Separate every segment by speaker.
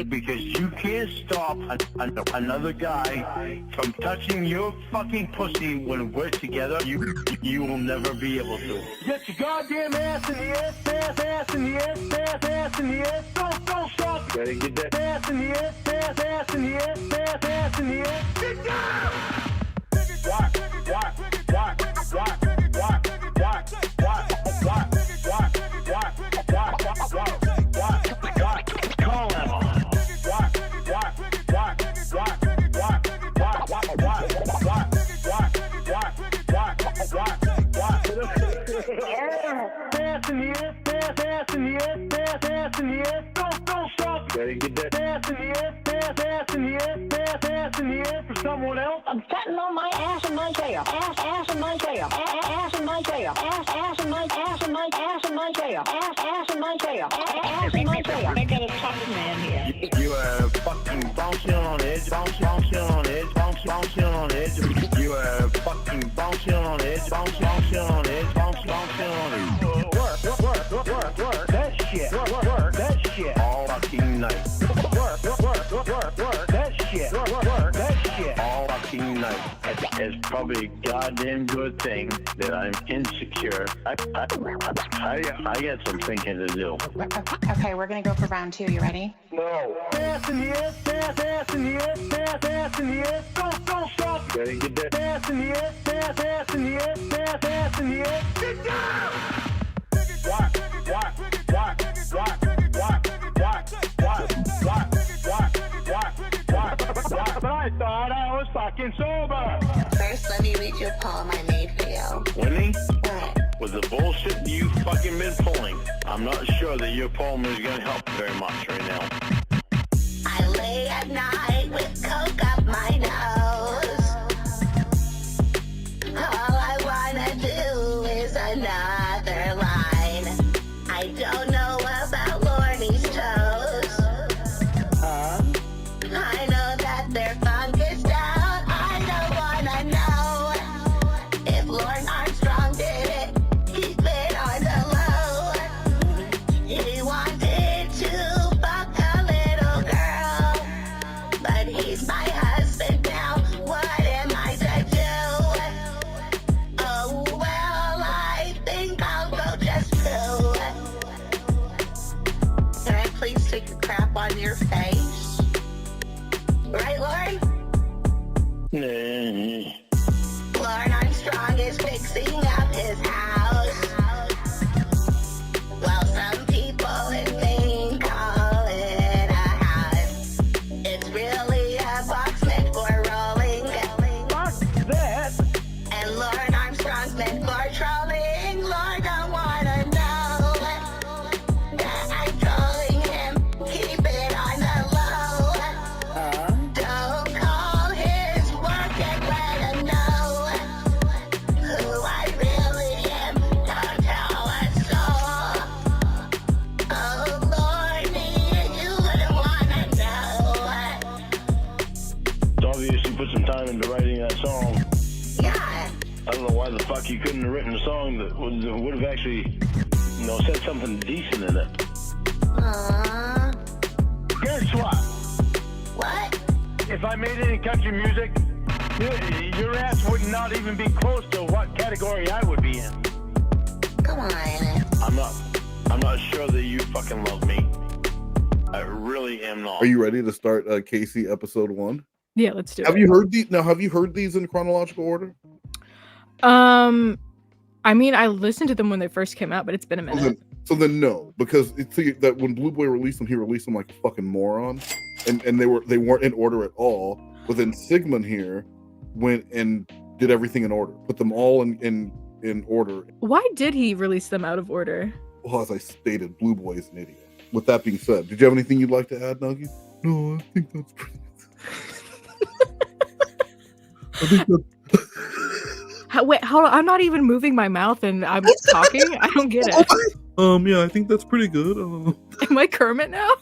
Speaker 1: Because you can't stop another guy from touching your fucking pussy when we're together. You will never be able to. Get your goddamn ass in the air, ass in the air, ass in the air. Don't stop. Gotta get that ass in the air, ass in the air, ass in the air. Get down! Ass in the air, ass in the air, ass in the air. Don't stop. Gotta get that ass in the air, ass in the air, ass in the air for someone else. I'm sitting on my ass in my tail, ass in my tail, ass in my tail, ass in my tail, ass in my tail, ass in my tail. I got a tough man here. You are fucking bouncing on edge, bouncing on edge, bouncing on edge. You are fucking bouncing on edge, bouncing on edge, bouncing on edge. Work that shit. Work that shit all fucking night. Work that shit. Work that shit all fucking night. It's probably a goddamn good thing that I'm insecure. I got some thinking to do.
Speaker 2: Okay, we're gonna go for round 2. You ready?
Speaker 1: No. Ass in the air, ass in the air, ass in the air. Don't stop. Gotta get that ass in the air, ass in the air, ass in the air. Get down! But I thought I was fucking sober.
Speaker 3: First, let me read your poem I made for you.
Speaker 1: Winnie?
Speaker 3: What?
Speaker 1: With the bullshit you fucking been pulling, I'm not sure that your poem is gonna help very much right now.
Speaker 3: I lay at night with coke up my nose. All I wanna do is another line. I don't know about Lorne's toes. I know that their funk is down. I don't wanna know if Lorne Armstrong did it. Keep it on the low. He wanted to fuck a little girl, but he's my husband now. What am I to do? Oh well, I think I'll go just poo. Can I please take a crap on your face? Right, Lorne? Lorne Armstrong is fixing up his house. Well, some people in Maine call it a house. It's really a box meant for rolling.
Speaker 1: Fuck that!
Speaker 3: And Lorne Armstrong's meant for trolling. Lorne don't wanna know that I'm trolling him. Keep it on the low. Don't call his work and let him know who I really am. Don't tell us so. Oh, Lorne, you wouldn't wanna know.
Speaker 1: So obviously you put some time into writing that song.
Speaker 3: Yeah.
Speaker 1: I don't know why the fuck you couldn't have written a song that would have actually, said something decent in it.
Speaker 3: Aww.
Speaker 1: Guess what?
Speaker 3: What?
Speaker 1: If I made any country music, your ass would not even be close to what category I would be in.
Speaker 3: Come on.
Speaker 1: I'm not sure that you fucking love me. I really am not.
Speaker 4: Are you ready to start Casey episode 1?
Speaker 5: Yeah, let's do
Speaker 4: Have
Speaker 5: it.
Speaker 4: you heard these? Now, have you heard these in chronological order?
Speaker 5: I mean, I listened to them when they first came out, but it's been a minute.
Speaker 4: So then no, because it's that when Blue Boy released them, he released them like a fucking moron, and they weren't in order at all. But then Sigmund here went and did everything in order, put them all in order.
Speaker 5: Why did he release them out of order?
Speaker 4: Well, as I stated, Blue Boy is an idiot. With that being said, did you have anything you'd like to add, Nuggie? No, I think that's pretty. I think that.
Speaker 5: Wait, hold on. I'm not even moving my mouth and I'm talking. I don't get it.
Speaker 4: Yeah, I think that's pretty good.
Speaker 5: Am I Kermit now?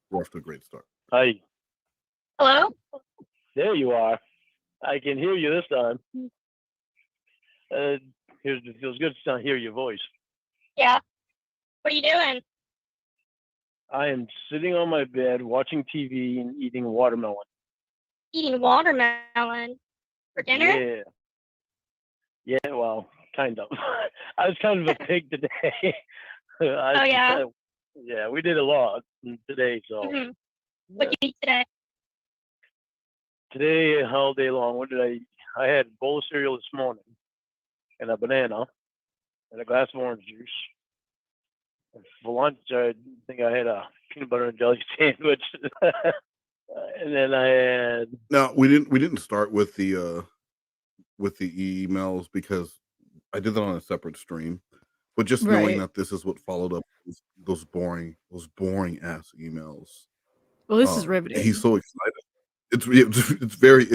Speaker 4: We're off to a great start.
Speaker 1: Hi.
Speaker 3: Hello?
Speaker 1: There you are. I can hear you this time. It feels good to hear your voice.
Speaker 3: Yeah. What are you doing?
Speaker 1: I am sitting on my bed watching TV and eating watermelon.
Speaker 6: Eating watermelon for dinner?
Speaker 1: Yeah, well, kind of. I was kind of a pig today.
Speaker 6: Oh, yeah?
Speaker 1: Yeah, we did a lot today, so.
Speaker 6: Mhm. What did you eat today?
Speaker 1: Today, all day long, what did I eat? I had a bowl of cereal this morning, and a banana, and a glass of orange juice. And for lunch, I think I had a peanut butter and jelly sandwich. And then I had.
Speaker 4: Now we didn't start with the emails because I did that on a separate stream. But just knowing
Speaker 5: Right.
Speaker 4: that this is what followed up those boring ass emails.
Speaker 5: Well, this is riveting.
Speaker 4: He's so excited. It's very.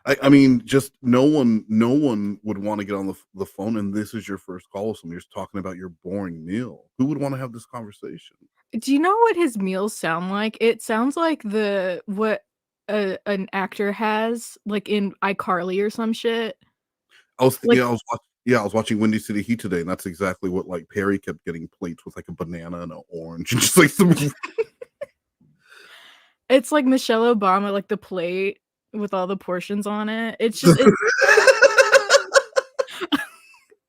Speaker 4: I mean, just no one would want to get on the phone, and this is your first call with someone. You're just talking about your boring meal. Who would want to have this conversation?
Speaker 5: Do you know what his meals sound like? It sounds like what an actor has, like in iCarly or some shit.
Speaker 4: I was watching Windy City Heat today, and that's exactly what like Perry kept getting plates with like a banana and an orange, and just like some.
Speaker 5: It's like Michelle Obama, like the plate with all the portions on it. It's just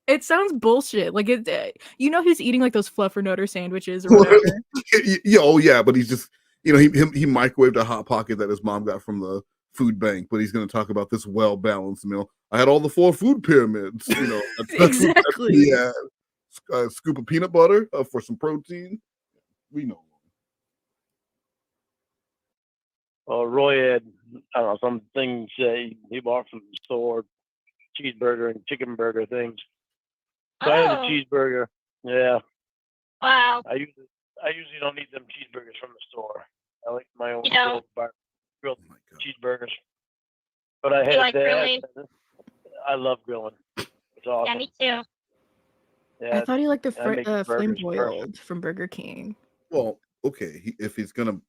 Speaker 5: it sounds bullshit. Like he's eating like those Fluffernutter sandwiches or whatever.
Speaker 4: Yeah, but he's just he microwaved a Hot Pocket that his mom got from the food bank, but he's going to talk about this well-balanced meal. I had all the 4 food pyramids,
Speaker 5: Exactly.
Speaker 4: Yeah, a scoop of peanut butter for some protein. We know.
Speaker 1: Roy had, I don't know, some things he bought from the store, cheeseburger and chicken burger things. So I had a cheeseburger. Yeah.
Speaker 6: Wow.
Speaker 1: I usually don't eat them cheeseburgers from the store. I like my own grilled cheeseburgers. But I had that. I love grilling. It's awesome.
Speaker 6: Yeah, me too.
Speaker 5: I thought he liked the flame
Speaker 1: burgers
Speaker 5: broiled from Burger King.
Speaker 4: Well, okay, if he's gonna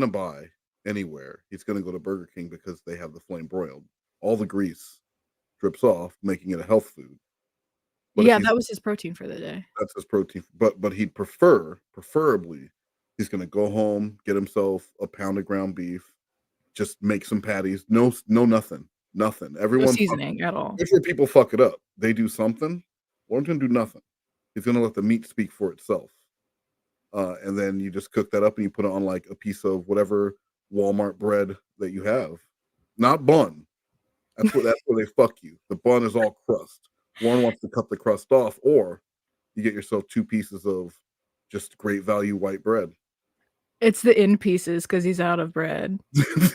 Speaker 4: buy anywhere, he's gonna go to Burger King because they have the flame broiled. All the grease drips off, making it a health food. But
Speaker 5: yeah, that was his protein for the day.
Speaker 4: That's his protein. But he'd preferably, he's gonna go home, get himself a pound of ground beef, just make some patties. No, nothing. Everyone
Speaker 5: No seasoning at all.
Speaker 4: Before people fuck it up, they do something. Lorne's gonna do nothing. He's gonna let the meat speak for itself. And then you just cook that up and you put it on like a piece of whatever Walmart bread that you have. Not bun. That's where they fuck you. The bun is all crust. Lorne wants to cut the crust off, or you get yourself 2 pieces of just great value white bread.
Speaker 5: It's the in pieces because he's out of bread.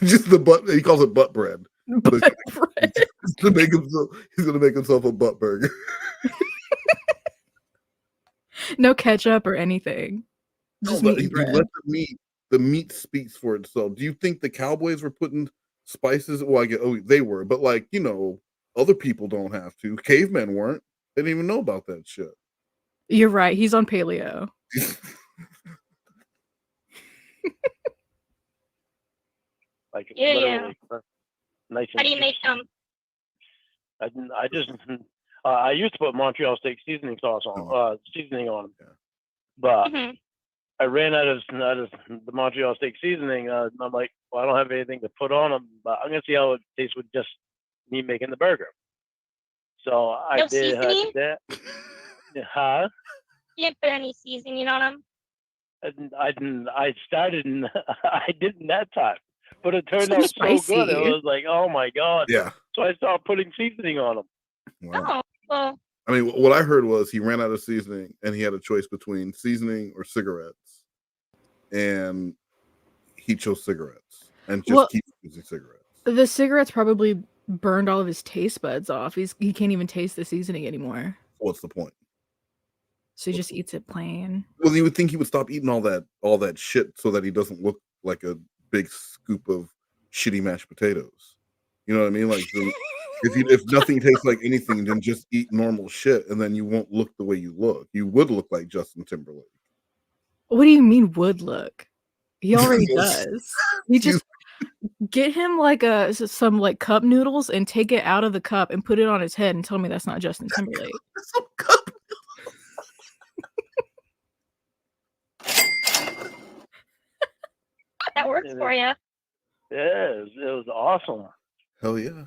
Speaker 4: Just the butt. He calls it butt bread.
Speaker 5: Butt bread.
Speaker 4: He's gonna make himself a butt burger.
Speaker 5: No ketchup or anything. Just
Speaker 4: no,
Speaker 5: meat and bread.
Speaker 4: Let the meat speaks for itself. Do you think the Cowboys were putting spices? Well, they were, but like, other people don't have to. Cavemen weren't. They didn't even know about that shit.
Speaker 5: You're right. He's on paleo.
Speaker 1: Like
Speaker 6: yeah.
Speaker 1: Nice.
Speaker 6: How do you make them?
Speaker 1: I used to put Montreal steak seasoning sauce on, seasoning on them, but I ran out of the Montreal steak seasoning. I'm like, well, I don't have anything to put on them, but I'm gonna see how it tastes with just me making the burger. So I did that. Huh?
Speaker 6: You didn't put any seasoning on them?
Speaker 1: I started and I didn't that time, but it turned out so good. It was like, oh my god!
Speaker 4: Yeah.
Speaker 1: So I started putting seasoning on them.
Speaker 4: Wow.
Speaker 6: Oh, well.
Speaker 4: I mean, what I heard was he ran out of seasoning and he had a choice between seasoning or cigarettes, and he chose cigarettes and just keeps using cigarettes.
Speaker 5: The cigarettes probably burned all of his taste buds off. He can't even taste the seasoning anymore.
Speaker 4: What's the point?
Speaker 5: So he just eats it plain.
Speaker 4: Well, you would think he would stop eating all that shit so that he doesn't look like a big scoop of shitty mashed potatoes. You know what I mean? Like, if nothing tastes like anything, then just eat normal shit, and then you won't look the way you look. You would look like Justin Timberlake.
Speaker 5: What do you mean would look? He already does. You just get him like some like cup noodles and take it out of the cup and put it on his head and tell me that's not Justin Timberlake.
Speaker 4: Some cup
Speaker 6: That works for you.
Speaker 1: Yeah, it was awesome.
Speaker 4: Hell yeah.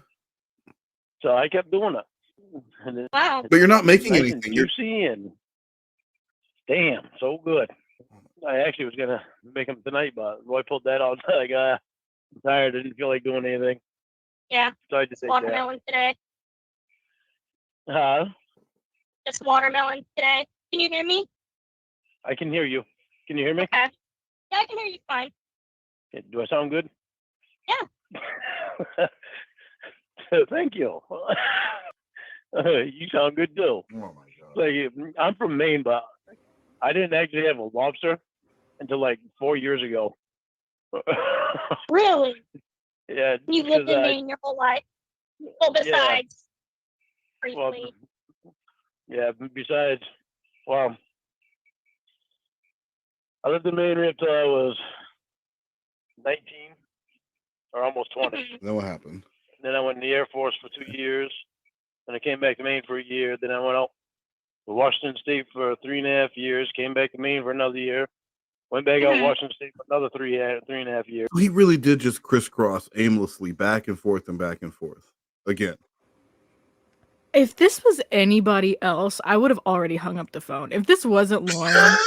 Speaker 1: So I kept doing it. And
Speaker 6: Wow.
Speaker 4: But you're not making
Speaker 1: nice
Speaker 4: anything.
Speaker 1: and
Speaker 4: You're
Speaker 1: juicy and damn, so good. I actually was gonna make them tonight, but Roy pulled that out. Like, I'm tired. I didn't feel like doing anything.
Speaker 6: Yeah.
Speaker 1: So I just ate that.
Speaker 6: Watermelon today.
Speaker 1: Huh?
Speaker 6: Just watermelon today. Can you hear me?
Speaker 1: I can hear you. Can you hear me?
Speaker 6: Okay. Yeah, I can hear you fine.
Speaker 1: Okay, do I sound good?
Speaker 6: Yeah.
Speaker 1: Thank you. You sound good too.
Speaker 4: oh my god.
Speaker 1: Like, I'm from Maine, but I didn't actually have a lobster until like 4 years ago.
Speaker 6: Really?
Speaker 1: Yeah.
Speaker 6: You lived
Speaker 1: because
Speaker 6: in Maine your whole life. Well, besides.
Speaker 1: Well,
Speaker 6: Briefly.
Speaker 1: yeah. Besides, well, I lived in Maine until I was 19 or almost 20.
Speaker 6: Mhm.
Speaker 4: Then what happened?
Speaker 1: Then I went in the Air Force for 2 years. Then I came back to Maine for a year. Then I went out to Washington State for 3.5 years. Came back to Maine for another year. Went back out to
Speaker 6: Mhm.
Speaker 1: Washington State for another 3.5 years.
Speaker 4: He really did just crisscross aimlessly back and forth again.
Speaker 5: If this was anybody else, I would have already hung up the phone. If this wasn't Lorne,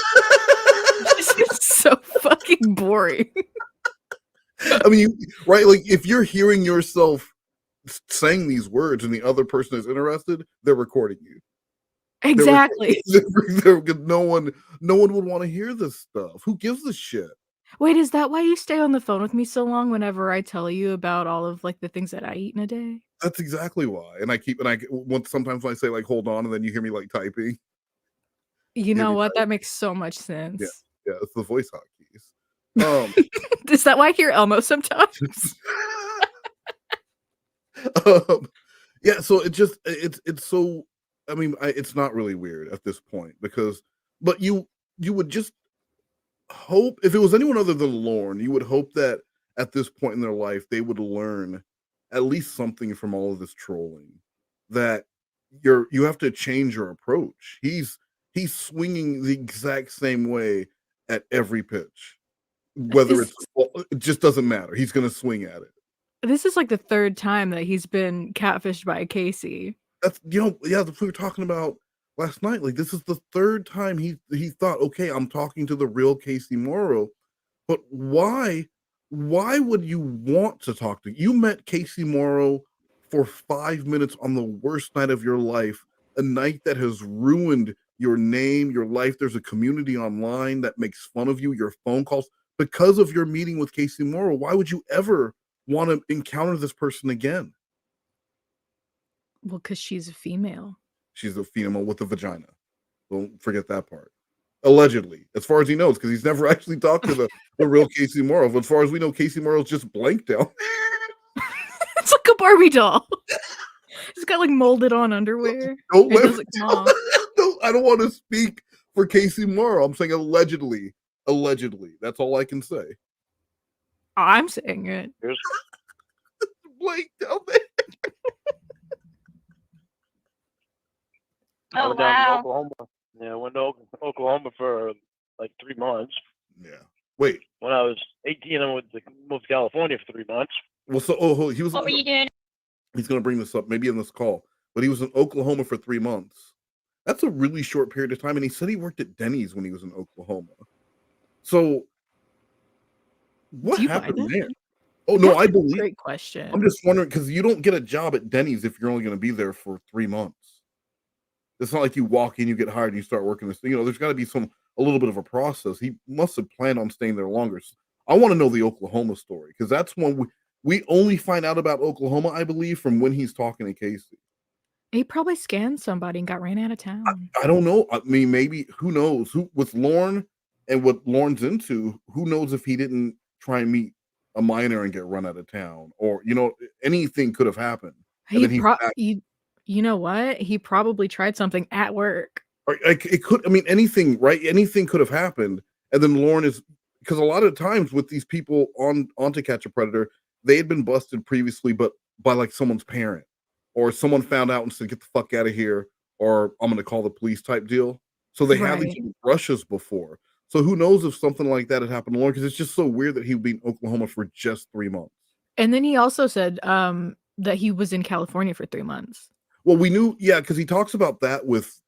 Speaker 5: this is so fucking boring.
Speaker 4: I mean, right? Like, if you're hearing yourself saying these words and the other person is interested, they're recording you.
Speaker 5: Exactly.
Speaker 4: No one would want to hear this stuff. Who gives a shit?
Speaker 5: Wait, is that why you stay on the phone with me so long whenever I tell you about all of like the things that I eat in a day?
Speaker 4: That's exactly why. And sometimes when I say like hold on, and then you hear me like typing.
Speaker 5: You know
Speaker 4: me
Speaker 5: what? That makes so much sense.
Speaker 4: Yeah, it's the voice hotkeys.
Speaker 5: Is that why I hear Elmo sometimes?
Speaker 4: Yeah, so it's so. I mean, it's not really weird at this point but you would just hope, if it was anyone other than Lorne, you would hope that at this point in their life they would learn at least something from all of this trolling. That you have to change your approach. He's swinging the exact same way at every pitch, whether it just doesn't matter. He's going to swing at it.
Speaker 5: This is like the third time that he's been catfished by Casey.
Speaker 4: That's that's what we were talking about last night. Like, this is the third time he thought, okay, I'm talking to the real Casey Morrow. But why would you want to talk to? You met Casey Morrow for 5 minutes on the worst night of your life, a night that has ruined your name, your life. There's a community online that makes fun of you, your phone calls, because of your meeting with Casey Morrow. Why would you ever want to encounter this person again?
Speaker 5: Well, because she's a female.
Speaker 4: She's a female with a vagina. Don't forget that part. Allegedly, as far as he knows, because he's never actually talked to the real Casey Morrow. But as far as we know, Casey Morrow's just blanked out.
Speaker 5: It's like a Barbie doll. It's got like molded on underwear.
Speaker 4: Don't
Speaker 5: It
Speaker 4: let
Speaker 5: doesn't come off.
Speaker 4: No, I don't want to speak for Casey Morrow. I'm saying allegedly. Allegedly. That's all I can say.
Speaker 5: I'm saying it.
Speaker 4: Blanked out there.
Speaker 1: I
Speaker 6: Oh,
Speaker 1: went down to
Speaker 6: wow.
Speaker 1: Oklahoma. Yeah, I went to Oklahoma for like 3 months.
Speaker 4: Yeah. Wait.
Speaker 1: When I was 18, I moved to California for 3 months.
Speaker 4: Well, so he was.
Speaker 6: What were you doing?
Speaker 4: He's going to bring this up maybe in this call, but he was in Oklahoma for 3 months. That's a really short period of time, and he said he worked at Denny's when he was in Oklahoma. So, what happened there? Oh no, I believe.
Speaker 5: Great question.
Speaker 4: I'm just wondering, because you don't get a job at Denny's if you're only going to be there for 3 months. It's not like you walk in, you get hired, and you start working this thing. There's got to be a little bit of a process. He must have planned on staying there longer. So I want to know the Oklahoma story, because that's when we only find out about Oklahoma, I believe, from when he's talking to Casey.
Speaker 5: He probably scanned somebody and got ran out of town.
Speaker 4: I don't know. I mean, maybe, who knows? With Lorne and what Lorne's into, who knows if he didn't try and meet a minor and get run out of town, or anything could have happened.
Speaker 5: You know what? He probably tried something at work.
Speaker 4: Or it could. I mean, anything, right? Anything could have happened, and then Lorne is, because a lot of times with these people on To Catch a Predator, they had been busted previously, but by like someone's parent, or someone found out and said, "Get the fuck out of here," or "I'm going to call the police" type deal. So they had these brushes before. So who knows if something like that had happened to Lorne? Because it's just so weird that he would be in Oklahoma for just 3 months.
Speaker 5: And then he also said that he was in California for 3 months.
Speaker 4: Well, we knew, yeah, because he talks about that with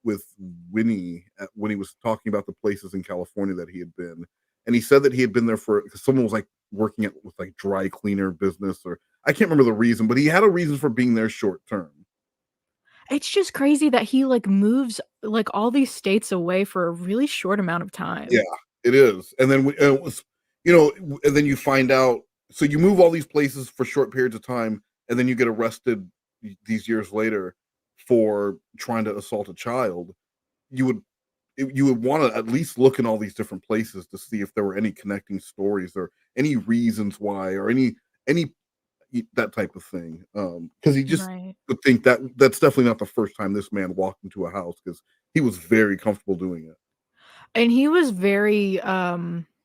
Speaker 4: Winnie when he was talking about the places in California that he had been, and he said that he had been there because someone was like working with like dry cleaner business, or I can't remember the reason, but he had a reason for being there short term.
Speaker 5: It's just crazy that he like moves like all these states away for a really short amount of time.
Speaker 4: Yeah, it is. And then it was, and then you find out. So you move all these places for short periods of time, and then you get arrested these years later for trying to assault a child. You would want to at least look in all these different places to see if there were any connecting stories or any reasons why or any that type of thing. Because he just would think that that's definitely not the first time this man walked into a house, because he was very comfortable doing it.
Speaker 5: And he was very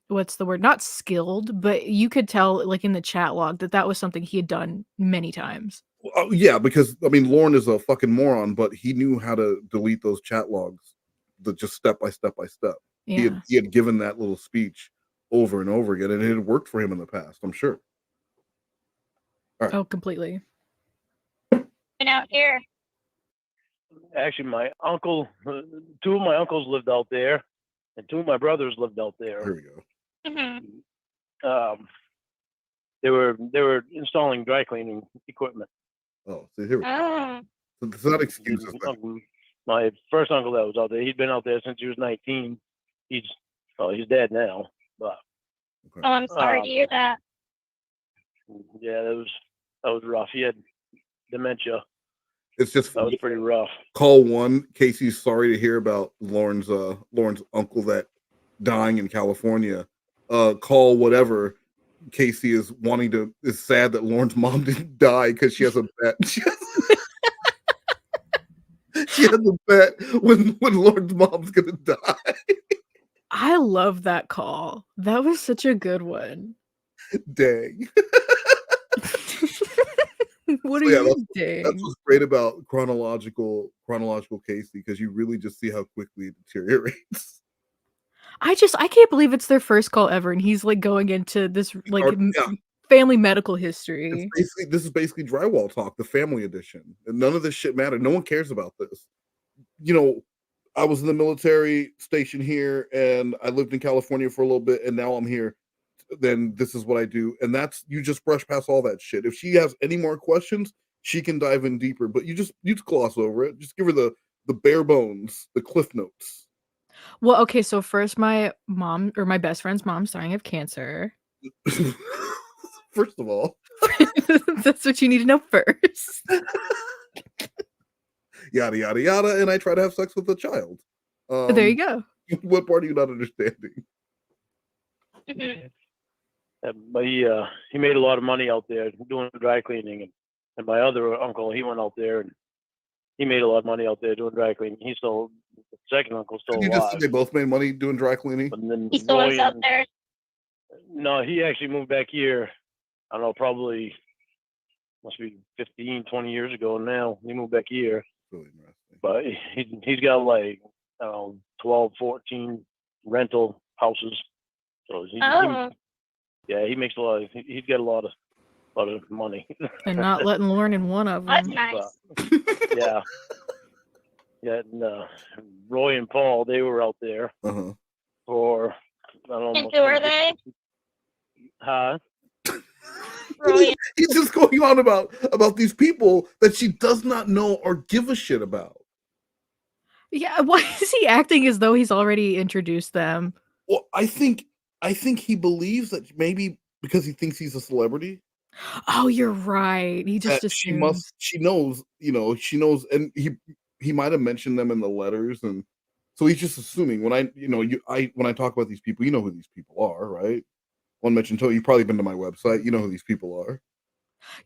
Speaker 5: what's the word? Not skilled, but you could tell like in the chat log that was something he had done many times.
Speaker 4: Yeah, because I mean, Lorne is a fucking moron, but he knew how to delete those chat logs, just step by step by step.
Speaker 5: Yeah.
Speaker 4: He had given that little speech over and over again, and it had worked for him in the past, I'm sure.
Speaker 5: All right. Oh, completely.
Speaker 6: Been out here.
Speaker 7: Actually, my uncle, 2 of my uncles lived out there, and 2 of my brothers lived out there.
Speaker 4: Here we go.
Speaker 6: Mm-hmm.
Speaker 7: They were installing dry cleaning equipment.
Speaker 4: Oh, so here we go.
Speaker 6: Oh.
Speaker 4: So it's not excuses.
Speaker 7: My first uncle that was out there, he'd been out there since he was 19. He's dead now. But
Speaker 6: oh, I'm sorry to hear that.
Speaker 7: Yeah, that was rough. He had dementia.
Speaker 4: It's just
Speaker 7: that was pretty rough.
Speaker 4: Call 1. Casey's sorry to hear about Lorne's uncle that dying in California. Call whatever. Casey is sad that Lorne's mom didn't die because she has a bet. She has a bet when Lorne's mom's gonna die.
Speaker 5: I love that call. That was such a good one.
Speaker 4: Dang.
Speaker 5: What are you doing?
Speaker 4: That's what's great about chronological Casey, because you really just see how quickly it deteriorates.
Speaker 5: I can't believe it's their first call ever, and he's like going into this like family medical history.
Speaker 4: This is basically drywall talk, the family edition, and none of this shit mattered. No one cares about this. I was in the military station here, and I lived in California for a little bit, and now I'm here. Then this is what I do, and you just brush past all that shit. If she has any more questions, she can dive in deeper, but you just gloss over it. Just give her the bare bones, the cliff notes.
Speaker 5: Well, okay, so first my mom, or my best friend's mom's dying of cancer.
Speaker 4: First of all.
Speaker 5: That's what you need to know first.
Speaker 4: Yada, yada, yada, and I try to have sex with a child.
Speaker 5: There you go.
Speaker 4: What part are you not understanding?
Speaker 7: But he made a lot of money out there doing dry cleaning, and my other uncle, he went out there and he made a lot of money out there doing dry cleaning. The second uncle still alive.
Speaker 4: You just said they both made money doing dry cleaning?
Speaker 7: But then
Speaker 6: he still lives out there?
Speaker 7: No, he actually moved back here, I don't know, probably must be 15, 20 years ago now. He moved back here.
Speaker 4: Really interesting.
Speaker 7: But he's got like, I don't know, 12, 14 rental houses. So he makes a lot. He's got a lot of money.
Speaker 5: And not letting Lorne in one of them.
Speaker 6: That's nice.
Speaker 7: Yeah. Yeah, and Roy and Paul, they were out there for, I don't know.
Speaker 6: And who are they?
Speaker 7: Huh?
Speaker 4: He's just going on about these people that she does not know or give a shit about.
Speaker 5: Yeah, why is he acting as though he's already introduced them?
Speaker 4: Well, I think he believes that maybe because he thinks he's a celebrity.
Speaker 5: Oh, you're right. He just assumes.
Speaker 4: She knows, and he might have mentioned them in the letters, and so he's just assuming. When I talk about these people, you know who these people are, right? One mentioned to you've probably been to my website, you know who these people are.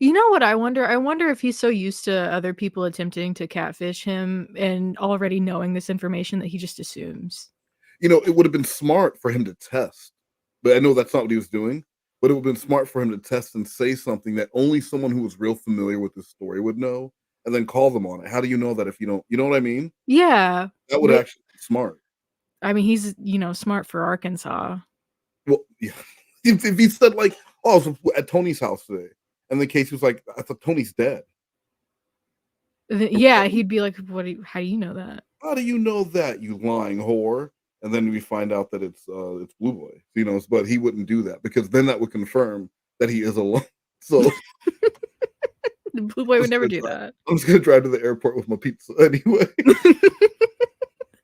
Speaker 5: You know what I wonder? I wonder if he's so used to other people attempting to catfish him and already knowing this information that he just assumes.
Speaker 4: It would have been smart for him to test, but I know that's not what he was doing. But it would have been smart for him to test and say something that only someone who was real familiar with this story would know, and then call them on it. How do you know that if you don't? You know what I mean?
Speaker 5: Yeah.
Speaker 4: That would actually be smart.
Speaker 5: I mean, he's smart for Arkansas.
Speaker 4: Well, yeah. If he said like, "Oh, I was at Tony's house today," and the case was like, "I thought Tony's dead."
Speaker 5: Yeah, he'd be like, how do you know that?
Speaker 4: How do you know that, you lying whore? And then we find out that it's Blue Boy, but he wouldn't do that because then that would confirm that he is alone. So
Speaker 5: The Blue Boy would never do that.
Speaker 4: I'm just gonna drive to the airport with my pizza anyway.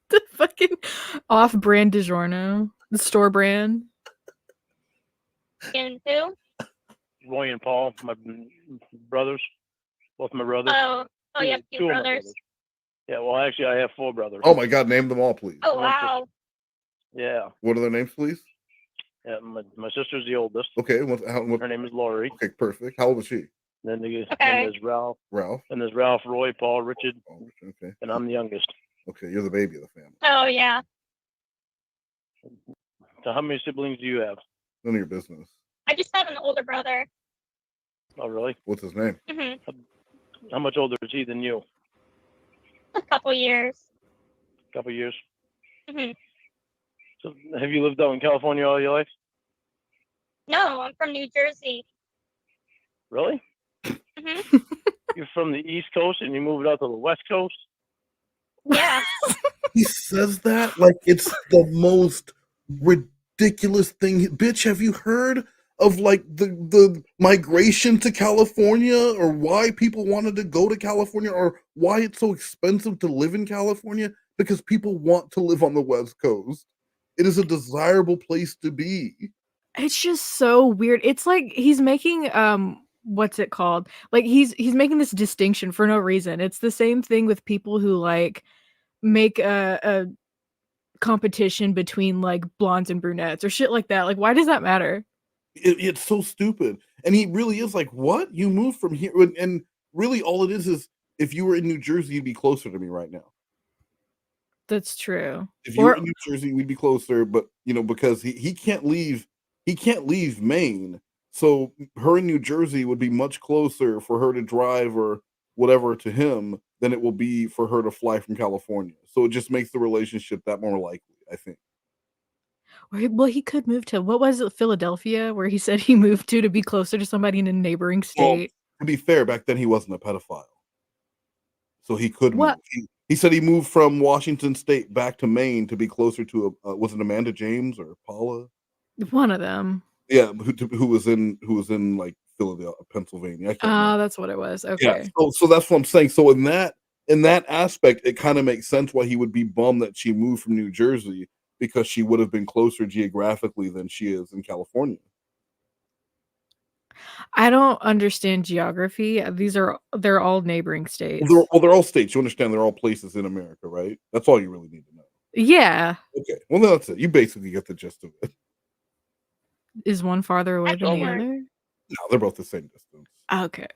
Speaker 5: The fucking off-brand DiGiorno, the store brand.
Speaker 6: And who?
Speaker 7: Roy and Paul, my brothers, both my brothers.
Speaker 6: Oh, you have two
Speaker 7: of my
Speaker 6: brothers.
Speaker 7: Yeah, well, actually, I have 4 brothers.
Speaker 4: Oh my God, name them all, please.
Speaker 6: Oh wow.
Speaker 7: Yeah.
Speaker 4: What are their names, please?
Speaker 7: Yeah, my sister's the oldest.
Speaker 4: Okay,
Speaker 7: Her name is Lori.
Speaker 4: Okay, perfect. How old is she?
Speaker 7: Then
Speaker 6: Okay.
Speaker 7: there's Ralph.
Speaker 4: Ralph.
Speaker 7: And there's Ralph, Roy, Paul, Richard.
Speaker 4: Oh, okay.
Speaker 7: And I'm the youngest.
Speaker 4: Okay, you're the baby of the family.
Speaker 6: Oh yeah.
Speaker 7: So how many siblings do you have?
Speaker 4: None of your business.
Speaker 6: I just have an older brother.
Speaker 7: Oh, really?
Speaker 4: What's his name?
Speaker 6: hmm
Speaker 7: How much older is he than you?
Speaker 6: A couple years.
Speaker 7: A couple years.
Speaker 6: hmm
Speaker 7: So have you lived out in California all your life?
Speaker 6: No, I'm from New Jersey.
Speaker 7: Really?
Speaker 6: hmm
Speaker 7: You're from the East Coast and you moved out to the West Coast?
Speaker 6: Yeah.
Speaker 4: He says that like it's the most ridiculous thing. Bitch, have you heard of like the migration to California, or why people wanted to go to California, or why it's so expensive to live in California? Because people want to live on the West Coast. It is a desirable place to be.
Speaker 5: It's just so weird. It's like he's making what's it called? Like he's making this distinction for no reason. It's the same thing with people who like make a competition between like blondes and brunettes or shit like that. Like, why does that matter?
Speaker 4: It's so stupid. And he really is like, what? You moved from here? And really all it is if you were in New Jersey, you'd be closer to me right now.
Speaker 5: That's true.
Speaker 4: If you were in New Jersey, we'd be closer, but because he can't leave Maine. So her in New Jersey would be much closer for her to drive or whatever to him than it will be for her to fly from California. So it just makes the relationship that more likely, I think.
Speaker 5: Well, he could move to, what was it, Philadelphia, where he said he moved to be closer to somebody in a neighboring state.
Speaker 4: Well, to be fair, back then he wasn't a pedophile. So he could
Speaker 5: What?
Speaker 4: move. He said he moved from Washington State back to Maine to be closer to was it Amanda James or Paula?
Speaker 5: One of them.
Speaker 4: Yeah, who was in like Philadelphia, Pennsylvania.
Speaker 5: That's what it was. Okay.
Speaker 4: Yeah, so that's what I'm saying. So in that aspect, it kind of makes sense why he would be bummed that she moved from New Jersey, because she would have been closer geographically than she is in California.
Speaker 5: I don't understand geography. They're all neighboring states.
Speaker 4: They're all states. You understand? They're all places in America, right? That's all you really need to know.
Speaker 5: Yeah.
Speaker 4: Okay. Well, that's it. You basically get the gist of it.
Speaker 5: Is one farther away than the other?
Speaker 4: No, they're both the same distance.
Speaker 5: Okay.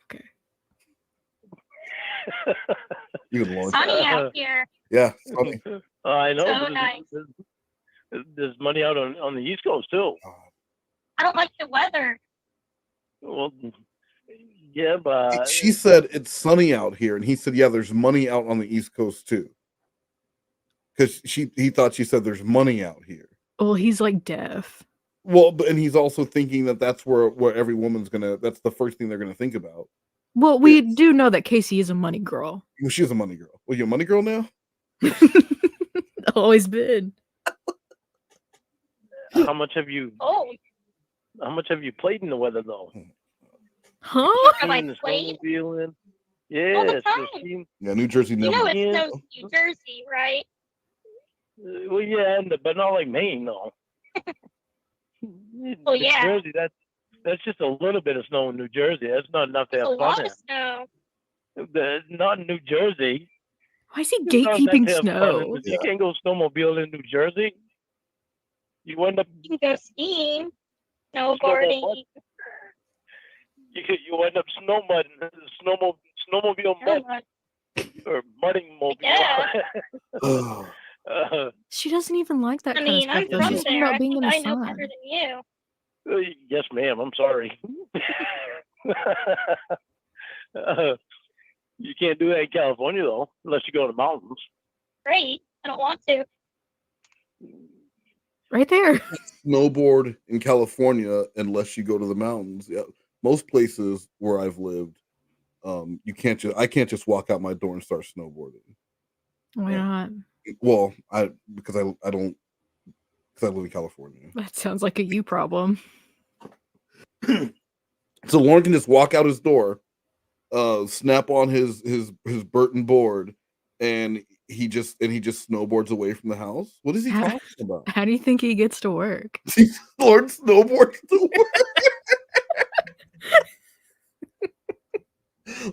Speaker 4: You can launch.
Speaker 6: Sunny out here.
Speaker 4: Yeah, sunny.
Speaker 7: I know.
Speaker 6: So nice.
Speaker 7: There's money out on the East Coast too.
Speaker 6: I don't like the weather.
Speaker 7: Well, yeah, but
Speaker 4: She said it's sunny out here, and he said, "Yeah, there's money out on the East Coast too." Because he thought she said there's money out here.
Speaker 5: Well, he's like deaf.
Speaker 4: Well, and he's also thinking that's where every woman's that's the first thing they're gonna think about.
Speaker 5: Well, we do know that Casey is a money girl.
Speaker 4: Well, she is a money girl. Well, you a money girl now?
Speaker 5: Always been.
Speaker 7: how much have you played in the weather though?
Speaker 5: Huh?
Speaker 6: Have I
Speaker 7: Seen the
Speaker 6: played?
Speaker 7: snowmobiling?
Speaker 6: All the
Speaker 7: Yes.
Speaker 6: time.
Speaker 4: Yeah, New Jersey
Speaker 6: You
Speaker 4: never.
Speaker 6: know it snows in New Jersey, right?
Speaker 7: Well, yeah, but not like Maine though.
Speaker 6: Well, yeah.
Speaker 7: New Jersey, that's just a little bit of snow in New Jersey. That's not enough to
Speaker 6: It's
Speaker 7: have
Speaker 6: a lot
Speaker 7: fun
Speaker 6: of snow.
Speaker 7: in. Not in New Jersey.
Speaker 5: Why is he
Speaker 7: It's not enough
Speaker 5: gatekeeping
Speaker 7: to have fun
Speaker 5: snow?
Speaker 7: You can't go snowmobile in New Jersey. You end up
Speaker 6: You can go skiing, snowboarding.
Speaker 7: you end up snowmobile mud or mudding mobile.
Speaker 6: Yeah.
Speaker 5: She doesn't even like that
Speaker 6: I
Speaker 5: kind of
Speaker 6: mean,
Speaker 5: stuff,
Speaker 6: I'm
Speaker 5: though.
Speaker 6: from
Speaker 5: She's talking
Speaker 6: there.
Speaker 5: about
Speaker 6: I
Speaker 5: being in
Speaker 6: think
Speaker 5: the
Speaker 6: I know
Speaker 5: sun.
Speaker 6: better than you.
Speaker 7: Yes, ma'am. I'm sorry. You can't do that in California though, unless you go to the mountains.
Speaker 6: Great. I don't want to.
Speaker 5: Right there.
Speaker 4: Snowboard in California unless you go to the mountains. Yeah, most places where I've lived, I can't just walk out my door and start snowboarding.
Speaker 5: Why not?
Speaker 4: Well, because I don't because I live in California.
Speaker 5: That sounds like a you problem.
Speaker 4: So Lorne can just walk out his door, snap on his Burton board, and he just snowboards away from the house. What is he talking about?
Speaker 5: How do you think he gets to work?
Speaker 4: Lorne snowboards to work.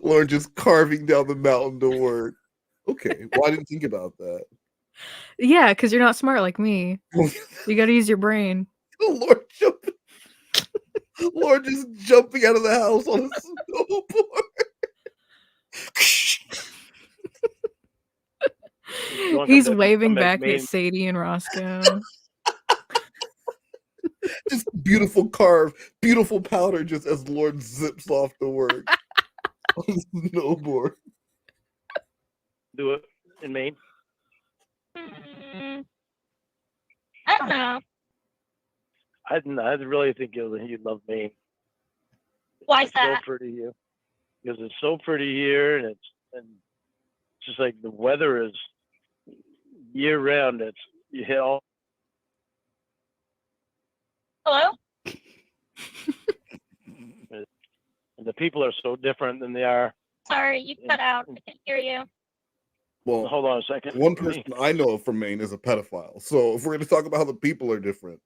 Speaker 4: Lorne just carving down the mountain to work. Okay, well, I didn't think about that.
Speaker 5: Yeah, because you're not smart like me. You got to use your brain.
Speaker 4: Lorne just jumping out of the house on a snowboard.
Speaker 5: He's waving back at Sadie and Roscoe.
Speaker 4: Just beautiful carve, beautiful powder just as Lorne zips off to work on his snowboard.
Speaker 7: Do it in Maine?
Speaker 6: I don't know.
Speaker 7: I really think you'd love Maine.
Speaker 6: Why is
Speaker 7: It's
Speaker 6: that?
Speaker 7: so pretty here. Because it's so pretty here, and it's just like the weather is year round. You hit all.
Speaker 6: Hello?
Speaker 7: And the people are so different than they are.
Speaker 6: Sorry, you cut out. I can't hear you.
Speaker 4: Well,
Speaker 7: hold on a second.
Speaker 4: One person I know from Maine is a pedophile. So if we're going to talk about how the people are different,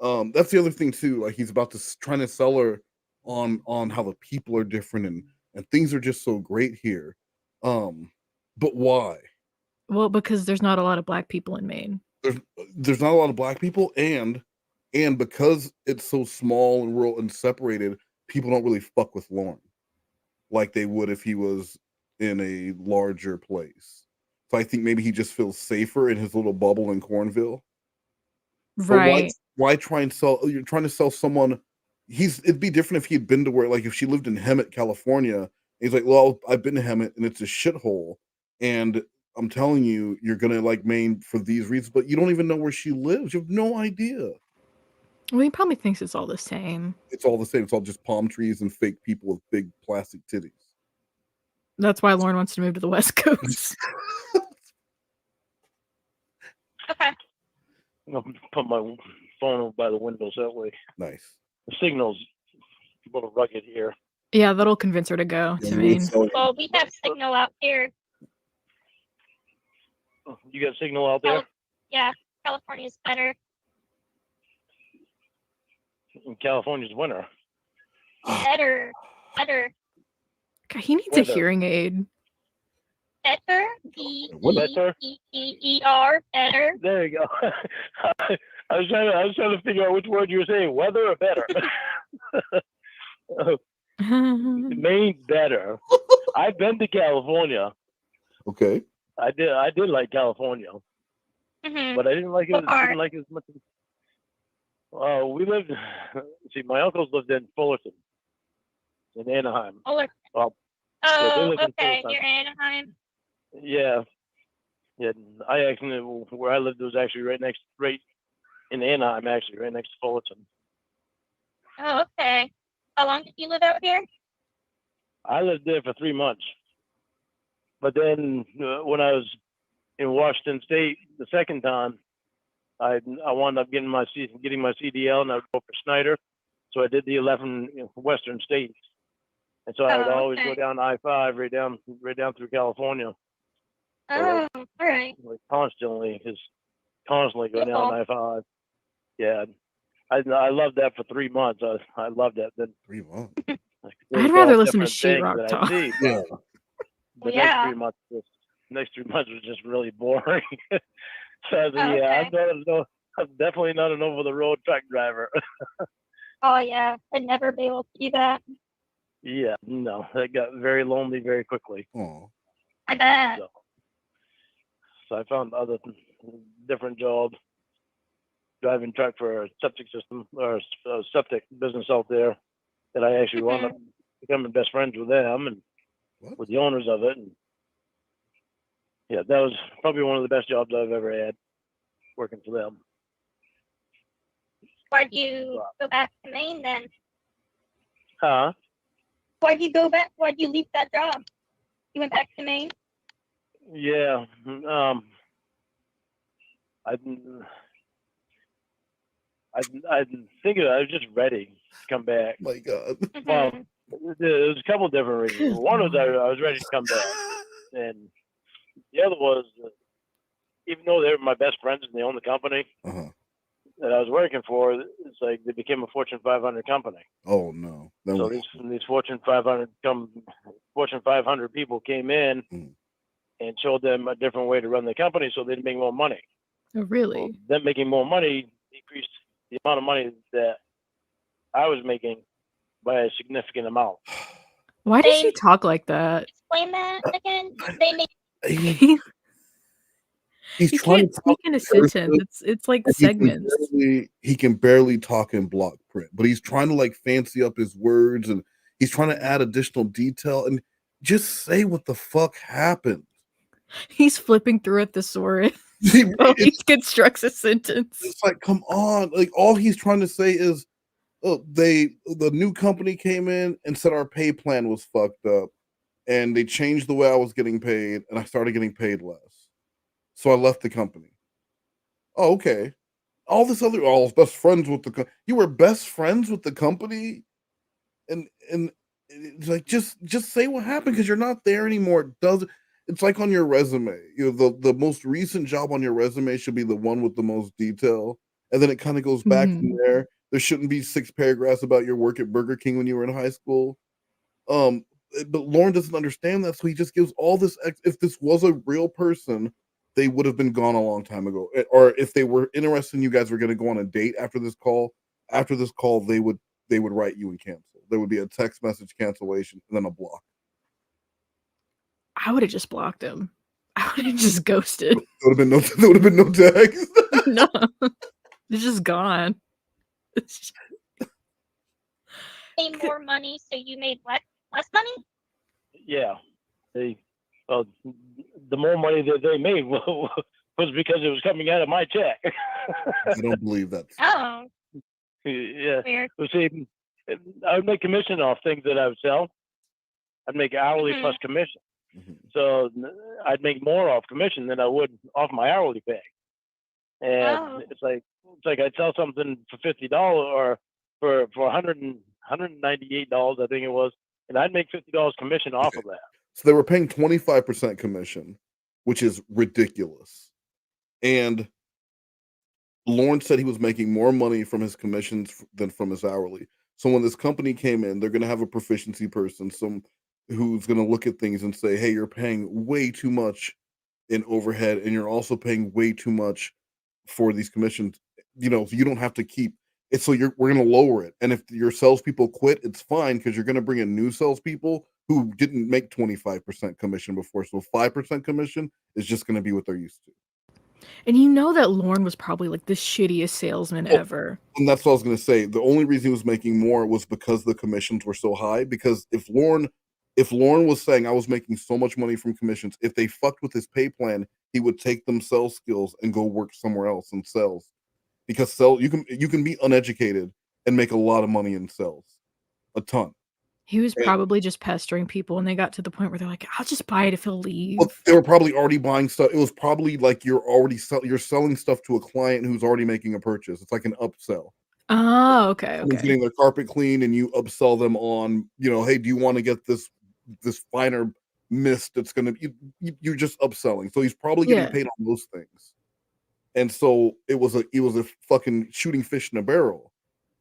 Speaker 4: that's the other thing too. Like he's about to trying to sell her on how the people are different and things are just so great here. But why?
Speaker 5: Well, because there's not a lot of black people in Maine.
Speaker 4: There's not a lot of black people, and because it's so small and rural and separated, people don't really fuck with Lorne like they would if he was in a larger place. So I think maybe he just feels safer in his little bubble in Cornville.
Speaker 5: Right.
Speaker 4: Why try and sell? You're trying to sell someone. It'd be different if he had been to where, like, if she lived in Hemet, California. He's like, well, I've been to Hemet and it's a shithole, and I'm telling you, you're gonna like Maine for these reasons, but you don't even know where she lives. You have no idea.
Speaker 5: Well, he probably thinks it's all the same.
Speaker 4: It's all the same. It's all just palm trees and fake people with big plastic titties.
Speaker 5: That's why Lorne wants to move to the West Coast.
Speaker 6: Okay.
Speaker 7: I'll put my phone by the windows that way.
Speaker 4: Nice.
Speaker 7: The signal's a little rugged here.
Speaker 5: Yeah, that'll convince her to go to Maine.
Speaker 6: Well, we have signal out here.
Speaker 7: You got signal out there?
Speaker 6: Yeah, California's better.
Speaker 7: In California's winter.
Speaker 6: Better.
Speaker 5: God, he needs a hearing aid.
Speaker 6: Better. B-E-E-E-R. Better.
Speaker 7: There you go. I was trying to figure out which word you were saying, weather or better. Maine's better. I've been to California.
Speaker 4: Okay.
Speaker 7: I did like California, but I didn't like it. Didn't like it as much. We lived. See, my uncles lived in Fullerton, in Anaheim.
Speaker 6: Fullerton.
Speaker 7: Well,
Speaker 6: oh, okay. You're Anaheim.
Speaker 7: Yeah. I actually, where I lived was actually right in Anaheim, actually, right next to Fullerton.
Speaker 6: Oh, okay. How long did you live out here?
Speaker 7: I lived there for 3 months. But then when I was in Washington State the second time, I wound up getting my CDL, and I would go for Snyder. So I did the 11 Western states. And so I would always go down I-5 right down through California.
Speaker 6: Oh, all right.
Speaker 7: Like constantly go down I-5. Yeah. I loved that for 3 months. I loved that. Then
Speaker 4: 3 months.
Speaker 5: I'd rather listen to sheetrock talk.
Speaker 4: Yeah.
Speaker 7: The next 3 months was just really boring. So I was like, I'm definitely not an over-the-road truck driver.
Speaker 6: Oh yeah, I'd never be able to do that.
Speaker 7: Yeah, no, that got very lonely very quickly.
Speaker 4: Oh,
Speaker 6: I bet.
Speaker 7: So I found other different jobs, driving truck for a septic system or a septic business out there, that I actually wound up becoming best friends with them and with the owners of it. And yeah, that was probably one of the best jobs I've ever had. working for them.
Speaker 6: Why'd you go back to Maine then?
Speaker 7: Huh?
Speaker 6: Why'd you go back? Why'd you leave that job? You went back to Maine?
Speaker 7: Yeah. I think I was just ready to come back.
Speaker 4: My God.
Speaker 7: Well,
Speaker 6: Mhm.
Speaker 7: there was a couple of different reasons. One was I was ready to come back, and the other was even though they were my best friends and they owned the company
Speaker 4: Uh-huh.
Speaker 7: that I was working for, it's like they became a Fortune 500 company.
Speaker 4: Oh no. That
Speaker 7: So
Speaker 4: was-
Speaker 7: these Fortune 500 people came in
Speaker 4: Mm.
Speaker 7: and showed them a different way to run the company, so they'd make more money.
Speaker 5: Oh,
Speaker 7: Well,
Speaker 5: really?
Speaker 7: them making more money decreased the amount of money that I was making by a significant amount.
Speaker 5: Why does he
Speaker 6: They-
Speaker 5: talk like that?
Speaker 6: Explain that again. They made
Speaker 4: He- he's
Speaker 5: He
Speaker 4: trying
Speaker 5: can't
Speaker 4: to
Speaker 5: speak in a sentence. It's like segments.
Speaker 4: He can barely talk in block print, but he's trying to like fancy up his words and he's trying to add additional detail and just say what the fuck happened.
Speaker 5: He's flipping through a thesaurus
Speaker 4: He-
Speaker 5: while he
Speaker 4: it's,
Speaker 5: constructs a sentence.
Speaker 4: it's like, come on. Like all he's trying to say is the new company came in and said our pay plan was fucked up and they changed the way I was getting paid and I started getting paid less. So I left the company. Oh, okay. All this other, I was best friends with you were best friends with the company, and it's like just say what happened because you're not there anymore. It's like on your resume? You know, the most recent job on your resume should be the one with the most detail, and then it kind of goes back from there. There shouldn't be 6 paragraphs about your work at Burger King when you were in high school. But Lorne doesn't understand that, so he just gives all this. If this was a real person, they would have been gone a long time ago. Or if they were interested in you guys were going to go on a date after this call, they would write you and cancel. There would be a text message cancellation and then a block.
Speaker 5: I would have just blocked him. I would have just ghosted.
Speaker 4: There would have been no text.
Speaker 5: No, it's just gone. It's just-
Speaker 6: made more money, so you made less money?
Speaker 7: Yeah, the more money that they made was because it was coming out of my check.
Speaker 4: I don't believe that.
Speaker 6: Oh,
Speaker 7: Yeah,
Speaker 6: weird.
Speaker 7: well, see, I would make commission off things that I would sell. I'd make hourly
Speaker 6: Mhm.
Speaker 7: plus commission.
Speaker 4: Mhm.
Speaker 7: So I'd make more off commission than I would off my hourly pay. And
Speaker 6: Oh.
Speaker 7: it's like I'd sell something for $50 or for $198, I think it was, and I'd make $50 commission off of that.
Speaker 4: So they were paying 25% commission, which is ridiculous. And Lorne said he was making more money from his commissions than from his hourly. So when this company came in, they're going to have a proficiency person, who's going to look at things and say, "Hey, you're paying way too much in overhead, and you're also paying way too much for these commissions. You know, so you don't have to keep it. So we're going to lower it. And if your salespeople quit, it's fine because you're going to bring in new salespeople who didn't make 25% commission before. So 5% commission is just going to be what they're used to."
Speaker 5: And you know that Lorne was probably like the shittiest salesman ever.
Speaker 4: And that's what I was going to say. The only reason he was making more was because the commissions were so high. Because if Lorne was saying I was making so much money from commissions, if they fucked with his pay plan, he would take them sales skills and go work somewhere else in sales. Because you can be uneducated and make a lot of money in sales, a ton.
Speaker 5: He was probably just pestering people, and they got to the point where they're like, "I'll just buy it if he'll leave."
Speaker 4: Well, they were probably already buying stuff. It was probably like you're selling stuff to a client who's already making a purchase. It's like an upsell.
Speaker 5: Oh, okay,
Speaker 4: Someone's
Speaker 5: okay.
Speaker 4: getting their carpet clean, and you upsell them on, hey, do you want to get this finer mist that's gonna you're just upselling. So he's probably getting
Speaker 5: Yeah.
Speaker 4: paid on those things. And so it was a fucking shooting fish in a barrel.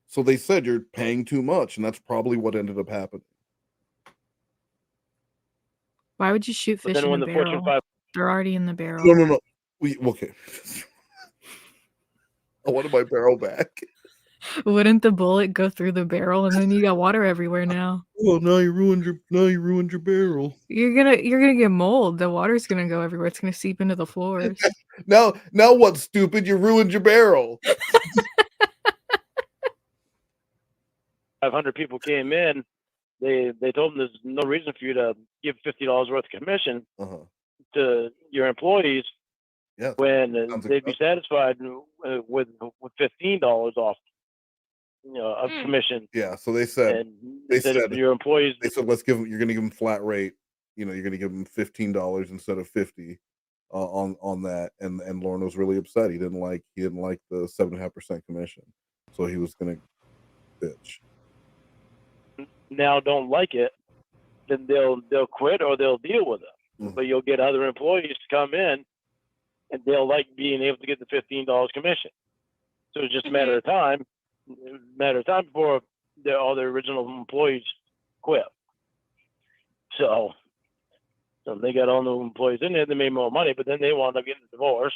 Speaker 4: So they said you're paying too much, and that's probably what ended up happening.
Speaker 5: Why would you shoot
Speaker 7: But
Speaker 5: fish
Speaker 7: then
Speaker 5: in
Speaker 7: when
Speaker 5: a
Speaker 7: the Fortune
Speaker 5: barrel?
Speaker 7: 500
Speaker 5: They're already in the barrel.
Speaker 4: No. Okay. I wanted my barrel back.
Speaker 5: Wouldn't the bullet go through the barrel, and then you got water everywhere now?
Speaker 4: Well, now you ruined your barrel.
Speaker 5: You're gonna get mold. The water's gonna go everywhere. It's gonna seep into the floors.
Speaker 4: Now what, stupid? You ruined your barrel.
Speaker 7: 500 people came in, they told them there's no reason for you to give $50 worth of commission
Speaker 4: Uh-huh.
Speaker 7: to your employees
Speaker 4: Yeah.
Speaker 7: when
Speaker 4: Sounds
Speaker 7: they'd be satisfied with $15 off, of commission.
Speaker 4: Yeah. So they said,
Speaker 7: And they said if your employees,
Speaker 4: they said, let's give them, you're going to give them flat rate. You're going to give them $15 instead of 50 on that. And Lorne was really upset. He didn't like the 7.5% commission. So he was going to bitch.
Speaker 7: now don't like it, then they'll quit or they'll deal with it.
Speaker 4: Mhm.
Speaker 7: But you'll get other employees to come in, and they'll like being able to get the $15 commission. So it's just a matter of time before all their original employees quit. So they got all new employees in there. They made more money, but then they wound up getting a divorce.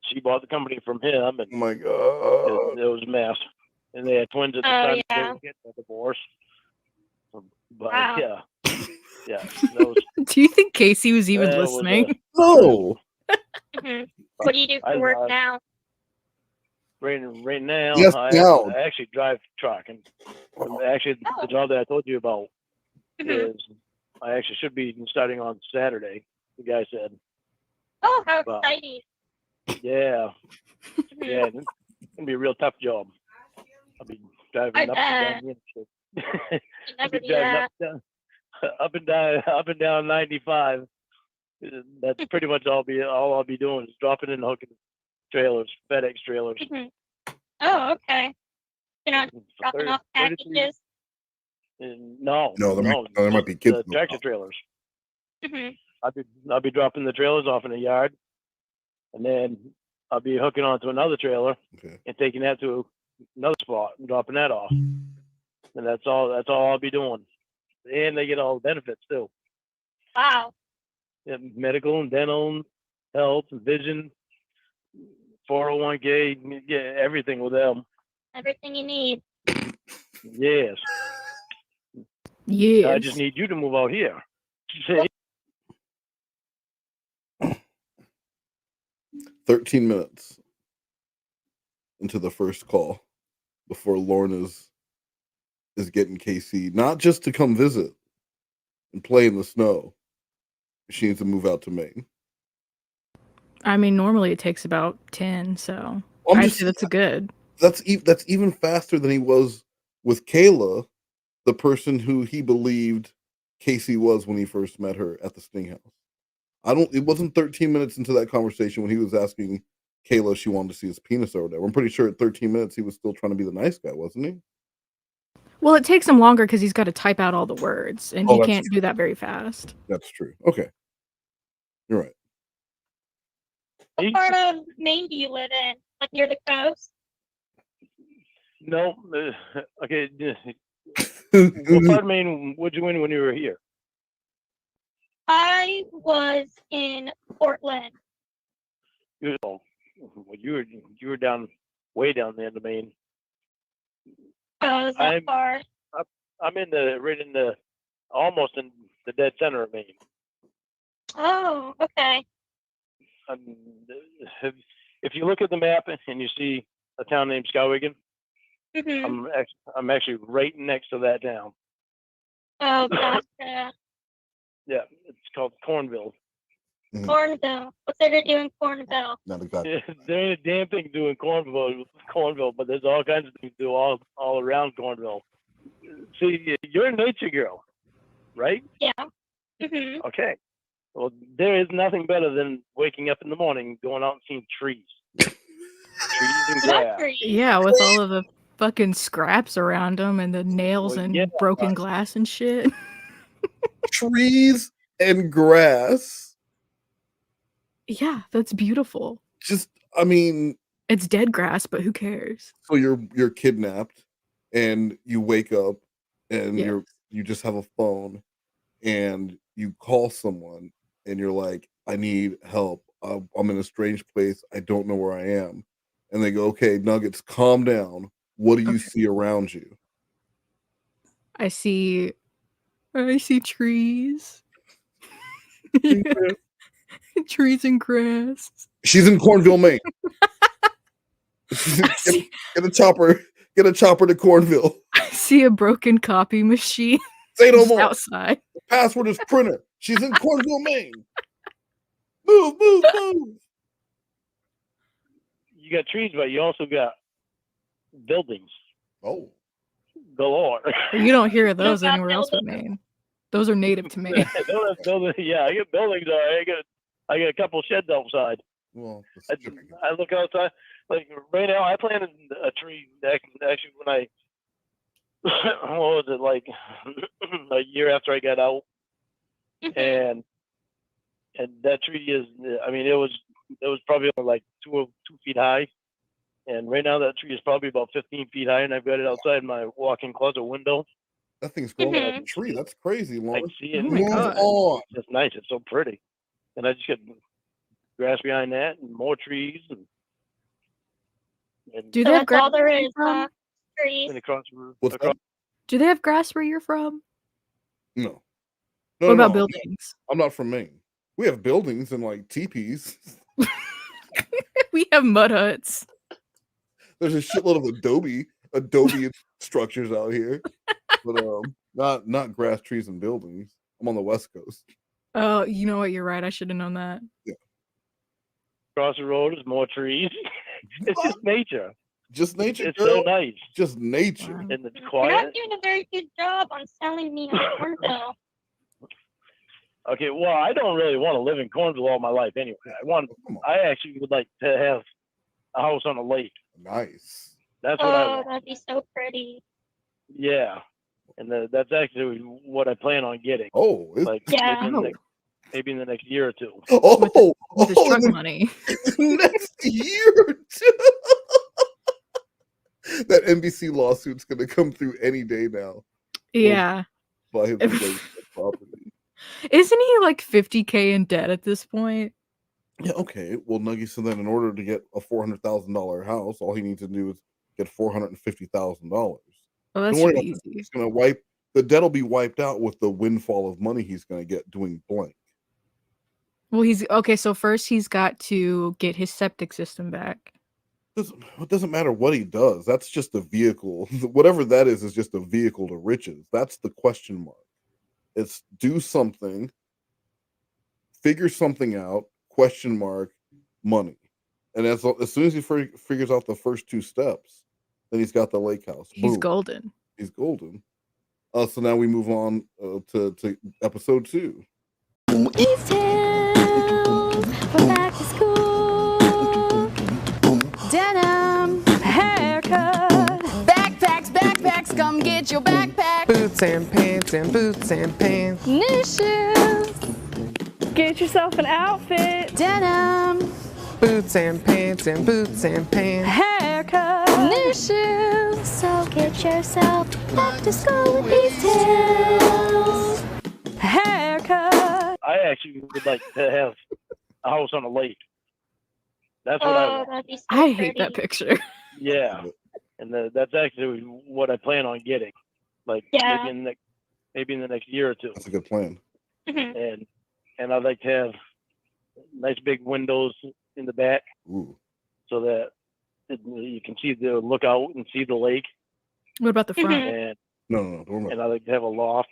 Speaker 7: She bought the company from him, and
Speaker 4: Oh my God.
Speaker 7: it was a mess. And they had twins at the time.
Speaker 6: yeah.
Speaker 7: They were getting a divorce. But
Speaker 6: Wow.
Speaker 7: yeah. That was,
Speaker 5: Do you think Casey was even
Speaker 7: that was,
Speaker 5: listening?
Speaker 4: No.
Speaker 6: What do you do for work now?
Speaker 7: right now,
Speaker 4: Yes,
Speaker 7: I
Speaker 4: now.
Speaker 7: actually drive truck, and actually the job that I told you about is I actually should be starting on Saturday. The guy said,
Speaker 6: Oh, how
Speaker 7: Wow.
Speaker 6: exciting!
Speaker 7: "Yeah, yeah, it's gonna be a real tough job. I'll be driving up and down the interstate. I'll be driving up and down 95. That's pretty much all I'll be doing is dropping and hooking trailers, FedEx trailers.
Speaker 6: Oh, okay. You're not dropping off
Speaker 7: 33
Speaker 6: packages.
Speaker 7: No,
Speaker 4: there might be kids.
Speaker 7: the tractor trailers.
Speaker 6: Mhm.
Speaker 7: I'll be dropping the trailers off in the yard, and then I'll be hooking onto another trailer
Speaker 4: Okay.
Speaker 7: and taking that to another spot and dropping that off. And that's all I'll be doing. And they get all the benefits too.
Speaker 6: Wow.
Speaker 7: Yeah, medical and dental, health and vision, 401k, you get everything with them.
Speaker 6: Everything you need.
Speaker 7: Yes.
Speaker 5: Yes.
Speaker 7: I just need you to move out here. See?
Speaker 4: 13 minutes into the first call before Lorne is getting KC, not just to come visit and play in the snow. She needs to move out to Maine.
Speaker 5: I mean, normally it takes about 10, so
Speaker 4: I'm
Speaker 5: I'd
Speaker 4: just-
Speaker 5: say that's a good.
Speaker 4: That's even faster than he was with Kayla, the person who he believed Casey was when he first met her at the Sting House. It wasn't 13 minutes into that conversation when he was asking Kayla if she wanted to see his penis or whatever. I'm pretty sure at 13 minutes he was still trying to be the nice guy, wasn't he?
Speaker 5: Well, it takes him longer because he's got to type out all the words, and he
Speaker 4: that's
Speaker 5: can't
Speaker 4: true.
Speaker 5: do that very fast.
Speaker 4: That's true. Okay. You're right.
Speaker 6: What part of Maine do you live in? Like near the coast?
Speaker 7: No. Okay. What part of Maine would you in when you were here?
Speaker 6: I was in Portland.
Speaker 7: You were down way down the end of Maine.
Speaker 6: Oh, is that far?
Speaker 7: I'm almost in the dead center of Maine.
Speaker 6: Oh, okay.
Speaker 7: If you look at the map and you see a town named Skowhegan,
Speaker 6: Mm-hmm.
Speaker 7: I'm actually right next to that town.
Speaker 6: Oh, gotcha.
Speaker 7: Yeah, it's called Cornville.
Speaker 6: Cornville. What's there to do in Cornville?
Speaker 4: Not a guy.
Speaker 7: There ain't a damn thing to do in Cornville, but there's all kinds of things to do all around Cornville. See, you're a nature girl, right?
Speaker 6: Yeah. Mm-hmm.
Speaker 7: Okay. Well, there is nothing better than waking up in the morning, going out and seeing trees. Trees and grass.
Speaker 5: Yeah, with all of the fucking scraps around them and the nails and broken glass and shit.
Speaker 4: Trees and grass.
Speaker 5: Yeah, that's beautiful.
Speaker 4: Just, I mean,
Speaker 5: it's dead grass, but who cares?
Speaker 4: So you're kidnapped, and you wake up, and you just have a phone, and you call someone, and you're like, I need help. I'm in a strange place. I don't know where I am. And they go, okay, Nuggets, calm down. What do you see around you?
Speaker 5: I see trees. Trees and grass.
Speaker 4: She's in Cornville, Maine. Get a chopper to Cornville.
Speaker 5: I see a broken copy machine.
Speaker 4: Say no more.
Speaker 5: Outside.
Speaker 4: The password is printer. She's in Cornville, Maine. Move.
Speaker 7: You got trees, but you also got buildings
Speaker 4: Oh,
Speaker 7: galore.
Speaker 5: You don't hear of
Speaker 6: You don't
Speaker 5: those
Speaker 6: got
Speaker 5: anywhere else but
Speaker 6: buildings?
Speaker 5: Maine. Those are native to Maine.
Speaker 7: Yeah, I got buildings. I got a couple sheds outside.
Speaker 4: well,
Speaker 7: I look outside. Like right now, I planted a tree. Actually, when I what was it, like a year after I got out, and that tree is. I mean, it was probably like 2 feet high, and right now that tree is probably about 15 feet high, and I've got it outside my walk-in closet window.
Speaker 4: that thing's growing like a tree. That's crazy,
Speaker 7: I
Speaker 4: Lorne.
Speaker 7: can see it.
Speaker 5: Oh my
Speaker 4: Move
Speaker 5: God.
Speaker 4: on.
Speaker 7: It's just nice. It's so pretty, and I just got grass behind that, and more trees, and
Speaker 5: Do
Speaker 6: So
Speaker 5: they have
Speaker 6: that's
Speaker 5: grass?
Speaker 6: all there
Speaker 5: where
Speaker 6: is,
Speaker 5: you're from?
Speaker 6: trees.
Speaker 7: and across the roof.
Speaker 4: What's
Speaker 7: Across,
Speaker 4: that?
Speaker 5: Do they have grass where you're from?
Speaker 4: No.
Speaker 5: What about
Speaker 4: no.
Speaker 5: buildings?
Speaker 4: I'm not from Maine. We have buildings and like teepees.
Speaker 5: We have mud huts.
Speaker 4: There's a shitload of Adobe structures out here, but not grass, trees, and buildings. I'm on the West Coast.
Speaker 5: Oh, you know what? You're right. I should have known that.
Speaker 7: across the road is more trees. It's just nature.
Speaker 4: Just nature.
Speaker 7: It's
Speaker 4: girl.
Speaker 7: so nice,
Speaker 4: Just nature.
Speaker 5: Wow.
Speaker 7: and it's
Speaker 6: You're not
Speaker 7: quiet.
Speaker 6: doing a very good job on selling me on Cornville.
Speaker 7: Okay, well, I don't really want to live in Cornville all my life anyway.
Speaker 4: Come on.
Speaker 7: I actually would like to have a house on a lake.
Speaker 4: Nice.
Speaker 7: That's what I
Speaker 6: Oh,
Speaker 7: want.
Speaker 6: that'd be so pretty.
Speaker 7: Yeah, and that's actually what I plan on getting.
Speaker 4: Oh,
Speaker 7: Like
Speaker 6: Yeah.
Speaker 7: maybe in the next year or two.
Speaker 5: With his truck
Speaker 4: in
Speaker 5: money.
Speaker 4: the next year or two. That NBC lawsuit's gonna come through any day now.
Speaker 5: Yeah.
Speaker 4: By him for property.
Speaker 5: Isn't he like 50K in debt at this point?
Speaker 4: Yeah, okay. Well, Nuggy, so then in order to get a $400,000 house, all he needs to do is get $450,000.
Speaker 5: Oh, that
Speaker 4: Don't
Speaker 5: should
Speaker 4: worry
Speaker 5: be
Speaker 4: about that.
Speaker 5: easy.
Speaker 4: He's gonna wipe the debt will be wiped out with the windfall of money he's gonna get doing blank.
Speaker 5: Well, he's okay. So first, he's got to get his septic system back.
Speaker 4: It doesn't matter what he does. That's just a vehicle. Whatever that is just a vehicle to riches. That's the question mark. It's do something, figure something out, question mark, money. And as soon as he figures out the first two steps, then he's got the lake house.
Speaker 5: He's
Speaker 4: Boom.
Speaker 5: golden.
Speaker 4: He's golden. So now we move on to episode 2.
Speaker 8: It's tales for back to school. Denim, haircut, backpacks, come get your backpack.
Speaker 9: Boots and pants.
Speaker 8: New shoes,
Speaker 10: Get yourself an outfit.
Speaker 8: denim,
Speaker 9: Boots and pants.
Speaker 10: Haircut.
Speaker 8: new shoes. So get yourself back to school with these tales.
Speaker 10: Haircut.
Speaker 7: I actually would like to have a house on a lake. That's what I
Speaker 6: Oh,
Speaker 7: want.
Speaker 6: that'd be so
Speaker 5: I hate that
Speaker 6: pretty.
Speaker 5: picture.
Speaker 7: Yeah, and that's actually what I plan on getting. Like
Speaker 6: Yeah.
Speaker 7: maybe in the next year or two.
Speaker 4: That's a good plan.
Speaker 6: Mhm.
Speaker 7: And I'd like to have nice big windows in the back
Speaker 4: Ooh.
Speaker 7: so that you can see look out and see the lake.
Speaker 5: What about the front?
Speaker 6: Mhm.
Speaker 7: And
Speaker 4: No. Don't worry
Speaker 7: and
Speaker 4: about
Speaker 7: I like to have a loft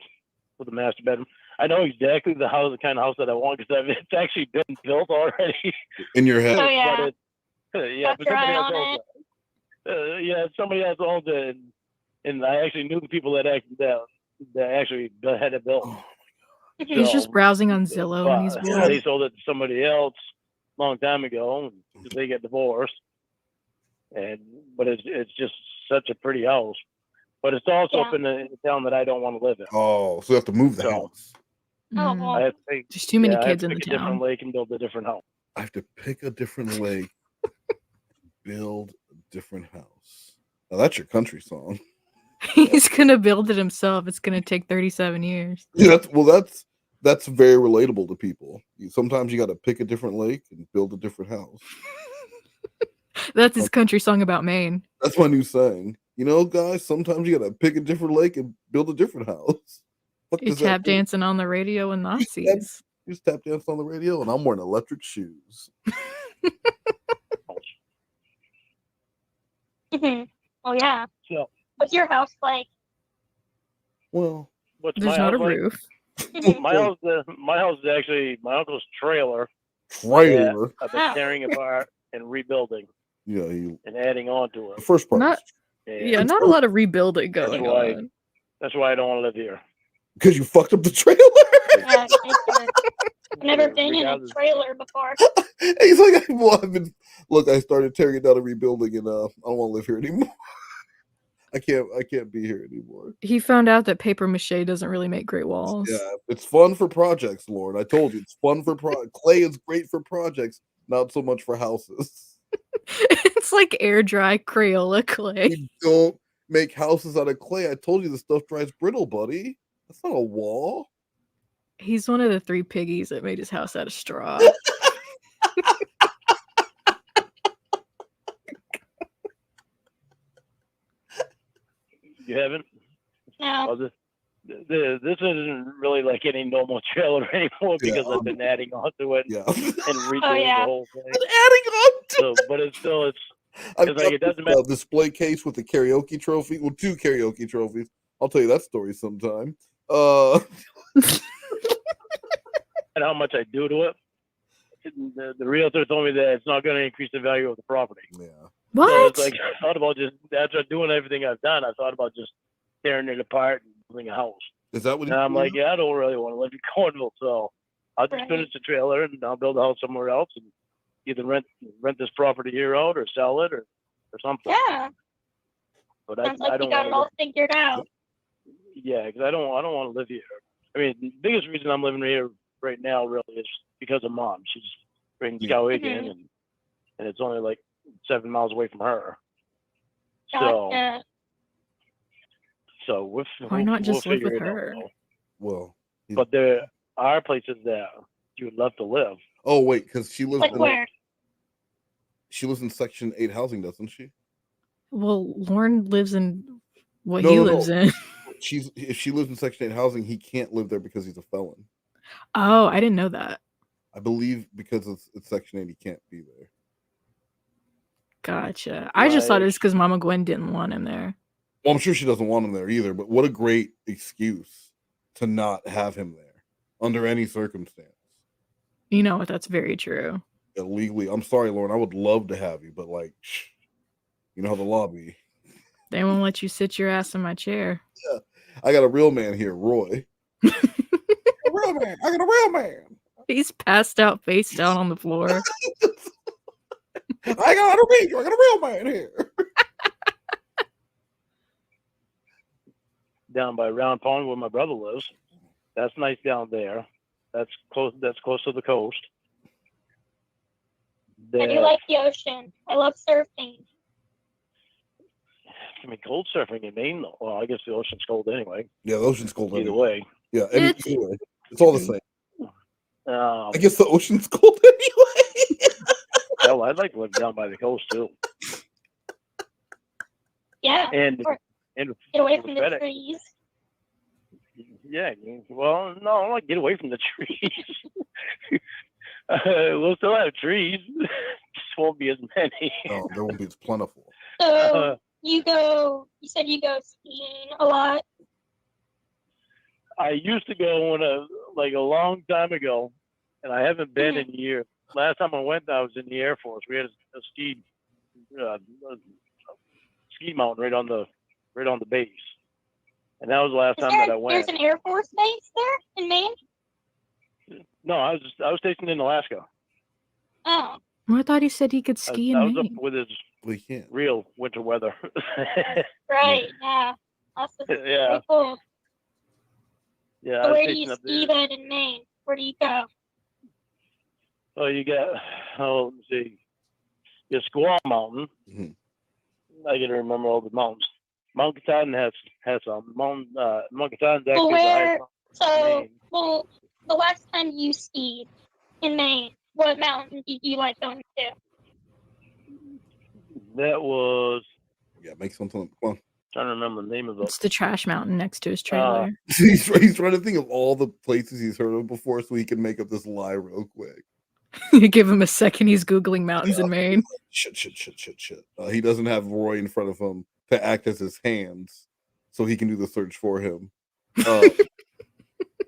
Speaker 7: with a master bedroom. I know exactly the kind of house that I want because it's actually been built already.
Speaker 4: it. In your head.
Speaker 6: Oh, yeah.
Speaker 7: But
Speaker 6: Got
Speaker 7: but
Speaker 6: your
Speaker 7: somebody
Speaker 6: eye
Speaker 7: else
Speaker 6: on
Speaker 7: owns it. Yeah, somebody else owns it, and I actually knew the people that actually had it built.
Speaker 4: Oh,
Speaker 5: He's just
Speaker 7: So,
Speaker 5: browsing on Zillow and he's
Speaker 7: but
Speaker 5: bored.
Speaker 7: they sold it to somebody else a long time ago because they get divorced. But it's just such a pretty house. But it's also
Speaker 6: Yeah.
Speaker 7: up in a town that I don't want to live in.
Speaker 4: Oh, so you have to move the
Speaker 7: So-
Speaker 4: house.
Speaker 6: Oh,
Speaker 5: Mm.
Speaker 6: well.
Speaker 7: I have to pick,
Speaker 5: There's too many
Speaker 7: I have
Speaker 5: kids
Speaker 7: to
Speaker 5: in the
Speaker 7: pick a different
Speaker 5: town.
Speaker 7: lake and build a different house.
Speaker 4: I have to pick a different lake, build a different house. Now that's your country song.
Speaker 5: He's gonna build it himself. It's gonna take 37 years.
Speaker 4: Yeah, that's very relatable to people. Sometimes you got to pick a different lake and build a different house.
Speaker 5: That's his country song about Maine.
Speaker 4: That's my new saying. You know, guys, sometimes you got to pick a different lake and build a different house. What
Speaker 5: He's
Speaker 4: does that
Speaker 5: tap
Speaker 4: mean?
Speaker 5: dancing on the radio with Nazis.
Speaker 4: You just tap dance on the radio, and I'm wearing electric shoes.
Speaker 6: Mhm. Oh, yeah.
Speaker 7: So
Speaker 6: What's your house like?
Speaker 4: Well,
Speaker 7: what's
Speaker 5: There's
Speaker 7: my
Speaker 5: not a
Speaker 7: house like?
Speaker 5: roof.
Speaker 6: Mhm.
Speaker 7: My house is actually my uncle's trailer,
Speaker 4: Trailer.
Speaker 7: I've been tearing apart and rebuilding
Speaker 4: Yeah,
Speaker 7: and adding on to it.
Speaker 4: the first part.
Speaker 5: Not yeah, not a lot of rebuilding going on.
Speaker 7: That's why I don't want to live here.
Speaker 4: Because you fucked up the trailer.
Speaker 6: Yeah, I've never been in a trailer before.
Speaker 4: He's like, well, I started tearing it down and rebuilding, and I don't want to live here anymore. I can't be here anymore.
Speaker 5: He found out that paper mache doesn't really make great walls.
Speaker 4: Yeah, it's fun for projects, Lord. I told you, it's fun for clay is great for projects, not so much for houses.
Speaker 5: It's like air dry Crayola clay.
Speaker 4: You don't make houses out of clay. I told you the stuff dries brittle, buddy. That's not a wall.
Speaker 5: He's one of the 3 piggies that made his house out of straw.
Speaker 7: You haven't?
Speaker 6: No.
Speaker 7: Well, this isn't really like any normal trailer anymore because I've been adding onto it and redoing the whole thing.
Speaker 4: Adding on
Speaker 7: but it's still
Speaker 4: I've
Speaker 7: like it doesn't matter.
Speaker 4: A display case with the karaoke trophy. Well, 2 karaoke trophies. I'll tell you that story sometime.
Speaker 7: And how much I do to it. The realtor told me that it's not going to increase the value of the property.
Speaker 4: Yeah.
Speaker 5: What?
Speaker 7: So it's like I thought about just after doing everything I've done, I thought about just tearing it apart and building a house.
Speaker 4: Is that what?
Speaker 7: And I'm like, yeah, I don't really want to live in Cornwall, so I'll just finish the trailer and I'll build a house somewhere else and either rent this property here out or sell it or something.
Speaker 6: Yeah.
Speaker 7: But
Speaker 6: Sounds like
Speaker 7: I don't
Speaker 6: you got it all figured out.
Speaker 7: Yeah, because I don't want to live here. I mean, the biggest reason I'm living here right now really is because of Mom. She's bringing Cas3y in, and it's only like 7 miles away from her.
Speaker 6: Gotcha.
Speaker 7: So
Speaker 5: why not just live with
Speaker 7: it
Speaker 5: her?
Speaker 7: out,
Speaker 4: Well,
Speaker 7: but there are places that you would love to live.
Speaker 4: Oh wait, because she lives
Speaker 6: Like
Speaker 4: in
Speaker 6: where?
Speaker 4: She lives in Section 8 housing, doesn't she?
Speaker 5: Well, Lorne lives in what he lives in.
Speaker 4: If she lives in Section 8 housing, he can't live there because he's a felon.
Speaker 5: Oh, I didn't know that.
Speaker 4: I believe because it's Section 8, he can't be there.
Speaker 5: Gotcha. I just thought it was because Mama Gwen didn't want him there.
Speaker 4: Well, I'm sure she doesn't want him there either, but what a great excuse to not have him there under any circumstance.
Speaker 5: You know what? That's very true.
Speaker 4: Illegally. I'm sorry, Lauren. I would love to have you, but like, you know how the law be.
Speaker 5: They won't let you sit your ass in my chair.
Speaker 4: Yeah. I got a real man here, Roy. A real man. I got a real man.
Speaker 5: He's passed out face down on the floor.
Speaker 4: I got a real man here.
Speaker 7: Down by Round Pond where my brother lives. That's nice down there. That's close to the coast.
Speaker 6: I do like the ocean. I love surfing.
Speaker 7: I mean, cold surfing in Maine, though. Well, I guess the ocean's cold anyway.
Speaker 4: Yeah, the ocean's cold
Speaker 7: either
Speaker 4: anyway.
Speaker 7: way.
Speaker 4: Yeah, either way. It's all the same. I
Speaker 7: I
Speaker 4: guess the ocean's cold anyway.
Speaker 7: Hell, I'd like to live down by the coast too.
Speaker 6: Yeah.
Speaker 7: And
Speaker 6: get away from the
Speaker 7: FedEx.
Speaker 6: trees.
Speaker 7: Yeah. Well, no, like get away from the trees. We'll still have trees. Just won't be as many.
Speaker 4: Oh, there won't be as plentiful.
Speaker 6: So you said you go skiing a lot.
Speaker 7: I used to go like a long time ago, and I haven't been in years. Last time I went, I was in the Air Force. We had a ski mountain right on the base, and that was the last time that I went.
Speaker 6: There's an Air Force base there in Maine.
Speaker 7: No, I was stationed in Alaska.
Speaker 6: Oh.
Speaker 5: I thought he said he could ski in
Speaker 7: I was
Speaker 5: Maine.
Speaker 7: up with his real winter weather.
Speaker 6: Right. Yeah. That's
Speaker 7: Yeah.
Speaker 6: pretty cool.
Speaker 7: Yeah.
Speaker 6: So
Speaker 7: I was
Speaker 6: where do you
Speaker 7: stationed up
Speaker 6: ski
Speaker 7: there.
Speaker 6: then in Maine? Where do you go?
Speaker 7: Oh, you got. Oh, let me see. You Squaw Mountain.
Speaker 4: Mm-hmm.
Speaker 7: I got to remember all the mountains. Mount Katahdin has some. Mount Katahdin's actually
Speaker 6: Well,
Speaker 7: the highest mountain in Maine.
Speaker 6: well, the last time you skied in Maine, what mountain did you like going to?
Speaker 7: That was.
Speaker 4: Yeah, make something. Come on.
Speaker 7: Trying to remember the name of it.
Speaker 5: It's the trash mountain next to his trailer.
Speaker 4: He's trying to think of all the places he's heard of before so he can make up this lie real quick.
Speaker 5: You give him a second, he's Googling mountains in Maine.
Speaker 4: Shit. He doesn't have Roy in front of him to act as his hands so he can do the search for him.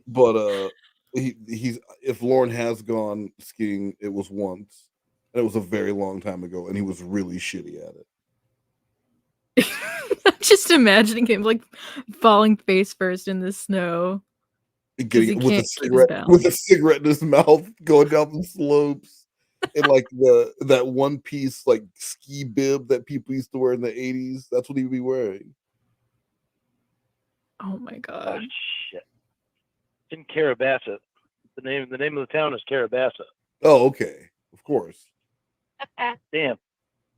Speaker 4: But he's if Lorne has gone skiing, it was once, and it was a very long time ago, and he was really shitty at it.
Speaker 5: I'm just imagining him like falling face first in the snow.
Speaker 4: Getting
Speaker 5: he
Speaker 4: with a
Speaker 5: can't keep his
Speaker 4: cigarette with a
Speaker 5: balance.
Speaker 4: cigarette in his mouth, going down the slopes, in like that one piece like ski bib that people used to wear in the 80s. That's what he'd be wearing.
Speaker 5: Oh my
Speaker 7: Oh,
Speaker 5: god.
Speaker 7: shit. It's in Carabassa. The name of the town is Carabassa.
Speaker 4: Oh, okay, of course.
Speaker 6: Okay.
Speaker 7: Damn.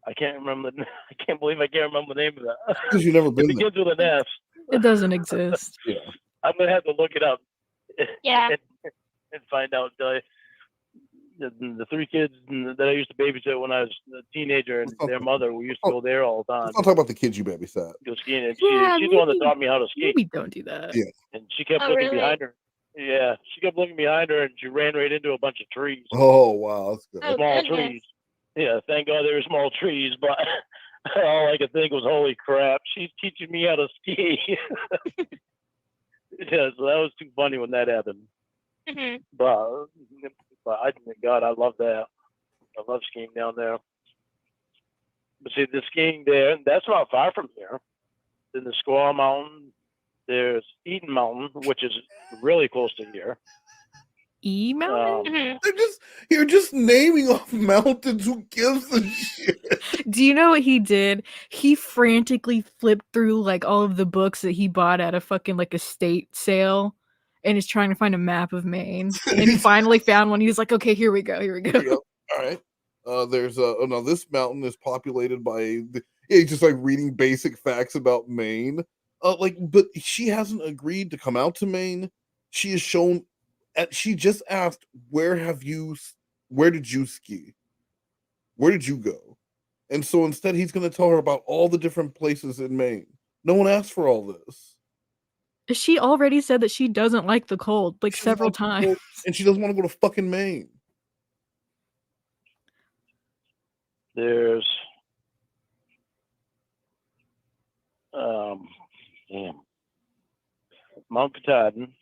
Speaker 7: I can't remember. I can't believe I can't remember the name of that.
Speaker 4: Because you've never
Speaker 7: It
Speaker 4: been there.
Speaker 7: begins with an F.
Speaker 5: It doesn't exist.
Speaker 4: Yeah.
Speaker 7: I'm gonna have to look it up.
Speaker 6: Yeah.
Speaker 7: and find out. The three kids that I used to babysit when I was a teenager and their mother, we used to go there all the time.
Speaker 4: Let's not talk about the kids you babysat.
Speaker 7: Go skiing. And
Speaker 5: Yeah,
Speaker 7: she's the one that
Speaker 5: maybe-
Speaker 7: taught me how to ski.
Speaker 5: Maybe don't do that.
Speaker 4: Yeah.
Speaker 7: And she kept
Speaker 6: Oh,
Speaker 7: looking
Speaker 6: really?
Speaker 7: behind her. Yeah, she kept looking behind her, and she ran right into a bunch of trees.
Speaker 4: Oh wow, that's good.
Speaker 6: Oh,
Speaker 7: Small
Speaker 6: goodness.
Speaker 7: trees. Yeah, thank God they were small trees, but all I could think was, holy crap, she's teaching me how to ski. Yeah, so that was too funny when that happened.
Speaker 6: Hmm.
Speaker 7: But God, I love that. I love skiing down there. But see, the skiing there, that's not far from here. In the Squaw Mountain, there's Eden Mountain, which is really close to here.
Speaker 5: E Mountain?
Speaker 6: Hmm.
Speaker 4: You're just naming off mountains. Who gives a shit?
Speaker 5: Do you know what he did? He frantically flipped through like all of the books that he bought at a fucking like estate sale and is trying to find a map of Maine. And he finally found one. He was like, okay, here we go. Here we go.
Speaker 4: Yep. All right. There's no. This mountain is populated by just like reading basic facts about Maine. But she hasn't agreed to come out to Maine. She has shown. She just asked, where did you ski? Where did you go? And so instead, he's going to tell her about all the different places in Maine. No one asked for all this.
Speaker 5: She already said that she doesn't like the cold like
Speaker 4: She doesn't
Speaker 5: several
Speaker 4: like the
Speaker 5: times.
Speaker 4: cold, and she doesn't want to go to fucking Maine.
Speaker 7: There's Mount Katahdin.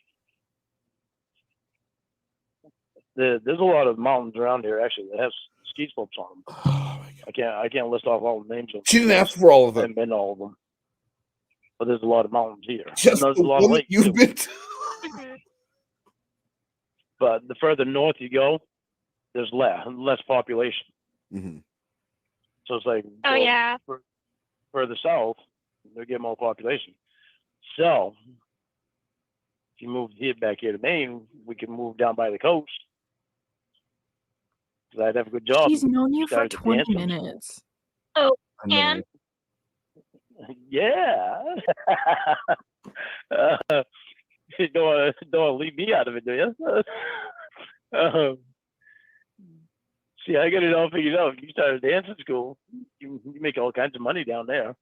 Speaker 7: There's a lot of mountains around here actually that have ski slopes on them.
Speaker 4: Oh my God.
Speaker 7: I can't list off all the names of them.
Speaker 4: She didn't ask for all of
Speaker 7: I
Speaker 4: them.
Speaker 7: haven't been to all of them. But there's a lot of mountains here.
Speaker 4: Just
Speaker 7: And there's
Speaker 4: the
Speaker 7: a lot of
Speaker 4: one that
Speaker 7: lakes
Speaker 4: you've
Speaker 7: too.
Speaker 4: been to.
Speaker 7: But the further north you go, there's less population.
Speaker 4: Mm-hmm.
Speaker 7: So it's like
Speaker 6: Oh, yeah.
Speaker 7: further south, they get more population. So if you move back here to Maine, we can move down by the coast. Because I'd have a good job.
Speaker 5: She's known you for
Speaker 7: Started
Speaker 5: 20
Speaker 7: dancing.
Speaker 5: minutes.
Speaker 6: Oh,
Speaker 4: I know.
Speaker 6: and
Speaker 7: Yeah. You don't want to leave me out of it, do you? See, I got it all figured out. If you start a dancing school, you make all kinds of money down there.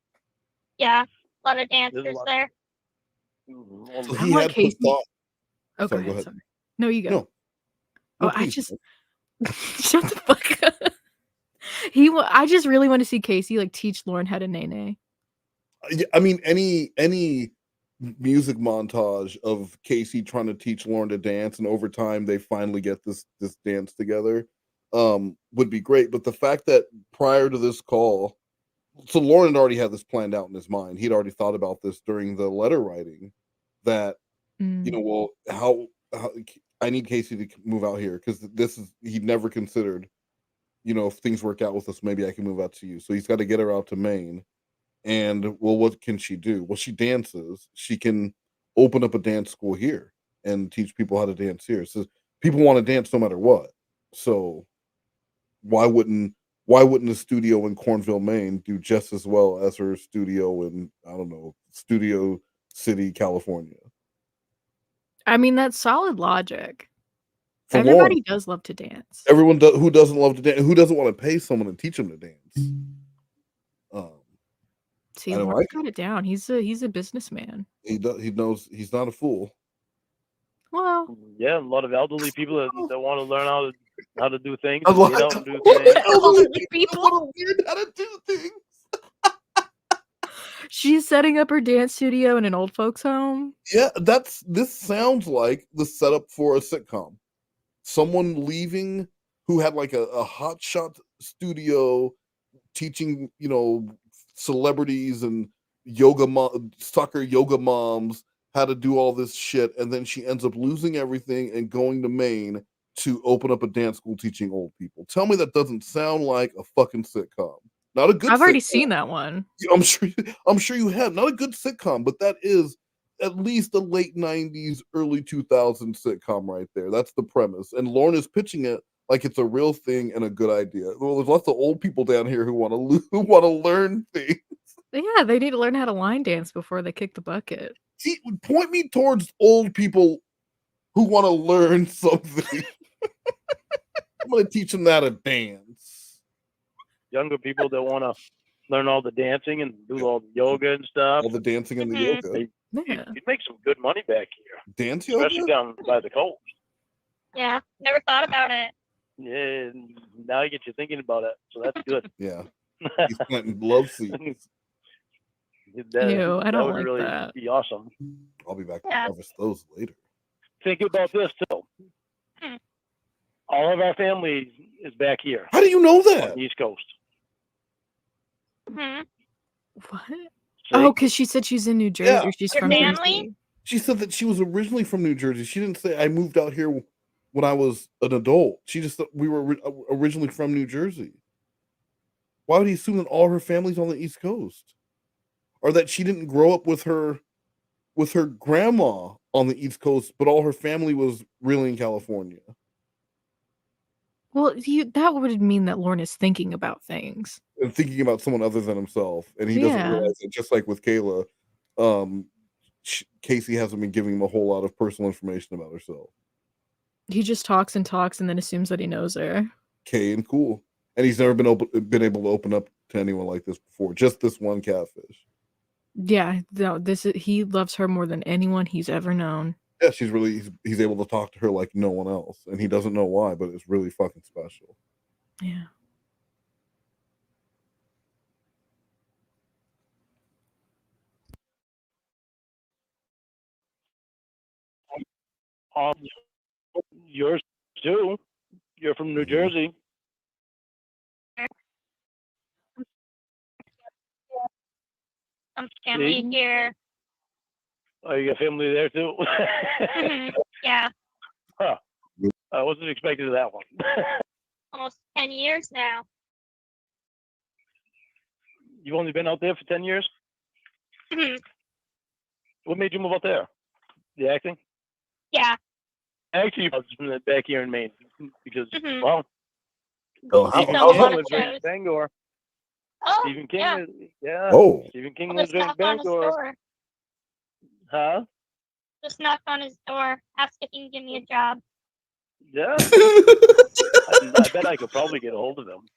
Speaker 6: yeah, a lot of
Speaker 7: There's
Speaker 6: dancers
Speaker 7: a lot.
Speaker 6: there.
Speaker 4: So
Speaker 5: I
Speaker 4: he
Speaker 5: want
Speaker 4: had put
Speaker 5: Casey-
Speaker 4: thought.
Speaker 5: Oh,
Speaker 4: Sorry,
Speaker 5: go
Speaker 4: go
Speaker 5: ahead.
Speaker 4: ahead.
Speaker 5: Sorry. No, you go.
Speaker 4: No.
Speaker 5: Oh,
Speaker 4: No,
Speaker 5: I
Speaker 4: please.
Speaker 5: just shut the fuck up. I just really want to see Casey like teach Lorne how to nay.
Speaker 4: I mean, any music montage of Casey trying to teach Lorne to dance, and over time they finally get this dance together, would be great. But the fact that prior to this call, so Lorne had already had this planned out in his mind. He'd already thought about this during the letter writing. That well, how I need Casey to move out here because he'd never considered. If things work out with us, maybe I can move out to you. So he's got to get her out to Maine. And well, what can she do? Well, she dances. She can open up a dance school here and teach people how to dance here. So people want to dance no matter what. So why wouldn't the studio in Cornville, Maine, do just as well as her studio in Studio City, California?
Speaker 5: I mean, that's solid logic.
Speaker 4: For
Speaker 5: Everybody
Speaker 4: Lorne,
Speaker 5: does love to dance.
Speaker 4: everyone who doesn't love to dance, who doesn't want to pay someone to teach them to dance?
Speaker 5: See,
Speaker 4: I know,
Speaker 5: Lorne's
Speaker 4: right?
Speaker 5: got it down. He's a businessman.
Speaker 4: He knows he's not a fool.
Speaker 5: Well,
Speaker 7: Yeah, a lot of elderly people that want to learn how to do things.
Speaker 4: A lot
Speaker 7: Get out and do
Speaker 4: of
Speaker 7: things.
Speaker 5: elderly people.
Speaker 4: Learn how to do things.
Speaker 5: She's setting up her dance studio in an old folks home.
Speaker 4: Yeah, this sounds like the setup for a sitcom. Someone leaving who had like a hotshot studio teaching, celebrities and soccer yoga moms how to do all this shit, and then she ends up losing everything and going to Maine to open up a dance school teaching old people. Tell me that doesn't sound like a fucking sitcom. Not a good
Speaker 5: I've already
Speaker 4: sitcom.
Speaker 5: seen that one.
Speaker 4: I'm sure you have. Not a good sitcom, but that is at least a late 90s, early 2000s sitcom right there. That's the premise. And Lorne is pitching it like it's a real thing and a good idea. Well, there's lots of old people down here who want to learn things.
Speaker 5: Yeah, they need to learn how to line dance before they kick the bucket.
Speaker 4: See, point me towards old people who want to learn something. I'm going to teach them how to dance.
Speaker 7: Younger people that want to learn all the dancing and do all the yoga and stuff.
Speaker 4: All the dancing and the yoga.
Speaker 7: You'd make some good money back here.
Speaker 4: Dance yoga?
Speaker 7: Especially down by the coast.
Speaker 6: Yeah, never thought about it.
Speaker 7: Yeah, now you get you thinking about it, so that's good.
Speaker 4: Yeah. He's planting love seeds.
Speaker 5: Ew, I don't
Speaker 7: would
Speaker 5: like
Speaker 7: really
Speaker 5: that.
Speaker 7: be awesome.
Speaker 4: I'll be back to
Speaker 6: Yeah.
Speaker 4: harvest those later.
Speaker 7: Think about this too. All of our family is back here.
Speaker 4: How do you know
Speaker 7: On
Speaker 4: that?
Speaker 7: the East Coast.
Speaker 6: Hmm.
Speaker 5: What?
Speaker 7: See?
Speaker 5: Oh, because she said she's in New Jersey.
Speaker 4: Yeah.
Speaker 5: Or she's
Speaker 6: Your
Speaker 5: from
Speaker 6: family?
Speaker 5: Jersey.
Speaker 4: She said that she was originally from New Jersey. She didn't say I moved out here when I was an adult. She just thought we were originally from New Jersey. Why would he assume that all her family's on the East Coast? Or that she didn't grow up with her grandma on the East Coast, but all her family was really in California.
Speaker 5: Well, that would mean that Lorne is thinking about things.
Speaker 4: And thinking about someone other than himself. And he doesn't
Speaker 5: Yeah.
Speaker 4: realize it, just like with Kayla. Casey hasn't been giving him a whole lot of personal information about herself.
Speaker 5: He just talks and talks and then assumes that he knows her.
Speaker 4: Okay, and cool. And he's never been able to open up to anyone like this before. Just this one catfish.
Speaker 5: Yeah, no, he loves her more than anyone he's ever known.
Speaker 4: Yeah, he's able to talk to her like no one else, and he doesn't know why, but it's really fucking special.
Speaker 5: Yeah.
Speaker 7: Yours too. You're from New Jersey.
Speaker 6: Some family
Speaker 7: See?
Speaker 6: here.
Speaker 7: Oh, you got family there too?
Speaker 6: Mhm. Yeah,
Speaker 7: Huh. I wasn't expecting that one.
Speaker 6: almost 10 years now.
Speaker 7: You've only been out there for 10 years?
Speaker 6: Mhm.
Speaker 7: What made you move out there? The acting?
Speaker 6: Yeah.
Speaker 7: Actually, I was from back here in Maine because,
Speaker 6: Mhm.
Speaker 7: well,
Speaker 4: Oh,
Speaker 7: Stephen
Speaker 6: saw a
Speaker 7: King
Speaker 6: lot of
Speaker 7: lives right in
Speaker 6: shows.
Speaker 7: Bangor.
Speaker 6: Oh,
Speaker 7: Stephen King,
Speaker 6: yeah.
Speaker 7: yeah.
Speaker 4: Oh.
Speaker 7: Stephen King
Speaker 6: I'll
Speaker 7: lives
Speaker 6: just
Speaker 7: right in
Speaker 6: knock on his
Speaker 7: Bangor.
Speaker 6: door.
Speaker 7: Huh?
Speaker 6: Just knock on his door. Ask if he can give me a job.
Speaker 7: Yeah. I bet I could probably get a hold of him.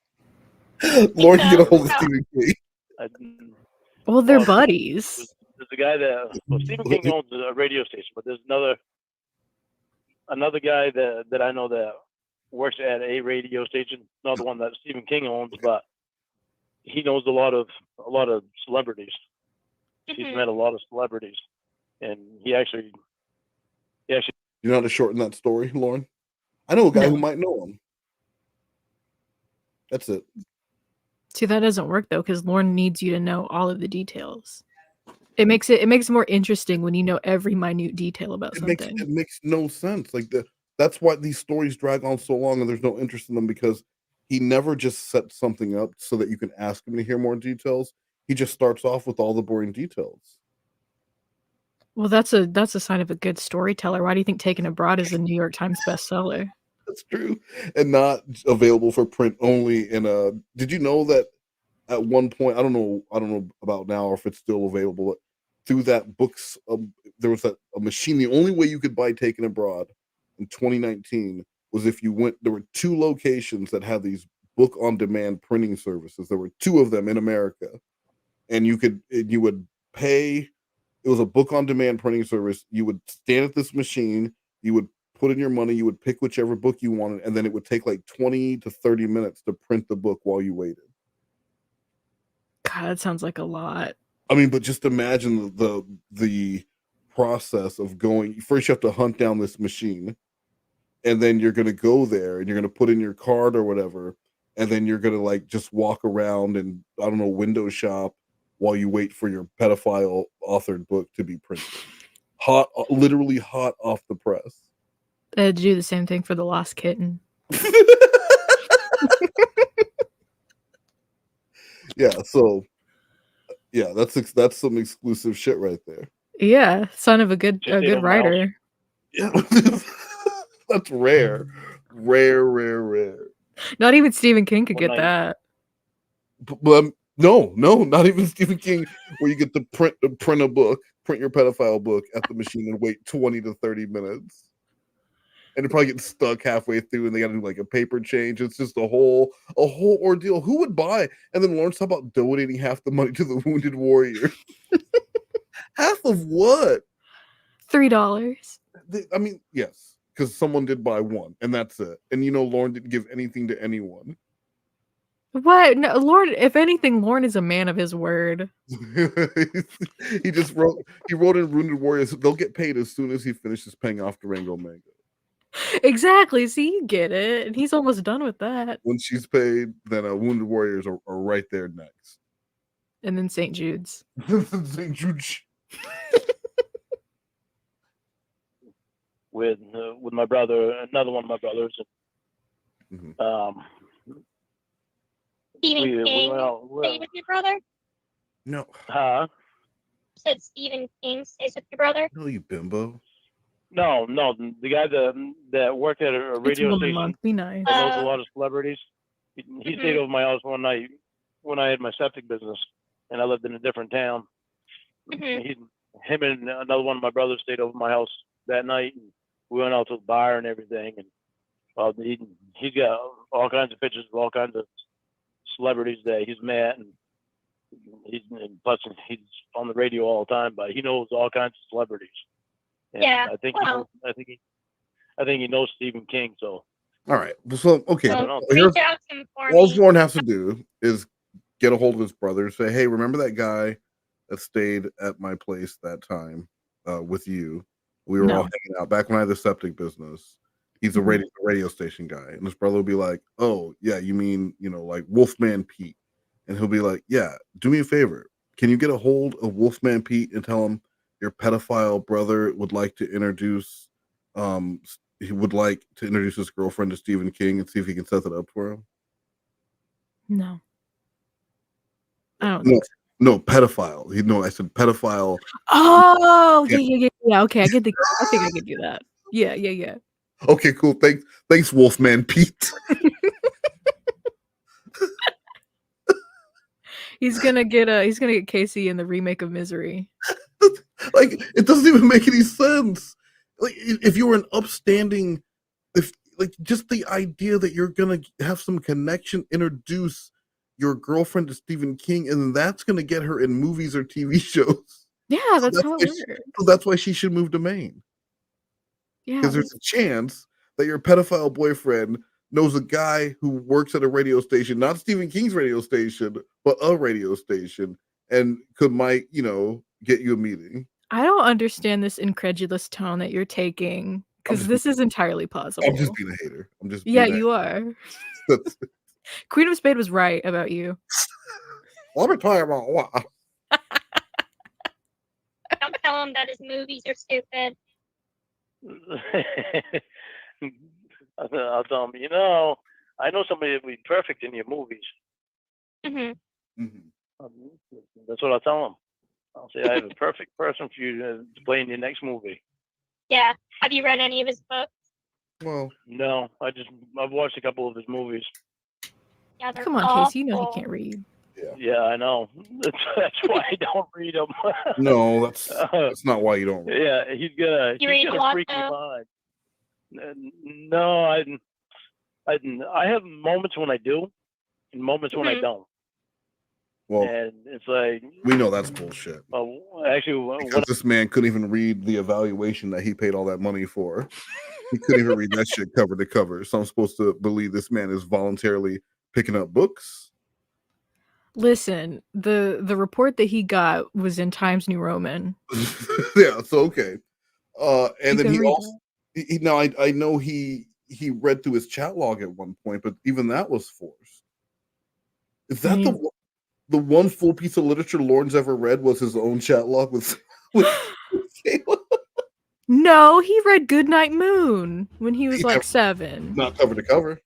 Speaker 4: Lord, you get a hold of
Speaker 6: Yeah.
Speaker 4: Stephen King.
Speaker 5: Well, they're
Speaker 7: Well,
Speaker 5: buddies.
Speaker 7: There's a guy that Stephen King owns a radio station, but there's another guy that I know that works at a radio station, not the one that Stephen King owns, but he knows a lot of celebrities. He's
Speaker 6: Mhm.
Speaker 7: met a lot of celebrities, and he actually
Speaker 4: You know how to shorten that story, Lauren? I know a guy
Speaker 5: No.
Speaker 4: who might know him. That's it.
Speaker 5: See, that doesn't work though, because Lorne needs you to know all of the details. It makes it more interesting when you know every minute detail about something.
Speaker 4: It makes no sense. Like that's why these stories drag on so long and there's no interest in them, because he never just sets something up so that you can ask him to hear more details. He just starts off with all the boring details.
Speaker 5: Well, that's a sign of a good storyteller. Why do you think Taken Abroad is a New York Times bestseller?
Speaker 4: That's true. And not available for print only in a did you know that at one point, I don't know about now or if it's still available, but through that books, there was a machine. The only way you could buy Taken Abroad in 2019 was if you went. There were 2 locations that had these book on demand printing services. There were 2 of them in America, and you would pay. It was a book on demand printing service. You would stand at this machine. You would put in your money. You would pick whichever book you wanted, and then it would take like 20 to 30 minutes to print the book while you waited.
Speaker 5: God, that sounds like a lot.
Speaker 4: I mean, but just imagine the process of going. First, you have to hunt down this machine, and then you're going to go there, and you're going to put in your card or whatever, and then you're going to like just walk around and I don't know, window shop while you wait for your pedophile authored book to be printed. Literally hot off the press.
Speaker 5: I had to do the same thing for The Lost Kitten.
Speaker 4: Yeah, so yeah, that's some exclusive shit right there.
Speaker 5: Yeah, son of a good writer.
Speaker 4: Yeah, that's rare. Rare.
Speaker 5: Not even Stephen King could get that.
Speaker 4: But no, not even Stephen King, where you get to print a book, print your pedophile book at the machine and wait 20 to 30 minutes. And it probably gets stuck halfway through and they gotta do like a paper change. It's just a whole ordeal. Who would buy? And then Lawrence, how about donating half the money to the Wounded Warrior? Half of what?
Speaker 5: $3.
Speaker 4: I mean, yes, because someone did buy one, and that's it. And Lorne didn't give anything to anyone.
Speaker 5: What? No, Lorne, if anything, Lorne is a man of his word.
Speaker 4: He wrote in Wounded Warriors, they'll get paid as soon as he finishes paying off Durango Mango.
Speaker 5: Exactly. See, you get it. And he's almost done with that.
Speaker 4: When she's paid, then Wounded Warriors are right there next.
Speaker 5: And then St. Jude's.
Speaker 4: St. Jude's.
Speaker 7: With my brother, another one of my brothers.
Speaker 6: Stephen King stayed with your brother?
Speaker 4: No.
Speaker 7: Huh?
Speaker 6: You said Stephen King stays with your brother?
Speaker 4: No, you bimbo.
Speaker 7: No. The guy that worked at a radio station.
Speaker 5: Month. Be nice.
Speaker 7: Knows a lot of celebrities. He stayed over my house one night when I had my septic business, and I lived in a different town. Him and another one of my brothers stayed over my house that night. And we went out to the bar and everything, and he's got all kinds of pictures of all kinds of celebrities that he's met, and plus he's on the radio all the time, but he knows all kinds of celebrities. And
Speaker 6: yeah,
Speaker 7: I think he knows Stephen King. So
Speaker 4: all right, so okay,
Speaker 6: reach out to him for
Speaker 4: all
Speaker 6: me.
Speaker 4: Lorne has to do is get a hold of his brother and say, hey, remember that guy that stayed at my place that time with you? We were all hanging out back when I had the septic business. He's a radio station guy. And his brother will be like, oh, yeah, you mean, like Wolfman Pete. And he'll be like, yeah, do me a favor. Can you get a hold of Wolfman Pete and tell him your pedophile brother would like to introduce his girlfriend to Stephen King and see if he can set that up for him?
Speaker 5: No. I don't think so.
Speaker 4: No, pedophile. I said pedophile.
Speaker 5: Oh, yeah. Okay, I think I can do that. Yeah.
Speaker 4: Okay, cool. Thanks, Wolfman Pete.
Speaker 5: He's gonna get Casey in the remake of Misery.
Speaker 4: Like, it doesn't even make any sense. Like, if you were an upstanding, just the idea that you're gonna have some connection, introduce your girlfriend to Stephen King, and that's going to get her in movies or TV shows.
Speaker 5: Yeah, that's how it works.
Speaker 4: So that's why she should move to Maine.
Speaker 5: Yeah,
Speaker 4: because there's a chance that your pedophile boyfriend knows a guy who works at a radio station, not Stephen King's radio station, but a radio station, and might get you a meeting.
Speaker 5: I don't understand this incredulous tone that you're taking, because this is entirely plausible.
Speaker 4: I'm just being a hater.
Speaker 5: You are. Queen of Spade was right about you.
Speaker 4: Let me tell you about what.
Speaker 6: Don't tell him that his movies are stupid.
Speaker 7: I'll tell him, I know somebody that would be perfect in your movies. That's what I'll tell him. I'll say, I have a perfect person for you to play in your next movie.
Speaker 6: Yeah. Have you read any of his books?
Speaker 4: Well,
Speaker 7: no. I've watched a couple of his movies.
Speaker 6: Yeah,
Speaker 5: come on, Casey. You know he can't read.
Speaker 7: Yeah, I know. That's why I don't read them.
Speaker 4: No, that's not why you don't read.
Speaker 7: Yeah, he's got a freaky mind. No, I have moments when I do, and moments when I don't.
Speaker 4: Well,
Speaker 7: and it's like,
Speaker 4: we know that's bullshit.
Speaker 7: Actually,
Speaker 4: because this man couldn't even read the evaluation that he paid all that money for. He couldn't even read that shit cover to cover. So I'm supposed to believe this man is voluntarily picking up books?
Speaker 5: Listen, the report that he got was in Times New Roman.
Speaker 4: Yeah, so okay.
Speaker 5: You
Speaker 4: And then
Speaker 5: can
Speaker 4: he
Speaker 5: read
Speaker 4: also now I know he read through his chat log at one point, but even that was forced. Is that
Speaker 5: Mm.
Speaker 4: the one full piece of literature Lorne's ever read was his own chat log with Kayla?
Speaker 5: No, he read Goodnight Moon when he was
Speaker 4: He
Speaker 5: like
Speaker 4: never-
Speaker 5: 7.
Speaker 4: Not cover to cover.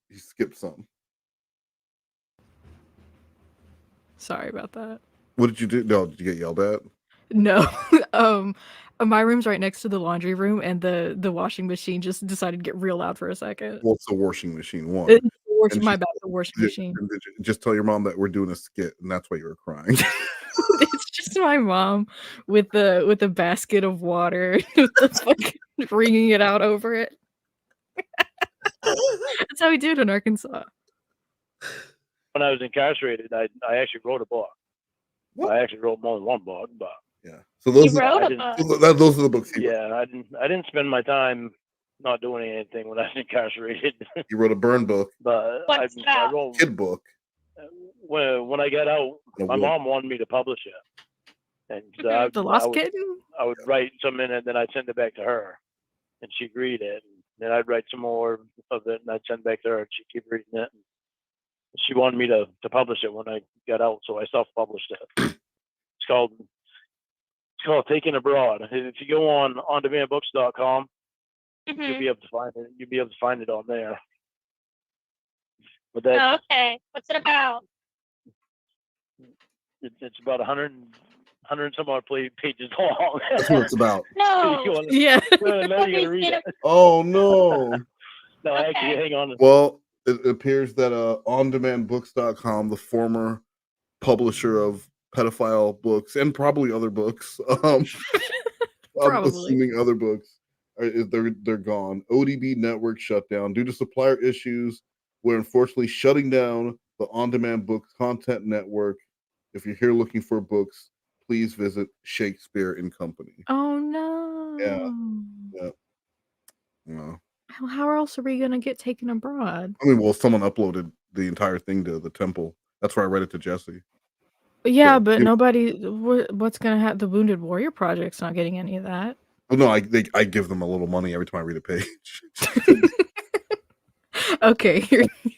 Speaker 4: He skipped some.
Speaker 5: Sorry about that.
Speaker 4: What did you do? No, did you get yelled at?
Speaker 5: No. My room's right next to the laundry room, and the washing machine just decided to get real loud for a second.
Speaker 4: Well, it's the washing machine one.
Speaker 5: My bad, the washing machine.
Speaker 4: Just tell your mom that we're doing a skit, and that's why you were crying.
Speaker 5: It's just my mom with the basket of water, with the fucking wringing it out over it. That's how we do it in Arkansas.
Speaker 7: When I was incarcerated, I actually wrote a book. I actually wrote more than one book, but
Speaker 4: yeah. So those
Speaker 6: You wrote a book?
Speaker 4: those are the books.
Speaker 7: Yeah, I didn't spend my time not doing anything when I was incarcerated.
Speaker 4: You wrote a burn book,
Speaker 7: But I wrote
Speaker 4: kid book.
Speaker 7: When I got out, my mom wanted me to publish it, and
Speaker 5: The Lost Kitten?
Speaker 7: I would write some in it, then I'd send it back to her, and she'd read it. And then I'd write some more of it, and I'd send it back to her, and she'd keep reading it. And she wanted me to publish it when I got out, so I self-published it. It's called Taking Abroad. If you go on ondemandbooks.com, you'll be able to find it. You'll be able to find it on there. But that
Speaker 6: Okay. What's it about?
Speaker 7: it's about 100 some odd pages long.
Speaker 4: That's what it's about.
Speaker 6: No.
Speaker 5: Yeah.
Speaker 7: Now you're gonna read it.
Speaker 4: Oh no.
Speaker 7: No, actually, hang on.
Speaker 4: Well, it appears that ondemandbooks.com, the former publisher of pedophile books and probably other books, I'm assuming other books, they're gone. ODB network shut down due to supplier issues. We're unfortunately shutting down the on-demand books content network. If you're here looking for books, please visit Shakespeare and Company.
Speaker 5: Oh no.
Speaker 4: Yeah. No.
Speaker 5: How else are we gonna get taken abroad?
Speaker 4: I mean, well, someone uploaded the entire thing to the temple. That's where I read it to Jesse.
Speaker 5: Yeah,
Speaker 4: So,
Speaker 5: but nobody. What's gonna happen? The Wounded Warrior Project's not getting any of that.
Speaker 4: Well, no, I give them a little money every time I read a page.
Speaker 5: Okay,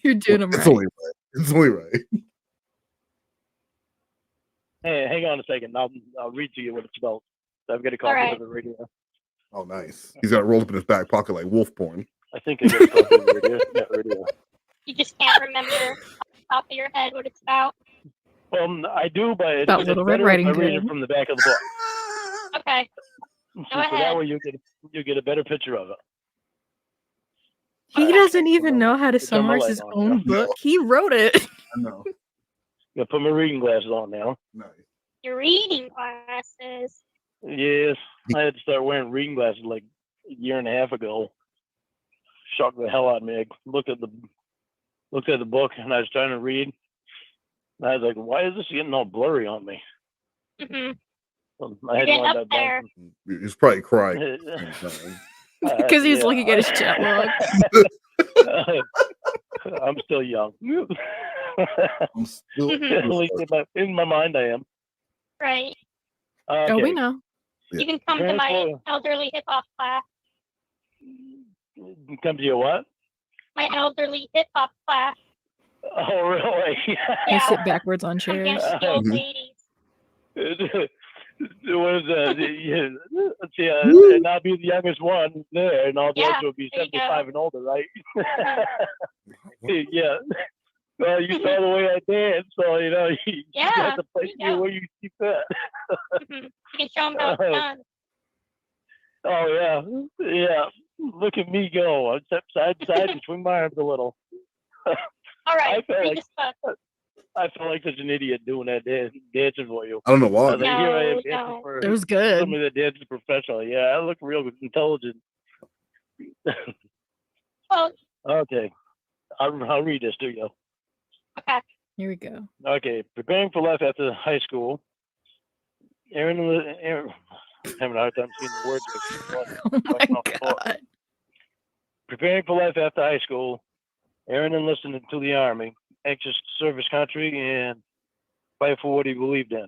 Speaker 5: you're doing them right.
Speaker 4: It's only right. It's only right.
Speaker 7: Hey, hang on a second. I'll read to you what it's about. I've got a copy of the radio.
Speaker 4: Oh, nice. He's got it rolled up in his back pocket like wolf porn.
Speaker 7: I think I got a copy of the radio.
Speaker 6: You just can't remember off the top of your head what it's about.
Speaker 7: I do, but it's
Speaker 5: Little Red
Speaker 7: better
Speaker 5: Riding
Speaker 7: if I read it
Speaker 5: Hood.
Speaker 7: from the back of the book.
Speaker 6: Okay.
Speaker 7: So
Speaker 6: Go ahead.
Speaker 7: that way you get a better picture of it.
Speaker 5: He doesn't even know how to
Speaker 7: It's on my
Speaker 5: summarize
Speaker 7: light
Speaker 5: his
Speaker 7: on
Speaker 5: own
Speaker 7: now.
Speaker 5: book. He wrote it.
Speaker 4: I know.
Speaker 7: I'm gonna put my reading glasses on now.
Speaker 4: Nice.
Speaker 6: Your reading glasses.
Speaker 7: Yes, I had to start wearing reading glasses like a year and a half ago. Shocked the hell out of me. I looked at the book and I was trying to read. And I was like, "Why is this getting all blurry on me?"
Speaker 6: You're getting up there.
Speaker 4: He's probably crying.
Speaker 5: Because he was looking at his chat log.
Speaker 7: I'm still young.
Speaker 4: I'm still
Speaker 7: At least in my mind, I am.
Speaker 6: Right.
Speaker 5: Oh, we know.
Speaker 6: You can come to my elderly hip hop class.
Speaker 7: Come to your what?
Speaker 6: My elderly hip hop class.
Speaker 7: Oh, really?
Speaker 5: They sit backwards on chairs.
Speaker 6: Against the old ladies.
Speaker 7: What is that? Let's see, and I'll be the youngest one there, and all the others will be 75 and older, right? Yeah. Well, you saw the way I danced, so you know you have to place me where you see fit.
Speaker 6: You can show them how it's done.
Speaker 7: Oh yeah. Look at me go. I step side to side and swing my arms a little.
Speaker 6: All right.
Speaker 7: I feel like such an idiot doing that dancing for you.
Speaker 4: I don't know why.
Speaker 7: Here I am dancing for
Speaker 5: It was good.
Speaker 7: somebody that dances professionally. Yeah, I look real intelligent.
Speaker 6: Well,
Speaker 7: okay, I'll read this to you.
Speaker 6: Okay.
Speaker 5: Here we go.
Speaker 7: Okay, preparing for life after high school. Aaron having a hard time seeing the words.
Speaker 5: Oh my god.
Speaker 7: Preparing for life after high school. Aaron enlisted into the Army. anxious to serve his country and fight for what he believed in.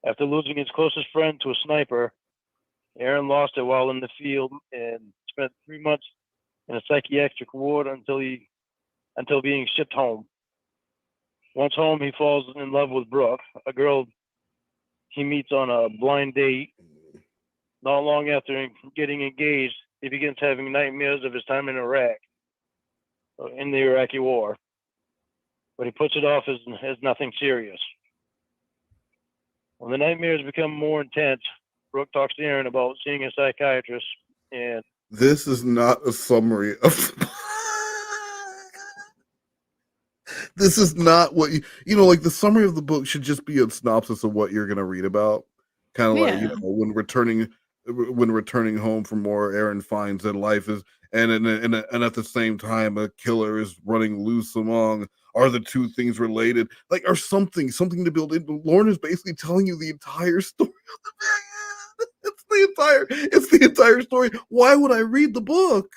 Speaker 7: After losing his closest friend to a sniper, Aaron lost it while in the field and spent 3 months in a psychiatric ward until being shipped home. Once home, he falls in love with Brooke, a girl he meets on a blind date. Not long after getting engaged, he begins having nightmares of his time in Iraq, in the Iraqi war. But he puts it off as nothing serious. When the nightmares become more intense, Brooke talks to Aaron about seeing a psychiatrist, and
Speaker 4: This is not a summary of. This is not what you know. Like the summary of the book should just be a synopsis of what you're going to read about. Kind of like when returning home from war, Aaron finds that life is and at the same time a killer is running loose among. Are the two things related? Like, or something to build in. Lorne is basically telling you the entire story of the man. It's the entire story. Why would I read the book?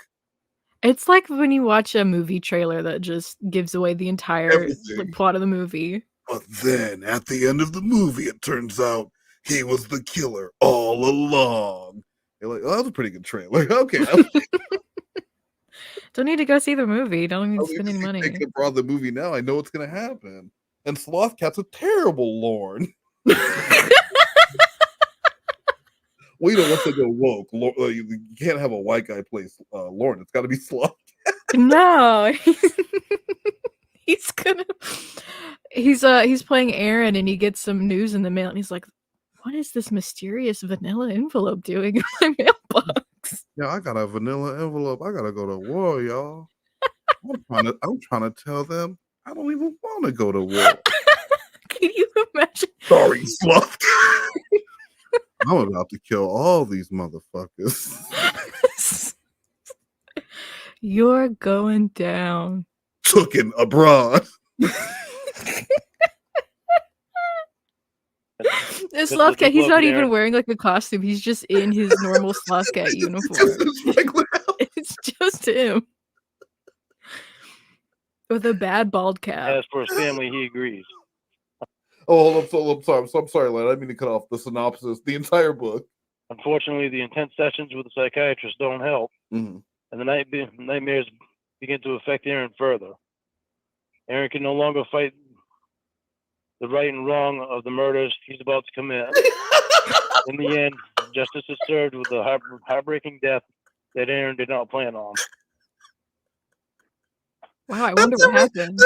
Speaker 5: It's like when you watch a movie trailer that just gives away the entire plot of the movie.
Speaker 4: But then at the end of the movie, it turns out he was the killer all along. You're like, oh, that was a pretty good trailer. Okay.
Speaker 5: Don't need to go see the movie. Don't need to spend any money.
Speaker 4: They could have brought the movie now. I know what's going to happen. And Sloth Cat's a terrible Lorne. Well, you know, once they go woke, you can't have a white guy play Lorne. It's got to be Sloth Cat.
Speaker 5: No, he's playing Aaron, and he gets some news in the mail, and he's like, "What is this mysterious vanilla envelope doing in my mailbox?"
Speaker 4: Yeah, I got a vanilla envelope. I gotta go to war, y'all. I'm trying to tell them I don't even want to go to war.
Speaker 5: Can you imagine?
Speaker 4: Sorry, Sloth Cat. I'm about to kill all these motherfuckers.
Speaker 5: You're going down.
Speaker 4: Tooken abroad.
Speaker 5: The Sloth Cat, he's not even wearing like a costume. He's just in his normal Sloth Cat uniform. It's just him. With a bad bald cap.
Speaker 7: As for his family, he agrees.
Speaker 4: Oh, I'm sorry, Len. I didn't mean to cut off the synopsis. The entire book.
Speaker 7: Unfortunately, the intense sessions with the psychiatrist don't help, and the nightmares begin to affect Aaron further. Aaron can no longer fight the right and wrong of the murders he's about to commit. In the end, justice is served with a heartbreaking death that Aaron did not plan on.
Speaker 5: Wow, I wonder what happened.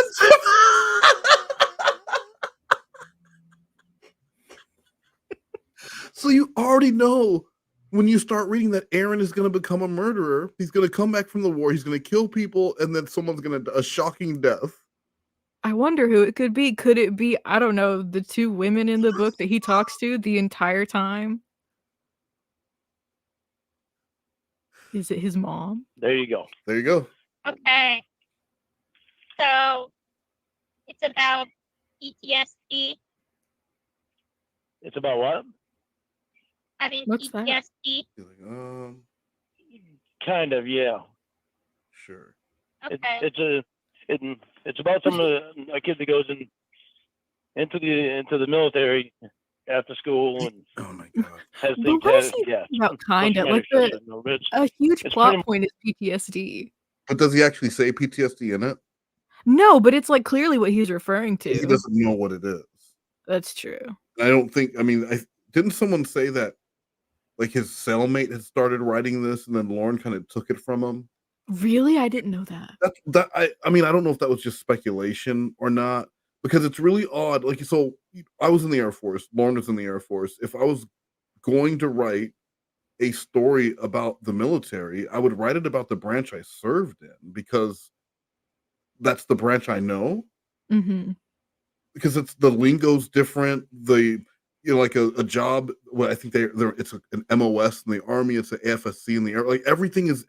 Speaker 4: So you already know when you start reading that Aaron is going to become a murderer. He's going to come back from the war. He's going to kill people, and then someone's going to a shocking death.
Speaker 5: I wonder who it could be. Could it be, I don't know, the two women in the book that he talks to the entire time? Is it his mom?
Speaker 7: There you go.
Speaker 4: There you go.
Speaker 6: Okay. So it's about PTSD.
Speaker 7: It's about what?
Speaker 6: Having
Speaker 5: What's that?
Speaker 6: PTSD.
Speaker 7: Kind of, yeah.
Speaker 4: Sure.
Speaker 6: Okay.
Speaker 7: It's about a kid that goes into the military after school and
Speaker 4: oh my god,
Speaker 7: has
Speaker 5: But
Speaker 7: things.
Speaker 5: what is he talking about? Kind of like a huge plot point is PTSD.
Speaker 4: But does he actually say PTSD in it?
Speaker 5: No, but it's like clearly what he's referring to.
Speaker 4: He doesn't know what it is.
Speaker 5: That's true.
Speaker 4: I don't think. I mean, didn't someone say that like his cellmate had started writing this, and then Lorne kind of took it from him?
Speaker 5: Really, I didn't know that.
Speaker 4: I mean, I don't know if that was just speculation or not, because it's really odd. Like, so I was in the Air Force. Lorne was in the Air Force. If I was going to write a story about the military, I would write it about the branch I served in, because that's the branch I know.
Speaker 5: Mm-hmm.
Speaker 4: Because it's the lingo's different. Like a job. Well, I think it's an MOS in the Army. It's an AFSC in the air. Like everything is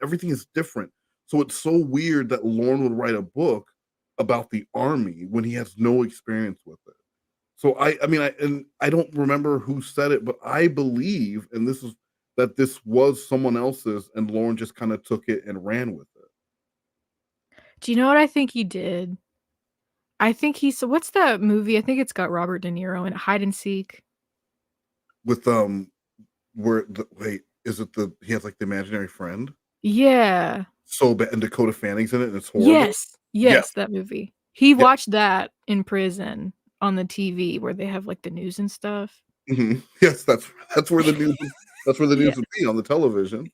Speaker 4: different. So it's so weird that Lorne would write a book about the Army when he has no experience with it. So I don't remember who said it, but I believe, and this was someone else's, and Lorne just kind of took it and ran with it.
Speaker 5: Do you know what I think he did? I think he's. What's that movie? I think it's got Robert De Niro in it. Hide and Seek.
Speaker 4: With wait, is it he has like the imaginary friend?
Speaker 5: Yeah.
Speaker 4: So bad, and Dakota Fanning's in it, and it's horrible.
Speaker 5: Yes.
Speaker 4: Yeah.
Speaker 5: Yes, that movie. He
Speaker 4: Yeah.
Speaker 5: watched that in prison on the TV where they have like the news and stuff.
Speaker 4: Mhm. Yes, that's where the news. That's where the news
Speaker 5: Yeah.
Speaker 4: would be on the television.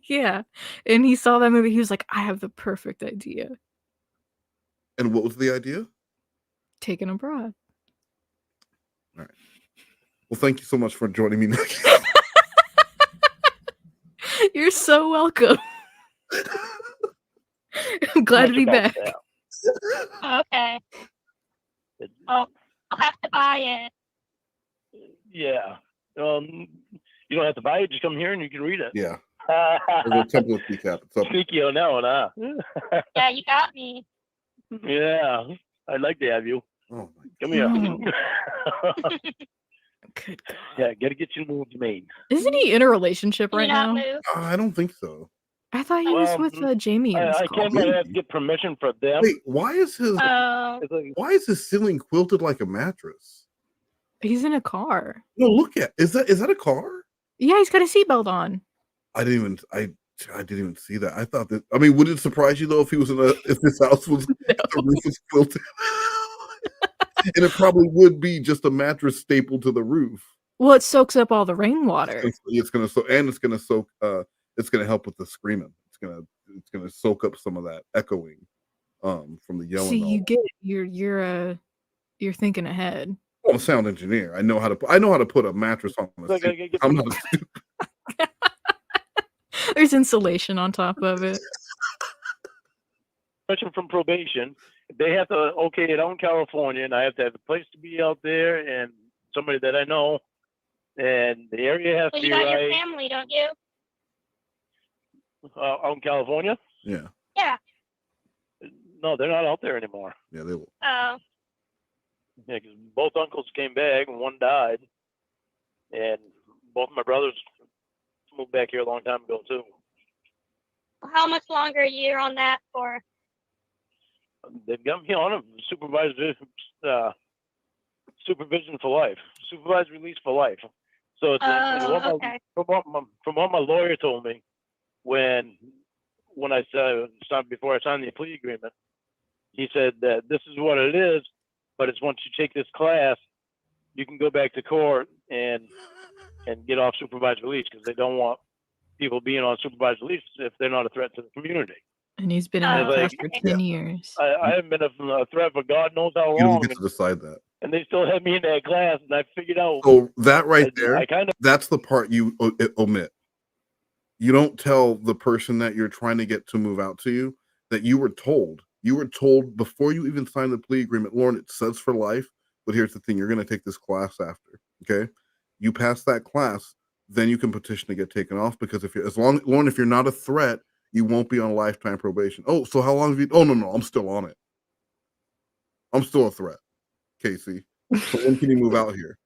Speaker 5: Yeah. And he saw that movie. He was like, I have the perfect idea.
Speaker 4: And what was the idea?
Speaker 5: Taken abroad.
Speaker 4: All right. Well, thank you so much for joining me, Nikki.
Speaker 5: You're so welcome. I'm glad to be back.
Speaker 6: Okay. Oh, I'll have to buy it.
Speaker 7: Yeah. You don't have to buy it. Just come here and you can read it.
Speaker 4: Yeah. There's a template recap. It's up.
Speaker 7: Sneaky on that one, huh?
Speaker 6: Yeah, you got me.
Speaker 7: Yeah. I'd like to have you.
Speaker 4: Oh my
Speaker 7: Come here.
Speaker 5: Good God.
Speaker 7: Yeah, gotta get your moves made.
Speaker 5: Isn't he in a relationship
Speaker 6: Can
Speaker 5: right
Speaker 6: you not
Speaker 5: now?
Speaker 6: move?
Speaker 4: I don't think so.
Speaker 5: I thought he was with Jamie in this
Speaker 7: I
Speaker 5: call.
Speaker 7: can't really have to get permission from them.
Speaker 4: Wait, why is his
Speaker 6: Oh,
Speaker 4: ceiling quilted like a mattress?
Speaker 5: He's in a car.
Speaker 4: No, look at is that a car?
Speaker 5: Yeah, he's got a seatbelt on.
Speaker 4: I didn't even see that. I thought that. I mean, would it surprise you though if if this house was the roof was quilted? And it probably would be just a mattress stapled to the roof.
Speaker 5: Well, it soaks up all the rainwater.
Speaker 4: It's gonna soak. It's gonna help with the screaming. It's gonna soak up some of that echoing from the yelling.
Speaker 5: See, you get it. You're thinking ahead.
Speaker 4: I'm a sound engineer. I know how to put a mattress on a seat. I'm not stupid.
Speaker 5: There's insulation on top of it.
Speaker 7: Permission from probation. They have to okay it out in California, and I have to have a place to be out there and somebody that I know, and the area has
Speaker 6: well,
Speaker 7: to
Speaker 6: you
Speaker 7: be
Speaker 6: got your
Speaker 7: right.
Speaker 6: family, don't you?
Speaker 7: Out in California?
Speaker 4: Yeah.
Speaker 6: Yeah.
Speaker 7: No, they're not out there anymore.
Speaker 4: Yeah, they will.
Speaker 6: Oh.
Speaker 7: Yeah, 'cause both uncles came back and one died, and both of my brothers moved back here a long time ago too.
Speaker 6: How much longer are you on that for?
Speaker 7: They've got me on a supervision for life, supervised release for life. So it's
Speaker 6: okay.
Speaker 7: from what my lawyer told me when I signed before I signed the plea agreement, he said that this is what it is, but it's once you take this class, you can go back to court and get off supervised release because they don't want people being on supervised release if they're not a threat to the community.
Speaker 5: And he's been in that class for 10 years.
Speaker 7: I haven't been a threat for God knows how
Speaker 4: You don't
Speaker 7: long.
Speaker 4: get to decide that.
Speaker 7: And they still had me in that class, and I figured out.
Speaker 4: So that right there,
Speaker 7: I kind of
Speaker 4: that's the part you omit. You don't tell the person that you're trying to get to move out to you that you were told. You were told before you even signed the plea agreement, Lorne, it says for life, but here's the thing, you're going to take this class after, okay? You pass that class, then you can petition to get taken off because if you're not a threat, you won't be on lifetime probation. Oh, so how long have you? Oh, no, I'm still on it. I'm still a threat, Casey. So when can you move out here?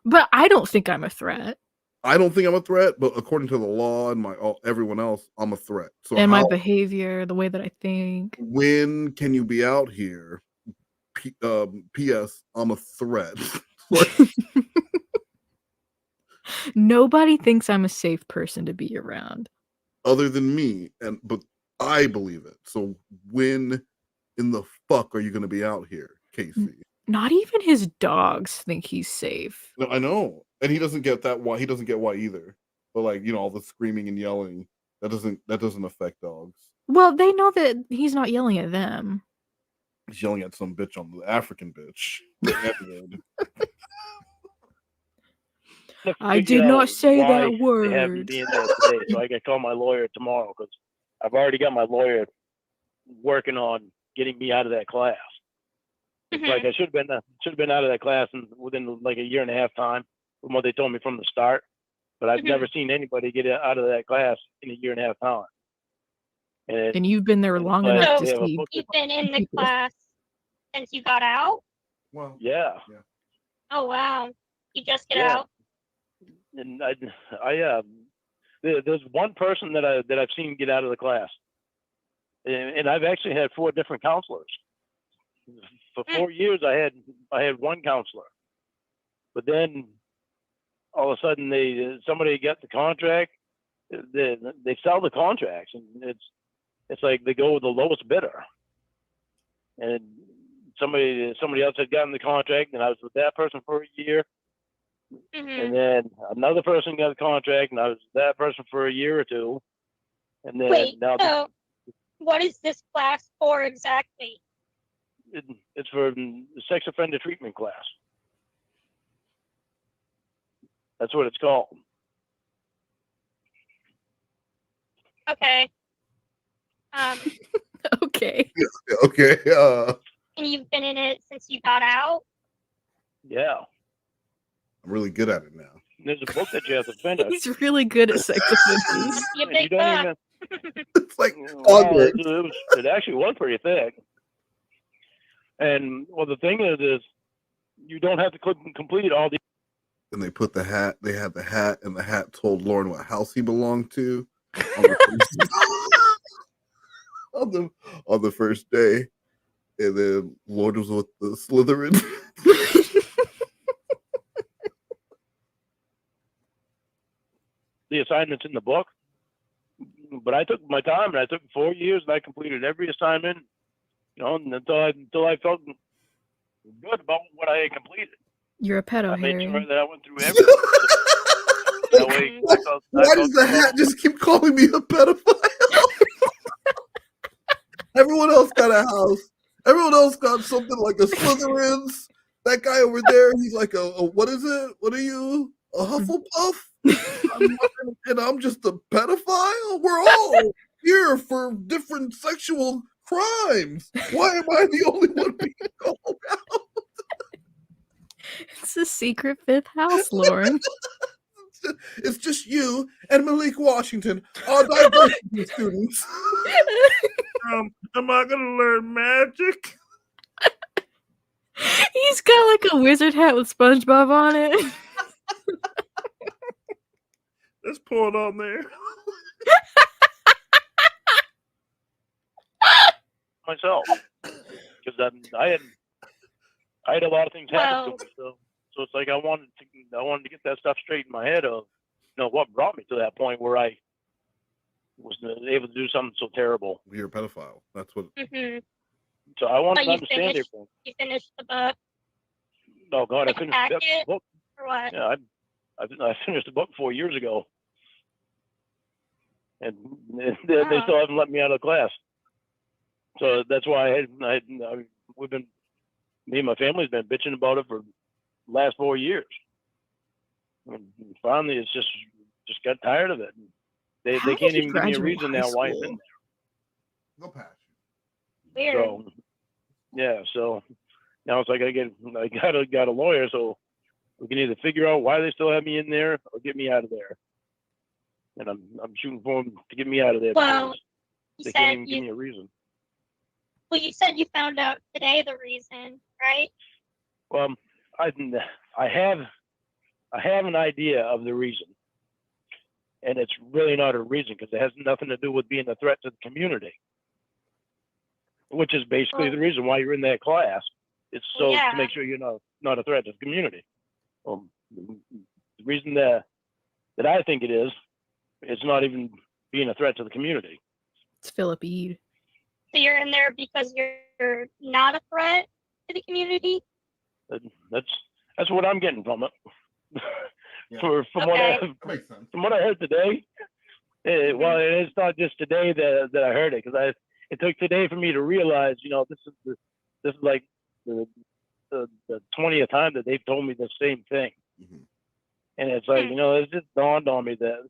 Speaker 5: But I don't think I'm a threat.
Speaker 4: I don't think I'm a threat, but according to the law and everyone else, I'm a threat. So
Speaker 5: and my behavior, the way that I think.
Speaker 4: When can you be out here? P.S. I'm a threat.
Speaker 5: Nobody thinks I'm a safe person to be around.
Speaker 4: Other than me, but I believe it. So when in the fuck are you going to be out here, Casey?
Speaker 5: Not even his dogs think he's safe.
Speaker 4: No, I know, and he doesn't get that. Why he doesn't get why either. But like all the screaming and yelling that doesn't affect dogs.
Speaker 5: Well, they know that he's not yelling at them.
Speaker 4: He's yelling at some bitch on the African bitch.
Speaker 5: I did not say that
Speaker 7: They
Speaker 5: word.
Speaker 7: have me being there today, so I got to call my lawyer tomorrow because I've already got my lawyer working on getting me out of that class. It's like I should have been out of that class within like a year and a half time from what they told me from the start. But I've never seen anybody get out of that class in a year and a half time.
Speaker 5: And you've been there long enough to see.
Speaker 6: You've been in the class since you got out?
Speaker 4: Well,
Speaker 7: yeah.
Speaker 6: Oh wow! You just get out.
Speaker 7: And there's one person that I've seen get out of the class, and I've actually had 4 different counselors. for 4 years I had one counselor, but then all of a sudden somebody got the contract. They sell the contracts, and it's like they go with the lowest bidder, and somebody else had gotten the contract, and I was with that person for a year. And then another person got a contract, and I was with that person for a year or two. And then
Speaker 6: Wait,
Speaker 7: now
Speaker 6: so what is this class for exactly?
Speaker 7: it's for the sex offender treatment class. That's what it's called.
Speaker 6: Okay.
Speaker 5: Okay.
Speaker 4: Yeah, okay.
Speaker 6: And you've been in it since you got out?
Speaker 7: Yeah.
Speaker 4: I'm really good at it now.
Speaker 7: There's a book that you have to finish.
Speaker 5: He's really good at sex offenses.
Speaker 6: You
Speaker 7: You don't even.
Speaker 4: It's like
Speaker 7: Well,
Speaker 4: Hogwarts.
Speaker 7: it actually was pretty thick. And well, the thing is you don't have to complete all the.
Speaker 4: And they put the hat. They had the hat, and the hat told Lorne what house he belonged to on the first day. And then Lorne was with the Slytherin.
Speaker 7: The assignments in the book, but I took my time, and I took 4 years, and I completed every assignment. Until I felt good about what I had completed.
Speaker 5: You're a pedo,
Speaker 7: I made
Speaker 5: Harry.
Speaker 7: sure that I went through everything. That way,
Speaker 4: Why does the hat just keep calling me a pedophile? Everyone else got a house. Everyone else got something like a Slytherins. That guy over there, he's like a what is it? What are you? A Hufflepuff? And I'm just a pedophile? We're all here for different sexual crimes. Why am I the only one being called out?
Speaker 5: It's a secret fifth house, Lauren.
Speaker 4: It's just you and Malik Washington, our diversity students. Am I gonna learn magic?
Speaker 5: He's got like a wizard hat with SpongeBob on it.
Speaker 4: Let's pour it on there.
Speaker 7: myself, because I had a lot of things happen to me. So it's like I wanted to get that stuff straight in my head of, what brought me to that point where I was able to do something so terrible.
Speaker 4: You're a pedophile. That's what.
Speaker 6: Mm-hmm.
Speaker 7: So I wanted
Speaker 6: But
Speaker 7: to understand everything.
Speaker 6: You finished the book?
Speaker 7: Oh God, I finished the book.
Speaker 6: Or what?
Speaker 7: Yeah, I finished the book 4 years ago, and they still haven't let me out of the class. So that's why me and my family's been bitching about it for the last 4 years. And finally, it's just got tired of it. They can't even give me a reason now why it's in there.
Speaker 4: No passion.
Speaker 6: Weird.
Speaker 7: So yeah, so now it's like I got a lawyer, so we can either figure out why they still have me in there or get me out of there. And I'm shooting for them to get me out of there.
Speaker 6: Well,
Speaker 7: they can't even give me a reason.
Speaker 6: Well, you said you found out today the reason, right?
Speaker 7: Well, I have an idea of the reason, and it's really not a reason because it has nothing to do with being a threat to the community, which is basically the reason why you're in that class. It's to make sure you're not a threat to the community. The reason that I think it is, it's not even being a threat to the community.
Speaker 5: It's Philip Eade.
Speaker 6: So you're in there because you're not a threat to the community?
Speaker 7: That's what I'm getting from it.
Speaker 4: Yeah.
Speaker 7: From what I heard today, well, it's not just today that I heard it, because it took today for me to realize, this is like the 20th time that they've told me the same thing.
Speaker 4: Mm-hmm.
Speaker 7: And it's like, it just dawned on me that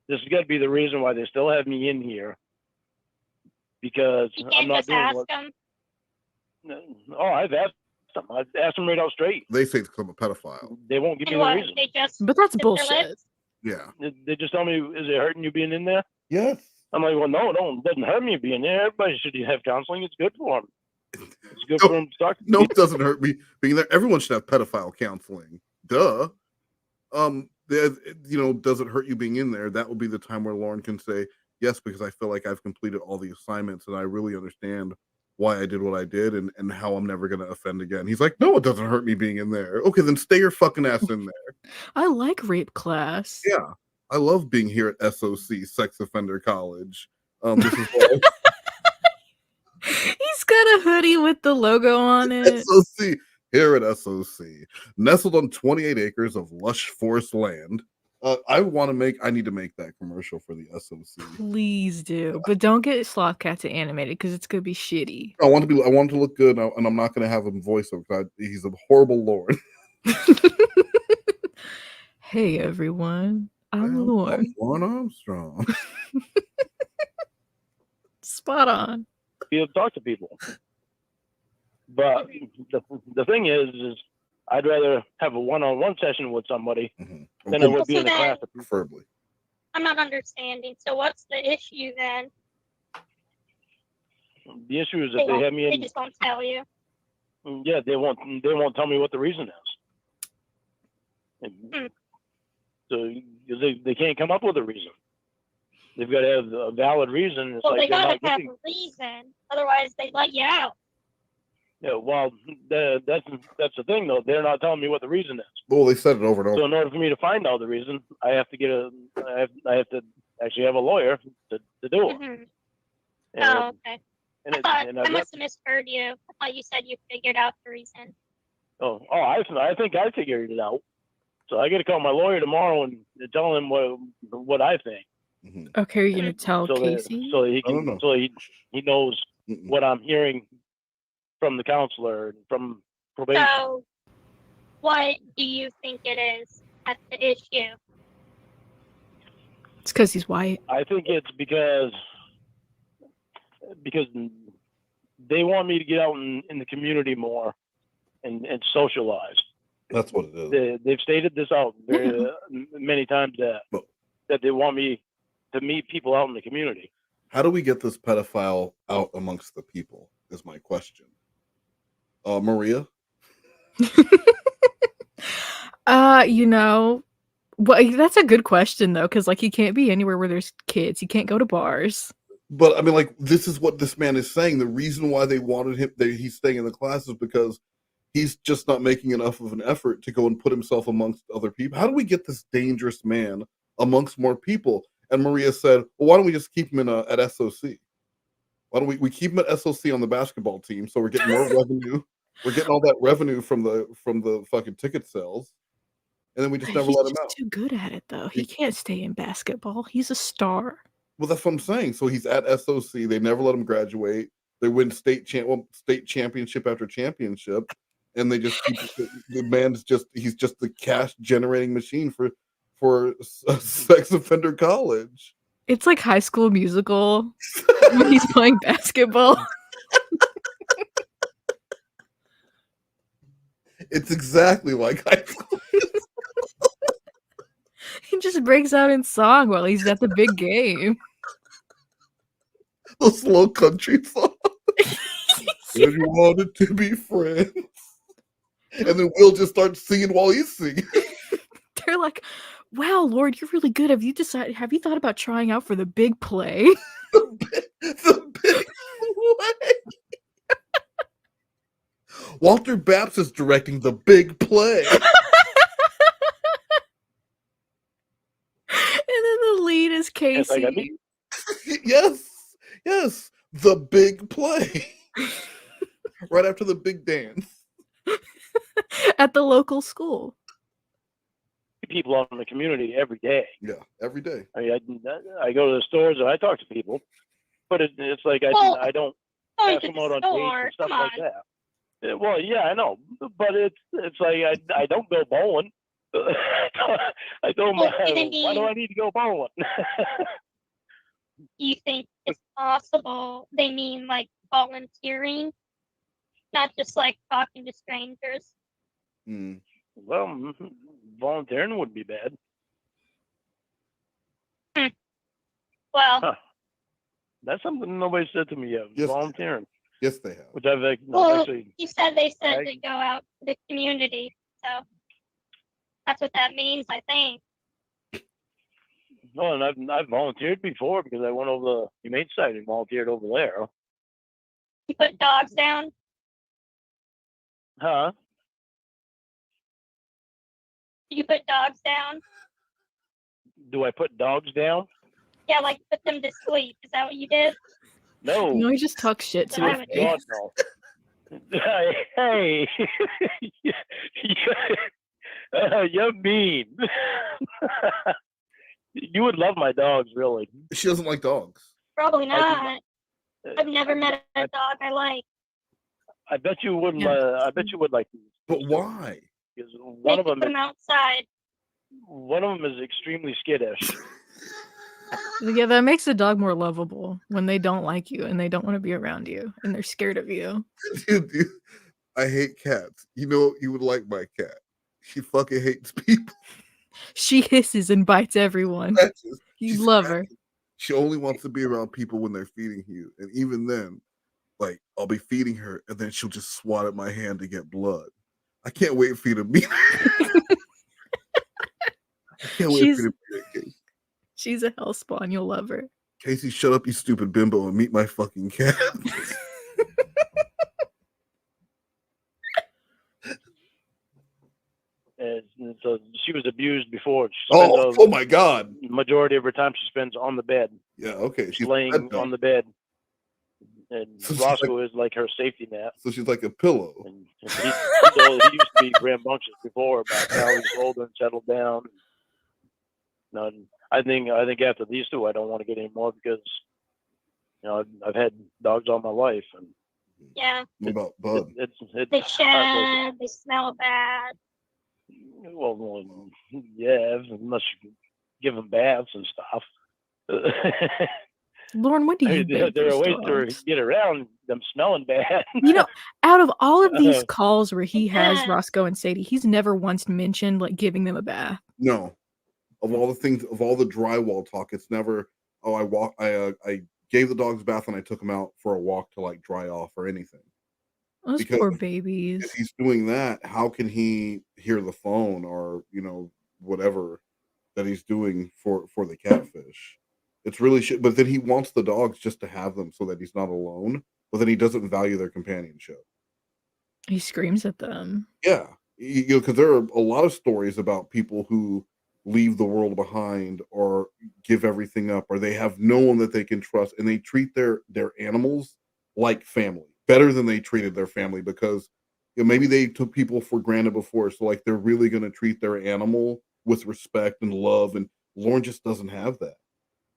Speaker 7: this has got to be the reason why they still have me in here, because I'm not doing what.
Speaker 6: Them?
Speaker 7: Oh, I've asked them. I've asked them right out straight.
Speaker 4: They say I'm a pedophile.
Speaker 7: They won't give me the reason.
Speaker 5: But that's bullshit.
Speaker 4: Yeah.
Speaker 7: They just tell me, is it hurting you being in there?
Speaker 4: Yes.
Speaker 7: I'm like, well, no, it doesn't hurt me being there. Everybody should have counseling. It's good for them. It's good for them to talk to
Speaker 4: No, it doesn't hurt me being there. Everyone should have pedophile counseling. Duh. Does it hurt you being in there? That will be the time where Lorne can say, yes, because I feel like I've completed all the assignments and I really understand why I did what I did and how I'm never going to offend again. He's like, no, it doesn't hurt me being in there. Okay, then stay your fucking ass in there.
Speaker 5: I like rape class.
Speaker 4: Yeah, I love being here at SOC, Sex Offender College. This is why
Speaker 5: He's got a hoodie with the logo on it.
Speaker 4: SOC, here at SOC, nestled on 28 acres of lush forest land. I need to make that commercial for the SOC.
Speaker 5: Please do, but don't get Sloth Cat to animate it because it's gonna be shitty.
Speaker 4: I want it to look good, and I'm not going to have him voice over because he's a horrible Lord.
Speaker 5: Hey everyone, I'm Lorne.
Speaker 4: Lorne Armstrong.
Speaker 5: Spot on.
Speaker 7: You talk to people, but the thing is I'd rather have a one-on-one session with somebody than I would be in a class.
Speaker 4: Preferably.
Speaker 6: I'm not understanding. So what's the issue then?
Speaker 7: The issue is that they have me in.
Speaker 6: They just won't tell you.
Speaker 7: Yeah, they won't tell me what the reason is. So they can't come up with a reason. They've got to have a valid reason. It's
Speaker 6: Well,
Speaker 7: like
Speaker 6: they gotta
Speaker 7: not
Speaker 6: have
Speaker 7: getting-
Speaker 6: a reason. Otherwise, they let you out.
Speaker 7: Yeah, well, that's the thing though. They're not telling me what the reason is.
Speaker 4: Well, they said it over and over.
Speaker 7: So in order for me to find out the reason, I have to I have to actually have a lawyer to do it.
Speaker 6: Mhm.
Speaker 7: And,
Speaker 6: Oh, okay.
Speaker 7: and
Speaker 6: I
Speaker 7: I've got-
Speaker 6: must have misheard you. I thought you said you figured out the reason.
Speaker 7: I think I figured it out. So I got to call my lawyer tomorrow and tell him what I think.
Speaker 5: Okay, you're gonna tell
Speaker 7: So
Speaker 5: Casey?
Speaker 7: so he can so he knows what I'm hearing from the counselor and from probation.
Speaker 6: So, what do you think it is? That's the issue.
Speaker 5: It's because he's white.
Speaker 7: I think it's because they want me to get out in the community more and socialize.
Speaker 4: That's what it is.
Speaker 7: They've stated this out very many times that they want me to meet people out in the community.
Speaker 4: How do we get this pedophile out amongst the people is my question. Maria?
Speaker 5: Well, that's a good question though, because like he can't be anywhere where there's kids. He can't go to bars.
Speaker 4: But I mean, like, this is what this man is saying. The reason why they wanted him, he's staying in the class, is because he's just not making enough of an effort to go and put himself amongst other people. How do we get this dangerous man amongst more people? And Maria said, well, why don't we just keep him at SOC? Why don't we keep him at SOC on the basketball team, so we're getting more revenue. We're getting all that revenue from the fucking ticket sales, and then we just never let him out.
Speaker 5: He's too good at it though. He can't stay in basketball. He's a star.
Speaker 4: Well, that's what I'm saying. So he's at SOC. They never let him graduate. They win state championship after championship, and they just keep he's just the cash generating machine for Sex Offender College.
Speaker 5: It's like High School Musical when he's playing basketball.
Speaker 4: It's exactly like High School Musical.
Speaker 5: He just breaks out in song while he's at the big game.
Speaker 4: The slow country song. If you wanted to be friends. And then Will just starts singing while he's singing.
Speaker 5: They're like, wow, Lord, you're really good. Have you thought about trying out for the big play?
Speaker 4: The big play. Walter Baps is directing the big play.
Speaker 5: And then the lead is Casey.
Speaker 4: Yes, the big play. Right after the big dance.
Speaker 5: At the local school.
Speaker 7: People out in the community every day.
Speaker 4: Yeah, every day.
Speaker 7: I mean, I go to the stores and I talk to people, but it's like I don't pass them out on dates and stuff like that. Well, yeah, I know, but it's like I don't go bowling. I don't. Why do I need to go bowling?
Speaker 6: You think it's possible they mean like volunteering, not just like talking to strangers?
Speaker 7: Well, volunteering wouldn't be bad.
Speaker 6: Well,
Speaker 7: that's something nobody said to me yet.
Speaker 4: Yes.
Speaker 7: Volunteering.
Speaker 4: Yes, they have.
Speaker 7: Which I've actually.
Speaker 6: You said they said to go out to the community, so that's what that means, I think.
Speaker 7: No, and I've volunteered before because I went over the Humane Society and volunteered over there.
Speaker 6: You put dogs down.
Speaker 7: Huh?
Speaker 6: You put dogs down.
Speaker 7: Do I put dogs down?
Speaker 6: Yeah, like put them to sleep. Is that what you did?
Speaker 7: No.
Speaker 5: You know, he just talks shit to
Speaker 6: I
Speaker 5: her
Speaker 6: would-
Speaker 5: face.
Speaker 7: God, no. Hey, you're mean. You would love my dogs, really.
Speaker 4: She doesn't like dogs.
Speaker 6: Probably
Speaker 7: I
Speaker 6: not.
Speaker 7: do-
Speaker 6: I've never met a dog I like.
Speaker 7: I bet you wouldn't.
Speaker 5: Yeah.
Speaker 7: I bet you would like these.
Speaker 4: But why?
Speaker 7: Because one
Speaker 6: They
Speaker 7: of
Speaker 6: put
Speaker 7: them,
Speaker 6: them outside.
Speaker 7: one of them is extremely skittish.
Speaker 5: Yeah, that makes the dog more lovable when they don't like you and they don't want to be around you and they're scared of you.
Speaker 4: Dude, I hate cats. You know, you would like my cat. She fucking hates people.
Speaker 5: She hisses and bites everyone. You
Speaker 4: She's
Speaker 5: love her.
Speaker 4: She only wants to be around people when they're feeding you. And even then, like, I'll be feeding her and then she'll just swat at my hand to get blood. I can't wait for you to meet her. I can't wait for you to meet her, Casey.
Speaker 5: She's a hellspawn. You'll love her.
Speaker 4: Casey, shut up, you stupid bimbo, and meet my fucking cat.
Speaker 7: And so she was abused before. She spends
Speaker 4: Oh my God.
Speaker 7: Majority of her time she spends on the bed.
Speaker 4: Yeah, okay.
Speaker 7: She's laying on the bed. And
Speaker 4: So she's
Speaker 7: Roscoe is like her safety net.
Speaker 4: So she's like a pillow.
Speaker 7: And he used to be rambunctious before, but now he's older and settled down. No, I think after these two, I don't want to get any more because, you know, I've had dogs all my life, and
Speaker 6: Yeah.
Speaker 4: What about Bud?
Speaker 6: They shed. They smell bad.
Speaker 7: Well, yeah, unless you give them baths and stuff.
Speaker 5: Lorne, what do you think?
Speaker 7: There are ways to get around them smelling bad.
Speaker 5: You know, out of all of these calls where he has Roscoe and Sadie, he's never once mentioned like giving them a bath.
Speaker 4: No. Of all the things, of all the drywall talk, it's never, oh, I gave the dogs a bath and I took them out for a walk to like dry off or anything.
Speaker 5: Those
Speaker 4: Because
Speaker 5: poor babies.
Speaker 4: if he's doing that, how can he hear the phone or, you know, whatever that he's doing for the catfish? It's really shit. But then he wants the dogs just to have them so that he's not alone. But then he doesn't value their companionship.
Speaker 5: He screams at them.
Speaker 4: Yeah, you know, because there are a lot of stories about people who leave the world behind or give everything up, or they have no one that they can trust, and they treat their animals like family, better than they treated their family, because, you know, maybe they took people for granted before, so like they're really going to treat their animal with respect and love. And Lorne just doesn't have that.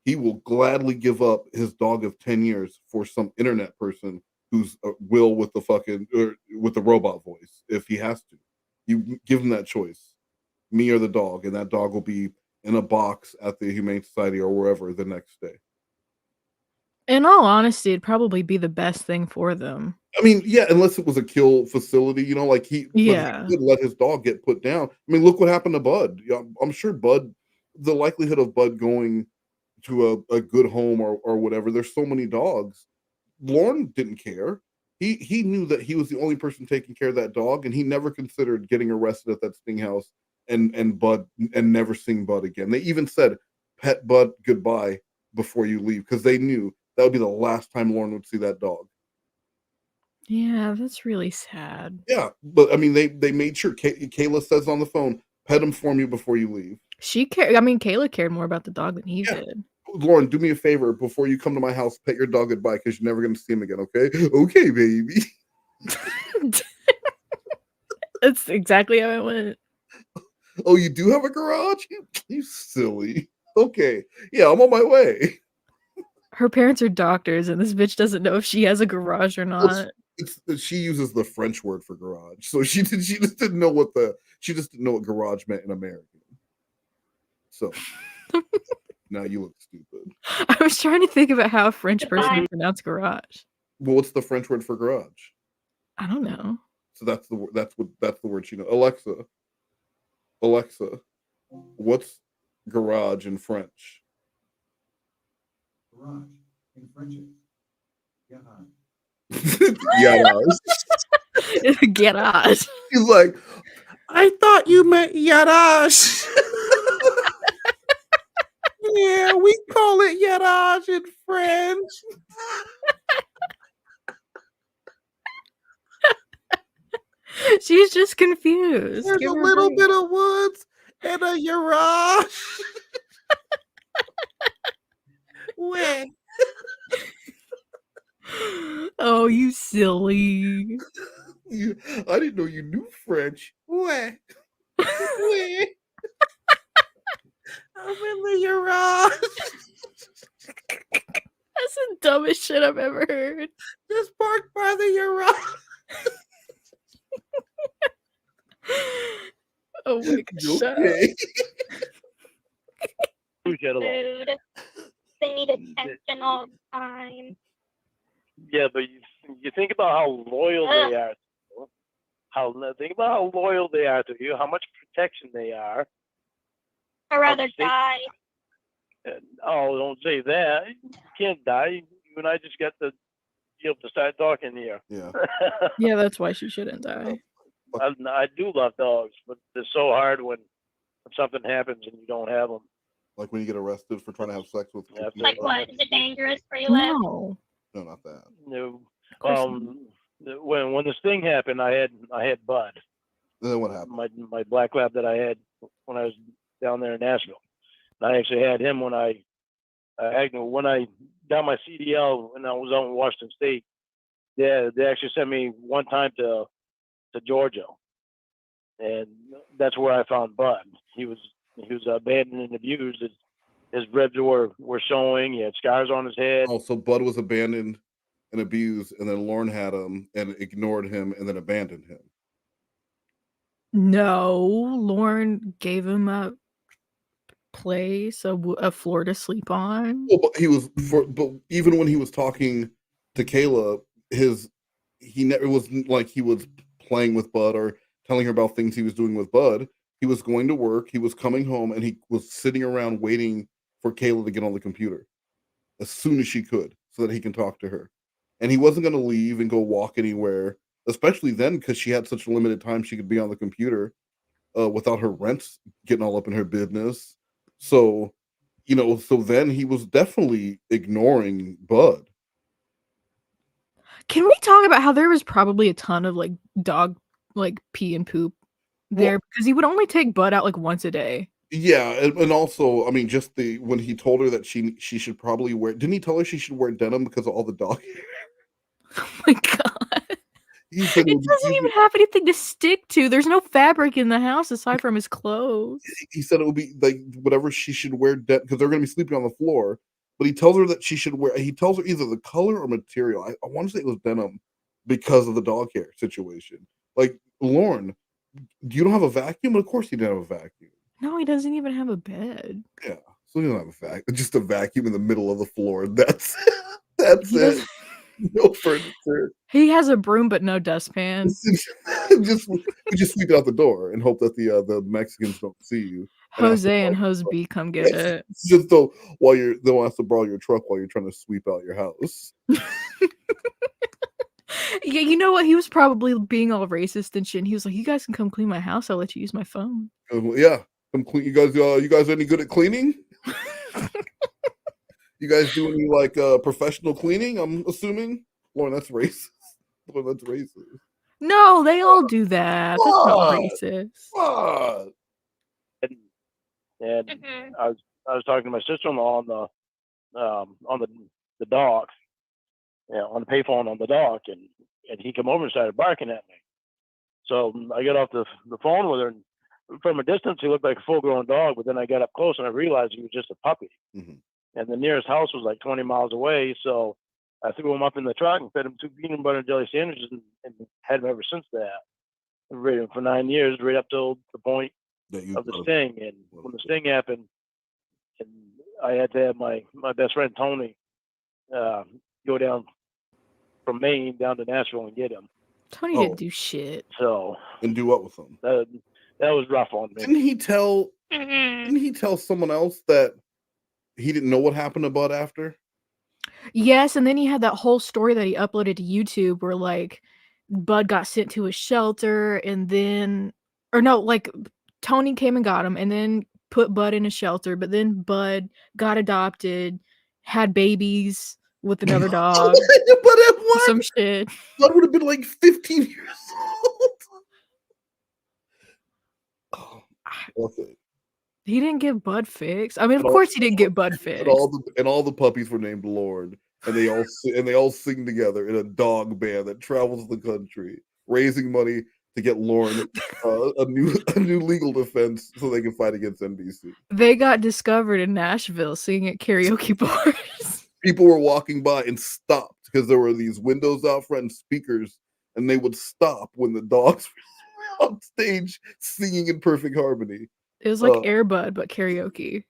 Speaker 4: He will gladly give up his dog of 10 years for some internet person who's Will with the fucking with the robot voice if he has to. You give him that choice, me or the dog, and that dog will be in a box at the Humane Society or wherever the next day.
Speaker 5: In all honesty, it'd probably be the best thing for them.
Speaker 4: I mean, yeah, unless it was a kill facility, you know, like he
Speaker 5: Yeah.
Speaker 4: would let his dog get put down. I mean, look what happened to Bud. Yeah, I'm sure Bud, the likelihood of Bud going to a good home or whatever, there's so many dogs. Lorne didn't care. He knew that he was the only person taking care of that dog, and he never considered getting arrested at that sting house and Bud and never seeing Bud again. They even said, "Pet Bud goodbye before you leave," because they knew that would be the last time Lorne would see that dog.
Speaker 5: Yeah, that's really sad.
Speaker 4: Yeah, but I mean, they made sure. Kayla says on the phone, "Pet him for me before you leave."
Speaker 5: She cared. I mean, Kayla cared more about the dog than he did.
Speaker 4: Lorne, do me a favor before you come to my house. Pet your dog goodbye because you're never going to see him again. Okay? Okay, baby.
Speaker 5: That's exactly how it went.
Speaker 4: Oh, you do have a garage? You silly. Okay, yeah, I'm on my way.
Speaker 5: Her parents are doctors, and this bitch doesn't know if she has a garage or not.
Speaker 4: She uses the French word for garage, so she just didn't know what garage meant in American. So now you look stupid.
Speaker 5: I was trying to think about how a French person would pronounce garage.
Speaker 4: Well, what's the French word for garage?
Speaker 5: I don't know.
Speaker 4: So that's the word she knows. Alexa, what's garage in French?
Speaker 11: Garage in French is
Speaker 4: Garage.
Speaker 5: Garage.
Speaker 4: He's like, I thought you meant garage. Yeah, we call it garage in French.
Speaker 5: She's just confused.
Speaker 11: There's
Speaker 5: Give
Speaker 11: a
Speaker 5: her
Speaker 11: little
Speaker 5: break.
Speaker 11: bit of woods and a garage. Where?
Speaker 5: Oh, you silly.
Speaker 4: I didn't know you knew French.
Speaker 11: Where? Where? I'm in the garage.
Speaker 5: That's the dumbest shit I've ever heard.
Speaker 11: Just parked by the garage.
Speaker 5: Oh my god, shut up.
Speaker 4: Okay.
Speaker 6: Rude. They need attention all the time.
Speaker 7: Yeah, but you think about how loyal they are. Think about how loyal they are to you. How much protection they are.
Speaker 6: I'd rather
Speaker 7: They-
Speaker 6: die.
Speaker 7: Oh, don't say that. You can't die. You and I just got to be able to start talking here.
Speaker 4: Yeah.
Speaker 5: Yeah, that's why she shouldn't die.
Speaker 7: I do love dogs, but it's so hard when something happens and you don't have them.
Speaker 4: Like when you get arrested for trying to have sex with.
Speaker 7: Yeah,
Speaker 6: Like what? Is it dangerous for you, Liv?
Speaker 5: No.
Speaker 4: No, not that.
Speaker 7: No.
Speaker 5: course
Speaker 7: When this thing happened, I had Bud,
Speaker 4: And then what happened?
Speaker 7: my black lab that I had when I was down there in Nashville. And I actually had him when I got my CDL when I was out in Washington State. Yeah, they actually sent me one time to Georgia, and that's where I found Bud. He was abandoned and abused. His ribs were showing. He had scars on his head.
Speaker 4: Oh, so Bud was abandoned and abused, and then Lorne had him and ignored him and then abandoned him.
Speaker 5: No, Lorne gave him a place, a floor to sleep on.
Speaker 4: Well, but even when he was talking to Kayla, it wasn't like he was playing with Bud or telling her about things he was doing with Bud. He was going to work, he was coming home, and he was sitting around waiting for Kayla to get on the computer as soon as she could so that he can talk to her. And he wasn't going to leave and go walk anywhere, especially then because she had such a limited time she could be on the computer without her rents getting all up in her business. So, so then he was definitely ignoring Bud.
Speaker 5: Can we talk about how there was probably a ton of like dog pee and poop there because he would only take Bud out like once a day.
Speaker 4: Yeah, and also, I mean, just when he told her that she should probably wear, didn't he tell her she should wear denim because of all the dog hair?
Speaker 5: Oh my god.
Speaker 4: He said
Speaker 5: It doesn't even have anything to stick to. There's no fabric in the house aside from his clothes.
Speaker 4: He said it would be like whatever she should wear because they're going to be sleeping on the floor. But he tells her that she should wear. He tells her either the color or material. I want to say it was denim because of the dog hair situation. Like Lorne, you don't have a vacuum? Of course, he didn't have a vacuum.
Speaker 5: No, he doesn't even have a bed.
Speaker 4: Yeah, so he doesn't have a vacuum. Just a vacuum in the middle of the floor. That's it. No furniture.
Speaker 5: He has a broom but no dustpan.
Speaker 4: just sweep it out the door and hope that the Mexicans don't see you.
Speaker 5: Jose and Jose B come get it.
Speaker 4: Just they'll have to borrow your truck while you're trying to sweep out your house.
Speaker 5: Yeah, you know what? He was probably being all racist and shit. And he was like, "You guys can come clean my house. I'll let you use my phone."
Speaker 4: Yeah, come clean. You guys any good at cleaning? You guys do any like professional cleaning? I'm assuming. Lorne, that's racist. Lorne, that's racist.
Speaker 5: No, they all do that. That's not racist.
Speaker 7: And I was talking to my sister-in-law on the dock, on the payphone on the dock, and he came over and started barking at me. So I got off the phone with her, and from a distance he looked like a full-grown dog, but then I got up close and I realized he was just a puppy.
Speaker 4: Mm-hmm.
Speaker 7: And the nearest house was like 20 miles away, so I threw him up in the truck and fed him 2 peanut butter and jelly sandwiches and had him ever since that. I've raised him for 9 years, right up till the point of the sting. And when the sting happened, and I had to have my best friend Tony go down from Maine down to Nashville and get him.
Speaker 5: Tony didn't do shit.
Speaker 7: So
Speaker 4: and do what with him?
Speaker 7: That was rough on me.
Speaker 4: Didn't he tell someone else that he didn't know what happened to Bud after?
Speaker 5: Yes, and then he had that whole story that he uploaded to YouTube where like Bud got sent to a shelter and then Tony came and got him and then put Bud in a shelter, but then Bud got adopted, had babies with another dog.
Speaker 4: But at what?
Speaker 5: Some shit.
Speaker 4: Bud would have been like 15 years old. Okay.
Speaker 5: He didn't get Bud fixed. I mean, of
Speaker 4: And all-
Speaker 5: course he didn't get Bud fixed.
Speaker 4: And all the puppies were named Lorne, and they all sing together in a dog band that travels the country, raising money to get Lorne a new legal defense so they can fight against NBC.
Speaker 5: They got discovered in Nashville singing at karaoke bars.
Speaker 4: People were walking by and stopped because there were these windows out front and speakers, and they would stop when the dogs were on stage singing in perfect harmony.
Speaker 5: It was like Air Bud, but karaoke.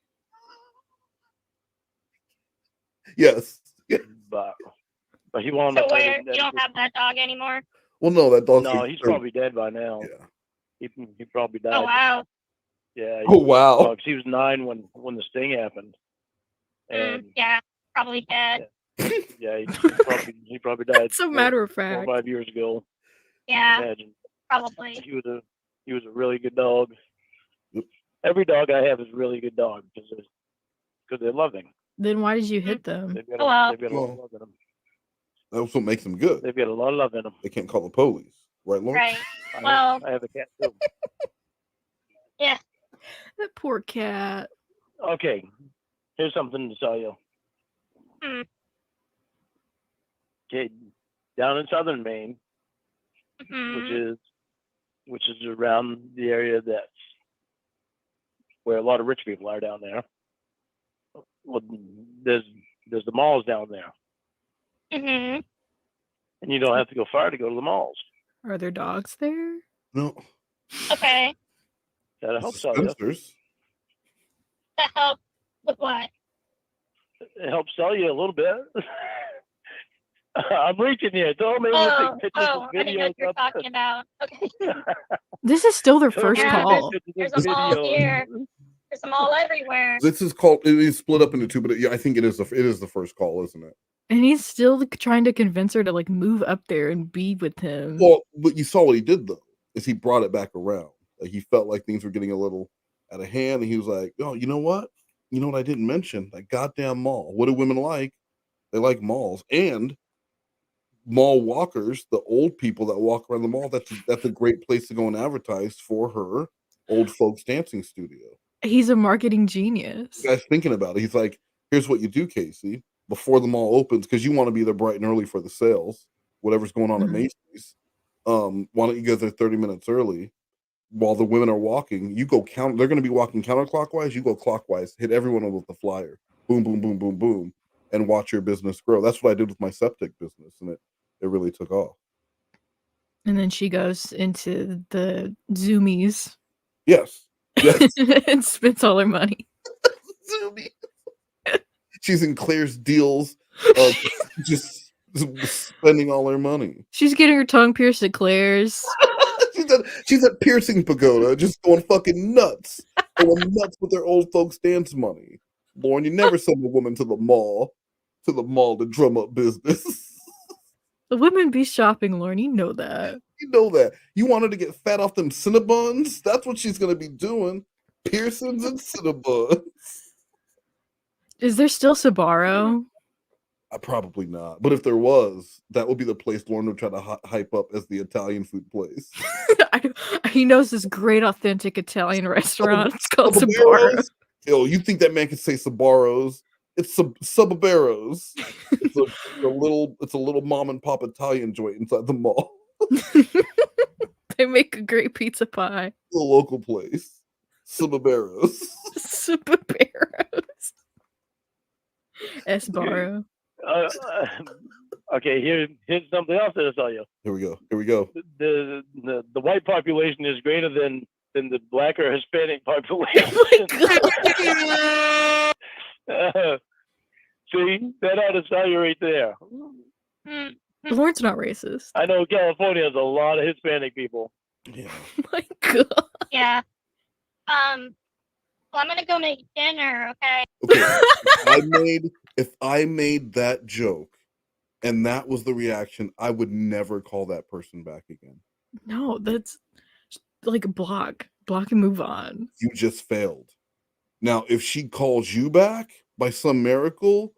Speaker 4: Yes.
Speaker 7: But he won't.
Speaker 6: So where you don't have that dog anymore?
Speaker 4: Well, no, that dog.
Speaker 7: No, he's probably dead by now.
Speaker 4: Yeah.
Speaker 7: He probably died.
Speaker 6: Oh wow.
Speaker 7: Yeah.
Speaker 4: Oh wow.
Speaker 7: 'Cause he was 9 when the sting happened. And
Speaker 6: Yeah, probably dead.
Speaker 7: yeah, he probably died.
Speaker 5: It's a matter of
Speaker 7: 4
Speaker 5: fact.
Speaker 7: or 5 years ago.
Speaker 6: Yeah,
Speaker 7: Imagine.
Speaker 6: probably.
Speaker 7: He was a really good dog. Every dog I have is a really good dog because they're loving.
Speaker 5: Then why did you hit them?
Speaker 7: They've got,
Speaker 6: Oh, well.
Speaker 7: they've got a lot of love in them.
Speaker 4: That's what makes them good.
Speaker 7: They've got a lot of love in them.
Speaker 4: They can't call the police, right, Lorne?
Speaker 6: Right. Well,
Speaker 7: I have a cat too.
Speaker 6: yeah.
Speaker 5: That poor cat.
Speaker 7: Okay, here's something to tell you.
Speaker 6: Hmm.
Speaker 7: Okay, down in southern Maine,
Speaker 6: Mhm.
Speaker 7: which is around the area that's where a lot of rich people are down there. Well, there's the malls down there,
Speaker 6: Mhm.
Speaker 7: and you don't have to go far to go to the malls.
Speaker 5: Are there dogs there?
Speaker 4: No.
Speaker 6: Okay.
Speaker 7: That helps sell you.
Speaker 4: Spencer's.
Speaker 6: That helps with what?
Speaker 7: It helps sell you a little bit. I'm reaching here. Don't make me take pictures of
Speaker 6: I didn't know what
Speaker 7: videos.
Speaker 6: you were talking about. Okay.
Speaker 5: This is still their
Speaker 7: Don't
Speaker 5: first
Speaker 7: make me
Speaker 5: call.
Speaker 7: take
Speaker 6: There's
Speaker 7: pictures
Speaker 6: a
Speaker 7: of
Speaker 6: mall
Speaker 7: videos.
Speaker 6: here. There's a mall everywhere.
Speaker 4: This is called. It is split up into two, but I think it is the first call, isn't it?
Speaker 5: And he's still trying to convince her to like move up there and be with him.
Speaker 4: Well, but you saw what he did though, is he brought it back around. Like he felt like things were getting a little out of hand, and he was like, "Oh, you know what? You know what I didn't mention? That goddamn mall. What do women like? They like malls and mall walkers, the old people that walk around the mall. That's a great place to go and advertise for her old folks dancing studio."
Speaker 5: He's a marketing genius.
Speaker 4: The guy's thinking about it. He's like, "Here's what you do, Casey. Before the mall opens, because you want to be there bright and early for the sales, whatever's going on at Macy's. Why don't you go there 30 minutes early while the women are walking? You go count. They're going to be walking counterclockwise. You go clockwise. Hit everyone with the flyer. Boom, boom, boom, boom, boom, and watch your business grow." That's what I did with my septic business, and it really took off.
Speaker 5: And then she goes into the Zoomies.
Speaker 4: Yes. Yes.
Speaker 5: And spends all her money.
Speaker 4: Zoomies. She's in Claire's deals, just spending all her money.
Speaker 5: She's getting her tongue pierced at Claire's.
Speaker 4: She's at Piercing Pagoda, just going fucking nuts. Going nuts with their old folks dance money. Lorne, you never send a woman to the mall to drum up business.
Speaker 5: The women be shopping, Lorne. You know that.
Speaker 4: You know that. You want her to get fat off them Cinnabons? That's what she's gonna be doing. Piercings and Cinnabons.
Speaker 5: Is there still Sbarro?
Speaker 4: Probably not. But if there was, that would be the place Lorne would try to hype up as the Italian food place.
Speaker 5: He knows this great, authentic Italian restaurant. It's called Sbarro.
Speaker 4: Yo, you think that man could say Sbarro's? It's Subaberos. It's a little mom and pop Italian joint inside the mall.
Speaker 5: They make a great pizza pie.
Speaker 4: The local place. Subaberos.
Speaker 5: Subaberos. Sbarro.
Speaker 7: Okay, here's something else to tell you.
Speaker 4: Here we go.
Speaker 7: The white population is greater than the black or Hispanic population. See, that ought to tell you right there.
Speaker 5: Lorne's not racist.
Speaker 7: I know California has a lot of Hispanic people.
Speaker 4: Yeah.
Speaker 5: My God.
Speaker 6: Yeah. Well, I'm gonna go make dinner. Okay.
Speaker 4: Okay. If I made that joke and that was the reaction, I would never call that person back again.
Speaker 5: No, that's like block and move on.
Speaker 4: You just failed. Now, if she calls you back by some miracle,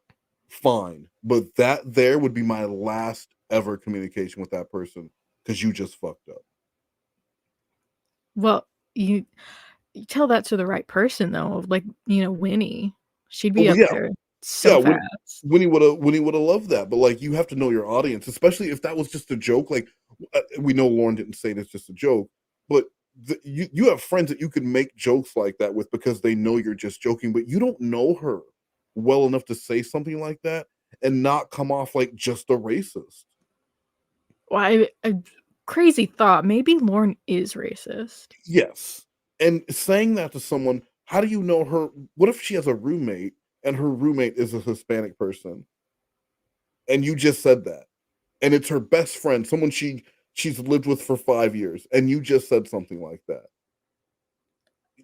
Speaker 4: fine. But that there would be my last ever communication with that person because you just fucked up.
Speaker 5: Well, You tell that to the right person though, like, Winnie. She'd be
Speaker 4: Oh,
Speaker 5: up
Speaker 4: yeah.
Speaker 5: there so
Speaker 4: Yeah,
Speaker 5: fast.
Speaker 4: Winnie would have loved that, but, like, you have to know your audience, especially if that was just a joke, like, we know Lorne didn't say it's just a joke, but you have friends that you can make jokes like that with because they know you're just joking, but you don't know her well enough to say something like that and not come off like just a racist.
Speaker 5: Well, a crazy thought, maybe Lorne is racist.
Speaker 4: Yes, and saying that to someone, how do you know her? What if she has a roommate and her roommate is a Hispanic person, and you just said that? And it's her best friend, someone she's lived with for 5 years, and you just said something like that.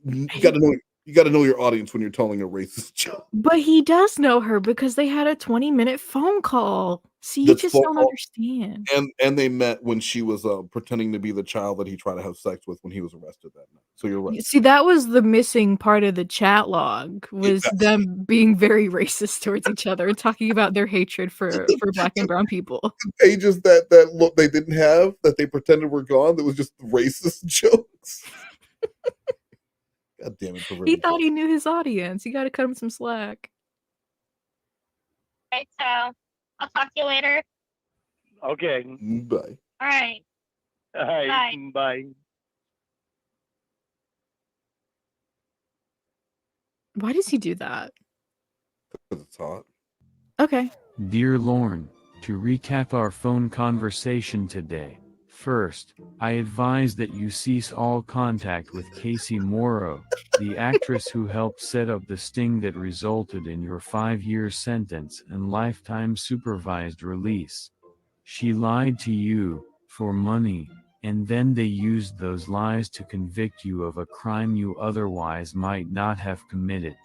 Speaker 4: You gotta know your audience when you're telling a racist joke.
Speaker 5: But he does know her because they had a 20-minute phone call. See, you
Speaker 4: The
Speaker 5: just
Speaker 4: phone
Speaker 5: don't
Speaker 4: call
Speaker 5: understand.
Speaker 4: and they met when she was, pretending to be the child that he tried to have sex with when he was arrested that night. So you're right.
Speaker 5: See, that was the missing part of the chat log, was
Speaker 4: That's
Speaker 5: them being very racist towards each other and talking about their hatred for black and brown people.
Speaker 4: pages that look they didn't have, that they pretended were gone, that was just racist jokes. God damn it,
Speaker 5: He
Speaker 4: perverted.
Speaker 5: thought he knew his audience. You gotta cut him some slack.
Speaker 6: Right, so I'll talk to you later.
Speaker 7: Okay.
Speaker 4: Bye.
Speaker 6: All right.
Speaker 7: All right. Bye.
Speaker 5: Why does he do that?
Speaker 4: Because it's hot.
Speaker 5: Okay.
Speaker 12: Dear Lorne, to recap our phone conversation today, first, I advise that you cease all contact with Casey Morrow, the actress who helped set up the sting that resulted in your 5-year sentence and lifetime supervised release. She lied to you, for money, and then they used those lies to convict you of a crime you otherwise might not have committed.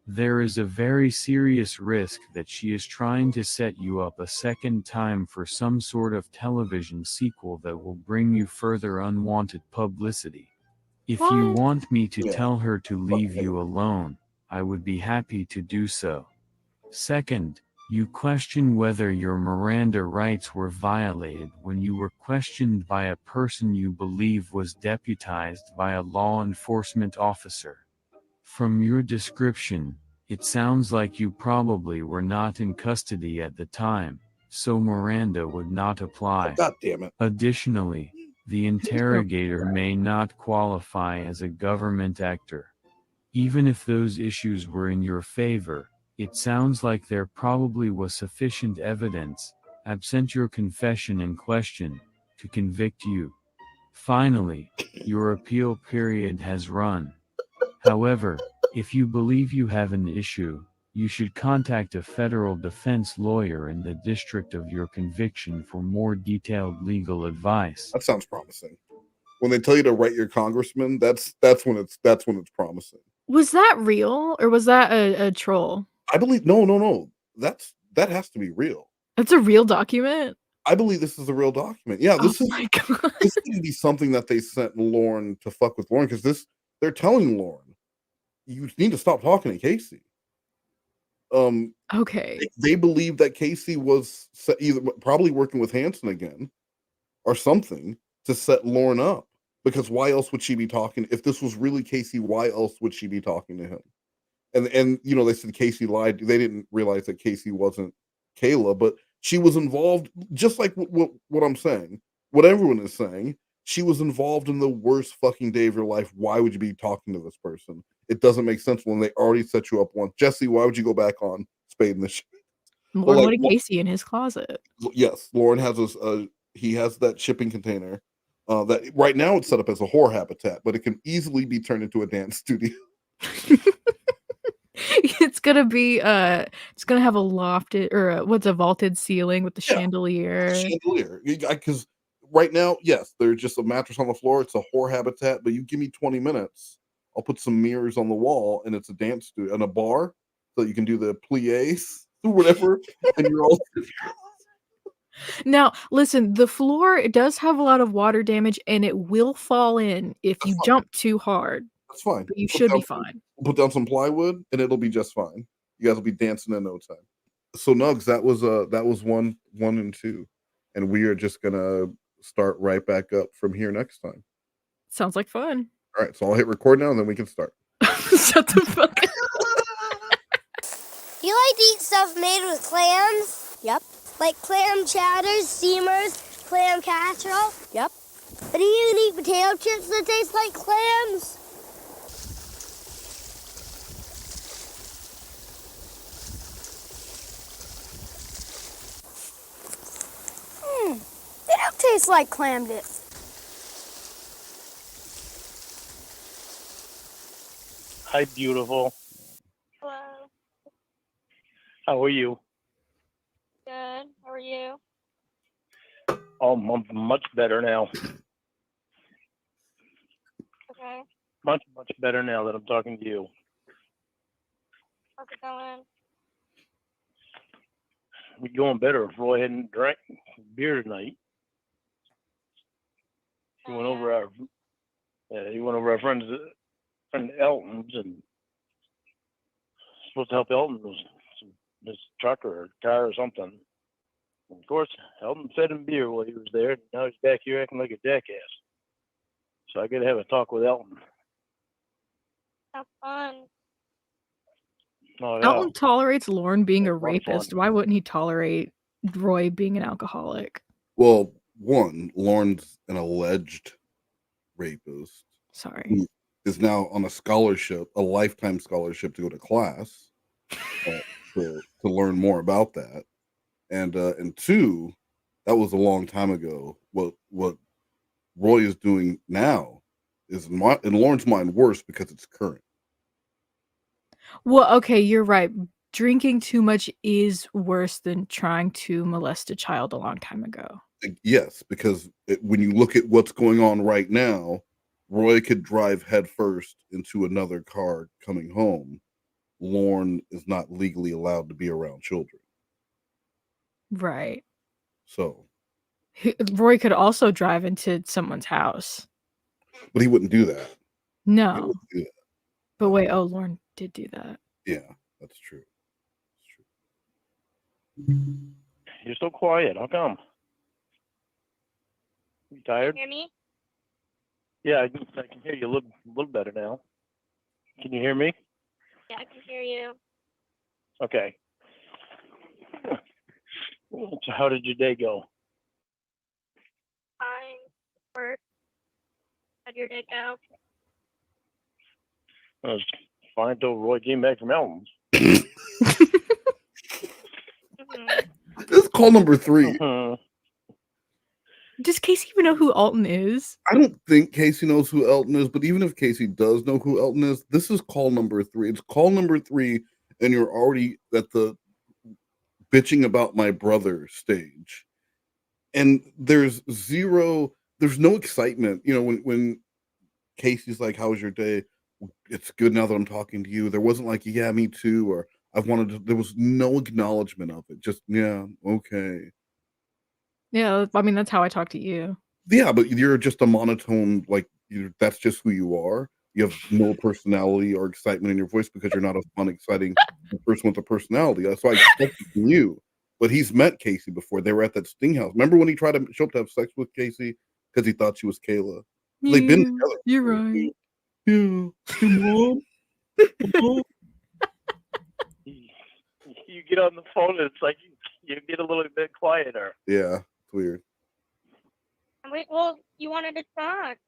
Speaker 12: There is a very serious risk that she is trying to set you up a second time for some sort of television sequel that will bring you further unwanted publicity. If you
Speaker 5: What?
Speaker 12: want me to
Speaker 4: Yeah.
Speaker 12: tell her to leave you alone, I would be happy to do so. Second, you question whether your Miranda rights were violated when you were questioned by a person you believe was deputized by a law enforcement officer. From your description, it sounds like you probably were not in custody at the time, so Miranda would not apply.
Speaker 4: God damn it.
Speaker 12: Additionally, the interrogator may not qualify as a government actor. Even if those issues were in your favor, it sounds like there probably was sufficient evidence, absent your confession in question, to convict you. Finally, your appeal period has run. However, if you believe you have an issue, you should contact a federal defense lawyer in the district of your conviction for more detailed legal advice.
Speaker 4: That sounds promising. When they tell you to write your congressman, that's when it's promising.
Speaker 5: Was that real or was that a troll?
Speaker 4: I believe no. That has to be real.
Speaker 5: That's a real document?
Speaker 4: I believe this is a real document. Yeah,
Speaker 5: Oh my god.
Speaker 4: this can be something that they sent Lorne to fuck with Lorne, because they're telling Lorne, you need to stop talking to Casey.
Speaker 5: Okay.
Speaker 4: They believe that Casey was either probably working with Hanson again or something to set Lorne up, because why else would she be talking? If this was really Casey, why else would she be talking to him? And they said Casey lied. They didn't realize that Casey wasn't Kayla, but she was involved, just like what I'm saying, what everyone is saying. She was involved in the worst fucking day of your life. Why would you be talking to this person? It doesn't make sense when they already set you up once. Jesse, why would you go back on Spade in the Shade?
Speaker 5: Lorne wanted Casey in his closet.
Speaker 4: Yes, Lorne has he has that shipping container that right now it's set up as a whore habitat, but it can easily be turned into a dance studio.
Speaker 5: It's gonna be it's gonna have a lofted or a vaulted ceiling with the chandelier.
Speaker 4: Chandelier, because right now, yes, there's just a mattress on the floor. It's a whore habitat, but you give me 20 minutes, I'll put some mirrors on the wall, and it's a dance studio and a bar, so you can do the plies or whatever, and you're all.
Speaker 5: Now, listen, the floor, it does have a lot of water damage, and it will fall in if you jump too hard.
Speaker 4: That's fine.
Speaker 5: But you should be fine.
Speaker 4: Put down some plywood, and it'll be just fine. You guys will be dancing in no time. So Nugs, that was one and two, and we are just gonna start right back up from here next time.
Speaker 5: Sounds like fun.
Speaker 4: All right, so I'll hit record now, and then we can start.
Speaker 5: Shut the fuck up.
Speaker 8: You like to eat stuff made with clams? Yep. Like clam chowders, steamers, clam casserole? Yep. But do you eat potato chips that taste like clams? They don't taste like clam dip.
Speaker 7: Hi, beautiful.
Speaker 6: Hello.
Speaker 7: How are you?
Speaker 6: Good. How are you?
Speaker 7: Oh, I'm much better now.
Speaker 6: Okay.
Speaker 7: Much better now that I'm talking to you.
Speaker 6: How's it going?
Speaker 7: We're going better if Roy hadn't drank beer tonight. He went over our friend Elton's and supposed to help Elton with his truck or car or something. And of course, Elton fed him beer while he was there, and now he's back here acting like a jackass. So I got to have a talk with Elton.
Speaker 6: Have fun.
Speaker 7: Oh, yeah.
Speaker 5: Elton tolerates Lorne being a
Speaker 7: A lot of
Speaker 5: rapist.
Speaker 7: fun.
Speaker 5: Why wouldn't he tolerate Roy being an alcoholic?
Speaker 4: Well, one, Lorne's an alleged rapist.
Speaker 5: Sorry.
Speaker 4: Who is now on a scholarship, a lifetime scholarship to go to class to learn more about that. And two, that was a long time ago. What Roy is doing now is in Lorne's mind worse because it's current.
Speaker 5: Well, okay, you're right. Drinking too much is worse than trying to molest a child a long time ago.
Speaker 4: Yes, because when you look at what's going on right now, Roy could drive headfirst into another car coming home. Lorne is not legally allowed to be around children.
Speaker 5: Right.
Speaker 4: So,
Speaker 5: Roy could also drive into someone's house.
Speaker 4: but he wouldn't do that. He
Speaker 5: No.
Speaker 4: wouldn't do that.
Speaker 5: But wait, Lorne did do that.
Speaker 4: Yeah, that's true.
Speaker 7: You're so quiet. How come? You tired?
Speaker 6: Hear me?
Speaker 7: Yeah, I can hear you a little better now. Can you hear me?
Speaker 6: Yeah, I can hear you.
Speaker 7: Okay. So how did your day go?
Speaker 6: Fine. Work. How'd your day go?
Speaker 7: It was fine until Roy came back from Elton's.
Speaker 4: This is call number 3.
Speaker 5: Does Casey even know who Alton is?
Speaker 4: I don't think Casey knows who Elton is, but even if Casey does know who Elton is, this is call number 3. It's call number 3, and you're already at the bitching about my brother stage. And there's no excitement. You know, when Casey's like, "How was your day?" "It's good now that I'm talking to you." There wasn't like, "Yeah, me too," or there was no acknowledgement of it. Just, yeah, okay.
Speaker 5: Yeah, I mean, that's how I talk to you.
Speaker 4: Yeah, but you're just a monotone, like, that's just who you are. You have no personality or excitement in your voice because you're not a fun, exciting person with a personality. That's why I expect it from you. But he's met Casey before. They were at that Sting house. Remember when he tried to show up to have sex with Casey because he thought she was Kayla? They've been together.
Speaker 5: You're right.
Speaker 4: Yeah. Mom. Mom.
Speaker 7: You get on the phone and it's like you get a little bit quieter.
Speaker 4: Yeah, it's weird.
Speaker 6: Wait, well, you wanted to talk.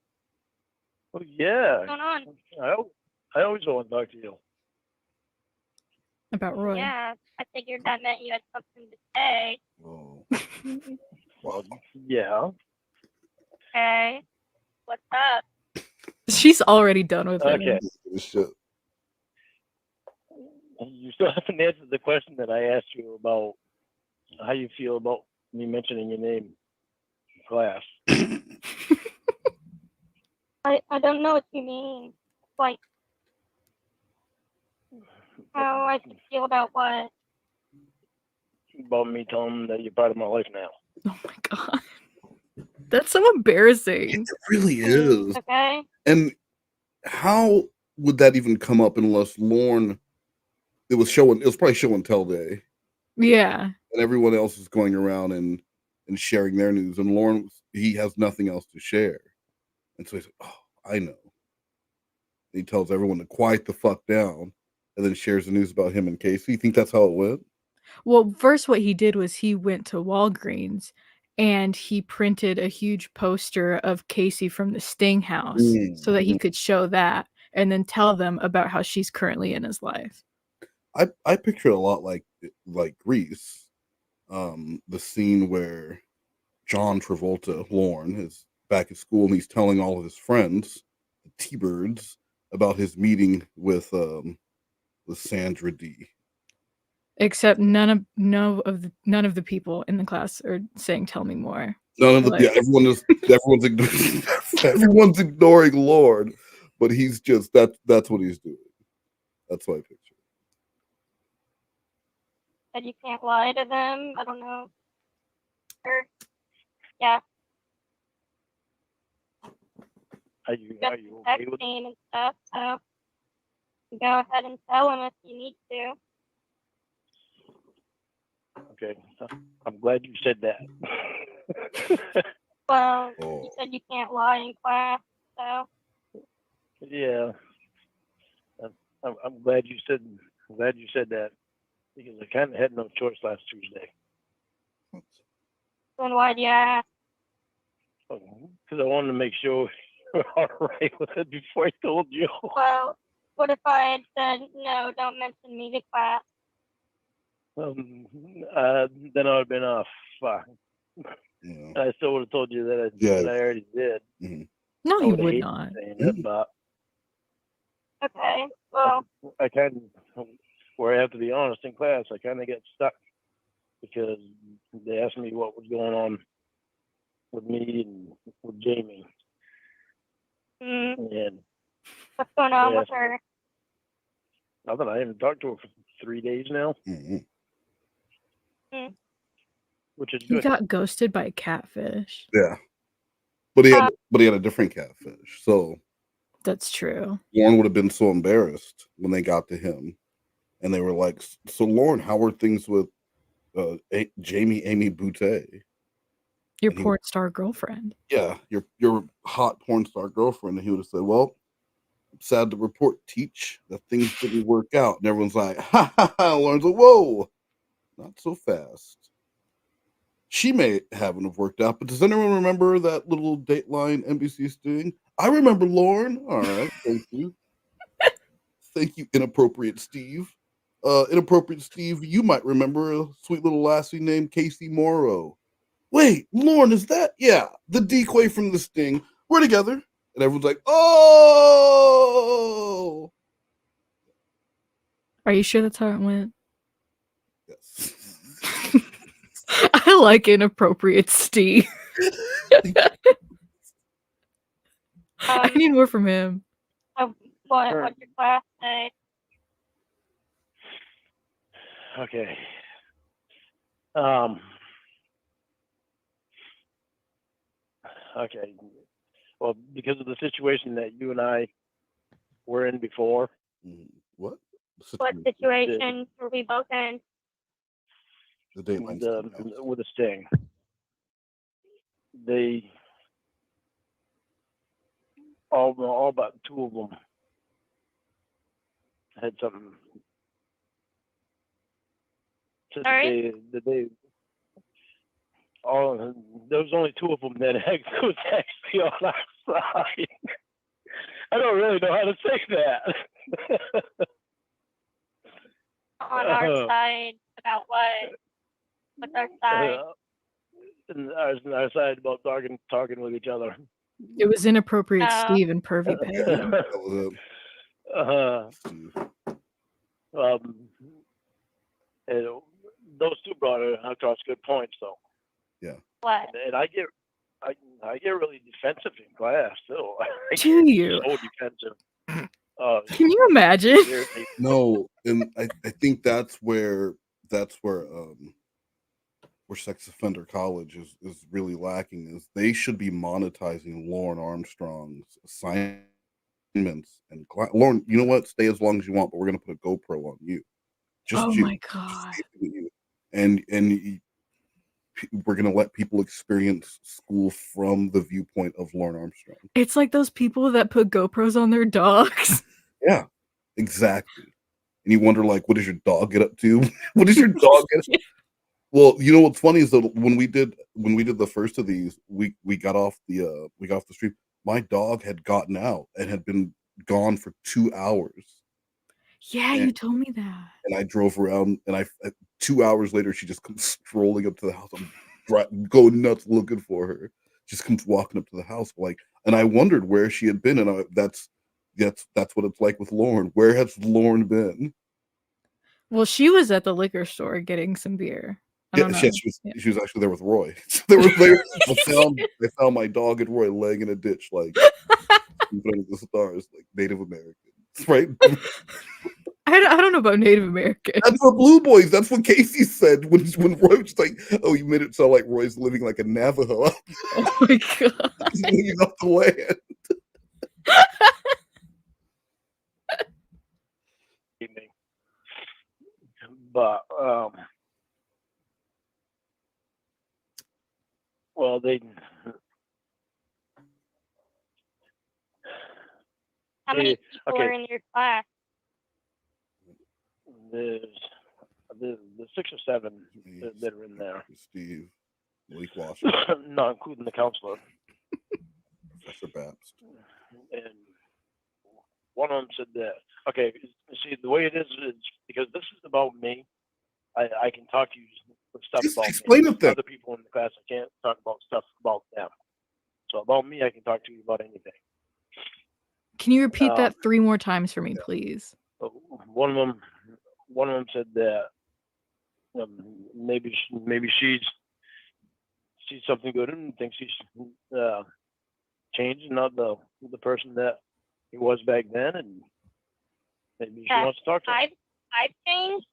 Speaker 7: Oh yeah.
Speaker 6: What's going on?
Speaker 7: I always want to talk to you.
Speaker 5: About Roy.
Speaker 6: Yeah, I figured that meant you had something to say.
Speaker 4: Oh.
Speaker 7: Well, yeah.
Speaker 6: Okay. What's up?
Speaker 5: She's already done with it.
Speaker 7: Okay.
Speaker 4: Shit.
Speaker 7: You still haven't answered the question that I asked you about how you feel about me mentioning your name in class.
Speaker 6: I don't know what you mean. Like, how I should feel about what?
Speaker 7: About me telling them that you're part of my life now.
Speaker 5: Oh my god. That's so embarrassing.
Speaker 4: It really is.
Speaker 6: Okay.
Speaker 4: And how would that even come up unless Lorne, it was probably show and tell day.
Speaker 5: Yeah.
Speaker 4: And everyone else is going around and sharing their news. And Lorne, he has nothing else to share. And so he's like, "Oh, I know." He tells everyone to quiet the fuck down, and then shares the news about him and Casey. You think that's how it went?
Speaker 5: Well, first what he did was he went to Walgreens and he printed a huge poster of Casey from the Sting house so that he could show that and then tell them about how she's currently in his life.
Speaker 4: I picture it a lot like Grease, the scene where John Travolta, Lorne, is back at school and he's telling all of his friends, the T-Birds, about his meeting with Sandra D.
Speaker 5: Except none of the people in the class are saying "Tell me more."
Speaker 4: None of the everyone's ignoring Lorne, but he's just that's what he's doing. That's what I picture.
Speaker 6: That you can't lie to them. I don't know. Or, yeah.
Speaker 7: Are you
Speaker 6: Just
Speaker 7: okay with
Speaker 6: texting and stuff. So go ahead and tell them if you need to.
Speaker 7: Okay, I'm glad you said that.
Speaker 6: Well, you said you can't lie in class, so
Speaker 7: Yeah, I'm glad you said that because I kind of had no choice last Tuesday.
Speaker 6: then why do you ask?
Speaker 7: Because I wanted to make sure you were all right with it before I told you.
Speaker 6: Well, what if I had said no? Don't mention me to class.
Speaker 7: Then I would have been off.
Speaker 4: Yeah.
Speaker 7: I still would have told you that I already did.
Speaker 4: Mm-hmm.
Speaker 5: No,
Speaker 7: I
Speaker 5: he
Speaker 7: would've
Speaker 5: would
Speaker 7: hated
Speaker 5: not.
Speaker 7: saying it, but
Speaker 6: Okay, well,
Speaker 7: I kind of, where I have to be honest in class, I kind of get stuck because they asked me what was going on with me and with Jamie. And
Speaker 6: what's going on with her?
Speaker 7: nothing. I haven't talked to her for 3 days now, which is
Speaker 5: He
Speaker 7: good.
Speaker 5: got ghosted by a catfish.
Speaker 4: Yeah, but he had a different catfish. So
Speaker 5: that's true.
Speaker 4: Lorne would have been so embarrassed when they got to him, and they were like, "So Lorne, how are things with Jamie Amy Boutte?
Speaker 5: Your porn star girlfriend."
Speaker 4: Yeah, your hot porn star girlfriend. And he would have said, "Well, I'm sad to report, Teach, that things didn't work out." And everyone's like, "Ha ha ha!" Lorne's like, "Whoa, not so fast." She may haven't have worked out, but does anyone remember that little Dateline NBC sting? I remember Lorne. All right, thank you. Thank you, Inappropriate Steve. Inappropriate Steve, you might remember a sweet little lassie named Casey Morrow. Wait, Lorne, is that? Yeah, the decoy from the sting. We're together. And everyone's like, oh!
Speaker 5: Are you sure that's how it went?
Speaker 4: Yes.
Speaker 5: I like Inappropriate Steve. I need more from him.
Speaker 6: What's your class say?
Speaker 7: Okay. Okay. Well, because of the situation that you and I were in before.
Speaker 4: What?
Speaker 6: What situation were we both in?
Speaker 4: The Dateline
Speaker 7: with a sting. They all but two of them had something.
Speaker 6: Sorry?
Speaker 7: There was only two of them that was actually on our side. I don't really know how to say that.
Speaker 6: On our side about what? What's our side?
Speaker 7: Our side about talking with each other.
Speaker 5: It was Inappropriate Steve and Pervy Peggy.
Speaker 7: And those two brought it across good points, though.
Speaker 4: Yeah.
Speaker 6: What?
Speaker 7: And I get really defensive in class too.
Speaker 5: Do you?
Speaker 7: So defensive.
Speaker 5: Can you imagine?
Speaker 4: No, and I think that's where Sex Offender College is really lacking. Is they should be monetizing Lorne Armstrong's assignments and Lorne. You know what? Stay as long as you want, but we're gonna put a GoPro on you.
Speaker 5: Oh
Speaker 4: you.
Speaker 5: my god!
Speaker 4: And we're gonna let people experience school from the viewpoint of Lorne Armstrong.
Speaker 5: It's like those people that put GoPros on their dogs.
Speaker 4: Yeah, exactly. And you wonder, like, what does your dog get up to? What does your dog get? Well, you know what's funny is that when we did the first of these, we got off the street. My dog had gotten out and had been gone for 2 hours.
Speaker 5: Yeah, you told me that.
Speaker 4: And I drove around, and 2 hours later, she just comes strolling up to the house. I'm going nuts looking for her. Just comes walking up to the house, like, and I wondered where she had been, and that's what it's like with Lorne. Where has Lorne been?
Speaker 5: Well, she was at the liquor store getting some beer. I don't know.
Speaker 4: She was actually there with Roy. They were there. They found my dog and Roy laying in a ditch, like under the stars, like Native Americans, right?
Speaker 5: I don't know about Native Americans.
Speaker 4: That's what Blue Boys. That's what Casey said when Roy was like, "Oh, you made it sound like Roy's living like a Navajo."
Speaker 5: Oh my god!
Speaker 4: He's living off the land.
Speaker 7: But well,
Speaker 6: How many people are in your class?
Speaker 7: There's 6 or 7 that are in there.
Speaker 4: Steve, Malik Washington,
Speaker 7: not including the counselor.
Speaker 4: Professor Babst.
Speaker 7: And one of them said that. Okay, see, the way it is because this is about me. I can talk to you with stuff
Speaker 4: Just
Speaker 7: about
Speaker 4: explain
Speaker 7: me.
Speaker 4: it then.
Speaker 7: Other people in the class, I can't talk about stuff about them. So about me, I can talk to you about anything.
Speaker 5: Can you repeat that 3 more times for me, please?
Speaker 7: One of them said that maybe she's sees something good and thinks he's changed, not the person that he was back then, and maybe she wants to talk to him.
Speaker 6: I've changed.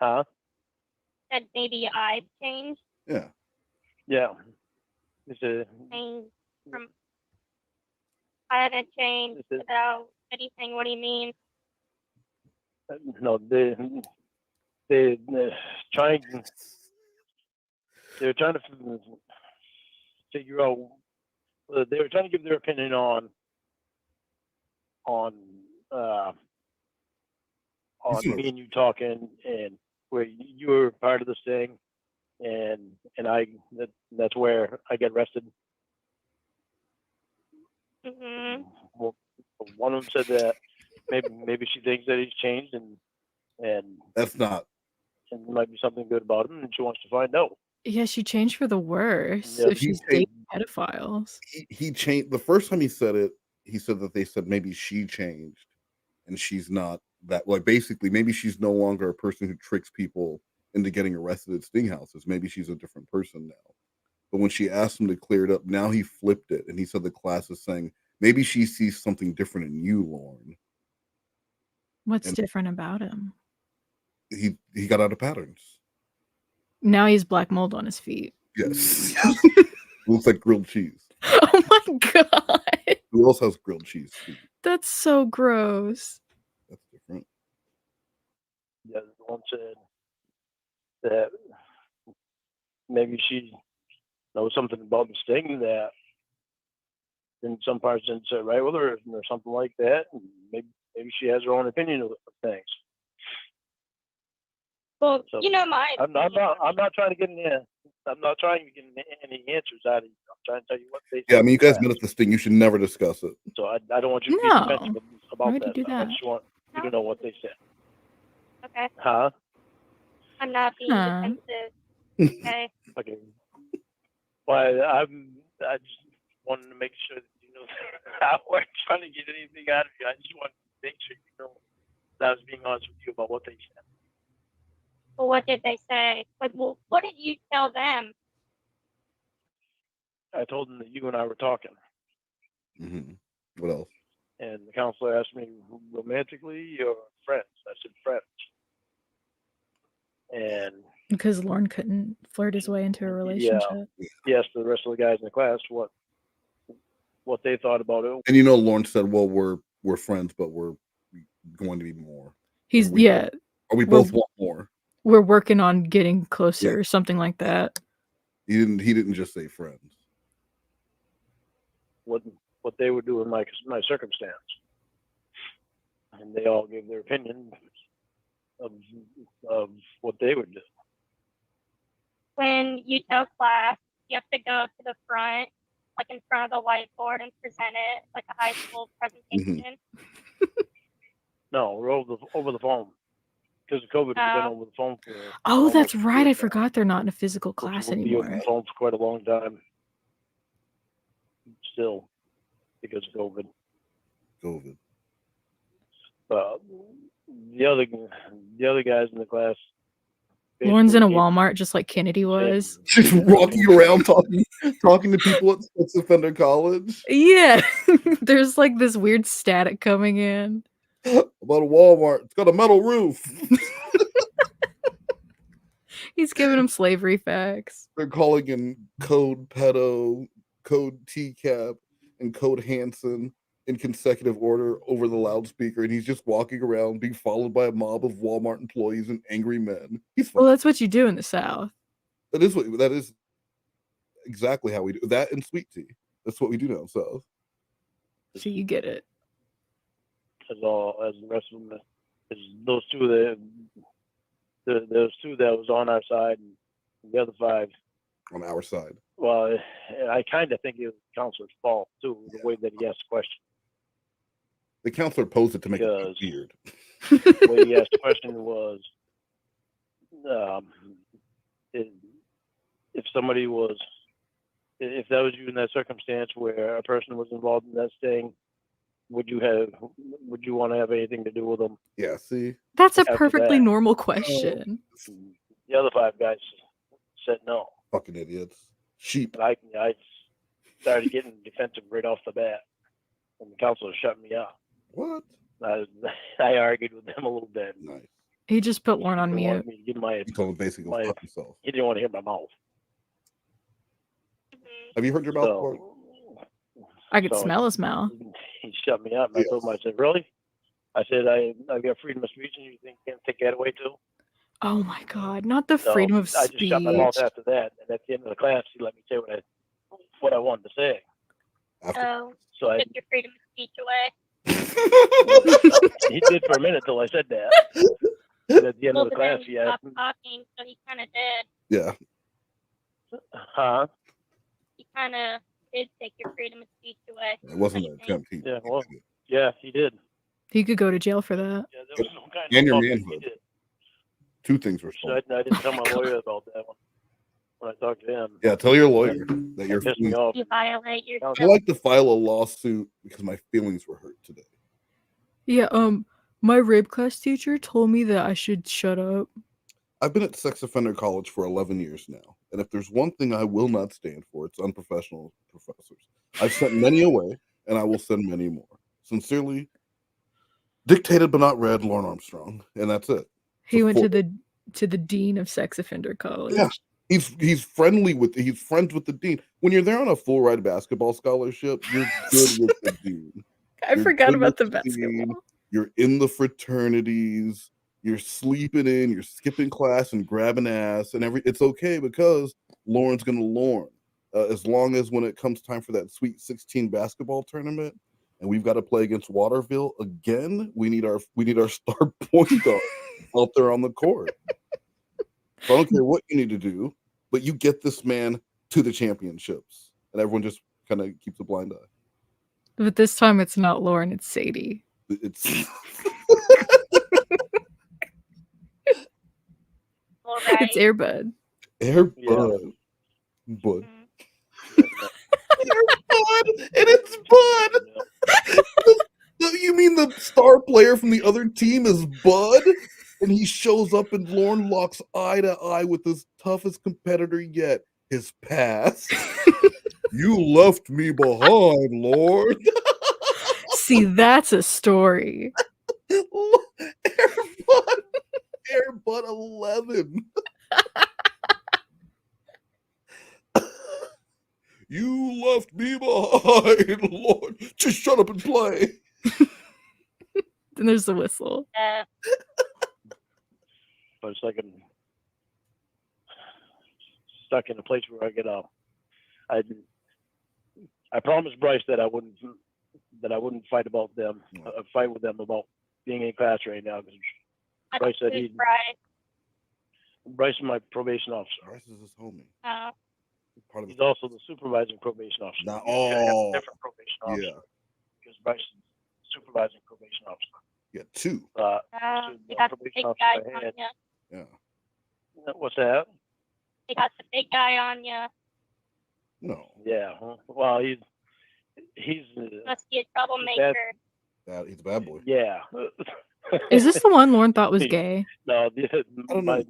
Speaker 7: Huh?
Speaker 6: That maybe I've changed.
Speaker 4: Yeah.
Speaker 7: Yeah.
Speaker 6: Changed from. I haven't changed about anything. What do you mean?
Speaker 7: No, they're trying to figure out. They were trying to give their opinion on me and you talking, and where you were part of this thing, and that's where I get arrested.
Speaker 6: Mm-hmm.
Speaker 7: Well, one of them said that maybe she thinks that he's changed, and
Speaker 4: that's not.
Speaker 7: And there might be something good about him, and she wants to find out.
Speaker 5: Yeah, she changed for the worse.
Speaker 4: Yeah,
Speaker 5: if she's dating pedophiles.
Speaker 4: He changed the first time he said it. He said that they said maybe she changed, and she's not that. Like basically, maybe she's no longer a person who tricks people into getting arrested at sting houses. Maybe she's a different person now. But when she asked him to clear it up, now he flipped it, and he said the class is saying maybe she sees something different in you, Lorne.
Speaker 5: What's different about him?
Speaker 4: He got out of patterns.
Speaker 5: Now he has black mold on his feet.
Speaker 4: Yes. Looks like grilled cheese.
Speaker 5: Oh my god.
Speaker 4: Who else has grilled cheese feet?
Speaker 5: That's so gross.
Speaker 4: That's different.
Speaker 7: Yeah, the one said that maybe she knows something about the sting that in some parts didn't sit right with her, or something like that. And maybe she has her own opinion of things.
Speaker 6: Well,
Speaker 7: so,
Speaker 6: my.
Speaker 7: I'm not trying to get any answers out of you. I'm trying to tell you what they.
Speaker 4: Yeah, I mean, you guys met at this thing. You should never discuss it.
Speaker 7: So I don't want you to be defensive about that. I just want you to know what they said.
Speaker 6: Okay.
Speaker 7: Huh?
Speaker 6: I'm not being defensive. Okay.
Speaker 7: Okay. Well, I just wanted to make sure that you know I wasn't trying to get anything out of you. I just wanted to make sure you know that I was being honest with you about what they said.
Speaker 6: Well, what did they say? Like, well, what did you tell them?
Speaker 7: I told them that you and I were talking.
Speaker 4: Mm-hmm. What else?
Speaker 7: And the counselor asked me romantically or friends. I said friends. And
Speaker 5: because Lorne couldn't flirt his way into a relationship.
Speaker 7: He asked the rest of the guys in the class what they thought about it.
Speaker 4: And Lorne said, "Well, we're friends, but we're going to be more."
Speaker 5: He's
Speaker 4: or we both want more.
Speaker 5: we're working on getting closer
Speaker 4: Yeah.
Speaker 5: or something like that.
Speaker 4: He didn't just say friends.
Speaker 7: What they would do in my circumstance, and they all gave their opinion of what they would do.
Speaker 6: When you tell class, you have to go to the front, like in front of the whiteboard, and present it like a high school presentation.
Speaker 7: No, we're over the phone because of COVID. We've been over the phone for.
Speaker 5: Oh, that's
Speaker 7: almost a
Speaker 5: right.
Speaker 7: year
Speaker 5: I
Speaker 7: now,
Speaker 5: forgot they're not in a physical
Speaker 7: which
Speaker 5: class
Speaker 7: will be over
Speaker 5: anymore.
Speaker 7: the phone for quite a long time. Still, because of COVID. The other guys in the class.
Speaker 5: Lorne's in a
Speaker 7: basically gave
Speaker 5: Walmart just like Kennedy was.
Speaker 4: Just walking around talking to people at Sex Offender College.
Speaker 5: Yeah. There's like this weird static coming in.
Speaker 4: About a Walmart. It's got a metal roof.
Speaker 5: He's giving him slavery facts.
Speaker 4: They're calling in Code Pedo, Code TCAP, and Code Hansen in consecutive order over the loudspeaker, and he's just walking around being followed by a mob of Walmart employees and angry men.
Speaker 5: Well, that's what you do in the South.
Speaker 4: That is exactly how we do that in Sweet Tea. That's what we do down south.
Speaker 5: So you get it.
Speaker 7: As the rest of them, those two that was on our side, and the other 5
Speaker 4: on our side.
Speaker 7: Well, I kind of think it was the counselor's fault too, the way that he asked the question.
Speaker 4: The counselor posed it to make it weird.
Speaker 7: The way he asked the question was, if that was you in that circumstance where a person was involved in that thing, would you want to have anything to do with them?
Speaker 4: Yeah, see?
Speaker 5: That's a perfectly normal question.
Speaker 7: The other 5 guys said no.
Speaker 4: Fucking idiots. Sheep.
Speaker 7: I started getting defensive right off the bat, and the counselor shut me out.
Speaker 4: What?
Speaker 7: I argued with them a little bit.
Speaker 4: Nice.
Speaker 5: He just put Lorne on mute.
Speaker 4: He told him basically go fuck himself.
Speaker 7: He didn't want to hear my mouth.
Speaker 4: Have you heard your mouth before?
Speaker 5: I could smell his mouth.
Speaker 7: He shut me up. And I told him, I said, really? I said, I got freedom of speech, and you think you can't take that away too?
Speaker 5: Oh my God, not the freedom of
Speaker 7: I
Speaker 5: speech.
Speaker 7: just shut my mouth after that, and at the end of the class, he let me say what I wanted to say.
Speaker 6: Oh,
Speaker 7: So I
Speaker 6: took your freedom of speech away.
Speaker 7: He did for a minute till I said that. And at the end of the
Speaker 6: But
Speaker 7: class,
Speaker 6: then
Speaker 7: he
Speaker 6: he
Speaker 7: asked
Speaker 6: stopped
Speaker 7: me,
Speaker 6: talking, so he kind of did.
Speaker 4: Yeah.
Speaker 6: He kind of did take your freedom of speech away.
Speaker 4: It wasn't an attempt.
Speaker 7: He did.
Speaker 5: He could go to jail for that.
Speaker 7: Yeah, there was some kind
Speaker 4: And your
Speaker 7: of he
Speaker 4: manhood.
Speaker 7: did.
Speaker 4: 2 things were
Speaker 7: So I didn't tell my lawyer about that one when I talked to him.
Speaker 4: Yeah, tell your lawyer that you're.
Speaker 7: Pissed me off.
Speaker 6: You violate your.
Speaker 4: I like to file a lawsuit because my feelings were hurt today.
Speaker 5: Yeah, my rape class teacher told me that I should shut up.
Speaker 4: I've been at Sex Offender College for 11 years now, and if there's one thing I will not stand for, it's unprofessional professors. I've sent many away, and I will send many more. Sincerely, dictated but not read, Lorne Armstrong, and that's it.
Speaker 5: He went to the dean of Sex Offender College.
Speaker 4: Yeah, he's friends with the dean. When you're there on a full ride basketball scholarship, you're good with the dean.
Speaker 5: I forgot about the basketball.
Speaker 4: You're in the fraternities. You're sleeping in. You're skipping class and grabbing ass and it's okay because Lorne's gonna Lorne. As long as when it comes time for that Sweet 16 basketball tournament, and we've got to play against Waterville again, we need our star point guard out there on the court. So I don't care what you need to do, but you get this man to the championships, and everyone just kind of keeps a blind eye.
Speaker 5: But this time it's not Lorne, it's Sadie.
Speaker 4: It's
Speaker 5: it's Airbud.
Speaker 4: Airbud. Bud.
Speaker 11: Bud, and it's Bud.
Speaker 4: You mean the star player from the other team is Bud? And he shows up and Lorne locks eye to eye with his toughest competitor yet, his past. You left me behind, Lorne.
Speaker 5: See, that's a story.
Speaker 4: Airbud 11. You left me behind, Lord. Just shut up and play.
Speaker 5: Then there's the whistle.
Speaker 7: But it's like stuck in a place where I get I promised Bryce that I wouldn't fight about them, fight with them about being in class right now. Because Bryce said Bryce is my probation officer.
Speaker 4: Bryce is his homie.
Speaker 7: He's also the supervising probation officer.
Speaker 4: Not
Speaker 7: You should have a
Speaker 4: all.
Speaker 7: different probation officer.
Speaker 4: Yeah.
Speaker 7: Because Bryce is supervising probation officer.
Speaker 4: Yeah, two.
Speaker 6: You got the big guy on you.
Speaker 4: Yeah.
Speaker 7: What's that?
Speaker 6: You got the big guy on you.
Speaker 4: No.
Speaker 7: Yeah. Well, he's
Speaker 6: Must be a troublemaker.
Speaker 4: He's a bad boy.
Speaker 7: Yeah.
Speaker 5: Is this the one Lorne thought was gay?
Speaker 7: No, my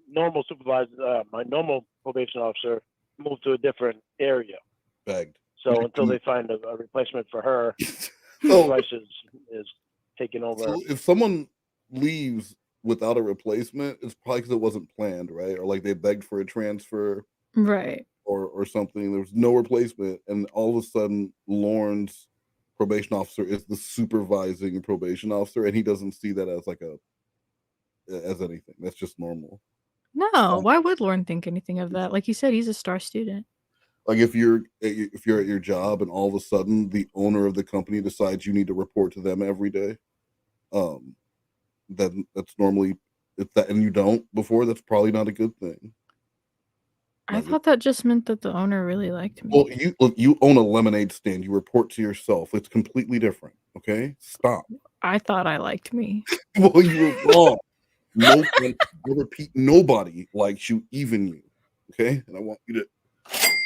Speaker 7: normal supervisor, my normal probation officer moved to a different area.
Speaker 4: Begged.
Speaker 7: So until they find a replacement for her, Bryce is taking over.
Speaker 4: So if someone leaves without a replacement, it's probably because it wasn't planned, right? Or like they begged for a transfer,
Speaker 5: right?
Speaker 4: Or something. There was no replacement, and all of a sudden, Lorne's probation officer is the supervising probation officer, and he doesn't see that as as anything. That's just normal.
Speaker 5: No, why would Lorne think anything of that? Like you said, he's a star student.
Speaker 4: Like if you're at your job and all of a sudden the owner of the company decides you need to report to them every day, then that's normally and you don't before, that's probably not a good thing.
Speaker 5: I thought that just meant that the owner really liked me.
Speaker 4: Well, you own a lemonade stand. You report to yourself. It's completely different. Okay, stop.
Speaker 5: I thought I liked me.
Speaker 4: Well, you were wrong. No, I repeat, nobody likes you, even you. Okay, and I want you to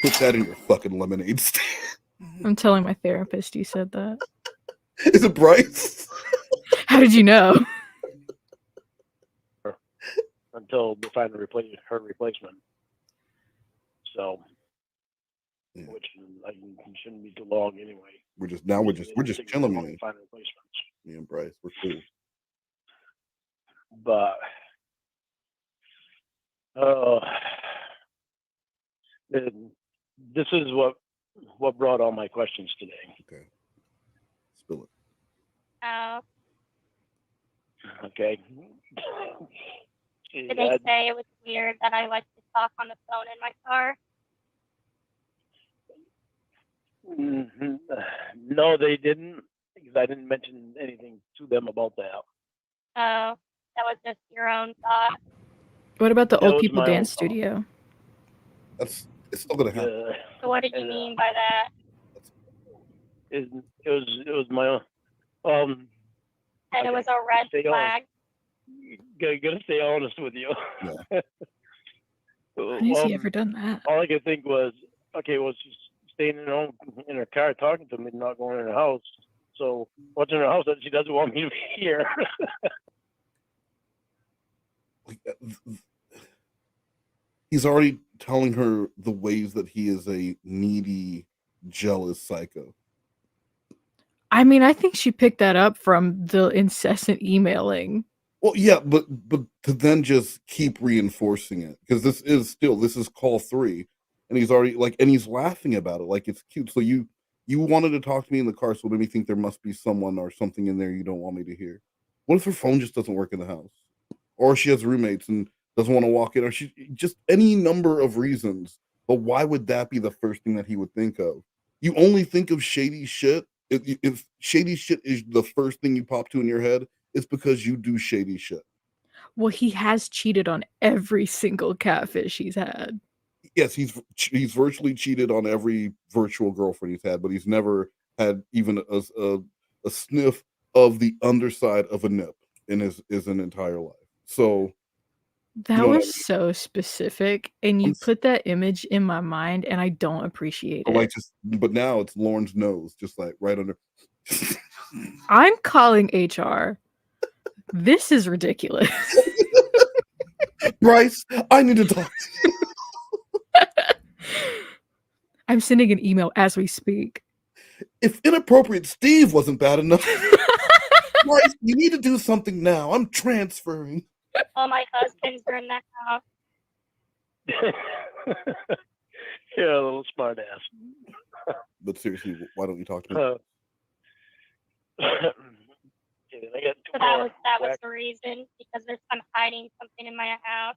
Speaker 4: put that in your fucking lemonade stand.
Speaker 5: I'm telling my therapist you said that.
Speaker 4: Is it Bryce?
Speaker 5: How did you know?
Speaker 7: Until they find her replacement. So, which shouldn't be too long anyway.
Speaker 4: We're just chilling, man.
Speaker 7: Find replacements.
Speaker 4: Me and Bryce, we're cool.
Speaker 7: But this is what brought all my questions today.
Speaker 4: Okay, spill it.
Speaker 7: Okay.
Speaker 6: Did they say it was weird that I like to talk on the phone in my car?
Speaker 7: No, they didn't, because I didn't mention anything to them about that.
Speaker 6: Oh, that was just your own thought.
Speaker 5: What about the
Speaker 7: That
Speaker 5: old
Speaker 7: was
Speaker 5: people
Speaker 7: my
Speaker 5: dance
Speaker 7: own thought.
Speaker 5: studio?
Speaker 4: It's still gonna happen.
Speaker 6: So what did you mean by that?
Speaker 7: It was my own.
Speaker 6: And it was a red flag.
Speaker 7: Gonna stay honest with you.
Speaker 4: Yeah.
Speaker 5: When has he ever done that?
Speaker 7: All I could think was, okay, well, she's staying in her car talking to me, not going in her house. So what's in her house that she doesn't want me to be here?
Speaker 4: He's already telling her the ways that he is a needy, jealous psycho.
Speaker 5: I mean, I think she picked that up from the incessant emailing.
Speaker 4: Well, yeah, but to then just keep reinforcing it, because this is call 3, and he's already and he's laughing about it like it's cute. So you wanted to talk to me in the car, so it made me think there must be someone or something in there you don't want me to hear. What if her phone just doesn't work in the house, or she has roommates and doesn't want to walk in, or she just any number of reasons? But why would that be the first thing that he would think of? You only think of shady shit. If shady shit is the first thing you pop to in your head, it's because you do shady shit.
Speaker 5: Well, he has cheated on every single catfish he's had.
Speaker 4: Yes, he's virtually cheated on every virtual girlfriend he's had, but he's never had even a sniff of the underside of a nip in his entire life. So
Speaker 5: that was so specific, and you put that image in my mind, and I don't appreciate it.
Speaker 4: But now it's Lorne's nose, just like right under.
Speaker 5: I'm calling HR. This is ridiculous.
Speaker 4: Bryce, I need to talk to you.
Speaker 5: I'm sending an email as we speak.
Speaker 4: If inappropriate Steve wasn't bad enough, Bryce, you need to do something now. I'm transferring.
Speaker 6: Oh, my husband's in the house.
Speaker 7: You're a little smart ass.
Speaker 4: But seriously, why don't you talk to me?
Speaker 6: So that was the reason, because I'm hiding something in my house.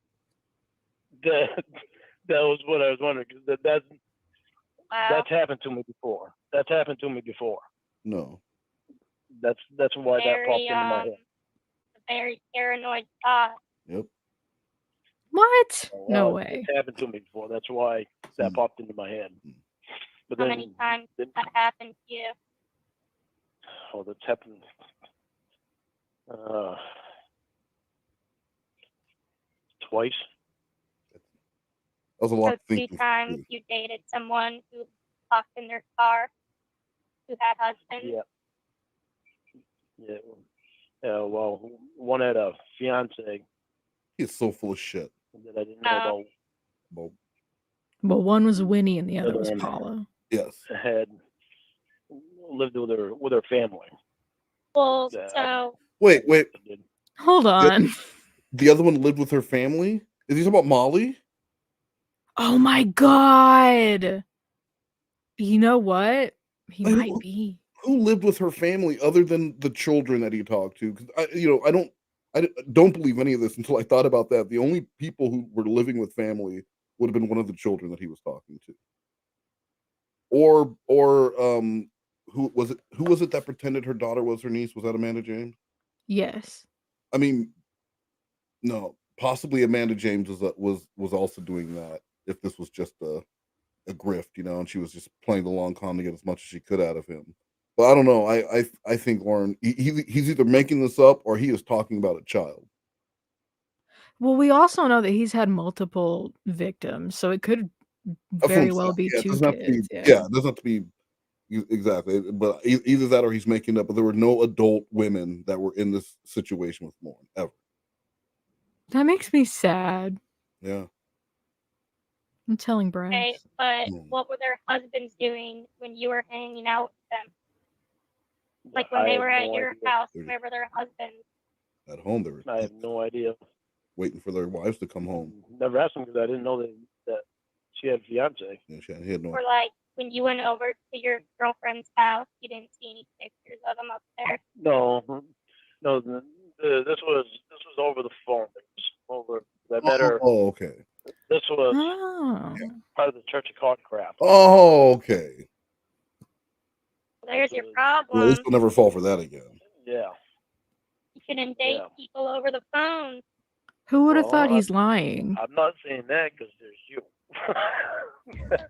Speaker 7: That was what I was wondering. 'Cause that's
Speaker 6: Wow.
Speaker 7: happened to me before. That's happened to me before.
Speaker 4: No.
Speaker 7: That's why that popped
Speaker 6: Very
Speaker 7: into my head.
Speaker 6: very paranoid thought.
Speaker 4: Yep.
Speaker 5: What? No
Speaker 7: Well,
Speaker 5: way.
Speaker 7: It's happened to me before. That's why that popped into my head. But
Speaker 6: How
Speaker 7: then,
Speaker 6: many times did that happen to you?
Speaker 7: oh, that's happened. Twice.
Speaker 4: That was a lot
Speaker 6: So
Speaker 4: of
Speaker 6: 2
Speaker 4: thinking.
Speaker 6: times you dated someone who talked in their car, who had husbands.
Speaker 7: Yeah. Yeah. Well, one had a fiance
Speaker 4: He's so full of shit.
Speaker 7: that I didn't know about.
Speaker 4: Well,
Speaker 5: Well, one was Winnie and the other
Speaker 7: Other
Speaker 5: was
Speaker 7: one.
Speaker 5: Paula.
Speaker 4: yes.
Speaker 7: Had lived with her family.
Speaker 6: Well,
Speaker 7: Yeah.
Speaker 6: so
Speaker 4: Wait.
Speaker 5: Hold on.
Speaker 4: The other one lived with her family? Is he talking about Molly?
Speaker 5: Oh my god. You know what? He
Speaker 4: I
Speaker 5: might
Speaker 4: don't-
Speaker 5: be.
Speaker 4: Who lived with her family other than the children that he talked to? Because I don't believe any of this until I thought about that. The only people who were living with family would have been one of the children that he was talking to, or who was it? Who was it that pretended her daughter was her niece? Was that Amanda James?
Speaker 5: Yes.
Speaker 4: I mean, no, possibly Amanda James was also doing that. If this was just a grift, and she was just playing the long con to get as much as she could out of him. But I don't know. I think Lorne, he's either making this up or he is talking about a child.
Speaker 5: Well, we also know that he's had multiple victims, so it could very well be
Speaker 4: Yeah, it
Speaker 5: 2
Speaker 4: doesn't have to be.
Speaker 5: kids.
Speaker 4: Yeah, it doesn't have to be exactly. But either that or he's making it up. But there were no adult women that were in this situation with Lorne ever.
Speaker 5: That makes me sad.
Speaker 4: Yeah.
Speaker 5: I'm telling Bryce.
Speaker 6: okay, but
Speaker 4: Hmm.
Speaker 6: what were their husbands doing when you were hanging out with them? Like when
Speaker 7: I
Speaker 6: they
Speaker 7: have
Speaker 6: were at
Speaker 7: no
Speaker 6: your
Speaker 7: idea.
Speaker 6: house, where were their husbands?
Speaker 4: At home, they were
Speaker 7: I have no idea.
Speaker 4: waiting for their wives to come home.
Speaker 7: Never asked him because I didn't know that she had a fiance.
Speaker 4: Yeah, he had no.
Speaker 6: Or like when you went over to your girlfriend's house, you didn't see any pictures of them up there.
Speaker 7: No. This was over the phone. It was over. I met her.
Speaker 4: Oh, okay.
Speaker 7: This was
Speaker 5: Oh.
Speaker 7: part of the Church of Cockcraft.
Speaker 4: Oh, okay.
Speaker 6: There's your
Speaker 4: Well,
Speaker 6: problem.
Speaker 4: this will never fall for that again.
Speaker 7: Yeah.
Speaker 6: You shouldn't date people over the phone.
Speaker 5: Who would have
Speaker 7: Well,
Speaker 5: thought he's lying?
Speaker 7: I'm not saying that because there's you.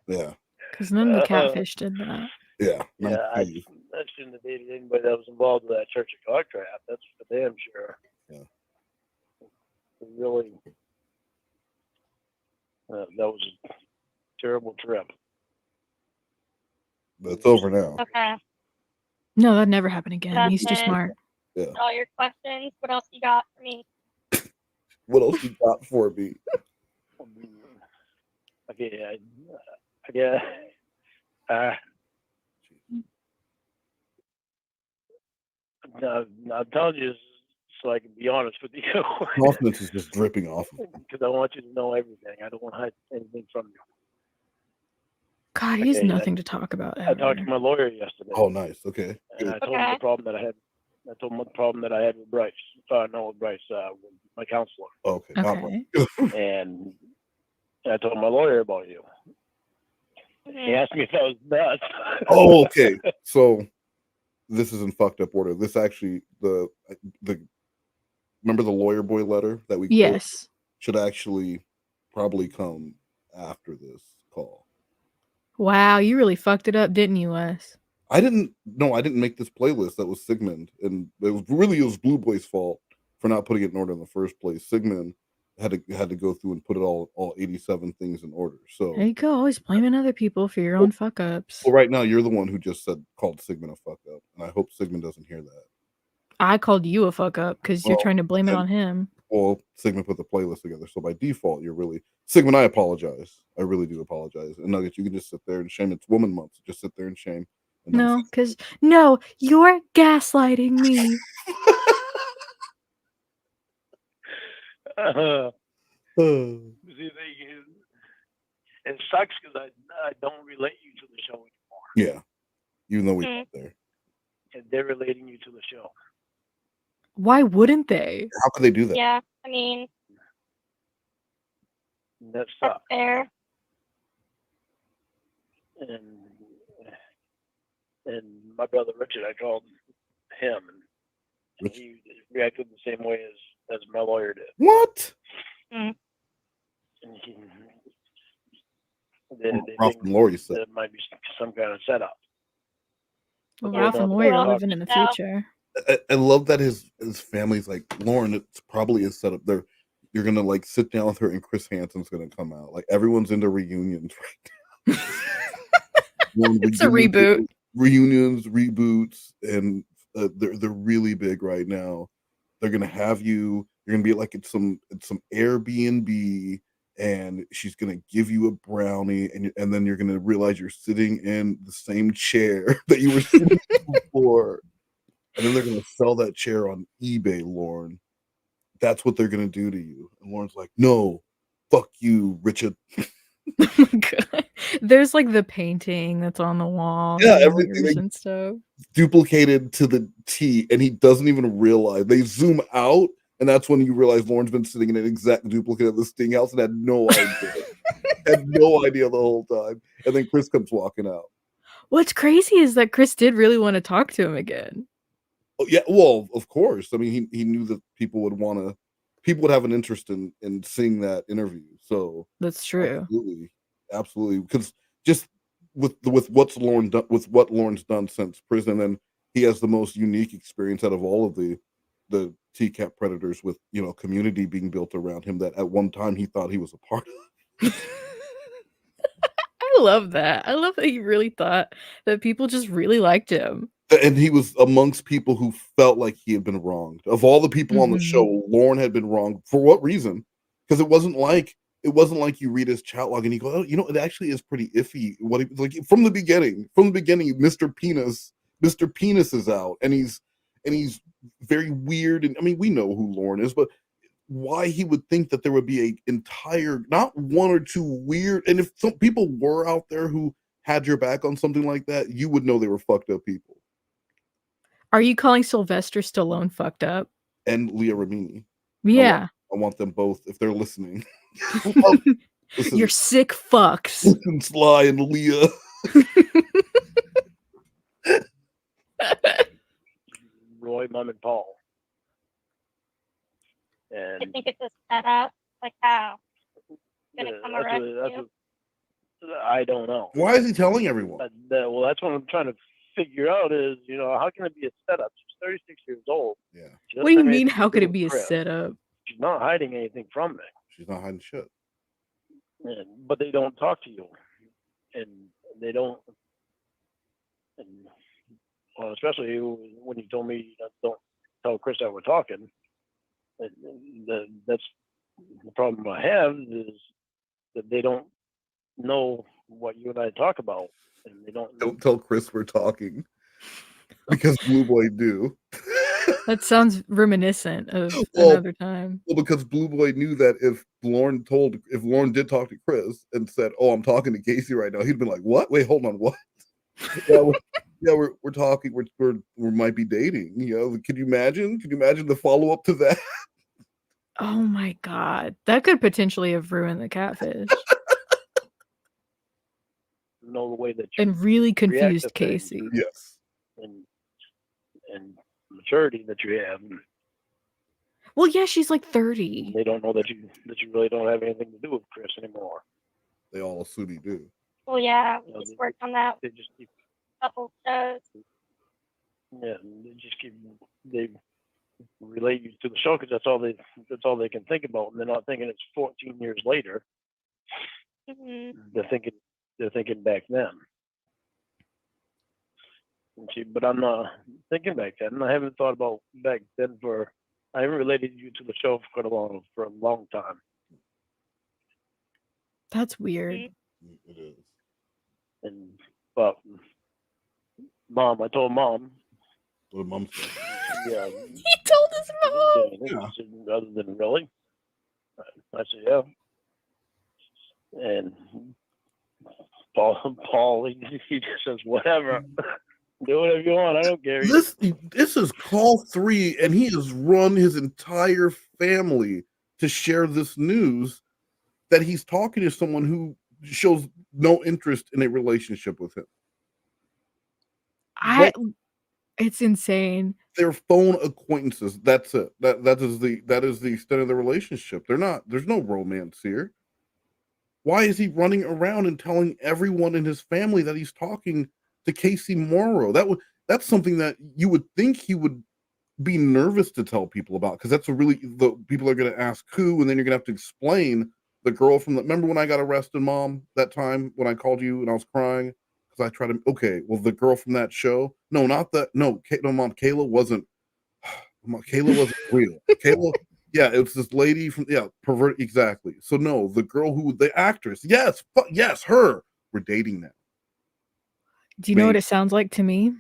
Speaker 4: Yeah.
Speaker 5: Because none of the catfish did that.
Speaker 4: Yeah.
Speaker 7: Yeah, I shouldn't have dated anybody that was involved with that Church of Cockcraft. That's for damn sure.
Speaker 4: Yeah.
Speaker 7: Really, that was a terrible trip.
Speaker 4: But it's over now.
Speaker 6: Okay.
Speaker 5: No, that'd never happen again.
Speaker 6: That's
Speaker 5: He's too
Speaker 6: it.
Speaker 5: smart.
Speaker 4: Yeah.
Speaker 6: All your questions. What else you got for me?
Speaker 4: What else you got for me?
Speaker 7: Okay, I'm telling you this so I can be honest with you.
Speaker 4: Confidence is just dripping off of him.
Speaker 7: Because I want you to know everything. I don't want to hide anything from you.
Speaker 5: God, he has nothing to talk about
Speaker 7: I
Speaker 5: ever.
Speaker 7: talked to my lawyer yesterday.
Speaker 4: Oh, nice. Okay.
Speaker 7: And I told him the problem that I had. I told him the problem that I had with Bryce. With Bryce, with my counselor.
Speaker 4: Okay.
Speaker 7: And I told my lawyer about you. He asked me if I was nuts.
Speaker 4: Oh, okay. So this is in fucked up order. This actually the remember the lawyer boy letter that we
Speaker 5: Yes
Speaker 4: should actually probably come after this call.
Speaker 5: Wow, you really fucked it up, didn't you, Wes?
Speaker 4: I didn't make this playlist. That was Sigmund, and it was Blue Boy's fault for not putting it in order in the first place. Sigmund had to go through and put it all 87 things in order. So
Speaker 5: There you go, always blaming other people for your own fuck ups.
Speaker 4: well, right now you're the one who just called Sigmund a fuck up, and I hope Sigmund doesn't hear that.
Speaker 5: I called you a fuck up because you're
Speaker 4: Well,
Speaker 5: trying to blame it on him.
Speaker 4: Well, Sigmund put the playlist together, so by default, you're really Sigmund. I apologize. I really do apologize. And Nuggets, you can just sit there and shame. It's Woman Month. Just sit there and shame. And
Speaker 5: No, because you're gaslighting me.
Speaker 7: See, it sucks because I don't relate you to the show anymore.
Speaker 4: Yeah, even though we got there.
Speaker 7: And they're relating you to the show.
Speaker 5: Why wouldn't they?
Speaker 4: How could they do that?
Speaker 6: Yeah, I mean,
Speaker 7: That
Speaker 6: that's fair.
Speaker 7: and my brother Richard, I called him, and he reacted the same way as my lawyer did.
Speaker 4: What?
Speaker 6: Mm.
Speaker 7: And they
Speaker 4: Ralph
Speaker 7: think
Speaker 4: and Lori said.
Speaker 7: there might be some kind of setup.
Speaker 5: Well,
Speaker 7: But
Speaker 5: Ralph
Speaker 7: they're
Speaker 5: and
Speaker 7: not
Speaker 5: Lori
Speaker 7: gonna
Speaker 5: are
Speaker 7: talk.
Speaker 5: living in the
Speaker 6: Yeah.
Speaker 5: future.
Speaker 4: I love that his family's like, Lorne, it's probably a setup. You're gonna like sit down with her and Chris Hansen's gonna come out. Like everyone's into reunions right now.
Speaker 5: It's a reboot.
Speaker 4: Reunions, reboots, and they're really big right now. They're gonna have you. You're gonna be like it's some Airbnb, and she's gonna give you a brownie, and then you're gonna realize you're sitting in the same chair that you were sitting in before, and then they're gonna sell that chair on eBay, Lorne. That's what they're gonna do to you. And Lorne's like, no, fuck you, Richard.
Speaker 5: God. There's like the painting that's on the wall.
Speaker 4: Yeah,
Speaker 5: the
Speaker 4: everything
Speaker 5: mirrors
Speaker 4: they-
Speaker 5: and stuff.
Speaker 4: Duplicated to the T, and he doesn't even realize. They zoom out, and that's when you realize Lorne's been sitting in an exact duplicate of the Sting house and had no idea. Had no idea the whole time. And then Chris comes walking out.
Speaker 5: What's crazy is that Chris did really want to talk to him again.
Speaker 4: Oh, yeah, well, of course. I mean, he knew that people would have an interest in seeing that interview. So
Speaker 5: That's true.
Speaker 4: absolutely. Because just with what Lorne's done since prison, and he has the most unique experience out of all of the TCAP predators, with community being built around him that at one time he thought he was a part of.
Speaker 5: I love that. I love that he really thought that people just really liked him.
Speaker 4: And he was amongst people who felt like he had been wronged. Of all the people on the show, Lorne had been wronged. For what reason? Because it wasn't like you read his chat log and you go, oh, it actually is pretty iffy. What he like from the beginning, Mr. Penis is out, and he's very weird. And I mean, we know who Lorne is, but why he would think that there would be a entire, not one or two weird, and if some people were out there who had your back on something like that, you would know they were fucked up people.
Speaker 5: Are you calling Sylvester Stallone fucked up?
Speaker 4: And Leah Remini.
Speaker 5: Yeah.
Speaker 4: I want them both, if they're listening.
Speaker 5: You're sick fucks.
Speaker 4: Listen, Sly and Leah.
Speaker 7: Roy, Mom, and Paul. And
Speaker 6: I think it's a setup. Like how? Gonna come arrest you?
Speaker 7: I don't know.
Speaker 4: Why is he telling everyone?
Speaker 7: Well, that's what I'm trying to figure out is, how can it be a setup? She's 36 years old.
Speaker 4: Yeah.
Speaker 5: What do you mean, how could it be a setup?
Speaker 7: She's not hiding anything from me.
Speaker 4: She's not hiding shit.
Speaker 7: But they don't talk to you. And they don't, well, especially when you told me don't tell Chris that we're talking. That's the problem I have, is that they don't know what you and I talk about, and they don't
Speaker 4: tell Chris we're talking, because Blue Boy do.
Speaker 5: That sounds reminiscent of another time.
Speaker 4: Well, because Blue Boy knew that if Lorne did talk to Chris and said, "Oh, I'm talking to Casey right now," he'd been like, "What? Wait, hold on, what?" we're talking. We might be dating. Could you imagine? Could you imagine the follow up to that?
Speaker 5: Oh my god, that could potentially have ruined the catfish.
Speaker 7: Know the way that
Speaker 5: and really confused Casey.
Speaker 4: Yes,
Speaker 7: and maturity that you have.
Speaker 5: Well, yeah, she's like 30.
Speaker 7: They don't know that you really don't have anything to do with Chris anymore.
Speaker 4: They all assume you do.
Speaker 6: Well, yeah, we just worked on that.
Speaker 7: They just keep
Speaker 6: couple shows.
Speaker 7: Yeah, they relate you to the show because that's all they can think about, and they're not thinking it's 14 years later.
Speaker 6: Mm-hmm.
Speaker 7: They're thinking back then. But I'm not thinking back then. I haven't thought about back then I haven't related you to the show for a long time.
Speaker 5: That's weird.
Speaker 4: It is.
Speaker 7: But Mom, I told Mom.
Speaker 4: What did Mom say?
Speaker 7: Yeah.
Speaker 5: He told his mom.
Speaker 7: Yeah. Other than really, I said yeah. And Paul, he just says whatever. Do whatever you want. I don't care.
Speaker 4: This is Cas3y, and he has run his entire family to share this news that he's talking to someone who shows no interest in a relationship with him.
Speaker 5: It's insane.
Speaker 4: They're phone acquaintances. That's it. That is the extent of the relationship. There's no romance here. Why is he running around and telling everyone in his family that he's talking to Casey Morrow? That's something that you would think he would be nervous to tell people about, because that's the people are going to ask who, and then you're going to have to explain the girl from remember when I got arrested, Mom, that time when I called you and I was crying because I tried to, okay, well, the girl from that show, no, not that, no, Mom, Kayla wasn't real. Kayla, yeah, it was this lady from, pervert, exactly. So no, the girl the actress, yes, her, we're dating now.
Speaker 5: Do you know what it sounds like to me?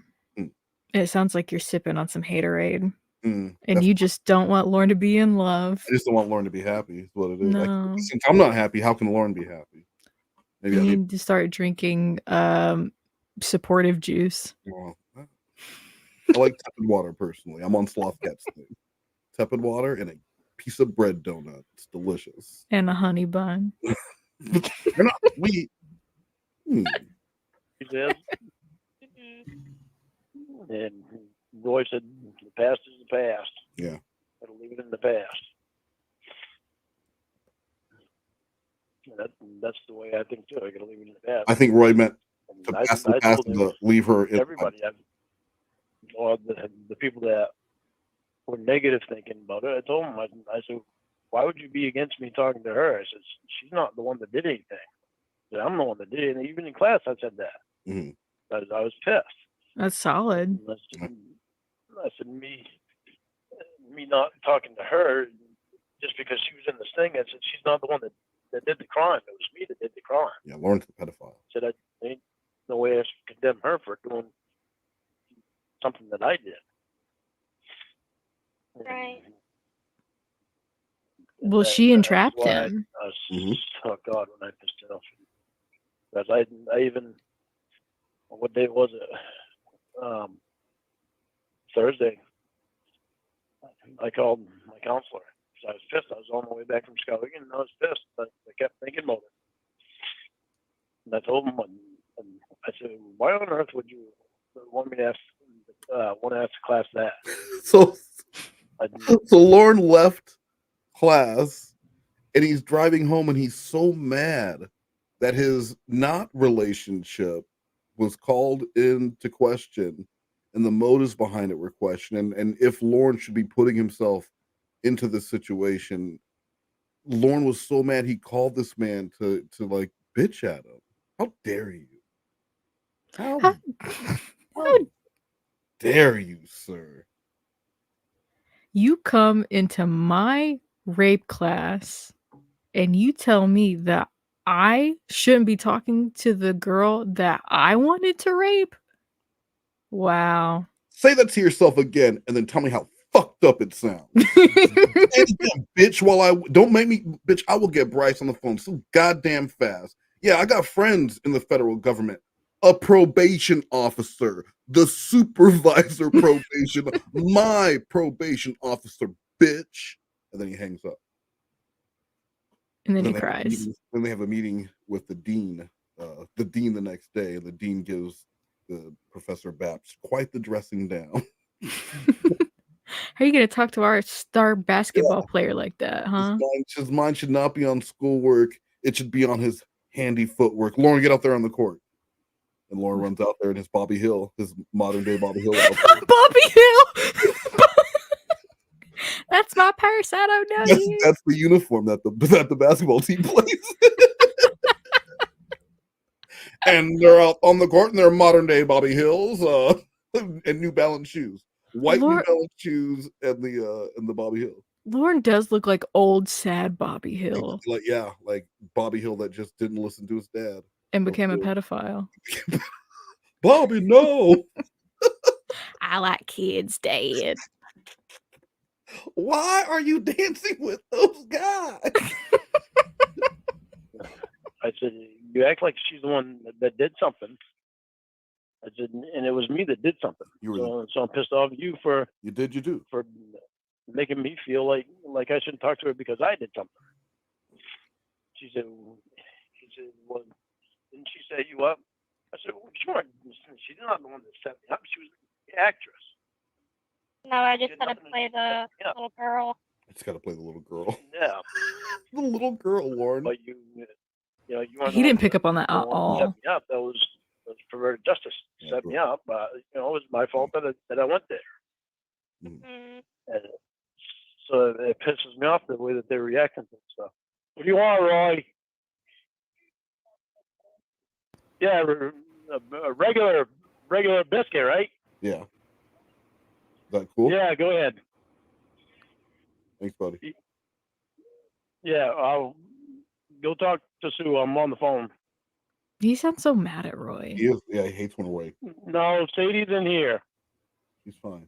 Speaker 5: It sounds like you're sipping on some haterade. And you just don't want Lorne to be in love.
Speaker 4: I just don't want Lorne to be happy, is what it is.
Speaker 5: No.
Speaker 4: Since I'm not happy, how can Lorne be happy?
Speaker 5: Maybe you need to start drinking supportive juice.
Speaker 4: Well, I like tepid water personally. I'm on Sloth Cat's thing. Tepid water and a piece of bread donut. It's delicious.
Speaker 5: And a honey bun.
Speaker 4: They're not sweet.
Speaker 7: He says. And Roy said, the past is the past.
Speaker 4: Yeah.
Speaker 7: Gotta leave it in the past. That's the way I think too. I gotta leave it in the past.
Speaker 4: I think Roy meant to pass the past and to leave her in.
Speaker 7: Everybody, the people that were negative thinking about it, I told them, I said, why would you be against me talking to her? I said, she's not the one that did anything. I said, I'm the one that did it. And even in class, I said that.
Speaker 4: Mm-hmm.
Speaker 7: I was pissed.
Speaker 5: That's solid.
Speaker 7: I said, me not talking to her just because she was in this thing. I said, she's not the one that did the crime. It was me that did the crime.
Speaker 4: Yeah, Lorne's the pedophile.
Speaker 7: I said, there ain't no way I should condemn her for doing something that I did.
Speaker 6: Right.
Speaker 5: Well, she entrapped him.
Speaker 7: Oh God, when I pissed it off. Because I even, what day was it? Thursday. I called my counselor because I was pissed. I was on my way back from Skowhegan and I was pissed. I kept thinking about it. And I told him, and I said, why on earth would you want me to ask the class that?
Speaker 4: So Lorne left class and he's driving home and he's so mad that his not relationship was called into question and the motives behind it were questioned, and if Lorne should be putting himself into this situation. Lorne was so mad he called this man to like bitch at him. How dare you? How dare you, sir?
Speaker 5: You come into my rape class and you tell me that I shouldn't be talking to the girl that I wanted to rape? Wow.
Speaker 4: Say that to yourself again and then tell me how fucked up it sounds. Bitch, don't make me, bitch, I will get Bryce on the phone so goddamn fast. Yeah, I got friends in the federal government. A probation officer, the supervisor probation, my probation officer, bitch. And then he hangs up.
Speaker 5: And then he cries.
Speaker 4: Then they have a meeting with the dean the next day, and the dean gives the Professor Baps quite the dressing down.
Speaker 5: How are you going to talk to our star basketball player like that, huh?
Speaker 4: His mind should not be on schoolwork. It should be on his handy footwork. Lorne, get out there on the court. And Lorne runs out there in his Bobby Hill, his modern day Bobby Hill outfit.
Speaker 5: Bobby Hill! That's my purse. I don't know you.
Speaker 4: That's the uniform that the basketball team plays. And they're out on the court in their modern day Bobby Hills and New Balance shoes. White New Balance shoes and the Bobby Hill.
Speaker 5: Lorne does look like old, sad Bobby Hill.
Speaker 4: Like Bobby Hill that just didn't listen to his dad.
Speaker 5: And became a pedophile.
Speaker 4: Bobby, no.
Speaker 5: I like kids, Dad.
Speaker 4: Why are you dancing with those guys?
Speaker 7: I said, you act like she's the one that did something. I said, and it was me that did something. So I'm pissed off at you for for making me feel like I shouldn't talk to her because I did something. He said, well, Didn't she set you up? I said, well, sure. She's not the one that set me up. She was the actress.
Speaker 6: No, I just gotta play the little girl.
Speaker 4: I just got to play the little girl.
Speaker 7: Yeah.
Speaker 4: The little girl, Lorne.
Speaker 7: But you know, you weren't
Speaker 5: He
Speaker 7: the
Speaker 5: didn't
Speaker 7: one
Speaker 5: pick up on that at
Speaker 7: the one that
Speaker 5: all.
Speaker 7: set me up. That was perverted justice set me up. You know, it was my fault that I went there.
Speaker 6: Mm.
Speaker 7: And so it pisses me off the way that they're reacting to stuff. What do you want, Roy? Yeah, a regular biscuit, right?
Speaker 4: Yeah. Is that cool?
Speaker 7: Yeah, go ahead.
Speaker 4: Thanks, buddy.
Speaker 7: Yeah, I'll go talk to Sue. I'm on the phone.
Speaker 5: He sounds so mad at Roy.
Speaker 4: He is. Yeah, he hates when we're away.
Speaker 7: No, Sadie's in here.
Speaker 4: He's fine.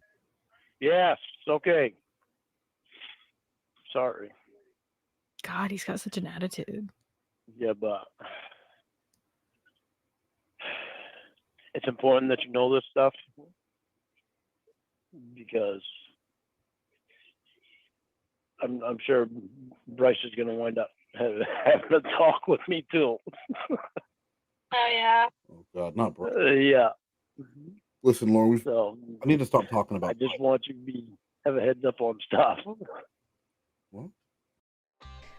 Speaker 7: Yes, okay. Sorry.
Speaker 5: God, he's got such an attitude.
Speaker 7: Yeah, but it's important that you know this stuff because I'm sure Bryce is going to wind up having a talk with me too.
Speaker 6: Oh yeah.
Speaker 4: Oh God, not Bryce.
Speaker 7: Yeah.
Speaker 4: Listen, Lorne, I need to stop talking about.
Speaker 7: I just want you to have a heads up on stuff.
Speaker 4: What?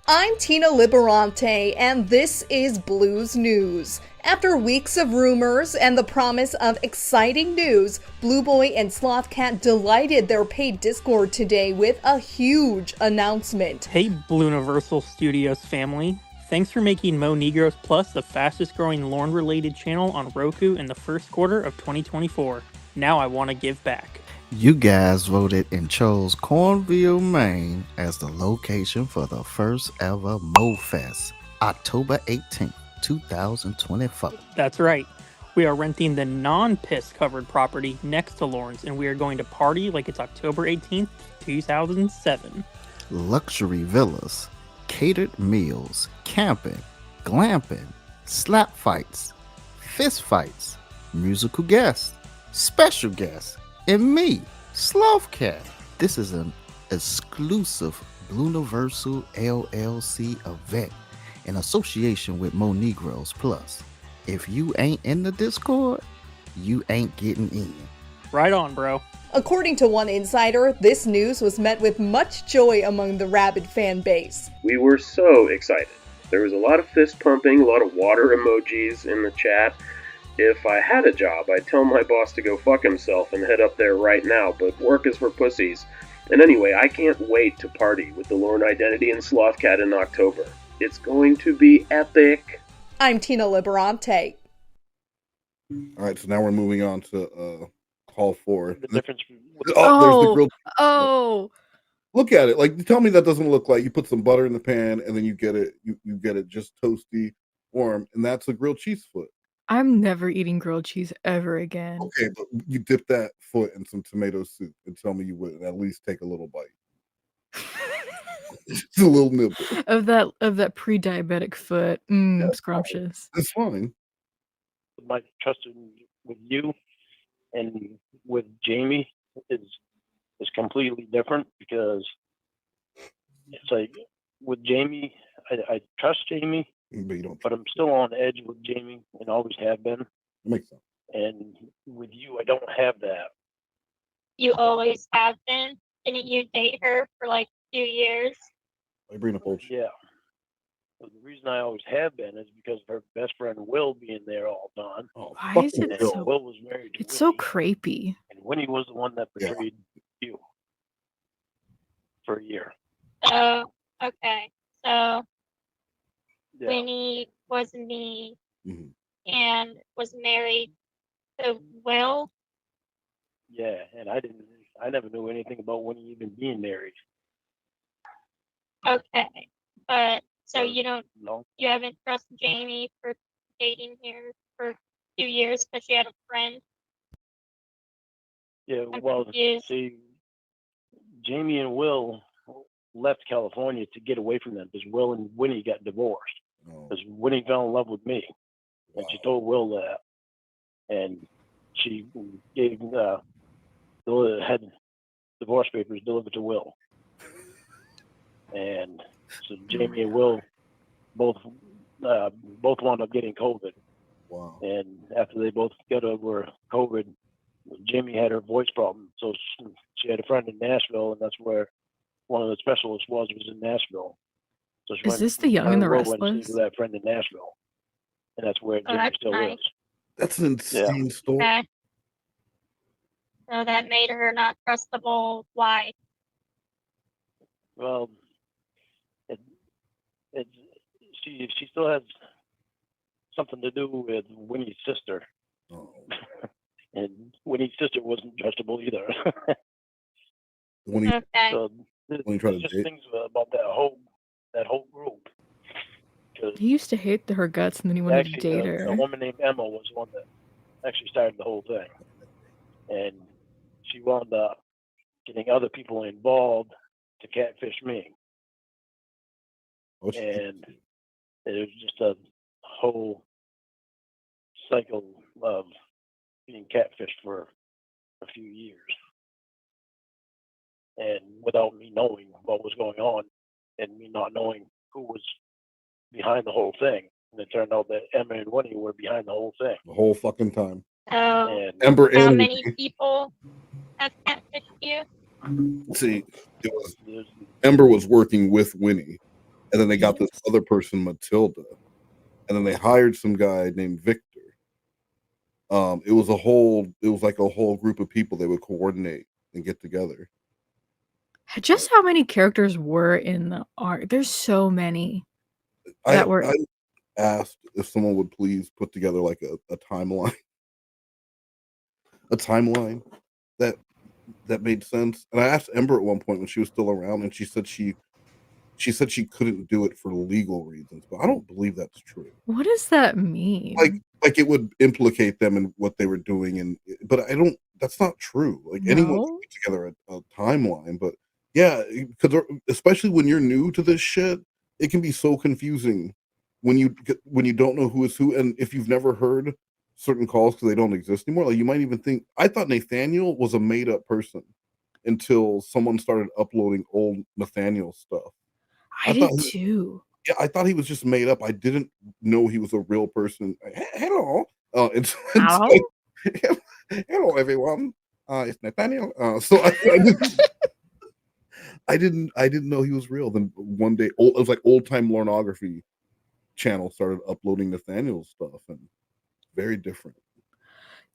Speaker 13: I'm Tina Liberante, and this is Blues News. After weeks of rumors and the promise of exciting news, Blue Boy and Sloth Cat delighted their paid Discord today with a huge announcement.
Speaker 14: Hey, Blueniversal Studios family. Thanks for making MONEGROES Plus the fastest growing Lorne-related channel on Roku in the first quarter of 2024. Now I want to give back.
Speaker 15: You guys voted and chose Cornville, Maine as the location for the first ever MoFest, October 18th, 2024.
Speaker 14: That's right. We are renting the non-piss covered property next to Lawrence, and we are going to party like it's October 18th, 2007.
Speaker 15: Luxury villas, catered meals, camping, glamping, slap fights, fist fights, musical guests, special guests, and me, Sloth Cat. This is an exclusive Blueniversal LLC event in association with MONEGROES Plus. If you ain't in the Discord, you ain't getting in.
Speaker 14: Right on, bro.
Speaker 13: According to one insider, this news was met with much joy among the rabid fan base.
Speaker 16: We were so excited. There was a lot of fist pumping, a lot of water emojis in the chat. If I had a job, I'd tell my boss to go fuck himself and head up there right now, but work is for pussies. And anyway, I can't wait to party with the Lorne Identity and Sloth Cat in October. It's going to be epic.
Speaker 13: I'm Tina Liberante.
Speaker 4: All right, so now we're moving on to Call 4.
Speaker 7: The difference.
Speaker 4: There's the grilled.
Speaker 5: Oh.
Speaker 4: Look at it. Like, tell me that doesn't look like you put some butter in the pan and then you get it. You get it just toasty, warm, and that's a grilled cheese foot.
Speaker 5: I'm never eating grilled cheese ever again.
Speaker 4: Okay, but you dip that foot in some tomato soup and tell me you would at least take a little bite. Just a little nibble.
Speaker 5: Of that pre-diabetic foot. Scrumptious.
Speaker 4: It's fine.
Speaker 7: My trust with you and with Jamie is completely different because it's like with Jamie, I trust Jamie,
Speaker 4: but you don't.
Speaker 7: But I'm still on edge with Jamie and always have been.
Speaker 4: That makes sense.
Speaker 7: And with you, I don't have that.
Speaker 6: You always have been. Didn't you date her for like 2 years?
Speaker 4: I bring up old shit.
Speaker 7: Yeah. But the reason I always have been is because of her best friend Will being there all the time.
Speaker 4: Oh,
Speaker 5: why is it so?
Speaker 7: Will was married to
Speaker 5: It's
Speaker 7: Winnie,
Speaker 5: so creepy.
Speaker 7: and Winnie was the one that betrayed you for a year.
Speaker 6: Oh, okay. So
Speaker 7: Yeah.
Speaker 6: Winnie was me
Speaker 4: Mm-hmm.
Speaker 6: and was married to Will.
Speaker 7: Yeah, and I never knew anything about Winnie even being married.
Speaker 6: Okay, but so you
Speaker 7: No.
Speaker 6: haven't trusted Jamie for dating here for 2 years because she had a friend.
Speaker 7: Yeah,
Speaker 6: I'm
Speaker 7: well,
Speaker 6: confused.
Speaker 7: see, Jamie and Will left California to get away from them because Will and Winnie got divorced. Because Winnie fell in love with me, and she told Will that, and she gave had divorce papers delivered to Will, and so Jamie and Will both wound up getting COVID
Speaker 4: Wow.
Speaker 7: And after they both got over COVID, Jamie had her voice problem, so she had a friend in Nashville, and that's where one of the specialists was in Nashville. So she
Speaker 5: Is this the Young and the
Speaker 7: went to
Speaker 5: Restless?
Speaker 7: see that friend in Nashville, and that's where Jamie
Speaker 6: that's
Speaker 7: still
Speaker 6: nice.
Speaker 7: lives.
Speaker 4: That's an insane story.
Speaker 6: Okay. So that made her not trustable. Why?
Speaker 7: Well, she still has something to do with Winnie's sister.
Speaker 4: Oh.
Speaker 7: And Winnie's sister wasn't trustable either.
Speaker 4: When he,
Speaker 6: Okay.
Speaker 7: So
Speaker 4: when he tried to
Speaker 7: just
Speaker 4: date.
Speaker 7: things about that whole group. 'Cause
Speaker 5: He used to hate her guts, and then he wanted to
Speaker 7: actually,
Speaker 5: date
Speaker 7: a
Speaker 5: her.
Speaker 7: woman named Emma was the one that actually started the whole thing, and she wound up getting other people involved to catfish me, and it was just a whole cycle of being catfished for a few years, and without me knowing what was going on, and me not knowing who was behind the whole thing. And it turned out that Emma and Winnie were behind the whole thing.
Speaker 4: The whole fucking time.
Speaker 6: So
Speaker 4: Ember
Speaker 6: how
Speaker 4: and
Speaker 6: many
Speaker 4: Winnie.
Speaker 6: people have catfished you?
Speaker 4: See, it was Ember was working with Winnie, and then they got this other person, Matilda, and then they hired some guy named Victor. It was like a whole group of people they would coordinate and get together.
Speaker 5: Just how many characters were in the arc? There's so many that were.
Speaker 4: I asked if someone would please put together like a timeline, that made sense. And I asked Ember at one point when she was still around, and she said she couldn't do it for legal reasons, but I don't believe that's true.
Speaker 5: What does that mean?
Speaker 4: Like it would implicate them in what they were doing, but I don't. That's not true. Like anyone can put together a timeline, but yeah, because especially when you're new to this shit, it can be so confusing when you don't know who is who, and if you've never heard certain calls because they don't exist anymore. Like you might even think I thought Nathaniel was a made up person until someone started uploading old Nathaniel stuff.
Speaker 5: I did too.
Speaker 4: Yeah, I thought he was just made up. I didn't know he was a real person. Hello, hello everyone. It's Nathaniel. So I didn't know he was real. Then one day, it was like old time Lorneography channel started uploading Nathaniel's stuff, and very different.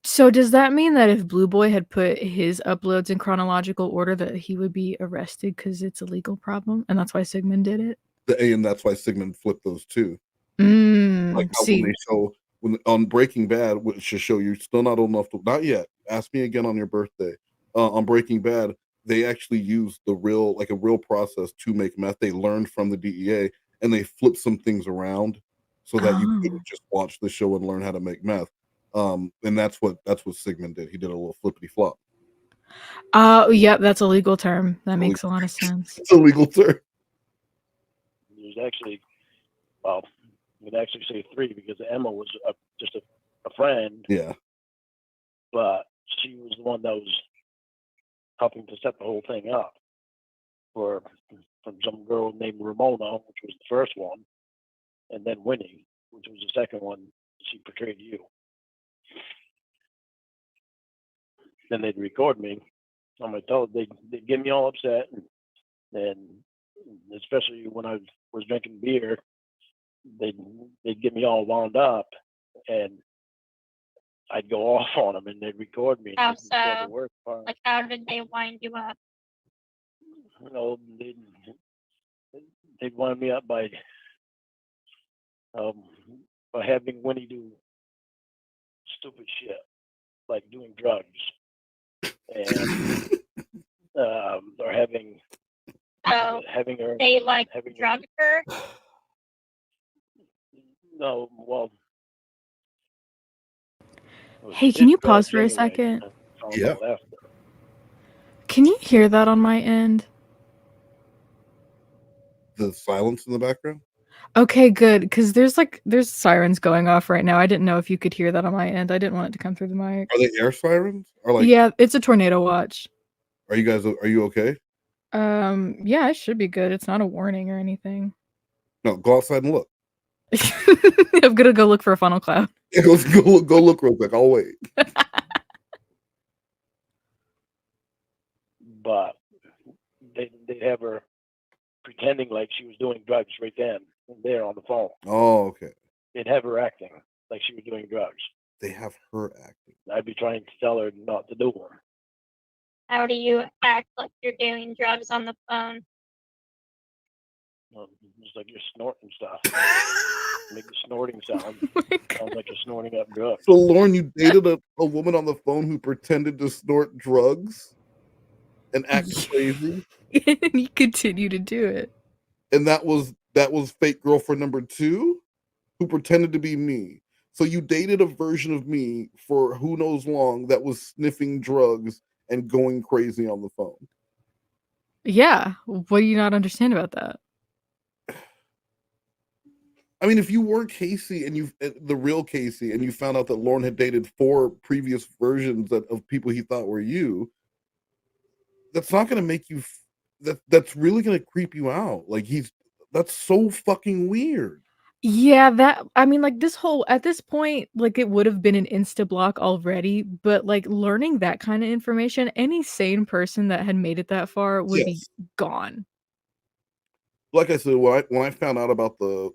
Speaker 5: So does that mean that if Blue Boy had put his uploads in chronological order, that he would be arrested because it's a legal problem, and that's why Sigmund did it?
Speaker 4: And that's why Sigmund flipped those too. Like how when they show on Breaking Bad, which should show you're still not old enough to not yet. Ask me again on your birthday. On Breaking Bad, they actually used a real process to make meth. They learned from the DEA and they flipped some things around so that you couldn't just watch the show and learn how to make meth. And that's what Sigmund did. He did a little flippity flop.
Speaker 5: Yeah, that's a legal term. That makes a lot of sense.
Speaker 4: It's a legal term.
Speaker 7: There's actually, well, we'd actually say 3 because Emma was just a friend.
Speaker 4: Yeah.
Speaker 7: But she was the one that was helping to set the whole thing up from some girl named Ramona, which was the first one, and then Winnie, which was the second one. She portrayed you. Then they'd record me. I'm like, they'd get me all upset, and especially when I was drinking beer, they'd get me all wound up, and I'd go off on them, and they'd record me.
Speaker 6: How
Speaker 7: That's the
Speaker 6: so?
Speaker 7: worst part.
Speaker 6: Like, how did they wind you up?
Speaker 7: You know, they'd wind me up by having Winnie do stupid shit, like doing drugs, and or having her.
Speaker 6: They like drugged her?
Speaker 7: No, well.
Speaker 5: Hey, can you pause for a second?
Speaker 4: Yeah.
Speaker 5: Can you hear that on my end?
Speaker 4: The silence in the background?
Speaker 5: Okay, good. Because there's sirens going off right now. I didn't know if you could hear that on my end. I didn't want it to come through the mic.
Speaker 4: Are they air sirens? Or
Speaker 5: Yeah, it's a tornado watch.
Speaker 4: Are you okay?
Speaker 5: Yeah, it should be good. It's not a warning or anything.
Speaker 4: No, go outside and look.
Speaker 5: I'm gonna go look for a funnel cloud.
Speaker 4: Yeah, go look real quick. I'll wait.
Speaker 7: But they'd have her pretending like she was doing drugs right then and there on the phone.
Speaker 4: Oh, okay.
Speaker 7: They'd have her acting like she was doing drugs.
Speaker 4: They have her acting.
Speaker 7: I'd be trying to tell her not to do them.
Speaker 6: How do you act like you're doing drugs on the phone?
Speaker 7: Just like you're snorting stuff. Make the snorting sound. Sounds like you're snorting up drugs.
Speaker 4: So, Lorne, you dated a woman on the phone who pretended to snort drugs and act crazy,
Speaker 5: and you continue to do it.
Speaker 4: and that was fake girlfriend number 2, who pretended to be me. So you dated a version of me for who knows long that was sniffing drugs and going crazy on the phone.
Speaker 5: Yeah. What do you not understand about that?
Speaker 4: I mean, if you were Casey and the real Casey, and you found out that Lorne had dated 4 previous versions of people he thought were you, that's not going to make you. That's really going to creep you out. Like that's so fucking weird.
Speaker 5: Yeah, I mean, like at this point, like it would have been an insta block already, but like learning that kind of information, any sane person that had made it that far would be gone.
Speaker 4: Like I said, when I found out about the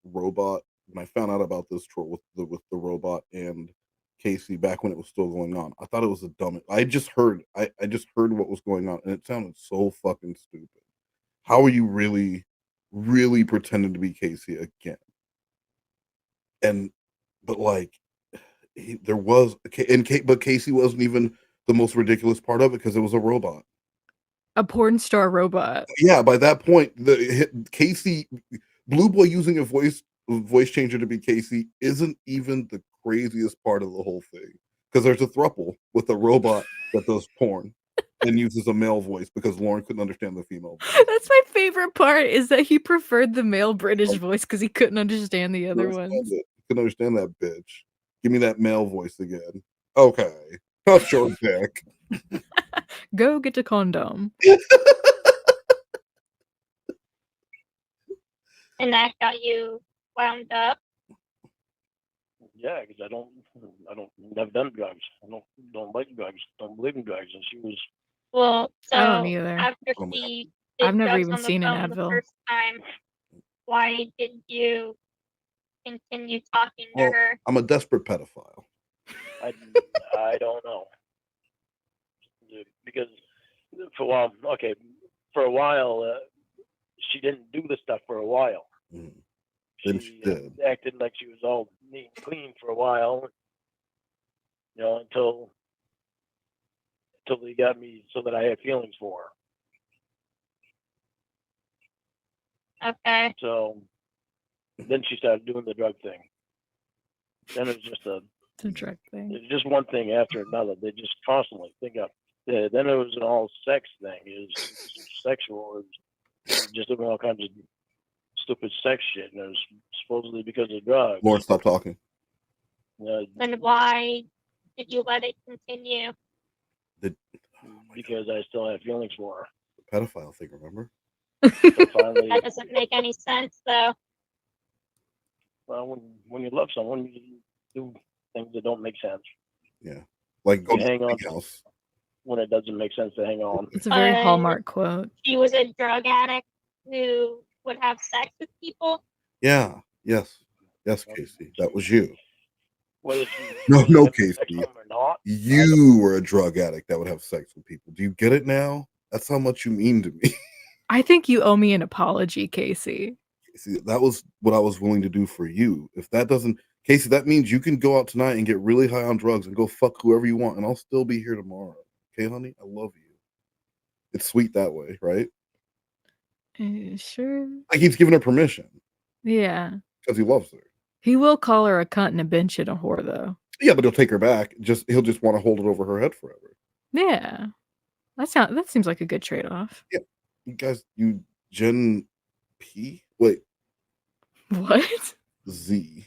Speaker 4: robot, when I found out about this troll with the robot and Casey back when it was still going on, I thought it was the dumbest. I just heard what was going on, and it sounded so fucking stupid. How are you really pretending to be Casey again? But Casey wasn't even the most ridiculous part of it because it was a robot.
Speaker 5: A porn star robot.
Speaker 4: Yeah, by that point, Casey, Blue Boy using a voice changer to be Casey isn't even the craziest part of the whole thing. Because there's a throuple with a robot that does porn and uses a male voice because Lorne couldn't understand the female voice.
Speaker 5: That's my favorite part, is that he preferred the male British voice because he couldn't understand the other ones.
Speaker 4: Couldn't understand that bitch. Give me that male voice again. Okay. I'll show dick.
Speaker 5: Go get a condom.
Speaker 6: And that got you wound up?
Speaker 7: Yeah, because I don't never done drugs. I don't like drugs. Don't believe in drugs. And she was.
Speaker 6: Well, so
Speaker 5: I don't either.
Speaker 6: after she did
Speaker 5: I've never
Speaker 6: drugs
Speaker 5: even
Speaker 6: on the
Speaker 5: seen an
Speaker 6: phone the
Speaker 5: Advil.
Speaker 6: first time, why did you continue talking to
Speaker 4: Well,
Speaker 6: her?
Speaker 4: I'm a desperate pedophile.
Speaker 7: I don't know. Because for a while, she didn't do the stuff for a while.
Speaker 4: Then she did.
Speaker 7: Acted like she was all neat and clean for a while, until they got me so that I had feelings for
Speaker 6: her. Okay.
Speaker 7: So then she started doing the drug thing. Then it was just
Speaker 5: the drug thing.
Speaker 7: It's just one thing after another. They just constantly think up. Then it was an all sex thing. It was sexual. It was just doing all kinds of stupid sex shit, and it was supposedly because of drugs.
Speaker 4: Lorne, stop talking.
Speaker 6: Then why did you let it continue?
Speaker 7: Because I still had feelings for her.
Speaker 4: The pedophile thing, remember?
Speaker 7: So finally,
Speaker 6: That doesn't make any sense, though.
Speaker 7: well, when you love someone, you do things that don't make sense.
Speaker 4: Yeah. Like go
Speaker 7: You hang on
Speaker 4: to house.
Speaker 7: when it doesn't make sense to hang on.
Speaker 5: It's a very Hallmark quote.
Speaker 6: She was a drug addict who would have sex with people.
Speaker 4: Yeah. Yes, Casey. That was you.
Speaker 7: Whether
Speaker 4: No, Casey.
Speaker 7: or not,
Speaker 4: You were a drug addict that would have sex with people. Do you get it now? That's how much you mean to me.
Speaker 5: I think you owe me an apology, Casey.
Speaker 4: See, that was what I was willing to do for you. If that doesn't, Casey, that means you can go out tonight and get really high on drugs and go fuck whoever you want, and I'll still be here tomorrow. Okay, honey? I love you. It's sweet that way, right?
Speaker 5: Sure.
Speaker 4: Like he's giving her permission
Speaker 5: Yeah.
Speaker 4: because he loves her.
Speaker 5: He will call her a cunt and a bitch and a whore, though.
Speaker 4: Yeah, but he'll take her back. He'll just want to hold it over her head forever.
Speaker 5: Yeah. That seems like a good trade-off.
Speaker 4: Yeah. You guys, you Gen P? Wait.
Speaker 5: What?
Speaker 4: Z.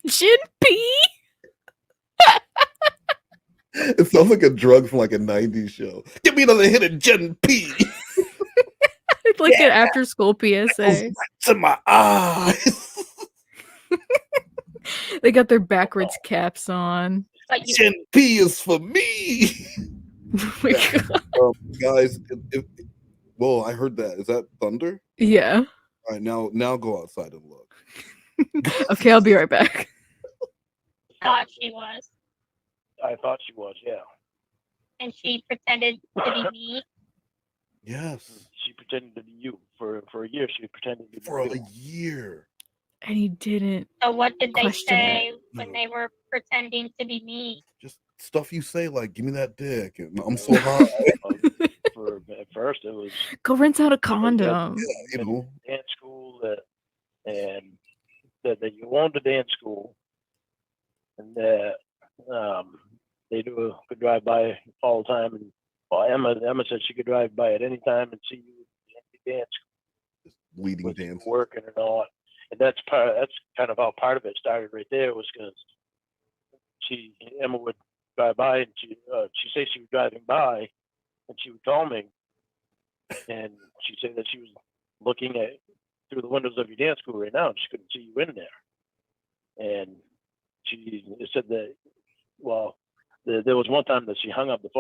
Speaker 5: Gen P?
Speaker 4: It sounds like a drug from like a 90s show. Give me another hit of Gen P.
Speaker 5: It's like an after-school PSA.
Speaker 4: To my eyes.
Speaker 5: They got their backwards caps on.
Speaker 6: But you,
Speaker 4: Gen P is for me.
Speaker 5: Oh my God.
Speaker 4: Guys, whoa, I heard that. Is that thunder?
Speaker 5: Yeah.
Speaker 4: All right, now go outside and look.
Speaker 5: Okay, I'll be right back.
Speaker 6: thought she was,
Speaker 7: I thought she was, yeah.
Speaker 6: and she pretended to be me.
Speaker 4: Yes.
Speaker 7: She pretended to be you for a year. She pretended to be
Speaker 4: For a
Speaker 7: you.
Speaker 4: year.
Speaker 5: And he didn't.
Speaker 6: So what did they
Speaker 5: Question
Speaker 6: say
Speaker 5: it.
Speaker 6: when they were pretending to be me?
Speaker 4: Just stuff you say like, give me that dick. And I'm so hot.
Speaker 7: For at first, it was
Speaker 5: Go rinse out a condom.
Speaker 4: Yeah, you know.
Speaker 7: dance school and that you owned a dance school, and that they do could drive by all the time. And well, Emma said she could drive by at any time and see you at the dance school,
Speaker 4: Leading
Speaker 7: with
Speaker 4: dance.
Speaker 7: you working and all. And that's kind of how part of it started right there, was because Emma would drive by, and she said she was driving by, and she would call me, and she said that she was looking at through the windows of your dance school right now, and she couldn't see you in there. And she said that, well, there was one time that she hung up with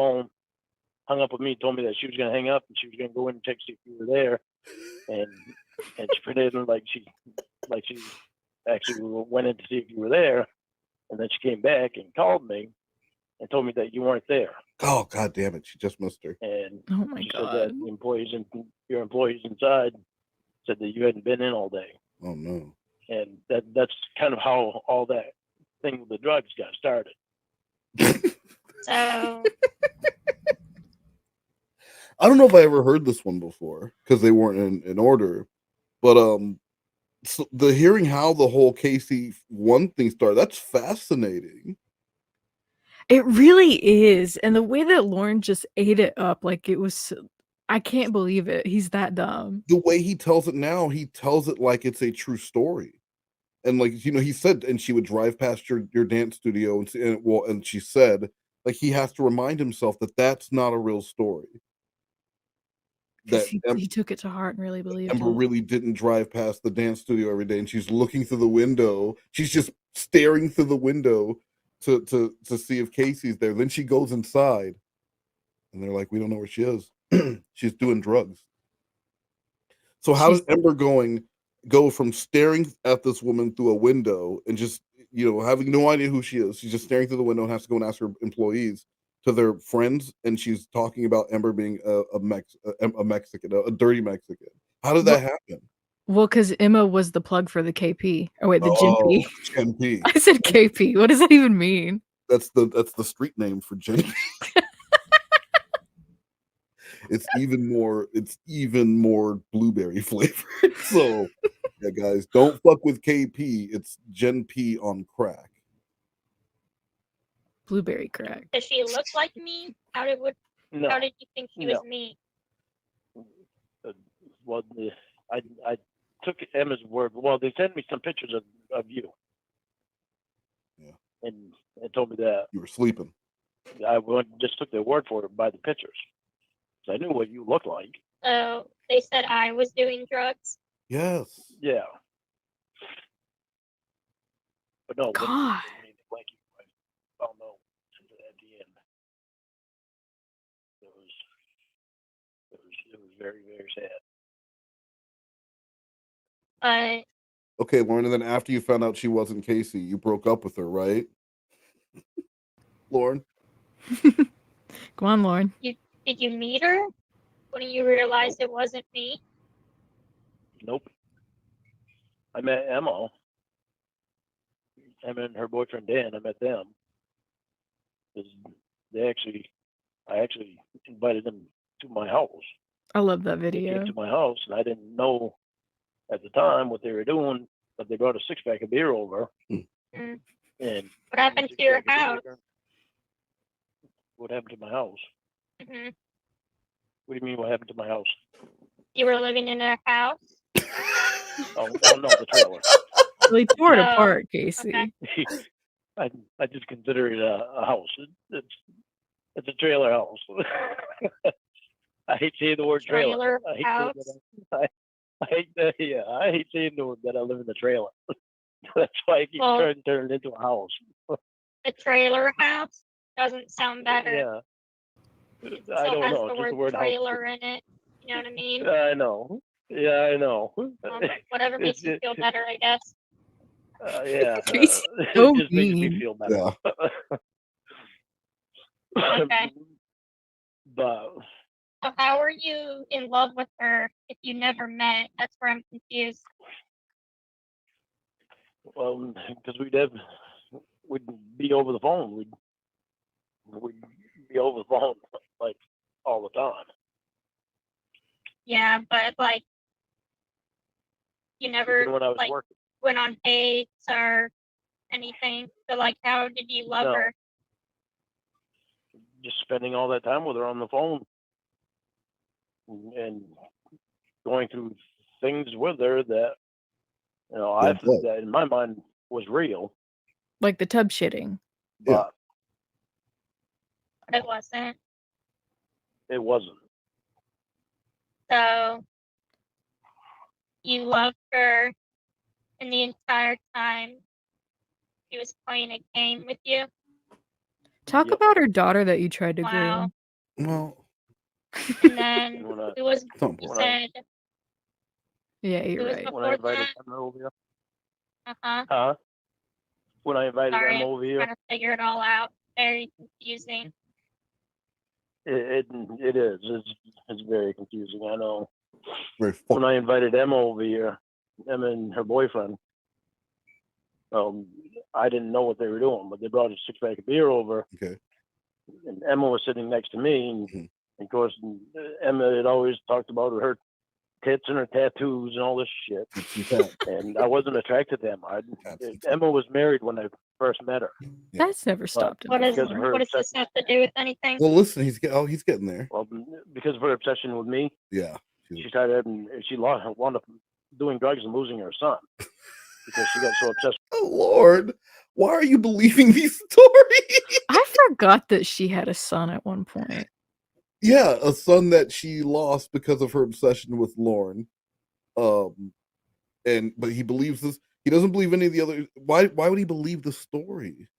Speaker 7: me, told me that she was going to hang up and she was going to go in and text you if you were there, and she pretended like she actually went in to see if you were there, and then she came back and called me and told me that you weren't there.
Speaker 4: Oh, God damn it. She just missed her.
Speaker 7: And
Speaker 5: Oh my
Speaker 7: she
Speaker 5: God.
Speaker 7: said that your employees inside said that you hadn't been in all day.
Speaker 4: Oh, no.
Speaker 7: And that's kind of how all that thing with the drugs got started.
Speaker 6: So
Speaker 4: I don't know if I ever heard this one before because they weren't in order, but so the hearing how the whole KC1 thing started, that's fascinating.
Speaker 5: It really is. And the way that Lorne just ate it up, like it was, I can't believe it. He's that dumb.
Speaker 4: The way he tells it now, he tells it like it's a true story. And like, you know, he said, and she would drive past your dance studio and she said, like, he has to remind himself that that's not a real story. That
Speaker 5: He took it to heart and really believed
Speaker 4: Ember
Speaker 5: it.
Speaker 4: really didn't drive past the dance studio every day, and she's looking through the window. She's just staring through the window to see if Casey's there. Then she goes inside, and they're like, "We don't know where she is. She's doing drugs." So how does Ember go from staring at this woman through a window and just, you know, having no idea who she is? She's just staring through the window and has to go and ask her employees, to their friends, and she's talking about Ember being a Mexican, a dirty Mexican. How did that happen?
Speaker 5: Well, because Emma was the plug for the KP. Oh wait, the Gen P.
Speaker 4: Gen P.
Speaker 5: I said KP. What does that even mean?
Speaker 4: That's the street name for Gen P. It's even more blueberry flavored. So yeah, guys, don't fuck with KP. It's Gen P on crack.
Speaker 5: Blueberry crack.
Speaker 6: does she look like me? How did you think she was me?
Speaker 7: Well, I took Emma's word. Well, they sent me some pictures of you.
Speaker 4: Yeah.
Speaker 7: And told me that
Speaker 4: you were sleeping.
Speaker 7: I just took their word for it by the pictures. So I knew what you looked like.
Speaker 6: So they said I was doing drugs.
Speaker 4: Yes.
Speaker 7: Yeah. But no.
Speaker 5: God.
Speaker 7: Like you, I found out at the end. It was very, very sad.
Speaker 4: Okay, Lauren, and then after you found out she wasn't Casey, you broke up with her, right? Lauren?
Speaker 5: Go on, Lauren.
Speaker 6: Did you meet her when you realized it wasn't me?
Speaker 7: Nope. I met Emma. Emma and her boyfriend Dan. I met them. I actually invited them to my house.
Speaker 5: I love that
Speaker 7: They
Speaker 5: video.
Speaker 7: came to my house, and I didn't know at the time what they were doing, but they brought a 6-pack of beer over.
Speaker 6: Mm.
Speaker 7: And
Speaker 6: what happened to your house?
Speaker 7: What happened to my house?
Speaker 6: Mm-hmm.
Speaker 7: What do you mean? What happened to my house?
Speaker 6: You were living in a house?
Speaker 7: Oh no, the trailer.
Speaker 5: Well, he tore it apart, Casey.
Speaker 6: Okay.
Speaker 7: I just consider it a house. It's a trailer house. I hate saying the word trailer. I hate saying that I hate saying that I live in the trailer. That's why I keep
Speaker 6: Well-
Speaker 7: trying to turn it into a house.
Speaker 6: The trailer house doesn't sound better.
Speaker 7: Yeah.
Speaker 6: It
Speaker 7: I
Speaker 6: still
Speaker 7: don't
Speaker 6: has
Speaker 7: know.
Speaker 6: the
Speaker 7: Just
Speaker 6: word
Speaker 7: the word house.
Speaker 6: trailer in it. You know what I mean?
Speaker 7: I know. Yeah, I know.
Speaker 6: Whatever makes you feel better, I guess.
Speaker 7: Yeah.
Speaker 5: He's so
Speaker 7: it just makes me
Speaker 5: mean.
Speaker 7: feel better.
Speaker 6: Okay.
Speaker 7: But
Speaker 6: So how are you in love with her if you never met? That's where I'm confused.
Speaker 7: because we'd be over the phone. We'd be over the phone like all the time.
Speaker 6: Yeah, but like you never
Speaker 7: Even when I was
Speaker 6: like
Speaker 7: working.
Speaker 6: went on dates or anything. So like how did you love
Speaker 7: No.
Speaker 6: her?
Speaker 7: Just spending all that time with her on the phone and going through things with her that I thought that in my mind was real,
Speaker 5: Like the tub shitting.
Speaker 7: but
Speaker 6: It wasn't.
Speaker 7: it wasn't.
Speaker 6: So you loved her and the entire time she was playing a game with you.
Speaker 5: Talk about her daughter that you tried to
Speaker 6: Wow.
Speaker 5: groom.
Speaker 4: Well,
Speaker 6: And then it was
Speaker 4: Don't
Speaker 6: you
Speaker 4: worry.
Speaker 6: said
Speaker 5: Yeah,
Speaker 6: it
Speaker 5: you're
Speaker 6: was
Speaker 5: right.
Speaker 7: When I
Speaker 6: before
Speaker 7: invited
Speaker 6: that.
Speaker 7: Emma over here.
Speaker 6: Uh-huh.
Speaker 7: Huh? When I invited
Speaker 6: Sorry,
Speaker 7: Emma
Speaker 6: I'm
Speaker 7: over here,
Speaker 6: trying to figure it all out. Very confusing.
Speaker 7: it is. It's very confusing. I know.
Speaker 4: Very
Speaker 7: When I invited Emma over here, Emma and her boyfriend, I didn't know what they were doing, but they brought a 6-pack of beer over.
Speaker 4: Okay.
Speaker 7: And Emma was sitting next to me, and of course, Emma had always talked about her tits and her tattoos and all this shit. And I wasn't attracted to Emma. Emma was married when I first met her.
Speaker 5: That's never stopped him.
Speaker 6: What does
Speaker 5: before.
Speaker 6: this have to do with anything?
Speaker 4: Well, listen, he's getting there.
Speaker 7: Well, because of her obsession with me,
Speaker 4: Yeah.
Speaker 7: she started and she wound up doing drugs and losing her son because she got so obsessed.
Speaker 4: Oh Lord, why are you believing these stories?
Speaker 5: I forgot that she had a son at one point.
Speaker 4: Yeah, a son that she lost because of her obsession with Lorne. But he believes this. He doesn't believe any of the other. Why would he believe the story?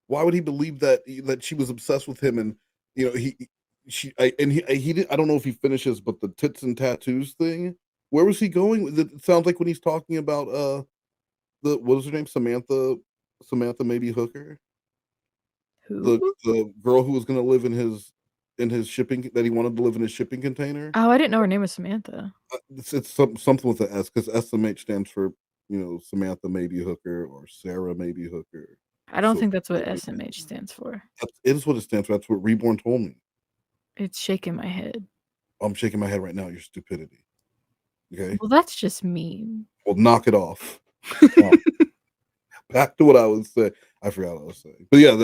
Speaker 4: Why would he believe that she was obsessed with him? And he did. I don't know if he finishes, but the tits and tattoos thing. Where was he going? It sounds like when he's talking about what was her name? Samantha maybe Hooker.
Speaker 5: Who?
Speaker 4: The girl who was going to live in his shipping, that he wanted to live in his shipping container.
Speaker 5: Oh, I didn't know her name was Samantha.
Speaker 4: It's something with an S, because SMH stands for Samantha maybe Hooker or Sarah maybe Hooker.
Speaker 5: I don't
Speaker 4: So
Speaker 5: think that's what SMH stands for.
Speaker 4: it is what it stands for. That's what Reborn told me.
Speaker 5: It's shaking my head.
Speaker 4: I'm shaking my head right now. Your stupidity. Okay.
Speaker 5: Well, that's just mean.
Speaker 4: Well, knock it off. Back to what I was saying. I forgot what I was saying. But yeah,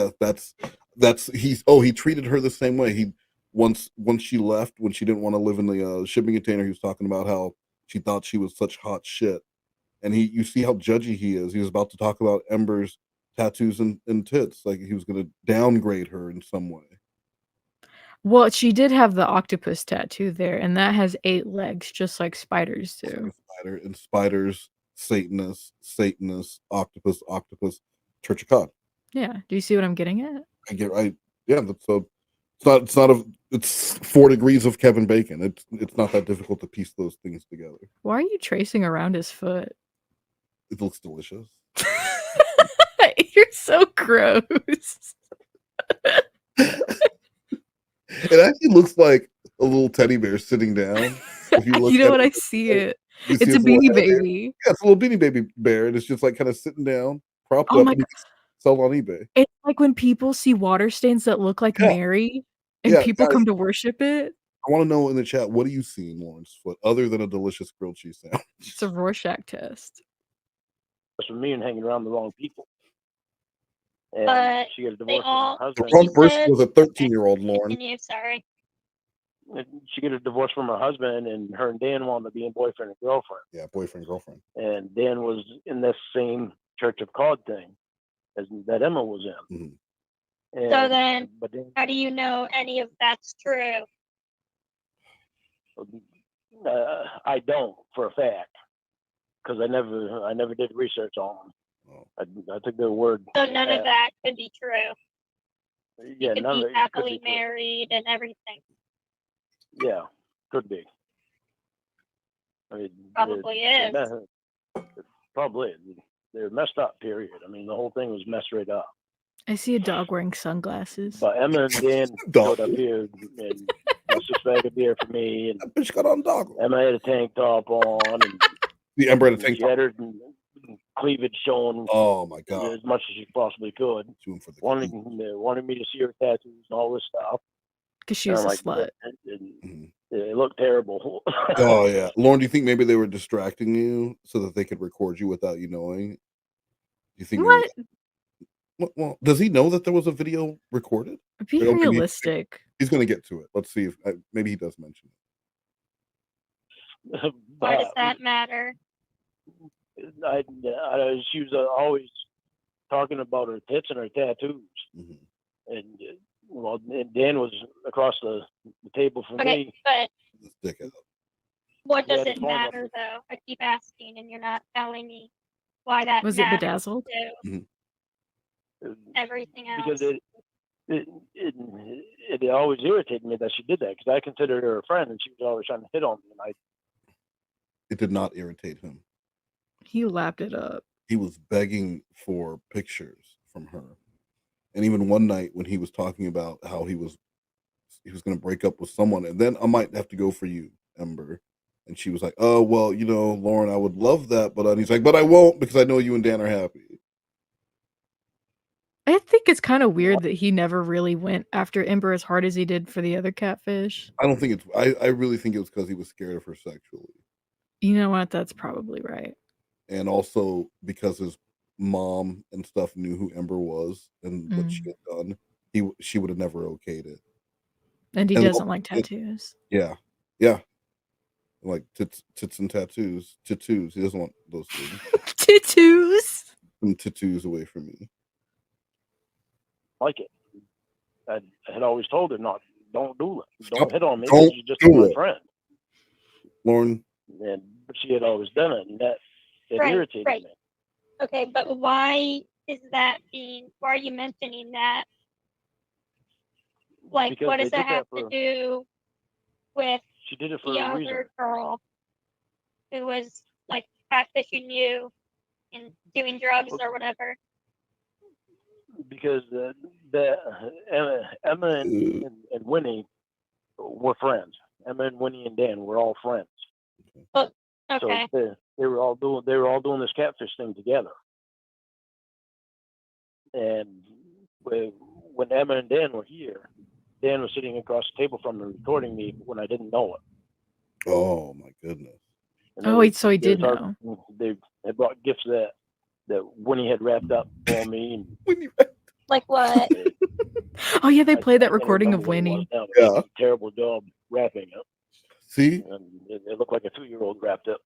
Speaker 4: he treated her the same way. Once she left, when she didn't want to live in the shipping container, he was talking about how she thought she was such hot shit. And you see how judgy he is. He was about to talk about Ember's tattoos and tits, like he was going to downgrade her in some way.
Speaker 5: Well, she did have the octopus tattoo there, and that has 8 legs, just like spiders do.
Speaker 4: Spider and spiders, Satanist, octopus, Church of God.
Speaker 5: Yeah. Do you see what I'm getting at?
Speaker 4: I get right. Yeah, it's 4 degrees of Kevin Bacon. It's not that difficult to piece those things together.
Speaker 5: Why are you tracing around his foot?
Speaker 4: It looks delicious.
Speaker 5: You're so gross.
Speaker 4: It actually looks like a little teddy bear sitting down. If you look
Speaker 5: You know
Speaker 4: at
Speaker 5: what?
Speaker 4: it,
Speaker 5: I see it.
Speaker 4: you
Speaker 5: It's
Speaker 4: see
Speaker 5: a
Speaker 4: his little
Speaker 5: Beanie
Speaker 4: head there.
Speaker 5: Baby.
Speaker 4: Yeah, it's a little beanie baby bear, and it's just like kind of sitting down, propped
Speaker 5: Oh
Speaker 4: up,
Speaker 5: my
Speaker 4: and you
Speaker 5: God.
Speaker 4: can sell it on eBay.
Speaker 5: It's like when people see water stains that look like Mary, and people
Speaker 4: guys,
Speaker 5: come to worship it.
Speaker 4: I want to know in the chat, what do you see in Lauren's foot other than a delicious grilled cheese sandwich?
Speaker 5: It's a Rorschach test.
Speaker 7: For me and hanging around the wrong people. And
Speaker 6: But
Speaker 7: she got a
Speaker 6: they
Speaker 7: divorce from
Speaker 6: all.
Speaker 7: her
Speaker 4: The
Speaker 7: husband.
Speaker 4: wrong person was a 13-year-old Lauren.
Speaker 6: Continue. Sorry.
Speaker 7: She got a divorce from her husband, and her and Dan wound up being boyfriend and girlfriend.
Speaker 4: Yeah, boyfriend, girlfriend.
Speaker 7: And Dan was in this same Church of God thing that Emma was in.
Speaker 4: Mm-hmm.
Speaker 7: And,
Speaker 6: So then,
Speaker 7: but then,
Speaker 6: how do you know any of that's true?
Speaker 7: I don't for a fact. because I never did research on them. I took their word.
Speaker 6: So none of that could be true.
Speaker 7: Yeah,
Speaker 6: You could
Speaker 7: none
Speaker 6: be
Speaker 7: of it
Speaker 6: happily
Speaker 7: could be true.
Speaker 6: married and everything.
Speaker 7: Yeah, could be. I mean,
Speaker 6: Probably is.
Speaker 7: Probably. They're messed up, period. I mean, the whole thing was messed right up.
Speaker 5: I see a dog wearing sunglasses.
Speaker 7: But Emma and Dan showed up here and a 6-pack of beer for me. And
Speaker 4: that bitch got on dog.
Speaker 7: Emma had a tank top on. And
Speaker 4: the Ember had a tank
Speaker 7: she
Speaker 4: top.
Speaker 7: had her cleavage showing.
Speaker 4: Oh, my God.
Speaker 7: As much as she possibly could. Wanted me to see her tattoos and all this stuff.
Speaker 5: Because she was a slut.
Speaker 7: It looked terrible.
Speaker 4: Oh, yeah. Lorne, do you think maybe they were distracting you so that they could record you without you knowing? Do you think?
Speaker 5: What?
Speaker 4: Well, does he know that there was a video recorded?
Speaker 5: Be realistic.
Speaker 4: He's going to get to it. Let's see if maybe he does mention
Speaker 7: it.
Speaker 6: Why does that matter?
Speaker 7: She was always talking about her tits and her tattoos.
Speaker 4: Mm-hmm.
Speaker 7: And Dan was across the table from me.
Speaker 6: But what does it matter, though? I keep asking, and you're not telling me why that
Speaker 5: was it
Speaker 7: matters
Speaker 5: bedazzled?
Speaker 6: Everything else.
Speaker 7: Because it always irritated me that she did that, because I considered her a friend, and she was always trying to hit on me. And
Speaker 4: it did not irritate him.
Speaker 5: He lapped it up.
Speaker 4: He was begging for pictures from her. And even one night when he was talking about how he was going to break up with someone, and then I might have to go for you, Ember. And she was like, "Oh, well, Lorne, I would love that, but," and he's like, "But I won't, because I know you and Dan are happy."
Speaker 5: I think it's kind of weird that he never really went after Ember as hard as he did for the other catfish.
Speaker 4: I don't think I really think it was because he was scared of her sexually.
Speaker 5: You know what? That's probably right.
Speaker 4: And also because his mom and stuff knew who Ember was and what she had done, she would have never okayed it.
Speaker 5: And he doesn't like tattoos.
Speaker 4: Yeah. Like tits and tattoos. Tattoos. He doesn't want those things.
Speaker 5: Tattoos.
Speaker 4: Some tattoos away from me.
Speaker 7: Like it. I had always told her don't do it. Don't hit on me.
Speaker 4: Don't
Speaker 7: You're just
Speaker 4: do
Speaker 7: my
Speaker 4: it.
Speaker 7: friend.
Speaker 4: Lorne.
Speaker 7: But she had always done it, and that irritated me.
Speaker 6: Okay, but why are you mentioning that? Like,
Speaker 7: Because
Speaker 6: what does
Speaker 7: they
Speaker 6: that
Speaker 7: did
Speaker 6: have
Speaker 7: that
Speaker 6: to do with
Speaker 7: she did it for
Speaker 6: the
Speaker 7: a reason.
Speaker 6: other girl who was like catfishing you and doing drugs or whatever?
Speaker 7: Because Emma and Winnie were friends. Emma and Winnie and Dan were all friends.
Speaker 6: Oh, okay.
Speaker 7: So they were all doing this catfish thing together. And when Emma and Dan were here, Dan was sitting across the table from them recording me when I didn't know it.
Speaker 4: Oh my goodness.
Speaker 5: So he did know.
Speaker 7: They brought gifts that Winnie had wrapped up for me.
Speaker 6: Like what?
Speaker 5: Oh yeah, they played that recording of Winnie.
Speaker 7: Yeah. Terrible job wrapping it.
Speaker 4: See?
Speaker 7: And it looked like a 2-year-old wrapped up.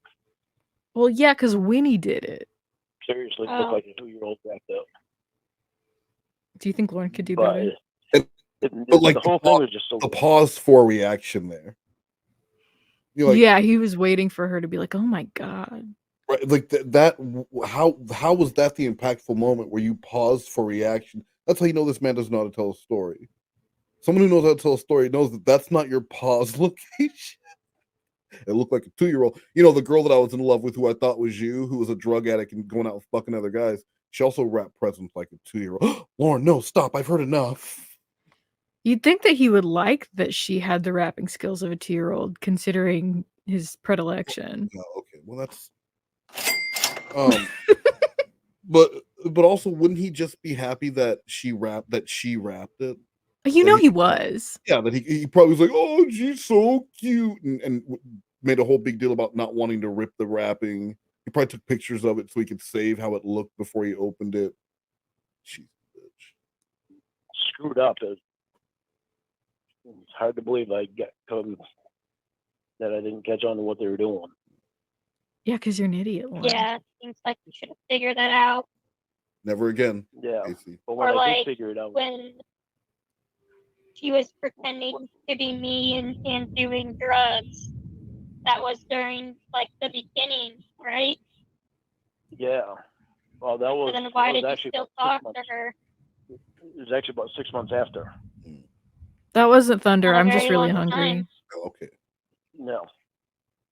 Speaker 5: Well, yeah, because Winnie did it.
Speaker 7: Seriously, it looked like a 2-year-old wrapped up.
Speaker 5: Do you think Lorne could do better?
Speaker 4: But like
Speaker 7: the whole thing was just so
Speaker 4: the pause for reaction there.
Speaker 5: Yeah, he was waiting for her to be like, "Oh my god!"
Speaker 4: Right, like that. How was that the impactful moment where you paused for reaction? That's how you know this man doesn't know how to tell a story. Someone who knows how to tell a story knows that that's not your pause location. It looked like a 2-year-old. The girl that I was in love with, who I thought was you, who was a drug addict and going out fucking other guys. She also wrapped presents like a 2-year-old. Lorne, no, stop! I've heard enough.
Speaker 5: You'd think that he would like that she had the rapping skills of a 2-year-old, considering his predilection.
Speaker 4: Oh, okay, well that's. But also, wouldn't he just be happy that she wrapped it?
Speaker 5: He was.
Speaker 4: Yeah, that he probably was like, "Oh, she's so cute," and made a whole big deal about not wanting to rip the wrapping. He probably took pictures of it so he could save how it looked before he opened it. She's a bitch.
Speaker 7: Screwed up. It's hard to believe that I didn't catch on to what they were doing.
Speaker 5: Yeah, because you're an idiot, Lorne.
Speaker 6: Yeah, seems like you should have figured that out.
Speaker 4: Never again.
Speaker 7: Yeah.
Speaker 4: Casey.
Speaker 7: But when
Speaker 6: Or
Speaker 7: I
Speaker 6: like
Speaker 7: did figure it out,
Speaker 6: when she was pretending to be me and doing drugs. That was during like the beginning, right?
Speaker 7: Yeah. Well, that was.
Speaker 6: So then why
Speaker 7: that was
Speaker 6: did you
Speaker 7: actually
Speaker 6: still
Speaker 7: about 6
Speaker 6: talk
Speaker 7: months.
Speaker 6: to her?
Speaker 7: It was actually about 6 months after.
Speaker 5: That wasn't thunder.
Speaker 6: Not a
Speaker 5: I'm just
Speaker 6: very
Speaker 5: really
Speaker 6: long
Speaker 5: hungry.
Speaker 6: time.
Speaker 4: Okay.
Speaker 7: No,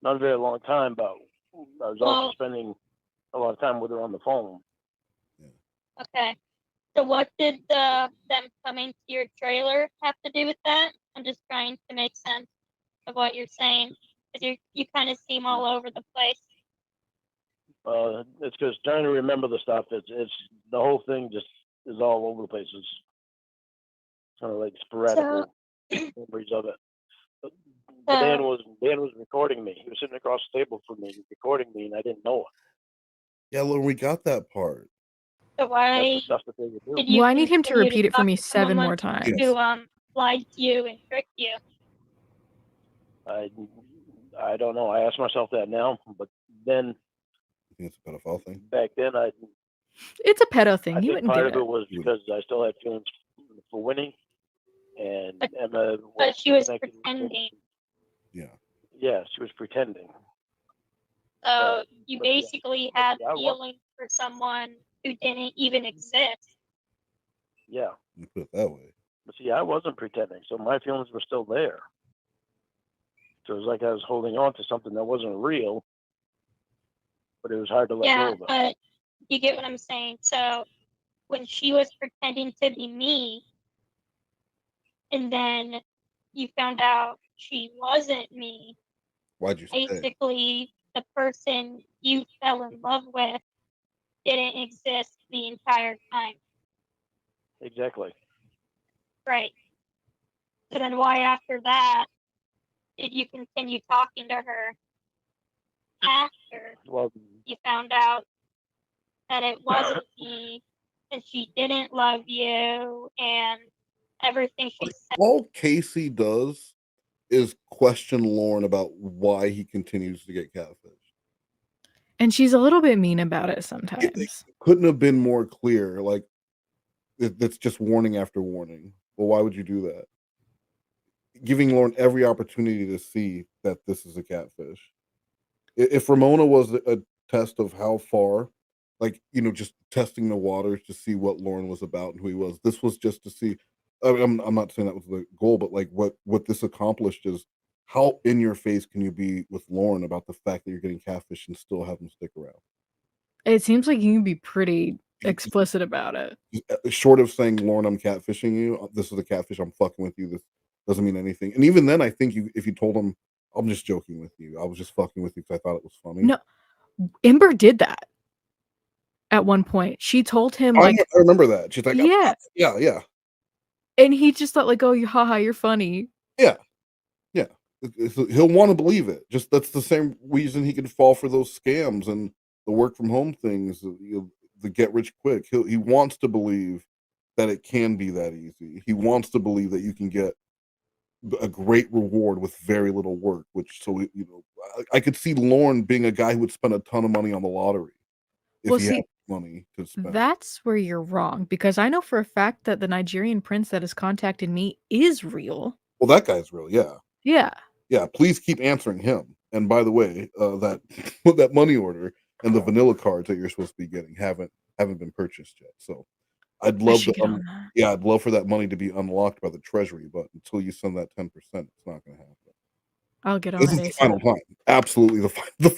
Speaker 7: not a very long time, but I was also spending a lot of time with her on the phone.
Speaker 6: Okay. So what did them coming to your trailer have to do with that? I'm just trying to make sense of what you're saying, because you kind of seem all over the place.
Speaker 7: It's because trying to remember the stuff. It's the whole thing just is all over the place. It's kind of like sporadic memories of it. But Dan was recording me. He was sitting across the table from me, recording me, and I didn't know it.
Speaker 4: Yeah, Lorne, we got that part.
Speaker 6: So why
Speaker 7: That's the stuff that they would do.
Speaker 6: did you
Speaker 5: Well, I need him to
Speaker 6: continue
Speaker 5: repeat it for
Speaker 6: talk
Speaker 5: me
Speaker 6: to
Speaker 5: 7
Speaker 6: someone
Speaker 5: more times.
Speaker 6: who lied to you and tricked you?
Speaker 7: I don't know. I ask myself that now, but then
Speaker 4: I think it's a pedophile thing.
Speaker 7: back then
Speaker 5: It's a pedo thing.
Speaker 7: I
Speaker 5: You
Speaker 7: think
Speaker 5: wouldn't
Speaker 7: part
Speaker 5: get
Speaker 7: of
Speaker 5: it.
Speaker 7: it was because I still had feelings for winning, and Emma.
Speaker 6: But she was
Speaker 7: connected with me.
Speaker 6: pretending.
Speaker 7: Yeah, she was pretending.
Speaker 6: So you
Speaker 7: but yeah.
Speaker 6: basically had
Speaker 7: Yeah, I was.
Speaker 6: feelings for someone who didn't even exist.
Speaker 7: Yeah.
Speaker 4: You put it that way.
Speaker 7: But see, I wasn't pretending, so my feelings were still there. So it was like I was holding on to something that wasn't real, but it was hard to let go of it.
Speaker 6: But you get what I'm saying. So when she was pretending to be me, and then you found out she wasn't me,
Speaker 4: Why'd you say?
Speaker 6: basically the person you fell in love with didn't exist the entire time.
Speaker 7: Exactly.
Speaker 6: Right. So then why after that did you continue talking to her after you found out that it wasn't me and she didn't love you and everything she said?
Speaker 4: All Casey does is question Lorne about why he continues to get catfish.
Speaker 5: And she's a little bit mean about it sometimes.
Speaker 4: Couldn't have been more clear. Like, that's just warning after warning. Well, why would you do that? Giving Lorne every opportunity to see that this is a catfish. If Ramona was a test of how far, like, just testing the waters to see what Lorne was about and who he was, this was just to see. I'm not saying that was the goal, but like what this accomplished is how in your face can you be with Lorne about the fact that you're getting catfish and still have him stick around?
Speaker 5: It seems like you can be pretty explicit about it.
Speaker 4: Short of saying, Lorne, I'm catfishing you, this is a catfish, I'm fucking with you, this doesn't mean anything. And even then, I think if you told him, I'm just joking with you, I was just fucking with you because I thought it was funny.
Speaker 5: No, Ember did that at one point. She told him,
Speaker 4: I remember that. She's like,
Speaker 5: yeah.
Speaker 4: Yeah.
Speaker 5: And he just thought, like, oh, haha, you're funny.
Speaker 4: Yeah. He'll want to believe it. Just that's the same reason he can fall for those scams and the work from home things, the get rich quick. He wants to believe that it can be that easy. He wants to believe that you can get a great reward with very little work. I could see Lorne being a guy who would spend a ton of money on the lottery if he had money to spend.
Speaker 5: That's where you're wrong, because I know for a fact that the Nigerian prince that has contacted me is real.
Speaker 4: Well, that guy's real, yeah.
Speaker 5: Yeah.
Speaker 4: Please keep answering him. And by the way, that money order and the vanilla cards that you're supposed to be getting haven't been purchased yet. So I'd love I'd love for that money to be unlocked by the treasury, but until you send that 10%, it's not going to happen.
Speaker 5: I'll get on
Speaker 4: This is the final time. Absolutely, the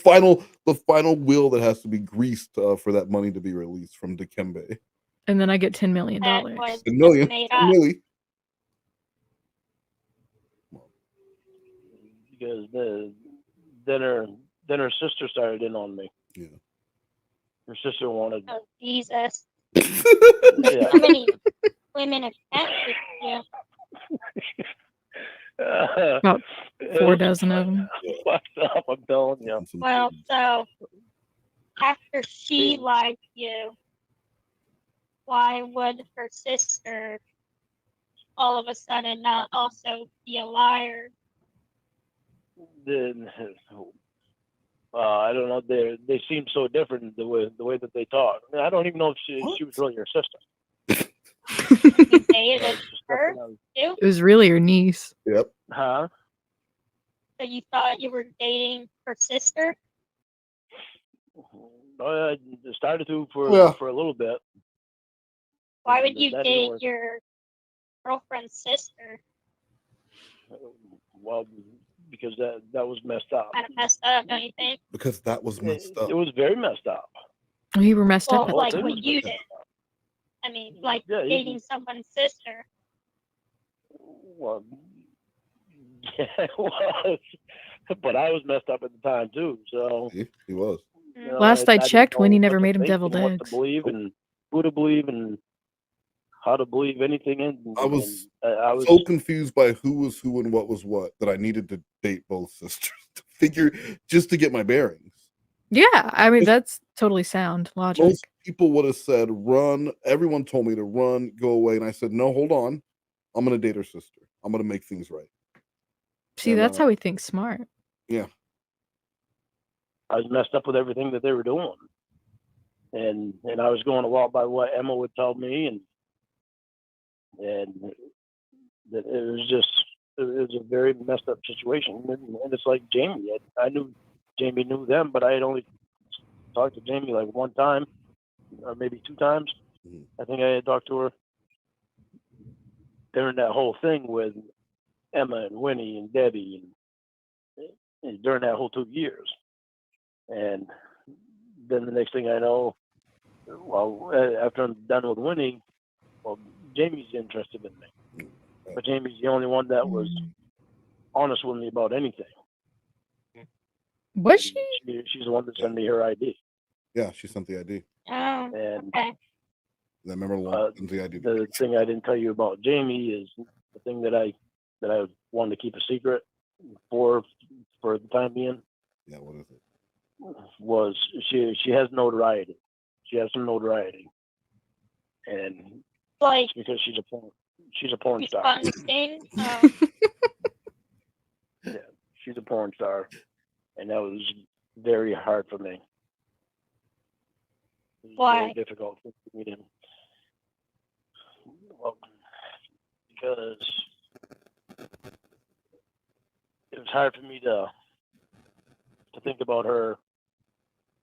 Speaker 4: final wheel that has to be greased for that money to be released from Dikembe.
Speaker 5: And then I get $10 million.
Speaker 4: $10 million.
Speaker 7: Because then her sister started in on me.
Speaker 4: Yeah.
Speaker 7: Her sister wanted.
Speaker 6: Oh, Jesus.
Speaker 7: Yeah.
Speaker 6: How many women have catfished you?
Speaker 5: About 4 dozen of them.
Speaker 7: Fucked up, I'm telling you.
Speaker 6: Well, so after she lied to you, why would her sister all of a sudden not also be a liar?
Speaker 7: Then I don't know. They seem so different the way that they talk. I mean, I don't even know if she was really her sister.
Speaker 6: You dated her too?
Speaker 5: It was really her niece.
Speaker 4: Yep.
Speaker 7: Huh?
Speaker 6: So you thought you were dating her sister?
Speaker 7: I started to for a little bit.
Speaker 6: Why would you
Speaker 7: That didn't
Speaker 6: date
Speaker 7: work.
Speaker 6: your girlfriend's sister?
Speaker 7: Well, because that was messed up.
Speaker 6: Kind of messed up, don't you think?
Speaker 4: Because that was messed up.
Speaker 7: It was very messed up.
Speaker 5: Oh, you were messed
Speaker 6: Well,
Speaker 5: up.
Speaker 6: like
Speaker 7: thing
Speaker 6: what
Speaker 7: was
Speaker 6: you
Speaker 7: messed
Speaker 6: did.
Speaker 7: up.
Speaker 6: I mean, like
Speaker 7: Yeah,
Speaker 6: dating someone's sister.
Speaker 7: Well, yeah, it was. But I was messed up at the time too. So
Speaker 4: he was.
Speaker 7: you know,
Speaker 5: Last I
Speaker 7: didn't
Speaker 5: checked,
Speaker 7: know
Speaker 5: Winnie
Speaker 7: what
Speaker 5: never
Speaker 7: to
Speaker 5: made him
Speaker 7: think
Speaker 5: deviled
Speaker 7: and what
Speaker 5: eggs.
Speaker 7: to believe and who to believe and how to believe anything in.
Speaker 4: I was
Speaker 7: I was
Speaker 4: so confused by who was who and what was what that I needed to date both sisters to figure just to get my bearings.
Speaker 5: Yeah, I mean that's totally sound logic.
Speaker 4: Most people would have said run. Everyone told me to run, go away, and I said no. Hold on, I'm gonna date her sister. I'm gonna make things right.
Speaker 5: See,
Speaker 4: And,
Speaker 5: that's how we think smart.
Speaker 4: Yeah.
Speaker 7: I was messed up with everything that they were doing, and I was going a lot by what Emma would tell me, and that it was a very messed up situation, and it's like Jamie. I knew Jamie knew them, but I had only talked to Jamie like one time, or maybe two times. I think I had talked to her during that whole thing with Emma and Winnie and Debbie, and during that whole 2 years. And then the next thing I know, well, after I'm done with Winnie, well, Jamie's interested in me. But Jamie's the only one that was honest with me about anything.
Speaker 5: Was she?
Speaker 7: She's the one that sent me her ID.
Speaker 4: Yeah, she sent the ID.
Speaker 6: Oh,
Speaker 7: And
Speaker 6: okay.
Speaker 4: I remember the ID.
Speaker 7: The thing I didn't tell you about Jamie is the thing that I wanted to keep a secret for the time being.
Speaker 4: Yeah, what is it?
Speaker 7: Was she has notoriety. She has some notoriety, and
Speaker 6: Like
Speaker 7: because she's a porn star.
Speaker 6: Sponstein?
Speaker 7: Yeah, she's a porn star, and that was very hard for me. It was
Speaker 6: Why?
Speaker 7: very difficult for me to. Well, because it was hard for me to think about her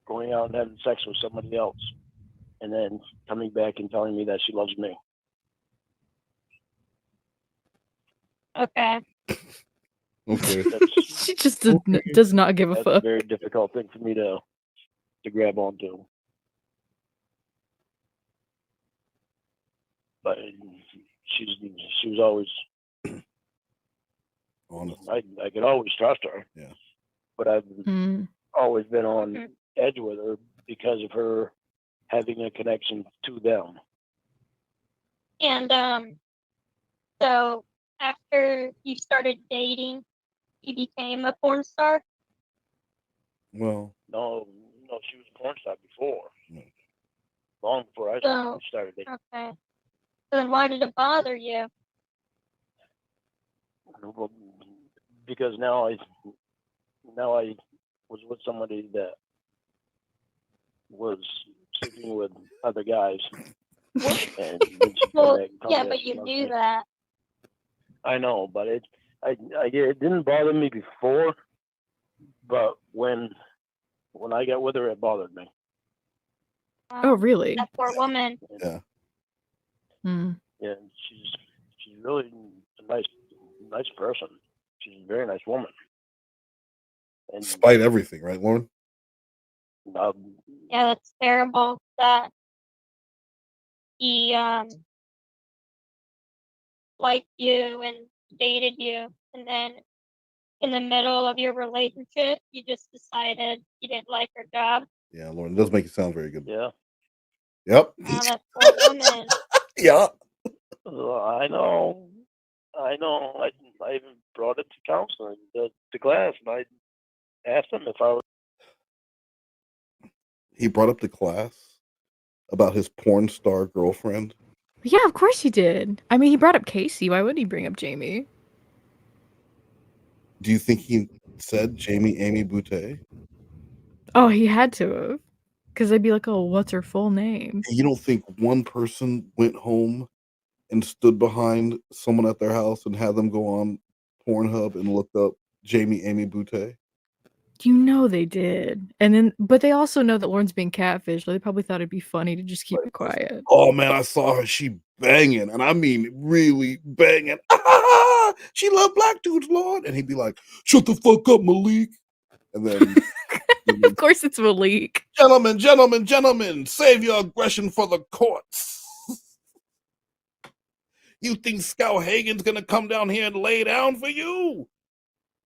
Speaker 7: going out and having sex with somebody else, and then coming back and telling me that she loves me.
Speaker 6: Okay.
Speaker 4: Okay.
Speaker 5: She just does not give a
Speaker 7: That's
Speaker 5: fuck.
Speaker 7: a very difficult thing for me to grab onto. But she was always
Speaker 4: honest.
Speaker 7: I could always trust her.
Speaker 4: Yeah.
Speaker 7: But I've always been on edge with her because of her having a connection to them.
Speaker 6: And so after you started dating, you became a porn star?
Speaker 4: Well,
Speaker 7: no, she was a porn star before. Long before I started dating.
Speaker 6: Okay. So then why did it bother you?
Speaker 7: Well, because now I was with somebody that was sleeping with other guys. And
Speaker 6: well, yeah, but you knew that.
Speaker 7: I know, but it didn't bother me before, but when I got with her, it bothered me.
Speaker 5: Oh, really?
Speaker 6: That poor woman.
Speaker 4: Yeah.
Speaker 7: Yeah, she's really a nice person. She's a very nice woman. And
Speaker 4: despite everything, right, Lorne?
Speaker 6: Yeah, that's terrible that he liked you and dated you, and then in the middle of your relationship, you just decided you didn't like her job.
Speaker 4: Yeah, Lorne, it does make you sound very good.
Speaker 7: Yeah.
Speaker 4: Yep.
Speaker 6: Oh, that poor woman.
Speaker 4: Yeah.
Speaker 7: I know. I even brought it to counseling, to class, and I asked him if I was.
Speaker 4: He brought up to class about his porn star girlfriend.
Speaker 5: Yeah, of course he did. I mean, he brought up Casey. Why wouldn't he bring up Jamie?
Speaker 4: Do you think he said Jamie Amy Boutte?
Speaker 5: Oh, he had to have. Because they'd be like, oh, what's her full name?
Speaker 4: You don't think one person went home and stood behind someone at their house and had them go on Pornhub and looked up Jamie Amy Boutte?
Speaker 5: You know they did. And then but they also know that Lorne's being catfished, so they probably thought it'd be funny to just keep it quiet.
Speaker 4: Oh man, I saw her. She banging, and I mean really banging. She loved black dudes, Lord. And he'd be like, "Shut the fuck up, Malik." And then,
Speaker 5: Of course, it's Malik.
Speaker 4: Gentlemen, save your aggression for the courts. You think Scout Hagen's gonna come down here and lay down for you?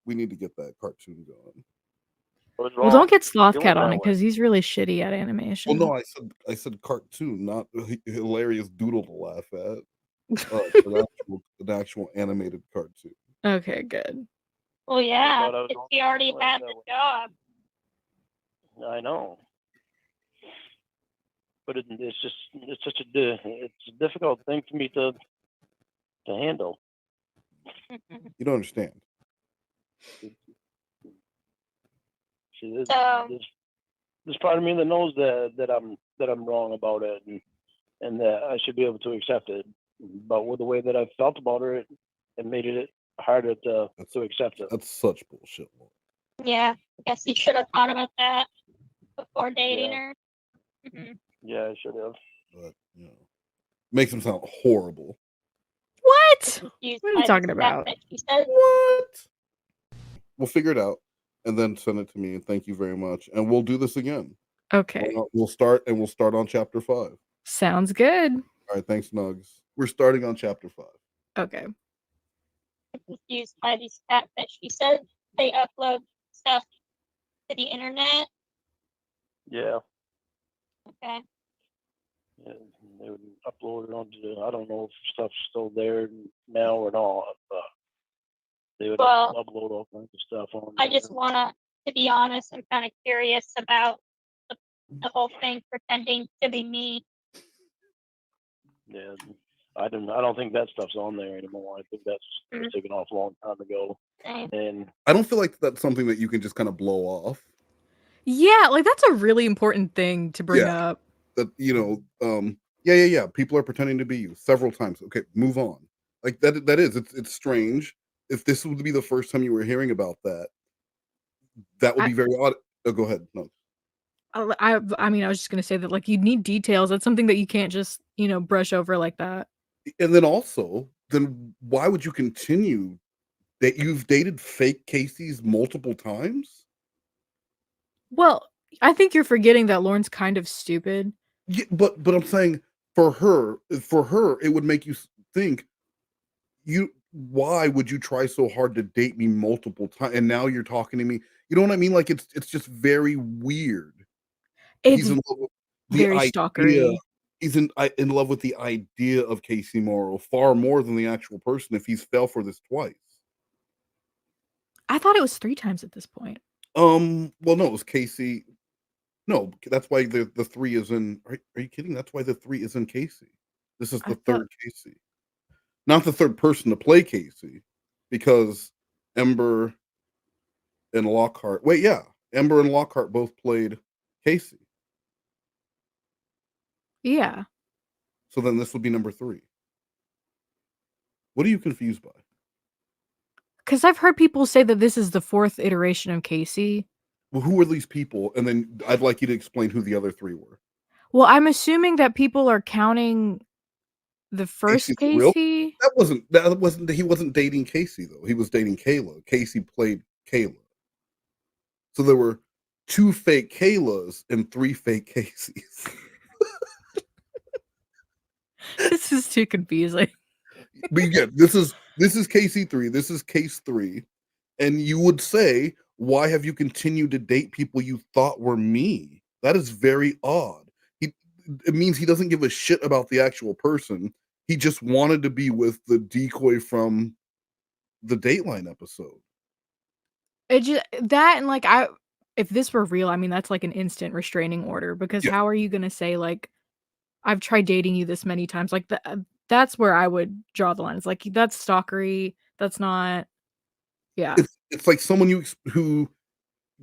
Speaker 4: We need to get that cartoon going.
Speaker 5: Well, don't get Slothcat on it because he's really shitty at animation.
Speaker 4: Well, no, I said cartoon, not hilarious doodle to laugh at. An actual animated cartoon.
Speaker 5: Okay, good.
Speaker 6: Well, yeah, if he already had the job.
Speaker 7: I know, but it's such a difficult thing for me to handle.
Speaker 4: You don't understand.
Speaker 7: See, there's part of me that knows that I'm wrong about it, and that I should be able to accept it. But with the way that I felt about it, it made it harder to accept it.
Speaker 4: That's such bullshit.
Speaker 6: Yeah, I guess you should have thought about that before dating her.
Speaker 7: Yeah, I should have.
Speaker 4: But makes him sound horrible.
Speaker 5: What? What are you talking about?
Speaker 4: What? We'll figure it out and then send it to me. And thank you very much. And we'll do this again.
Speaker 5: Okay.
Speaker 4: We'll start on chapter 5.
Speaker 5: Sounds good.
Speaker 4: All right. Thanks, Nugs. We're starting on chapter 5.
Speaker 5: Okay.
Speaker 6: Confused by these catfish. She said they upload stuff to the internet.
Speaker 7: Yeah.
Speaker 6: Okay.
Speaker 7: Yeah, they would upload it onto. I don't know if stuff's still there now or not, but they would upload all kinds of stuff on.
Speaker 6: I just wanna, to be honest, I'm kind of curious about the whole thing pretending to be me.
Speaker 7: Yeah, I don't think that stuff's on there anymore. I think that's was taken off a long time ago. And
Speaker 4: I don't feel like that's something that you can just kind of blow off.
Speaker 5: Yeah, like that's a really important thing to bring up.
Speaker 4: That yeah. People are pretending to be you several times. Okay, move on. Like that is it's strange. If this would be the first time you were hearing about that, that would be very odd. Oh, go ahead. No.
Speaker 5: I mean, I was just gonna say that like you need details. That's something that you can't just brush over like that.
Speaker 4: And then why would you continue that you've dated fake Casey's multiple times?
Speaker 5: Well, I think you're forgetting that Lorne's kind of stupid.
Speaker 4: Yeah, but I'm saying for her, it would make you think why would you try so hard to date me multiple times? And now you're talking to me. You know what I mean? Like it's just very weird.
Speaker 5: It's
Speaker 4: He's in love with
Speaker 5: very stalkery.
Speaker 4: He's in love with the idea of Casey Morrow far more than the actual person. If he's fell for this twice,
Speaker 5: I thought it was 3 times at this point.
Speaker 4: Well, no, it was Casey. No, that's why the 3 is in. Are you kidding? That's why the 3 is in Casey. This is the third Casey, not the third person to play Casey, because Ember and Lockhart. Wait, yeah, Ember and Lockhart both played Casey.
Speaker 5: Yeah.
Speaker 4: So then this would be number 3. What are you confused by?
Speaker 5: Because I've heard people say that this is the 4th iteration of Casey.
Speaker 4: Well, who are these people? And then I'd like you to explain who the other 3 were.
Speaker 5: Well, I'm assuming that people are counting the first Casey.
Speaker 4: That wasn't. He wasn't dating Casey though. He was dating Kayla. Casey played Kayla. So there were 2 fake Kaylas and 3 fake Caseys.
Speaker 5: This is too confusing.
Speaker 4: But yeah, this is Casey 3. This is Case 3, and you would say, why have you continued to date people you thought were me? That is very odd. It means he doesn't give a shit about the actual person. He just wanted to be with the decoy from the Dateline episode.
Speaker 5: It just that and like if this were real, I mean that's like an instant restraining order because how are you gonna say like I've tried dating you this many times? Like that's where I would draw the line. It's like that's stalkery. That's not. Yeah,
Speaker 4: it's like someone who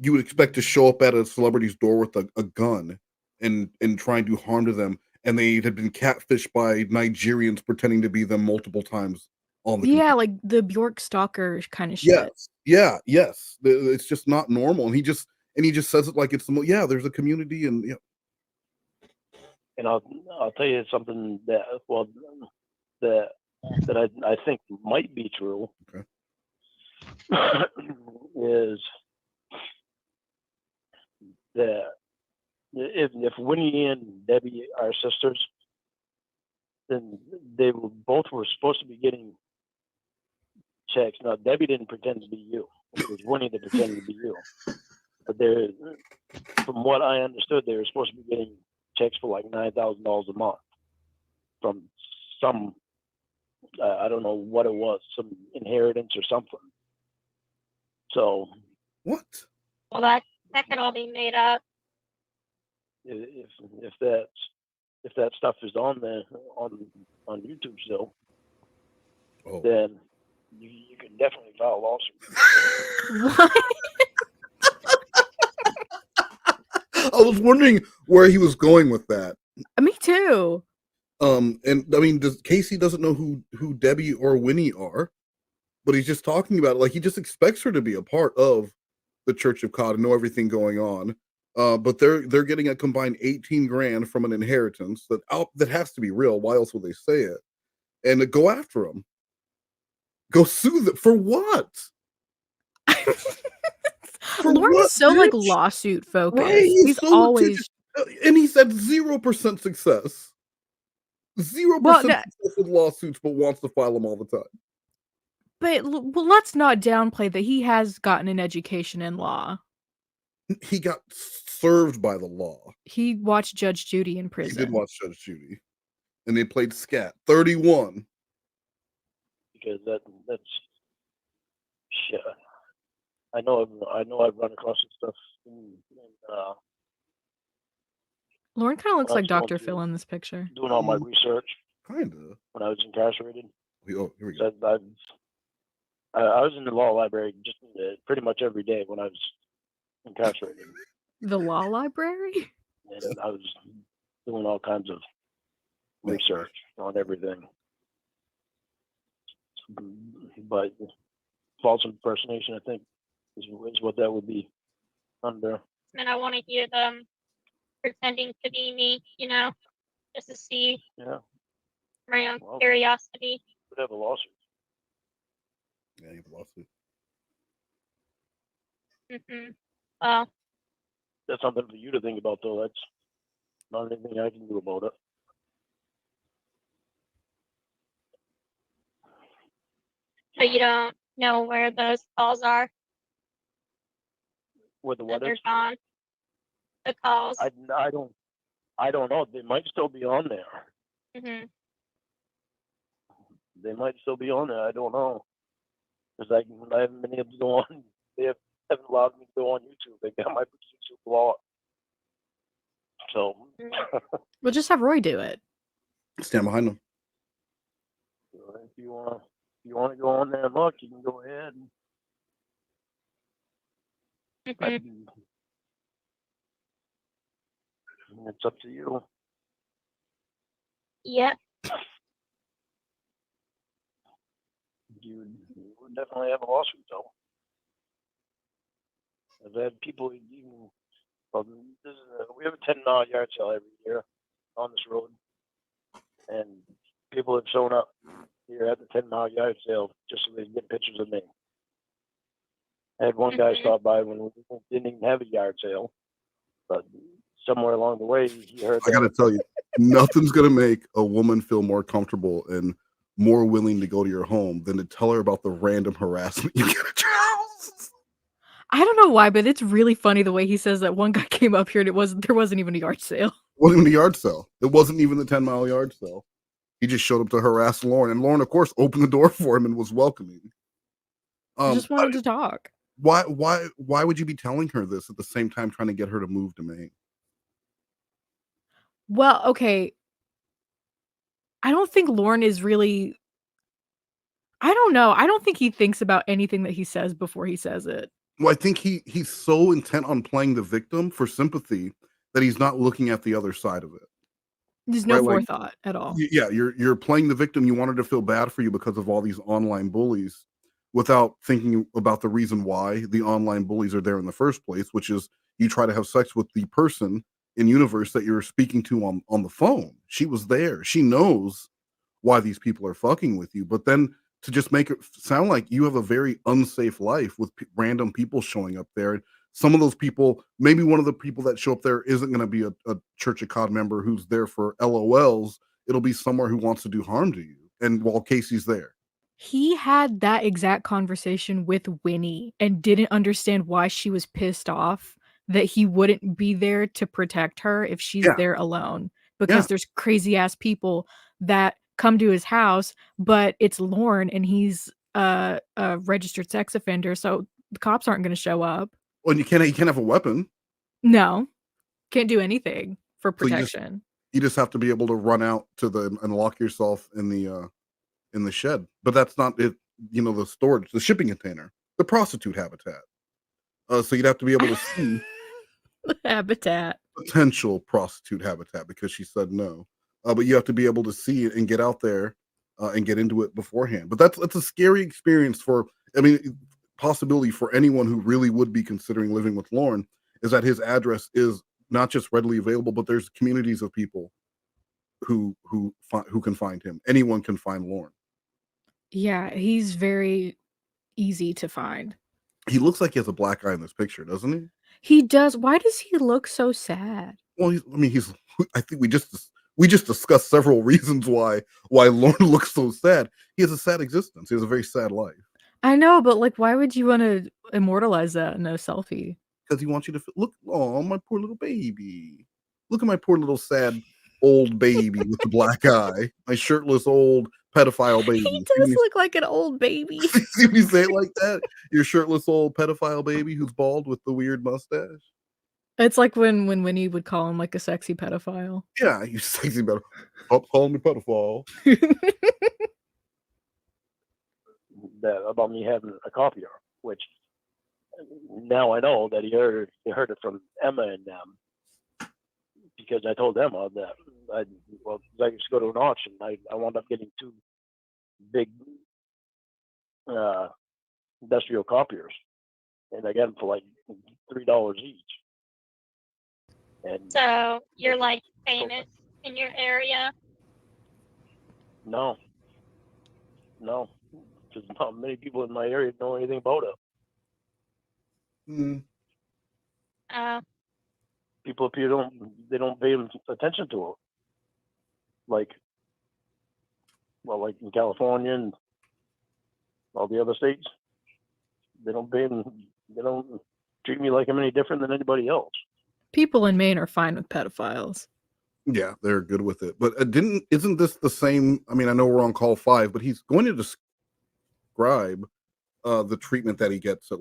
Speaker 4: you would expect to show up at a celebrity's door with a gun and try and do harm to them, and they had been catfished by Nigerians pretending to be them multiple times on the computer.
Speaker 5: Like the Bjork stalker kind of shit.
Speaker 4: Yeah, yes. It's just not normal. And he just says it like it's yeah, there's a community and yeah.
Speaker 7: And I'll tell you something that I think might be true.
Speaker 4: Okay.
Speaker 7: Is that if Winnie and Debbie are sisters, then they both were supposed to be getting checks. Now Debbie didn't pretend to be you. It was Winnie that pretended to be you. But from what I understood, they were supposed to be getting checks for like $9,000 a month from some I don't know what it was, some inheritance or something. So
Speaker 4: what?
Speaker 6: Well, that could all be made up.
Speaker 7: If that stuff is on there on YouTube still, then you can definitely file a lawsuit.
Speaker 5: What?
Speaker 4: I was wondering where he was going with that.
Speaker 5: Me too.
Speaker 4: And I mean, Casey doesn't know who Debbie or Winnie are, but he's just talking about it like he just expects her to be a part of the Church of God and know everything going on. But they're getting a combined 18 grand from an inheritance that has to be real. Why else would they say it? And to go after them, go sue them for what?
Speaker 5: Lorne is so like lawsuit focused.
Speaker 4: Right?
Speaker 5: He's
Speaker 4: so
Speaker 5: always,
Speaker 4: and he's had 0% success. 0% success with lawsuits, but wants to file them all the time.
Speaker 5: but well, let's not downplay that he has gotten an education in law.
Speaker 4: He got served by the law.
Speaker 5: He watched Judge Judy in prison.
Speaker 4: He did watch Judge Judy, and they played scat 31.
Speaker 7: Because that's shit. I know I've run across this stuff.
Speaker 5: Lorne kind of looks like Dr. Phil in this picture.
Speaker 7: Doing all my research.
Speaker 4: Kinda.
Speaker 7: When I was incarcerated.
Speaker 4: Oh, here we go.
Speaker 7: I was in the law library just pretty much every day when I was incarcerated.
Speaker 5: The law library?
Speaker 7: And I was doing all kinds of research on everything. But false impersonation, I think, is what that would be under.
Speaker 6: And I want to hear them pretending to be me, just to see my own curiosity.
Speaker 7: Would have a lawsuit.
Speaker 4: Yeah, you have a lawsuit.
Speaker 6: Well,
Speaker 7: that's something for you to think about, though. That's not anything I can do about it.
Speaker 6: so you don't know where those calls are?
Speaker 7: With the what
Speaker 6: They're
Speaker 7: is?
Speaker 6: gone. The calls.
Speaker 7: I don't know. They might still be on there.
Speaker 6: Mm-hmm.
Speaker 7: They might still be on there. I don't know. Because I haven't been able to go on. They haven't allowed me to go on YouTube. They got my YouTube blocked. So.
Speaker 5: We'll just have Roy do it.
Speaker 4: Stand behind them.
Speaker 7: If you want to go on there and look, you can go ahead. It's up to you.
Speaker 6: Yep.
Speaker 7: You would definitely have a lawsuit, though. I've had people even. Well, we have a $10 yard sale every year on this road, and people have shown up here at the $10 yard sale just so they can get pictures of me. I had one guy stop by when we didn't even have a yard sale, but somewhere along the way he heard.
Speaker 4: I got to tell you, nothing's gonna make a woman feel more comfortable and more willing to go to your home than to tell her about the random harassment you get at your house.
Speaker 5: I don't know why, but it's really funny the way he says that one guy came up here and there wasn't even a yard sale.
Speaker 4: It wasn't even a yard sale. It wasn't even the 10-mile yard sale. He just showed up to harass Lorne, and Lorne, of course, opened the door for him and was welcoming.
Speaker 5: I just wanted to talk.
Speaker 4: Why would you be telling her this at the same time trying to get her to move to Maine?
Speaker 5: Well, okay. I don't think Lorne is really. I don't know. I don't think he thinks about anything that he says before he says it.
Speaker 4: Well, I think he's so intent on playing the victim for sympathy that he's not looking at the other side of it.
Speaker 5: There's no forethought at all.
Speaker 4: Yeah, you're playing the victim. You want her to feel bad for you because of all these online bullies, without thinking about the reason why the online bullies are there in the first place, which is you try to have sex with the person in universe that you're speaking to on the phone. She was there. She knows why these people are fucking with you. But then to just make it sound like you have a very unsafe life with random people showing up there. Some of those people, maybe one of the people that show up there isn't going to be a Church of COD member who's there for LOLs. It'll be somewhere who wants to do harm to you. And while Casey's there.
Speaker 5: He had that exact conversation with Winnie and didn't understand why she was pissed off that he wouldn't be there to protect her if she's there alone. Because there's crazy ass people that come to his house, but it's Lorne and he's a registered sex offender, so the cops aren't going to show up.
Speaker 4: Well, you can't have a weapon.
Speaker 5: No, can't do anything for
Speaker 4: So
Speaker 5: protection.
Speaker 4: you just have to be able to run out to and lock yourself in the shed. But that's not it. You know, the storage, the shipping container, the prostitute habitat. So you'd have to be able to see
Speaker 5: habitat,
Speaker 4: potential prostitute habitat, because she said no. But you have to be able to see it and get out there and get into it beforehand. But that's a scary experience possibility for anyone who really would be considering living with Lorne, is that his address is not just readily available, but there's communities of people who can find him. Anyone can find Lorne.
Speaker 5: Yeah, he's very easy to find.
Speaker 4: He looks like he has a black eye in this picture, doesn't he?
Speaker 5: He does. Why does he look so sad?
Speaker 4: Well, I think we just discussed several reasons why Lorne looks so sad. He has a sad existence. He has a very sad life.
Speaker 5: I know, but like, why would you want to immortalize that in a selfie?
Speaker 4: Because he wants you to look. Oh, my poor little baby. Look at my poor little sad old baby with the black eye. My shirtless old pedophile baby.
Speaker 5: He does look like an old baby.
Speaker 4: See when you say it like that? Your shirtless old pedophile baby who's bald with the weird mustache.
Speaker 5: It's like when Winnie would call him like a sexy pedophile.
Speaker 4: Yeah, you sexy pedophile. Stop calling me pedophile.
Speaker 7: That about me having a copier, which now I know that he heard it from Emma and them, because I told Emma that I just go to an auction. I wound up getting 2 big industrial copiers, and I got them for like $3 each. And
Speaker 6: so you're like famous in your area?
Speaker 7: No, because not many people in my area know anything about it. People up here don't pay attention to it. Like in California and all the other states, they don't treat me like I'm any different than anybody else.
Speaker 5: People in Maine are fine with pedophiles.
Speaker 4: Yeah, they're good with it. But isn't this the same? I mean, I know we're on call 5, but he's going to describe the treatment that he gets at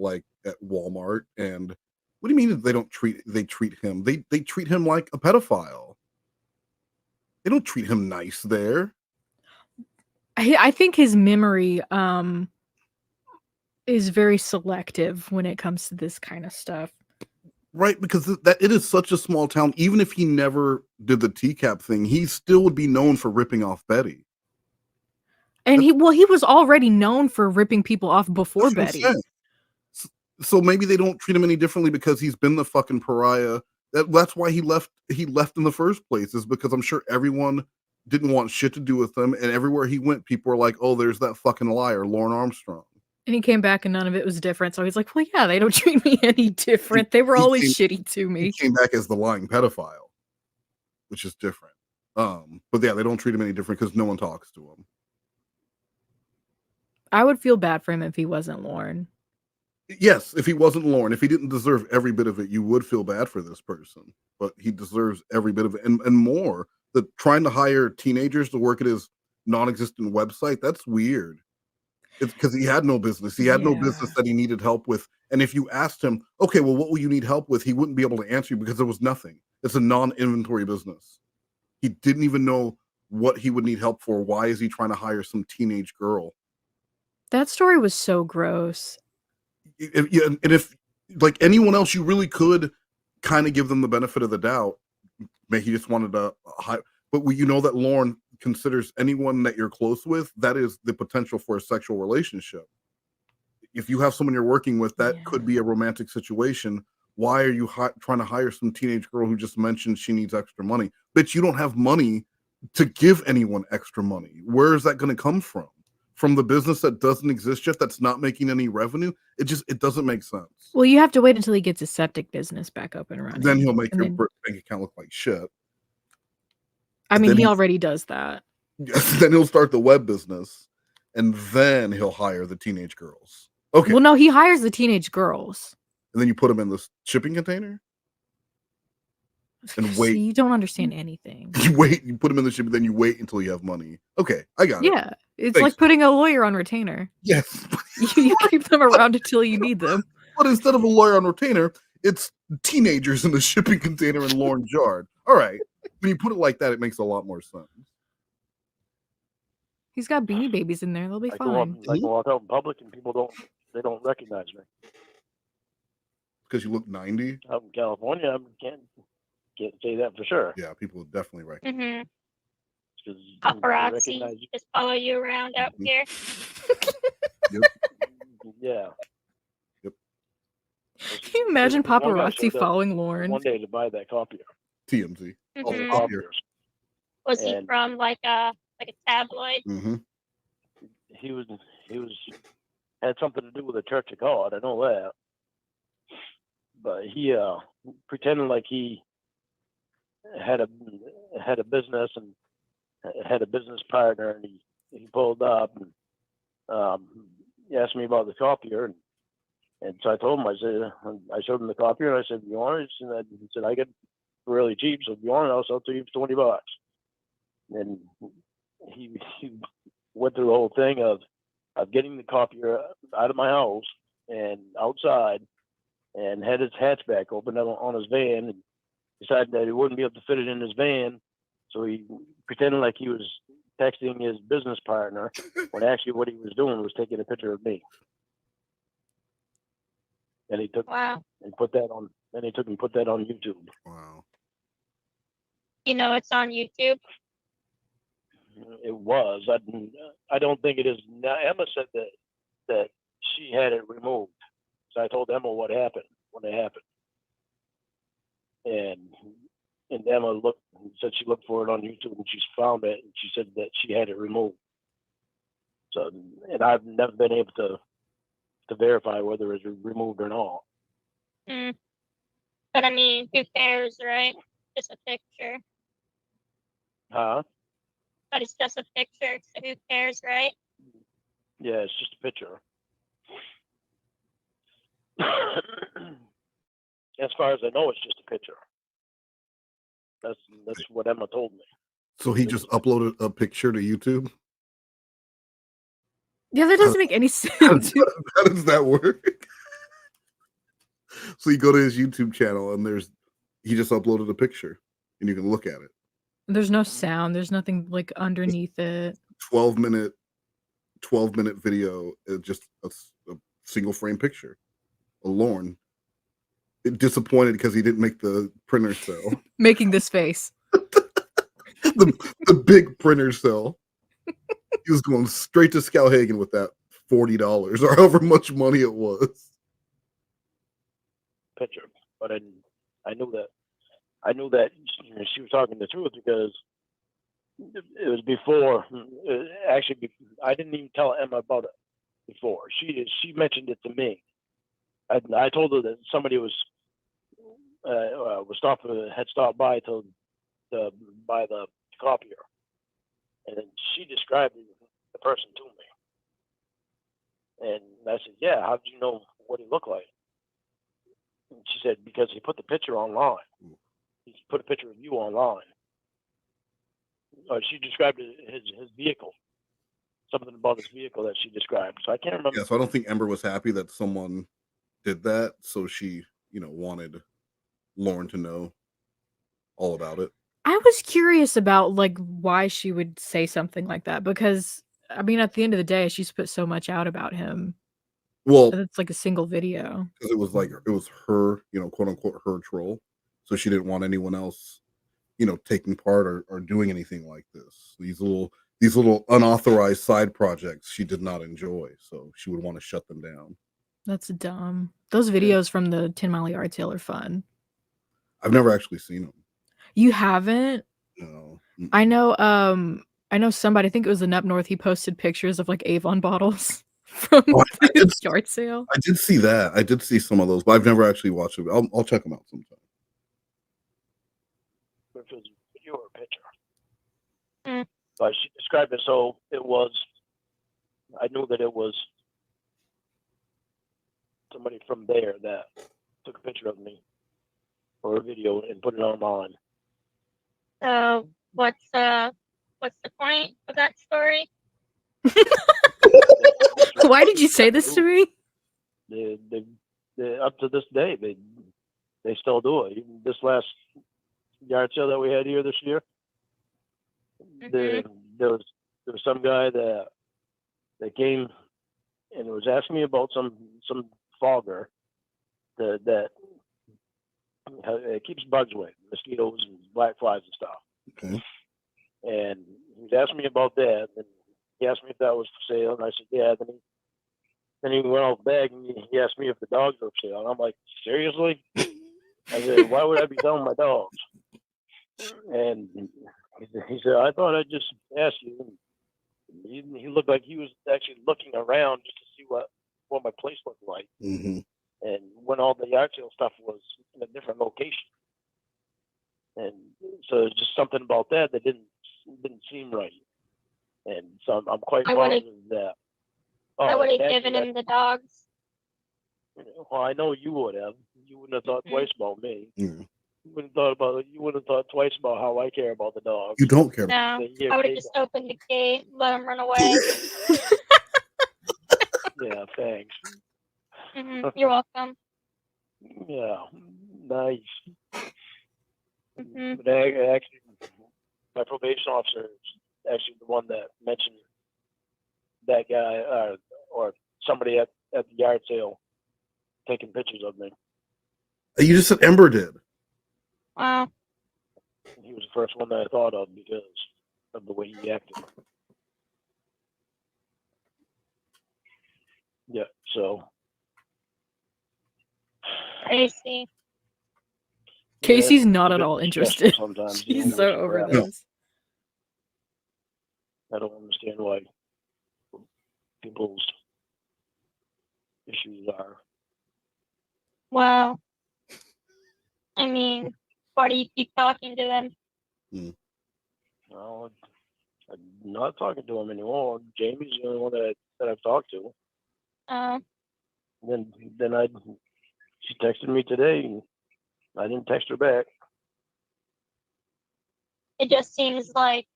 Speaker 4: Walmart. And what do you mean they treat him? They treat him like a pedophile. They don't treat him nice there.
Speaker 5: I think his memory is very selective when it comes to this kind of stuff.
Speaker 4: Right, because it is such a small town. Even if he never did the teacup thing, he still would be known for ripping off Betty.
Speaker 5: And he was already known for ripping people off before Betty.
Speaker 4: So maybe they don't treat him any differently because he's been the fucking pariah. That's why he left in the first place, is because I'm sure everyone didn't want shit to do with him, and everywhere he went, people were like, "Oh, there's that fucking liar, Lorne Armstrong."
Speaker 5: And he came back and none of it was different. So he's like, well, yeah, they don't treat me any different. They were always shitty to me.
Speaker 4: He came back as the lying pedophile, which is different. But yeah, they don't treat him any different because no one talks to him.
Speaker 5: I would feel bad for him if he wasn't Lorne.
Speaker 4: Yes, if he wasn't Lorne, if he didn't deserve every bit of it, you would feel bad for this person. But he deserves every bit of it and more. Trying to hire teenagers to work at his non-existent website, that's weird. It's because he had no business. He had no business that he needed help with. And if you asked him, okay, well, what will you need help with? He wouldn't be able to answer you because there was nothing. It's a non-inventory business. He didn't even know what he would need help for. Why is he trying to hire some teenage girl?
Speaker 5: That story was so gross.
Speaker 4: If like anyone else, you really could kind of give them the benefit of the doubt. Maybe he just wanted to hire. But you know that Lorne considers anyone that you're close with, that is the potential for a sexual relationship. if you have someone you're working with, that could be a romantic situation. Why are you trying to hire some teenage girl who just mentioned she needs extra money? Bitch, you don't have money to give anyone extra money. Where is that going to come from? From the business that doesn't exist yet, that's not making any revenue? It doesn't make sense.
Speaker 5: Well, you have to wait until he gets his septic business back up and running.
Speaker 4: Then he'll make your bank account look like shit.
Speaker 5: I mean, he already does that.
Speaker 4: Then he'll start the web business, and then he'll hire the teenage girls. Okay.
Speaker 5: Well, no, he hires the teenage girls.
Speaker 4: And then you put them in the shipping container? And wait.
Speaker 5: See, you don't understand anything.
Speaker 4: You put them in the shipping, then you wait until you have money. Okay, I got it.
Speaker 5: Yeah, it's like putting a lawyer on retainer.
Speaker 4: Yes.
Speaker 5: You keep them around until you need them.
Speaker 4: But instead of a lawyer on retainer, it's teenagers in the shipping container in Lorne's yard. All right. When you put it like that, it makes a lot more sense.
Speaker 5: He's got Beanie Babies in there. They'll be fine.
Speaker 7: I can walk out in public and people don't recognize me.
Speaker 4: Because you look 90?
Speaker 7: Out in California, I can't say that for sure.
Speaker 4: Yeah, people would definitely recognize.
Speaker 6: Paparazzi just follow you around out here.
Speaker 4: Yep.
Speaker 7: Yeah.
Speaker 4: Yep.
Speaker 5: Can you imagine paparazzi following Lorne?
Speaker 7: One day to buy that copier.
Speaker 4: TMZ.
Speaker 6: Mhm.
Speaker 4: All the copiers.
Speaker 6: Was he from like a tabloid?
Speaker 4: Mm-hmm.
Speaker 7: He had something to do with the Church of God. I know that. But he pretended like he had a business and had a business partner, and he pulled up and he asked me about the copier, and so I told him, I showed him the copier, and I said, "You want it?" And he said, "I get it really cheap, so if you want it, I'll sell it to you for $20." And he went through the whole thing of getting the copier out of my house and outside, and had his hatchback open on his van, and decided that he wouldn't be able to fit it in his van, so he pretended like he was texting his business partner, when actually what he was doing was taking a picture of me. And he took and put that on. Then he took and put that on YouTube.
Speaker 4: Wow.
Speaker 6: You know, it's on YouTube.
Speaker 7: It was. I don't think it is now. Emma said that she had it removed. So I told Emma what happened when it happened, and Emma said she looked for it on YouTube and she found it, and she said that she had it removed. So, and I've never been able to verify whether it's removed or not.
Speaker 6: But I mean, who cares, right? Just a picture.
Speaker 7: Huh?
Speaker 6: But it's just a picture, so who cares, right?
Speaker 7: Yeah, it's just a picture. As far as I know, it's just a picture. That's what Emma told me.
Speaker 4: So he just uploaded a picture to YouTube?
Speaker 5: Yeah, that doesn't make any sense.
Speaker 4: How does that work? So you go to his YouTube channel and he just uploaded a picture and you can look at it.
Speaker 5: There's no sound. There's nothing like underneath it.
Speaker 4: 12-minute video, just a single frame picture. A Lorne. Disappointed because he didn't make the printer cell.
Speaker 5: Making this face.
Speaker 4: the big printer cell. He was going straight to Skowhagen with that $40 or however much money it was.
Speaker 7: Picture, but I knew that she was talking the truth because it was before. Actually, I didn't even tell Emma about it before. She mentioned it to me. I told her that somebody had stopped by to buy the copier, and then she described the person to me. And I said, "Yeah, how did you know what he looked like?" And she said, "Because he put the picture online. He put a picture of you online." She described his vehicle, something about his vehicle that she described. So I can't remember.
Speaker 4: Yeah, so I don't think Ember was happy that someone did that. So she, wanted Lorne to know all about it.
Speaker 5: I was curious about like why she would say something like that because I mean, at the end of the day, she's put so much out about him.
Speaker 4: Well,
Speaker 5: it's like a single video.
Speaker 4: Because it was her, quote unquote, her troll. So she didn't want anyone else, taking part or doing anything like this. These little unauthorized side projects she did not enjoy. So she would want to shut them down.
Speaker 5: That's dumb. Those videos from the 10 Mile Yard Sale are fun.
Speaker 4: I've never actually seen them.
Speaker 5: You haven't?
Speaker 4: No.
Speaker 5: I know somebody, I think it was in Up North, he posted pictures of like Avon bottles from the yard sale.
Speaker 4: I did see that. I did see some of those, but I've never actually watched it. I'll check them out sometime.
Speaker 7: If it was a video or a picture. But she described it so I knew that it was somebody from there that took a picture of me or a video and put it online.
Speaker 6: So what's the point of that story?
Speaker 5: Why did you say this to me?
Speaker 7: They up to this day they still do it. Even this last yard sale that we had here this year, there was some guy that came and was asking me about some fogger that it keeps bugs away, mosquitoes and black flies and stuff.
Speaker 4: Okay.
Speaker 7: And he was asking me about that, and he asked me if that was for sale, and I said, yeah. Then he went off bag and he asked me if the dogs were for sale, and I'm like, seriously? I said, why would I be selling my dogs? And he said, I thought I'd just ask you. And he looked like he was actually looking around just to see what my place looked like.
Speaker 4: Mm-hmm.
Speaker 7: And when all the yard sale stuff was in a different location. And so it's just something about that didn't seem right. And so I'm quite positive that.
Speaker 6: I would have given him the dogs.
Speaker 7: Well, I know you would have. You wouldn't have thought twice about me.
Speaker 4: Yeah.
Speaker 7: You wouldn't have thought twice about how I care about the dogs.
Speaker 4: You don't care.
Speaker 6: No, I would have just opened the gate, let him run away.
Speaker 7: Yeah, thanks.
Speaker 6: You're welcome.
Speaker 7: Yeah, nice.
Speaker 6: Mm-hmm.
Speaker 7: But actually, my probation officer is actually the one that mentioned that guy or somebody at the yard sale taking pictures of me.
Speaker 4: You just said Ember did.
Speaker 6: Wow.
Speaker 7: He was the first one that I thought of because of the way he acted. Yeah, so.
Speaker 6: I see.
Speaker 5: Casey's not at all interested.
Speaker 7: Sometimes
Speaker 5: She's so over this.
Speaker 7: I don't understand why people's issues are.
Speaker 6: Well, I mean, why do you keep talking to them?
Speaker 7: No, I'm not talking to him anymore. Jamie's the only one that I've talked to. Then she texted me today, and I didn't text her back.
Speaker 6: It just seems like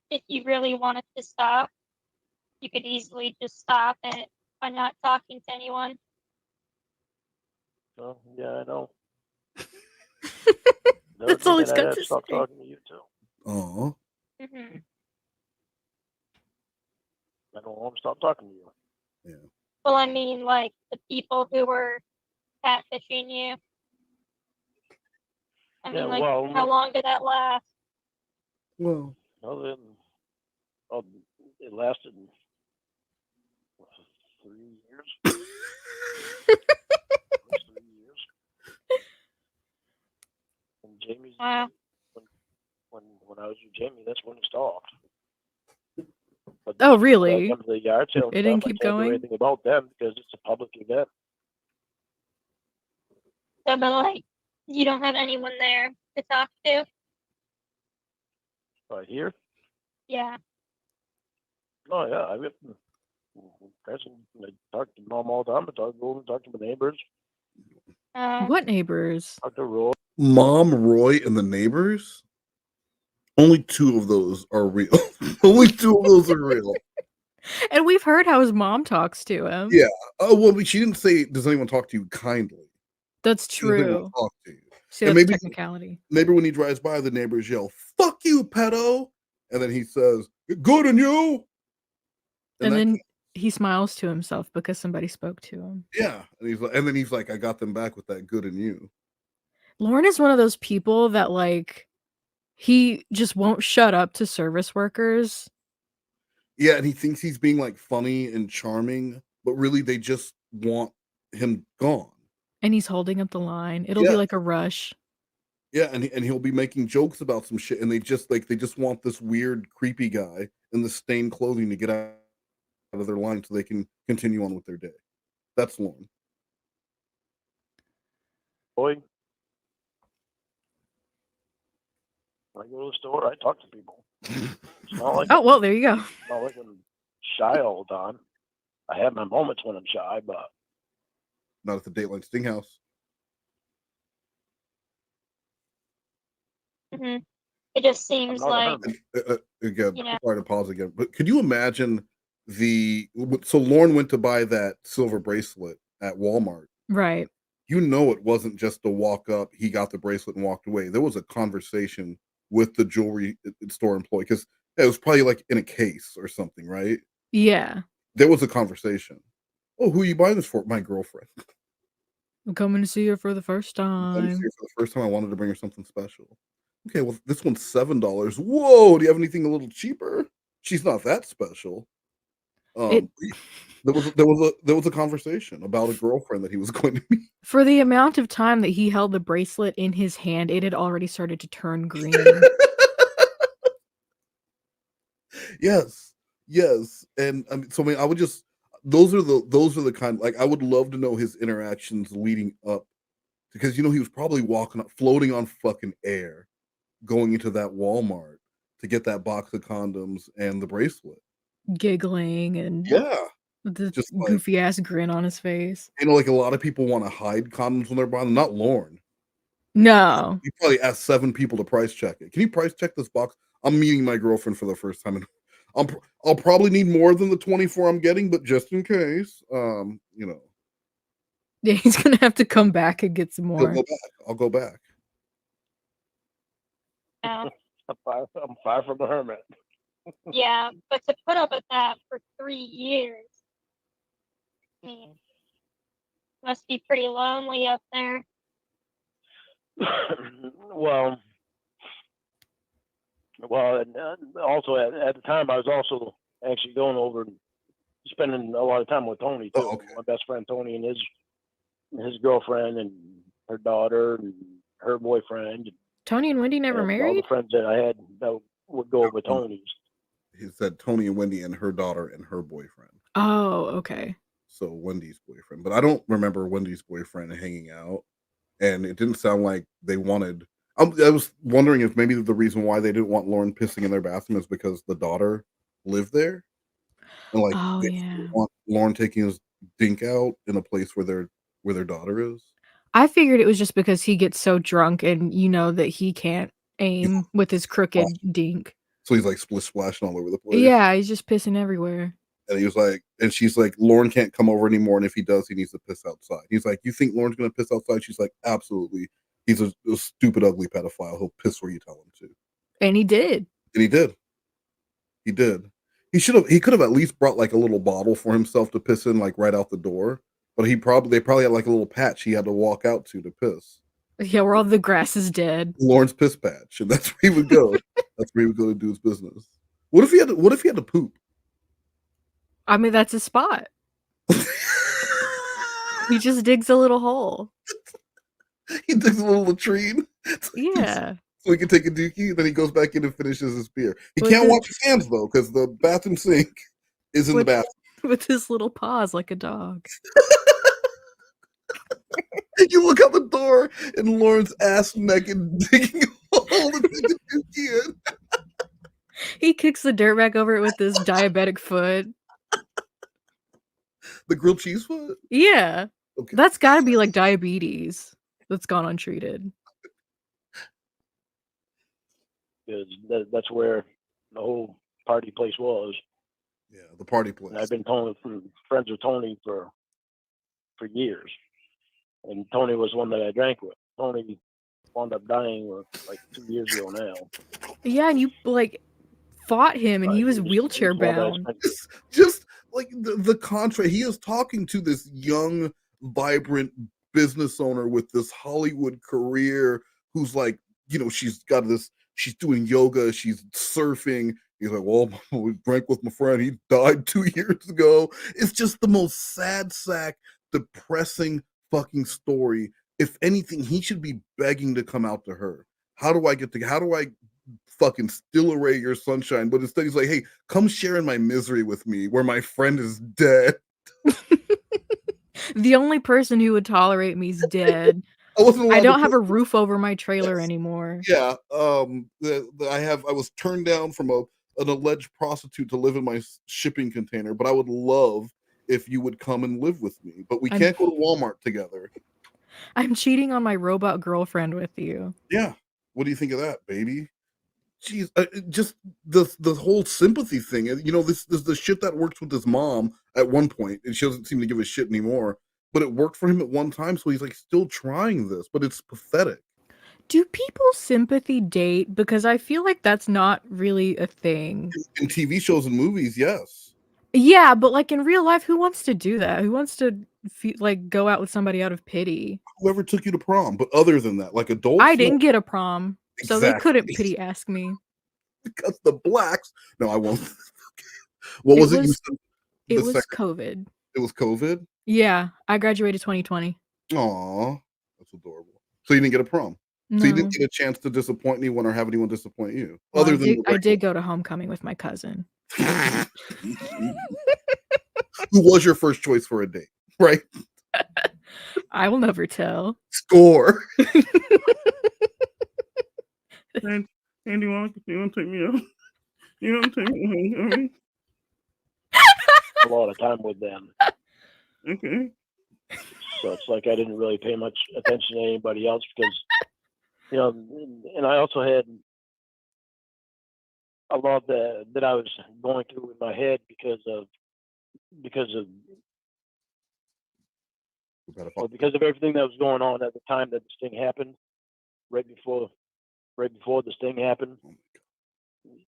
Speaker 6: if you really wanted to stop, you could easily just stop it by not talking to anyone.
Speaker 7: Oh, yeah, I know.
Speaker 5: That's all he's got to
Speaker 7: stop
Speaker 5: say.
Speaker 7: Talking to you too.
Speaker 4: Oh.
Speaker 6: Mm-hmm.
Speaker 7: I don't want to stop talking to you.
Speaker 4: Yeah.
Speaker 6: Well, I mean, like the people who were catfishing you. I mean, like, how long did that last?
Speaker 4: Well,
Speaker 7: it lasted 3 years. 3 years. And Jamie's when I was with Jamie, that's when it stopped. But
Speaker 5: oh, really?
Speaker 7: The yard sale
Speaker 5: It didn't keep
Speaker 7: I can't do
Speaker 5: going?
Speaker 7: anything about them because it's a public event.
Speaker 6: So, but like, you don't have anyone there to talk to?
Speaker 7: Right here?
Speaker 6: Yeah.
Speaker 7: Oh yeah, I talk to mom all the time. I talk to my neighbors.
Speaker 5: What neighbors?
Speaker 7: Talk to Roy.
Speaker 4: Mom, Roy, and the neighbors? Only 2 of those are real. Only 2 of those are real.
Speaker 5: And we've heard how his mom talks to him.
Speaker 4: Yeah. Oh, well, she didn't say, does anyone talk to you kindly?
Speaker 5: That's
Speaker 4: Does anyone
Speaker 5: true.
Speaker 4: talk to you?
Speaker 5: See,
Speaker 4: And
Speaker 5: that's technicality.
Speaker 4: Maybe when he drives by, the neighbors yell, "Fuck you, pedo!" And then he says, "Good on you."
Speaker 5: And then he smiles to himself because somebody spoke to him.
Speaker 4: Yeah, and then he's like, "I got them back with that good in you."
Speaker 5: Lorne is one of those people that like he just won't shut up to service workers.
Speaker 4: Yeah, and he thinks he's being like funny and charming, but really they just want him gone.
Speaker 5: And he's holding up the line. It'll
Speaker 4: Yeah.
Speaker 5: be like a rush.
Speaker 4: Yeah, and he'll be making jokes about some shit, and they just want this weird, creepy guy in the stained clothing to get out of their line so they can continue on with their day. That's Lorne.
Speaker 7: Boy, when I go to the store, I talk to people. It's not like
Speaker 5: Oh, well, there you go.
Speaker 7: it's not like I'm shy all the time. I have my moments when I'm shy, but
Speaker 4: Not at the Dateline Stinghouse.
Speaker 6: Hmm. It just seems
Speaker 7: not a
Speaker 6: like,
Speaker 7: hermit.
Speaker 4: Again,
Speaker 6: you know,
Speaker 4: sorry to pause again, but could you imagine so Lorne went to buy that silver bracelet at Walmart.
Speaker 5: Right.
Speaker 4: You know it wasn't just a walk up, he got the bracelet and walked away. There was a conversation with the jewelry store employee because it was probably like in a case or something, right?
Speaker 5: Yeah.
Speaker 4: There was a conversation. Oh, who are you buying this for? My girlfriend.
Speaker 5: I'm coming to see her for the first
Speaker 4: I'm
Speaker 5: time.
Speaker 4: here for the first time. I wanted to bring her something special. Okay, well, this one's $7. Whoa, do you have anything a little cheaper? She's not that special. There was a conversation about a girlfriend that he was going to meet.
Speaker 5: For the amount of time that he held the bracelet in his hand, it had already started to turn green.
Speaker 4: Yes, and I mean, I would just those are the kind, like, I would love to know his interactions leading up because he was probably floating on fucking air, going into that Walmart to get that box of condoms and the bracelet.
Speaker 5: Giggling and
Speaker 4: Yeah,
Speaker 5: the
Speaker 4: just like,
Speaker 5: goofy ass grin on his face.
Speaker 4: like a lot of people want to hide condoms when they're buying them. Not Lorne.
Speaker 5: No.
Speaker 4: You probably asked 7 people to price check it. Can you price check this box? I'm meeting my girlfriend for the first time, and I'll probably need more than the 24 I'm getting, but just in case,
Speaker 5: Yeah, he's gonna have to come back and get some
Speaker 4: he'll
Speaker 5: more.
Speaker 4: go back. I'll go back.
Speaker 6: yeah,
Speaker 7: I'm far from a hermit.
Speaker 6: yeah, but to put up with that for 3 years, I mean, must be pretty lonely up there.
Speaker 7: well, and also at the time, I was also actually going over and spending a lot of time with Tony too.
Speaker 4: Oh, okay.
Speaker 7: My best friend Tony and his girlfriend and her daughter and her boyfriend.
Speaker 5: Tony and Wendy never
Speaker 7: and all
Speaker 5: married?
Speaker 7: the friends that I had that would go over Tony's.
Speaker 4: He said Tony and Wendy and her daughter and her boyfriend.
Speaker 5: Oh, okay.
Speaker 4: So Wendy's boyfriend, but I don't remember Wendy's boyfriend hanging out, and it didn't sound like they wanted. I was wondering if maybe the reason why they didn't want Lorne pissing in their bathroom is because the daughter lived there, and like
Speaker 5: Oh,
Speaker 4: they
Speaker 5: yeah.
Speaker 4: didn't want Lorne taking his dink out in a place where their daughter is.
Speaker 5: I figured it was just because he gets so drunk and that he can't aim with his crooked dink.
Speaker 4: So he's like splashing all over the place.
Speaker 5: Yeah, he's just pissing everywhere.
Speaker 4: And he was like, and she's like, Lorne can't come over anymore, and if he does, he needs to piss outside. He's like, you think Lorne's gonna piss outside? She's like, absolutely. He's a stupid, ugly pedophile. He'll piss where you tell him to.
Speaker 5: And he did.
Speaker 4: And he did. He did. He could have at least brought like a little bottle for himself to piss in, like right out the door. But they probably had like a little patch he had to walk out to piss.
Speaker 5: Yeah, where all the grass is dead.
Speaker 4: Lorne's piss patch, and that's where he would go. That's where he would go to do his business. What if he had to poop?
Speaker 5: I mean, that's his spot. He just digs a little hole.
Speaker 4: He digs a little latrine.
Speaker 5: Yeah.
Speaker 4: So he can take a dookie, then he goes back in and finishes his beer. He
Speaker 5: With
Speaker 4: can't
Speaker 5: his-
Speaker 4: wash his hands though, because the bathroom sink is in the bathroom.
Speaker 5: With his little paws like a dog.
Speaker 4: You look out the door and Lorne's ass naked digging a hole to take the dookie in.
Speaker 5: He kicks the dirt back over it with his diabetic foot.
Speaker 4: The grilled cheese foot?
Speaker 5: Yeah.
Speaker 4: Okay.
Speaker 5: That's gotta be like diabetes that's gone untreated.
Speaker 7: Because that's where the whole party place was.
Speaker 4: Yeah, the party place.
Speaker 7: And I've been friends with Tony for years. And Tony was one that I drank with. Tony wound up dying like 2 years ago now.
Speaker 5: Yeah, and you fought him and he was wheelchair bound.
Speaker 4: Just like the contrast. He is talking to this young, vibrant business owner with this Hollywood career who's like, she's doing yoga, she's surfing. He's like, well, we drank with my friend. He died 2 years ago. It's just the most sad sack depressing fucking story. If anything, he should be begging to come out to her. How do I fucking steal away your sunshine? But instead he's like, hey, come share in my misery with me where my friend is dead.
Speaker 5: The only person who would tolerate me is dead. I don't have a roof over my trailer anymore.
Speaker 4: Yeah. I was turned down from an alleged prostitute to live in my shipping container, but I would love if you would come and live with me. But we can't go to Walmart together.
Speaker 5: I'm cheating on my robot girlfriend with you.
Speaker 4: Yeah. What do you think of that, baby? Jeez, just the whole sympathy thing. You know, this the shit that works with his mom at one point, and she doesn't seem to give a shit anymore. But it worked for him at one time, so he's like still trying this. But it's pathetic.
Speaker 5: Do people sympathy date? Because I feel like that's not really a thing.
Speaker 4: In TV shows and movies, yes.
Speaker 5: Yeah, but like in real life, who wants to do that? Who wants to like go out with somebody out of pity?
Speaker 4: Whoever took you to prom. But other than that, like adults,
Speaker 5: I didn't get a prom, so they
Speaker 4: Exactly.
Speaker 5: couldn't pity ask me.
Speaker 4: Because the blacks. No, I won't. What was it? You said
Speaker 5: It was COVID.
Speaker 4: It was COVID?
Speaker 5: Yeah, I graduated 2020.
Speaker 4: Aw, that's adorable. So you didn't get a prom?
Speaker 5: No.
Speaker 4: So you didn't get a chance to disappoint anyone or have anyone disappoint you?
Speaker 5: Well,
Speaker 4: Other than
Speaker 5: I did go to homecoming with my cousin.
Speaker 4: Who was your first choice for a date, right?
Speaker 5: I will never tell.
Speaker 4: Score.
Speaker 11: And you want to take me out? You want to take me home?
Speaker 7: A lot of time with them.
Speaker 11: Okay.
Speaker 7: So it's like I didn't really pay much attention to anybody else because, you know, and I also had a lot that I was going through in my head because of everything that was going on at the time that this thing happened, right before this thing happened.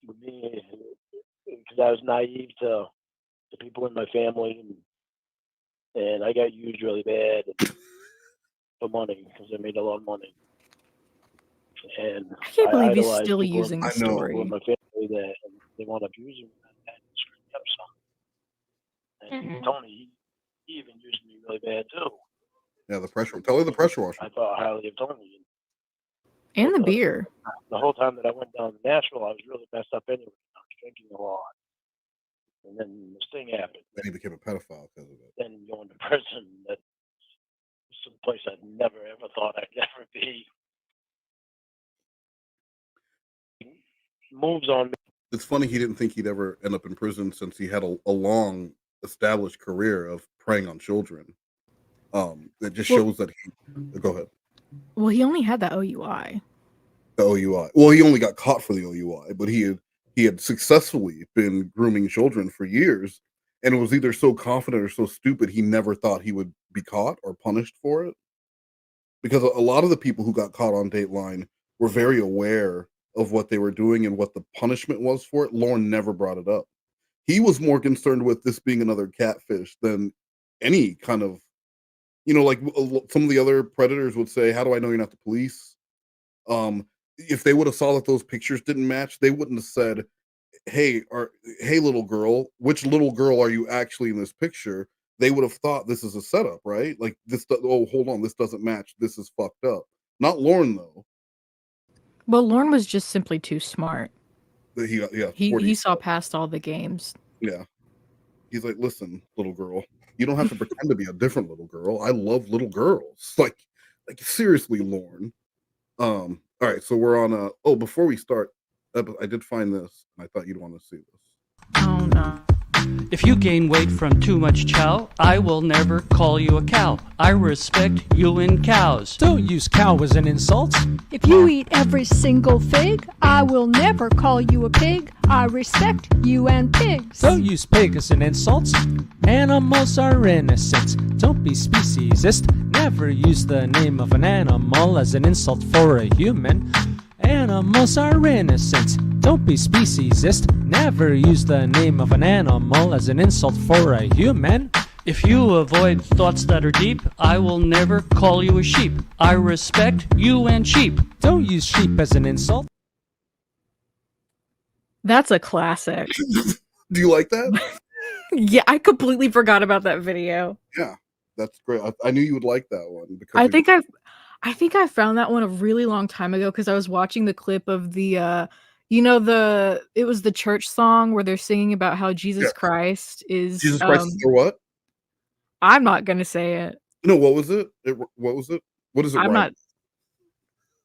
Speaker 7: With me, because I was naive to people in my family, and I got used really bad for money because I made a lot of money. And
Speaker 5: I can't believe he's
Speaker 7: idolized
Speaker 5: still
Speaker 7: people
Speaker 5: using the
Speaker 7: people
Speaker 5: story.
Speaker 7: in my family that they want to abuse me and screw me up some. And Tony, he even used me really bad too.
Speaker 4: Yeah, the pressure. Tell her the pressure washer.
Speaker 7: I thought highly of Tony.
Speaker 5: And the beer.
Speaker 7: The whole time that I went down to Nashville, I was really messed up anyway. I was drinking a lot. And then this thing happened.
Speaker 4: Then he became a pedophile because of it.
Speaker 7: Then going to prison, that's some place I'd never ever thought I'd ever be. Moves on me.
Speaker 4: It's funny he didn't think he'd ever end up in prison since he had a long established career of preying on children. That just shows that he. Go ahead.
Speaker 5: Well, he only had that OUI.
Speaker 4: The OUI. Well, he only got caught for the OUI, but he had successfully been grooming children for years, and was either so confident or so stupid he never thought he would be caught or punished for it. Because a lot of the people who got caught on Dateline were very aware of what they were doing and what the punishment was for it. Lorne never brought it up. He was more concerned with this being another catfish than any kind of, like some of the other predators would say, how do I know you're not the police? If they would have saw that those pictures didn't match, they wouldn't have said, hey little girl, which little girl are you actually in this picture? They would have thought this is a setup, right? Like this, hold on, this doesn't match. This is fucked up. Not Lorne though.
Speaker 5: Well, Lorne was just simply too smart.
Speaker 4: He
Speaker 5: saw past all the games.
Speaker 4: Yeah. He's like, listen, little girl, you don't have to pretend to be a different little girl. I love little girls. Like seriously, Lorne. All right, so we're on before we start, I did find this, and I thought you'd want to see this.
Speaker 5: Oh no.
Speaker 17: If you gain weight from too much chow, I will never call you a cow. I respect you and cows.
Speaker 18: Don't use cow as an insult.
Speaker 10: If you eat every single fig, I will never call you a pig. I respect you and pigs.
Speaker 18: Don't use pig as an insult. Animals are innocent. Don't be speciesist. Never use the name of an animal as an insult for a human. Animals are innocent. Don't be speciesist. Never use the name of an animal as an insult for a human.
Speaker 17: If you avoid thoughts that are deep, I will never call you a sheep. I respect you and sheep.
Speaker 18: Don't use sheep as an insult.
Speaker 5: That's a classic.
Speaker 4: Do you like that?
Speaker 5: Yeah, I completely forgot about that video.
Speaker 4: Yeah. That's great. I knew you would like that one because
Speaker 5: I think I found that one a really long time ago because I was watching the clip of the it was the church song where they're singing about how Jesus Christ is
Speaker 4: Jesus Christ is for what?
Speaker 5: I'm not gonna say it.
Speaker 4: No, what was it? What was it? What is it?
Speaker 5: I'm
Speaker 4: Right?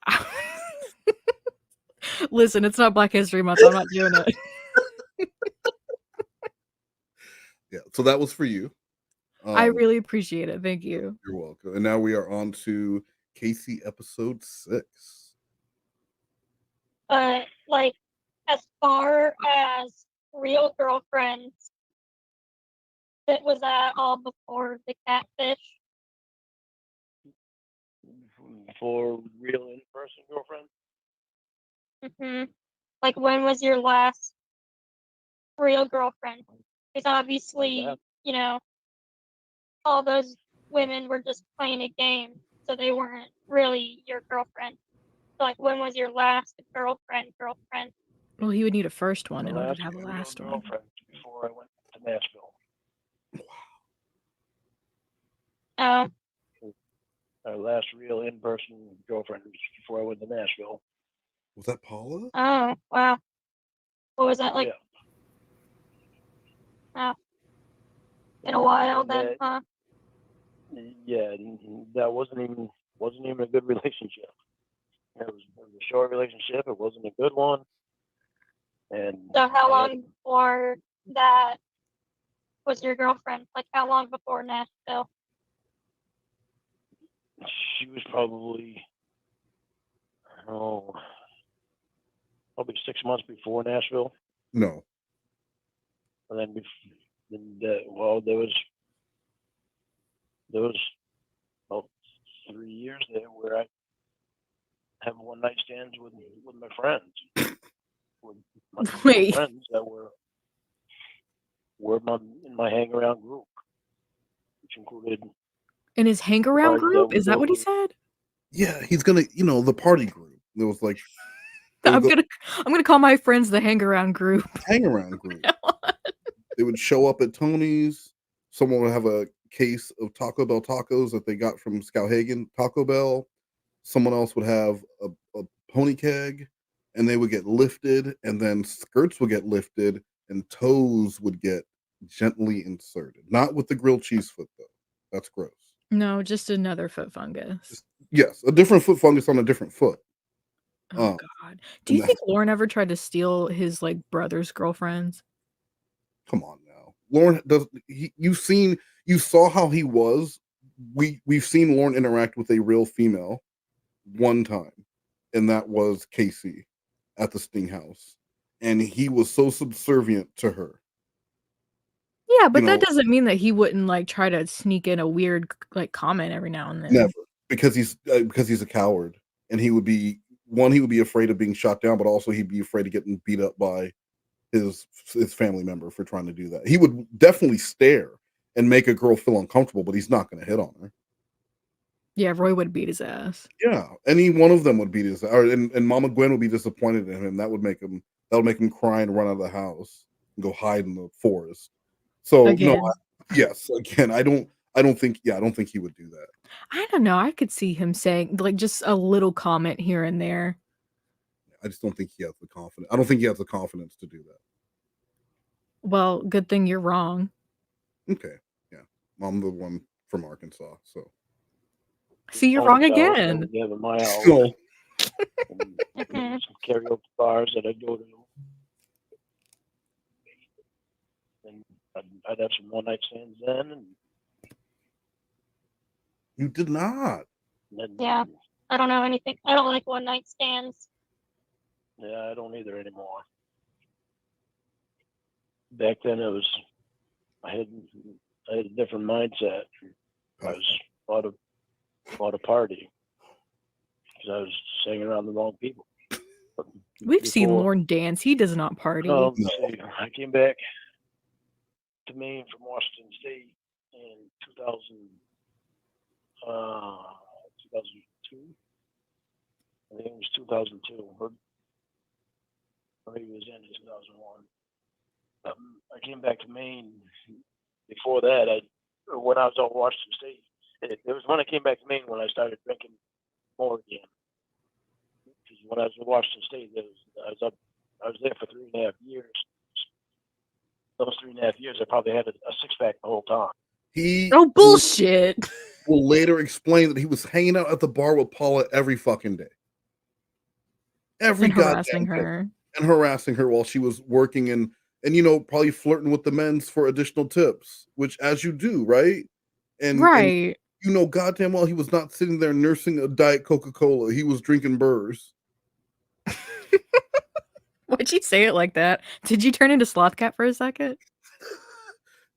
Speaker 5: not Listen, it's not Black History Month. I'm not doing it.
Speaker 4: Yeah. So that was for you.
Speaker 5: I really appreciate it. Thank you.
Speaker 4: You're welcome. And now we are on to Casey episode 6.
Speaker 6: Like, as far as real girlfriends, was that all before the catfish?
Speaker 7: For real in-person girlfriend?
Speaker 6: Like, when was your last real girlfriend? Because obviously, you know, all those women were just playing a game, so they weren't really your girlfriend. So, like, when was your last girlfriend?
Speaker 5: Well, he would need a first one
Speaker 7: My
Speaker 5: in order
Speaker 7: last
Speaker 5: to have a
Speaker 7: real
Speaker 5: last one.
Speaker 7: girlfriend before I went to Nashville.
Speaker 6: Oh.
Speaker 7: Our last real in-person girlfriend was before I went to Nashville.
Speaker 4: Was that Paula?
Speaker 6: Oh, wow. What was that like?
Speaker 7: Yeah.
Speaker 6: Oh. In a while then, huh?
Speaker 7: Yeah, that wasn't even a good relationship. It was a short relationship. It wasn't a good one. And
Speaker 6: So how long before that was your girlfriend? Like, how long before Nashville?
Speaker 7: she was probably 6 months before Nashville.
Speaker 4: No.
Speaker 7: And then there was about 3 years there where I have one night stands with my friends, with my
Speaker 5: Wait.
Speaker 7: friends that were in my hang around group, which included
Speaker 5: In his hang around
Speaker 7: parties
Speaker 5: group?
Speaker 7: we
Speaker 5: Is that
Speaker 7: go
Speaker 5: what he
Speaker 7: to.
Speaker 5: said?
Speaker 4: Yeah, he's gonna, the party group. There was like
Speaker 5: I'm gonna call my friends the hang around group.
Speaker 4: hang around group. They would show up at Tony's. Someone would have a case of Taco Bell tacos that they got from Skowhegan Taco Bell. Someone else would have a pony keg, and they would get lifted, and then skirts would get lifted, and toes would get gently inserted. Not with the grilled cheese foot, though. That's gross.
Speaker 5: No, just another foot fungus.
Speaker 4: Yes, a different foot fungus on a different foot.
Speaker 5: Oh God. Do you think Lorne ever tried to steal his like brother's girlfriends?
Speaker 4: Come on now. Lorne does you saw how he was. We've seen Lorne interact with a real female one time, and that was Casey at the Sting House. And he was so subservient to her.
Speaker 5: Yeah, but that doesn't mean that he wouldn't like try to sneak in a weird like comment every now and then.
Speaker 4: Never. Because he's a coward. And he would be afraid of being shot down, but also he'd be afraid of getting beat up by his family member for trying to do that. He would definitely stare and make a girl feel uncomfortable, but he's not going to hit on her.
Speaker 5: Yeah, Roy would beat his ass.
Speaker 4: Yeah, any one of them would beat his, and Mama Gwen would be disappointed in him. That would make him cry and run out of the house and go hide in the forest. So
Speaker 5: Again.
Speaker 4: no, yes, again, I don't think he would do that.
Speaker 5: I don't know. I could see him saying like just a little comment here and there.
Speaker 4: I just don't think he has the confidence. I don't think he has the confidence to do that.
Speaker 5: Well, good thing you're wrong.
Speaker 4: Okay, yeah, I'm the one from Arkansas, so.
Speaker 5: See, you're wrong again.
Speaker 7: Yeah, but my house.
Speaker 4: So.
Speaker 7: Some karaoke bars that I go to. And I'd have some one night stands then. And
Speaker 4: you did not.
Speaker 6: Yeah, I don't know anything. I don't like one night stands.
Speaker 7: Yeah, I don't either anymore. Back then, I had a different mindset. I was bought a party because I was hanging around the wrong people.
Speaker 5: We've seen Lorne dance. He does not party.
Speaker 7: I came back to Maine from Washington State in 2002. I think it was 2002. Or maybe it was in 2001. I came back to Maine. Before that, I when I was on Washington State. It was when I came back to Maine when I started drinking more again. Because when I was in Washington State, I was there for 3.5 years. Those 3.5 years, I probably had a six-pack the whole time.
Speaker 4: He
Speaker 5: Oh, bullshit.
Speaker 4: will later explain that he was hanging out at the bar with Paula every fucking day. Every
Speaker 5: And
Speaker 4: goddamn
Speaker 5: harassing
Speaker 4: day.
Speaker 5: her.
Speaker 4: And harassing her while she was working and you know, probably flirting with the men's for additional tips, which as you do, right? And
Speaker 5: Right.
Speaker 4: you know goddamn well he was not sitting there nursing a Diet Coca-Cola. He was drinking burrs.
Speaker 5: Why'd you say it like that? Did you turn into Sloth Cat for a second?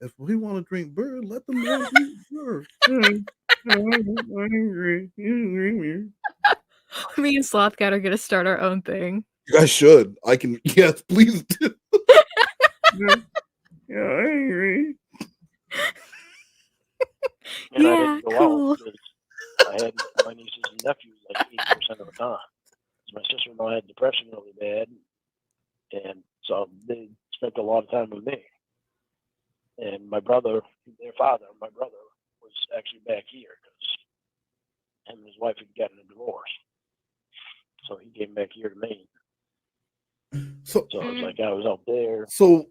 Speaker 4: If we want to drink burr, let the man drink burr.
Speaker 11: I agree. You agree.
Speaker 5: Me and Sloth Cat are gonna start our own thing.
Speaker 4: You guys should. I can. Yes, please do.
Speaker 11: Yeah, I agree.
Speaker 7: And I
Speaker 5: Yeah,
Speaker 7: didn't go
Speaker 5: cool.
Speaker 7: out because I had my nieces and nephews like 80% of the time. 'Cause my sister-in-law had depression really bad, and so they spent a lot of time with me. And my brother, their father, my brother, was actually back here because him and his wife had gotten a divorce. So he came back here to Maine.
Speaker 4: So
Speaker 7: it was like I was out there.
Speaker 4: So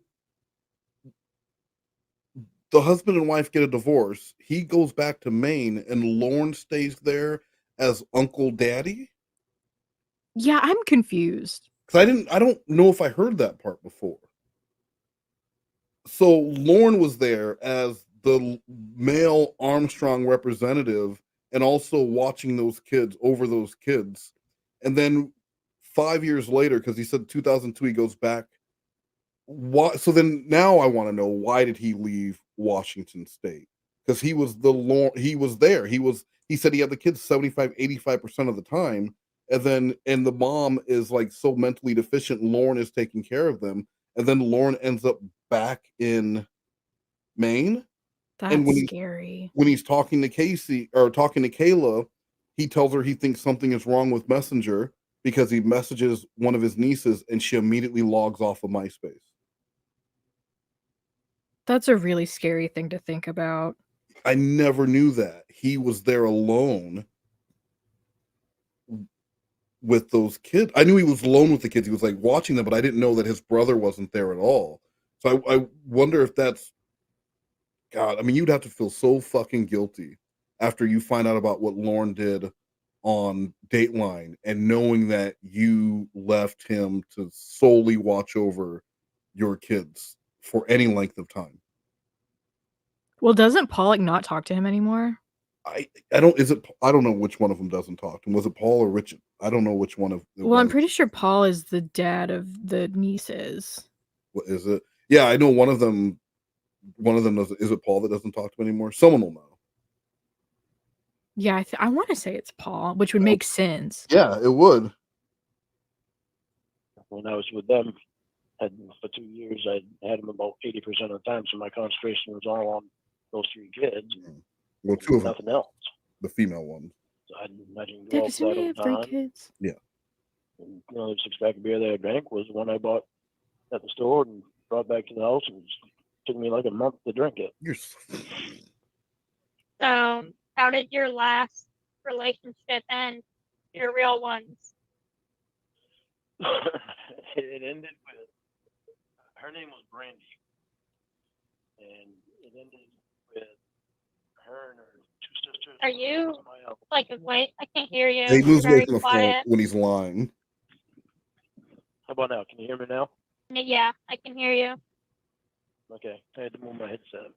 Speaker 4: the husband and wife get a divorce. He goes back to Maine, and Lorne stays there as Uncle Daddy.
Speaker 5: Yeah, I'm confused.
Speaker 4: Because I don't know if I heard that part before. So Lorne was there as the male Armstrong representative, and also watching those kids over those kids. And then 5 years later, because he said 2002, he goes back. Why? So then now I want to know, why did he leave Washington State? Because he was he was there. He said he had the kids 75-85% of the time. And the mom is like so mentally deficient, Lorne is taking care of them. And then Lorne ends up back in Maine. And
Speaker 5: That's scary.
Speaker 4: when he's talking to Casey or talking to Kayla, he tells her he thinks something is wrong with Messenger because he messages one of his nieces and she immediately logs off of MySpace.
Speaker 5: That's a really scary thing to think about.
Speaker 4: I never knew that. He was there alone with those kids. I knew he was alone with the kids. He was like watching them, but I didn't know that his brother wasn't there at all. So I wonder if that's, God, I mean, you'd have to feel so fucking guilty after you find out about what Lorne did on Dateline and knowing that you left him to solely watch over your kids for any length of time.
Speaker 5: Well, doesn't Pollock not talk to him anymore?
Speaker 4: I don't know which one of them doesn't talk to him. Was it Paul or Richard? I don't know which one of it
Speaker 5: Well, I'm
Speaker 4: was.
Speaker 5: pretty sure Paul is the dad of the nieces.
Speaker 4: What is it? Yeah, I know one of them doesn't. Is it Paul that doesn't talk to him anymore? Someone will know.
Speaker 5: Yeah, I want to say it's Paul, which would make sense.
Speaker 4: Yeah, it would.
Speaker 7: When I was with them, for 2 years, I had them about 80% of the time, so my concentration was all on those three kids.
Speaker 4: Well, two of them.
Speaker 7: Nothing else.
Speaker 4: The female one.
Speaker 7: So I didn't
Speaker 5: Yeah,
Speaker 7: go out
Speaker 5: because
Speaker 7: that
Speaker 5: didn't he
Speaker 7: whole
Speaker 5: have 3
Speaker 7: time.
Speaker 5: kids?
Speaker 4: Yeah.
Speaker 7: And, the 6-pack of beer that I drank was the one I bought at the store and brought back to the house, and it took me like a month to drink it.
Speaker 6: So, how did your last relationship end? Your real ones?
Speaker 7: It ended with, her name was Brandy, and it ended with her and her 2 sisters.
Speaker 6: Are you like, wait, I can't hear you.
Speaker 4: He
Speaker 6: You're
Speaker 4: moves away
Speaker 6: very
Speaker 4: from the phone
Speaker 6: quiet.
Speaker 4: when he's lying.
Speaker 7: How about now? Can you hear me now?
Speaker 6: Yeah, I can hear you.
Speaker 7: Okay, I had to move my headset.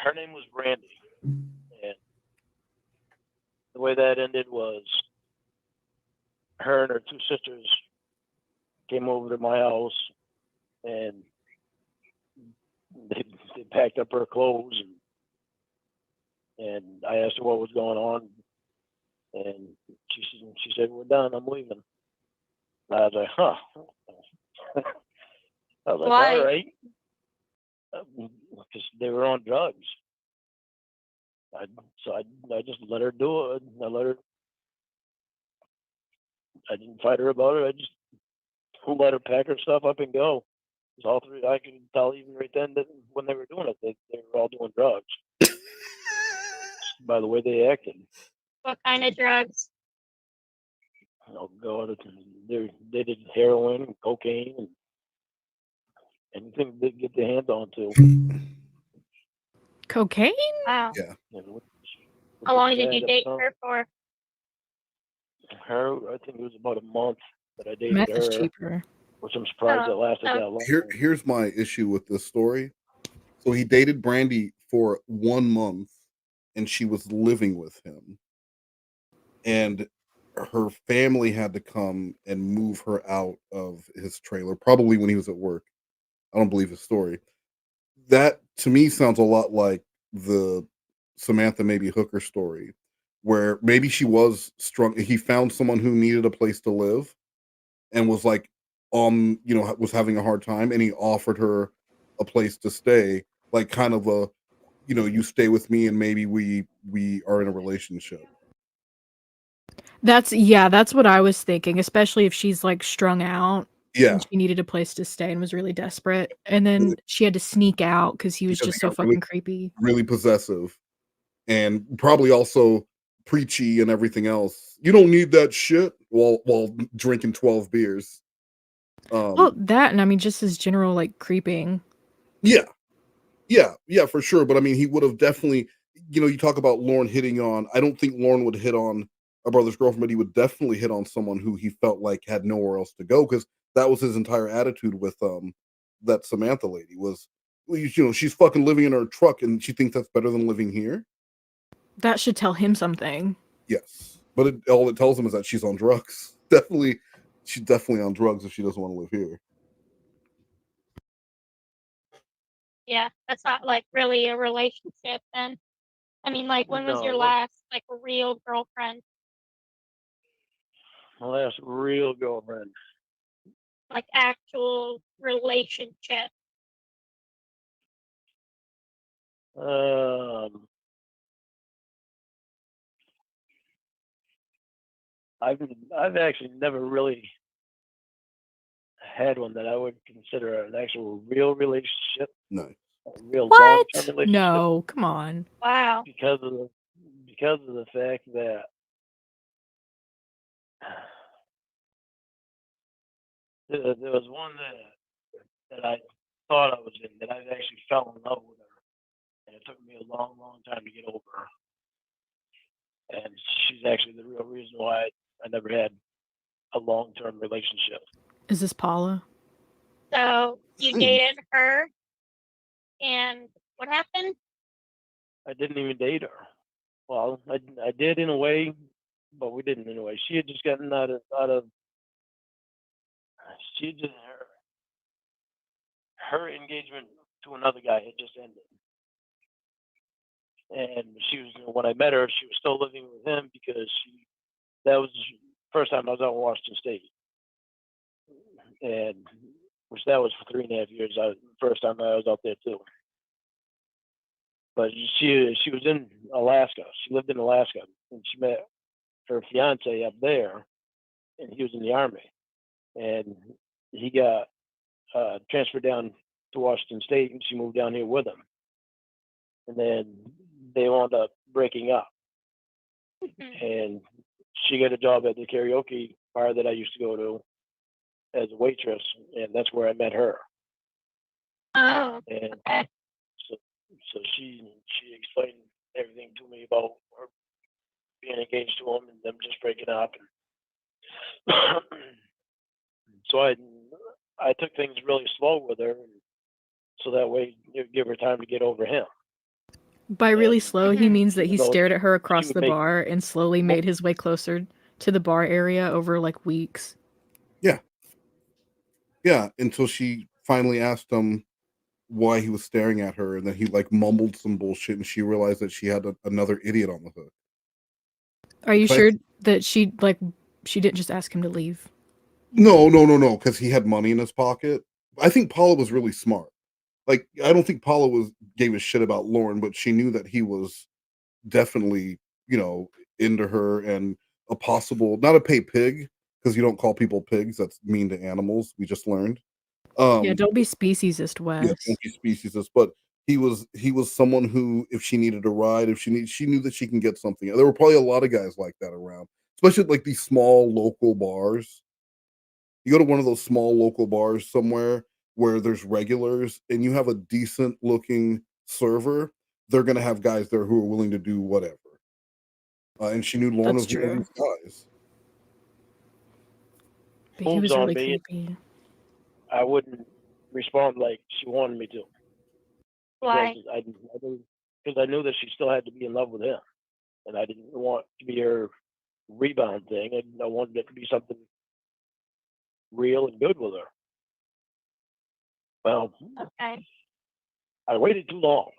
Speaker 7: Her name was Brandy, and the way that ended was her and her 2 sisters came over to my house, and they packed up her clothes, and I asked her what was going on, and she said, "We're done. I'm leaving." And I was like, "Huh." I was like,
Speaker 6: Why?
Speaker 7: "All right," because they were on drugs. So I just let her do it. I didn't fight her about it. I just let her pack her stuff up and go. All three, I can tell even right then that when they were doing it, they were all doing drugs. By the way they acted.
Speaker 6: What kind of drugs?
Speaker 7: Oh God, they did heroin and cocaine and anything they could get their hands on to.
Speaker 5: Cocaine?
Speaker 6: Wow.
Speaker 4: Yeah.
Speaker 6: How long did you date her for?
Speaker 7: Her, I think it was about a month that I dated
Speaker 5: Meth
Speaker 7: her.
Speaker 5: is cheaper.
Speaker 7: Which I'm surprised it lasted that long.
Speaker 4: Here's my issue with this story. So he dated Brandy for 1 month, and she was living with him, and her family had to come and move her out of his trailer, probably when he was at work. I don't believe his story. That to me sounds a lot like the Samantha maybe Hooker story, where maybe she was strong. He found someone who needed a place to live and was like, was having a hard time, and he offered her a place to stay, like kind of a, you stay with me and maybe we are in a relationship.
Speaker 5: That's what I was thinking, especially if she's like strung out.
Speaker 4: Yeah.
Speaker 5: And she needed a place to stay and was really desperate. And then she had to sneak out because he was just so fucking creepy.
Speaker 4: Really possessive. And probably also preachy and everything else. You don't need that shit while drinking 12 beers.
Speaker 5: Well, that, and I mean, just his general like creeping.
Speaker 4: Yeah, for sure. But I mean, he would have definitely, you talk about Lorne hitting on. I don't think Lorne would hit on a brother's girlfriend, but he would definitely hit on someone who he felt like had nowhere else to go, because that was his entire attitude with that Samantha lady was, she's fucking living in her truck and she thinks that's better than living here.
Speaker 5: That should tell him something.
Speaker 4: Yes, but all it tells him is that she's on drugs. She's definitely on drugs if she doesn't want to live here.
Speaker 6: Yeah, that's not like really a relationship then. I mean, like, when was your last like real girlfriend?
Speaker 7: My last real girlfriend.
Speaker 6: Like actual relationship.
Speaker 7: I've actually never really had one that I would consider an actual real relationship.
Speaker 4: No.
Speaker 7: A real
Speaker 5: What?
Speaker 7: long-term relationship.
Speaker 5: No, come on.
Speaker 6: Wow.
Speaker 7: Because of the fact that there was one that I thought I was in, that I actually fell in love with her, and it took me a long, long time to get over her. And she's actually the real reason why I never had a long-term relationship.
Speaker 5: Is this Paula?
Speaker 6: So you dated her, and what happened?
Speaker 7: I didn't even date her. Well, I did in a way, but we didn't in a way. She had just gotten out of. She just her engagement to another guy had just ended, and she was, when I met her, she was still living with him because that was the first time I was out in Washington State, and which that was for 3.5 years. First time I was out there too. But she was in Alaska. She lived in Alaska, and she met her fiance up there, and he was in the Army, and he got transferred down to Washington State, and she moved down here with him. And then they wound up breaking up, and she got a job at the karaoke bar that I used to go to as a waitress, and that's where I met her.
Speaker 6: Oh,
Speaker 7: and
Speaker 6: okay.
Speaker 7: So she explained everything to me about her being engaged to him and them just breaking up. And so I took things really slow with her, so that way you'd give her time to get over him.
Speaker 5: By really slow, he means that he
Speaker 7: So
Speaker 5: stared at her
Speaker 7: she
Speaker 5: across
Speaker 7: would
Speaker 5: the
Speaker 7: make-
Speaker 5: bar and slowly made his way closer to the bar area over like weeks.
Speaker 4: Yeah, until she finally asked him why he was staring at her, and then he like mumbled some bullshit, and she realized that she had another idiot on the hook.
Speaker 5: Are you
Speaker 4: But-
Speaker 5: sure that she didn't just ask him to leave?
Speaker 4: No, because he had money in his pocket. I think Paula was really smart. Like, I don't think Paula gave a shit about Lorne, but she knew that he was definitely, into her, and a possible, not a pay pig, because you don't call people pigs. That's mean to animals. We just learned.
Speaker 5: Yeah, don't be speciesist,
Speaker 4: Yeah,
Speaker 5: Wes.
Speaker 4: don't be speciesist. But he was someone who, if she needed a ride, if she knew that she can get something. There were probably a lot of guys like that around, especially like these small local bars. You go to one of those small local bars somewhere where there's regulars and you have a decent looking server, they're gonna have guys there who are willing to do whatever. And she knew Lorne
Speaker 5: That's
Speaker 4: was one of
Speaker 5: true.
Speaker 4: these guys.
Speaker 5: But he
Speaker 7: Moves
Speaker 5: was
Speaker 7: on
Speaker 5: really
Speaker 7: me,
Speaker 5: creepy.
Speaker 7: I wouldn't respond like she wanted me to.
Speaker 6: Why?
Speaker 7: Because I knew that she still had to be in love with him, and I didn't want to be her rebound thing. I wanted it to be something real and good with her. Well,
Speaker 6: Okay.
Speaker 7: I waited too long.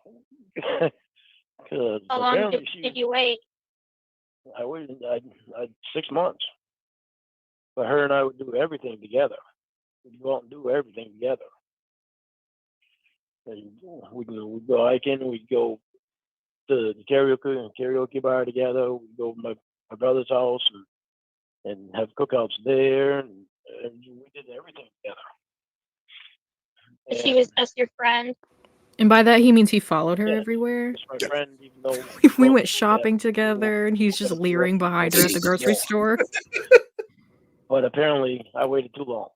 Speaker 7: Because
Speaker 6: How long
Speaker 7: apparently
Speaker 6: did you wait?
Speaker 7: I waited 6 months. But her and I would do everything together. We'd go out and do everything together. And we'd go hiking. We'd go to the karaoke bar together. We'd go to my brother's house and have cookouts there. And we did everything together.
Speaker 6: She was just your friend.
Speaker 5: And by that he means he followed her
Speaker 7: Yeah,
Speaker 5: everywhere.
Speaker 7: just my friend, even though
Speaker 5: We went shopping together and he's just leering behind her at the grocery store.
Speaker 7: But apparently I waited too long.
Speaker 6: Oh,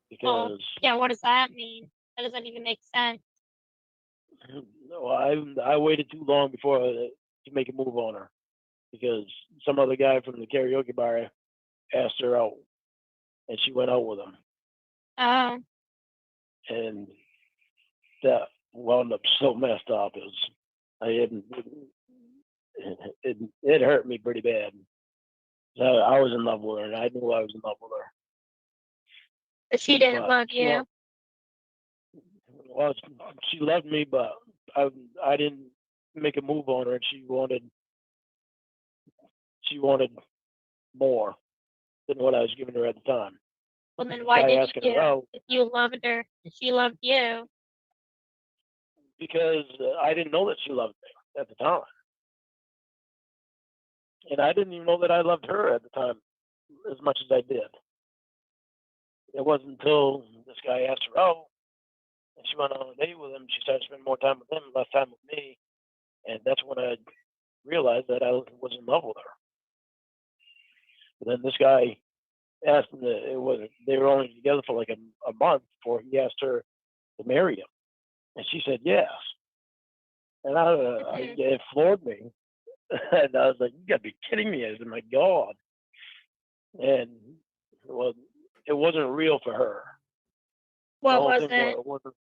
Speaker 7: Because
Speaker 6: yeah, what does that mean? That doesn't even make sense.
Speaker 7: no, I waited too long before to make a move on her. Because some other guy from the karaoke bar asked her out, and she went out with him,
Speaker 6: Oh,
Speaker 7: and that wound up so messed up. It hurt me pretty bad. I was in love with her, and I knew I was in love with her.
Speaker 6: but she didn't love you.
Speaker 7: Well, she loved me, but I didn't make a move on her, and she wanted more than what I was giving her at the time.
Speaker 6: Well, then why
Speaker 7: Guy
Speaker 6: did
Speaker 7: asking
Speaker 6: you?
Speaker 7: her out
Speaker 6: If you loved her and she loved you.
Speaker 7: because I didn't know that she loved me at the time, and I didn't even know that I loved her at the time as much as I did. It wasn't until this guy asked her out, and she went on a date with him. She started spending more time with him, less time with me, and that's when I realized that I was in love with her. But then this guy asked him they were only together for like a month before he asked her to marry him, and she said yes. And it floored me, and I was like, "You gotta be kidding me!" I said, "My God!" And it wasn't real for her.
Speaker 6: What
Speaker 7: The whole
Speaker 6: was
Speaker 7: thing
Speaker 6: it?
Speaker 7: wasn't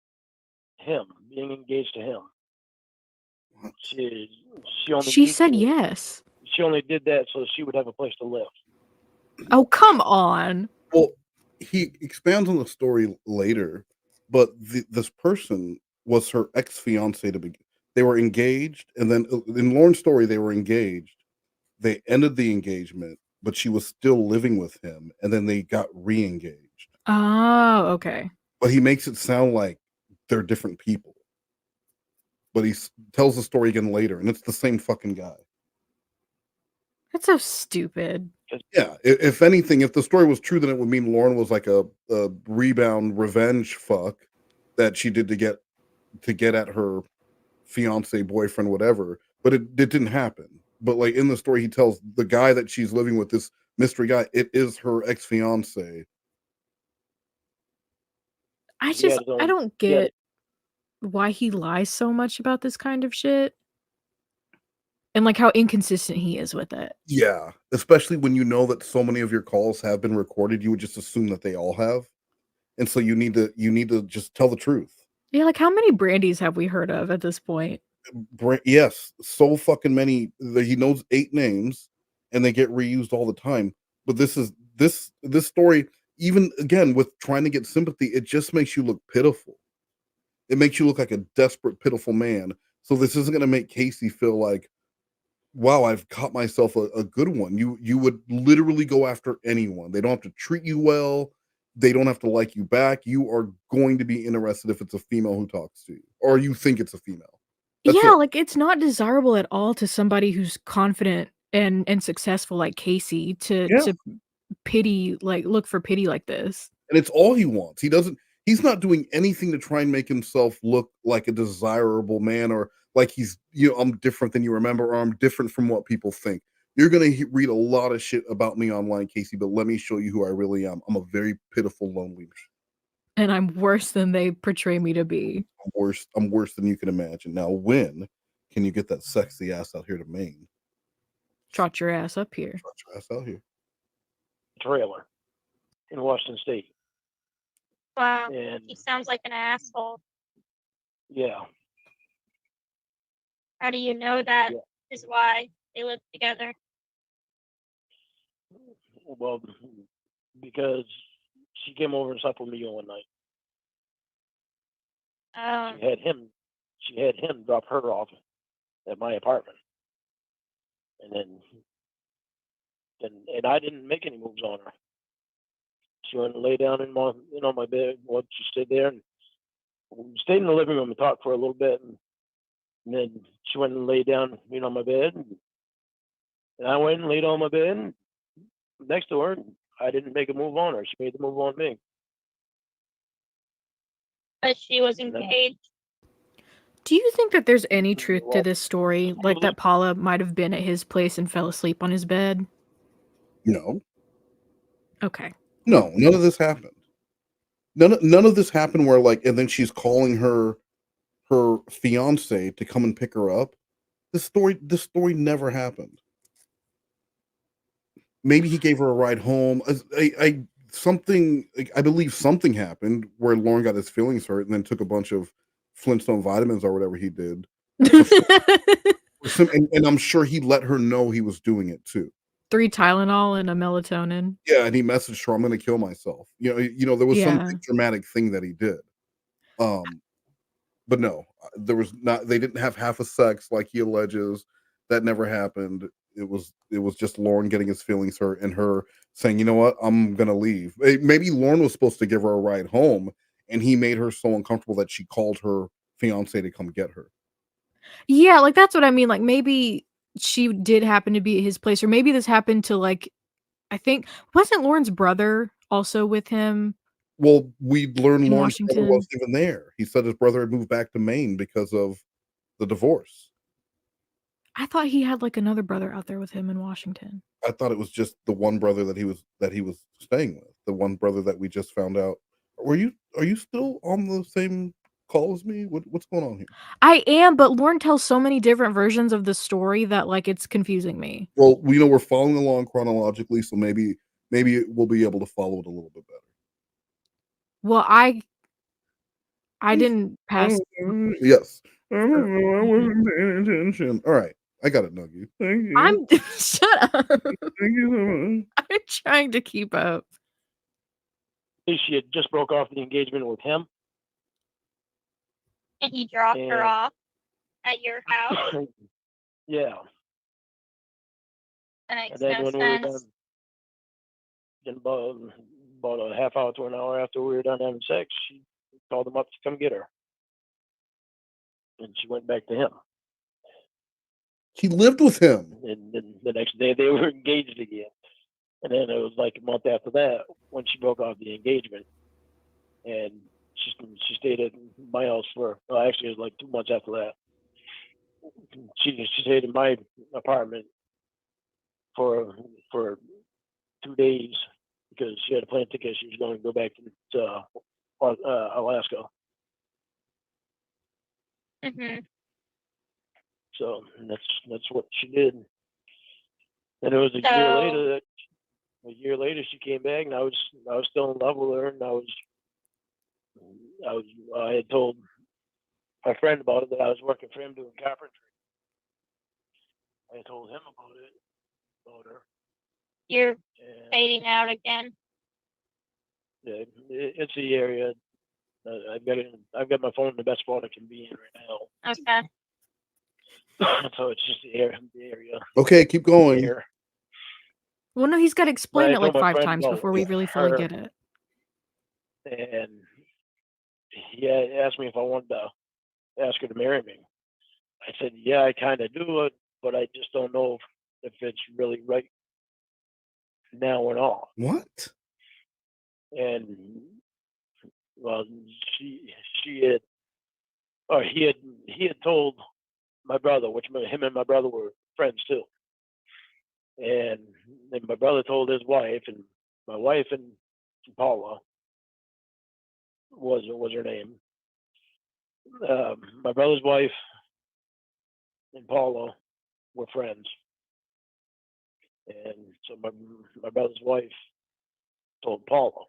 Speaker 7: him being engaged to him. She only
Speaker 5: She said yes.
Speaker 7: She only did that so she would have a place to live.
Speaker 5: Oh, come on.
Speaker 4: Well, he expands on the story later, but this person was her ex-fiance to begin. They were engaged, and then in Lorne's story, they were engaged. They ended the engagement, but she was still living with him, and then they got re-engaged.
Speaker 5: Oh, okay.
Speaker 4: But he makes it sound like they're different people. But he tells the story again later, and it's the same fucking guy.
Speaker 5: That's so stupid.
Speaker 4: Yeah, if anything, if the story was true, then it would mean Lorne was like a rebound revenge fuck that she did to get at her fiance, boyfriend, whatever. But it didn't happen. But like in the story, he tells the guy that she's living with, this mystery guy, it is her ex-fiance.
Speaker 5: I don't get why he lies so much about this kind of shit. And like how inconsistent he is with it.
Speaker 4: Yeah, especially when you know that so many of your calls have been recorded, you would just assume that they all have. And so you need to just tell the truth.
Speaker 5: Yeah, like how many Brandies have we heard of at this point?
Speaker 4: Yes, so fucking many. He knows 8 names, and they get reused all the time. But this story, even again with trying to get sympathy, it just makes you look pitiful. It makes you look like a desperate, pitiful man. So this isn't going to make Casey feel like, wow, I've caught myself a good one. You would literally go after anyone. They don't have to treat you well. They don't have to like you back. You are going to be interested if it's a female who talks to you, or you think it's a female. That's
Speaker 5: Yeah,
Speaker 4: it.
Speaker 5: like it's not desirable at all to somebody who's confident and successful like Casey to pity, like look for pity like this.
Speaker 4: And it's all he wants. He's not doing anything to try and make himself look like a desirable man, or like he's, I'm different than you remember, or I'm different from what people think. You're going to read a lot of shit about me online, Casey, but let me show you who I really am. I'm a very pitiful, lonely man.
Speaker 5: And I'm worse than they portray me to be.
Speaker 4: I'm worse than you can imagine. Now, when can you get that sexy ass out here to Maine?
Speaker 5: Trot your ass up here.
Speaker 4: Trot your ass out here.
Speaker 7: Trailer in Washington State.
Speaker 6: Wow,
Speaker 7: And
Speaker 6: he sounds like an asshole.
Speaker 7: yeah.
Speaker 6: How do you know that is why they live together?
Speaker 7: Well, because she came over and slept with me one night. She had him drop her off at my apartment, and and I didn't make any moves on her. She went and lay down on my bed. Well, she stayed there, and we stayed in the living room and talked for a little bit, and then she went and lay down, on my bed, and I went and laid on my bed next to her. And I didn't make a move on her. She made the move on me.
Speaker 6: But she was engaged.
Speaker 5: Do you think that there's any truth to this story? Like that Paula might have been at his place and fell asleep on his bed?
Speaker 4: No.
Speaker 5: Okay.
Speaker 4: No, none of this happened. None of this happened where and then she's calling her fiance to come and pick her up. This story never happened. Maybe he gave her a ride home. I believe something happened where Lorne got his feelings hurt and then took a bunch of Flintstone vitamins or whatever he did. And I'm sure he let her know he was doing it too.
Speaker 5: 3 Tylenol and a melatonin.
Speaker 4: Yeah, and he messaged her, "I'm going to kill myself." There was some big dramatic thing that he did. But no, there was not. They didn't have half a sex like he alleges. That never happened. It was just Lorne getting his feelings hurt and her saying, "You know what? I'm gonna leave." Maybe Lorne was supposed to give her a ride home, and he made her so uncomfortable that she called her fiance to come get her.
Speaker 5: Yeah, like that's what I mean. Like maybe she did happen to be at his place, or maybe this happened to I think wasn't Lorne's brother also with him?
Speaker 4: Well, we learned
Speaker 5: In
Speaker 4: Lorne's brother
Speaker 5: Washington?
Speaker 4: wasn't even there. He said his brother had moved back to Maine because of the divorce.
Speaker 5: I thought he had another brother out there with him in Washington.
Speaker 4: I thought it was just the one brother that he was staying with. The one brother that we just found out. Are you still on the same call as me? What's going on here?
Speaker 5: I am, but Lorne tells so many different versions of the story that it's confusing me.
Speaker 4: Well, we're following along chronologically, so maybe we'll be able to follow it a little bit better.
Speaker 5: Well, I didn't pass.
Speaker 4: Yes. I wasn't paying attention. All right. I got it, Nuggy. Thank you.
Speaker 5: I'm shut up.
Speaker 4: Thank you so much.
Speaker 5: I'm trying to keep up.
Speaker 7: She had just broke off the engagement with him.
Speaker 6: And he dropped her off at your house.
Speaker 7: Yeah.
Speaker 6: That makes
Speaker 7: And then
Speaker 6: no
Speaker 7: when we were
Speaker 6: sense.
Speaker 7: done, about a half hour to an hour after we were done having sex, she called him up to come get her. And she went back to him.
Speaker 4: He lived with him.
Speaker 7: And then the next day they were engaged again. And then it was a month after that when she broke off the engagement. And she stayed at my house actually it was 2 months after that. She stayed in my apartment for 2 days because she had a plane ticket. She was going to go back to Alaska.
Speaker 6: Mm-hmm.
Speaker 7: So that's what she did. And it was a year later she came back, and I was still in love with her, and I had told my friend about it, that I was working for him doing carpentry. I told him about her.
Speaker 6: You're fading out again.
Speaker 7: Yeah, it's the area. I've got my phone in the best spot it can be in right now.
Speaker 6: Okay.
Speaker 7: So it's just the area.
Speaker 4: Okay, keep going.
Speaker 7: Here.
Speaker 5: Well, no, he's got to explain it
Speaker 7: told my
Speaker 5: 5
Speaker 7: friend
Speaker 5: times
Speaker 7: about
Speaker 5: before we really fully
Speaker 7: her,
Speaker 5: get it.
Speaker 7: And he asked me if I wanted to ask her to marry me. I said, yeah, I kind of do it, but I just don't know if it's really right now or not.
Speaker 4: What?
Speaker 7: And Well, she had, or he had told my brother, which him and my brother were friends too, and then my brother told his wife, and my wife and Paula was her name. My brother's wife and Paula were friends, and so my brother's wife told Paula,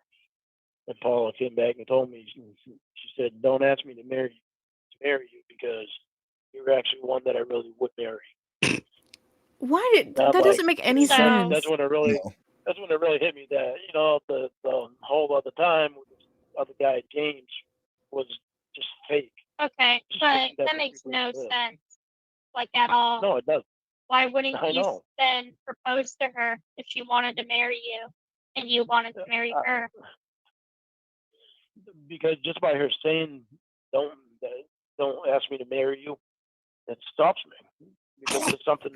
Speaker 7: and Paula came back and told me. She said, "Don't ask me to marry you because you're actually one that I really would marry."
Speaker 5: Why did
Speaker 7: And I'm
Speaker 5: that
Speaker 7: like,
Speaker 5: doesn't make any
Speaker 6: So-
Speaker 5: sense?
Speaker 7: that's when it really hit me that the whole other time with this other guy James was just fake.
Speaker 6: Okay, but that makes no sense, like at all.
Speaker 7: No, it doesn't.
Speaker 6: Why wouldn't
Speaker 7: I
Speaker 6: you
Speaker 7: know.
Speaker 6: then propose to her if she wanted to marry you and you wanted to marry her?
Speaker 7: Because just by her saying don't ask me to marry you, it stops me because it's something.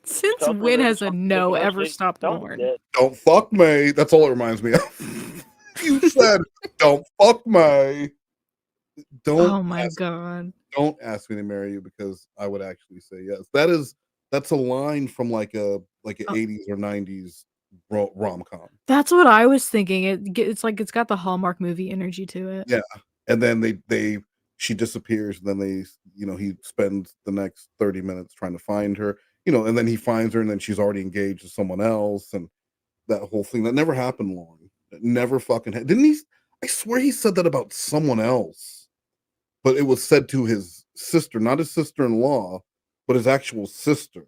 Speaker 5: Since
Speaker 7: something
Speaker 5: when
Speaker 7: that-
Speaker 5: has a
Speaker 7: something
Speaker 5: no
Speaker 7: making her
Speaker 5: ever
Speaker 7: say,
Speaker 5: stopped
Speaker 7: "Don't,"
Speaker 5: Lorne?
Speaker 7: that-
Speaker 4: Don't fuck me. That's all it reminds me of. You said, "Don't fuck me." Don't.
Speaker 5: Oh my
Speaker 4: ask,
Speaker 5: god.
Speaker 4: Don't ask me to marry you because I would actually say yes. That's a line from like a
Speaker 5: Oh.
Speaker 4: 80s or 90s rom com.
Speaker 5: That's what I was thinking. It's like it's got the Hallmark movie energy to it.
Speaker 4: Yeah, and then she disappears, and then he spends the next 30 minutes trying to find her, and then he finds her, and then she's already engaged to someone else, and that whole thing that never happened long. It never fucking didn't he? I swear he said that about someone else, but it was said to his sister, not his sister-in-law, but his actual sister.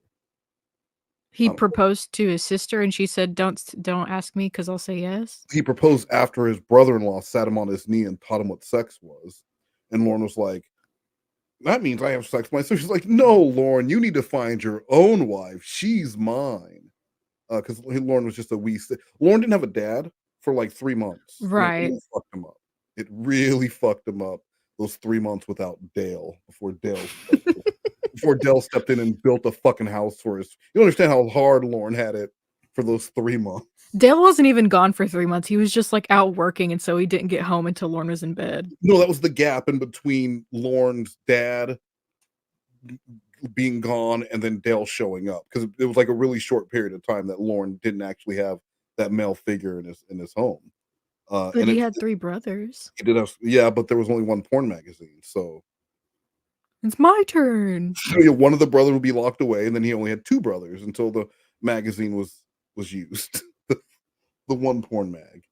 Speaker 5: He proposed to his sister, and she said, "Don't ask me, because I'll say yes."
Speaker 4: He proposed after his brother-in-law sat him on his knee and taught him what sex was, and Lorne was like, "That means I have sex with my sister." She's like, "No, Lorne, you need to find your own wife. She's mine." Because Lorne was just a wee. Lorne didn't have a dad for like 3 months. And
Speaker 5: Right.
Speaker 4: it really fucked him up. It really fucked him up. Those 3 months without Dale before Dale stepped in and built a fucking house for us. You don't understand how hard Lorne had it for those 3 months.
Speaker 5: Dale wasn't even gone for 3 months. He was just like out working, and so he didn't get home until Lorne was in bed.
Speaker 4: No, that was the gap in between Lorne's dad being gone and then Dale showing up, because it was like a really short period of time that Lorne didn't actually have that male figure in his home.
Speaker 5: But
Speaker 4: And
Speaker 5: he had 3 brothers.
Speaker 4: he did have, yeah, but there was only one porn magazine, so
Speaker 5: It's my turn.
Speaker 4: one of the brothers would be locked away, and then he only had 2 brothers until the magazine was used. The one porn mag.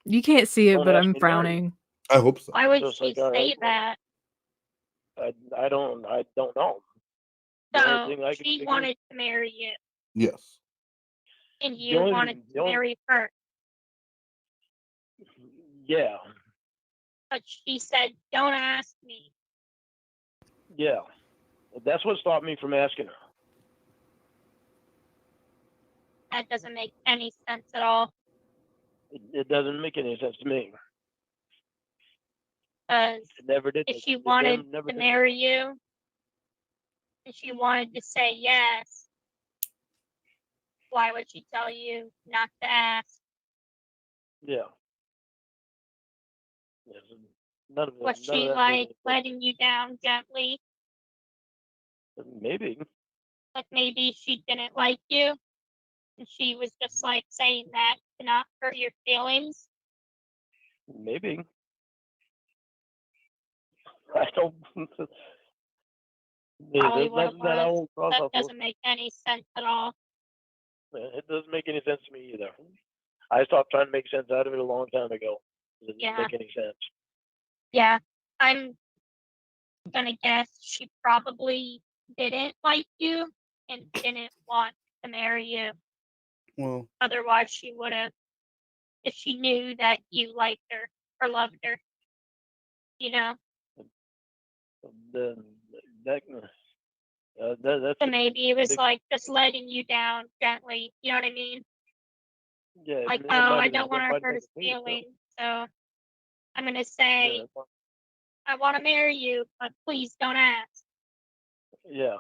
Speaker 5: You can't see it,
Speaker 7: Don't
Speaker 5: but
Speaker 7: ask
Speaker 5: I'm
Speaker 7: me to marry you.
Speaker 5: frowning.
Speaker 4: I hope so.
Speaker 6: Why would
Speaker 7: Just
Speaker 6: she
Speaker 7: like, all
Speaker 6: say
Speaker 7: right,
Speaker 6: that?
Speaker 7: I don't know. The
Speaker 6: So
Speaker 7: only thing I can
Speaker 6: she
Speaker 7: figure-
Speaker 6: wanted to marry you,
Speaker 4: Yes.
Speaker 6: and you
Speaker 7: only-
Speaker 6: wanted
Speaker 7: the
Speaker 6: to
Speaker 7: only-
Speaker 6: marry her,
Speaker 7: Yeah,
Speaker 6: but she said, "Don't ask me."
Speaker 7: yeah. That's what stopped me from asking her.
Speaker 6: That doesn't make any sense at all.
Speaker 7: It doesn't make any sense to me.
Speaker 6: Because
Speaker 7: It never did.
Speaker 6: if she
Speaker 7: It
Speaker 6: wanted
Speaker 7: never
Speaker 6: to
Speaker 7: did.
Speaker 6: marry you, and she wanted to say yes, why would she tell you not to ask?
Speaker 7: Yeah. Yes, none of it.
Speaker 6: Was
Speaker 7: none of
Speaker 6: she
Speaker 7: that made
Speaker 6: like
Speaker 7: any sense.
Speaker 6: letting you down gently?
Speaker 7: Maybe.
Speaker 6: Like maybe she didn't like you, and she was just like saying that to not hurt your feelings?
Speaker 7: Maybe. I don't.
Speaker 6: Probably
Speaker 7: There's
Speaker 6: what it
Speaker 7: nothing that I
Speaker 6: was.
Speaker 7: won't cross
Speaker 6: That
Speaker 7: off.
Speaker 6: doesn't make any sense at all.
Speaker 7: It doesn't make any sense to me either. I stopped trying to make sense out of it a long time ago. It didn't
Speaker 6: Yeah.
Speaker 7: make any sense.
Speaker 6: Yeah, I'm gonna guess she probably didn't like you and didn't want to marry you.
Speaker 4: Well,
Speaker 6: Otherwise, she would have, if she knew that you liked her or loved her. You know?
Speaker 7: That's
Speaker 6: So maybe it was
Speaker 7: big-
Speaker 6: like just letting you down gently. You know what I mean?
Speaker 7: yeah.
Speaker 6: Like,
Speaker 7: it
Speaker 6: oh,
Speaker 7: might
Speaker 6: I
Speaker 7: have
Speaker 6: don't
Speaker 7: been-
Speaker 6: want to
Speaker 7: might have
Speaker 6: hurt
Speaker 7: been
Speaker 6: his
Speaker 7: the case, though.
Speaker 6: feelings. So I'm gonna say,
Speaker 7: Yeah,
Speaker 6: I want to marry you, but please don't ask.
Speaker 7: yeah.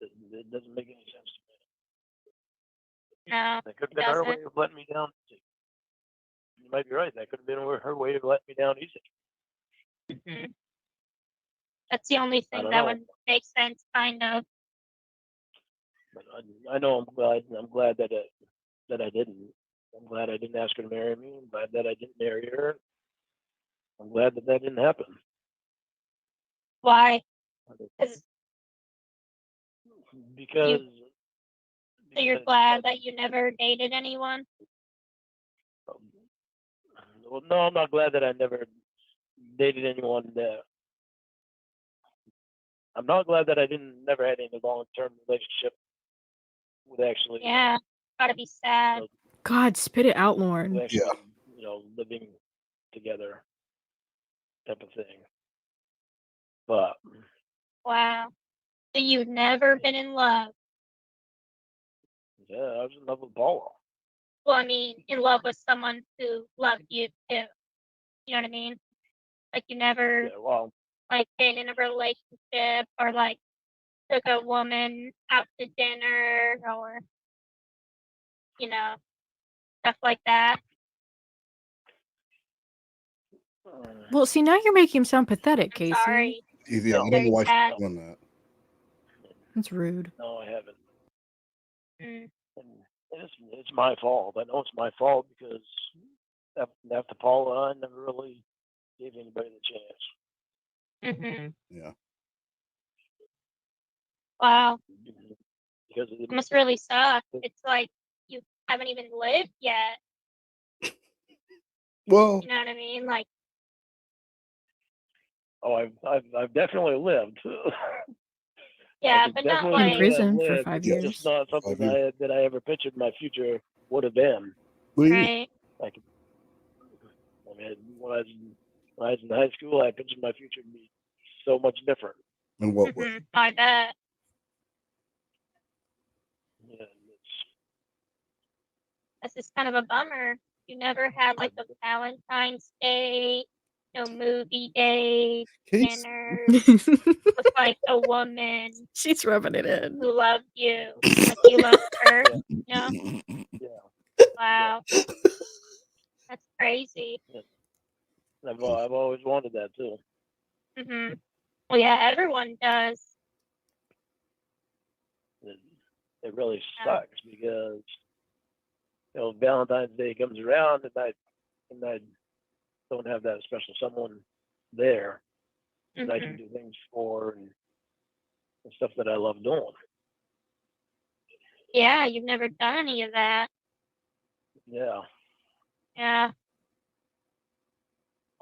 Speaker 7: It doesn't make any sense to me.
Speaker 6: No,
Speaker 7: That could have
Speaker 6: it
Speaker 7: been her way
Speaker 6: doesn't.
Speaker 7: of letting me down. might be right. That could have been her way to let me down easy.
Speaker 6: Mhm. That's the only thing
Speaker 7: don't
Speaker 6: that
Speaker 7: know.
Speaker 6: would make sense, kind of.
Speaker 7: But I know I'm glad that I didn't. I'm glad I didn't ask her to marry me. I'm glad that I didn't marry her. I'm glad that didn't happen.
Speaker 6: Why? 'Cause
Speaker 7: Because
Speaker 6: so you're glad that you never dated anyone?
Speaker 7: well, no, I'm not glad that I never dated anyone. I'm not glad that I never had any long-term relationship with actually.
Speaker 6: Yeah, gotta be sad.
Speaker 5: God, spit it out, Lorne.
Speaker 7: With actually, living together, type of thing. But
Speaker 6: Wow. So you've never been in love?
Speaker 7: yeah, I was in love with Paula.
Speaker 6: Well, I mean, in love with someone who loved you too. You know what I mean? Like you never
Speaker 7: Yeah, well,
Speaker 6: like been in a relationship or like took a woman out to dinner or stuff like that.
Speaker 5: Well, see, now you're making him sound pathetic,
Speaker 6: I'm
Speaker 5: Casey.
Speaker 6: sorry.
Speaker 4: Yeah, I don't know why she's doing that.
Speaker 5: That's rude.
Speaker 7: No, I haven't.
Speaker 6: Mm.
Speaker 7: And it's my fault. I know it's my fault because after Paula, I never really gave anybody the chance.
Speaker 6: Mhm.
Speaker 4: Yeah.
Speaker 6: Wow.
Speaker 7: Because
Speaker 6: It must really suck. It's like you haven't even lived yet.
Speaker 4: Well,
Speaker 6: You know what I mean? Like,
Speaker 7: oh, I've definitely lived.
Speaker 6: yeah,
Speaker 7: I
Speaker 6: but not
Speaker 7: definitely
Speaker 6: like
Speaker 5: In prison for
Speaker 7: lived.
Speaker 5: 5
Speaker 7: It's
Speaker 5: years.
Speaker 7: just not something
Speaker 4: 5 years.
Speaker 7: that I ever pictured my future would have been.
Speaker 6: right.
Speaker 7: Like, I mean, when I was in high school, I pictured my future to be so much different.
Speaker 4: In what way?
Speaker 6: Mhm. I bet.
Speaker 7: Yeah,
Speaker 6: This is kind of a bummer. You never had like a Valentine's Day, no movie date,
Speaker 4: Casey.
Speaker 6: dinners with like a woman
Speaker 5: She's rubbing it in.
Speaker 6: who loved you, like you loved her.
Speaker 7: Yeah.
Speaker 6: Wow, that's crazy.
Speaker 7: I've always wanted that too.
Speaker 6: Mhm. Well, yeah, everyone does.
Speaker 7: It really sucks because Valentine's Day comes around and I don't have that special someone there that I can do things for and stuff that I love doing.
Speaker 6: Yeah, you've never done any of that.
Speaker 7: Yeah.
Speaker 6: Yeah.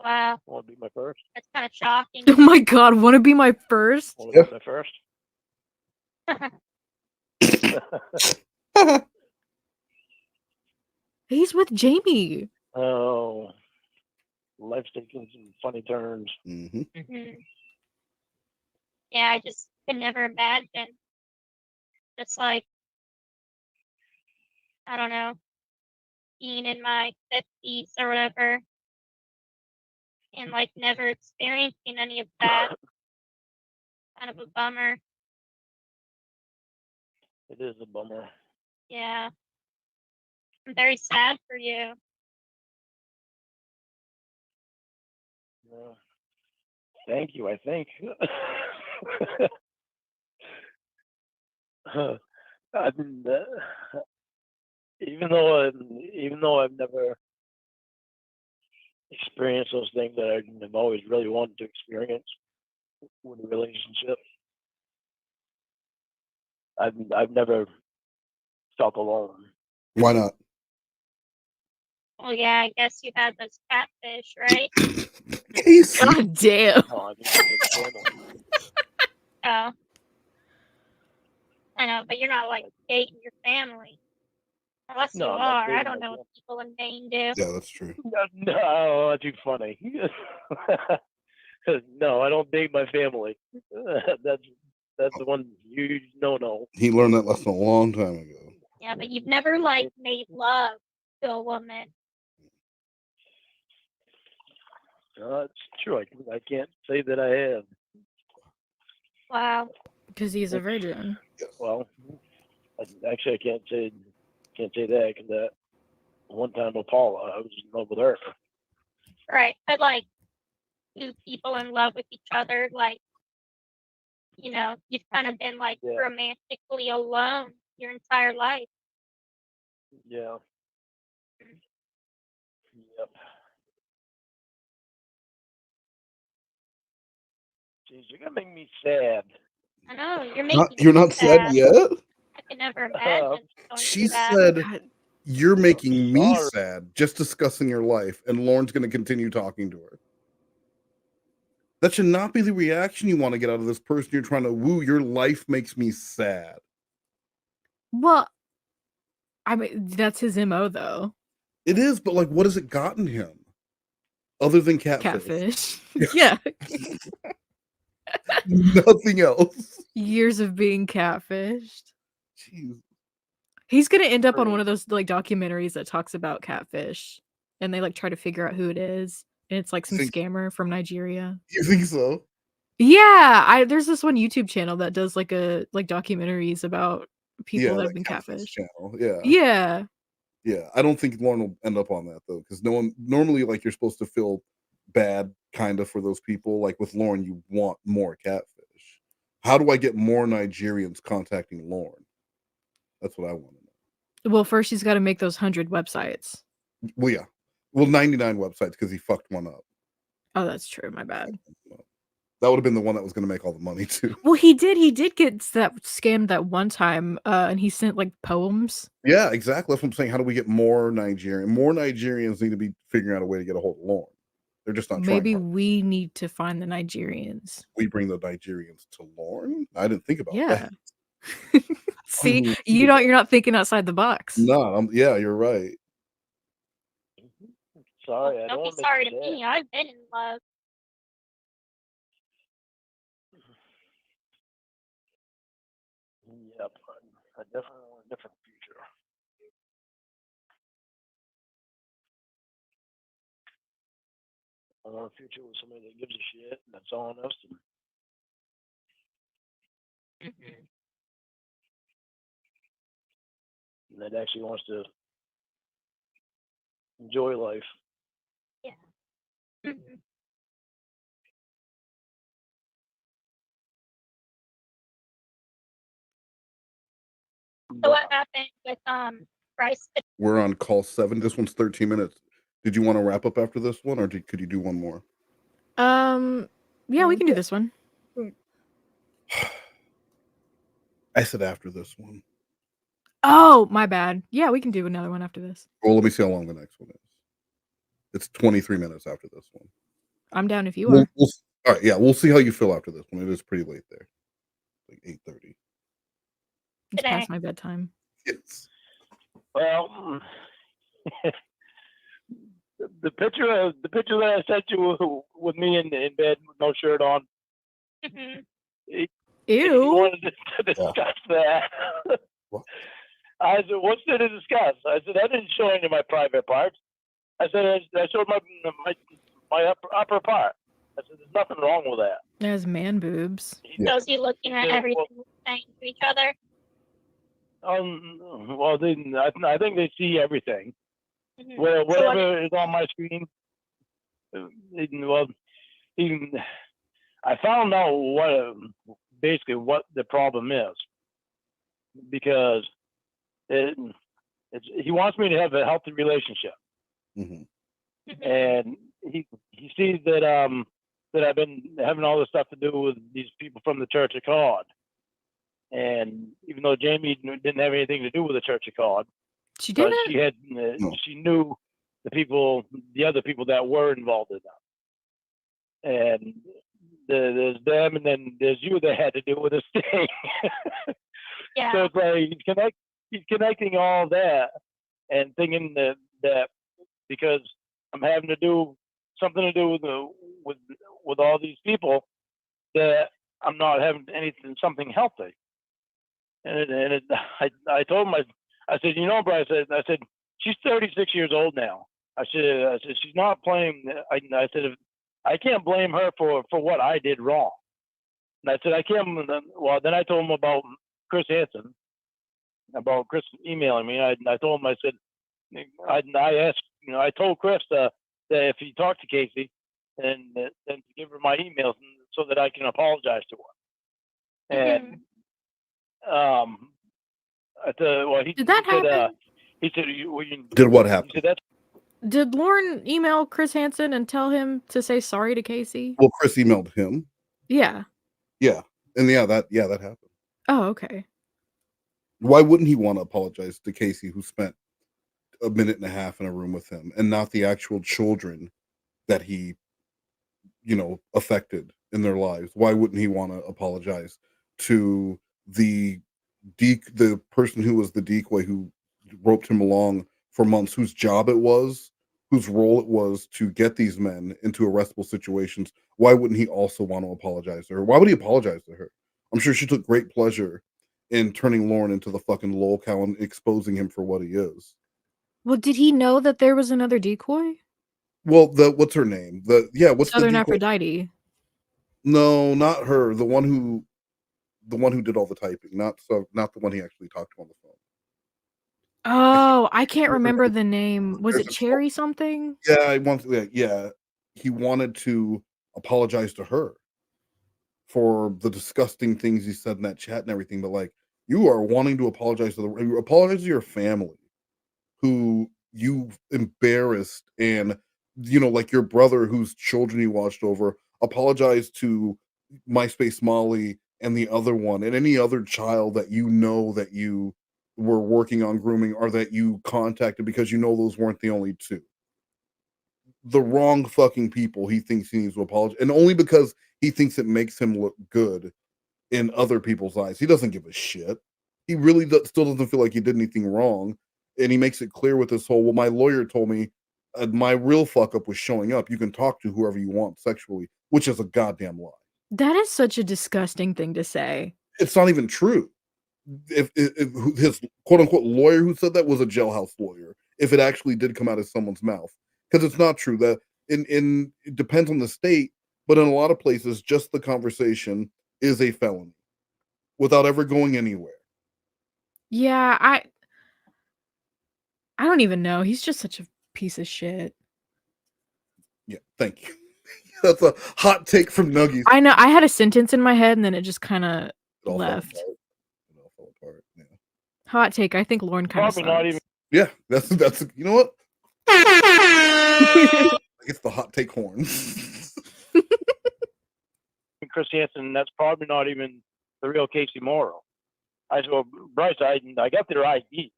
Speaker 6: Wow,
Speaker 7: Want to be my first?
Speaker 6: that's kind of shocking.
Speaker 5: Oh my God, want to be my first?
Speaker 7: Want to be my first?
Speaker 5: He's with Jamie.
Speaker 7: Oh, life's taking some funny turns.
Speaker 4: Mm-hmm.
Speaker 6: Mhm. Yeah, I just could never imagine. Just like, I don't know, being in my 50s or whatever and like never experiencing any of that. Kind of a bummer.
Speaker 7: It is a bummer.
Speaker 6: Yeah. I'm very sad for you.
Speaker 7: Yeah. Thank you. I think. Even though I've never experienced those things that I've always really wanted to experience with a relationship, I've never felt alone.
Speaker 4: Why not?
Speaker 6: Well, yeah, I guess you had those catfish, right?
Speaker 4: Casey.
Speaker 5: God damn.
Speaker 7: No, I mean,
Speaker 6: Oh. I know, but you're not like dating your family. Unless
Speaker 7: No,
Speaker 6: you
Speaker 7: I'm not
Speaker 6: are. I
Speaker 7: dating
Speaker 6: don't
Speaker 7: my
Speaker 6: know what people in Maine do.
Speaker 4: Yeah, that's true.
Speaker 7: No, that's too funny. No, I don't date my family. That's the one huge no.
Speaker 4: He learned that lesson a long time ago.
Speaker 6: Yeah, but you've never like made love to a woman.
Speaker 7: It's true. I can't say that I have.
Speaker 6: Wow.
Speaker 5: Because he's a virgin.
Speaker 7: Well, actually, I can't say that because one time with Paula. I was in love with her.
Speaker 6: Right. But like two people in love with each other, like, you've kind of been like romantically alone your entire life.
Speaker 7: Yeah. Yep. Jeez, you're gonna make me sad.
Speaker 6: I know, you're making
Speaker 4: You're
Speaker 6: me
Speaker 4: not sad yet?
Speaker 6: I can never imagine going
Speaker 4: She
Speaker 6: through that.
Speaker 4: said, "You're making me
Speaker 7: sorry.
Speaker 4: sad just discussing your life," and Lauren's going to continue talking to her. That should not be the reaction you want to get out of this person you're trying to woo. Your life makes me sad.
Speaker 5: Well, I mean, that's his MO though.
Speaker 4: It is, but like, what has it gotten him? Other than catfish.
Speaker 5: Yeah.
Speaker 4: Nothing else.
Speaker 5: Years of being catfished.
Speaker 4: Jeez.
Speaker 5: He's gonna end up on one of those like documentaries that talks about catfish, and they like try to figure out who it is, and it's like some scammer from Nigeria.
Speaker 4: You think so?
Speaker 5: Yeah, there's this one YouTube channel that does like documentaries about people that have been catfished.
Speaker 4: Channel. Yeah.
Speaker 5: Yeah.
Speaker 4: Yeah. I don't think Lorne will end up on that though, because no one normally like you're supposed to feel bad kind of for those people. Like with Lorne, you want more catfish. How do I get more Nigerians contacting Lorne? That's what I want to know.
Speaker 5: Well, first he's got to make those 100 websites.
Speaker 4: Well, yeah. Well, 99 websites because he fucked one up.
Speaker 5: Oh, that's true. My bad.
Speaker 4: That would have been the one that was going to make all the money too.
Speaker 5: Well, he did get that scammed that one time, and he sent like poems.
Speaker 4: Yeah, exactly. That's what I'm saying. How do we get more Nigerian? More Nigerians need to be figuring out a way to get a hold of Lorne. They're just not
Speaker 5: Maybe
Speaker 4: trying.
Speaker 5: we need to find the Nigerians.
Speaker 4: We bring the Nigerians to Lorne? I didn't think about
Speaker 5: Yeah.
Speaker 4: that.
Speaker 5: See, you're not thinking outside the box.
Speaker 4: No, yeah, you're right.
Speaker 7: Sorry, I
Speaker 6: Don't
Speaker 7: don't
Speaker 6: be sorry to me. I've been in love.
Speaker 7: Yep, I definitely want a different future. I want a future with somebody that gives a shit, and that's all honest. And that actually wants to enjoy life.
Speaker 6: Yeah. So what happened with Bryce?
Speaker 4: We're on call 7. This one's 13 minutes. Did you want to wrap up after this one, or could you do one more?
Speaker 5: Yeah, we can do this one.
Speaker 4: I said after this one.
Speaker 5: Oh, my bad. Yeah, we can do another one after this.
Speaker 4: Well, let me see how long the next one is. It's 23 minutes after this one.
Speaker 5: I'm down if you are.
Speaker 4: All right, yeah, we'll see how you feel after this one. It is pretty late there, like 8:30.
Speaker 5: It's past my bedtime.
Speaker 4: Yes.
Speaker 7: Well, the picture that I sent you with me in bed with no shirt on.
Speaker 5: Ew.
Speaker 7: You wanted to discuss that. I said, "What's there to discuss?" I said, "I didn't show any of my private parts." I said, "I showed my upper part." I said, "There's nothing wrong with that."
Speaker 5: There's man boobs.
Speaker 6: So is he looking at everything we're saying to each other?
Speaker 7: Well, I think they see everything.
Speaker 6: So
Speaker 7: Whatever is on my screen. Well, I found out basically what the problem is, because he wants me to have a healthy relationship, and he sees that I've been having all this stuff to do with these people from the Church of God. And even though Jamie didn't have anything to do with the Church of God,
Speaker 5: she didn't.
Speaker 7: She had. She knew the other people that were involved in that. And there's them, and then there's you that had to do with this thing.
Speaker 6: Yeah.
Speaker 7: So it's like he's connecting all that and thinking that because I'm having to do something to do with all these people, that I'm not having something healthy. And I told him, I said, Bryce, I said, she's 36 years old now. I said she's not playing. I said, I can't blame her for what I did wrong. And I said, I can't. Well, then I told him about Chris Hansen, about Chris emailing me. I told him, I said, I asked, I told Chris that if he talked to Casey, and then to give her my emails so that I can apologize to her. And he
Speaker 5: Did that happen?
Speaker 7: He said,
Speaker 4: Did what happen?
Speaker 7: He said that's.
Speaker 5: Did Lorne email Chris Hansen and tell him to say sorry to Casey?
Speaker 4: Well, Chris emailed him.
Speaker 5: Yeah.
Speaker 4: Yeah, and that happened.
Speaker 5: Oh, okay.
Speaker 4: Why wouldn't he want to apologize to Casey, who spent a minute and a half in a room with him, and not the actual children that he, affected in their lives? Why wouldn't he want to apologize to the person who was the decoy, who roped him along for months, whose job it was, whose role it was to get these men into arrestable situations? Why wouldn't he also want to apologize to her? Why would he apologize to her? I'm sure she took great pleasure in turning Lorne into the fucking lolcow and exposing him for what he is.
Speaker 5: Well, did he know that there was another decoy?
Speaker 4: Well, what's her name? What's
Speaker 5: Southern
Speaker 4: the decoy?
Speaker 5: Aphrodite.
Speaker 4: No, not her. The one who did all the typing, not the one he actually talked to on the phone.
Speaker 5: Oh, I can't remember the name. Was
Speaker 4: There's
Speaker 5: it
Speaker 4: a
Speaker 5: Cherry something?
Speaker 4: Yeah, he wanted to apologize to her for the disgusting things he said in that chat and everything, but like, you are wanting to apologize to your family, who you embarrassed, and like your brother whose children you watched over. Apologize to MySpace Molly and the other one, and any other child that that you were working on grooming, or that you contacted, because those weren't the only two. The wrong fucking people he thinks he needs to apologize, and only because he thinks it makes him look good in other people's eyes. He doesn't give a shit. He really still doesn't feel like he did anything wrong, and he makes it clear with this whole, well, my lawyer told me my real fuck up was showing up. You can talk to whoever you want sexually, which is a goddamn lie.
Speaker 5: That is such a disgusting thing to say.
Speaker 4: It's not even true. If his quote unquote lawyer who said that was a jailhouse lawyer, if it actually did come out of someone's mouth, because it's not true. That it depends on the state, but in a lot of places, just the conversation is a felony without ever going anywhere.
Speaker 5: Yeah, I don't even know. He's just such a piece of shit.
Speaker 4: Yeah, thank you. That's a hot take from Nuggies.
Speaker 5: I know. I had a sentence in my head, and then it just kind of left.
Speaker 4: It all fell apart. Yeah.
Speaker 5: Hot take. I think Lorne kind of
Speaker 7: Probably not even.
Speaker 4: Yeah, that's you know what? It's the hot take horns.
Speaker 7: Chris Hansen, that's probably not even the real Casey Morrow. I said, well, Bryce, I got their IDs.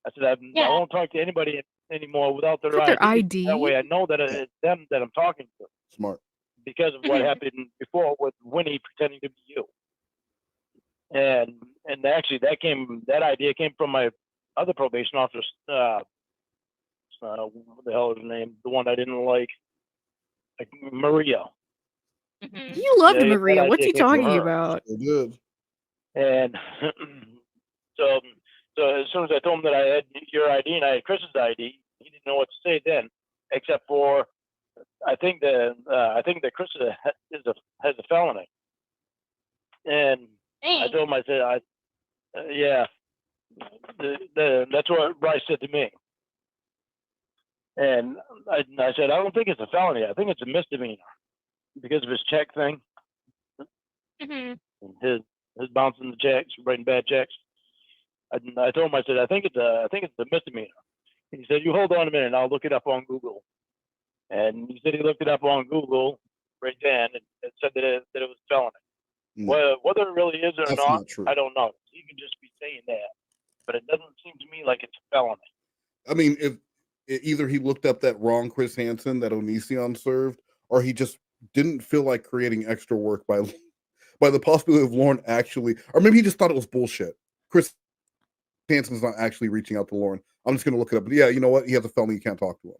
Speaker 7: I said, I won't talk to anybody anymore without their ID. That way I know that it's them that I'm talking to.
Speaker 4: Smart.
Speaker 7: Because of what happened before with Winnie pretending to be you. And actually that idea came from my other probation officer, what the hell is her name? The one I didn't like Maria.
Speaker 5: You loved Maria. What's he talking about?
Speaker 4: Good.
Speaker 7: And so as soon as I told him that I had your ID and I had Chris's ID, he didn't know what to say then, except for I think that Chris has a felony. And I told him, I said, that's what Bryce said to me. And I said, I don't think it's a felony. I think it's a misdemeanor because of his check thing. His bouncing the checks, writing bad checks. I told him, I said, I think it's a misdemeanor. And he said, you hold on a minute, and I'll look it up on Google. And he said he looked it up on Google right then, and it said that it was a felony. Whether it really is or not, I don't know. He can just be saying that, but it doesn't seem to me like it's a felony.
Speaker 4: I mean, if either he looked up that wrong Chris Hansen that Onision served, or he just didn't feel like creating extra work by the possibility of Lorne actually, or maybe he just thought it was bullshit. Chris Hansen's not actually reaching out to Lorne. I'm just going to look it up. But yeah, you know what? He has a felony. You can't talk to him.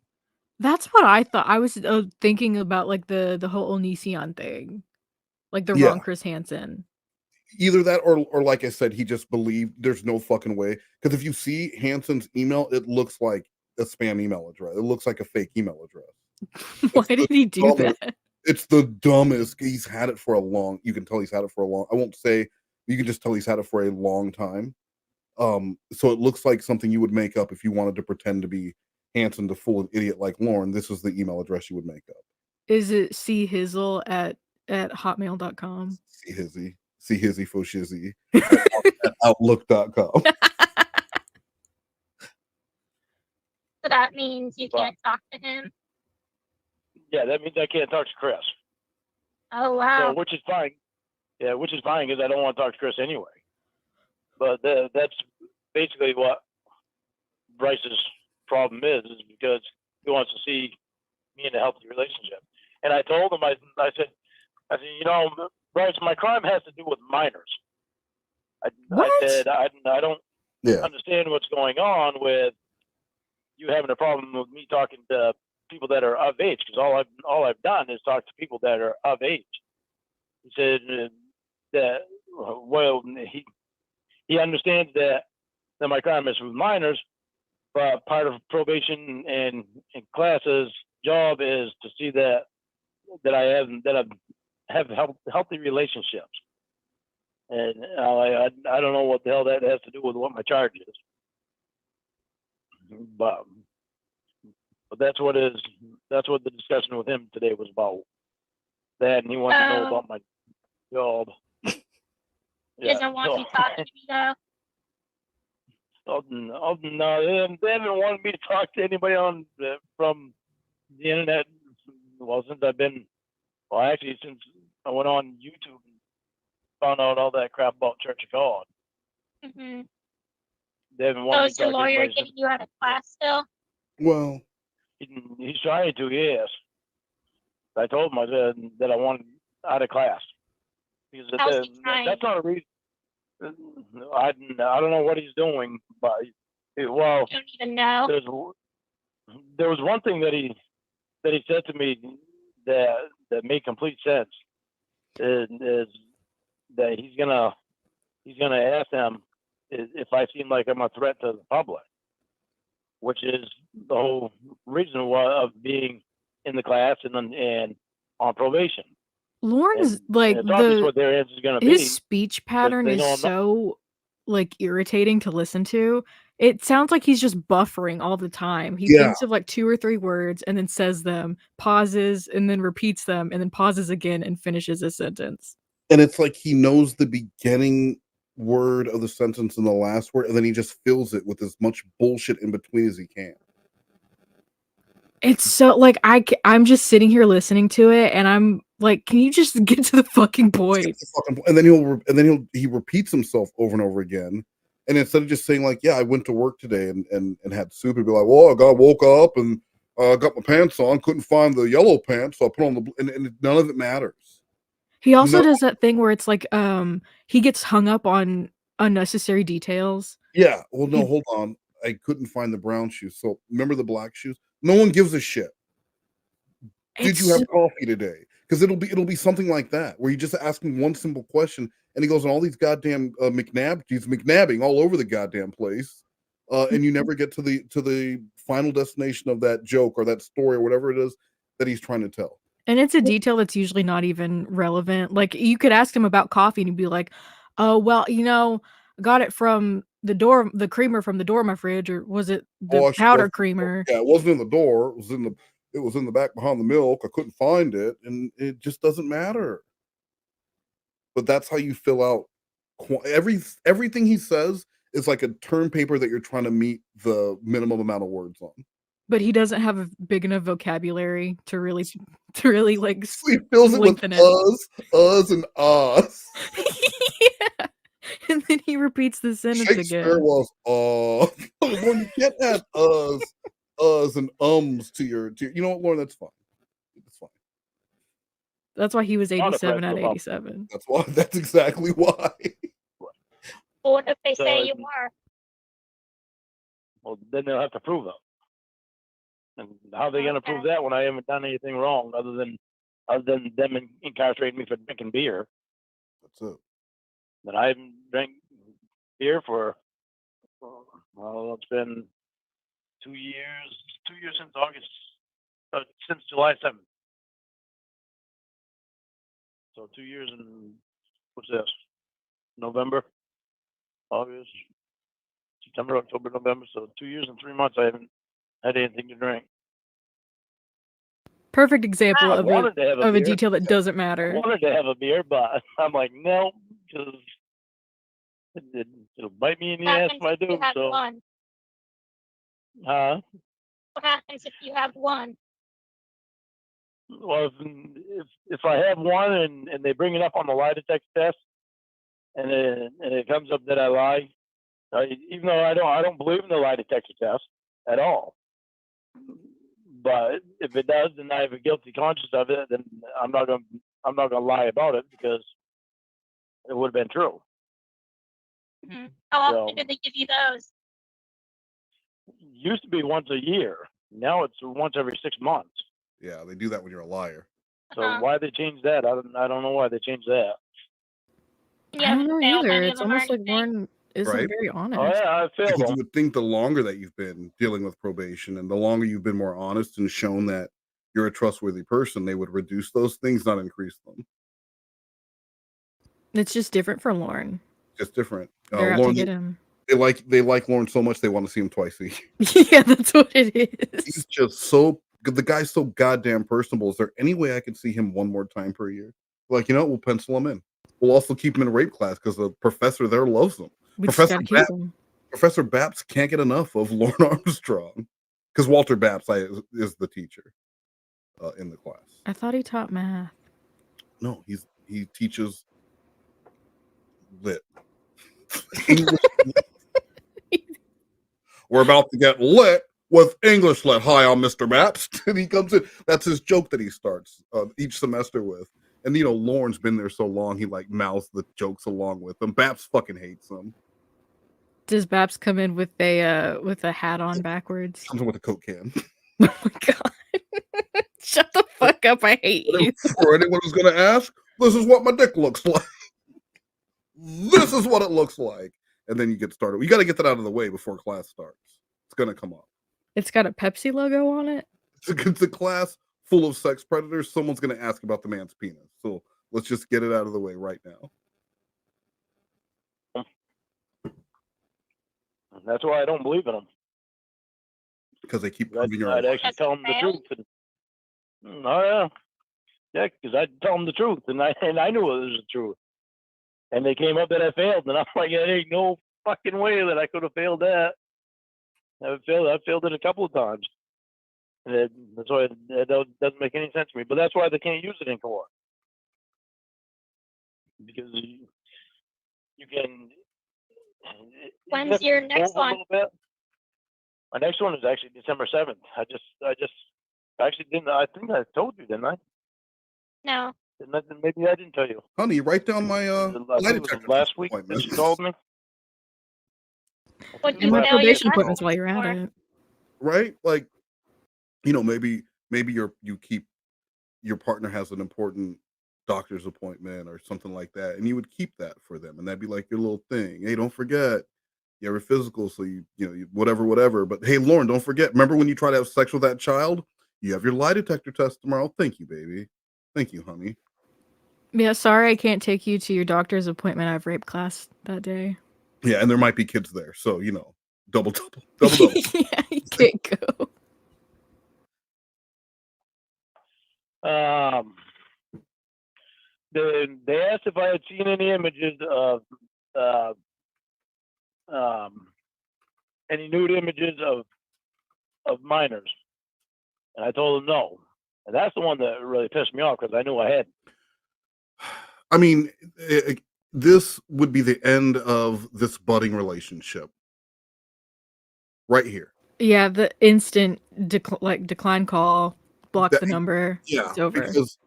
Speaker 5: That's what I thought. I was thinking about like the whole Onision thing, like the wrong Chris Hansen.
Speaker 4: Either that, or like I said, he just believed there's no fucking way. Because if you see Hansen's email, it looks like a spam email address. It looks like a fake email address.
Speaker 5: Why did he do that?
Speaker 4: It's the dumbest. He's had it for a long. You can tell he's had it for a long. I won't say. You can just tell he's had it for a long time. So it looks like something you would make up if you wanted to pretend to be Hanson to fool an idiot like Lorne. This is the email address you would make up.
Speaker 5: Is it chizzle at hotmail.com?
Speaker 4: Chizzy for shizzy at outlook.com.
Speaker 6: So that means you can't talk to him.
Speaker 7: Yeah, that means I can't talk to Chris.
Speaker 6: Oh wow.
Speaker 7: So, which is fine. Yeah, which is fine because I don't want to talk to Chris anyway. But that's basically what Bryce's problem is because he wants to see me in a healthy relationship. And I told him, I said, you know, Bryce, my crime has to do with minors. I said, I don't understand what's going on with you having a problem with me talking to people that are of age, because all I've done is talk to people that are of age. He said that he understands that my crime is with minors, but part of probation and classes job is to see that I have healthy relationships. And I don't know what the hell that has to do with what my charge is, but that's what the discussion with him today was about. That, and he wants to know about my job.
Speaker 6: He doesn't want you talking to me though.
Speaker 7: No, they haven't wanted me to talk to anybody from the internet. Well, since since I went on YouTube and found out all that crap about Church of God.
Speaker 6: Mm-hmm.
Speaker 7: They haven't
Speaker 6: So
Speaker 7: wanted me
Speaker 6: is
Speaker 7: to
Speaker 6: your
Speaker 7: talk to
Speaker 6: lawyer
Speaker 7: anybody
Speaker 6: getting you out of class still?
Speaker 4: Well,
Speaker 7: he's trying to, yes. I told him that I wanted out of class because
Speaker 6: How's he trying?
Speaker 7: that's not a reason. I don't know what he's doing, but well,
Speaker 6: You don't even know.
Speaker 7: There was one thing that he said to me that made complete sense. Is that he's gonna ask them if I seem like I'm a threat to the public, which is the whole reason of being in the class and on probation.
Speaker 5: Lorne's like
Speaker 7: it's obvious what their answer is going to be.
Speaker 5: His speech pattern
Speaker 7: they
Speaker 5: is
Speaker 7: know I'm not-
Speaker 5: so like irritating to listen to. It sounds like he's just buffering all the time. He
Speaker 4: Yeah.
Speaker 5: thinks of like 2 or 3 words and then says them, pauses, and then repeats them, and then pauses again and finishes a sentence.
Speaker 4: And it's like he knows the beginning word of the sentence and the last word, and then he just fills it with as much bullshit in between as he can.
Speaker 5: It's so like I'm just sitting here listening to it, and I'm like, can you just get to the fucking point?
Speaker 4: And then he repeats himself over and over again. And instead of just saying like, yeah, I went to work today and had soup, he'd be like, well, I woke up and got my pants on, couldn't find the yellow pants, so I put on the and none of it matters.
Speaker 5: He also does that thing where it's like he gets hung up on unnecessary details.
Speaker 4: Yeah. Well, no, hold on. I couldn't find the brown shoes. So remember the black shoes? No one gives a shit. Did you have coffee today? Because it'll be something like that, where you just asking one simple question, and he goes on all these goddamn McNabbing all over the goddamn place, and you never get to the final destination of that joke or that story or whatever it is that he's trying to tell.
Speaker 5: And it's a detail that's usually not even relevant. Like you could ask him about coffee and he'd be like, "Oh, well, you know, I got it from the creamer from the door of my fridge, or was it the powder creamer?"
Speaker 4: Yeah, it wasn't in the door. It was in the back behind the milk. I couldn't find it, and it just doesn't matter. But that's how you fill out everything he says is like a term paper that you're trying to meet the minimum amount of words on.
Speaker 5: But he doesn't have a big enough vocabulary to really like
Speaker 4: he fills it with
Speaker 5: lengthen
Speaker 4: us and us.
Speaker 5: Yeah. And then he repeats the sentence
Speaker 4: Shakespeare
Speaker 5: again.
Speaker 4: was when you can't add us and to your you know what, Lauren, that's fine. It's fine.
Speaker 5: That's why he was 87 out of 87.
Speaker 4: That's why. That's exactly why.
Speaker 6: Well, what if they say you are?
Speaker 7: Well, then they'll have to prove it. And how are they going to prove that when I haven't done anything wrong other than them incarcerating me for drinking beer?
Speaker 4: That's it.
Speaker 7: That I haven't drank beer for, well, it's been 2 years. 2 years since August, since July 7th. So 2 years and what's this? November, August, September, October, November. So 2 years and 3 months I haven't had anything to drink.
Speaker 5: Perfect example
Speaker 7: I
Speaker 5: of
Speaker 7: wanted to have a
Speaker 5: a
Speaker 7: beer.
Speaker 5: detail that doesn't
Speaker 7: I
Speaker 5: matter.
Speaker 7: wanted to have a beer, but I'm like, no, because it'll bite me in the
Speaker 6: What
Speaker 7: ass
Speaker 6: happens
Speaker 7: if I
Speaker 6: if you
Speaker 7: do.
Speaker 6: have
Speaker 7: So,
Speaker 6: one? What happens if you have one?
Speaker 7: well, if I have one and they bring it up on the lie detector test, and it comes up that I lie, even though I don't believe in the lie detector test at all. But if it does, and I have a guilty conscience of it, then I'm not gonna lie about it because it would have been true.
Speaker 6: Mm-hmm. How often
Speaker 7: So,
Speaker 6: do they give you those?
Speaker 7: used to be once a year. Now it's once every 6 months.
Speaker 4: Yeah, they do that when you're a liar.
Speaker 7: So why they changed that? I don't know why they changed that.
Speaker 6: You
Speaker 5: I don't
Speaker 6: haven't
Speaker 5: know
Speaker 6: failed
Speaker 5: either.
Speaker 6: any of
Speaker 5: It's
Speaker 6: them or
Speaker 5: almost like
Speaker 6: anything?
Speaker 5: Lorne isn't
Speaker 4: Right?
Speaker 5: very
Speaker 7: Oh
Speaker 5: honest.
Speaker 7: yeah, I failed
Speaker 4: Because
Speaker 7: them.
Speaker 4: you would think the longer that you've been dealing with probation and the longer you've been more honest and shown that you're a trustworthy person, they would reduce those things, not increase them.
Speaker 5: It's just different for Lorne.
Speaker 4: Just different.
Speaker 5: They're out to
Speaker 4: Lorne,
Speaker 5: get him.
Speaker 4: they like Lorne so much they want to see him twice a year.
Speaker 5: Yeah, that's what it is.
Speaker 4: He's just so the guy's so goddamn personable. Is there any way I can see him one more time per year? Like, we'll pencil him in. We'll also keep him in a rape class because the professor there loves him.
Speaker 5: We just gotta keep him.
Speaker 4: Professor Baps can't get enough of Lorne Armstrong because Walter Baps is the teacher in the class.
Speaker 5: I thought he taught math.
Speaker 4: No, he teaches lit. English. We're about to get lit with English lit. Hi, I'm Mr. Baps. And he comes in. That's his joke that he starts each semester with. And Lorne's been there so long, he like mouths the jokes along with him. Baps fucking hates him.
Speaker 5: Does Babs come in with a hat on backwards?
Speaker 4: Comes in with a Coke can.
Speaker 5: Oh my god. Shut the fuck up. I hate you.
Speaker 4: For anyone who's gonna ask, this is what my dick looks like. This is what it looks like. And then you get started. You got to get that out of the way before class starts. It's gonna come up.
Speaker 5: It's got a Pepsi logo on it.
Speaker 4: It's a class full of sex predators. Someone's gonna ask about the man's penis. So let's just get it out of the way right now.
Speaker 7: That's why I don't believe in them.
Speaker 4: Because they keep proving
Speaker 7: I'd actually tell them the truth. Oh yeah, because I'd tell them the truth, and I knew it was the truth. And they came up that I failed, and I'm like, there ain't no fucking way that I could have failed that. I failed it a couple of times. And that's why it doesn't make any sense to me. But that's why they can't use it in court. Because you can.
Speaker 6: When's your next one?
Speaker 7: My next one is actually December 7th. I actually didn't. I think I told you, didn't I?
Speaker 6: No.
Speaker 7: Maybe I didn't tell you.
Speaker 4: Honey, write down my lie detector
Speaker 7: last week that she told me.
Speaker 5: And my probation appointments while you're at it.
Speaker 4: Right? Like, maybe your partner has an important doctor's appointment or something like that, and you would keep that for them, and that'd be like your little thing. Hey, don't forget, you have a physical, so you whatever. But hey, Lorne, don't forget. Remember when you try to have sex with that child? You have your lie detector test tomorrow. Thank you, baby. Thank you, honey.
Speaker 5: Yeah, sorry I can't take you to your doctor's appointment. I have rape class that day.
Speaker 4: Yeah, and there might be kids there, so double.
Speaker 5: Yeah, you can't go.
Speaker 7: They asked if I had seen any images of any nude images of minors, and I told them no. And that's the one that really pissed me off because I knew I hadn't.
Speaker 4: I mean, this would be the end of this budding relationship. Right here.
Speaker 5: Yeah, the instant decline call, block the number.
Speaker 4: Yeah,
Speaker 5: it's over.
Speaker 4: Because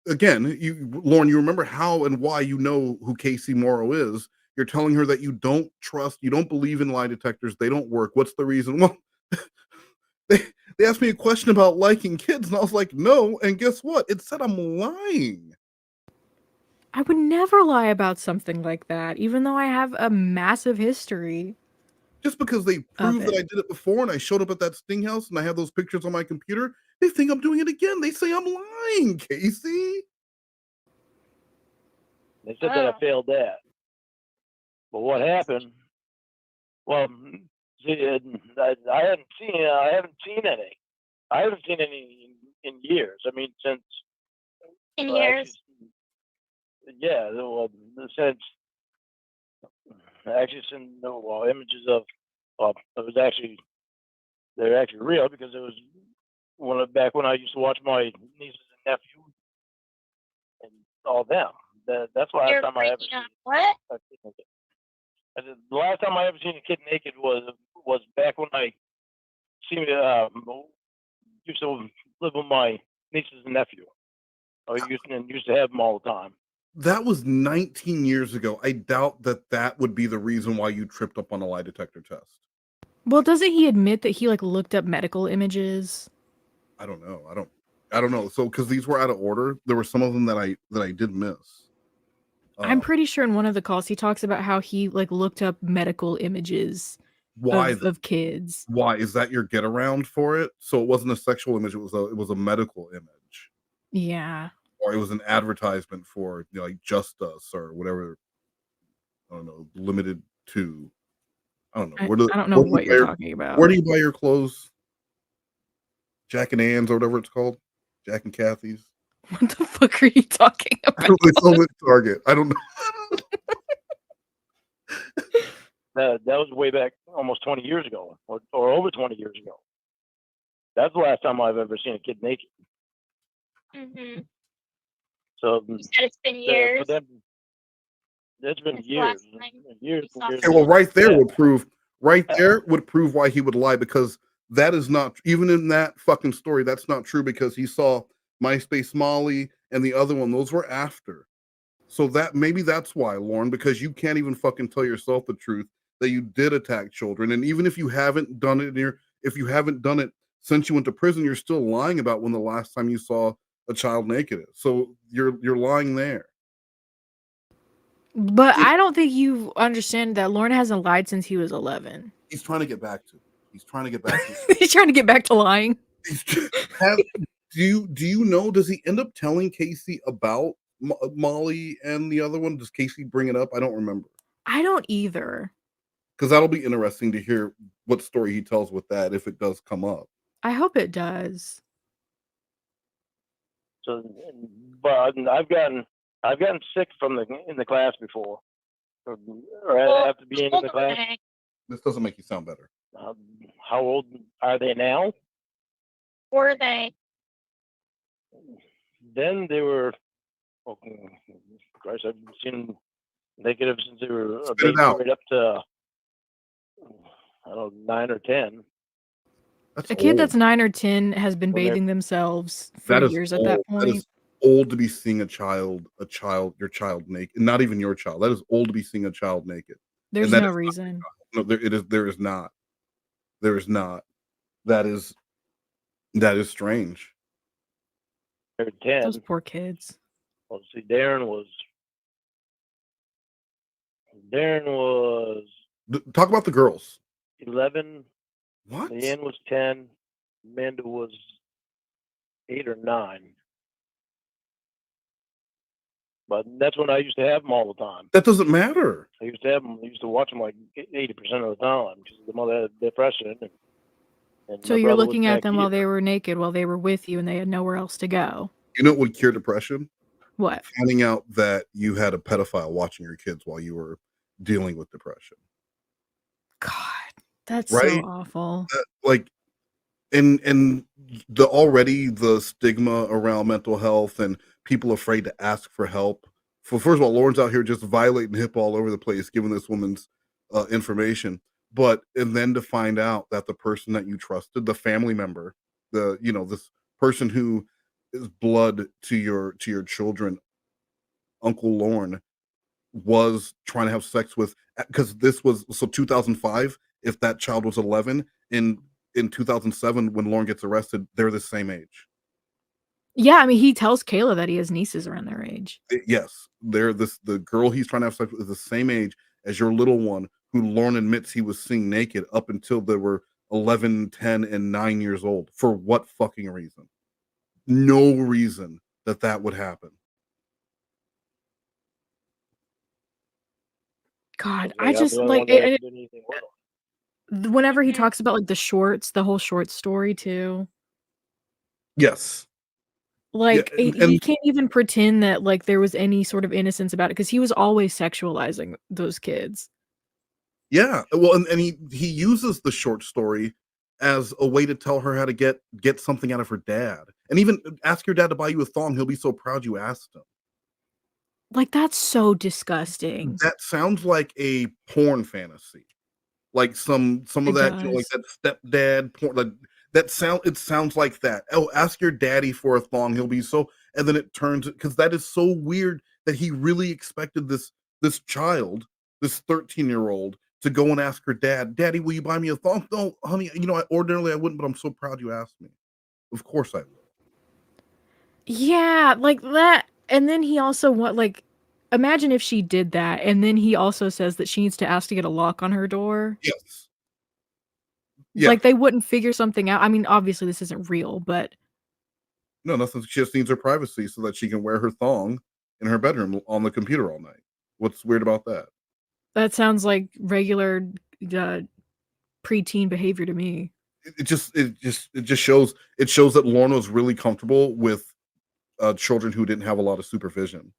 Speaker 4: again, Lorne, you remember how and why you know who Cas3y Morrow is. You're telling her that you don't trust, you don't believe in lie detectors. They don't work. What's the reason? Well, they asked me a question about liking kids, and I was like, no. And guess what? It said I'm lying.
Speaker 5: I would never lie about something like that, even though I have a massive history.
Speaker 4: Just because they proved that I did it before and I showed up at that sting house and I have those pictures on my computer, they think I'm doing it again. They say I'm lying, Casey.
Speaker 7: They said that I failed that. But what happened? Well, See, I haven't seen any. I haven't seen any in years. I mean, since
Speaker 6: In years.
Speaker 7: yeah, well, since images of it was actually they're actually real because it was back when I used to watch my nieces and nephews and all them. That's the last
Speaker 6: You're
Speaker 7: time I ever
Speaker 6: freaking
Speaker 7: seen
Speaker 6: out. What?
Speaker 7: a kid naked. I said, the last time I ever seen a kid naked was back when I used to live with my nieces and nephew. I used to have them all the time.
Speaker 4: That was 19 years ago. I doubt that would be the reason why you tripped up on a lie detector test.
Speaker 5: Well, doesn't he admit that he like looked up medical images?
Speaker 4: I don't know. I don't know. So because these were out of order, there were some of them that I did miss.
Speaker 5: I'm pretty sure in one of the calls he talks about how he like looked up medical images
Speaker 4: Why
Speaker 5: of kids.
Speaker 4: Why is that your get around for it? So it wasn't a sexual image; it was a medical image,
Speaker 5: Yeah.
Speaker 4: or it was an advertisement for like Just Us or whatever. I don't know, limited to. I don't know.
Speaker 5: I don't know what you're talking about.
Speaker 4: Where do you buy your clothes? Jack and Ann's or whatever it's called, Jack and Kathy's.
Speaker 5: What the fuck are you talking about?
Speaker 4: They sold it at Target. I don't know.
Speaker 7: That was way back almost 20 years ago, or over 20 years ago. That's the last time I've ever seen a kid naked.
Speaker 6: Mm-hmm.
Speaker 7: So
Speaker 6: You said it's been years.
Speaker 7: For them, it's been
Speaker 6: Since
Speaker 7: years,
Speaker 6: last time
Speaker 7: years.
Speaker 4: Okay, well, right there would prove why he would lie, because that is not, even in that fucking story, that's not true, because he saw MySpace Molly and the other one, those were after. So that maybe that's why, Lorne, because you can't even fucking tell yourself the truth that you did attack children. And even if you haven't done it since you went to prison, you're still lying about when the last time you saw a child naked is. So you're lying there.
Speaker 5: But I don't think you understand that Lorne hasn't lied since he was 11.
Speaker 4: He's trying to get back to. He's trying to get back to.
Speaker 5: He's trying to get back to lying.
Speaker 4: Do you know? Does he end up telling Casey about Molly and the other one? Does Casey bring it up? I don't remember.
Speaker 5: I don't either.
Speaker 4: Because that'll be interesting to hear what story he tells with that if it does come up.
Speaker 5: I hope it does.
Speaker 7: So, but I've gotten sick in the class before, or after being in the class.
Speaker 4: This doesn't make you sound better.
Speaker 7: How old are they now?
Speaker 6: Were they?
Speaker 7: Then they were. Oh, Christ, I've seen negative since they were a baby right up to I don't know, 9 or 10.
Speaker 5: A kid that's 9 or 10 has been bathing themselves for years at that point.
Speaker 4: That is old to be seeing your child naked. Not even your child. That is old to be seeing a child naked.
Speaker 5: There's no reason.
Speaker 4: No, there is not. There is not. That is strange.
Speaker 7: 10.
Speaker 5: Those poor kids.
Speaker 7: Well, see, Darren was.
Speaker 4: Talk about the girls.
Speaker 7: 11.
Speaker 4: What?
Speaker 7: Leanne was 10. Amanda was 8 or 9. But that's when I used to have them all the time.
Speaker 4: That doesn't matter.
Speaker 7: I used to have them. I used to watch them like 80% of the time because the mother had depression. And
Speaker 5: So you're looking at them while they were naked, while they were with you, and they had nowhere else to go.
Speaker 4: You know what would cure depression?
Speaker 5: What?
Speaker 4: Finding out that you had a pedophile watching your kids while you were dealing with depression.
Speaker 5: God, that's so awful.
Speaker 4: And the stigma around mental health and people afraid to ask for help. First of all, Lauren's out here just violating HIPAA all over the place, giving this woman's information. And then to find out that the person that you trusted, the family member, this person who is blood to your children, Uncle Lorne, was trying to have sex with, because this was 2005. If that child was 11, in 2007 when Lorne gets arrested, they're the same age.
Speaker 5: Yeah, I mean, he tells Kayla that he has nieces around their age.
Speaker 4: Yes, the girl he's trying to have sex with is the same age as your little one, who Lorne admits he was seeing naked up until they were 11, 10, and 9 years old. For what fucking reason? No reason that would happen.
Speaker 5: God, I just like it. Whenever he talks about like the shorts, the whole short story too.
Speaker 4: Yes.
Speaker 5: Like
Speaker 4: and,
Speaker 5: he can't even pretend that like there was any sort of innocence about it because he was always sexualizing those kids.
Speaker 4: Yeah, well, and he uses the short story as a way to tell her how to get something out of her dad, and even ask your dad to buy you a thong. He'll be so proud you asked him.
Speaker 5: Like that's so disgusting.
Speaker 4: That sounds like a porn fantasy, like some of
Speaker 5: It
Speaker 4: that, like
Speaker 5: does.
Speaker 4: that stepdad porn. Like, it sounds like that. Oh, ask your daddy for a thong. He'll be so, and then it turns because that is so weird that he really expected this child, this 13-year-old, to go and ask her dad, "Daddy, will you buy me a thong?" No, honey, ordinarily I wouldn't, but I'm so proud you asked me. Of course I will.
Speaker 5: Yeah, like that. And then he also imagine if she did that, and then he also says that she needs to ask to get a lock on her door.
Speaker 4: Yes. Yeah.
Speaker 5: Like they wouldn't figure something out. I mean, obviously this isn't real, but
Speaker 4: No, nothing. She just needs her privacy so that she can wear her thong in her bedroom on the computer all night. What's weird about that?
Speaker 5: that sounds like regular uh, preteen behavior to me.
Speaker 4: It just shows that Lorne was really comfortable with children who didn't have a lot of supervision,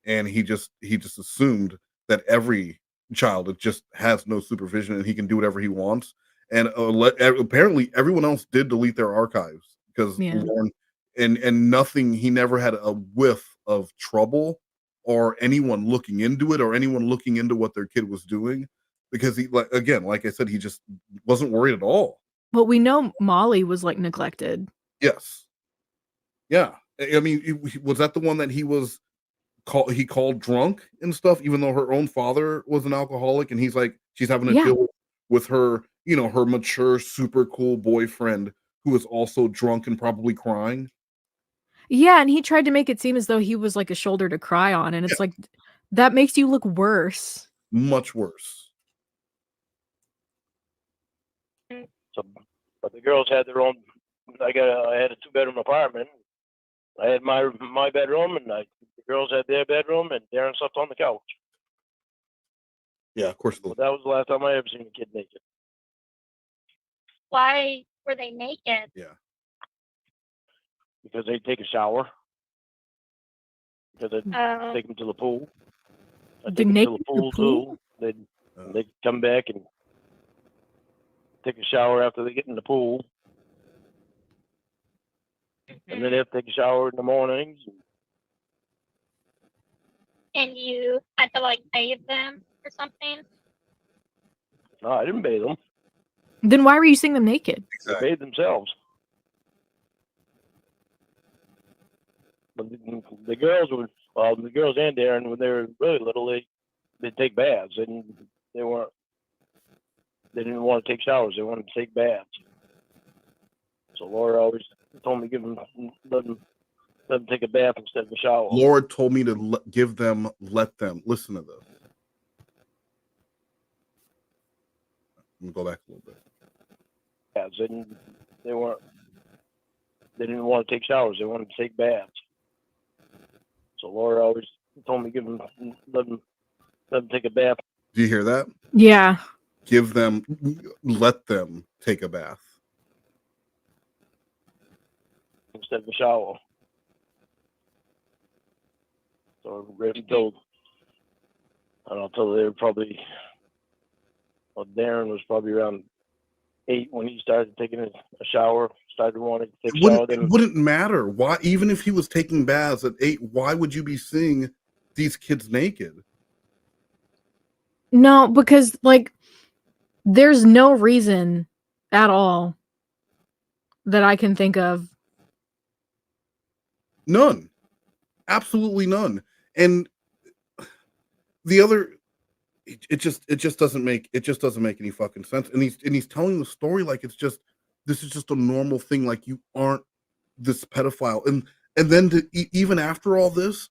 Speaker 4: and he just assumed that every child that just has no supervision and he can do whatever he wants. And apparently everyone else did delete their archives because
Speaker 5: Yeah.
Speaker 4: Lorne and nothing. He never had a whiff of trouble or anyone looking into it or anyone looking into what their kid was doing because he like I said, he just wasn't worried at all.
Speaker 5: But we know Molly was like neglected.
Speaker 4: Yes. Yeah. I mean, was that the one that he called drunk and stuff, even though her own father was an alcoholic, and he's like, she's having to
Speaker 5: Yeah.
Speaker 4: deal with her, her mature, super cool boyfriend who is also drunk and probably crying.
Speaker 5: Yeah, and he tried to make it seem as though he was like a shoulder to cry on, and it's like that makes you look worse.
Speaker 4: Much worse.
Speaker 7: So, but the girls had their own. I had a 2-bedroom apartment. I had my bedroom, and the girls had their bedroom, and Darren slept on the couch.
Speaker 4: Yeah, of course.
Speaker 7: But that was the last time I ever seen a kid naked.
Speaker 6: Why were they naked?
Speaker 4: Yeah.
Speaker 7: Because they'd take a shower. Because I'd take them to the pool. I'd take them to the pool too. They'd come back and take a shower after they get in the pool. And then they have to take a shower in the mornings.
Speaker 6: And you had to like bathe them or something?
Speaker 7: No, I didn't bathe them.
Speaker 5: Then why were you seeing them naked?
Speaker 7: They bathed themselves. But the girls and Darren, when they were really little, they'd take baths, and they didn't want to take showers. They wanted to take baths. So Laura always told me let them take a bath instead of a shower.
Speaker 4: Laura told me to let them listen to this. Let me go back a little bit.
Speaker 7: Baths, and they didn't want to take showers. They wanted to take baths. So Laura always told me let them take a bath.
Speaker 4: Do you hear that?
Speaker 5: Yeah.
Speaker 4: Let them take a bath
Speaker 7: Instead of a shower. So until they were probably, Darren was probably around 8 when he started taking a shower, started wanting to take a shower.
Speaker 4: It wouldn't matter. Why, even if he was taking baths at 8, why would you be seeing these kids naked?
Speaker 5: No, because like there's no reason at all that I can think of.
Speaker 4: None. Absolutely none. And the other, it just doesn't make any fucking sense. And he's telling the story like this is just a normal thing. Like you aren't this pedophile. And then even after all this,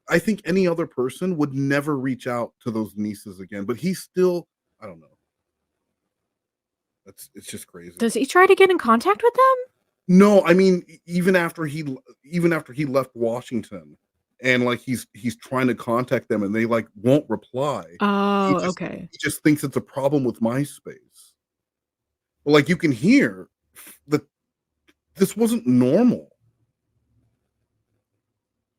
Speaker 4: I think any other person would never reach out to those nieces again. But he's still, I don't know. It's just crazy.
Speaker 5: Does he try to get in contact with them?
Speaker 4: No, I mean even after he left Washington and like he's trying to contact them, and they like won't reply.
Speaker 5: Oh, okay.
Speaker 4: He just thinks it's a problem with MySpace. But like you can hear that this wasn't normal.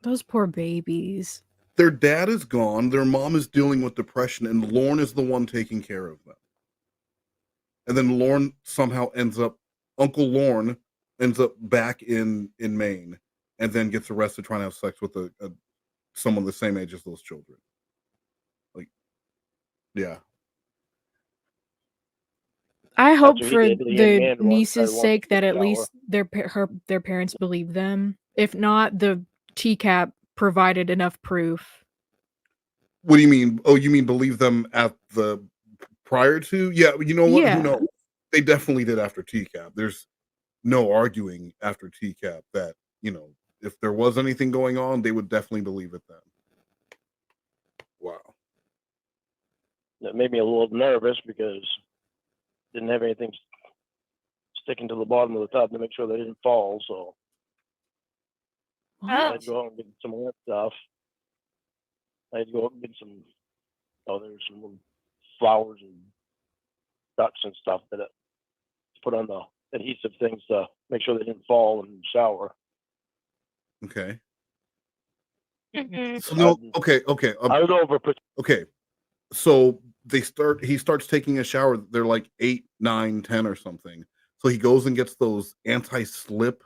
Speaker 5: Those poor babies.
Speaker 4: Their dad is gone. Their mom is dealing with depression, and Lorne is the one taking care of them. And then Uncle Lorne ends up back in Maine, and then gets arrested trying to have sex with someone the same age as those children. Like, yeah.
Speaker 5: I hope
Speaker 7: what he
Speaker 5: for
Speaker 7: did to the young
Speaker 5: the
Speaker 7: man who
Speaker 5: niece's
Speaker 7: wanted
Speaker 5: sake
Speaker 7: to
Speaker 5: that
Speaker 7: take a
Speaker 5: at
Speaker 7: shower.
Speaker 5: least their parents believe them. If not, the TCAP provided enough proof.
Speaker 4: What do you mean? Oh, you mean believe them at the prior to? Yeah, you know what? Who
Speaker 5: Yeah.
Speaker 4: knows? They definitely did after TCAP. There's no arguing after TCAP that, if there was anything going on, they would definitely believe it then. Wow.
Speaker 7: That made me a little nervous because didn't have anything sticking to the bottom of the top to make sure they didn't fall. So I had to go out and get some of that stuff. I had to go out and get there's some little flowers and ducks and stuff that I put on the adhesive things to make sure they didn't fall in the shower.
Speaker 4: Okay.
Speaker 6: Mm-hmm.
Speaker 4: So no, okay.
Speaker 7: I was over.
Speaker 4: Okay. So he starts taking a shower. They're like 8, 9, 10 or something. So he goes and gets those anti-slip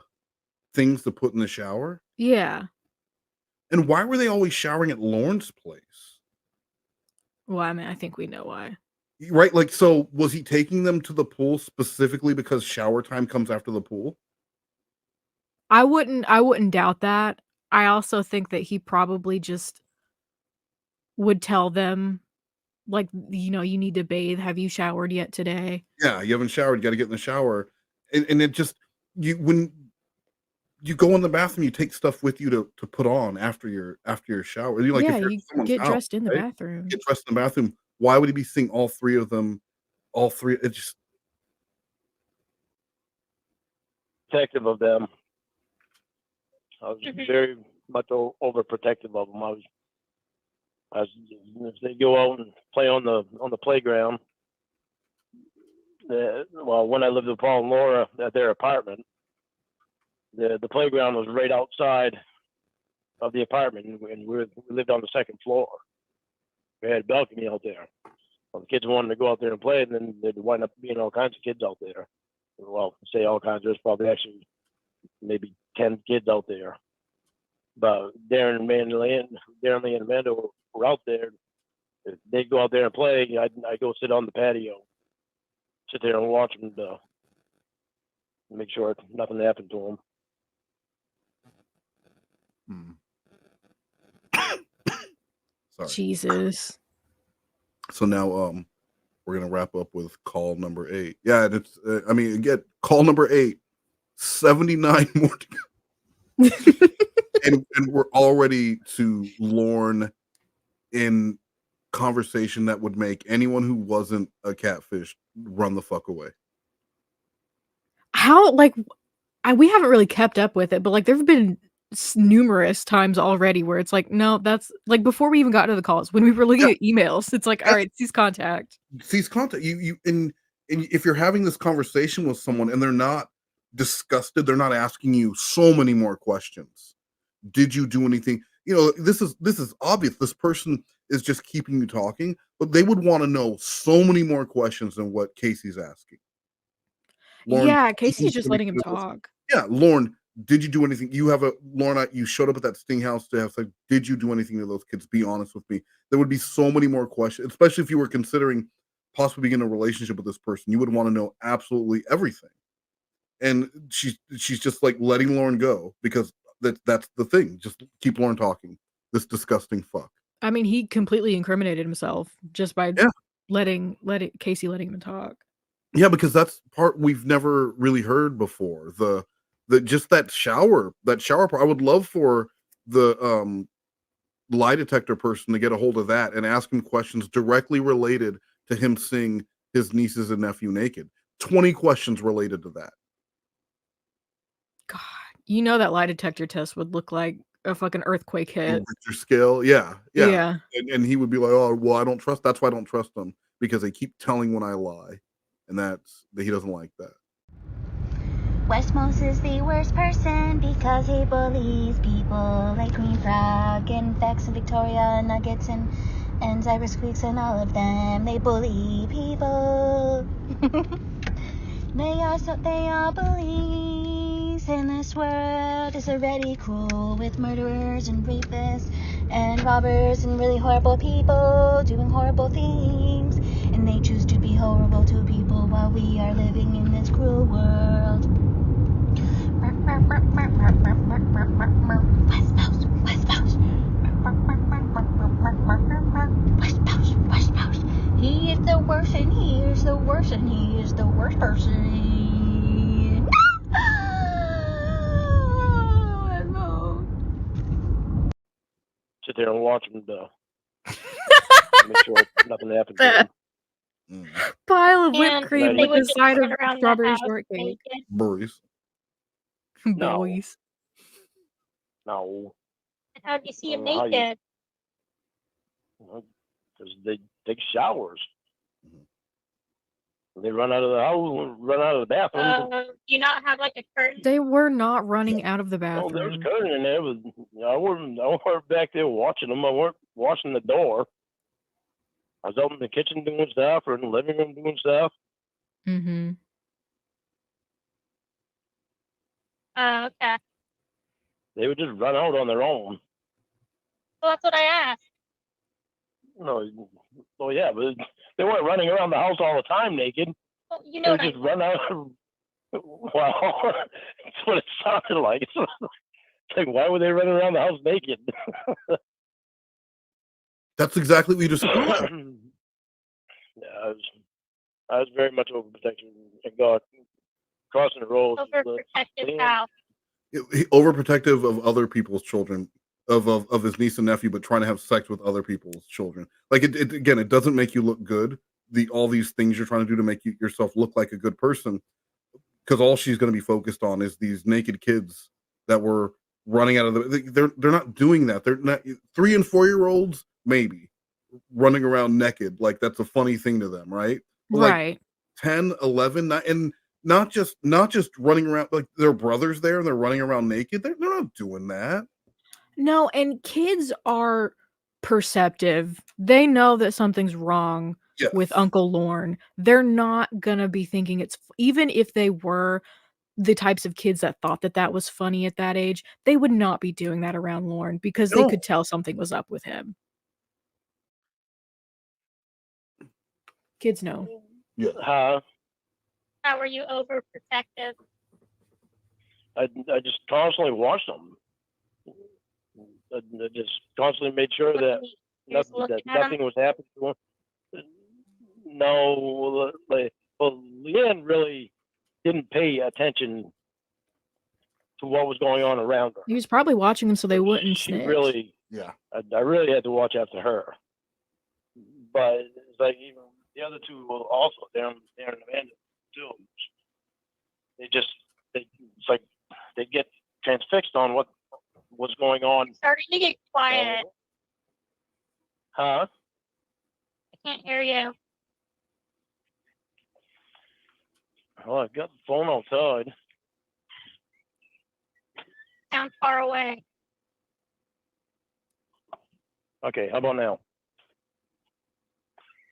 Speaker 4: things to put in the shower.
Speaker 5: Yeah.
Speaker 4: And why were they always showering at Lorne's place?
Speaker 5: Well, I mean, I think we know why.
Speaker 4: Right? Like, so was he taking them to the pool specifically because shower time comes after the pool?
Speaker 5: I wouldn't doubt that. I also think that he probably just would tell them, like, you need to bathe. Have you showered yet today?
Speaker 4: Yeah, you haven't showered. You got to get in the shower. And it just, when you go in the bathroom, you take stuff with you to put on after your shower. If
Speaker 5: Yeah,
Speaker 4: you're
Speaker 5: you
Speaker 4: at someone's
Speaker 5: get
Speaker 4: house,
Speaker 5: dressed in the
Speaker 4: right?
Speaker 5: bathroom.
Speaker 4: Get dressed in the bathroom. Why would he be seeing all three of them? All three. It just
Speaker 7: Protective of them. I was very much overprotective of them. I was if they go out and play on the playground. When I lived with Paul and Laura at their apartment, the playground was right outside of the apartment, and we lived on the second floor. We had a balcony out there. Well, the kids wanted to go out there and play, and then there'd wind up being all kinds of kids out there. Well, say all kinds. There's probably actually maybe 10 kids out there. But Darren, Lee, and Amanda were out there. They'd go out there and play. I'd go sit on the patio, sit there and watch them to make sure nothing happened to them.
Speaker 4: Sorry.
Speaker 5: Jesus.
Speaker 4: So now we're gonna wrap up with call number 8. Yeah, and it's again, call number 8. 79 more to go. and we're already to Lorne in conversation that would make anyone who wasn't a catfish run the fuck away.
Speaker 5: How, like, we haven't really kept up with it, but like there've been numerous times already where it's like, no, that's like before we even got to the calls, when we were looking at emails, it's like, all right, cease contact.
Speaker 4: You and if you're having this conversation with someone and they're not disgusted, they're not asking you so many more questions. Did you do anything? This is obvious. This person is just keeping you talking, but they would want to know so many more questions than what Casey's asking. Lorne,
Speaker 5: Yeah, Casey's just letting him talk.
Speaker 4: Yeah, Lorne, did you do anything? Lorne, you showed up at that Sting house to have sex. Did you do anything to those kids? Be honest with me. There would be so many more questions, especially if you were considering possibly being in a relationship with this person. You would want to know absolutely everything. And she's just like letting Lorne go because that's the thing. Just keep Lorne talking. This disgusting fuck.
Speaker 5: I mean, he completely incriminated himself just by letting Casey letting him talk.
Speaker 4: Yeah, because that's part we've never really heard before. The just that shower part. I would love for the lie detector person to get a hold of that and ask him questions directly related to him seeing his nieces and nephew naked. 20 questions related to that.
Speaker 5: God, that lie detector test would look like a fucking earthquake hit.
Speaker 4: Richter scale. Yeah.
Speaker 5: Yeah.
Speaker 4: And he would be like, oh, well, I don't trust. That's why I don't trust them because they keep telling when I lie. And he doesn't like that.
Speaker 19: Westmos is the worst person because he bullies people like Queen Frog and Vex and Victoria Nuggets and Cyrus Squeaks and all of them. They bully people. They are bullies, and this world is already cruel with murderers and rapists and robbers and really horrible people doing horrible things, and they choose to be horrible to people while we are living in this cruel world. He is the worst and he is the worst and he is the worst person.
Speaker 7: Sit there and watch him make sure nothing happens to him.
Speaker 5: Pile of whipped
Speaker 6: And
Speaker 5: cream
Speaker 6: they
Speaker 5: with
Speaker 6: would
Speaker 5: a
Speaker 6: just
Speaker 5: side
Speaker 6: run
Speaker 5: of
Speaker 6: around the
Speaker 5: strawberry
Speaker 6: house
Speaker 5: shortcake.
Speaker 6: naked.
Speaker 4: Boys.
Speaker 5: Boys.
Speaker 7: No.
Speaker 6: And how'd you see him
Speaker 7: How you-
Speaker 6: naked?
Speaker 7: Because they take showers. They run out of the house, run out of the bathroom.
Speaker 6: Do you not have like a curtain?
Speaker 5: They were not running out of the
Speaker 7: Oh, there's
Speaker 5: bathroom.
Speaker 7: curtain in there. I wasn't back there watching them. I weren't watching the door. I was out in the kitchen doing stuff or in the living room doing stuff.
Speaker 5: Mm-hmm.
Speaker 6: Okay.
Speaker 7: They would just run out on their own.
Speaker 6: Well, that's what I asked.
Speaker 7: No, oh yeah, but they weren't running around the house all the time naked.
Speaker 6: Well, you know
Speaker 7: They
Speaker 6: what I
Speaker 7: would just run out. Well, that's what it sounded like. It's like, why would they run around the house naked?
Speaker 4: That's exactly what you described.
Speaker 7: Yeah, I was very much overprotective and God crossing the road.
Speaker 6: Overprotective house.
Speaker 4: Overprotective of other people's children, of his niece and nephew, but trying to have sex with other people's children. Like it again, it doesn't make you look good. All these things you're trying to do to make yourself look like a good person, because all she's going to be focused on is these naked kids that were running out of they're not doing that. They're not 3 and 4-year-olds maybe running around naked. Like that's a funny thing to them, right? But
Speaker 5: Right.
Speaker 4: like 10, 11, and not just running around like their brothers there and they're running around naked. They're not doing that.
Speaker 5: No, and kids are perceptive. They know that something's wrong with Uncle Lorne. They're not gonna be thinking even if they were the types of kids that thought that was funny at that age, they would not be doing that around Lorne because they could tell something was up with him. Kids know.
Speaker 4: Yeah.
Speaker 6: How were you overprotective?
Speaker 7: I just constantly watched them. I just constantly made sure that nothing was happening to them. No, Leanne really didn't pay attention to what was going on around her.
Speaker 5: He was probably watching them so they wouldn't
Speaker 7: She
Speaker 5: snitch.
Speaker 7: really, I really had to watch after her. But it's like even the other two will also, Darren and Amanda too. It's like they get transfixed on what was going on.
Speaker 6: Starting to get quiet.
Speaker 7: Huh?
Speaker 6: I can't hear you.
Speaker 7: Well, I've got the phone outside.
Speaker 6: Sound far away.
Speaker 7: Okay, how about now?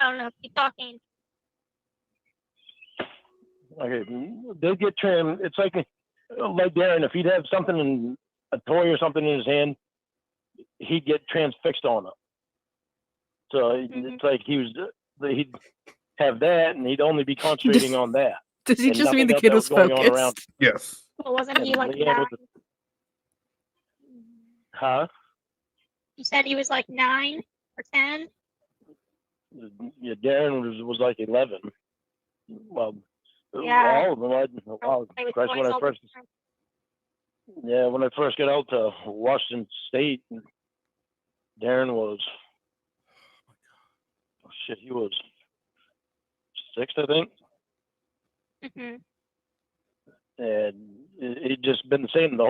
Speaker 6: I don't know. Keep talking.
Speaker 7: Okay, they get trimmed. It's like Darren, if he'd have something a toy or something in his hand, he'd get transfixed on it. So it's like he'd have that, and he'd only be concentrating on that.
Speaker 5: Does he
Speaker 7: And
Speaker 5: just mean
Speaker 7: nothing
Speaker 5: the
Speaker 7: else
Speaker 5: kid
Speaker 7: that
Speaker 5: was
Speaker 7: going on around.
Speaker 5: focused?
Speaker 4: Yes.
Speaker 6: Well, wasn't he like
Speaker 7: Leanne
Speaker 6: 9?
Speaker 7: Huh?
Speaker 6: You said he was like 9 or 10?
Speaker 7: Yeah, Darren was like 11. Well,
Speaker 6: Yeah.
Speaker 7: all of them. Wow, Christ, when I first got out to Washington State, Darren was, he was 6, I think.
Speaker 6: Mm-hmm.
Speaker 7: And He'd just been the same the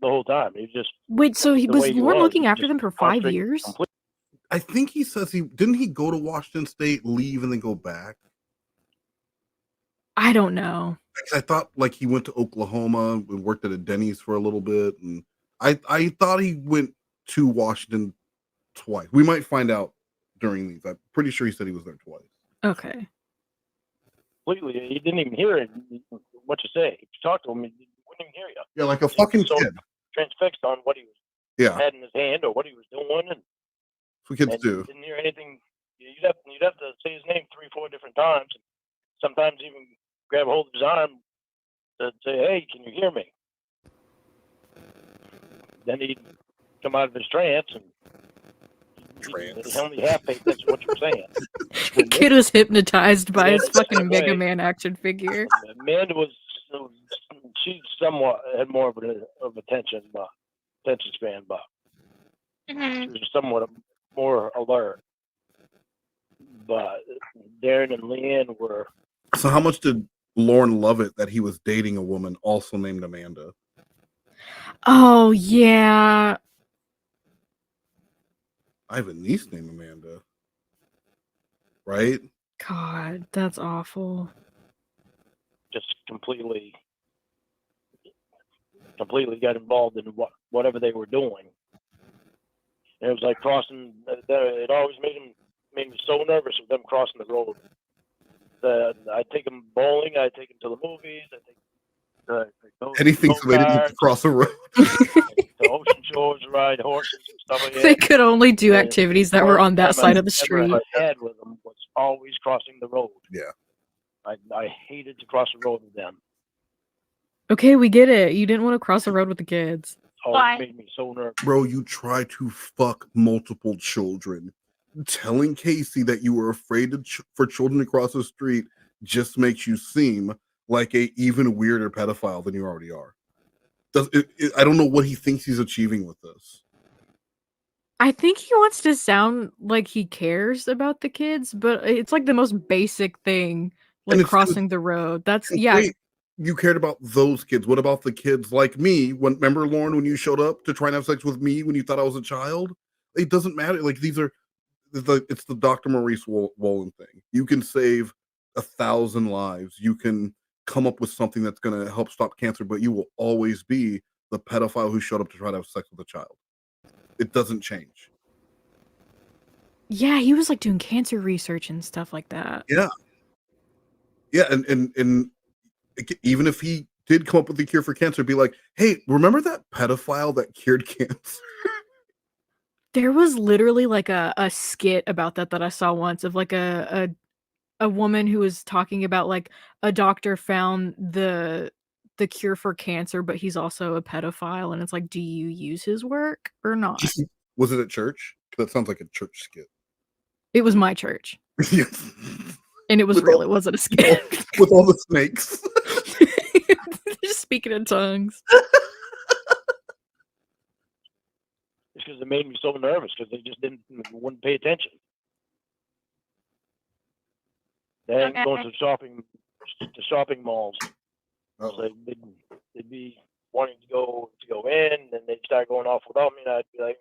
Speaker 7: whole time. He just
Speaker 5: Wait, so he
Speaker 7: the
Speaker 5: was
Speaker 7: way he
Speaker 5: Lorne
Speaker 7: was,
Speaker 5: looking
Speaker 7: he
Speaker 5: after
Speaker 7: just
Speaker 5: them for 5
Speaker 7: concentrated
Speaker 5: years?
Speaker 7: completely.
Speaker 4: I think he says didn't he go to Washington State, leave, and then go back?
Speaker 5: I don't know.
Speaker 4: Because I thought like he went to Oklahoma and worked at a Denny's for a little bit, and I thought he went to Washington twice. We might find out during these. I'm pretty sure he said he was there twice.
Speaker 5: Okay.
Speaker 7: Completely. He didn't even hear it. What you say? If you talked to him, he wouldn't even hear you.
Speaker 4: Yeah, like a fucking
Speaker 7: so
Speaker 4: kid.
Speaker 7: Transfixed on what he was had in his hand or what he was doing, and
Speaker 4: That's what kids do.
Speaker 7: didn't hear anything. You'd have to say his name 3-4 different times, and sometimes even grab a hold of his arm to say, "Hey, can you hear me?" Then he'd come out of his trance and he's only half baked. That's what you're saying.
Speaker 5: The kid was hypnotized by his fucking Mega Man action figure.
Speaker 7: Amanda was she somewhat had more of attention span, but she was somewhat more alert. But Darren and Leanne were.
Speaker 4: So how much did Lorne love it that he was dating a woman also named Amanda?
Speaker 5: Oh yeah.
Speaker 4: I have a niece named Amanda. Right?
Speaker 5: God, that's awful.
Speaker 7: Just completely got involved in whatever they were doing. And it was like crossing. It always made me so nervous with them crossing the road. I take them bowling. I take them to the movies. I take
Speaker 4: Anything so they didn't have to cross a road.
Speaker 7: The ocean shores, ride horses and stuff like that.
Speaker 5: They could only do activities that were on that side of the street.
Speaker 7: What I had with them was always crossing the road.
Speaker 4: Yeah.
Speaker 7: I hated to cross the road with them.
Speaker 5: Okay, we get it. You didn't want to cross the road with the kids.
Speaker 7: It made me so nervous.
Speaker 4: Bro, you try to fuck multiple children. Telling Casey that you were afraid for children to cross the street just makes you seem like a even weirder pedophile than you already are. I don't know what he thinks he's achieving with this.
Speaker 5: I think he wants to sound like he cares about the kids, but it's like the most basic thing, like crossing the road. That's
Speaker 4: Wait, you cared about those kids. What about the kids like me? Remember, Lorne, when you showed up to try and have sex with me when you thought I was a child? It doesn't matter. Like it's the Dr. Maurice Wolin thing. You can save 1,000 lives. You can come up with something that's going to help stop cancer, but you will always be the pedophile who showed up to try to have sex with a child. It doesn't change.
Speaker 5: Yeah, he was like doing cancer research and stuff like that.
Speaker 4: Yeah. Yeah, and even if he did come up with the cure for cancer, be like, hey, remember that pedophile that cured cancer?
Speaker 5: There was literally like a skit about that I saw once of like a woman who was talking about like a doctor found the cure for cancer, but he's also a pedophile, and it's like, do you use his work or not?
Speaker 4: Was it at church? That sounds like a church skit.
Speaker 5: It was my church.
Speaker 4: Yes.
Speaker 5: And it was real. It wasn't a skit.
Speaker 4: With all the snakes.
Speaker 5: Just speaking in tongues.
Speaker 7: It's because it made me so nervous because they just wouldn't pay attention. They ain't going to shopping malls. So they'd be wanting to go in, and they'd start going off without me, and I'd be like,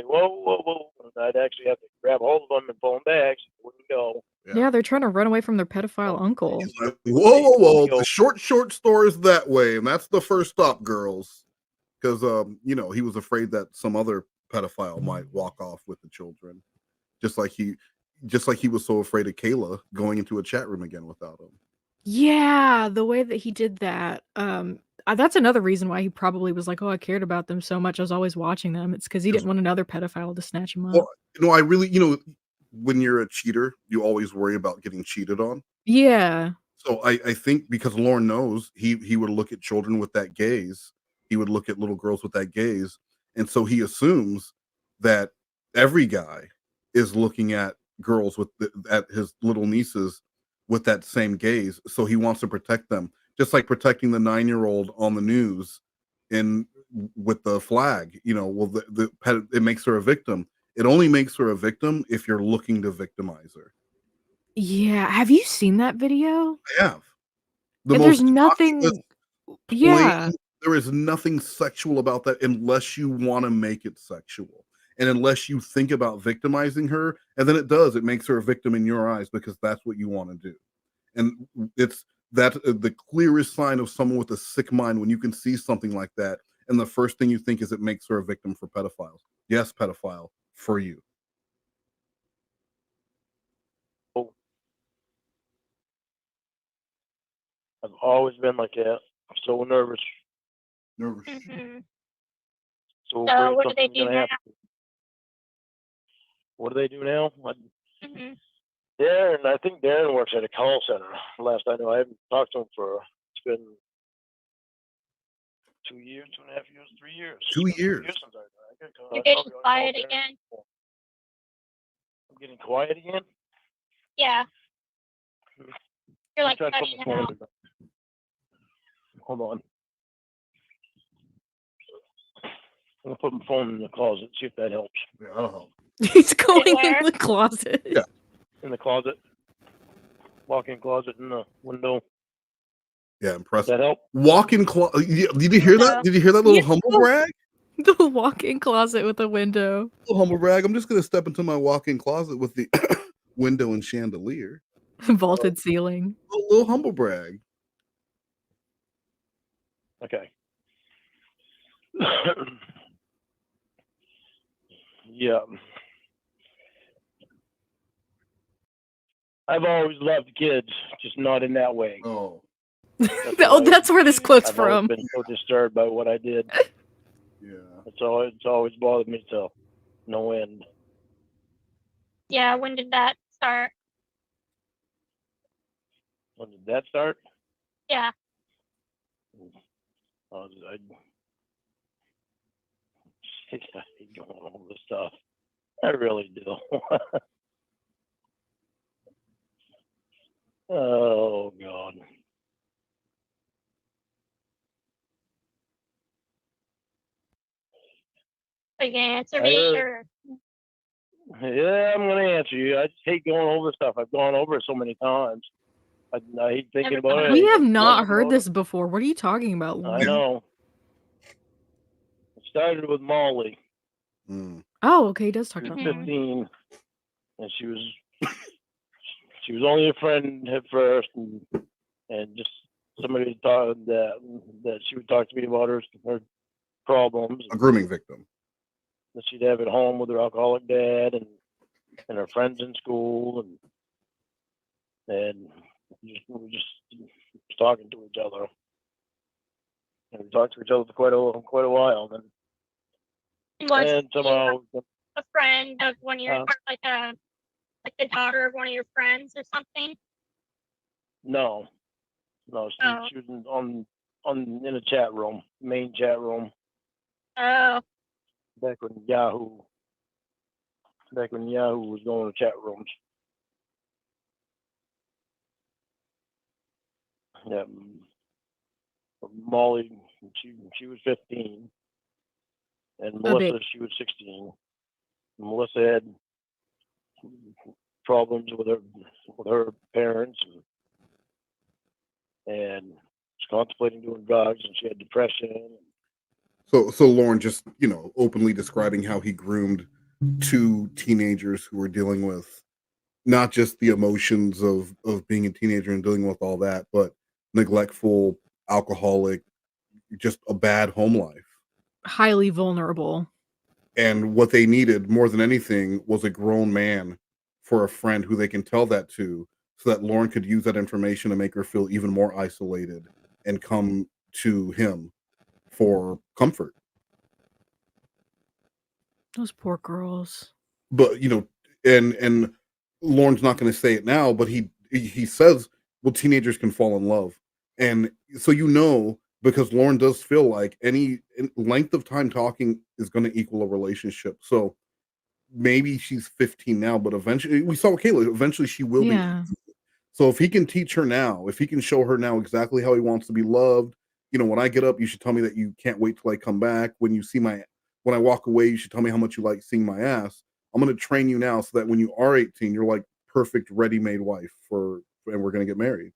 Speaker 7: whoa, and I'd actually have to grab hold of them and pull them back so they wouldn't go.
Speaker 5: Yeah, they're trying to run away from their pedophile uncle.
Speaker 4: Like, whoa. The short store is that way, and that's the first stop, girls. Because he was afraid that some other pedophile might walk off with the children. Just like he was so afraid of Kayla going into a chat room again without him.
Speaker 5: Yeah, the way that he did that. That's another reason why he probably was like, oh, I cared about them so much. I was always watching them. It's because he didn't want another pedophile to snatch him up.
Speaker 4: Well, I really, when you're a cheater, you always worry about getting cheated on.
Speaker 5: Yeah.
Speaker 4: So I think because Lorne knows he would look at children with that gaze. He would look at little girls with that gaze. And so he assumes that every guy is looking at girls at his little nieces with that same gaze. So he wants to protect them, just like protecting the 9-year-old on the news with the flag. It makes her a victim. It only makes her a victim if you're looking to victimize her.
Speaker 5: Yeah. Have you seen that video?
Speaker 4: I have.
Speaker 5: There's nothing Yeah.
Speaker 4: There is nothing sexual about that unless you want to make it sexual. And unless you think about victimizing her, and then it makes her a victim in your eyes because that's what you want to do. And it's that the clearest sign of someone with a sick mind when you can see something like that, and the first thing you think is it makes her a victim for pedophiles. Yes, pedophile for you.
Speaker 7: I've always been like that. I'm so nervous.
Speaker 4: Nervous.
Speaker 6: Mhm.
Speaker 7: So
Speaker 6: So
Speaker 7: afraid
Speaker 6: what do they
Speaker 7: something's
Speaker 6: do
Speaker 7: gonna
Speaker 6: now?
Speaker 7: happen. What do they do now?
Speaker 6: Mhm.
Speaker 7: Darren, I think Darren works at a call center. Last I know, I haven't talked to him for it's been 2 years, 2.5 years, 3 years.
Speaker 4: 2
Speaker 7: It's been 3
Speaker 4: years.
Speaker 7: years since I
Speaker 6: You're
Speaker 7: probably
Speaker 6: getting
Speaker 7: ought to call
Speaker 6: quiet
Speaker 7: Darren.
Speaker 6: again.
Speaker 7: I'm getting quiet again.
Speaker 6: Yeah. You're like
Speaker 7: Try to put
Speaker 6: cutting
Speaker 7: my
Speaker 6: it
Speaker 7: phone
Speaker 6: out.
Speaker 7: in. Hold on. I'm gonna put my phone in the closet. See if that helps.
Speaker 4: Yeah, that'll help.
Speaker 5: He's going in
Speaker 6: Where?
Speaker 5: the closet.
Speaker 4: Yeah.
Speaker 7: In the closet. Walk-in closet in the window.
Speaker 4: Yeah, impressive.
Speaker 7: Does that help?
Speaker 4: Walk-in closet. Did you hear that? Did you hear that little
Speaker 5: Yeah.
Speaker 4: humble brag?
Speaker 5: The walk-in closet with a window.
Speaker 4: Little humble brag. I'm just gonna step into my walk-in closet with the window and chandelier.
Speaker 5: Vaulted ceiling.
Speaker 4: Little humble brag.
Speaker 7: Okay. Yeah. I've always loved kids, just not in that way.
Speaker 4: Oh.
Speaker 5: That's where this quote's
Speaker 7: I've always
Speaker 5: from.
Speaker 7: been so disturbed by what I did.
Speaker 4: Yeah.
Speaker 7: It's always bothered me to no end.
Speaker 6: Yeah, when did that start?
Speaker 7: When did that start?
Speaker 6: Yeah.
Speaker 7: I hate going over this stuff. I really do. Oh God.
Speaker 6: Are you gonna answer me or
Speaker 7: Yeah, I'm gonna answer you. I just hate going over stuff. I've gone over it so many times. I hate thinking about it.
Speaker 5: We
Speaker 7: I
Speaker 5: have
Speaker 7: hate
Speaker 5: not
Speaker 7: talking
Speaker 5: heard
Speaker 7: about
Speaker 5: this before. What are you talking about?
Speaker 7: it. I know. It started with Molly.
Speaker 5: Oh, okay. He does talk
Speaker 7: She was
Speaker 5: about that.
Speaker 7: 15, and she was only a friend at first, and just somebody thought that she would talk to me about her problems.
Speaker 4: A grooming victim.
Speaker 7: That she'd have at home with her alcoholic dad and her friends in school, and we were just talking to each other, and we talked to each other for quite a while.
Speaker 6: was
Speaker 7: And somehow
Speaker 6: a friend of one of your like the daughter of one of your friends or something?
Speaker 7: no, she was in a chat room, main chat room.
Speaker 6: Oh.
Speaker 7: Back when Yahoo was going to chat rooms. Yeah, Molly, she was 15, and Melissa, she was 16. Melissa had problems with her parents, and was contemplating doing drugs, and she had depression.
Speaker 4: So Lorne just, openly describing how he groomed 2 teenagers who were dealing with not just the emotions of being a teenager and dealing with all that, but neglectful, alcoholic, just a bad home life.
Speaker 5: Highly vulnerable.
Speaker 4: And what they needed more than anything was a grown man for a friend who they can tell that to, so that Lorne could use that information to make her feel even more isolated and come to him for comfort.
Speaker 5: Those poor girls.
Speaker 4: But and Lorne's not going to say it now, but he says, well, teenagers can fall in love. And so because Lorne does feel like any length of time talking is going to equal a relationship. So maybe she's 15 now, but eventually, we saw Kayla, eventually she will be. So if he can teach her now, if he can show her now exactly how he wants to be loved, when I get up, you should tell me that you can't wait till I come back. When I walk away, you should tell me how much you like seeing my ass. I'm going to train you now so that when you are 18, you're like perfect ready-made wife and we're going to get married,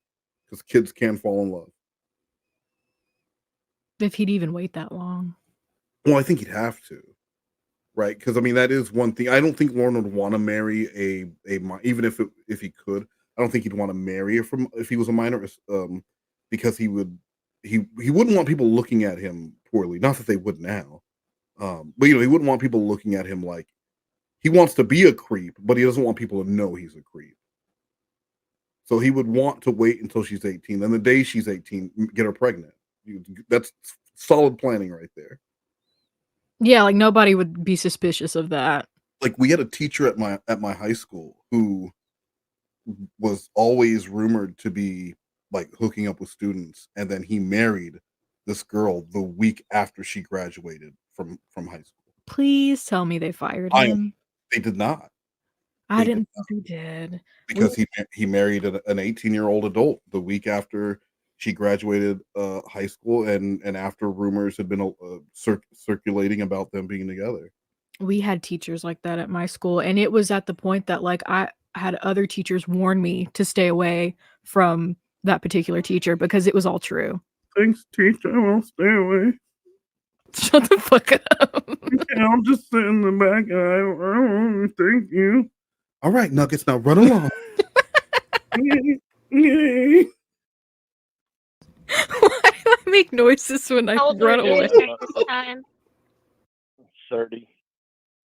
Speaker 4: because kids can fall in love.
Speaker 5: If he'd even wait that long.
Speaker 4: Well, I think he'd have to, right? Because I mean, that is one thing. I don't think Lorne would want to marry even if he could. I don't think he'd want to marry her if he was a minor, because he wouldn't want people looking at him poorly. Not that they would now, but he wouldn't want people looking at him like he wants to be a creep, but he doesn't want people to know he's a creep. So he would want to wait until she's 18. Then the day she's 18, get her pregnant. That's solid planning right there.
Speaker 5: Yeah, like nobody would be suspicious of that.
Speaker 4: Like we had a teacher at my high school who was always rumored to be like hooking up with students, and then he married this girl the week after she graduated from high school.
Speaker 5: Please tell me they fired him.
Speaker 4: They did not.
Speaker 5: I didn't think they did.
Speaker 4: Because he married an 18-year-old adult the week after she graduated high school, and after rumors had been circulating about them being together.
Speaker 5: We had teachers like that at my school, and it was at the point that like I had other teachers warn me to stay away from that particular teacher because it was all true.
Speaker 11: Thanks, teacher. I won't stay away.
Speaker 5: Shut the fuck up.
Speaker 11: Yeah, I'll just sit in the back. Thank you.
Speaker 4: All right, Nuggets, now run along.
Speaker 11: Yay.
Speaker 5: Why do I make noises when I run away?
Speaker 7: 30.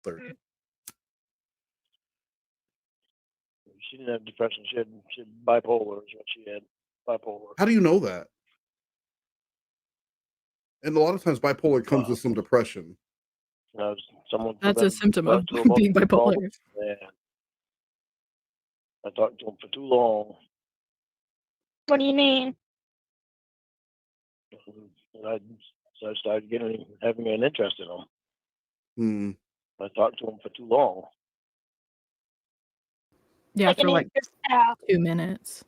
Speaker 4: 30.
Speaker 7: She didn't have depression. She had bipolar is what she had. Bipolar.
Speaker 4: How do you know that? And a lot of times bipolar comes with some depression.
Speaker 5: That's a symptom of being bipolar.
Speaker 7: Yeah. I talked to him for too long.
Speaker 6: What do you mean?
Speaker 7: And so I started having an interest in him. I talked to him for too long.
Speaker 5: Yeah,
Speaker 6: Like
Speaker 5: for
Speaker 6: an
Speaker 5: like
Speaker 6: interest how?
Speaker 5: 2 minutes.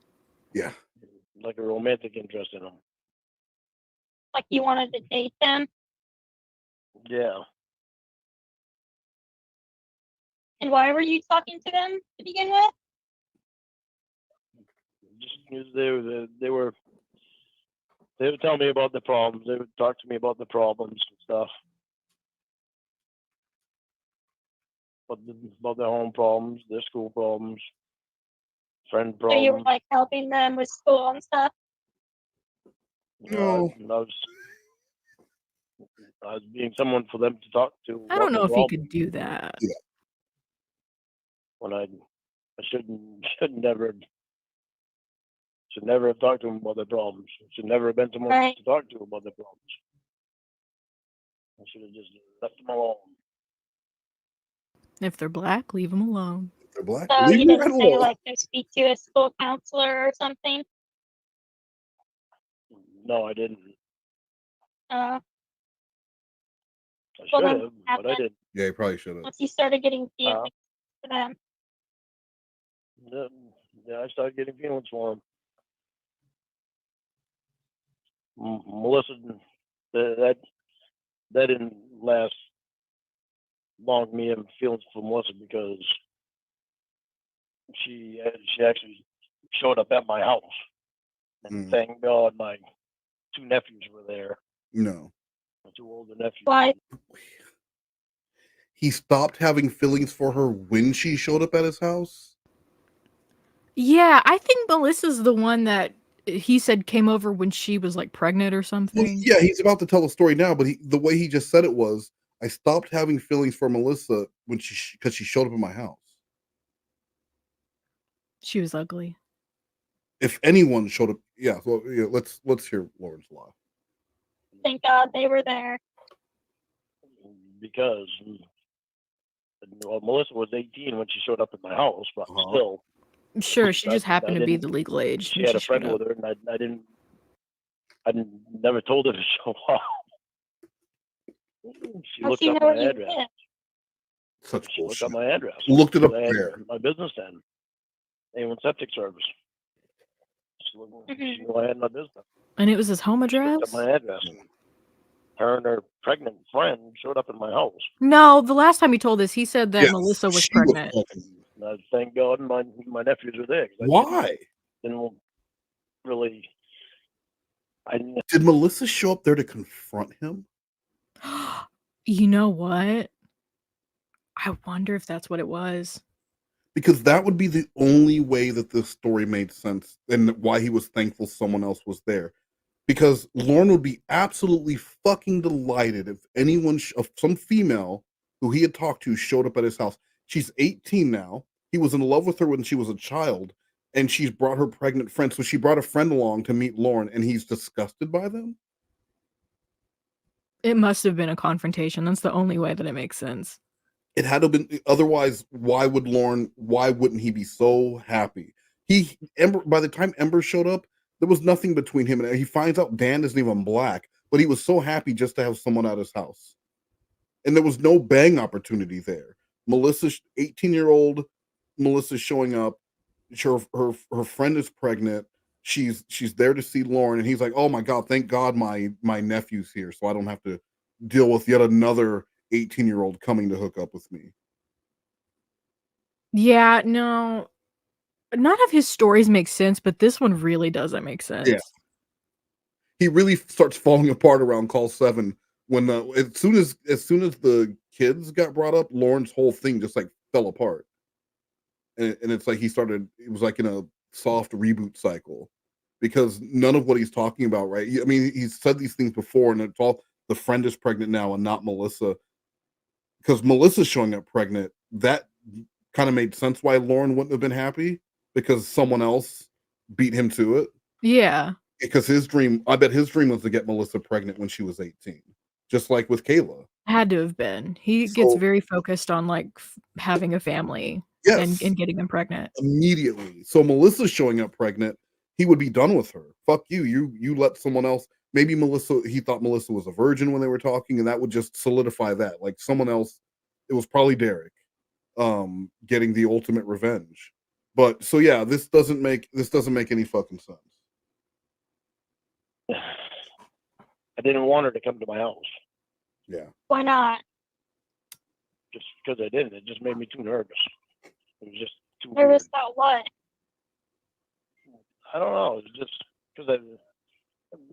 Speaker 4: Yeah.
Speaker 7: Like a romantic interest in him.
Speaker 6: Like you wanted to date them?
Speaker 7: Yeah.
Speaker 6: And why were you talking to them to begin with?
Speaker 7: Just because they would tell me about the problems. They would talk to me about the problems and stuff. About their home problems, their school problems, friend problems.
Speaker 6: So you were like helping them with school and stuff?
Speaker 4: No.
Speaker 7: I was being someone for them to talk to.
Speaker 5: I don't know if he could do that.
Speaker 4: Yeah.
Speaker 7: When I should never have talked to them about their problems. Should never have been someone to talk to about their problems. I should have just left them alone.
Speaker 5: If they're black, leave them alone.
Speaker 4: If they're black,
Speaker 6: So you didn't say like go speak to a school counselor or something?
Speaker 7: No, I didn't.
Speaker 6: Uh,
Speaker 7: I
Speaker 6: well,
Speaker 7: should
Speaker 6: then
Speaker 7: have,
Speaker 6: what
Speaker 7: but I didn't.
Speaker 4: Yeah, you probably should have.
Speaker 6: once you started getting feelings for them?
Speaker 7: Yeah, I started getting feelings for him. Melissa, that didn't last long. Me having feelings for Melissa because she actually showed up at my house, and thank God my 2 nephews were there.
Speaker 4: No.
Speaker 7: My 2 older nephews.
Speaker 6: Why?
Speaker 4: He stopped having feelings for her when she showed up at his house?
Speaker 5: Yeah, I think Melissa's the one that he said came over when she was like pregnant or something.
Speaker 4: Well, yeah, he's about to tell the story now, but the way he just said it was, I stopped having feelings for Melissa when because she showed up at my house.
Speaker 5: She was ugly.
Speaker 4: If anyone showed up, yeah. Well, yeah, let's hear Lorne's law.
Speaker 6: Thank God they were there.
Speaker 7: Because Melissa was 18 when she showed up at my house, but still.
Speaker 5: Sure, she just happened to be the legal age.
Speaker 7: She had a friend with her, and I never told her to show up. She looked up my address.
Speaker 4: Such
Speaker 7: she looked up my address.
Speaker 4: Looked it up
Speaker 7: there. My business then. A1 Septic Service. She knew I had my business.
Speaker 5: And it was his home address?
Speaker 7: She looked up my address. Her and her pregnant friend showed up at my house.
Speaker 5: No, the last time he told us, he said that Melissa was pregnant.
Speaker 7: Thank God my nephews were there.
Speaker 4: Why?
Speaker 7: Didn't really
Speaker 4: Did Melissa show up there to confront him?
Speaker 5: You know what? I wonder if that's what it was.
Speaker 4: Because that would be the only way that this story made sense and why he was thankful someone else was there. Because Lorne would be absolutely fucking delighted if anyone, if some female who he had talked to showed up at his house. She's 18 now. He was in love with her when she was a child, and she's brought her pregnant friend. So she brought a friend along to meet Lorne, and he's disgusted by them.
Speaker 5: It must have been a confrontation. That's the only way that it makes sense.
Speaker 4: It had to have been, otherwise, why wouldn't he be so happy? By the time Ember showed up, there was nothing between him and he finds out Dan isn't even black, but he was so happy just to have someone at his house. And there was no bang opportunity there. 18-year-old Melissa showing up, her friend is pregnant. She's there to see Lorne, and he's like, "Oh my God, thank God my nephew's here, so I don't have to deal with yet another 18-year-old coming to hook up with me."
Speaker 5: Yeah, no. None of his stories make sense, but this one really doesn't make sense.
Speaker 4: Yeah. He really starts falling apart around call 7 when as soon as the kids got brought up, Lorne's whole thing just like fell apart. And it's like it was like in a soft reboot cycle because none of what he's talking about, right? I mean, he's said these things before, and it's all the friend is pregnant now and not Melissa. Because Melissa's showing up pregnant, that kind of made sense why Lorne wouldn't have been happy because someone else beat him to it.
Speaker 5: Yeah.
Speaker 4: Because I bet his dream was to get Melissa pregnant when she was 18, just like with Kayla.
Speaker 5: Had to have been. He gets very focused on like having a family and getting them pregnant.
Speaker 4: Immediately. So Melissa's showing up pregnant, he would be done with her. Fuck you. You let someone else. Maybe he thought Melissa was a virgin when they were talking, and that would just solidify that. Like someone else, it was probably Derek, getting the ultimate revenge. But so yeah, this doesn't make any fucking sense.
Speaker 7: I didn't want her to come to my house.
Speaker 4: Yeah.
Speaker 6: Why not?
Speaker 7: Just because I didn't. It just made me too nervous. It was just too
Speaker 6: Nervous
Speaker 7: weird.
Speaker 6: about what?
Speaker 7: I don't know. It's just because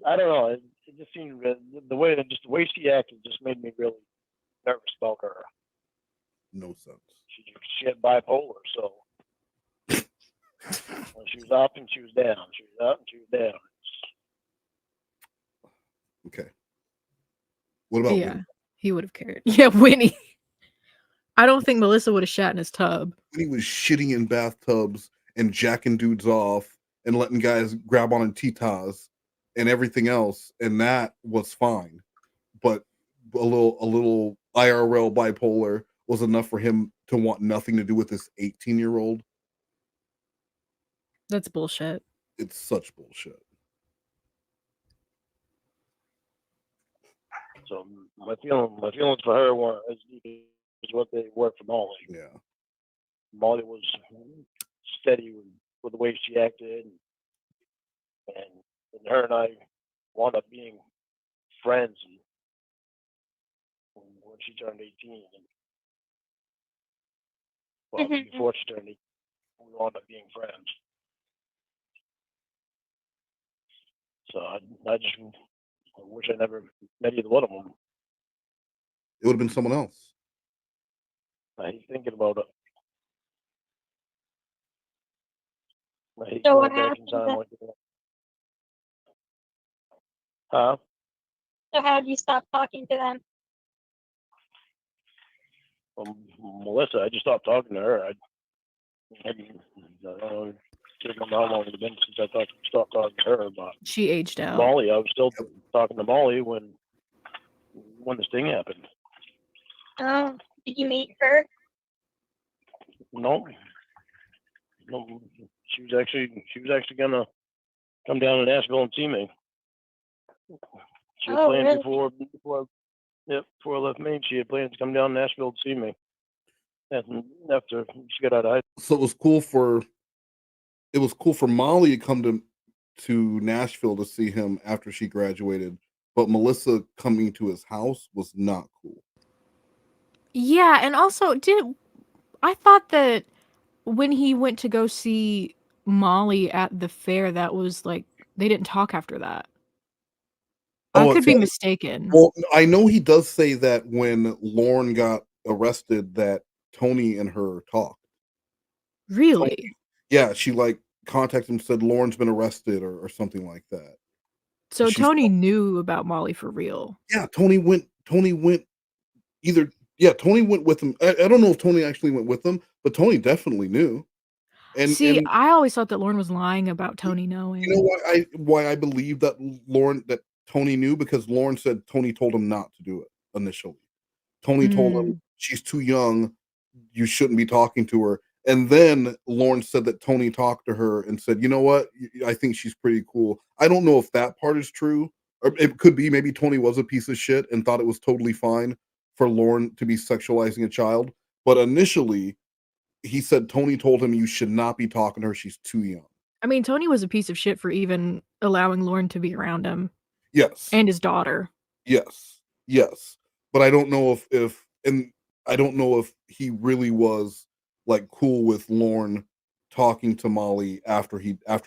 Speaker 7: I don't know. It just seemed the way she acted just made me really nervous about her.
Speaker 4: No sense.
Speaker 7: She had bipolar, so she was up and she was down. She was up and she was down.
Speaker 4: Okay. What about Winnie?
Speaker 5: He would have cared. Yeah, Winnie. I don't think Melissa would have shat in his tub.
Speaker 4: He was shitting in bathtubs and jacking dudes off and letting guys grab on titas and everything else, and that was fine. But a little IRL bipolar was enough for him to want nothing to do with this 18-year-old.
Speaker 5: That's bullshit.
Speaker 4: It's such bullshit.
Speaker 7: So my feelings for her weren't as deep as what they were for Molly.
Speaker 4: Yeah.
Speaker 7: Molly was steady with the way she acted, and her and I wound up being friends when she turned 18. Well, before she turned 18, we wound up being friends. So I wish I never met either one of them.
Speaker 4: It would have been someone else.
Speaker 7: I hate thinking about it. I hate
Speaker 6: So
Speaker 7: going
Speaker 6: what
Speaker 7: back in
Speaker 6: happened
Speaker 7: time
Speaker 6: then?
Speaker 7: like that. Huh?
Speaker 6: So how did you stop talking to them?
Speaker 7: Melissa, I just stopped talking to her. I don't know how long it's been since I stopped talking to her. But
Speaker 5: she aged out.
Speaker 7: Molly, I was still talking to Molly when this thing happened.
Speaker 6: Oh, did you meet her?
Speaker 7: No. She was actually gonna come down to Nashville and see me. She had planned
Speaker 6: really?
Speaker 7: before I left Maine. She had planned to come down to Nashville to see me. And after she got out of high school.
Speaker 4: So it was cool for Molly to come to Nashville to see him after she graduated, but Melissa coming to his house was not cool.
Speaker 5: Yeah, and also I thought that when he went to go see Molly at the fair, that was like they didn't talk after that. I
Speaker 4: Oh,
Speaker 5: could be
Speaker 4: Tony-
Speaker 5: mistaken.
Speaker 4: Well, I know he does say that when Lorne got arrested, that Tony and her talked.
Speaker 5: Really?
Speaker 4: Yeah, she like contacted him, said Lorne's been arrested or something like that.
Speaker 5: So
Speaker 4: She's
Speaker 5: Tony knew about Molly for real.
Speaker 4: Yeah, Tony went either Tony went with him. I don't know if Tony actually went with them, but Tony definitely knew. And
Speaker 5: See, I always thought that Lorne was lying about Tony knowing.
Speaker 4: you know why I believe that Tony knew, because Lorne said Tony told him not to do it initially. Tony told him she's too young, you shouldn't be talking to her. And then Lorne said that Tony talked to her and said, you know what, I think she's pretty cool. I don't know if that part is true, or it could be maybe Tony was a piece of shit and thought it was totally fine for Lorne to be sexualizing a child. But initially, he said Tony told him you should not be talking to her. She's too young.
Speaker 5: I mean, Tony was a piece of shit for even allowing Lorne to be around him.
Speaker 4: Yes.
Speaker 5: And his daughter.
Speaker 4: Yes. But I don't know if I don't know if he really was like cool with Lorne talking to Molly after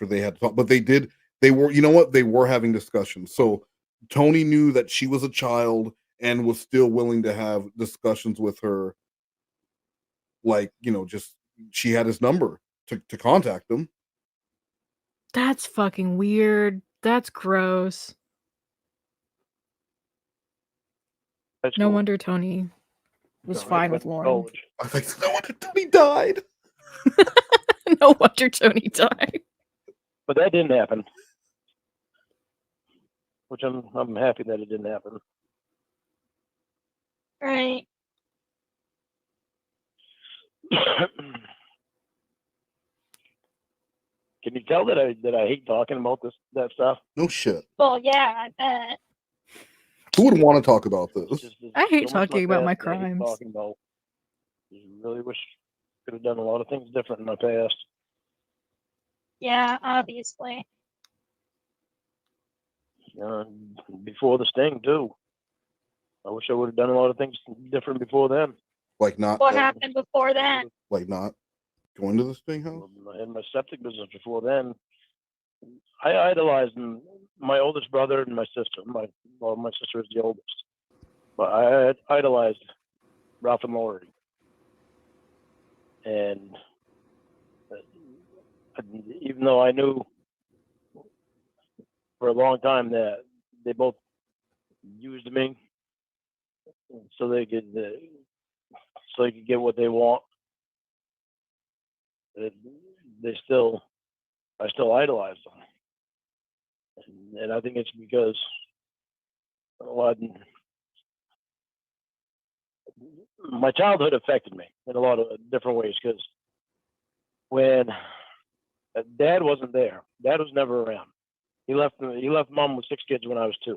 Speaker 4: they had talked. But they were, you know what? They were having discussions. So Tony knew that she was a child and was still willing to have discussions with her. Like, just she had his number to contact him.
Speaker 5: That's fucking weird. That's gross. No wonder Tony was fine with Lorne.
Speaker 4: I think no wonder Tony died.
Speaker 5: No wonder Tony died.
Speaker 7: But that didn't happen. Which I'm happy that it didn't happen.
Speaker 6: Right.
Speaker 7: Can you tell that I hate talking about that stuff?
Speaker 4: No shit.
Speaker 6: Well, yeah, I bet.
Speaker 4: Who would want to talk about this?
Speaker 5: I hate
Speaker 7: So much
Speaker 5: talking about my
Speaker 7: past that I hate
Speaker 5: crimes.
Speaker 7: talking about. I really wish I could have done a lot of things different in my past.
Speaker 6: Yeah, obviously.
Speaker 7: Before the sting too. I wish I would have done a lot of things different before then.
Speaker 4: Like not
Speaker 6: What happened before that?
Speaker 4: like not going to this thing house?
Speaker 7: I had my septic business before then. I idolized my oldest brother and my sister. My sister is the oldest, but I idolized Ralph and Lori, and even though I knew for a long time that they both used me so they could get what they want, I still idolize them. And I think it's because my childhood affected me in a lot of different ways. Because when Dad wasn't there, Dad was never around. He left Mom with 6 kids when I was 2.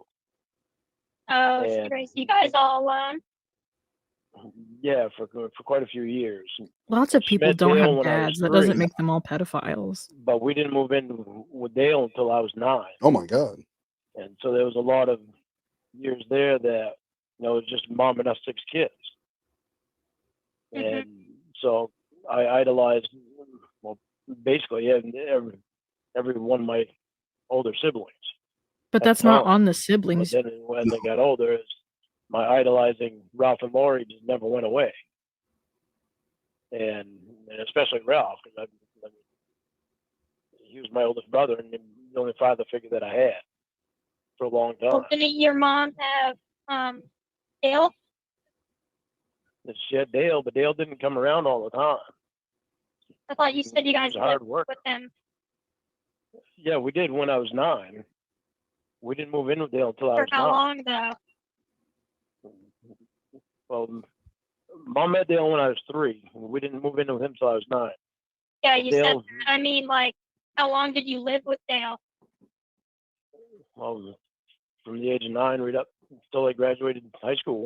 Speaker 6: Oh, she raised you guys all alone?
Speaker 7: Yeah, for quite a few years.
Speaker 5: Lots of people
Speaker 7: Met
Speaker 5: don't
Speaker 7: Dale
Speaker 5: have
Speaker 7: when I was
Speaker 5: dads. That doesn't
Speaker 7: 3.
Speaker 5: make them all pedophiles.
Speaker 7: But we didn't move in with Dale until I was 9.
Speaker 4: Oh my God.
Speaker 7: And so there was a lot of years there that, it was just Mom and us 6 kids. And so I idolized, basically every one of my older siblings.
Speaker 5: But that's not on the siblings.
Speaker 7: But then when they got older, my idolizing Ralph and Lori just never went away. And especially Ralph, because he was my oldest brother and the only father figure that I had for a long time.
Speaker 6: Well, didn't your mom have Dale?
Speaker 7: She had Dale, but Dale didn't come around all the time.
Speaker 6: I thought you said you guys
Speaker 7: hard
Speaker 6: lived
Speaker 7: work.
Speaker 6: with him.
Speaker 7: Yeah, we did when I was 9. We didn't move in with Dale until I
Speaker 6: For
Speaker 7: was
Speaker 6: how
Speaker 7: 9.
Speaker 6: long, though?
Speaker 7: Well, Mom met Dale when I was 3. We didn't move in with him until I was 9.
Speaker 6: Yeah, you said
Speaker 7: Dale,
Speaker 6: that. I mean, like, how long did you live with Dale?
Speaker 7: well, from the age of 9 right up until I graduated high school.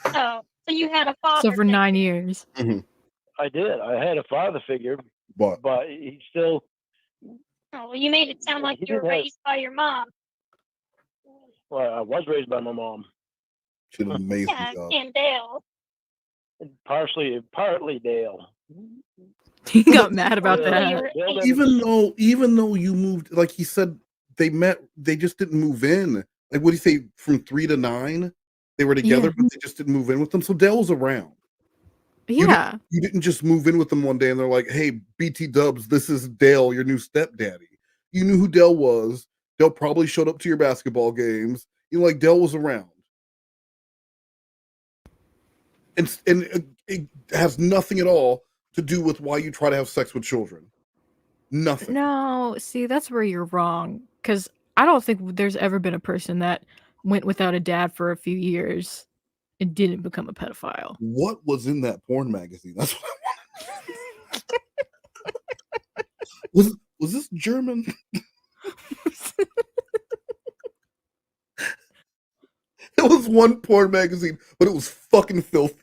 Speaker 6: Oh, so you had a father.
Speaker 5: So for 9 years.
Speaker 7: I did. I had a father figure, but he still.
Speaker 6: Oh, well, you made it sound like
Speaker 7: He
Speaker 6: you were
Speaker 7: didn't have-
Speaker 6: raised by your mom.
Speaker 7: Well, I was raised by my mom.
Speaker 4: She did an amazing
Speaker 6: Yeah,
Speaker 4: job.
Speaker 6: and Dale.
Speaker 7: Partly Dale.
Speaker 5: He got mad about
Speaker 6: Yeah,
Speaker 5: that.
Speaker 6: you were-
Speaker 4: Even though you moved, like he said, they just didn't move in Like, what do you say? From 3 to 9, they were together, but they just didn't move in with them. So Dale was around.
Speaker 5: Yeah.
Speaker 4: You didn't just move in with them one day and they're like, "Hey, BT Dubs, this is Dale, your new stepdaddy." You knew who Dale was. Dale probably showed up to your basketball games. You know, like Dale was around. And it has nothing at all to do with why you try to have sex with children. Nothing.
Speaker 5: No, see, that's where you're wrong. Because I don't think there's ever been a person that went without a dad for a few years and didn't become a pedophile.
Speaker 4: What was in that porn magazine? That's what I want. Was this German? It was one porn magazine, but it was fucking filthy.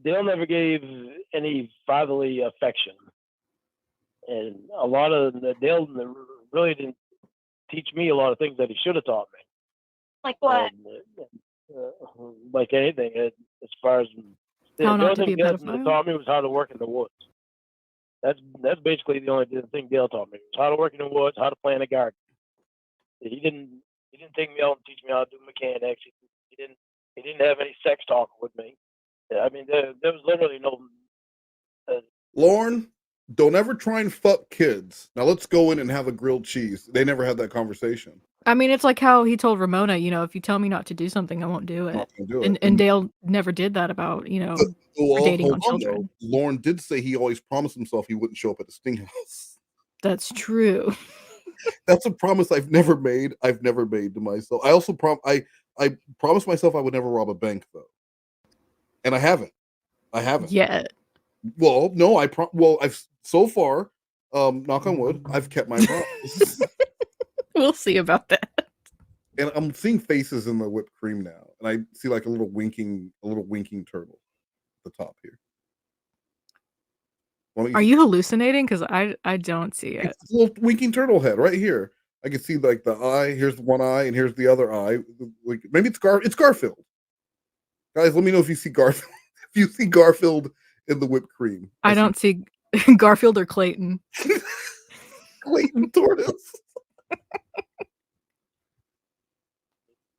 Speaker 7: Dale never gave any fatherly affection, and a lot of Dale really didn't teach me a lot of things that he should have taught me.
Speaker 6: Like what?
Speaker 7: Like anything, as far as
Speaker 5: How
Speaker 7: the
Speaker 5: not
Speaker 7: only
Speaker 5: to be
Speaker 7: thing
Speaker 5: a
Speaker 7: Dale
Speaker 5: pedophile?
Speaker 7: taught me was how to work in the woods. That's basically the only thing Dale taught me. Was how to work in the woods, how to plant a garden. He didn't take me out and teach me how to do mechanics. He didn't have any sex talk with me. I mean, there was literally no.
Speaker 4: Lorne, don't ever try and fuck kids. Now let's go in and have a grilled cheese. They never had that conversation.
Speaker 5: I mean, it's like how he told Ramona, you know, if you tell me not to do something, I won't do it.
Speaker 4: Not gonna do it.
Speaker 5: And Dale never did that about, you know,
Speaker 4: Well,
Speaker 5: dating on
Speaker 4: hold on,
Speaker 5: children.
Speaker 4: though. Lorne did say he always promised himself he wouldn't show up at the Sting House.
Speaker 5: That's true.
Speaker 4: That's a promise I've never made. I've never made to myself. I also I promised myself I would never rob a bank, though, and I haven't. I haven't
Speaker 5: Yet.
Speaker 4: Well, no, I've so far, knock on wood, I've kept my promise.
Speaker 5: We'll see about that.
Speaker 4: And I'm seeing faces in the whipped cream now, and I see like a little winking turtle at the top here.
Speaker 5: Are you hallucinating? Because I don't see it.
Speaker 4: It's a little winking turtle head right here. I can see like the eye. Here's the one eye, and here's the other eye. Like maybe it's Garfield. Guys, let me know if you see Garfield. If you see Garfield in the whipped cream.
Speaker 5: I don't see Garfield or Clayton.
Speaker 4: Clayton tortoise.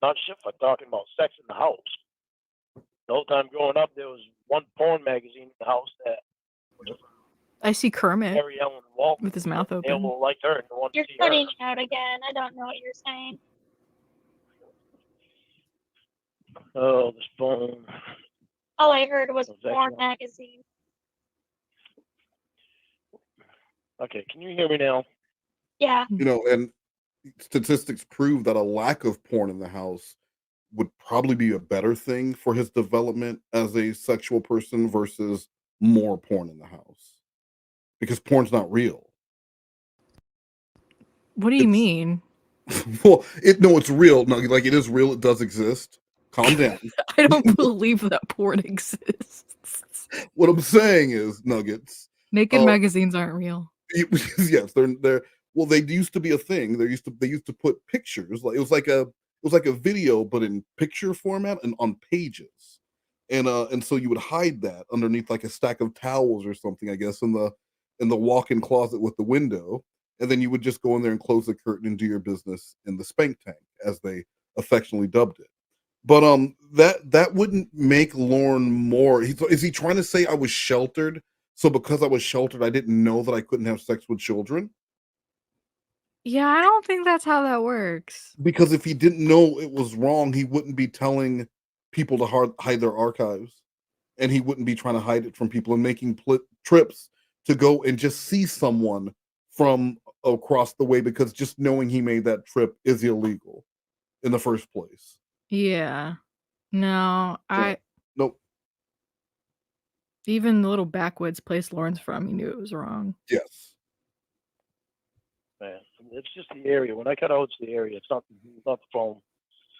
Speaker 7: Not shit for talking about sex in the house. The whole time growing up, there was one porn magazine in the house that was
Speaker 5: I see Kermit
Speaker 7: Mary Ellen Walton
Speaker 5: with his mouth
Speaker 7: They
Speaker 5: open.
Speaker 7: will like her and want to
Speaker 6: You're
Speaker 7: see her.
Speaker 6: cutting out again. I don't know what you're saying.
Speaker 7: Oh, this phone.
Speaker 6: All I heard was
Speaker 7: What's that
Speaker 6: porn
Speaker 7: now?
Speaker 6: magazine.
Speaker 7: Okay, can you hear me now?
Speaker 6: Yeah.
Speaker 4: You know, and statistics prove that a lack of porn in the house would probably be a better thing for his development as a sexual person versus more porn in the house. Because porn's not real.
Speaker 5: What do you mean?
Speaker 4: Well, it's real. No, like it is real. It does exist. Calm down.
Speaker 5: I don't believe that porn exists.
Speaker 4: What I'm saying is, Nuggets.
Speaker 5: Naked magazines aren't real.
Speaker 4: Yes, they're well, they used to be a thing. They used to put pictures, like it was like a video, but in picture format and on pages. And so you would hide that underneath like a stack of towels or something, I guess, in the walk-in closet with the window. And then you would just go in there and close the curtain and do your business in the spank tank, as they affectionately dubbed it. But that wouldn't make Lorne more. Is he trying to say I was sheltered? So because I was sheltered, I didn't know that I couldn't have sex with children?
Speaker 5: Yeah, I don't think that's how that works.
Speaker 4: Because if he didn't know it was wrong, he wouldn't be telling people to hide their archives, and he wouldn't be trying to hide it from people and making trips to go and just see someone from across the way, because just knowing he made that trip is illegal in the first place.
Speaker 5: Yeah. No,
Speaker 4: Nope.
Speaker 5: Even the little backwoods place Lorne's from, he knew it was wrong.
Speaker 4: Yes.
Speaker 7: Man, it's just the area. When I cut out, it's the area. It's not the phone.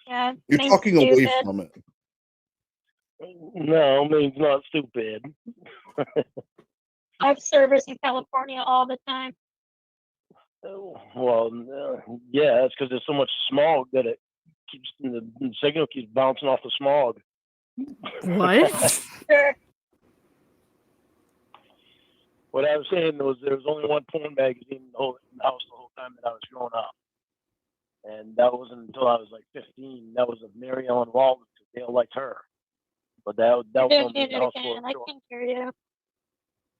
Speaker 6: Yeah.
Speaker 4: You're talking away from it.
Speaker 7: No, I mean, it's not stupid.
Speaker 6: I have service in California all the time.
Speaker 7: Well, yeah, it's because there's so much smog that it keeps the signal keeps bouncing off the smog.
Speaker 5: What?
Speaker 6: Sure.
Speaker 7: What I was saying was there was only one porn magazine in the house the whole time that I was growing up. And that wasn't until I was like 15. That was a Mary Ellen Walton because Dale liked her. But that was
Speaker 6: Don't
Speaker 7: only
Speaker 6: do
Speaker 7: in the
Speaker 6: it
Speaker 7: house
Speaker 6: again.
Speaker 7: for
Speaker 6: I
Speaker 7: short.
Speaker 6: can't hear you.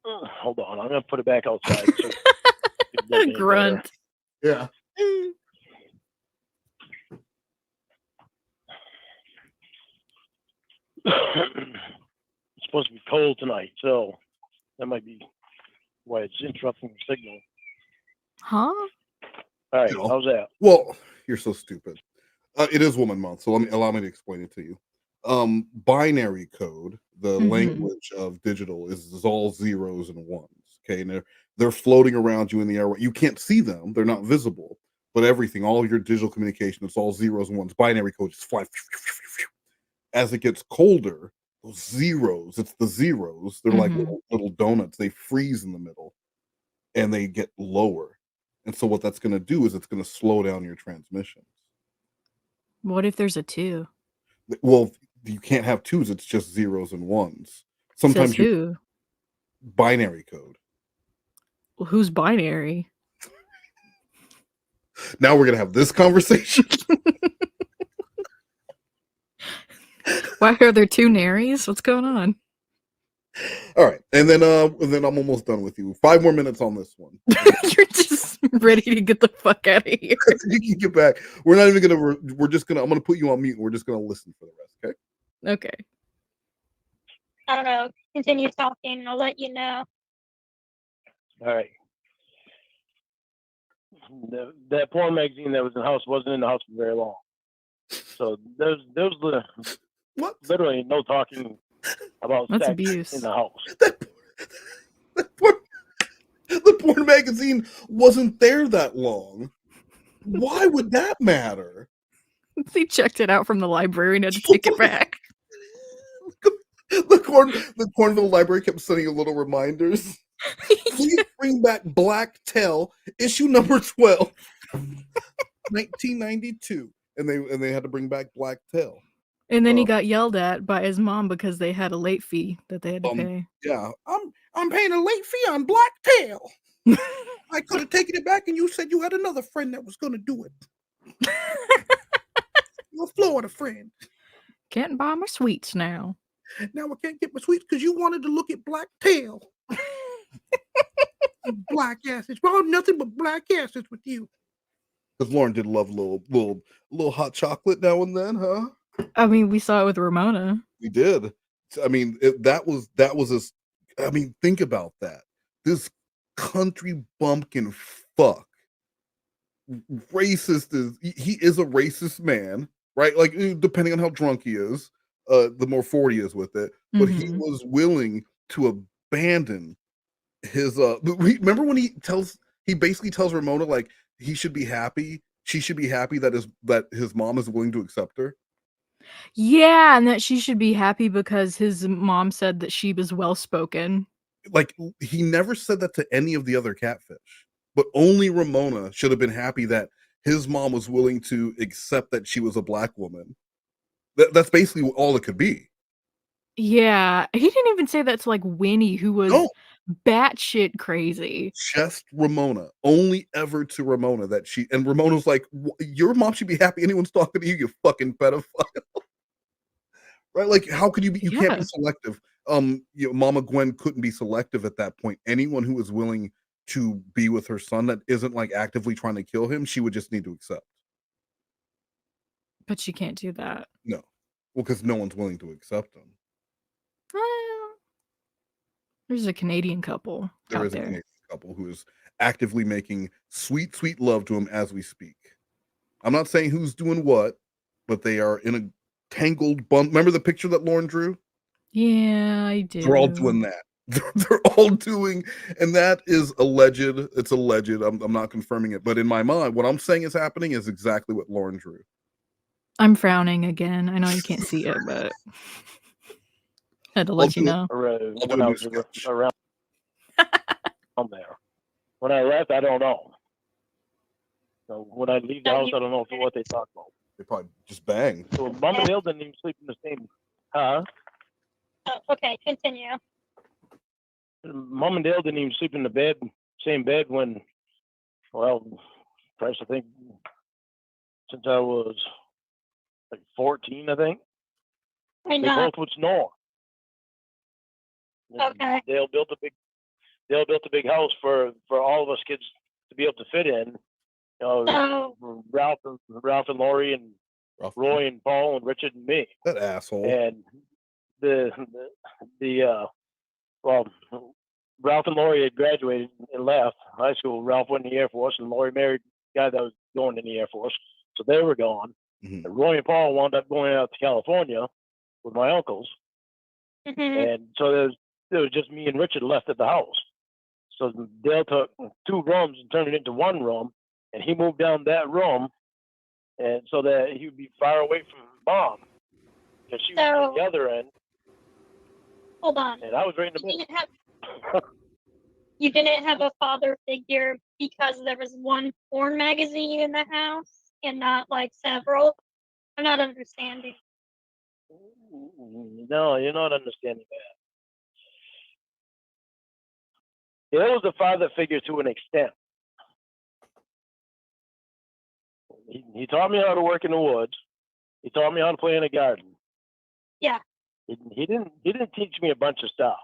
Speaker 7: Hold on, I'm gonna put it back outside. So it doesn't get any better.
Speaker 5: Grunt.
Speaker 4: Yeah.
Speaker 7: It's supposed to be cold tonight, so that might be why it's interrupting the signal.
Speaker 5: Huh?
Speaker 7: All right,
Speaker 4: You know.
Speaker 7: how's that?
Speaker 4: Well, you're so stupid. It is Woman Month, so allow me to explain it to you. Binary code, the language of digital, is all zeros and ones. Okay, and they're floating around you in the air. You can't see them; they're not visible. But everything, all of your digital communication, it's all zeros and ones. Binary code just fly. As it gets colder, those zeros, it's the zeros. They're like little donuts. They freeze in the middle, and they get lower. And so what that's going to do is it's going to slow down your transmissions.
Speaker 5: What if there's a 2?
Speaker 4: Well, you can't have 2s. It's just zeros and ones.
Speaker 5: Says
Speaker 4: Sometimes
Speaker 5: who?
Speaker 4: Binary code.
Speaker 5: Well, who's binary?
Speaker 4: Now we're going to have this conversation.
Speaker 5: Why are there 2 naries? What's going on?
Speaker 4: All right, and then I'm almost done with you. 5 more minutes on this one.
Speaker 5: You're just ready to get the fuck out of here.
Speaker 4: You can get back. We're not even gonna. We're just gonna. I'm gonna put you on mute. And we're just gonna listen for the rest. Okay.
Speaker 5: Okay.
Speaker 6: I don't know. Continue talking. I'll let you know.
Speaker 7: All right. That porn magazine that was in the house wasn't in the house for very long. So there's
Speaker 4: what?
Speaker 7: Literally no talking about
Speaker 5: That's
Speaker 7: sex
Speaker 5: abuse
Speaker 7: in the house.
Speaker 4: The porn magazine wasn't there that long. Why would that matter?
Speaker 5: He checked it out from the library and had to take it back.
Speaker 4: The Cornville Library kept sending you little reminders. Please bring back Black Tail, issue number 12, 1992, and they had to bring back Black Tail.
Speaker 5: And then he got yelled at by his mom because they had a late fee that they had to pay.
Speaker 4: Yeah, I'm paying a late fee on Black Tail. I could have taken it back, and you said you had another friend that was going to do it. Your Florida friend.
Speaker 5: Can't buy my sweets now.
Speaker 4: Now I can't get my sweets because you wanted to look at Black Tail. Black acids. Well, nothing but black acids with you. Because Lorne did love little hot chocolate now and then, huh?
Speaker 5: I mean, we saw it with Ramona.
Speaker 4: We did. I mean, that was I mean, think about that. This country bumpkin fuck, racist he is a racist man, right? Like, depending on how drunk he is, the more forward he is with it. But he was willing to abandon his remember when he basically tells Ramona like she should be happy that his mom is willing to accept her.
Speaker 5: Yeah, and that she should be happy because his mom said that she was well spoken.
Speaker 4: Like, he never said that to any of the other catfish, but only Ramona should have been happy that his mom was willing to accept that she was a black woman. That's basically all it could be.
Speaker 5: Yeah, he didn't even say that to like Winnie, who was batshit crazy.
Speaker 4: Just Ramona, only ever to Ramona and Ramona's like, your mom should be happy anyone's talking to you, you fucking pedophile. Right? Like, how could you be? You can't be selective. Mama Gwen couldn't be selective at that point. Anyone who was willing to be with her son that isn't like actively trying to kill him, she would just need to accept.
Speaker 5: But she can't do that.
Speaker 4: No, well, because no one's willing to accept him.
Speaker 5: There's a Canadian couple
Speaker 4: There
Speaker 5: out
Speaker 4: is a
Speaker 5: there.
Speaker 4: Canadian couple who is actively making sweet, sweet love to him as we speak. I'm not saying who's doing what, but they are in a tangled bump. Remember the picture that Lorne drew?
Speaker 5: Yeah, I do.
Speaker 4: They're all doing that. They're all doing, and that is alleged. It's alleged. I'm not confirming it, but in my mind, what I'm saying is happening is exactly what Lorne drew.
Speaker 5: I'm frowning again. I know you can't see it, but had to let you know.
Speaker 7: When I was around there. When I left, I don't know. So when I leave the house, I don't know what they talk about.
Speaker 4: They probably just bang.
Speaker 7: So Mom and Dale didn't even sleep in the same. Huh?
Speaker 6: Oh, okay, continue.
Speaker 7: Mom and Dale didn't even sleep in the same bed when, well, Christ, I think since I was like 14, I think.
Speaker 6: Why
Speaker 7: They
Speaker 6: not?
Speaker 7: both would snore.
Speaker 6: Okay.
Speaker 7: Dale built a big house for all of us kids to be able to fit in. You know,
Speaker 6: So,
Speaker 7: Ralph and Lori and Roy and Paul and Richard and me.
Speaker 4: That asshole.
Speaker 7: And well, Ralph and Lori had graduated and left high school. Ralph went in the Air Force, and Lori married a guy that was going in the Air Force, so they were gone.
Speaker 4: Mm-hmm.
Speaker 7: And Roy and Paul wound up going out to California with my uncles, and so there was just me and Richard left at the house. So Dale took 2 rooms and turned it into 1 room, and he moved down that room, and so that he would be far away from Mom, because she was at the other end.
Speaker 6: Hold on.
Speaker 7: And I was right in the middle.
Speaker 6: You didn't have a father figure because there was one porn magazine in the house and not like several? I'm not understanding.
Speaker 7: No, you're not understanding that. It was a father figure to an extent. He taught me how to work in the woods. He taught me how to play in a garden.
Speaker 6: Yeah.
Speaker 7: He didn't teach me a bunch of stuff.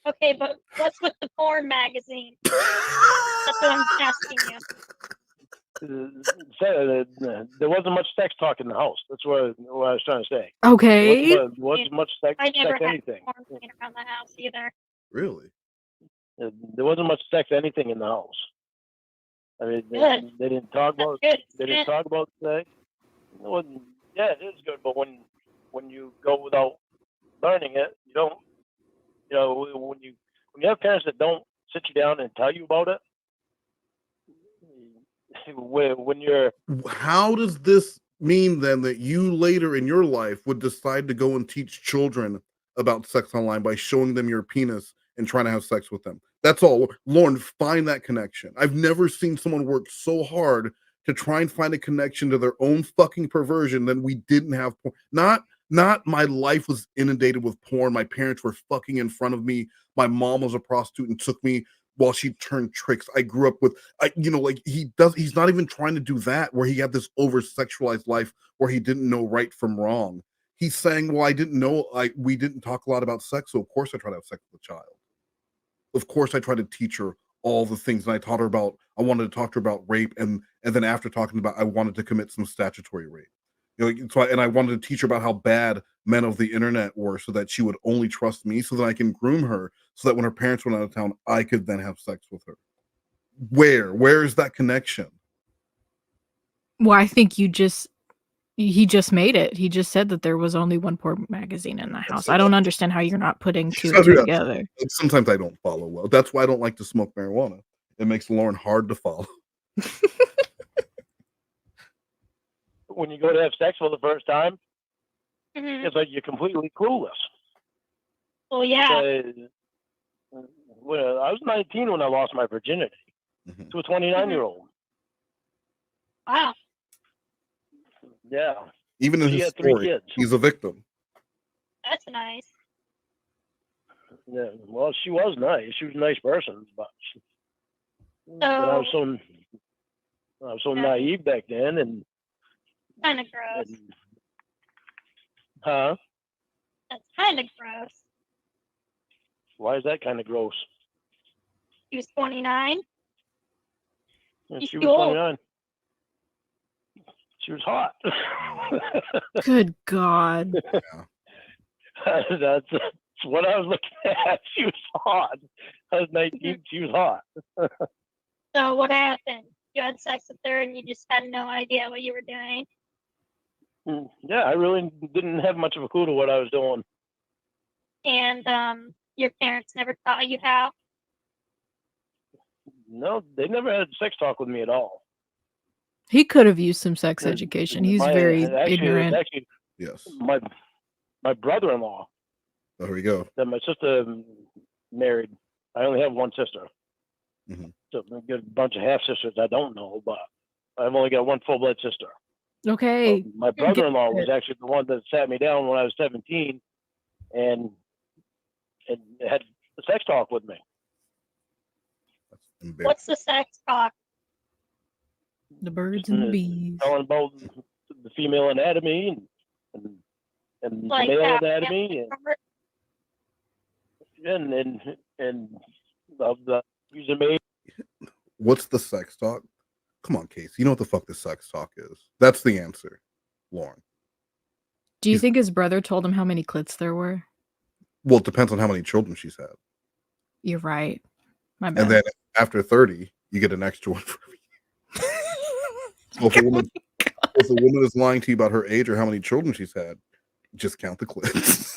Speaker 6: Okay, but what's with the porn magazine? That's what I'm asking you.
Speaker 7: There wasn't much sex talk in the house. That's what I was trying to say.
Speaker 5: Okay.
Speaker 7: There wasn't much sex
Speaker 6: I never had
Speaker 7: anything.
Speaker 6: porn playing around the house either.
Speaker 4: Really?
Speaker 7: There wasn't much sex anything in the house. I mean,
Speaker 6: Good.
Speaker 7: they didn't talk about
Speaker 6: Good.
Speaker 7: they didn't talk about sex. It wasn't, yeah, it is good, but when you go without learning it, you don't. You know, when you have parents that don't sit you down and tell you about it, when you're.
Speaker 4: How does this mean then that you later in your life would decide to go and teach children about sex online by showing them your penis and trying to have sex with them? That's all. Lorne, find that connection. I've never seen someone work so hard to try and find a connection to their own fucking perversion than we didn't have porn. Not my life was inundated with porn. My parents were fucking in front of me. My mom was a prostitute and took me while she turned tricks. I grew up with, he's not even trying to do that where he had this over sexualized life where he didn't know right from wrong. He's saying, well, I didn't know, we didn't talk a lot about sex. So of course I try to have sex with a child. Of course I try to teach her all the things. And I wanted to talk to her about rape. And then after talking about, I wanted to commit some statutory rape. You know, so I wanted to teach her about how bad men of the internet were so that she would only trust me so that I can groom her so that when her parents went out of town, I could then have sex with her. Where is that connection?
Speaker 5: Well, I think he just made it. He just said that there was only one porn magazine in the house. I don't understand how you're not putting 2 and 2 together.
Speaker 4: Sometimes I don't follow well. That's why I don't like to smoke marijuana. It makes Lorne hard to follow.
Speaker 7: When you go to have sex for the first time, it's like you're completely clueless.
Speaker 6: Well, yeah.
Speaker 7: Well, I was 19 when I lost my virginity to a 29-year-old.
Speaker 6: Wow.
Speaker 7: Yeah.
Speaker 4: Even in
Speaker 7: She
Speaker 4: his
Speaker 7: had 3
Speaker 4: story,
Speaker 7: kids.
Speaker 4: he's a victim.
Speaker 6: That's nice.
Speaker 7: Yeah. Well, she was nice. She was a nice person, but I was so naive back then, and
Speaker 6: kind of gross.
Speaker 7: Huh?
Speaker 6: That's kind of gross.
Speaker 7: Why is that kind of gross?
Speaker 6: He was 29.
Speaker 7: Yeah,
Speaker 6: He's
Speaker 7: she
Speaker 6: too
Speaker 7: was
Speaker 6: old.
Speaker 7: 29. She was hot.
Speaker 5: Good God.
Speaker 7: That's what I was looking at. She was hot. I was 19. She was hot.
Speaker 6: So what happened? You had sex with her and you just had no idea what you were doing.
Speaker 7: Yeah, I really didn't have much of a clue to what I was doing.
Speaker 6: And your parents never taught you how?
Speaker 7: No, they never had sex talk with me at all.
Speaker 5: He could have used some sex education. He's very ignorant.
Speaker 4: Yes.
Speaker 7: My brother-in-law.
Speaker 4: Oh, here we go.
Speaker 7: That my sister married. I only have one sister. So I got a bunch of half sisters I don't know, but I've only got one full-blood sister.
Speaker 5: Okay.
Speaker 7: My brother-in-law was actually the one that sat me down when I was 17 and had sex talk with me.
Speaker 6: What's the sex talk?
Speaker 5: The birds and the bees.
Speaker 7: Telling about the female anatomy and the
Speaker 6: Like
Speaker 7: male
Speaker 6: that.
Speaker 7: anatomy and of the user made.
Speaker 4: What's the sex talk? Come on, Case. You know what the fuck the sex talk is. That's the answer, Lorne.
Speaker 5: Do you think his brother told him how many clits there were?
Speaker 4: Well, it depends on how many children she's had.
Speaker 5: You're right. My bad.
Speaker 4: And then after 30, you get an extra one for every year. So if a woman is lying to you about her age or how many children she's had, just count the clits.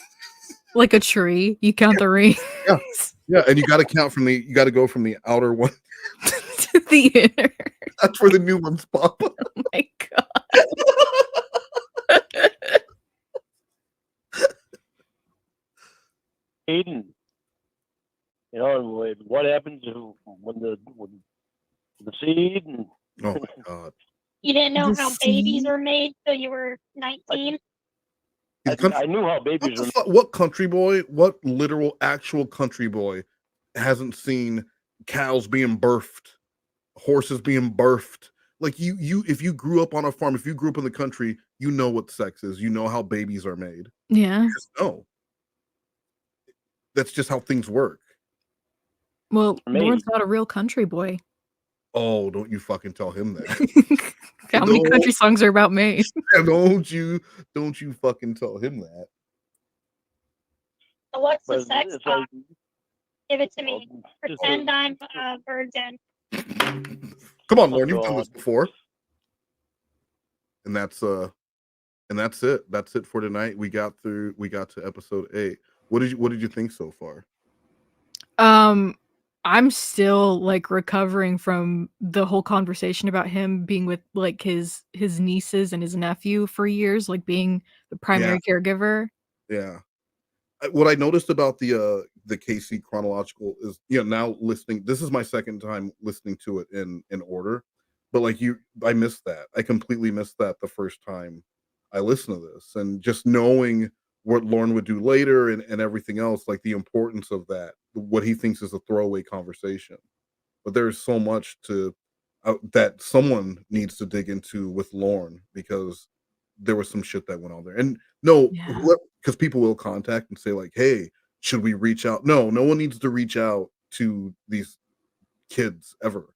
Speaker 5: Like a tree, you count the rings.
Speaker 4: Yeah, and you got to count from you got to go from the outer one
Speaker 5: to the inner.
Speaker 4: That's where the new ones pop up.
Speaker 5: Oh my god.
Speaker 7: Aiden, you know, what happens when the seed and
Speaker 4: oh my god.
Speaker 6: You didn't know how babies are made till you were 19?
Speaker 7: I knew how babies were made.
Speaker 4: What country boy, what literal actual country boy hasn't seen cows being birthed, horses being birthed? Like you if you grew up on a farm, if you grew up in the country, you know what sex is. You know how babies are made.
Speaker 5: Yeah.
Speaker 4: You just know. That's just how things work.
Speaker 5: Well, Lorne's not a real country boy.
Speaker 4: Oh, don't you fucking tell him that.
Speaker 5: How many country songs are about me?
Speaker 4: Don't you fucking tell him that.
Speaker 6: So what's the sex talk? Give it to me.
Speaker 7: just
Speaker 6: Pretend I'm a virgin.
Speaker 4: Come on, Lorne, you've done this before. And that's it. That's it for tonight. We got to episode 8. What did you think so far?
Speaker 5: I'm still like recovering from the whole conversation about him being with like his nieces and his nephew for years, like being the primary caregiver.
Speaker 4: Yeah. What I noticed about the Cas3y chronological is, now listening, this is my second time listening to it in order, but like I missed that. I completely missed that the first time I listened to this, and just knowing what Lorne would do later and everything else, like the importance of that, what he thinks is a throwaway conversation. But there's so much that someone needs to dig into with Lorne, because there was some shit that went on there. And because people will contact and say like, hey, should we reach out? No one needs to reach out to these kids ever.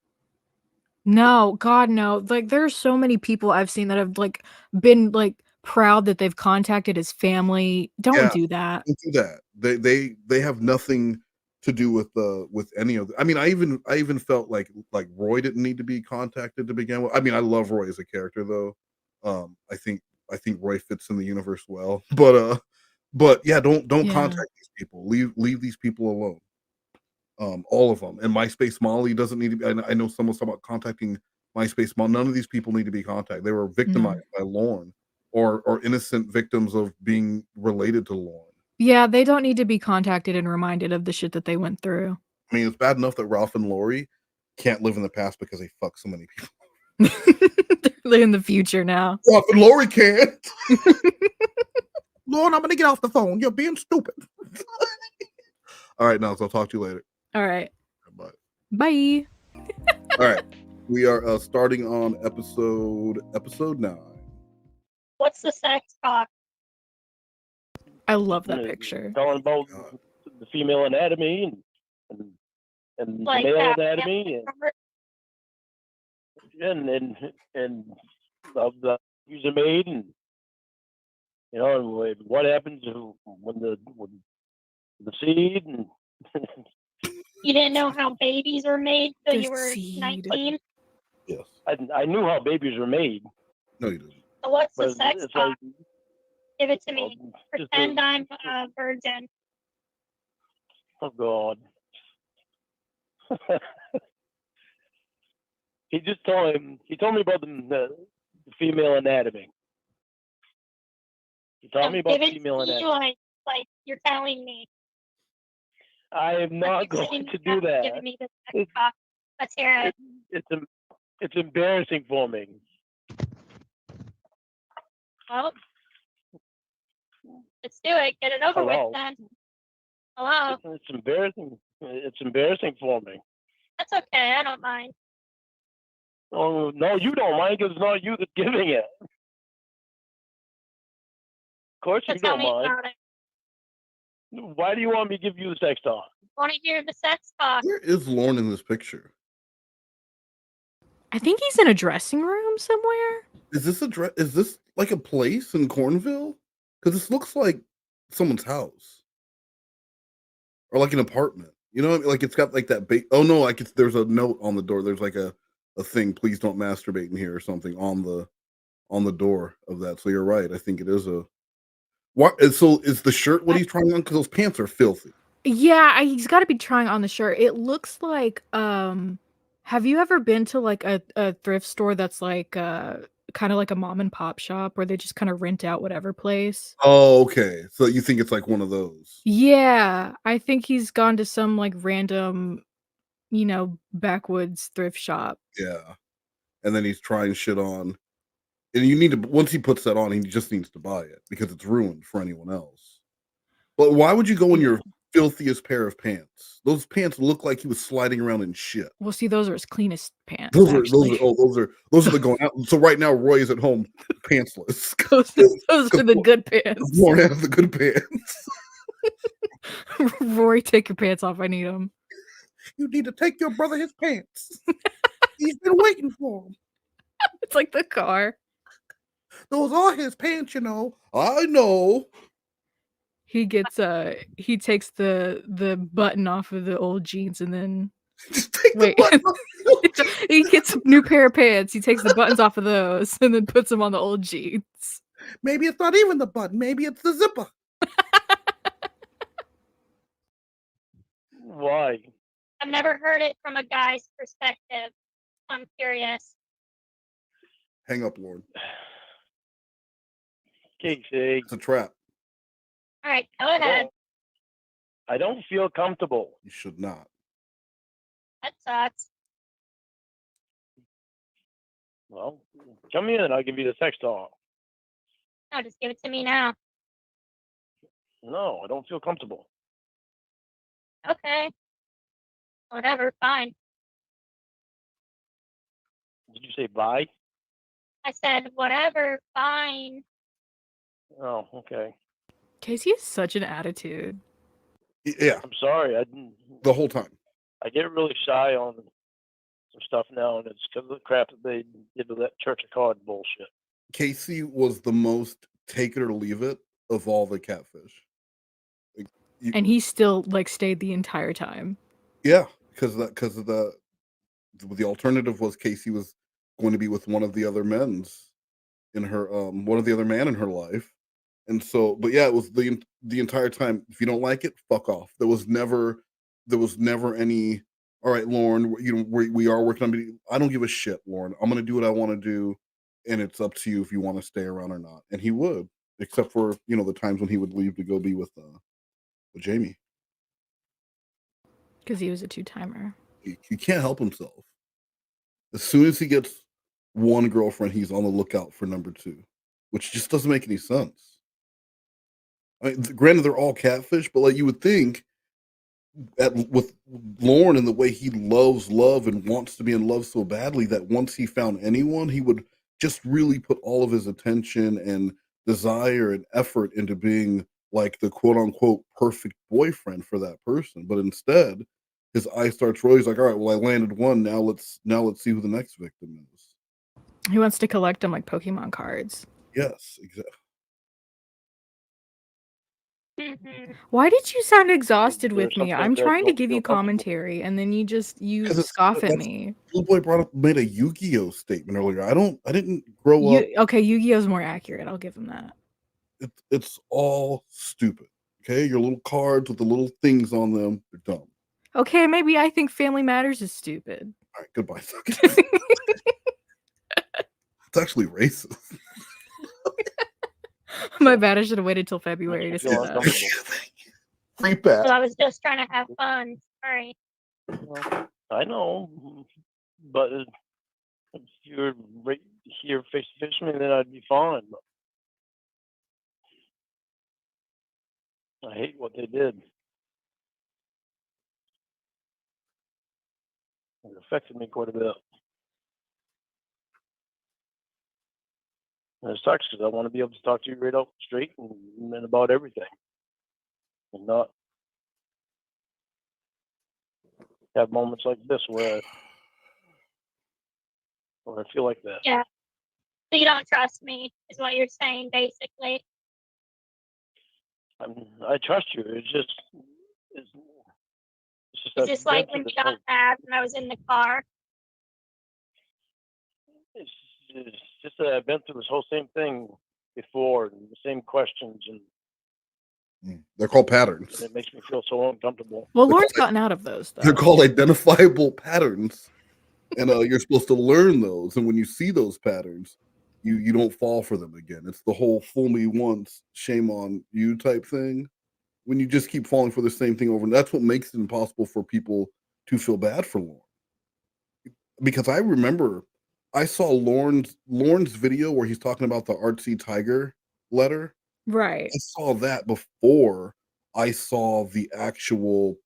Speaker 5: No, God, no. Like there's so many people I've seen that have like been like proud that they've contacted his family. Don't do that.
Speaker 4: Don't do that. They have nothing to do with any of I mean, I even felt like Roy didn't need to be contacted to begin with. I mean, I love Roy as a character though. I think Roy fits in the universe well. But yeah, don't contact these people. Leave these people alone. All of them. And MySpace Molly doesn't need to be. I know someone's talking about contacting MySpace Molly. None of these people need to be contacted. They were victimized by Lorne, or innocent victims of being related to Lorne.
Speaker 5: Yeah, they don't need to be contacted and reminded of the shit that they went through.
Speaker 4: I mean, it's bad enough that Ralph and Lori can't live in the past because they fuck so many people.
Speaker 5: They're in the future now.
Speaker 4: Ralph and Lori can't. Lorne, I'm gonna get off the phone. You're being stupid. All right, now, so I'll talk to you later.
Speaker 5: All right.
Speaker 4: Bye.
Speaker 5: Bye.
Speaker 4: All right. We are starting on episode 9.
Speaker 6: What's the sex talk?
Speaker 5: I love that picture.
Speaker 7: Telling about the female anatomy and
Speaker 6: Like
Speaker 7: the male
Speaker 6: that.
Speaker 7: anatomy and of the user made, and what happens when the seed and
Speaker 6: You didn't know how babies are made till you were 19?
Speaker 4: Yes.
Speaker 7: I knew how babies were made.
Speaker 4: No, you didn't.
Speaker 6: So what's the
Speaker 7: But
Speaker 6: sex
Speaker 7: it's
Speaker 6: talk?
Speaker 7: like,
Speaker 6: Give it to me. Pretend I'm a virgin.
Speaker 7: oh God. He told me about the female anatomy. He told me about
Speaker 6: Give it
Speaker 7: female
Speaker 6: to me
Speaker 7: anatomy.
Speaker 6: like you're telling me.
Speaker 7: I am not going to do that.
Speaker 6: Giving me the sex talk. Let's hear it.
Speaker 7: It's embarrassing for me.
Speaker 6: Well, let's do it. Get it over
Speaker 7: Hello.
Speaker 6: with then. Hello.
Speaker 7: It's embarrassing. It's embarrassing for me.
Speaker 6: That's okay. I don't mind.
Speaker 7: Oh no, you don't mind because it's not you that's giving it. Of course you
Speaker 6: Tell
Speaker 7: don't
Speaker 6: me
Speaker 7: mind.
Speaker 6: about it.
Speaker 7: Why do you want me to give you the sex talk?
Speaker 6: Want to hear the sex talk?
Speaker 4: Where is Lorne in this picture?
Speaker 5: I think he's in a dressing room somewhere.
Speaker 4: Is this like a place in Cornville? Because this looks like someone's house or like an apartment. You know, like it's got like that. Oh no, like there's a note on the door. There's like a thing. Please don't masturbate in here or something on the door of that. So you're right. I think it is a. What? So is the shirt what he's trying on? Because those pants are filthy.
Speaker 5: Yeah, he's got to be trying on the shirt. It looks like have you ever been to like a thrift store that's like kind of like a mom and pop shop where they just kind of rent out whatever place?
Speaker 4: Oh, okay. So you think it's like one of those?
Speaker 5: Yeah, I think he's gone to some like random, backwoods thrift shop.
Speaker 4: Yeah. And then he's trying shit on. And you need to once he puts that on, he just needs to buy it because it's ruined for anyone else. But why would you go in your filthiest pair of pants? Those pants look like he was sliding around in shit.
Speaker 5: Well, see, those are his cleanest pants.
Speaker 4: Those are
Speaker 5: actually.
Speaker 4: those are the going out. So right now Roy is at home pantsless.
Speaker 5: those are the good pants.
Speaker 4: Lorne has the good pants.
Speaker 5: Rory, take your pants off. I need them.
Speaker 11: You need to take your brother his pants. He's been waiting for him.
Speaker 5: It's like the car.
Speaker 11: Those are his pants, you know.
Speaker 4: I know.
Speaker 5: He gets he takes the button off of the old jeans and then wait. He gets a new pair of pants. He takes the buttons off of those and then puts them on the old jeans.
Speaker 11: Maybe it's not even the button. Maybe it's the zipper.
Speaker 7: Why?
Speaker 6: I've never heard it from a guy's perspective. I'm curious.
Speaker 4: Hang up, Lorne.
Speaker 7: Casey.
Speaker 4: It's a trap.
Speaker 6: All right, go ahead.
Speaker 7: I don't feel comfortable.
Speaker 4: You should not.
Speaker 6: That sucks.
Speaker 7: Well, come in. I'll give you the sex talk.
Speaker 6: No, just give it to me now.
Speaker 7: No, I don't feel comfortable.
Speaker 6: Okay. Whatever, fine.
Speaker 7: Did you say bye?
Speaker 6: I said whatever, fine.
Speaker 7: Oh, okay.
Speaker 5: Casey has such an attitude.
Speaker 4: Yeah.
Speaker 7: I'm sorry.
Speaker 4: The whole time.
Speaker 7: I get really shy on some stuff now, and it's because of the crap that they did to that Church of God bullshit.
Speaker 4: Casey was the most take it or leave it of all the catfish. Like,
Speaker 5: And he still like stayed the entire time.
Speaker 4: Yeah, because of the alternative was Casey was going to be with one of the other men's in her one of the other man in her life. And so, but yeah, it was the entire time. If you don't like it, fuck off. There was never any. All right, Lorne, we are working on. I don't give a shit, Lorne. I'm gonna do what I want to do, and it's up to you if you want to stay around or not. And he would, except for the times when he would leave to go be with Jamie.
Speaker 5: Because he was a two-timer.
Speaker 4: He can't help himself. As soon as he gets one girlfriend, he's on the lookout for number two, which just doesn't make any sense. I mean, granted, they're all catfish, but like you would think, with Lorne and the way he loves love and wants to be in love so badly, that once he found anyone, he would just really put all of his attention and desire and effort into being like the quote unquote perfect boyfriend for that person. But instead, his eye starts rolling. He's like, all right, well, I landed one. Now let's see who the next victim is.
Speaker 5: He wants to collect them like Pokemon cards.
Speaker 4: Yes, exactly.
Speaker 5: Why did you sound exhausted with me? I'm trying to give you commentary, and then you scoff at me.
Speaker 4: Blue Boy made a Yu-Gi-Oh statement earlier. I didn't grow up.
Speaker 5: Okay, Yu-Gi-Oh's more accurate. I'll give him that.
Speaker 4: It's all stupid. Okay, your little cards with the little things on them, they're dumb.
Speaker 5: Okay, maybe I think Family Matters is stupid.
Speaker 4: All right, goodbye. It's actually racist.
Speaker 5: My bad. I should have waited till February to say that.
Speaker 4: Free pass.
Speaker 6: Well, I was just trying to have fun. Sorry.
Speaker 7: Well, I know, but if you're right here face to face with me, then I'd be fine. But I hate what they did. It affected me quite a bit. And it sucks because I want to be able to talk to you right out straight and about everything, and not have moments like this where I feel like that.
Speaker 6: Yeah. So you don't trust me, is what you're saying, basically.
Speaker 7: I trust you. It's just
Speaker 6: It's just like when you got mad when I was in the car.
Speaker 7: It's just that I've been through this whole same thing before, and the same questions, and
Speaker 4: They're called patterns.
Speaker 7: it makes me feel so uncomfortable.
Speaker 5: Well, Lorne's gotten out of those, though.
Speaker 4: They're called identifiable patterns, and you're supposed to learn those. And when you see those patterns, you don't fall for them again. It's the whole "fool me once, shame on you" type thing. When you just keep falling for the same thing over, and that's what makes it impossible for people to feel bad for Lorne. Because I remember I saw Lorne's video where he's talking about the artsy tiger letter.
Speaker 5: Right.
Speaker 4: I saw that before I saw the actual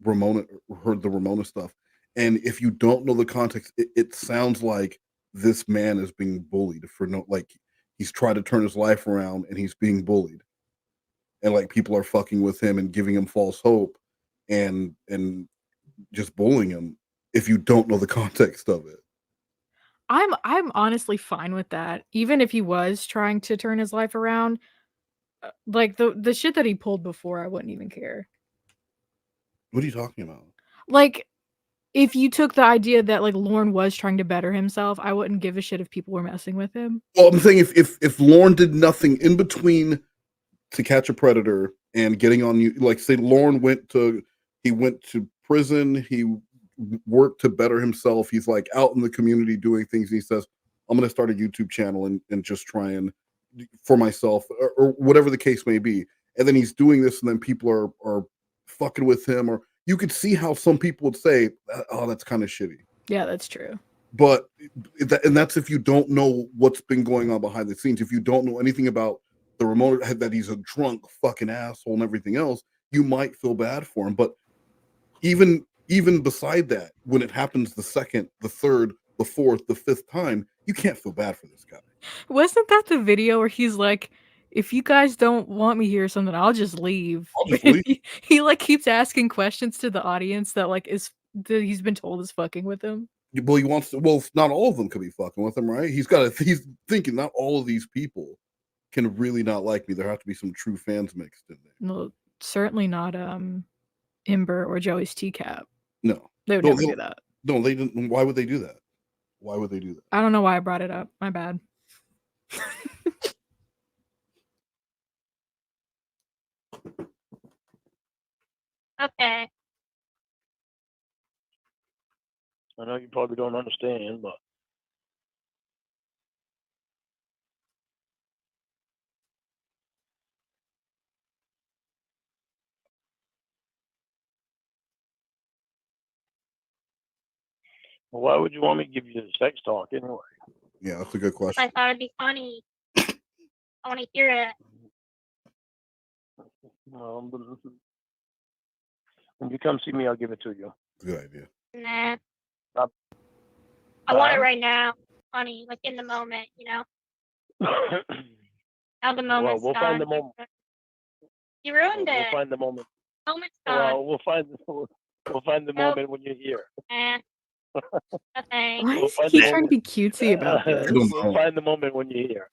Speaker 4: heard the Ramona stuff. And if you don't know the context, it sounds like this man is being bullied for he's tried to turn his life around and he's being bullied. And like people are fucking with him and giving him false hope and just bullying him if you don't know the context of it.
Speaker 5: I'm honestly fine with that. Even if he was trying to turn his life around, like the shit that he pulled before, I wouldn't even care.
Speaker 4: What are you talking about?
Speaker 5: Like, if you took the idea that like Lorne was trying to better himself, I wouldn't give a shit if people were messing with him.
Speaker 4: Well, I'm saying if Lorne did nothing in between To Catch a Predator and getting on you, like say Lorne went to prison, he worked to better himself, he's like out in the community doing things, and he says, I'm going to start a YouTube channel and just try and for myself or whatever the case may be. And then he's doing this, and then people are fucking with him, or you could see how some people would say, oh, that's kind of shitty.
Speaker 5: Yeah, that's true.
Speaker 4: But that's if you don't know what's been going on behind the scenes. If you don't know anything about the Ramona, that he's a drunk fucking asshole and everything else, you might feel bad for him. But even beside that, when it happens the second, the third, the fourth, the fifth time, you can't feel bad for this guy.
Speaker 5: Wasn't that the video where he's like, if you guys don't want me here or something, I'll just leave.
Speaker 4: I'll just leave.
Speaker 5: he like keeps asking questions to the audience that like that he's been told is fucking with him.
Speaker 4: Well, he wants to. Well, not all of them could be fucking with him, right? He's thinking not all of these people can really not like me. There have to be some true fans mixed in there.
Speaker 5: No, certainly not Ember or Joey's teacup.
Speaker 4: No,
Speaker 5: they would never do that.
Speaker 4: No, they didn't. Why would they do that? Why would they do that?
Speaker 5: I don't know why I brought it up. My bad.
Speaker 6: Okay.
Speaker 7: I know you probably don't understand, but why would you want me to give you the sex talk anyway?
Speaker 4: Yeah, that's a good question.
Speaker 6: I thought it'd be funny. I want to hear it.
Speaker 7: When you come see me, I'll give it to you.
Speaker 4: Good idea.
Speaker 6: Nah. I want it right now. Funny, like in the moment, you know? Now the moment's
Speaker 7: we'll
Speaker 6: gone.
Speaker 7: find the moment.
Speaker 6: You ruined it.
Speaker 7: We'll find the moment.
Speaker 6: Moment's gone.
Speaker 7: Well, we'll find the moment when you're here.
Speaker 6: Okay.
Speaker 5: Why does he keep trying to be cutesy about this?
Speaker 7: We'll find the moment when you're here.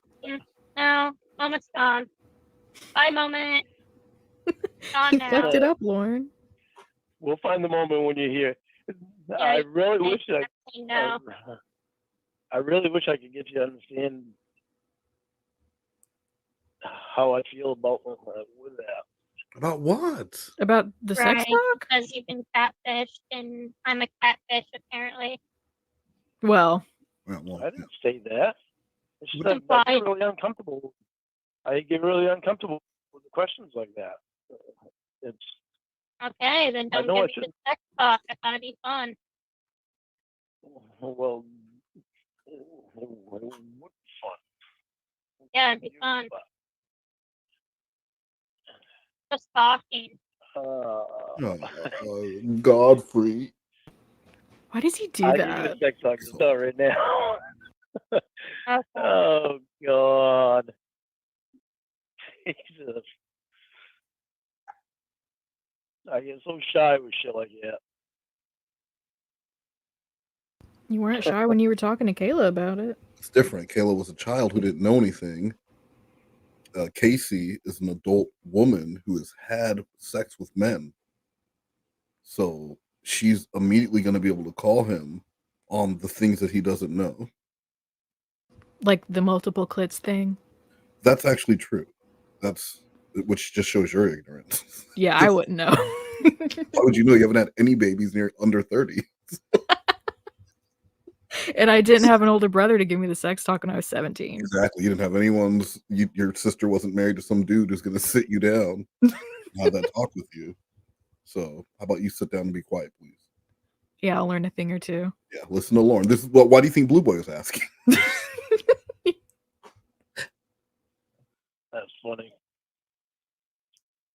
Speaker 6: No, moment's gone. Bye, moment. Gone
Speaker 5: He
Speaker 6: now.
Speaker 5: fucked it up, Lorne.
Speaker 7: We'll find the moment when you're here.
Speaker 6: Yeah,
Speaker 7: I really wish
Speaker 6: no.
Speaker 7: I really wish I could get you to understand how I feel about with that.
Speaker 4: About what?
Speaker 5: About the sex talk?
Speaker 6: Because you've been catfished, and I'm a catfish, apparently.
Speaker 5: Well,
Speaker 7: I didn't say that. It's just that I get really uncomfortable. I get really uncomfortable with the questions like that. It's
Speaker 6: okay. Then don't
Speaker 7: know
Speaker 6: give
Speaker 7: I
Speaker 6: me the
Speaker 7: shouldn't-
Speaker 6: sex talk. I thought it'd be fun.
Speaker 7: well, it would be fun.
Speaker 6: Yeah, it'd be fun. Just talking.
Speaker 4: Godfrey.
Speaker 5: Why does he do
Speaker 7: I
Speaker 5: that?
Speaker 7: give you a sex talk start right now.
Speaker 6: Okay.
Speaker 7: Oh God. Jesus. I get so shy with shit like that.
Speaker 5: You weren't shy when you were talking to Kayla about it.
Speaker 4: It's different. Kayla was a child who didn't know anything. Casey is an adult woman who has had sex with men. So she's immediately going to be able to call him on the things that he doesn't know.
Speaker 5: Like the multiple clits thing.
Speaker 4: That's actually true. Which just shows your ignorance.
Speaker 5: Yeah, I wouldn't know.
Speaker 4: Why would you know? You haven't had any babies under 30.
Speaker 5: And I didn't have an older brother to give me the sex talk when I was 17.
Speaker 4: Exactly. You didn't have your sister wasn't married to some dude who's going to sit you down and have that talk with you. So how about you sit down and be quiet, please?
Speaker 5: Yeah, I'll learn a thing or two.
Speaker 4: Yeah, listen to Lorne. This is why do you think Blue Boy was asking?
Speaker 7: That's funny.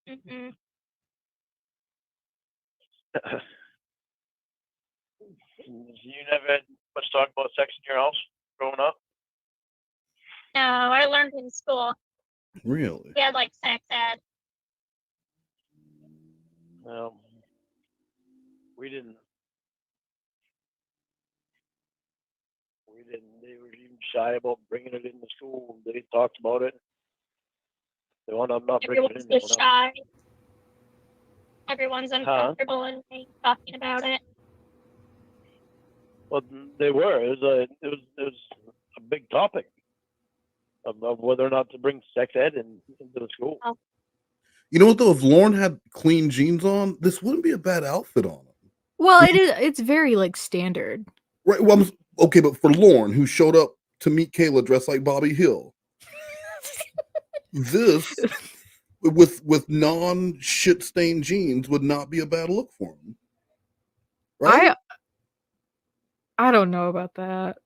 Speaker 6: Mm-hmm.
Speaker 7: You never had much talk about sex in your house growing up?
Speaker 6: No, I learned in school.
Speaker 4: Really?
Speaker 6: We had like sex ed.
Speaker 7: We didn't. They were even shy about bringing it into school. They talked about it. They wound up not bringing it
Speaker 6: Everyone's
Speaker 7: in.
Speaker 6: just shy. Everyone's uncomfortable in talking about it.
Speaker 7: Well, they were. It was a big topic of whether or not to bring sex ed into the school.
Speaker 6: Oh.
Speaker 4: You know what though? If Lorne had clean jeans on, this wouldn't be a bad outfit on him.
Speaker 5: Well, it's very like standard.
Speaker 4: Right. Well, okay, but for Lorne, who showed up to meet Kayla dressed like Bobby Hill, this with non shit stained jeans would not be a bad look for him. Right?
Speaker 5: I don't know about that.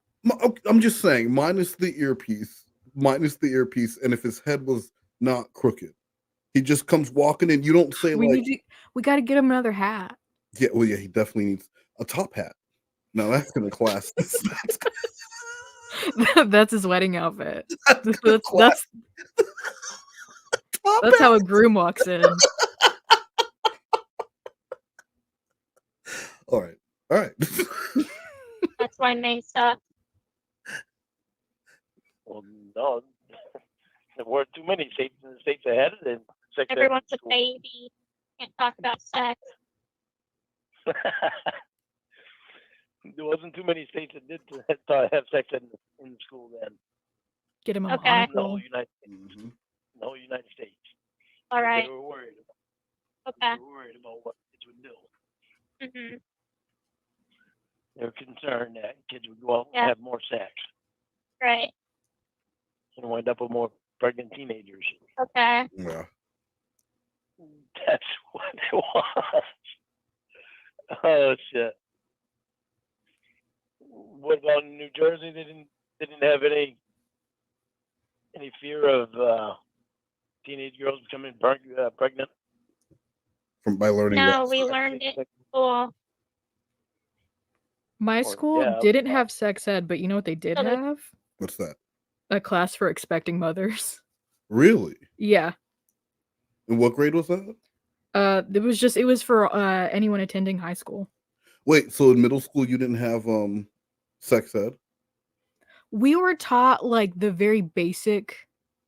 Speaker 4: I'm just saying, minus the earpiece, and if his head was not crooked, he just comes walking in. You don't say
Speaker 5: we got to get him another hat.
Speaker 4: Yeah, well, yeah, he definitely needs a top hat. Now that's gonna class.
Speaker 5: That's his wedding outfit. That's how a groom walks in.
Speaker 4: All right.
Speaker 6: That's why May sucks.
Speaker 7: Well, no, there weren't too many states in the states ahead of them.
Speaker 6: Everyone's a baby. Can't talk about sex.
Speaker 7: There wasn't too many states that did have sex in the school then.
Speaker 5: Get him a
Speaker 6: Okay.
Speaker 7: The whole United States. The whole United States.
Speaker 6: All right.
Speaker 7: They were worried.
Speaker 6: Okay.
Speaker 7: They were worried about what kids would do.
Speaker 6: Mm-hmm.
Speaker 7: They were concerned that kids would go out and have more sex
Speaker 6: Right.
Speaker 7: and wind up with more pregnant teenagers.
Speaker 6: Okay.
Speaker 4: Yeah.
Speaker 7: That's what it was. Oh shit. What about in New Jersey? They didn't have any fear of teenage girls becoming pregnant?
Speaker 4: By learning
Speaker 6: No, we learned it in school.
Speaker 5: My school didn't have sex ed, but you know what they did have?
Speaker 4: What's that?
Speaker 5: A class for expecting mothers.
Speaker 4: Really?
Speaker 5: Yeah.
Speaker 4: And what grade was that?
Speaker 5: It was for anyone attending high school.
Speaker 4: Wait, so in middle school you didn't have sex ed?
Speaker 5: We were taught like the very basic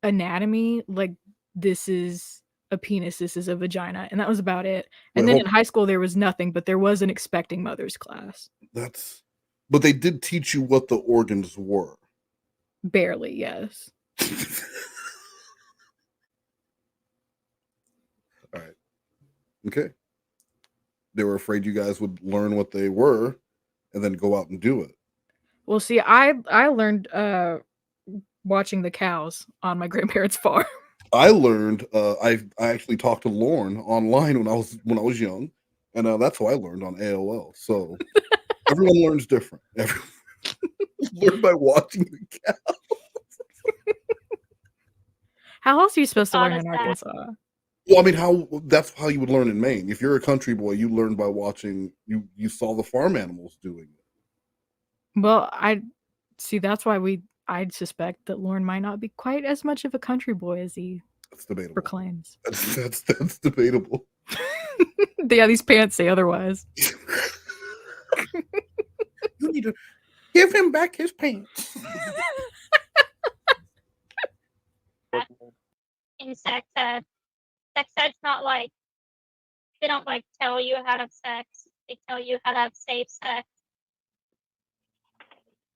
Speaker 5: anatomy, like this is a penis, this is a vagina, and that was about it. And then in high school there was nothing, but there was an expecting mothers class.
Speaker 4: But they did teach you what the organs were.
Speaker 5: Barely, yes.
Speaker 4: All right. Okay. They were afraid you guys would learn what they were and then go out and do it.
Speaker 5: Well, see, I learned watching the cows on my grandparents' farm.
Speaker 4: I learned I actually talked to Lorne online when I was young, and that's how I learned on AOL. So everyone learns different. Everyone learned by watching the cows.
Speaker 5: How else are you supposed to learn in Arkansas?
Speaker 4: Well, I mean, that's how you would learn in Maine. If you're a country boy, you learn by watching. You saw the farm animals doing it.
Speaker 5: Well, I see. That's why I'd suspect that Lorne might not be quite as much of a country boy as he
Speaker 4: That's debatable.
Speaker 5: proclaims.
Speaker 4: That's debatable.
Speaker 5: Yeah, these pants say otherwise.
Speaker 11: You need to give him back his pants.
Speaker 6: In sex ed. Sex ed's not like, they don't like tell you how to have sex. They tell you how to have safe sex.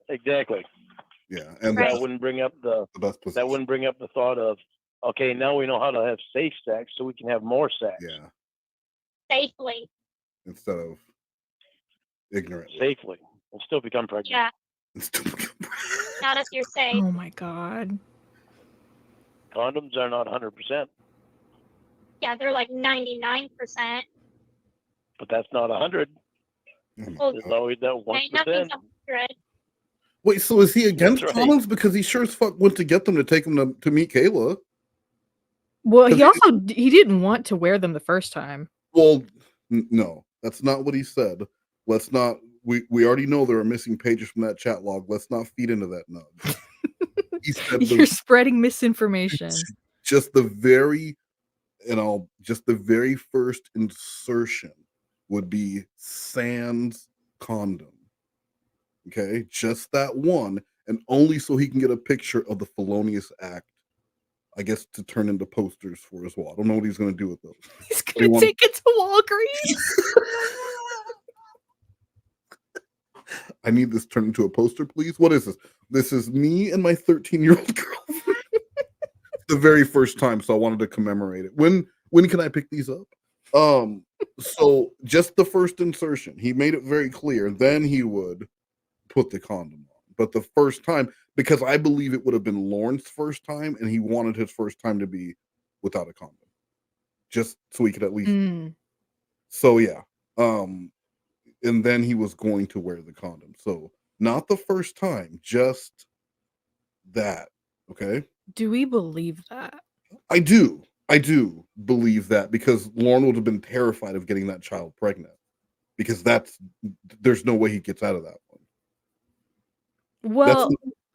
Speaker 7: Exactly.
Speaker 4: Yeah, and
Speaker 7: that wouldn't bring up the thought of, okay, now we know how to have safe sex, so we can have more sex.
Speaker 4: Yeah.
Speaker 6: Safely.
Speaker 4: Instead of ignorant.
Speaker 7: Safely. And still become pregnant.
Speaker 6: Yeah. Not if you're safe.
Speaker 5: Oh my god.
Speaker 7: Condoms are not 100%,
Speaker 6: Yeah, they're like 99%.
Speaker 7: but that's not 100.
Speaker 6: Well,
Speaker 7: There's always that 1%.
Speaker 6: ain't nothing's 100.
Speaker 4: Wait, so is he against
Speaker 7: That's right.
Speaker 4: condoms? Because he sure as fuck went to get them to take him to meet Kayla.
Speaker 5: Well, he didn't want to wear them the first time.
Speaker 4: Well, no, that's not what he said. Let's not. We already know there are missing pages from that chat log. Let's not feed into that nug. He said
Speaker 5: You're spreading misinformation.
Speaker 4: just the very first insertion would be sans condom. Okay, just that one, and only so he can get a picture of the felonious act, I guess, to turn into posters for his wall. I don't know what he's going to do with those.
Speaker 5: He's going to take it to Walgreens.
Speaker 4: I need this turned into a poster, please. What is this? This is me and my 13-year-old girl. The very first time, so I wanted to commemorate it. When can I pick these up? So just the first insertion, he made it very clear. Then he would put the condom on. But the first time, because I believe it would have been Lorne's first time, and he wanted his first time to be without a condom, just so he could at least. So yeah, and then he was going to wear the condom. So not the first time, just that. Okay.
Speaker 5: Do we believe that?
Speaker 4: I do believe that, because Lorne would have been terrified of getting that child pregnant, because there's no way he gets out of that one.
Speaker 5: Well,
Speaker 4: that's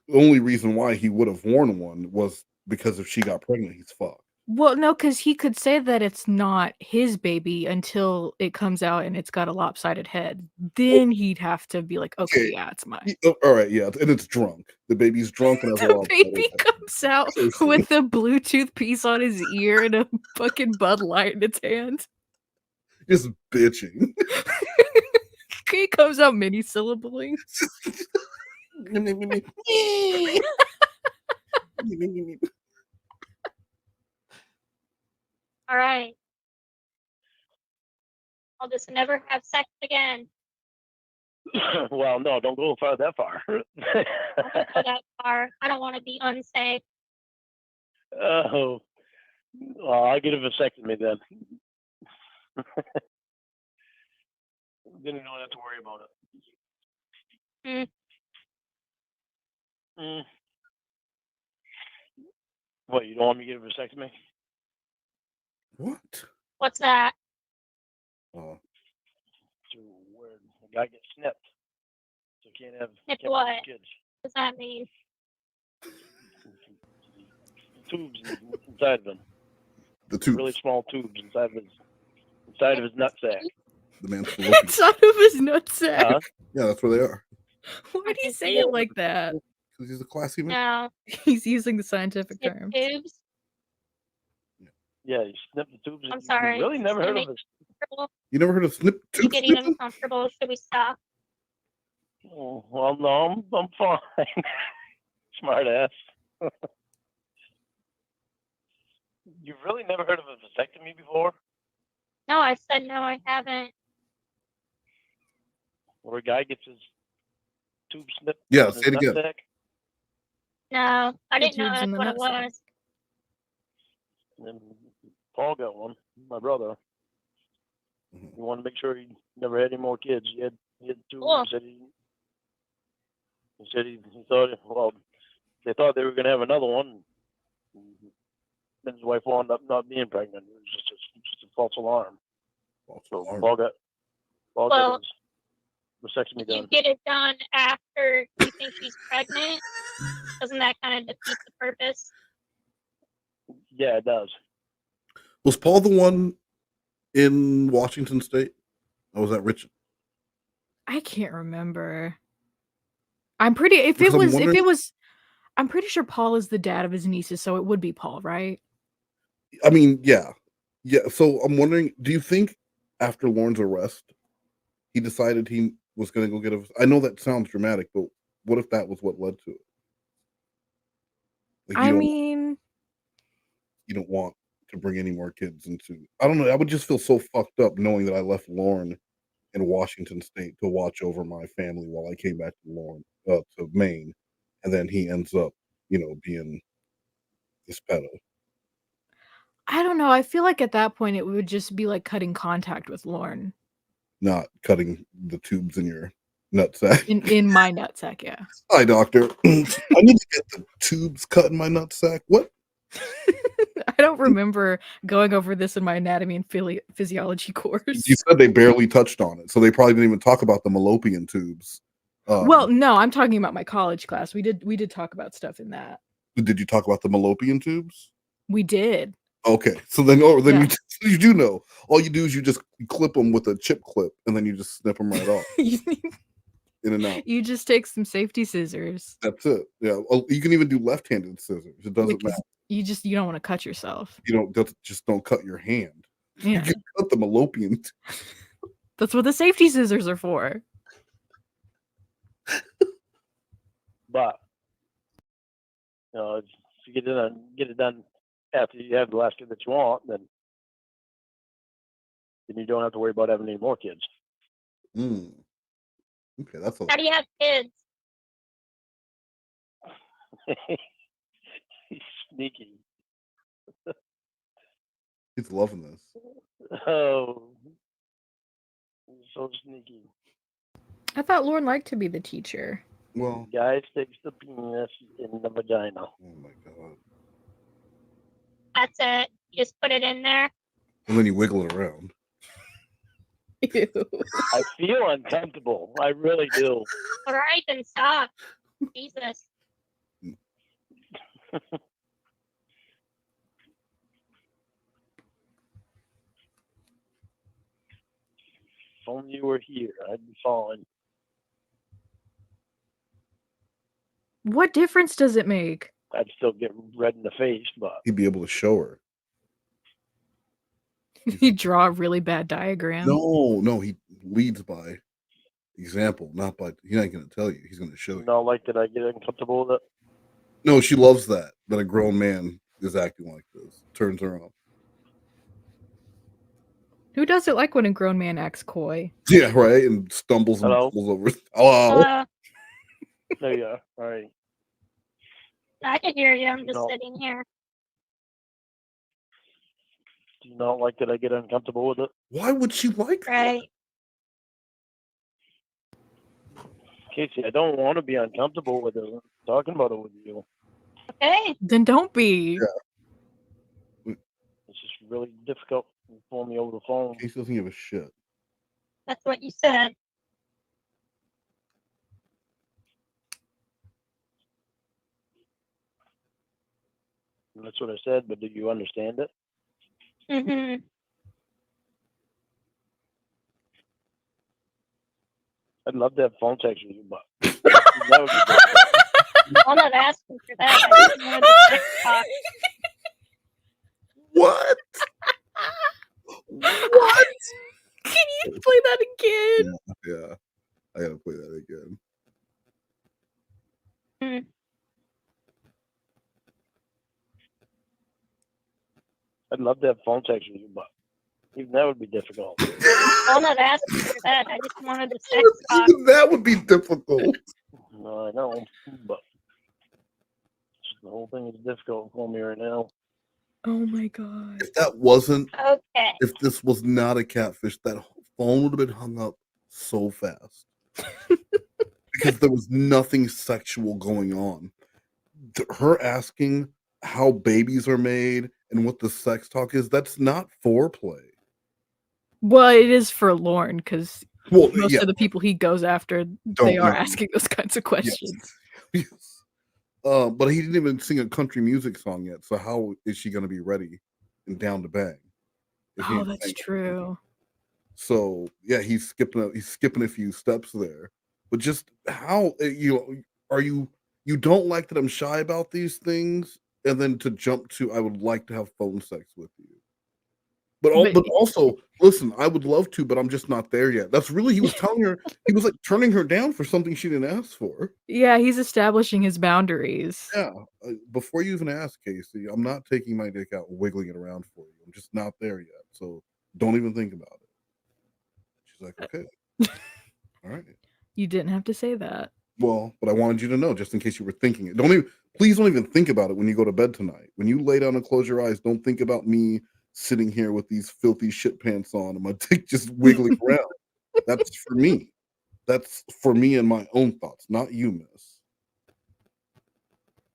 Speaker 4: the only reason why he would have worn one, was because if she got pregnant, he's fucked.
Speaker 5: Well, no, because he could say that it's not his baby until it comes out and it's got a lopsided head. Then he'd have to be like, okay, yeah, it's mine.
Speaker 4: All right, yeah, and it's drunk. The baby's drunk and has a
Speaker 5: The baby comes out with a Bluetooth piece on his ear and a fucking Bud Light in its hand.
Speaker 4: Just bitching.
Speaker 5: He comes out mini-syllabling.
Speaker 6: All right. I'll just never have sex again.
Speaker 7: Well, no, don't go that far.
Speaker 6: I don't go that far. I don't want to be unsafe.
Speaker 7: Oh, well, I'll get a vasectomy then. Then you don't have to worry about it. What, you don't want me to get a vasectomy?
Speaker 4: What?
Speaker 6: What's that?
Speaker 4: Oh.
Speaker 7: So where the guy gets snipped, so can't have
Speaker 6: What?
Speaker 7: kids.
Speaker 6: What does that mean?
Speaker 7: Tubes inside of him.
Speaker 4: The tubes.
Speaker 7: Really small tubes inside of his nutsack.
Speaker 4: The man's
Speaker 5: Inside of his nutsack.
Speaker 4: Yeah, that's where they are.
Speaker 5: Why do you say it like that?
Speaker 4: Because he's a classy man.
Speaker 6: No.
Speaker 5: He's using the scientific term.
Speaker 6: Tubes?
Speaker 7: Yeah, you snip the tubes.
Speaker 6: I'm sorry.
Speaker 7: You really never heard of this?
Speaker 4: You never heard of snip
Speaker 6: You
Speaker 4: tube?
Speaker 6: getting uncomfortable? Should we stop?
Speaker 7: Oh, well, no, I'm fine. Smart ass. You've really never heard of a vasectomy before?
Speaker 6: No, I said no, I haven't.
Speaker 7: Where a guy gets his tube snipped?
Speaker 4: Yeah,
Speaker 7: in
Speaker 4: say
Speaker 7: his
Speaker 4: it again.
Speaker 7: nutsack?
Speaker 6: No, I
Speaker 5: The
Speaker 6: didn't know
Speaker 5: tubes
Speaker 6: that's
Speaker 5: in the
Speaker 6: what it
Speaker 5: nutsack.
Speaker 6: was.
Speaker 7: And then Paul got one, my brother. He wanted to make sure he never had any more kids. He had two.
Speaker 6: Cool.
Speaker 7: He said he thought, well, they thought they were going to have another one. Then his wife wound up not being pregnant. It was just a false alarm. So Paul got his vasectomy
Speaker 6: You
Speaker 7: done.
Speaker 6: get it done after after you think she's pregnant? Doesn't that kind of defeat the purpose?
Speaker 7: Yeah, it does.
Speaker 4: Was Paul the one in Washington State? Or was that Richard?
Speaker 5: I can't remember. I'm pretty if
Speaker 4: Because
Speaker 5: it
Speaker 4: I'm
Speaker 5: was if
Speaker 4: wondering-
Speaker 5: it was I'm pretty sure Paul is the dad of his nieces, so it would be Paul, right?
Speaker 4: I mean, yeah. Yeah. So I'm wondering, do you think after Lorne's arrest, he decided he was going to go get a... I know that sounds dramatic, but what if that was what led to it? Like,
Speaker 5: I mean,
Speaker 4: you don't want to bring any more kids into... I don't know. I would just feel so fucked up knowing that I left Lorne in Washington State to watch over my family while I came back to Lorne, to Maine. And then he ends up, being this pedo.
Speaker 5: I don't know. I feel like at that point it would just be like cutting contact with Lorne.
Speaker 4: Not cutting the tubes in your nutsack.
Speaker 5: In my nutsack, yeah.
Speaker 4: Hi, doctor. I need to get the tubes cut in my nutsack. What?
Speaker 5: I don't remember going over this in my anatomy and physiology course.
Speaker 4: You said they barely touched on it, so they probably didn't even talk about the fallopian tubes.
Speaker 5: Well, no, I'm talking about my college class. We did talk about stuff in that.
Speaker 4: Did you talk about the fallopian tubes?
Speaker 5: We did.
Speaker 4: Okay, so then, you do know. All you do is you just clip them with a chip clip, and then you just snip them right off. In and out.
Speaker 5: You just take some safety scissors.
Speaker 4: That's it. Yeah, you can even do left-handed scissors. It doesn't matter.
Speaker 5: You don't want to cut yourself.
Speaker 4: You don't cut your hand.
Speaker 5: Yeah.
Speaker 4: You can cut the fallopian.
Speaker 5: That's what the safety scissors are for.
Speaker 7: But if you get it done after you have the last kid that you want, then you don't have to worry about having any more kids.
Speaker 4: Okay, that's a...
Speaker 6: How do you have kids?
Speaker 7: He's sneaky.
Speaker 4: He's loving this.
Speaker 7: Oh, so sneaky.
Speaker 5: I thought Lorne liked to be the teacher.
Speaker 4: Well,
Speaker 7: guy sticks the penis in the vagina.
Speaker 4: Oh my god!
Speaker 6: That's it. You just put it in there.
Speaker 4: And then you wiggle it around.
Speaker 5: Ew.
Speaker 7: I feel uncomfortable. I really do.
Speaker 6: All right, then stop. Jesus.
Speaker 7: If only you were here, I'd be fine.
Speaker 5: What difference does it make?
Speaker 7: I'd still get red in the face, but
Speaker 4: He'd be able to show her.
Speaker 5: You draw a really bad diagram.
Speaker 4: No, he leads by example, not by... He's not going to tell you. He's going to show you.
Speaker 7: not like that I get uncomfortable with it.
Speaker 4: No, she loves that a grown man is acting like this. Turns her on.
Speaker 5: Who doesn't like when a grown man acts coy?
Speaker 4: Yeah, right? And stumbles and falls over. Hello?
Speaker 7: There you are. All right.
Speaker 6: I can hear you. I'm just sitting here.
Speaker 7: Do you not like that I get uncomfortable with it?
Speaker 4: Why would she like
Speaker 6: Right.
Speaker 7: Casey, I don't want to be uncomfortable with it. I'm talking about it with you.
Speaker 6: Okay.
Speaker 5: Then don't be.
Speaker 4: Yeah.
Speaker 7: It's just really difficult for me over the phone.
Speaker 4: Casey doesn't give a shit.
Speaker 6: That's what you said.
Speaker 7: That's what I said, but do you understand it?
Speaker 6: Mm-hmm.
Speaker 7: I'd love to have phone sex with you, but that would be good.
Speaker 6: I'm not asking for that. I just wanted to sex talk.
Speaker 4: What?
Speaker 5: What? Can you play that again?
Speaker 4: Yeah. I gotta play that again.
Speaker 6: Mm.
Speaker 7: I'd love to have phone sex with you, but even that would be difficult.
Speaker 6: I'm not asking for that. I just wanted to sex talk.
Speaker 4: Even that would be difficult.
Speaker 7: No, I know, but the whole thing is difficult for me right now.
Speaker 5: Oh my god.
Speaker 4: If that wasn't...
Speaker 6: Okay.
Speaker 4: If this was not a catfish, that phone would have been hung up so fast. Because there was nothing sexual going on. Her asking how babies are made and what the sex talk is, that's not foreplay.
Speaker 5: Well, it is for Lorne because
Speaker 4: Well,
Speaker 5: most
Speaker 4: yeah,
Speaker 5: of the people he goes after,
Speaker 4: don't
Speaker 5: they are
Speaker 4: know.
Speaker 5: asking those kinds of questions.
Speaker 4: Yes. But he didn't even sing a country music song yet. So how is she going to be ready and down to bang? If he
Speaker 5: Oh,
Speaker 4: ain't
Speaker 5: that's
Speaker 4: sang?
Speaker 5: true.
Speaker 4: So yeah, he's skipping a few steps there. But just how you don't like that I'm shy about these things, and then to jump to I would like to have phone sex with you. But also listen, I would love to, but I'm just not there yet. That's really he was telling her he was like turning her down for something she didn't ask for.
Speaker 5: Yeah, he's establishing his boundaries.
Speaker 4: Yeah, before you even ask, Casey, I'm not taking my dick out and wiggling it around for you. I'm just not there yet. So don't even think about it. She's like, okay, all right.
Speaker 5: You didn't have to say that.
Speaker 4: Well, but I wanted you to know just in case you were thinking it. Please don't even think about it when you go to bed tonight. When you lay down and close your eyes, don't think about me sitting here with these filthy shit pants on and my dick just wiggling around. That's for me. That's for me and my own thoughts, not you, miss.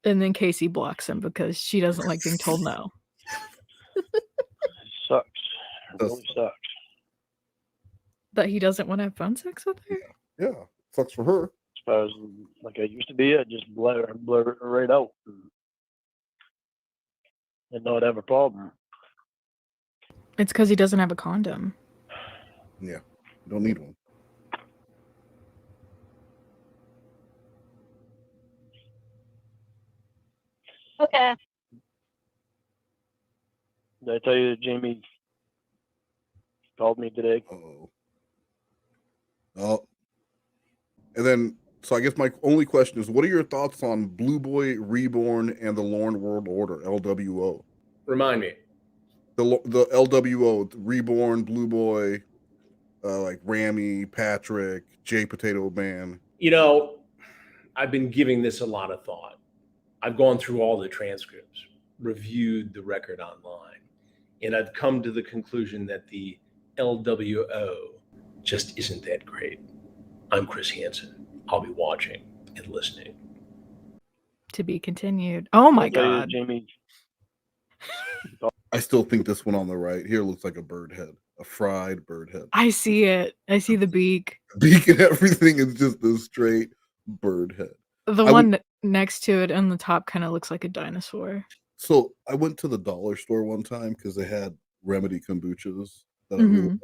Speaker 5: And then Casey blocks him because she doesn't like being told no.
Speaker 7: Sucks. It really sucks.
Speaker 5: That he doesn't want to have phone sex with her?
Speaker 4: Yeah, sucks for her.
Speaker 7: As far as like I used to be, I just blur it right out and not have a problem.
Speaker 5: It's because he doesn't have a condom.
Speaker 4: Yeah, you don't need one.
Speaker 6: Okay.
Speaker 7: Did I tell you that Jamie called me today?
Speaker 4: Oh. And then, so I guess my only question is, what are your thoughts on Blue Boy Reborn and the Lorne World Order, LWO?
Speaker 20: Remind me.
Speaker 4: The LWO, Reborn, Blue Boy, like Rami, Patrick, J Potato Man.
Speaker 20: You know, I've been giving this a lot of thought. I've gone through all the transcripts, reviewed the record online, and I've come to the conclusion that the LWO just isn't that great. I'm Chris Hansen. I'll be watching and listening.
Speaker 5: To be continued. Oh my
Speaker 7: I'll tell you that
Speaker 5: god.
Speaker 7: Jamie.
Speaker 4: I still think this one on the right here looks like a bird head, a fried bird head.
Speaker 5: I see it. I see the beak.
Speaker 4: Beak and everything is just a straight bird head.
Speaker 5: The one next to it on the top kind of looks like a dinosaur.
Speaker 4: So I went to the dollar store one time because they had Remedy kombuchas that I really like.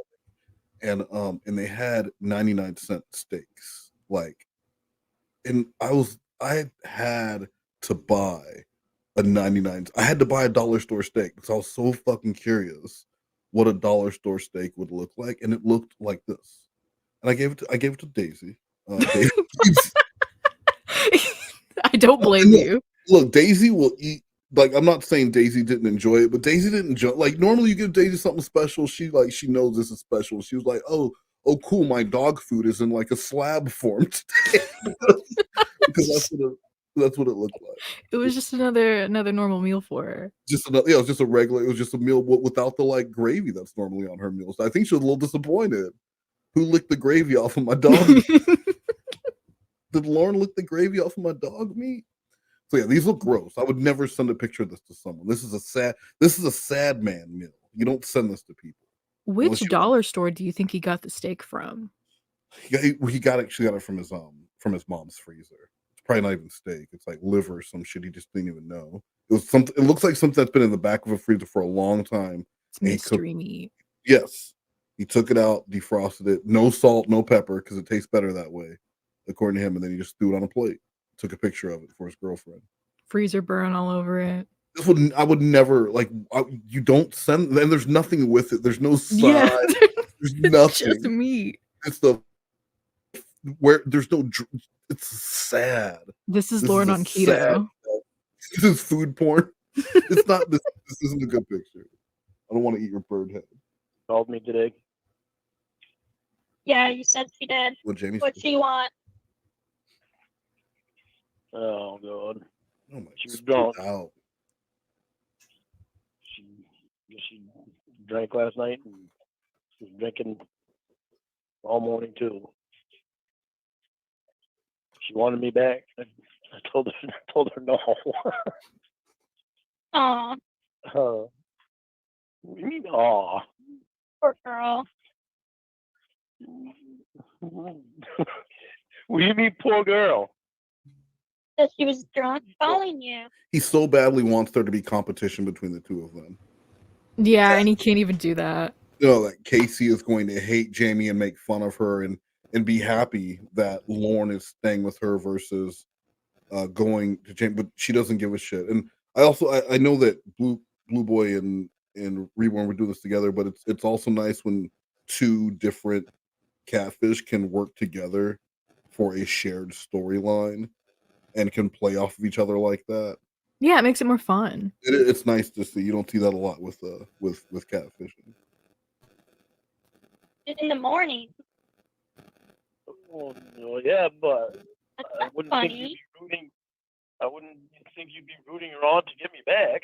Speaker 4: And they had 99-cent steaks. Like, and I had to buy a 99. I had to buy a dollar store steak because I was so fucking curious what a dollar store steak would look like, and it looked like this. And I gave it to Daisy. Daisy
Speaker 5: I don't blame you.
Speaker 4: Look, Daisy will eat. Like, I'm not saying Daisy didn't enjoy it, but Daisy didn't enjoy. Like, normally you give Daisy something special, she knows this is special. She was like, oh, cool, my dog food is in like a slab form today. Because that's what it looked like.
Speaker 5: It was just another normal meal for her.
Speaker 4: It was just a regular. It was just a meal without the like gravy that's normally on her meals. I think she was a little disappointed. Who licked the gravy off of my dog? Did Lorne lick the gravy off of my dog meat? So yeah, these look gross. I would never send a picture of this to someone. This is a sad man meal. You don't send this to people.
Speaker 5: Which dollar store do you think he got the steak from?
Speaker 4: She got it from his mom's freezer. It's probably not even steak. It's like liver or some shit he just didn't even know. It was something. It looks like something that's been in the back of a freezer for a long time.
Speaker 5: It's mystery meat.
Speaker 4: Yes, he took it out, defrosted it, no salt, no pepper, because it tastes better that way, according to him. And then he just threw it on a plate. Took a picture of it for his girlfriend.
Speaker 5: Freezer burn all over it.
Speaker 4: I would never you don't send. Then there's nothing with it. There's no side.
Speaker 5: Yeah,
Speaker 4: there's nothing.
Speaker 5: Just meat.
Speaker 4: It's there's no. It's sad.
Speaker 5: This is Lorne on keto.
Speaker 4: This is food porn. It's not. This isn't a good picture. I don't want to eat your bird head.
Speaker 7: Called me today.
Speaker 6: Yeah, you said she did. What she want?
Speaker 7: Oh god.
Speaker 4: Oh my!
Speaker 7: She was drunk.
Speaker 4: Out.
Speaker 7: She drank last night and was drinking all morning too. She wanted me back. I told her no.
Speaker 6: Aw.
Speaker 7: What do you mean, aw?
Speaker 6: Poor girl.
Speaker 7: What do you mean, poor girl?
Speaker 6: That she was drunk calling you.
Speaker 4: He so badly wants there to be competition between the two of them.
Speaker 5: Yeah, and he can't even do that.
Speaker 4: You know, like Casey is going to hate Jamie and make fun of her and be happy that Lorne is staying with her versus going to Jamie, but she doesn't give a shit. And I know that Blue Boy and Reborn would do this together, but it's also nice when two different catfish can work together for a shared storyline and can play off of each other like that.
Speaker 5: Yeah, it makes it more fun.
Speaker 4: It's nice to see. You don't see that a lot with catfishing.
Speaker 6: In the morning.
Speaker 7: Well, yeah, but I wouldn't think
Speaker 6: funny.
Speaker 7: you'd be rooting. I wouldn't think you'd be rooting her on to get me back.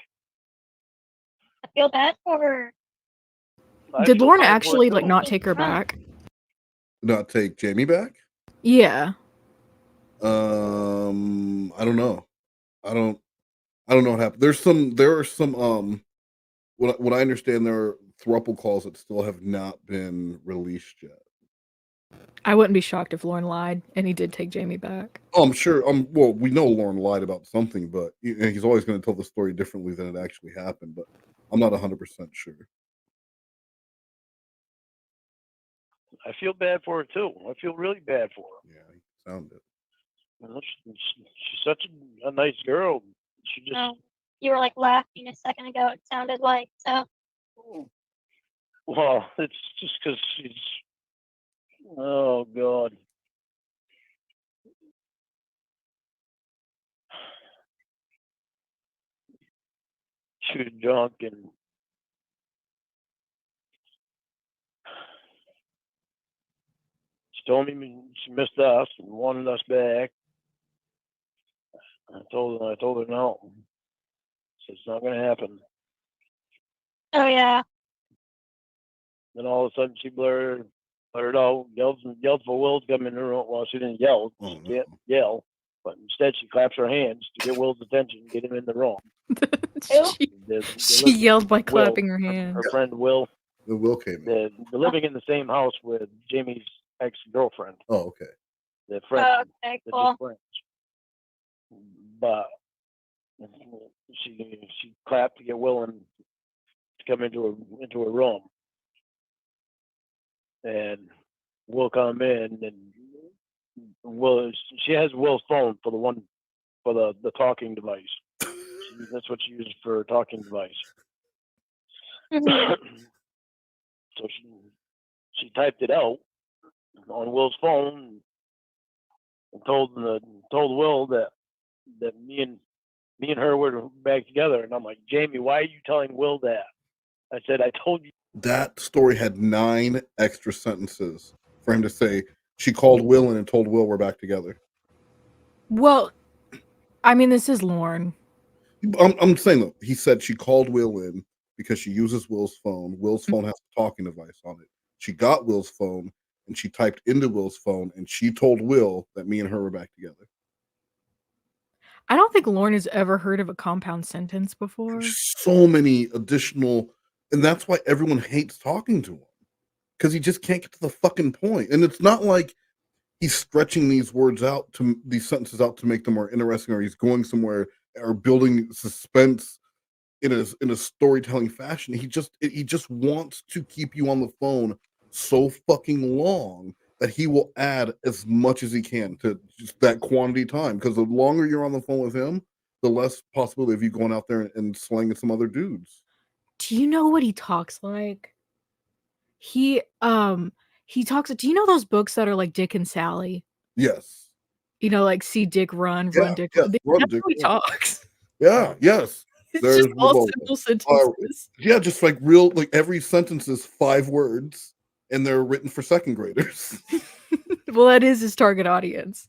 Speaker 6: I feel bad for her.
Speaker 5: Did Lorne actually like not take her back?
Speaker 4: Not take Jamie back?
Speaker 5: Yeah.
Speaker 4: I don't know. I don't know what happened. There are some what I understand, there are throuple calls that still have not been released yet.
Speaker 5: I wouldn't be shocked if Lorne lied and he did take Jamie back.
Speaker 4: Oh, I'm sure. Well, we know Lorne lied about something, but he's always going to tell the story differently than it actually happened. But I'm not 100% sure.
Speaker 7: I feel bad for her too. I feel really bad for her.
Speaker 4: Yeah, you sound it.
Speaker 7: You know, she's such a nice girl. She just.
Speaker 6: Oh, you were like laughing a second ago. It sounded like so.
Speaker 7: Well, it's just because she's. Oh God. She was drunk and she told me she missed us and wanted us back. I told her no. So it's not gonna happen.
Speaker 6: Oh yeah.
Speaker 7: Then all of a sudden she blurred out, yelled for Will to come in her room. Well, she didn't yell. She can't yell. But instead she claps her hands to get Will's attention and get him in the room.
Speaker 5: She yelled by clapping her
Speaker 7: Will,
Speaker 5: hands.
Speaker 7: her friend Will.
Speaker 4: The Will came in.
Speaker 7: They're living in the same house with Jamie's ex-girlfriend.
Speaker 4: Oh, okay.
Speaker 7: They're friends.
Speaker 6: Oh, okay,
Speaker 7: They're
Speaker 6: cool.
Speaker 7: just friends. But she clapped to get Will to come into a room. And Will come in and she has Will's phone for the talking device. That's what she uses for a talking device. So she typed it out on Will's phone and told Will that me and her were back together. And I'm like, Jamie, why are you telling Will that? I said, I told you.
Speaker 4: That story had 9 extra sentences for him to say. She called Will in and told Will we're back together.
Speaker 5: Well, I mean, this is Lorne.
Speaker 4: I'm saying though, he said she called Will in because she uses Will's phone. Will's phone has a talking device on it. She got Will's phone and she typed into Will's phone and she told Will that me and her were back together.
Speaker 5: I don't think Lorne has ever heard of a compound sentence before.
Speaker 4: So many additional, and that's why everyone hates talking to him, because he just can't get to the fucking point. And it's not like he's stretching these sentences out to make them more interesting, or he's going somewhere or building suspense in a storytelling fashion. He just wants to keep you on the phone so fucking long that he will add as much as he can to just that quantity time. Because the longer you're on the phone with him, the less possibility of you going out there and slanging some other dudes.
Speaker 5: Do you know what he talks like? He talks. Do you know those books that are like Dick and Sally?
Speaker 4: Yes.
Speaker 5: You know, like see Dick run,
Speaker 4: Yeah,
Speaker 5: run Dick.
Speaker 4: yes, run,
Speaker 5: That's
Speaker 4: Dick,
Speaker 5: how he
Speaker 4: run.
Speaker 5: talks.
Speaker 4: Yeah. Yes.
Speaker 5: It's
Speaker 4: There's
Speaker 5: just all
Speaker 4: Willow.
Speaker 5: simple sentences.
Speaker 4: Yeah, just like real, like every sentence is 5 words, and they're written for second graders.
Speaker 5: Well, that is his target audience.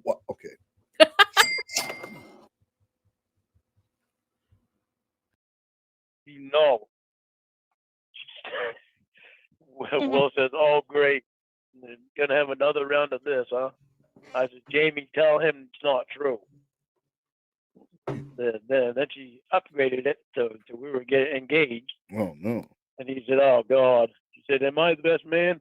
Speaker 4: What? Okay.
Speaker 7: No. Will says, "Oh, great, gonna have another round of this, huh?" I said, "Jamie, tell him it's not true." Then she upgraded it to we were getting engaged.
Speaker 4: Oh no.
Speaker 7: And he said, "Oh God." She said, "Am I the best man?"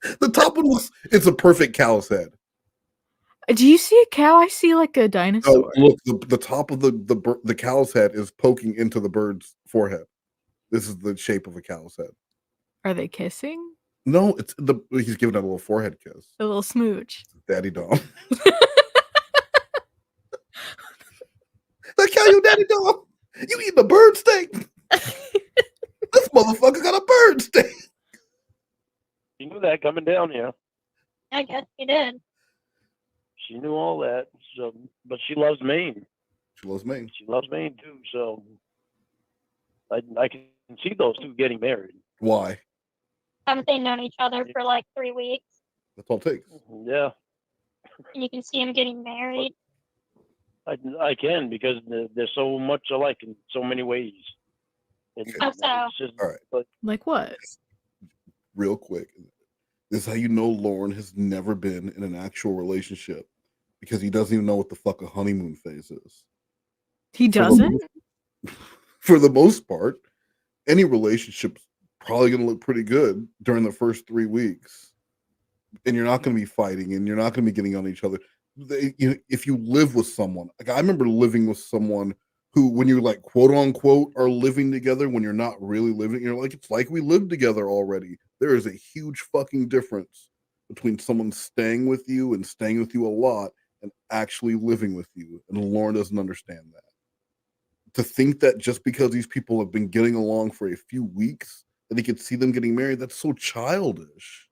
Speaker 4: The top one it's a perfect cow's head.
Speaker 5: Do you see a cow? I see like a
Speaker 4: No,
Speaker 5: dinosaur.
Speaker 4: look, the top of the cow's head is poking into the bird's forehead. This is the shape of a cow's head.
Speaker 5: Are they kissing?
Speaker 4: No, he's giving it a little forehead kiss.
Speaker 5: A little smooch.
Speaker 4: Daddy dog. That cow, you daddy dog. You eating a bird steak? This motherfucker got a bird steak.
Speaker 7: She knew that coming down here.
Speaker 6: I guess he did.
Speaker 7: She knew all that. So, but she loves Maine.
Speaker 4: She loves Maine.
Speaker 7: She loves Maine too. So I can see those two getting married.
Speaker 4: Why?
Speaker 6: Haven't they known each other for like 3 weeks?
Speaker 4: That's all it takes.
Speaker 7: Yeah,
Speaker 6: And you can see him getting married.
Speaker 7: I can because they're so much alike in so many ways.
Speaker 6: How so?
Speaker 4: All right.
Speaker 7: But
Speaker 5: Like what?
Speaker 4: Real quick. This is how you know Lorne has never been in an actual relationship because he doesn't even know what the fuck a honeymoon phase is.
Speaker 5: He doesn't?
Speaker 4: For the most part, any relationship's probably going to look pretty good during the first 3 weeks. And you're not going to be fighting and you're not going to be getting on each other. If you live with someone, like I remember living with someone who, when you like quote unquote are living together, when you're not really living, you're like, it's like we lived together already. There is a huge fucking difference between someone staying with you and staying with you a lot and actually living with you. And Lorne doesn't understand that. To think that just because these people have been getting along for a few weeks, that he could see them getting married, that's so childish.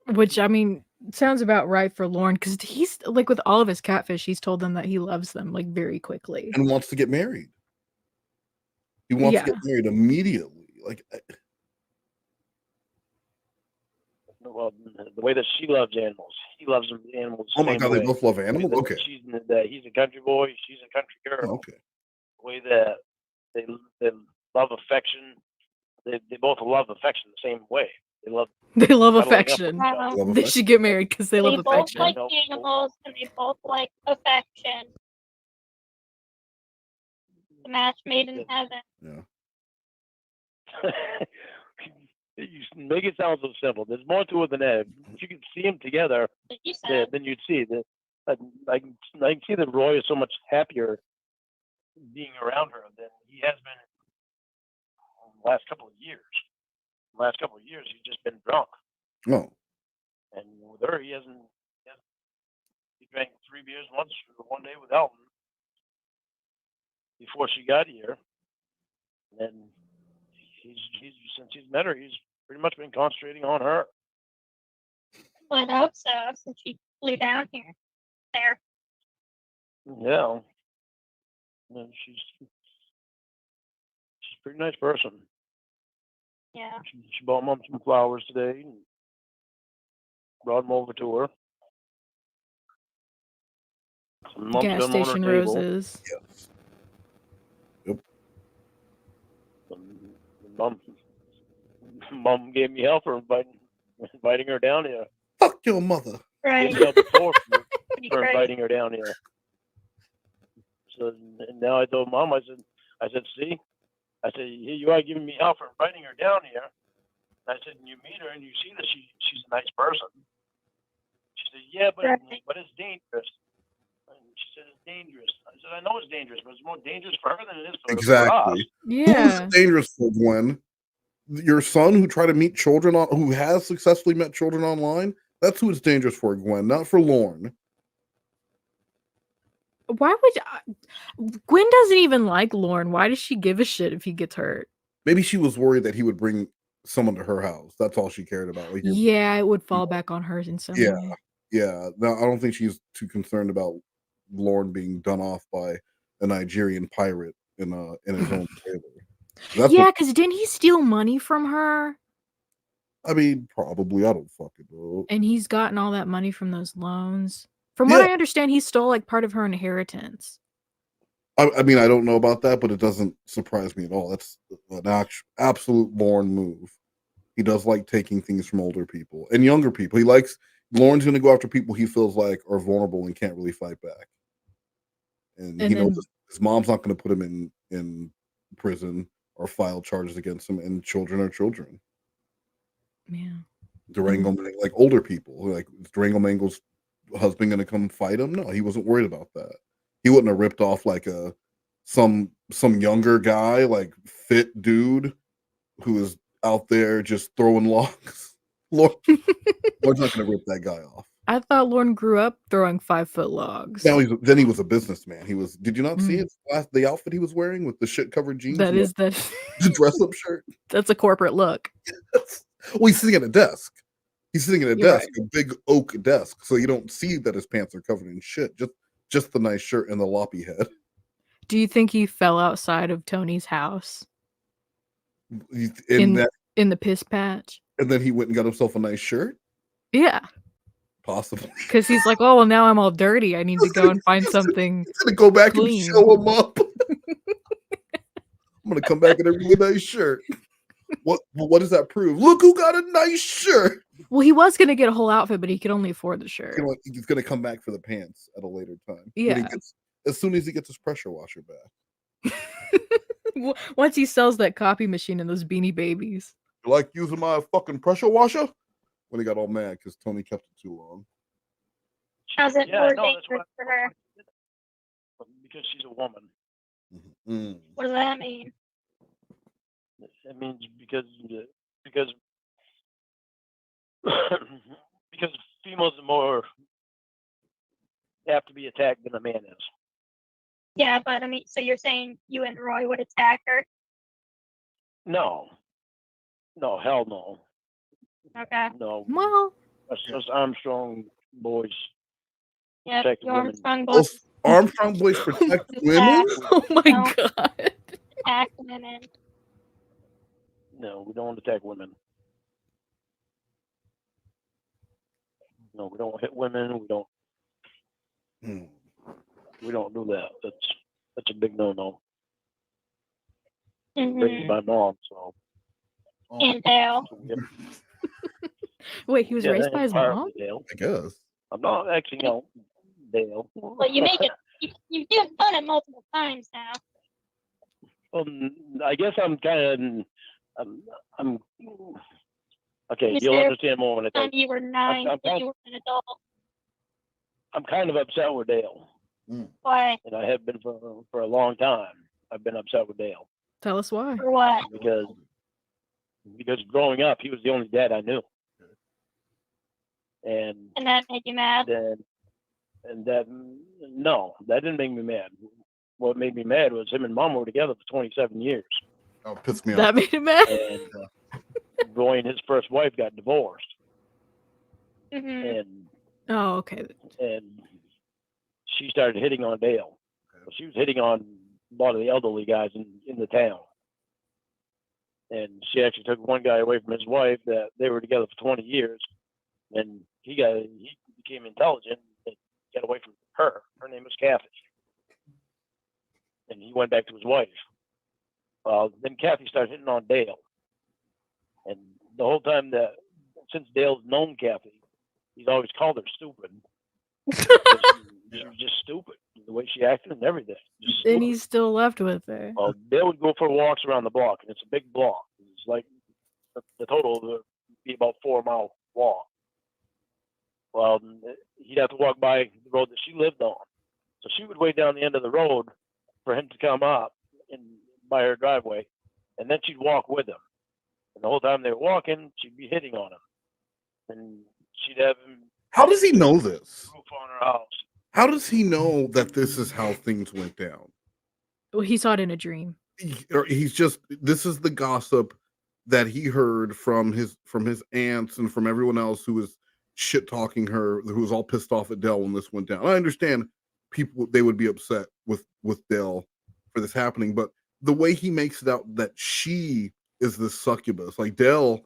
Speaker 5: Which, I mean, sounds about right for Lorne because he's like with all of his catfish, he's told them that he loves them like very quickly
Speaker 4: and wants to get married. He wants to get married immediately. Like,
Speaker 7: well, the way that she loves animals, he loves animals.
Speaker 4: Oh my
Speaker 7: same
Speaker 4: God,
Speaker 7: way.
Speaker 4: they both love animals? Okay.
Speaker 7: He's a country boy. She's a country girl.
Speaker 4: Oh, okay.
Speaker 7: The way that they love affection, they both love affection the same way. They love cuddling up
Speaker 5: affection.
Speaker 7: with each other.
Speaker 5: They should get married because they love
Speaker 6: both
Speaker 5: affection.
Speaker 6: like animals and they both like affection. The match made in heaven.
Speaker 4: Yeah.
Speaker 7: You make it sound so simple. There's more to it than that. If you can see them together, then you'd see that. I can see that Roy is so much happier being around her than he has been in the last couple of years. The last couple of years, he's just been drunk.
Speaker 4: Oh.
Speaker 7: And with her, he hasn't. He drank 3 beers one day with Elton before she got here. And he's since he's met her, he's pretty much been concentrating on her.
Speaker 6: Well, I hope so, since she flew down here. There.
Speaker 7: Yeah. And she's a pretty nice person.
Speaker 6: Yeah.
Speaker 7: She bought Mom some flowers today and brought them over to her. Some months
Speaker 5: Gas
Speaker 7: them on her
Speaker 5: station
Speaker 7: table.
Speaker 5: roses.
Speaker 4: Yes. Yep.
Speaker 7: Mom gave me hell for inviting her down here.
Speaker 4: Fuck your mother.
Speaker 6: Right.
Speaker 7: Gave me hell before for inviting her down here. So and now I told Mom, I said, see, I said, here you are giving me hell for inviting her down here. I said, and you meet her and you see that she's a nice person. She said, yeah, but it's dangerous. And she said, it's dangerous. I said, I know it's dangerous, but it's more dangerous for her than it is for us.
Speaker 4: Exactly.
Speaker 5: Yeah.
Speaker 4: Who is it dangerous for, Gwen? Your son who tried to meet children who has successfully met children online? That's who it's dangerous for, Gwen, not for Lorne.
Speaker 5: Why would Gwen doesn't even like Lorne? Why does she give a shit if he gets hurt?
Speaker 4: Maybe she was worried that he would bring someone to her house. That's all she cared about. Like,
Speaker 5: Yeah, it would fall back on her in some way.
Speaker 4: Yeah. No, I don't think she's too concerned about Lorne being done off by a Nigerian pirate in his own trailer.
Speaker 5: Yeah, because didn't he steal money from her?
Speaker 4: I mean, probably. I don't fucking know.
Speaker 5: And he's gotten all that money from those loans. From what I understand, he stole like part of her inheritance.
Speaker 4: I mean, I don't know about that, but it doesn't surprise me at all. That's an absolute Lorne move. He does like taking things from older people and younger people. Lorne's going to go after people he feels like are vulnerable and can't really fight back. And he knows his mom's not going to put him in prison or file charges against him. And children are children.
Speaker 5: Yeah.
Speaker 4: Durango, like older people, like is Durango Mango's husband gonna come fight him? No, he wasn't worried about that. He wouldn't have ripped off like some younger guy, like fit dude who is out there just throwing logs. Lorne's not gonna rip that guy off.
Speaker 5: I thought Lorne grew up throwing 5-foot logs.
Speaker 4: Now then he was a businessman. He was. Did you not see
Speaker 5: Mm.
Speaker 4: the outfit he was wearing with the shit covered jeans?
Speaker 5: That
Speaker 4: and
Speaker 5: is the
Speaker 4: the dress up shirt.
Speaker 5: That's a corporate look.
Speaker 4: Well, he's sitting at a desk. He's sitting at a
Speaker 5: You're
Speaker 4: desk, a big oak desk, so you don't see that his pants are covered in shit. Just the nice shirt and the loppy head.
Speaker 5: Do you think he fell outside of Tony's house
Speaker 4: In
Speaker 5: in the piss patch?
Speaker 4: And then he went and got himself a nice shirt.
Speaker 5: Yeah,
Speaker 4: Possibly.
Speaker 5: because he's like, oh well, now I'm all dirty. I need to go and find something.
Speaker 4: He's gonna go back
Speaker 5: clean.
Speaker 4: and show him up. I'm gonna come back in a really nice shirt. What does that prove? Look who got a nice shirt.
Speaker 5: Well, he was gonna get a whole outfit, but he could only afford the shirt.
Speaker 4: He's gonna come back for the pants at a later time.
Speaker 5: Yeah.
Speaker 4: As soon as he gets his pressure washer back.
Speaker 5: Once he sells that copy machine and those Beanie Babies.
Speaker 4: You like using my fucking pressure washer? When he got all mad because Tony kept it too long.
Speaker 6: How's it
Speaker 7: Yeah,
Speaker 6: more
Speaker 7: no, that's
Speaker 6: dangerous for her?
Speaker 7: Because she's a woman.
Speaker 4: Mm.
Speaker 6: What does that mean?
Speaker 7: It means because because females are more apt to be attacked than a man is.
Speaker 6: Yeah, but I mean, so you're saying you and Roy would attack her?
Speaker 7: No, hell no.
Speaker 6: Okay.
Speaker 7: No.
Speaker 5: Well,
Speaker 7: us Armstrong boys
Speaker 6: Yeah,
Speaker 7: protect
Speaker 6: you
Speaker 7: women.
Speaker 6: Armstrong
Speaker 4: Oh,
Speaker 6: boys
Speaker 4: Armstrong boys protect women?
Speaker 5: Oh my god.
Speaker 6: attack women.
Speaker 7: No, we don't attack women. No, we don't hit women. We don't. We don't do that. That's a big no-no. Raised by mom, so.
Speaker 6: And Dale.
Speaker 5: Wait, he was raised by his mom?
Speaker 7: Dale.
Speaker 4: I guess.
Speaker 7: I'm not actually no Dale.
Speaker 6: Well, you make it. You've done it multiple times now.
Speaker 7: I guess I'm kind of. I'm. Okay,
Speaker 6: You
Speaker 7: you'll
Speaker 6: said
Speaker 7: understand more when I tell
Speaker 6: When you were 9, that you were an adult.
Speaker 7: I'm kind of upset with Dale,
Speaker 6: Why?
Speaker 7: and I have been for a long time. I've been upset with Dale
Speaker 5: Tell us why.
Speaker 6: For what?
Speaker 7: because growing up, he was the only dad I knew, and
Speaker 6: that made you mad?
Speaker 7: No, that didn't make me mad. What made me mad was him and mom were together for 27 years.
Speaker 4: Oh, pissed me off.
Speaker 5: That made him mad?
Speaker 7: And Roy and his first wife got divorced.
Speaker 6: Mm-hmm.
Speaker 7: And
Speaker 5: Oh, okay.
Speaker 7: and she started hitting on Dale. So she was hitting on a lot of the elderly guys in the town. And she actually took one guy away from his wife that they were together for 20 years. And he became intelligent and got away from her. Her name was Kathy. And he went back to his wife. Then Kathy started hitting on Dale. And the whole time since Dale's known Kathy, he's always called her stupid. She was just stupid. The way she acted and everything.
Speaker 5: And he's still left with her.
Speaker 7: Well, Dale would go for walks around the block, and it's a big block. It's like the total would be about 4-mile walk. Well, he'd have to walk by the road that she lived on. So she would wait down the end of the road for him to come up by her driveway, and then she'd walk with him. And the whole time they were walking, she'd be hitting on him. And she'd have him.
Speaker 4: How does he know this?
Speaker 7: Roof on her house.
Speaker 4: How does he know that this is how things went down?
Speaker 5: Well, he saw it in a dream.
Speaker 4: This is the gossip that he heard from his aunts and from everyone else who was shit talking her, who was all pissed off at Dell when this went down. I understand people, they would be upset with Dell for this happening, but the way he makes it out that she is the succubus, like Dell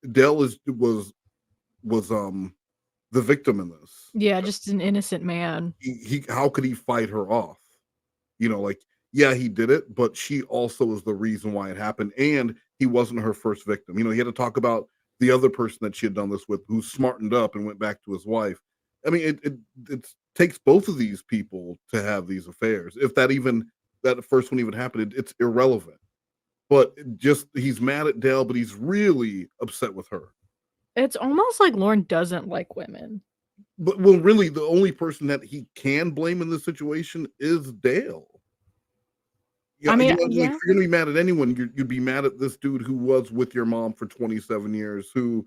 Speaker 4: was the victim in this.
Speaker 5: Yeah, just an innocent man.
Speaker 4: He how could he fight her off? Like, yeah, he did it, but she also is the reason why it happened, and he wasn't her first victim. He had to talk about the other person that she had done this with, who smartened up and went back to his wife. I mean, it takes both of these people to have these affairs. If that first one even happened, it's irrelevant. But he's mad at Dale, but he's really upset with her.
Speaker 5: It's almost like Lorne doesn't like women.
Speaker 4: But well, really, the only person that he can blame in this situation is Dale. Yeah,
Speaker 5: I mean,
Speaker 4: like,
Speaker 5: yeah.
Speaker 4: if you're gonna be mad at anyone, you'd be mad at this dude who was with your mom for 27 years, who,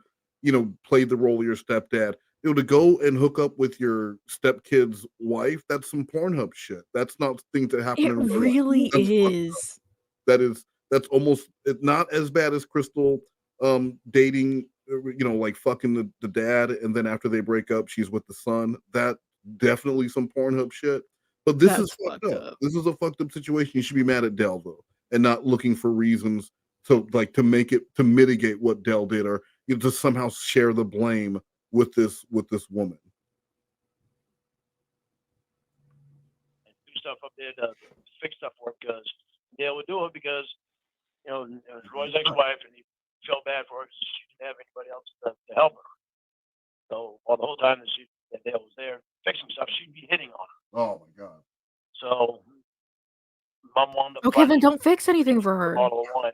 Speaker 4: played the role of your stepdad. To go and hook up with your stepkid's wife, that's some Pornhub shit. That's not things that happen
Speaker 5: It
Speaker 4: in real life.
Speaker 5: really
Speaker 4: That's fucked up.
Speaker 5: is.
Speaker 4: That's almost not as bad as Crystal dating, like fucking the dad, and then after they break up, she's with the son. That definitely some Pornhub shit. But this is
Speaker 5: That's
Speaker 4: fucked up. This is a fucked up situation. You should be mad at Dell though, and not looking for reasons to mitigate what Dell did, or to somehow share the blame with this woman.
Speaker 7: Do stuff up there to fix stuff for it, because Dale would do it because it was Roy's ex-wife, and he felt bad for her because she didn't have anybody else to help her. So the whole time that Dale was there fixing stuff, she'd be hitting on her.
Speaker 4: Oh my god.
Speaker 7: So Mom wound up.
Speaker 5: Oh, Kevin, don't fix anything for her.
Speaker 7: A bottle of wine.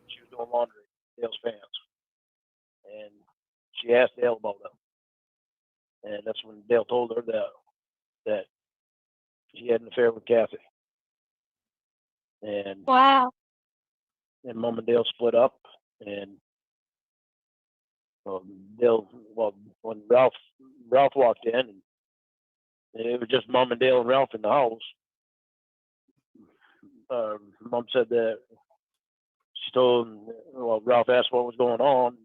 Speaker 7: She was doing laundry, Dale's pants, and she asked Dale about them. And that's when Dale told her that he had an affair with Kathy. And
Speaker 6: wow.
Speaker 7: And Mom and Dale split up, and when Ralph walked in, and it was just Mom and Dale and Ralph in the house. Mom said that she told Ralph asked what was going on.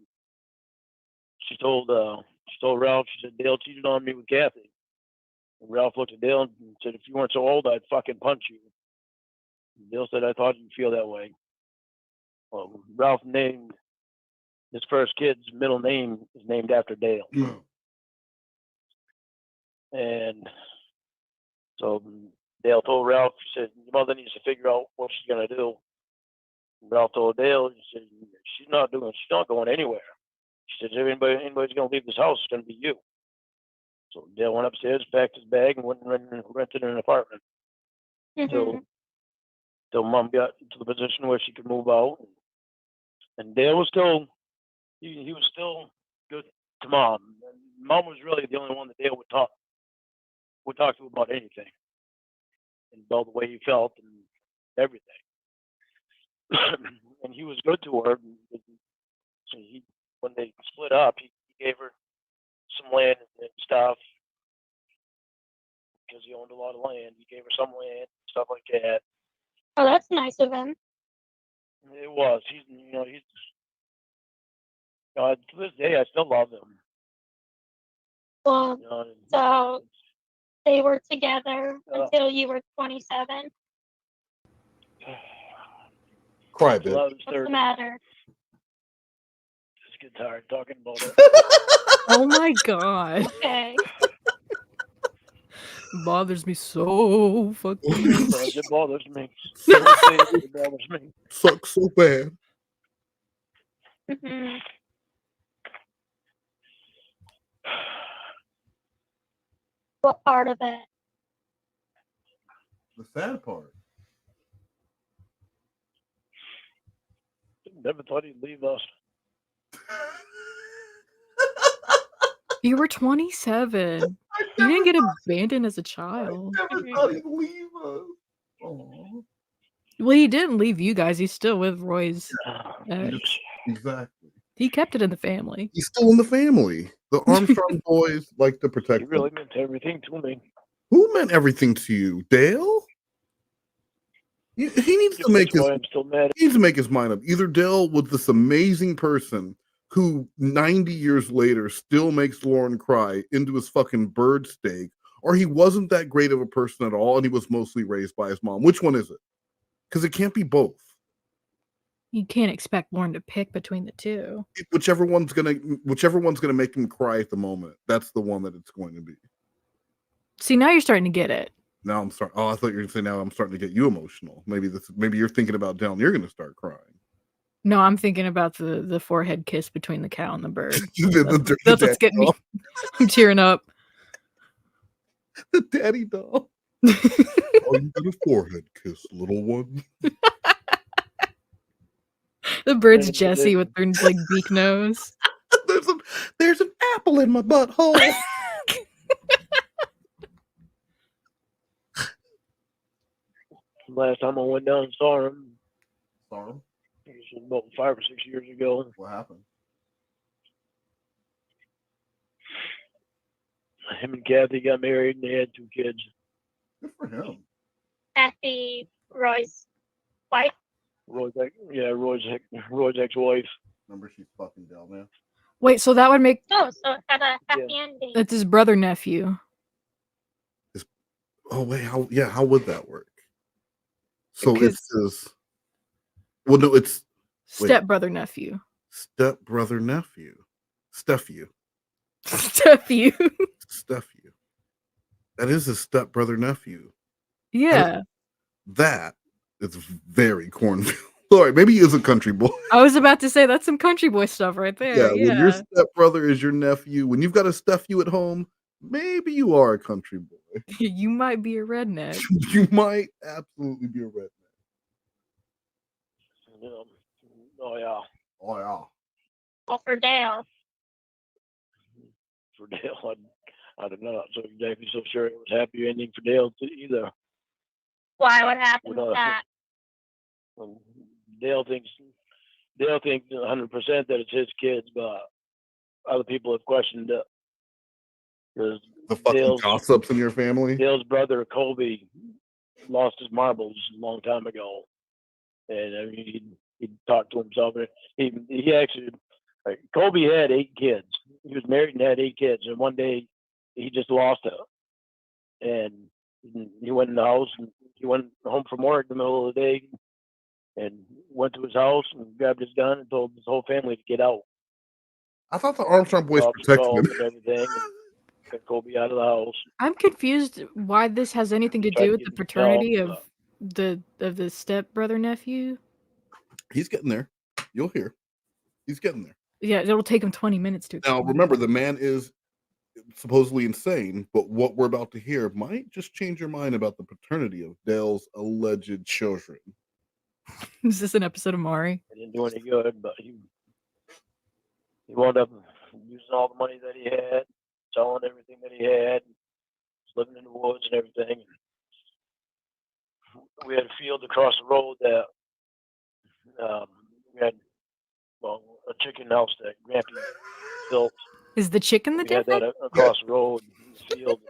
Speaker 7: She told Ralph, she said, Dale cheated on me with Kathy. And Ralph looked at Dale and said, if you weren't so old, I'd fucking punch you. And Dale said, I thought you'd feel that way. Well, Ralph named his first kid's middle name is named after Dale. And so Dale told Ralph, he said, your mother needs to figure out what she's going to do. And Ralph told Dale, he said, she's not going anywhere. She said, if anybody's going to leave this house, it's going to be you. So Dale went upstairs, packed his bag, and went and rented an apartment.
Speaker 6: Mm-hmm.
Speaker 7: Till Mom got to the position where she could move out. And Dale was still, he was still good to Mom. And Mom was really the only one that Dale would talk to about anything, and about the way he felt and everything. And he was good to her. So when they split up, he gave her some land and stuff, because he owned a lot of land. He gave her some land and stuff like that.
Speaker 6: Oh, that's nice of him.
Speaker 7: It was. To this day, I still love him.
Speaker 6: Well, so they were together until you were 27.
Speaker 4: Cry, bitch.
Speaker 6: What's the matter?
Speaker 7: Just get tired talking about it.
Speaker 5: Oh my god.
Speaker 6: Okay.
Speaker 5: Bothers me so fucking much.
Speaker 7: It bothers me. It bothers me.
Speaker 4: Sucks so bad.
Speaker 6: Mm-hmm. What part of it?
Speaker 4: The sad part.
Speaker 7: Never thought he'd leave us.
Speaker 5: You were 27. You didn't get abandoned as a child.
Speaker 4: I never thought he'd leave us. Aww.
Speaker 5: Well, he didn't leave you guys. He's still with Roy's ex.
Speaker 4: Exactly.
Speaker 5: He kept it in the family.
Speaker 4: He's still in the family. The Armstrong boys like to protect
Speaker 7: He really
Speaker 4: him.
Speaker 7: meant everything to me.
Speaker 4: Who meant everything to you? Dale? He needs to make his.
Speaker 7: I'm still mad.
Speaker 4: He needs to make his mind up. Either Dale was this amazing person who 90 years later still makes Lorne cry into his fucking bird steak, or he wasn't that great of a person at all and he was mostly raised by his mom. Which one is it? Because it can't be both.
Speaker 5: You can't expect Lorne to pick between the two.
Speaker 4: Whichever one's gonna make him cry at the moment, that's the one that it's going to be.
Speaker 5: See, now you're starting to get it.
Speaker 4: Now I'm starting. Oh, I thought you were gonna say now I'm starting to get you emotional. Maybe you're thinking about Dale and you're gonna start crying.
Speaker 5: No, I'm thinking about the forehead kiss between the cow and the bird.
Speaker 4: The
Speaker 5: That's what's getting me. I'm tearing up.
Speaker 4: The daddy doll. Oh, you got a forehead kiss, little one.
Speaker 5: The bird's Jessie with her like beak nose.
Speaker 4: There's an apple in my butthole.
Speaker 7: Last time I went down and saw him,
Speaker 4: Saw him?
Speaker 7: it was about 5 or 6 years ago.
Speaker 4: What happened?
Speaker 7: Him and Kathy got married and they had 2 kids.
Speaker 4: Good for him.
Speaker 6: Kathy Roy's wife.
Speaker 7: Roy's ex-wife.
Speaker 4: Remember, she's fucking Del now.
Speaker 5: Wait, so that would make
Speaker 6: Oh, so it had a happy ending.
Speaker 5: that's his brother nephew.
Speaker 4: Oh wait, how would that work? So
Speaker 5: 'Cause-
Speaker 4: it's his. Well, no, it's
Speaker 5: Stepbrother nephew.
Speaker 4: Stepbrother nephew. Stephew.
Speaker 5: Stephew.
Speaker 4: Stephew. That is his stepbrother nephew.
Speaker 5: Yeah.
Speaker 4: That is very cornfield. Sorry, maybe he is a country boy.
Speaker 5: I was about to say that's some country boy stuff right there.
Speaker 4: Yeah, when your stepbrother is your nephew, when you've got a stephew at home, maybe you are a country boy.
Speaker 5: You might be a redneck.
Speaker 4: You might absolutely be a redneck.
Speaker 7: Oh yeah.
Speaker 4: Oh yeah.
Speaker 6: Well, for Dale.
Speaker 7: For Dale, I'm not so exactly so sure it was a happy ending for Dale either.
Speaker 6: Why? What happened with that?
Speaker 7: Dale thinks 100% that it's his kids, but other people have questioned it. Because
Speaker 4: The fucking gossips in your family.
Speaker 7: Dale's brother Colby lost his marbles a long time ago, and I mean he talked to himself. He actually Colby had 8 kids. He was married and had 8 kids, and one day he just lost it, and he went in the house and he went home from work in the middle of the day and went to his house and grabbed his gun and told his whole family to get out.
Speaker 4: I thought the Armstrong boys protected him.
Speaker 7: And everything, and got Colby out of the house.
Speaker 5: I'm confused why this has anything to do with the paternity of the stepbrother nephew.
Speaker 4: He's getting there. You'll hear. He's getting there.
Speaker 5: Yeah, it'll take him 20 minutes to
Speaker 4: Now, remember, the man is supposedly insane, but what we're about to hear might just change your mind about the paternity of Dale's alleged children.
Speaker 5: Is this an episode of Maury?
Speaker 7: He didn't do any good, but he wound up using all the money that he had, selling everything that he had, living in the woods and everything. We had a field across the road that we had, a chicken house that Grampy built.
Speaker 5: Is the chicken the
Speaker 7: We had
Speaker 5: difference?
Speaker 7: that across the road in the field.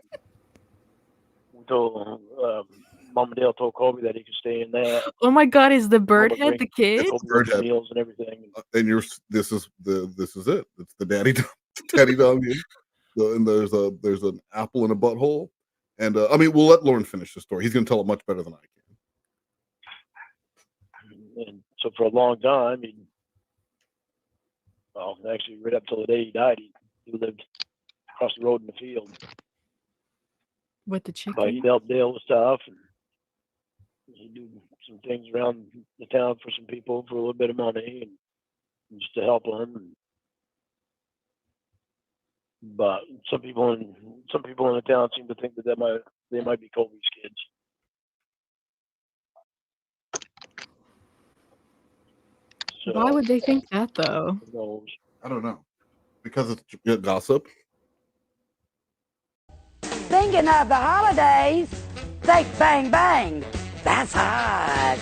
Speaker 7: We told Mom and Dale told Colby that he could stay in that.
Speaker 5: Oh my God, is the bird head the kid?
Speaker 4: Bird head.
Speaker 7: Meals and everything.
Speaker 4: And this is it. It's the daddy dog. And there's an apple in a butthole. And I mean, we'll let Lorne finish the story. He's going to tell it much better than I can.
Speaker 7: And so for a long time, actually right up till the day he died, he lived across the road in the field.
Speaker 5: With the chicken?
Speaker 7: But he'd help Dale with stuff, and he'd do some things around the town for some people for a little bit of money, and just to help them. But some people in the town seem to think that they might be Colby's kids. So,
Speaker 5: Why would they think that though?
Speaker 4: I don't know. Because it's gossip.
Speaker 21: Thinking of the holidays, think bang bang. That's hot.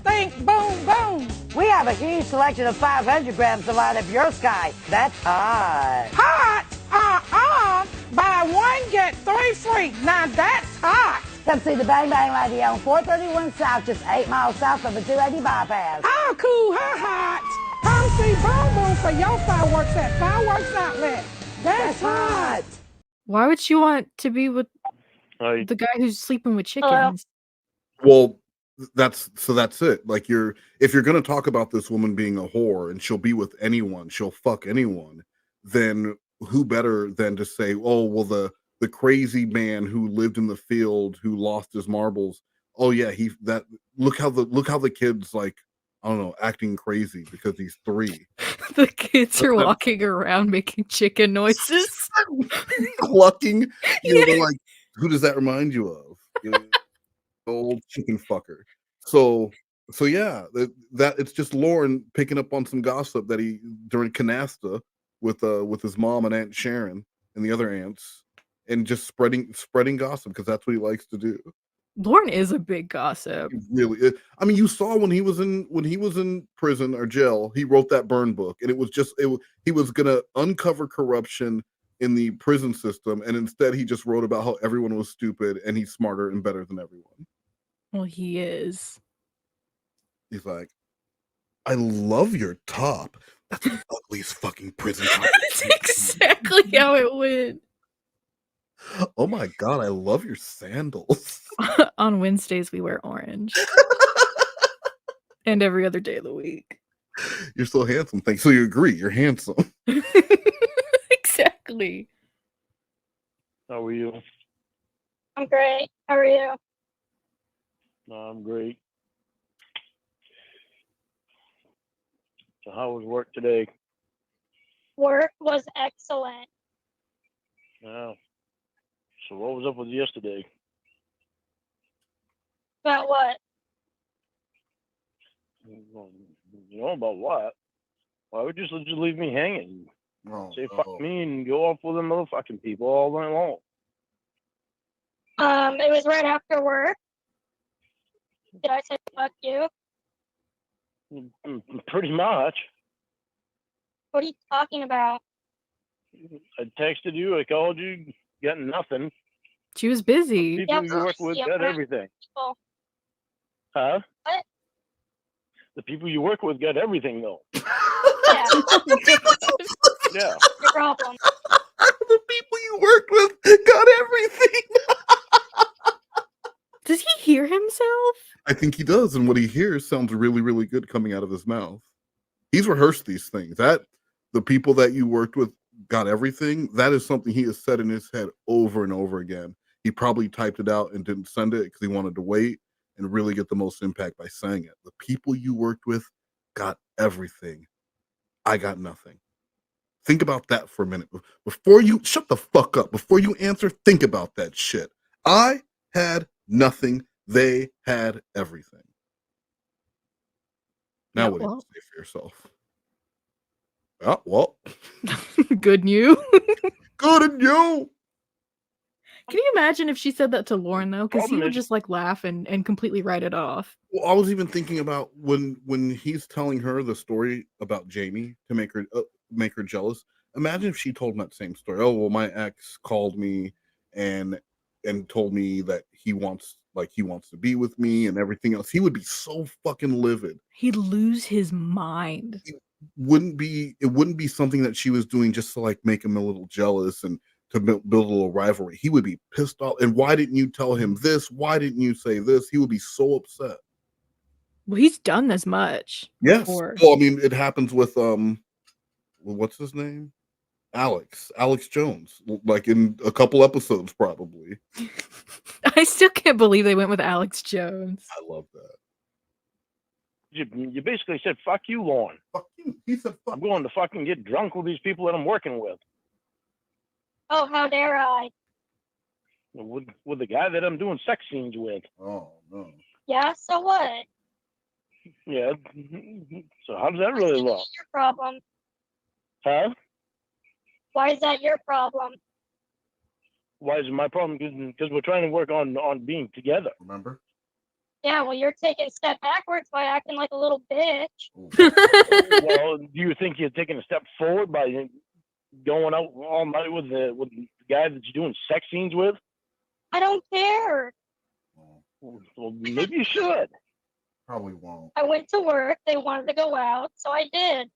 Speaker 21: Think boom boom. We have a huge selection of 500 grams to light up your sky. That's hot. Hot? Buy one, get 3 free. Now that's hot. Come see the Bang Bang Lady on 431 South, just 8 miles south of the 280 bypass.
Speaker 22: How cool, how hot. Come see Boom Boom for your fireworks at Fireworks Outlet. That's hot.
Speaker 5: Why would she want to be with the guy who's sleeping with chickens?
Speaker 4: Well, that's it. Like if you're gonna talk about this woman being a whore and she'll be with anyone, she'll fuck anyone, then who better than to say, oh well, the crazy man who lived in the field who lost his marbles. Oh yeah, look how the kid's like, I don't know, acting crazy because he's 3.
Speaker 5: The kids are walking around making chicken noises.
Speaker 4: Clucking. Like, who does that remind you of? Old chicken fucker. So yeah, that it's just Lorne picking up on some gossip that he during Canasta with his mom and Aunt Sharon and the other aunts, and just spreading gossip because that's what he likes to do.
Speaker 5: Lorne is a big gossip.
Speaker 4: He really is. I mean, you saw when he was in prison or jail, he wrote that burn book, and it was he was gonna uncover corruption in the prison system, and instead he just wrote about how everyone was stupid and he's smarter and better than everyone.
Speaker 5: Well, he is.
Speaker 4: He's like, I love your top. That's the ugliest fucking prison top.
Speaker 5: That's exactly how it went.
Speaker 4: Oh my god, I love your sandals.
Speaker 5: On Wednesdays we wear orange. And every other day of the week.
Speaker 4: You're so handsome. Thanks. So you agree, you're handsome.
Speaker 5: Exactly.
Speaker 7: How are you?
Speaker 6: I'm great. How are you?
Speaker 7: No, I'm great. So how was work today?
Speaker 6: Work was excellent.
Speaker 7: Yeah. So what was up with yesterday?
Speaker 6: About what?
Speaker 7: You know about what? Why would you just leave me hanging?
Speaker 4: Oh,
Speaker 7: Say fuck me and go off with them motherfucking people all night long.
Speaker 6: It was right after work. Did I say fuck you?
Speaker 7: Pretty much.
Speaker 6: What are you talking about?
Speaker 7: I texted you, I called you, got nothing.
Speaker 5: She was busy.
Speaker 7: People you work with got everything.
Speaker 6: People.
Speaker 7: Huh?
Speaker 6: What?
Speaker 7: The people you work with got everything though.
Speaker 6: Yeah.
Speaker 7: Yeah.
Speaker 6: Your problem.
Speaker 4: The people you worked with got everything.
Speaker 5: Does he hear himself?
Speaker 4: I think he does, and what he hears sounds really, really good coming out of his mouth. He's rehearsed these things. That the people that you worked with got everything. That is something he has said in his head over and over again. He probably typed it out and didn't send it because he wanted to wait and really get the most impact by saying it. The people you worked with got everything. I got nothing. Think about that for a minute. Before you shut the fuck up, before you answer, think about that shit. I had nothing. They had everything. Now
Speaker 5: Yeah,
Speaker 4: what do you
Speaker 5: well.
Speaker 4: say for yourself? Oh, well.
Speaker 5: Good new.
Speaker 4: Good and you.
Speaker 5: Can you imagine if she said that to Lorne though? Because he
Speaker 4: Problem
Speaker 5: would
Speaker 4: is-
Speaker 5: just like laugh and completely write it off.
Speaker 4: Well, I was even thinking about when he's telling her the story about Jamie to make her jealous. Imagine if she told him that same story. Oh, well, my ex called me and told me that he wants to be with me and everything else. He would be so fucking livid.
Speaker 5: He'd lose his mind.
Speaker 4: It wouldn't be something that she was doing just to like make him a little jealous and to build a little rivalry. He would be pissed off. And why didn't you tell him this? Why didn't you say this? He would be so upset.
Speaker 5: Well, he's done this much.
Speaker 4: Yes.
Speaker 5: Before.
Speaker 4: Well, I mean, it happens with what's his name? Alex Jones, like in a couple episodes, probably.
Speaker 5: I still can't believe they went with Alex Jones.
Speaker 4: I love that.
Speaker 7: You basically said fuck you, Lorne.
Speaker 4: Fuck you. He said fuck.
Speaker 7: I'm going to fucking get drunk with these people that I'm working with.
Speaker 6: Oh, how dare I?
Speaker 7: With the guy that I'm doing sex scenes with.
Speaker 4: Oh no.
Speaker 6: Yeah, so what?
Speaker 7: Yeah. So how does that really look?
Speaker 6: Your problem.
Speaker 7: Huh?
Speaker 6: Why is that your problem?
Speaker 7: Why is it my problem? Because we're trying to work on being together.
Speaker 4: Remember?
Speaker 6: Yeah, well, you're taking a step backwards by acting like a little bitch.
Speaker 7: Well, do you think you're taking a step forward by going out all night with the guy that you're doing sex scenes with?
Speaker 6: I don't care.
Speaker 7: Well, maybe you should.
Speaker 4: Probably won't.
Speaker 6: I went to work. They wanted to go out, so I did.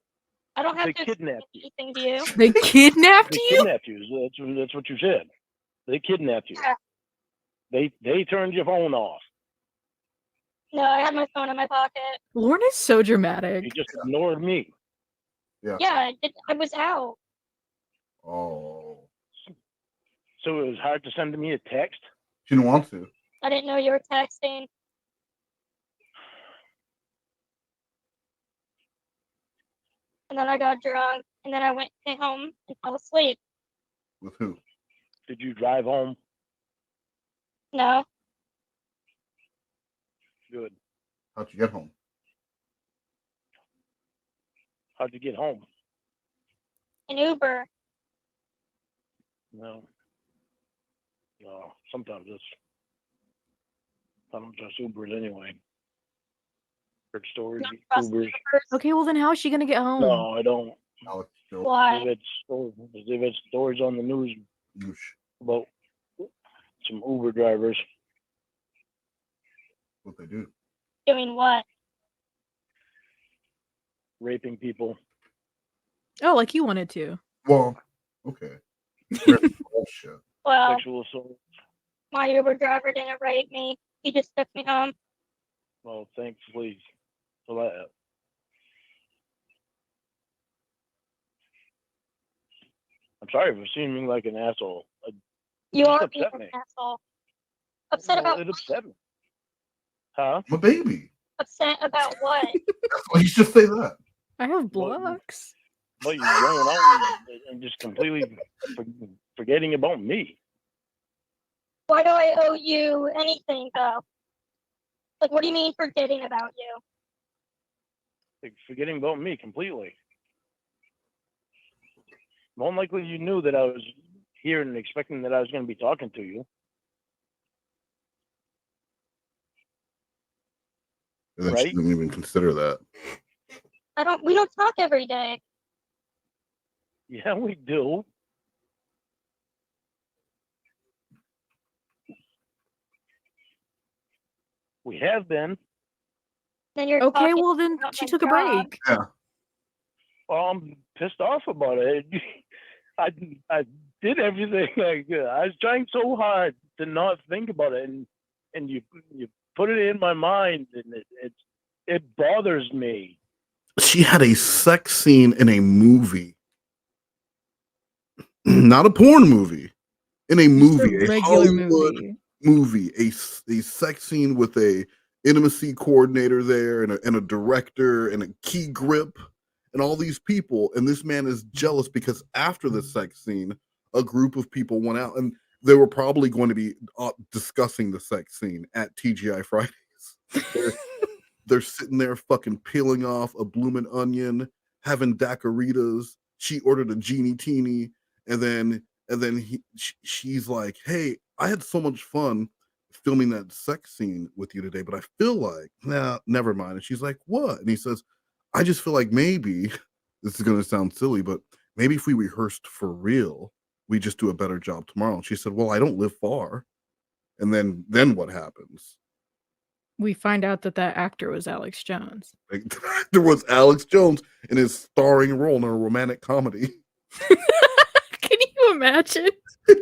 Speaker 6: I don't have
Speaker 7: They
Speaker 6: to
Speaker 7: kidnapped
Speaker 6: explain anything to you.
Speaker 5: They kidnapped
Speaker 7: They
Speaker 5: you?
Speaker 7: kidnapped you. That's what you said. They kidnapped you.
Speaker 6: Yeah.
Speaker 7: They turned your phone off.
Speaker 6: No, I had my phone in my pocket.
Speaker 5: Lorne is so dramatic.
Speaker 7: You just ignored me.
Speaker 4: Yeah.
Speaker 6: Yeah, I was out.
Speaker 4: Oh.
Speaker 7: So it was hard to send me a text.
Speaker 4: She didn't want to.
Speaker 6: I didn't know you were texting. And then I got drunk, and then I came home and fell asleep.
Speaker 4: With who?
Speaker 7: Did you drive home?
Speaker 6: No,
Speaker 7: Good.
Speaker 4: How'd you get home?
Speaker 7: How'd you get home?
Speaker 6: an Uber.
Speaker 7: No. Sometimes I don't trust Ubers anyway. Heard stories, Ubers.
Speaker 5: Okay, well then how is she gonna get home?
Speaker 7: No, I don't.
Speaker 6: Why?
Speaker 7: If it's stories on the news about some Uber drivers.
Speaker 4: What they do?
Speaker 6: Doing what?
Speaker 7: Raping people.
Speaker 5: Oh, like you wanted to.
Speaker 4: Well, okay. Bullshit.
Speaker 6: Well,
Speaker 7: Sexual assault.
Speaker 6: my Uber driver didn't rape me. He just took me home.
Speaker 7: Well, thankfully for that. I'm sorry for seeming like an asshole.
Speaker 6: You
Speaker 7: just
Speaker 6: are
Speaker 7: upset
Speaker 6: being
Speaker 7: me.
Speaker 6: an asshole. Upset about
Speaker 7: It upset me. Huh?
Speaker 4: I'm a baby.
Speaker 6: upset about what?
Speaker 4: Why you just say that?
Speaker 5: I have blocks.
Speaker 7: But you're going out and just completely forgetting about me.
Speaker 6: Why do I owe you anything though? Like, what do you mean forgetting about you?
Speaker 7: Like, forgetting about me completely. More than likely, you knew that I was here and expecting that I was going to be talking to you.
Speaker 4: And then
Speaker 7: Right?
Speaker 4: she didn't even consider that.
Speaker 6: We don't talk every day.
Speaker 7: Yeah, we do. We have been.
Speaker 6: Then you're
Speaker 5: Okay,
Speaker 6: talking
Speaker 5: well then
Speaker 6: about
Speaker 5: she
Speaker 6: my
Speaker 5: took a
Speaker 6: job.
Speaker 5: break.
Speaker 4: Yeah.
Speaker 7: Well, I'm pissed off about it. I did everything I could. I was trying so hard to not think about it, and you put it in my mind, and it bothers me.
Speaker 4: She had a sex scene in a movie. Not a porn movie. In a movie.
Speaker 5: a regular
Speaker 4: Hollywood movie. A sex scene with a intimacy coordinator there and a director and a key grip and all these people. And this man is jealous because after the sex scene, a group of people went out and they were probably going to be discussing the sex scene at TGI Fridays. They're sitting there fucking peeling off a bloomin' onion, having daiquiris. She ordered a genie teeny, and then she's like, "Hey, I had so much fun filming that sex scene with you today, but I feel like, nah, never mind." And she's like, "What?" And he says, "I just feel like maybe this is gonna sound silly, but maybe if we rehearsed for real, we just do a better job tomorrow." And she said, "Well, I don't live far." And then what happens?
Speaker 5: We find out that actor was Alex Jones.
Speaker 4: There was Alex Jones in his starring role in a romantic comedy.
Speaker 5: Can you imagine?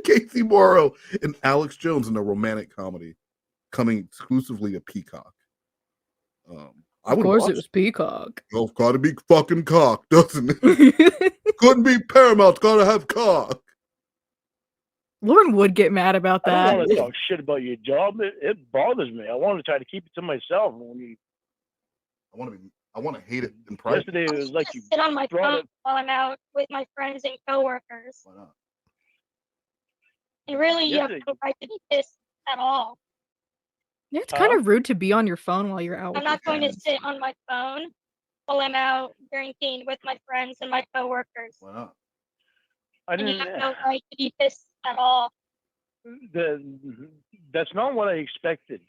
Speaker 4: Casey Morrow and Alex Jones in a romantic comedy coming exclusively to Peacock. I
Speaker 5: Of
Speaker 4: would
Speaker 5: course
Speaker 4: watch
Speaker 5: it was Peacock.
Speaker 4: Well, it's gotta be fucking cock, doesn't it? Couldn't be Paramount, it's gotta have cock.
Speaker 5: Lorne would get mad about
Speaker 7: I
Speaker 5: that.
Speaker 7: don't want to talk shit about your job. It bothers me. I want to try to keep it to myself.
Speaker 4: I want to hate it in private.
Speaker 7: Yesterday it was like you
Speaker 6: Sit on my
Speaker 7: brought
Speaker 6: phone
Speaker 7: it.
Speaker 6: while I'm out with my friends and coworkers.
Speaker 4: Why not?
Speaker 6: And really, you have
Speaker 7: Yesterday-
Speaker 6: no right to be pissed at all.
Speaker 5: Yeah, it's kind of rude to be on your phone while you're out.
Speaker 6: I'm
Speaker 5: with
Speaker 6: not
Speaker 5: your
Speaker 6: going to
Speaker 5: friends.
Speaker 6: sit on my phone while I'm out drinking with my friends and my coworkers.
Speaker 4: Why not?
Speaker 6: And you have no right to be pissed at all.
Speaker 7: That's not what I expected.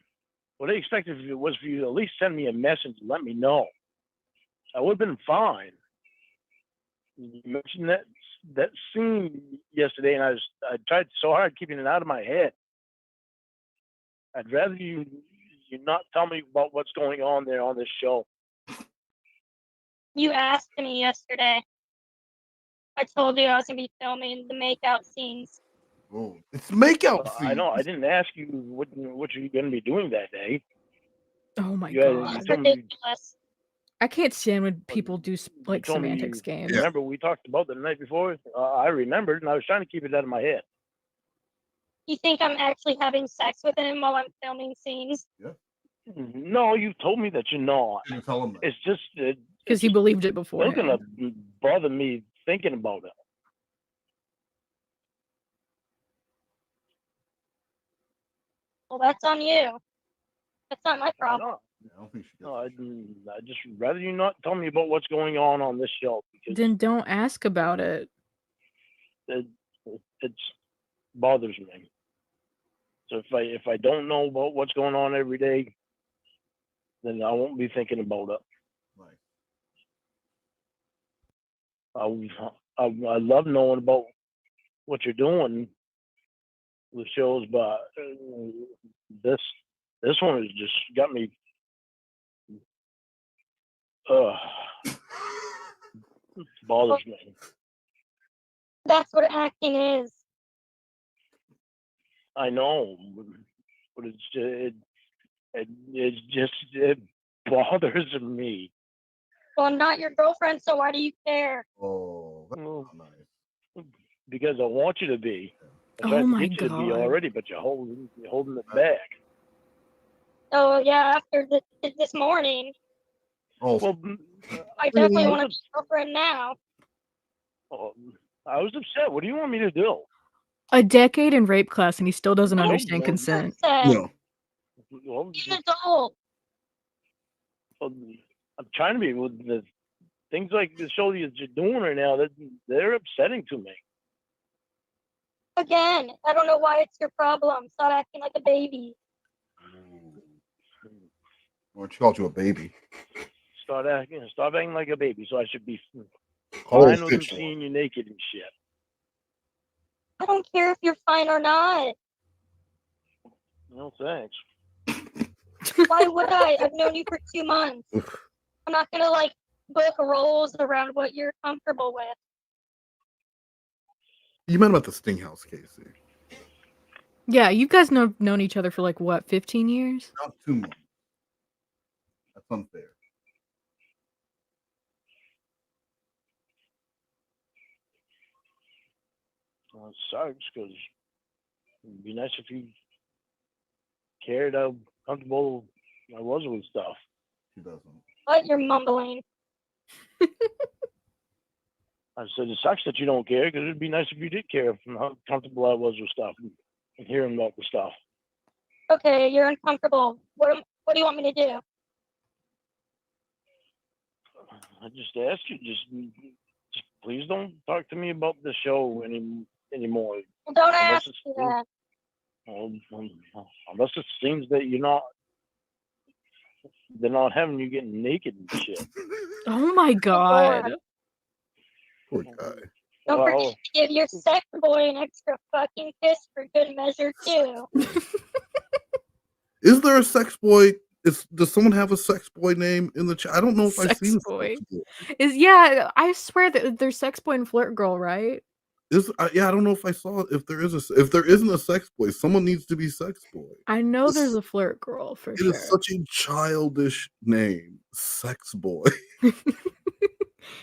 Speaker 7: What I expected was for you to at least send me a message and let me know. I would have been fine. You mentioned that scene yesterday, and I tried so hard keeping it out of my head. I'd rather you not tell me about what's going on there on this show.
Speaker 6: You asked me yesterday. I told you I was going to be filming the makeout scenes.
Speaker 4: Oh, it's makeout
Speaker 7: I know. I didn't ask you what you're going to be doing that day.
Speaker 5: Oh my
Speaker 7: You
Speaker 5: god.
Speaker 7: told me-
Speaker 6: Ridiculous.
Speaker 5: I can't stand when people do like
Speaker 7: told me
Speaker 5: semantics games.
Speaker 7: Remember we talked about that the night before? I remembered, and I was trying to keep it out of my head.
Speaker 6: You think I'm actually having sex with him while I'm filming scenes?
Speaker 4: Yeah.
Speaker 7: No, you told me that you're not.
Speaker 4: You tell him that.
Speaker 7: It's just
Speaker 5: Because he believed it
Speaker 7: still
Speaker 5: before.
Speaker 7: gonna bother me thinking about it.
Speaker 6: Well, that's on you. That's not my problem.
Speaker 4: I don't think she
Speaker 7: No, I just rather you not tell me about what's going on this show because
Speaker 5: Then don't ask about it.
Speaker 7: It bothers me. So if I don't know about what's going on every day, then I won't be thinking about it. I love knowing about what you're doing with shows, but this one has just got me. Bothers me.
Speaker 6: That's what acting is.
Speaker 7: I know, but it bothers me.
Speaker 6: Well, I'm not your girlfriend, so why do you care?
Speaker 4: Oh, that's not nice.
Speaker 7: Because I want you to be. I
Speaker 5: Oh
Speaker 7: tried to
Speaker 5: my
Speaker 7: get you to be
Speaker 5: God.
Speaker 7: already, but you're holding it back.
Speaker 6: Oh yeah, after this morning,
Speaker 4: Oh,
Speaker 7: Well,
Speaker 6: I definitely want to be your girlfriend now.
Speaker 7: I was upset. What do you want me to do?
Speaker 5: A decade in rape class and he still doesn't understand
Speaker 7: no.
Speaker 5: consent.
Speaker 7: Well,
Speaker 6: He's an adult.
Speaker 7: I'm trying to be with the things like the show that you're doing right now. They're upsetting to me.
Speaker 6: Again, I don't know why it's your problem. Stop acting like a baby.
Speaker 4: Or she called you a baby.
Speaker 7: Stop acting like a baby. So I should be
Speaker 4: Oh,
Speaker 7: fine with them
Speaker 4: bitch.
Speaker 7: seeing you naked and shit.
Speaker 6: I don't care if you're fine or not.
Speaker 7: No thanks.
Speaker 6: Why would I? I've known you for 2 months. I'm not gonna like book roles around what you're comfortable with.
Speaker 4: You meant about the Sting House, Casey.
Speaker 5: Yeah, you guys known each other for like what, 15 years?
Speaker 4: Not 2 months. That's unfair.
Speaker 7: Well, it sucks because it'd be nice if you cared how comfortable I was with stuff.
Speaker 4: She doesn't.
Speaker 6: What? You're mumbling.
Speaker 7: I said it sucks that you don't care because it'd be nice if you did care how comfortable I was with stuff and hearing about the stuff.
Speaker 6: Okay, you're uncomfortable. What do you want me to do?
Speaker 7: I just asked you, just please don't talk to me about the show anymore.
Speaker 6: Well, don't
Speaker 7: Unless
Speaker 6: ask me that.
Speaker 7: Unless it seems that they're not having you getting naked and shit.
Speaker 5: Oh my God.
Speaker 4: Poor guy.
Speaker 6: Don't forget to give your sex boy an extra fucking kiss for good measure too.
Speaker 4: Is there a sex boy? Does someone have a sex boy name in the chat? I don't know if I've
Speaker 5: Sex
Speaker 4: seen a
Speaker 5: boy.
Speaker 4: sex boy.
Speaker 5: Yeah, I swear that there's sex boy and flirt girl, right?
Speaker 4: I don't know if I saw it. If there isn't a sex boy, someone needs to be sex boy.
Speaker 5: I know there's a flirt girl for
Speaker 4: It
Speaker 5: sure.
Speaker 4: is such a childish name, sex boy.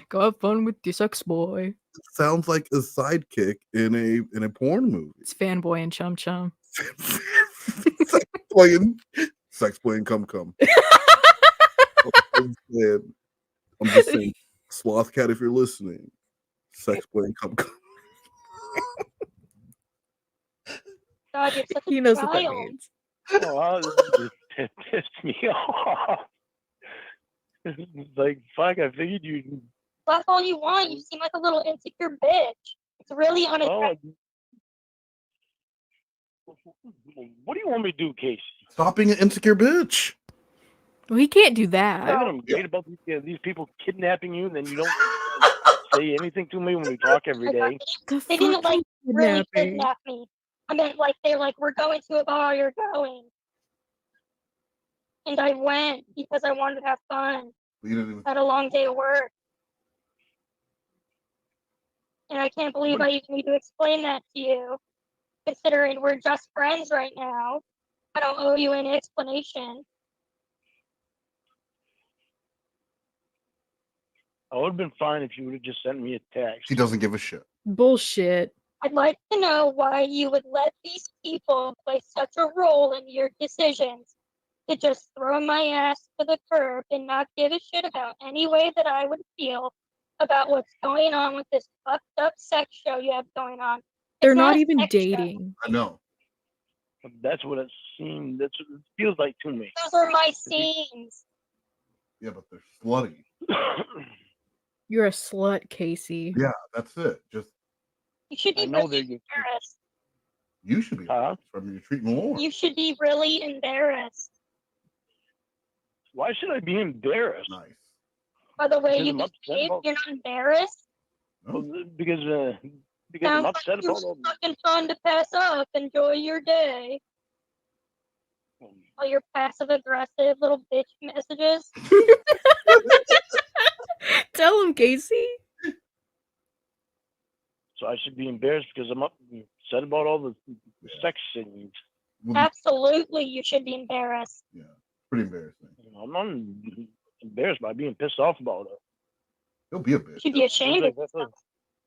Speaker 5: Go have fun with your sex boy.
Speaker 4: It sounds like a sidekick in a porn movie.
Speaker 5: It's fanboy and chum chum.
Speaker 4: Sex boy and cum cum. I'm just saying, Sloth Cat, if you're listening, sex boy and cum cum.
Speaker 6: God, you're such
Speaker 5: He
Speaker 6: a
Speaker 5: knows what that
Speaker 6: child.
Speaker 5: means.
Speaker 7: Oh, it pissed me off. It's like, fuck, I figured you'd.
Speaker 6: That's all you want. You seem like a little insecure bitch. It's really unattractive.
Speaker 7: What do you want me to do, Casey?
Speaker 4: Stop being an insecure bitch.
Speaker 5: Well, he can't do that.
Speaker 7: I think I'm great about these people kidnapping you, and then you don't say anything to me when we talk every day.
Speaker 6: They didn't like really kidnap me. I meant like they're like, we're going to a bar, you're going. And I went because I wanted to have fun. Had a long day of work. And I can't believe I even need to explain that to you. Considering we're just friends right now. I don't owe you any explanation.
Speaker 7: I would have been fine if you would have just sent me a text.
Speaker 4: She doesn't give a shit.
Speaker 5: Bullshit.
Speaker 6: I'd like to know why you would let these people play such a role in your decisions. To just throw my ass to the curb and not give a shit about any way that I would feel about what's going on with this fucked up sex show you have going on.
Speaker 5: They're
Speaker 6: It's
Speaker 5: not
Speaker 6: a
Speaker 5: even
Speaker 6: sex show.
Speaker 5: dating.
Speaker 4: I know.
Speaker 7: That's what it seemed. That's what it feels like to me.
Speaker 6: Those are my scenes.
Speaker 4: Yeah, but they're slutty.
Speaker 5: You're a slut, Casey.
Speaker 4: Yeah, that's it. Just
Speaker 6: You should
Speaker 7: I
Speaker 6: be
Speaker 7: know
Speaker 6: really
Speaker 7: they're
Speaker 6: embarrassed.
Speaker 4: You should be from your treatment Lorne.
Speaker 6: You should be really embarrassed
Speaker 7: Why should I be embarrassed?
Speaker 4: Nice.
Speaker 6: by the way
Speaker 7: Because
Speaker 6: you
Speaker 7: I'm upset
Speaker 6: behave.
Speaker 7: about
Speaker 6: You're not embarrassed.
Speaker 7: well, because I'm
Speaker 6: Sounds like
Speaker 7: upset
Speaker 6: you're
Speaker 7: about all
Speaker 6: fucking fun to pass up. Enjoy your day. All your passive aggressive little bitch messages.
Speaker 5: Tell him, Casey.
Speaker 7: So I should be embarrassed because I'm upset about all the sex scenes.
Speaker 6: Absolutely, you should be embarrassed.
Speaker 4: Pretty embarrassing.
Speaker 7: I'm not embarrassed by being pissed off about it.
Speaker 4: He'll be a bitch.
Speaker 6: You should be ashamed of yourself.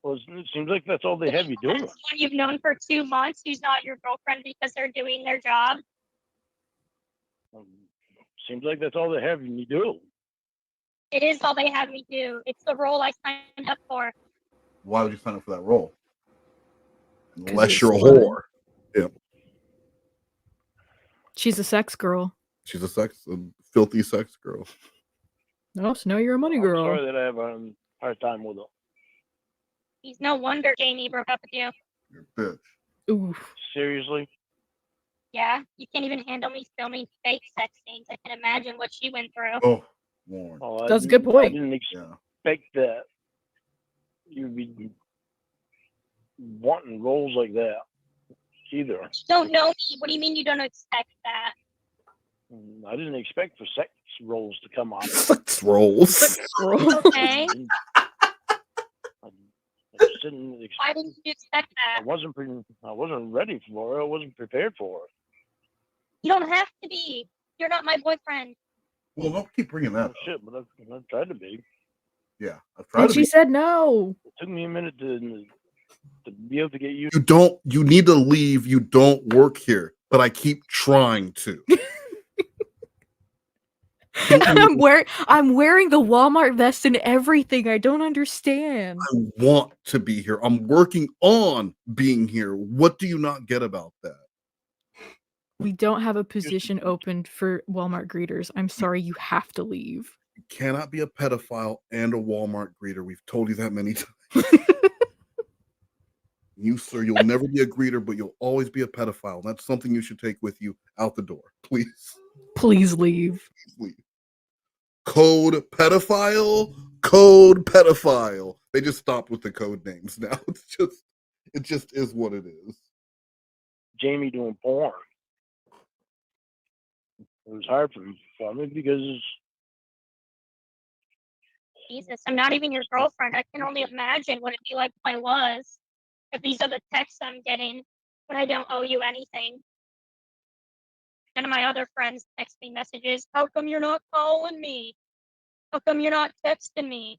Speaker 7: Well, it seems like that's all they have you doing.
Speaker 6: Someone you've known for 2 months who's not your girlfriend because they're doing their job.
Speaker 7: Seems like that's all they have me do.
Speaker 6: It is all they have me do. It's the role I signed up for.
Speaker 4: Why would you sign up for that role?
Speaker 5: 'Cause
Speaker 4: Unless you're a
Speaker 5: it's fun.
Speaker 4: whore. Yeah.
Speaker 5: She's a sex girl.
Speaker 4: She's a filthy sex girl.
Speaker 5: Oh, so now you're a money
Speaker 7: I'm
Speaker 5: girl.
Speaker 7: sorry that I have a hard time with it.
Speaker 6: He's no wonder Jamie broke up with you.
Speaker 4: Bitch.
Speaker 5: Oof.
Speaker 7: Seriously?
Speaker 6: Yeah, you can't even handle me filming fake sex scenes. I can imagine what she went through.
Speaker 4: Oh, Lorne.
Speaker 7: Oh,
Speaker 5: That's a good point.
Speaker 7: I didn't expect that you'd be wanting roles like that either.
Speaker 6: You don't know me. What do you mean you don't expect that?
Speaker 7: I didn't expect for sex roles to come up.
Speaker 4: Sex roles.
Speaker 6: Okay.
Speaker 7: I just didn't
Speaker 6: Why didn't you expect that?
Speaker 7: I wasn't ready for it. I wasn't prepared for it.
Speaker 6: You don't have to be. You're not my boyfriend.
Speaker 4: Well, don't keep bringing that up.
Speaker 7: Shit, but I've tried to be.
Speaker 4: Yeah, I've tried
Speaker 5: And
Speaker 4: to
Speaker 5: she
Speaker 4: be.
Speaker 5: said no.
Speaker 7: It took me a minute to be able to get used.
Speaker 4: You need to leave. You don't work here. But I keep trying to.
Speaker 5: I'm wearing the Walmart vest and everything. I don't understand.
Speaker 4: I want to be here. I'm working on being here. What do you not get about that?
Speaker 5: We don't have a position open for Walmart greeters. I'm sorry, you have to leave.
Speaker 4: You cannot be a pedophile and a Walmart greeter. We've told you that many times. You, sir, you'll never be a greeter, but you'll always be a pedophile. That's something you should take with you out the door. Please.
Speaker 5: Please leave.
Speaker 4: Please leave. Code pedophile. They just stopped with the code names now. It just is what it is.
Speaker 7: Jamie doing porn. It was hard for me because
Speaker 6: Jesus, I'm not even your girlfriend. I can only imagine what it'd be like if I was. If these are the texts I'm getting when I don't owe you anything. None of my other friends text me messages. How come you're not calling me? How come you're not texting me?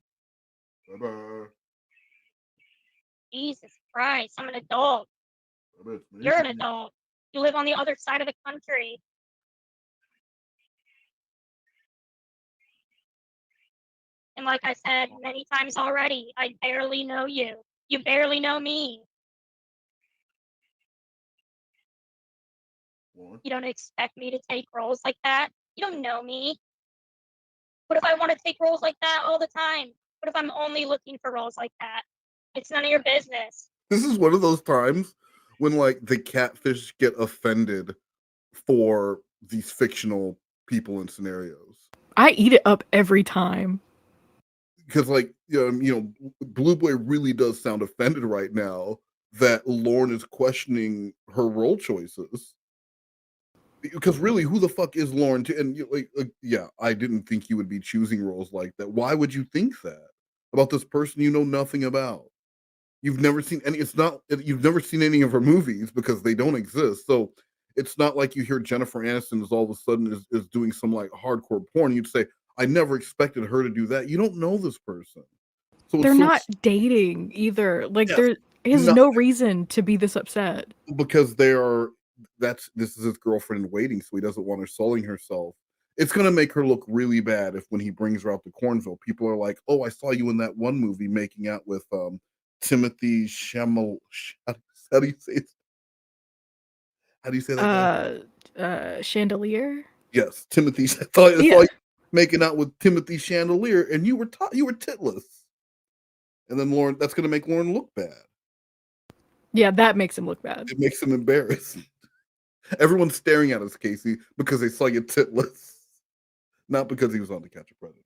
Speaker 4: Bye-bye.
Speaker 6: Jesus Christ, I'm an adult. You're an adult. You live on the other side of the country. And like I said many times already, I barely know you. You barely know me. You don't expect me to take roles like that. You don't know me. What if I want to take roles like that all the time? What if I'm only looking for roles like that? It's none of your business.
Speaker 4: This is one of those times when like the catfish get offended for these fictional people and scenarios.
Speaker 5: I eat it up every time.
Speaker 4: Because like Blue Boy really does sound offended right now that Lorne is questioning her role choices. Because really, who the fuck is Lorne? Yeah, I didn't think you would be choosing roles like that. Why would you think that about this person you know nothing about? You've never seen any. You've never seen any of her movies because they don't exist. So it's not like you hear Jennifer Aniston is all of a sudden is doing some like hardcore porn. You'd say, I never expected her to do that. You don't know this person. So
Speaker 5: They're not dating either. Like there is no reason to be this upset.
Speaker 4: Because this is his girlfriend in waiting, so he doesn't want her sullying herself. It's gonna make her look really bad if when he brings her out to Cornville, people are like, "Oh, I saw you in that one movie making out with Timothy Chalamet." How do you say it? How do you say that?
Speaker 5: Chandelier.
Speaker 4: Yes, Timothy. I thought you making out with Timothy Chandelier, and you were titless. And then Lorne, that's gonna make Lorne look bad.
Speaker 5: Yeah, that makes him look bad.
Speaker 4: It makes him embarrassed. Everyone's staring at us, Casey, because they saw you titless, not because he was on To Catch a Predator.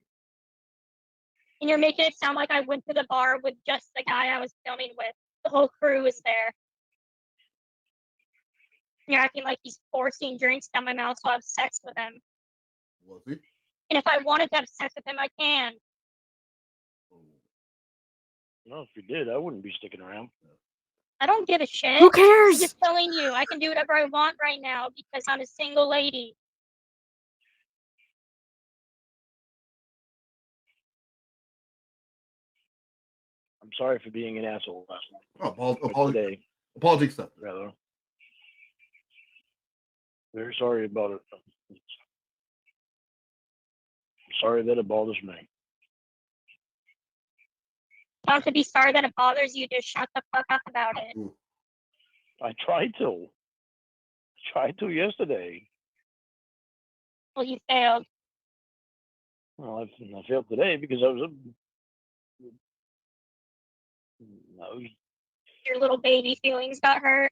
Speaker 6: And you're making it sound like I went to the bar with just the guy I was filming with. The whole crew was there. You're acting like he's forcing drinks down my mouth so I have sex with him.
Speaker 4: Was he?
Speaker 6: And if I wanted to have sex with him, I can.
Speaker 7: No, if you did, I wouldn't be sticking around.
Speaker 6: I don't give a shit.
Speaker 5: Who cares?
Speaker 6: I'm just telling you, I can do whatever I want right now because I'm a single lady.
Speaker 7: I'm sorry for being an asshole last night.
Speaker 4: Today, apology accepted.
Speaker 7: Rather. Very sorry about it. I'm sorry that it bothers me.
Speaker 6: You don't have to be sorry that it bothers you. Just shut the fuck up about it.
Speaker 7: I tried to. Yesterday.
Speaker 6: Well, you failed.
Speaker 7: Well, I failed today because I was
Speaker 6: Your little baby feelings got hurt.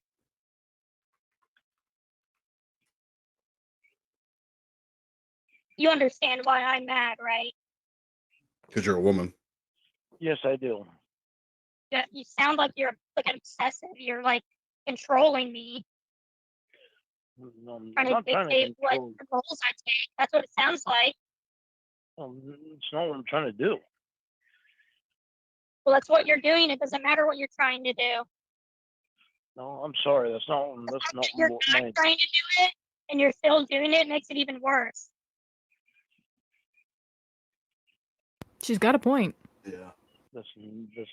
Speaker 6: You understand why I'm mad, right?
Speaker 4: Because you're a woman.
Speaker 7: Yes, I do.
Speaker 6: Yeah, you sound like you're like obsessive. You're like controlling me.
Speaker 7: I'm
Speaker 6: Trying to
Speaker 7: not trying to
Speaker 6: dictate what
Speaker 7: control.
Speaker 6: roles I take. That's what it sounds like.
Speaker 7: It's not what I'm trying to do.
Speaker 6: Well, that's what you're doing. It doesn't matter what you're trying to do.
Speaker 7: No, I'm sorry. That's not
Speaker 6: You're
Speaker 7: what
Speaker 6: not trying to do it, and you're still doing it. It makes it even worse.
Speaker 5: She's got a point.
Speaker 4: Yeah.
Speaker 7: That's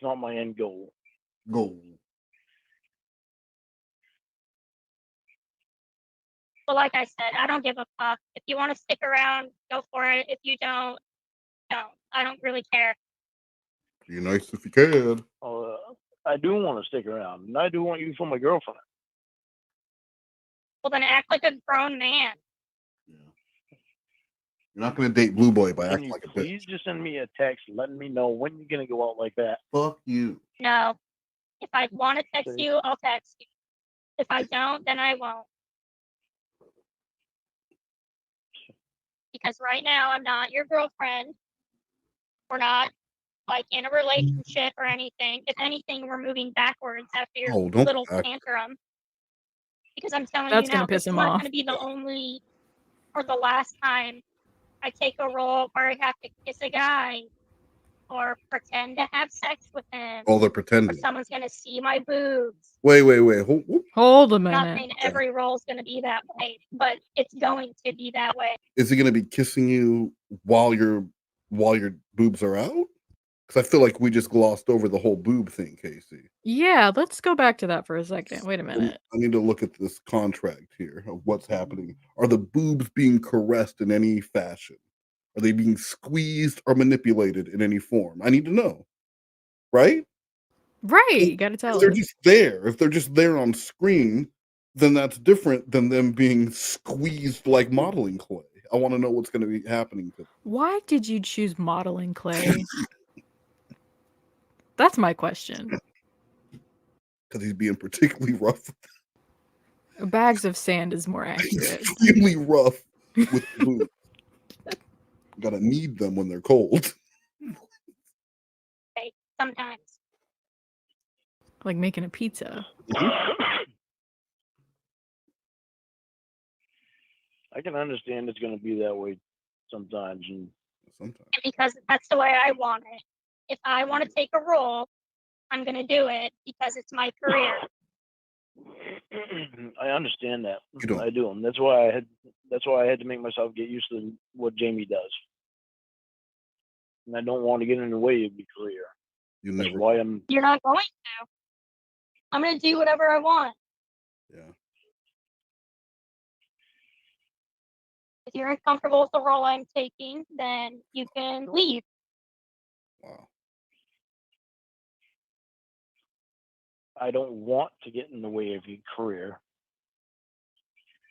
Speaker 7: not my end goal.
Speaker 6: But like I said, I don't give a fuck. If you want to stick around, go for it. If you don't. I don't really care.
Speaker 4: Be nice if you can.
Speaker 7: I do want to stick around, and I do want you for my girlfriend.
Speaker 6: Well, then act like a grown man.
Speaker 4: You're not going to date Blue Boy by
Speaker 7: Can
Speaker 4: acting
Speaker 7: you
Speaker 4: like a bitch.
Speaker 7: please just send me a text letting me know when you're going to go out like that?
Speaker 4: Fuck you.
Speaker 6: No. If I want to text you, I'll text you. If I don't, then I won't. Because right now, I'm not your girlfriend. We're not like in a relationship or anything. If anything, we're moving backwards after your
Speaker 4: don't
Speaker 6: little
Speaker 4: back.
Speaker 6: tantrum. Because I'm telling
Speaker 5: That's
Speaker 6: you
Speaker 5: gonna
Speaker 6: now,
Speaker 5: piss
Speaker 6: this is
Speaker 5: him
Speaker 6: not
Speaker 5: off.
Speaker 6: going to be the only or the last time I take a role where I have to kiss a guy or pretend to have sex with him.
Speaker 4: Oh, they're
Speaker 6: Or
Speaker 4: pretending.
Speaker 6: someone's going to see my boobs.
Speaker 4: Wait.
Speaker 5: Hold a
Speaker 6: I'm not
Speaker 5: minute.
Speaker 6: saying every role is going to be that way, but it's going to be that way.
Speaker 4: Is he going to be kissing you while your boobs are out? Because I feel like we just glossed over the whole boob thing, Casey.
Speaker 5: Yeah, let's go back to that for a second. Wait a minute.
Speaker 4: I need to look at this contract here of what's happening. Are the boobs being caressed in any fashion? Are they being squeezed or manipulated in any form? I need to know. Right?
Speaker 5: Right. You got to tell
Speaker 4: If they're
Speaker 5: us.
Speaker 4: just there, if they're just there on screen, then that's different than them being squeezed like modeling clay. I want to know what's going to be happening to them.
Speaker 5: Why did you choose modeling clay? That's my question.
Speaker 4: Because he's being particularly rough.
Speaker 5: Bags of sand is more accurate.
Speaker 4: Extremely rough with boobs. Gotta knead them when they're cold.
Speaker 6: Okay, sometimes.
Speaker 5: Like making a pizza.
Speaker 7: I can understand it's going to be that way sometimes. And
Speaker 6: Because that's the way I want it. If I want to take a role, I'm going to do it because it's my career.
Speaker 7: I understand that.
Speaker 4: You don't.
Speaker 7: I do, and that's why I had to make myself get used to what Jamie does. And I don't want to get in the way of your career. That's why I'm.
Speaker 6: You're not going to. I'm going to do whatever I want.
Speaker 4: Yeah.
Speaker 6: If you're uncomfortable with the role I'm taking, then you can leave.
Speaker 4: Wow.
Speaker 7: I don't want to get in the way of your career.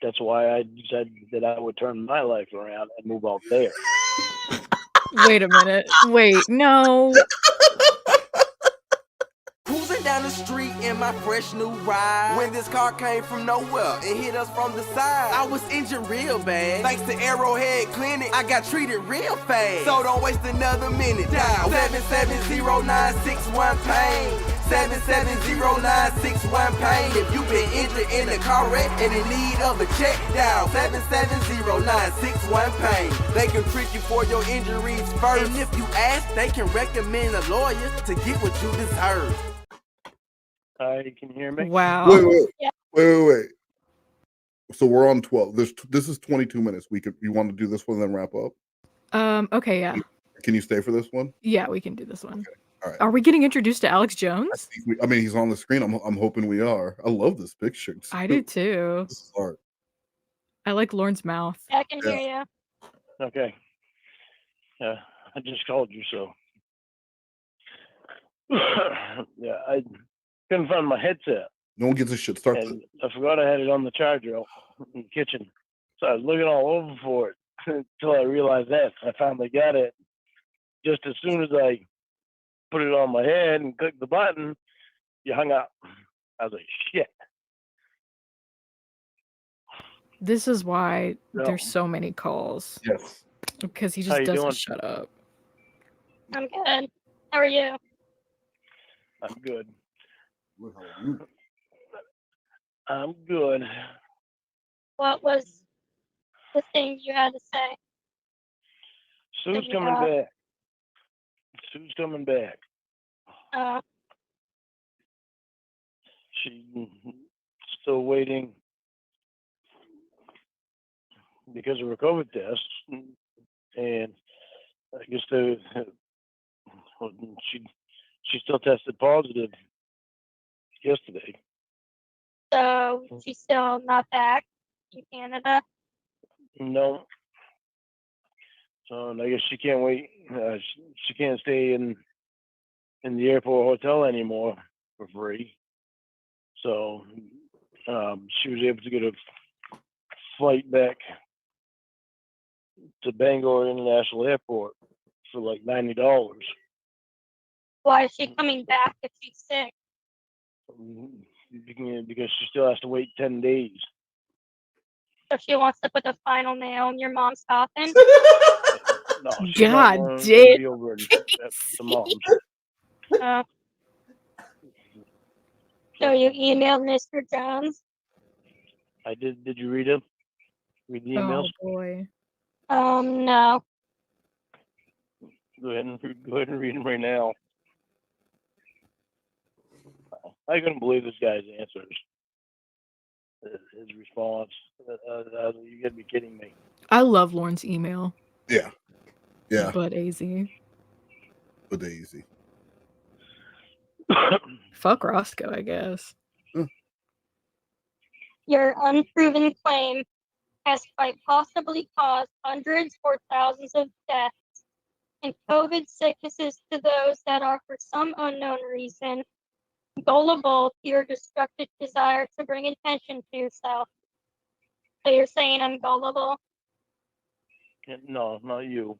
Speaker 7: That's why I said that I would turn my life around and move out there.
Speaker 5: Wait a minute. Wait, no.
Speaker 2: Cruising down down the street in my fresh new ride. When this car came from nowhere, it hit us from the side. I was injured real bad. Thanks to Arrowhead Clinic, I got treated real fast. So don't waste another minute. Dial 770-961-PAIN. 770-961-PAIN. If you've been injured in a car wreck and in need of a check, dial 770-961-PAIN. They can treat you for your injuries first. And if you ask, they can recommend a lawyer to get what you deserve.
Speaker 7: Hi, can you hear me?
Speaker 5: Wow.
Speaker 4: Wait. So we're on 12. This is 22 minutes. You want to do this one and then wrap up?
Speaker 5: Okay, yeah.
Speaker 4: Can you stay for this one?
Speaker 5: Yeah, we can do this one.
Speaker 4: Okay. All right.
Speaker 5: Are we getting introduced to Alex Jones?
Speaker 4: I mean, he's on the screen. I'm hoping we are. I love this picture.
Speaker 5: I do too.
Speaker 4: This is art.
Speaker 5: I like Lorne's mouth.
Speaker 6: I can hear you.
Speaker 7: Okay. Yeah, I just called you, so. Yeah, I couldn't find my headset.
Speaker 4: No one gives a shit. Start.
Speaker 7: And I forgot I had it on the charger in the kitchen. So I was looking all over for it until I realized that. I finally got it. Just as soon as I put it on my head and clicked the button, you hung up. I was like, shit.
Speaker 5: This is why there's so many calls.
Speaker 4: Yes.
Speaker 5: Because he
Speaker 7: How
Speaker 5: just
Speaker 7: you
Speaker 5: doesn't
Speaker 7: doing?
Speaker 5: shut up.
Speaker 6: I'm good. How are you?
Speaker 7: I'm good.
Speaker 4: How are you?
Speaker 7: I'm good.
Speaker 6: What was the thing you had to say?
Speaker 7: Sue's
Speaker 6: Yeah.
Speaker 7: coming back. Sue's coming back. She's still waiting because of her COVID test, and I guess she still tested positive yesterday.
Speaker 6: So she's still not back in Canada.
Speaker 7: No. So I guess she can't wait. She can't stay in the airport hotel anymore for free. So she was able to get a flight back to Bangor International Airport for like $90.
Speaker 6: Why is she coming back if she's sick?
Speaker 7: Because she still has to wait 10 days.
Speaker 6: So she wants to put the final nail in your mom's coffin?
Speaker 7: No, she's
Speaker 5: God
Speaker 7: not going to
Speaker 5: damn.
Speaker 7: be over at the mom's.
Speaker 6: So you emailed Mr. Jones?
Speaker 7: I did. Did you read them? Read the emails?
Speaker 5: Oh boy.
Speaker 6: No.
Speaker 7: Go ahead and read them right now. I couldn't believe this guy's answers. His response. You gotta be kidding me.
Speaker 5: I love Lorne's email.
Speaker 4: Yeah.
Speaker 5: But AZ.
Speaker 4: But easy.
Speaker 5: Fuck Roscoe, I guess.
Speaker 6: Your unproven claim has quite possibly caused hundreds or thousands of deaths and COVID sicknesses to those that are, for some unknown reason, gullible to your destructive desire to bring attention to yourself. So you're saying I'm gullible?
Speaker 7: No, not you.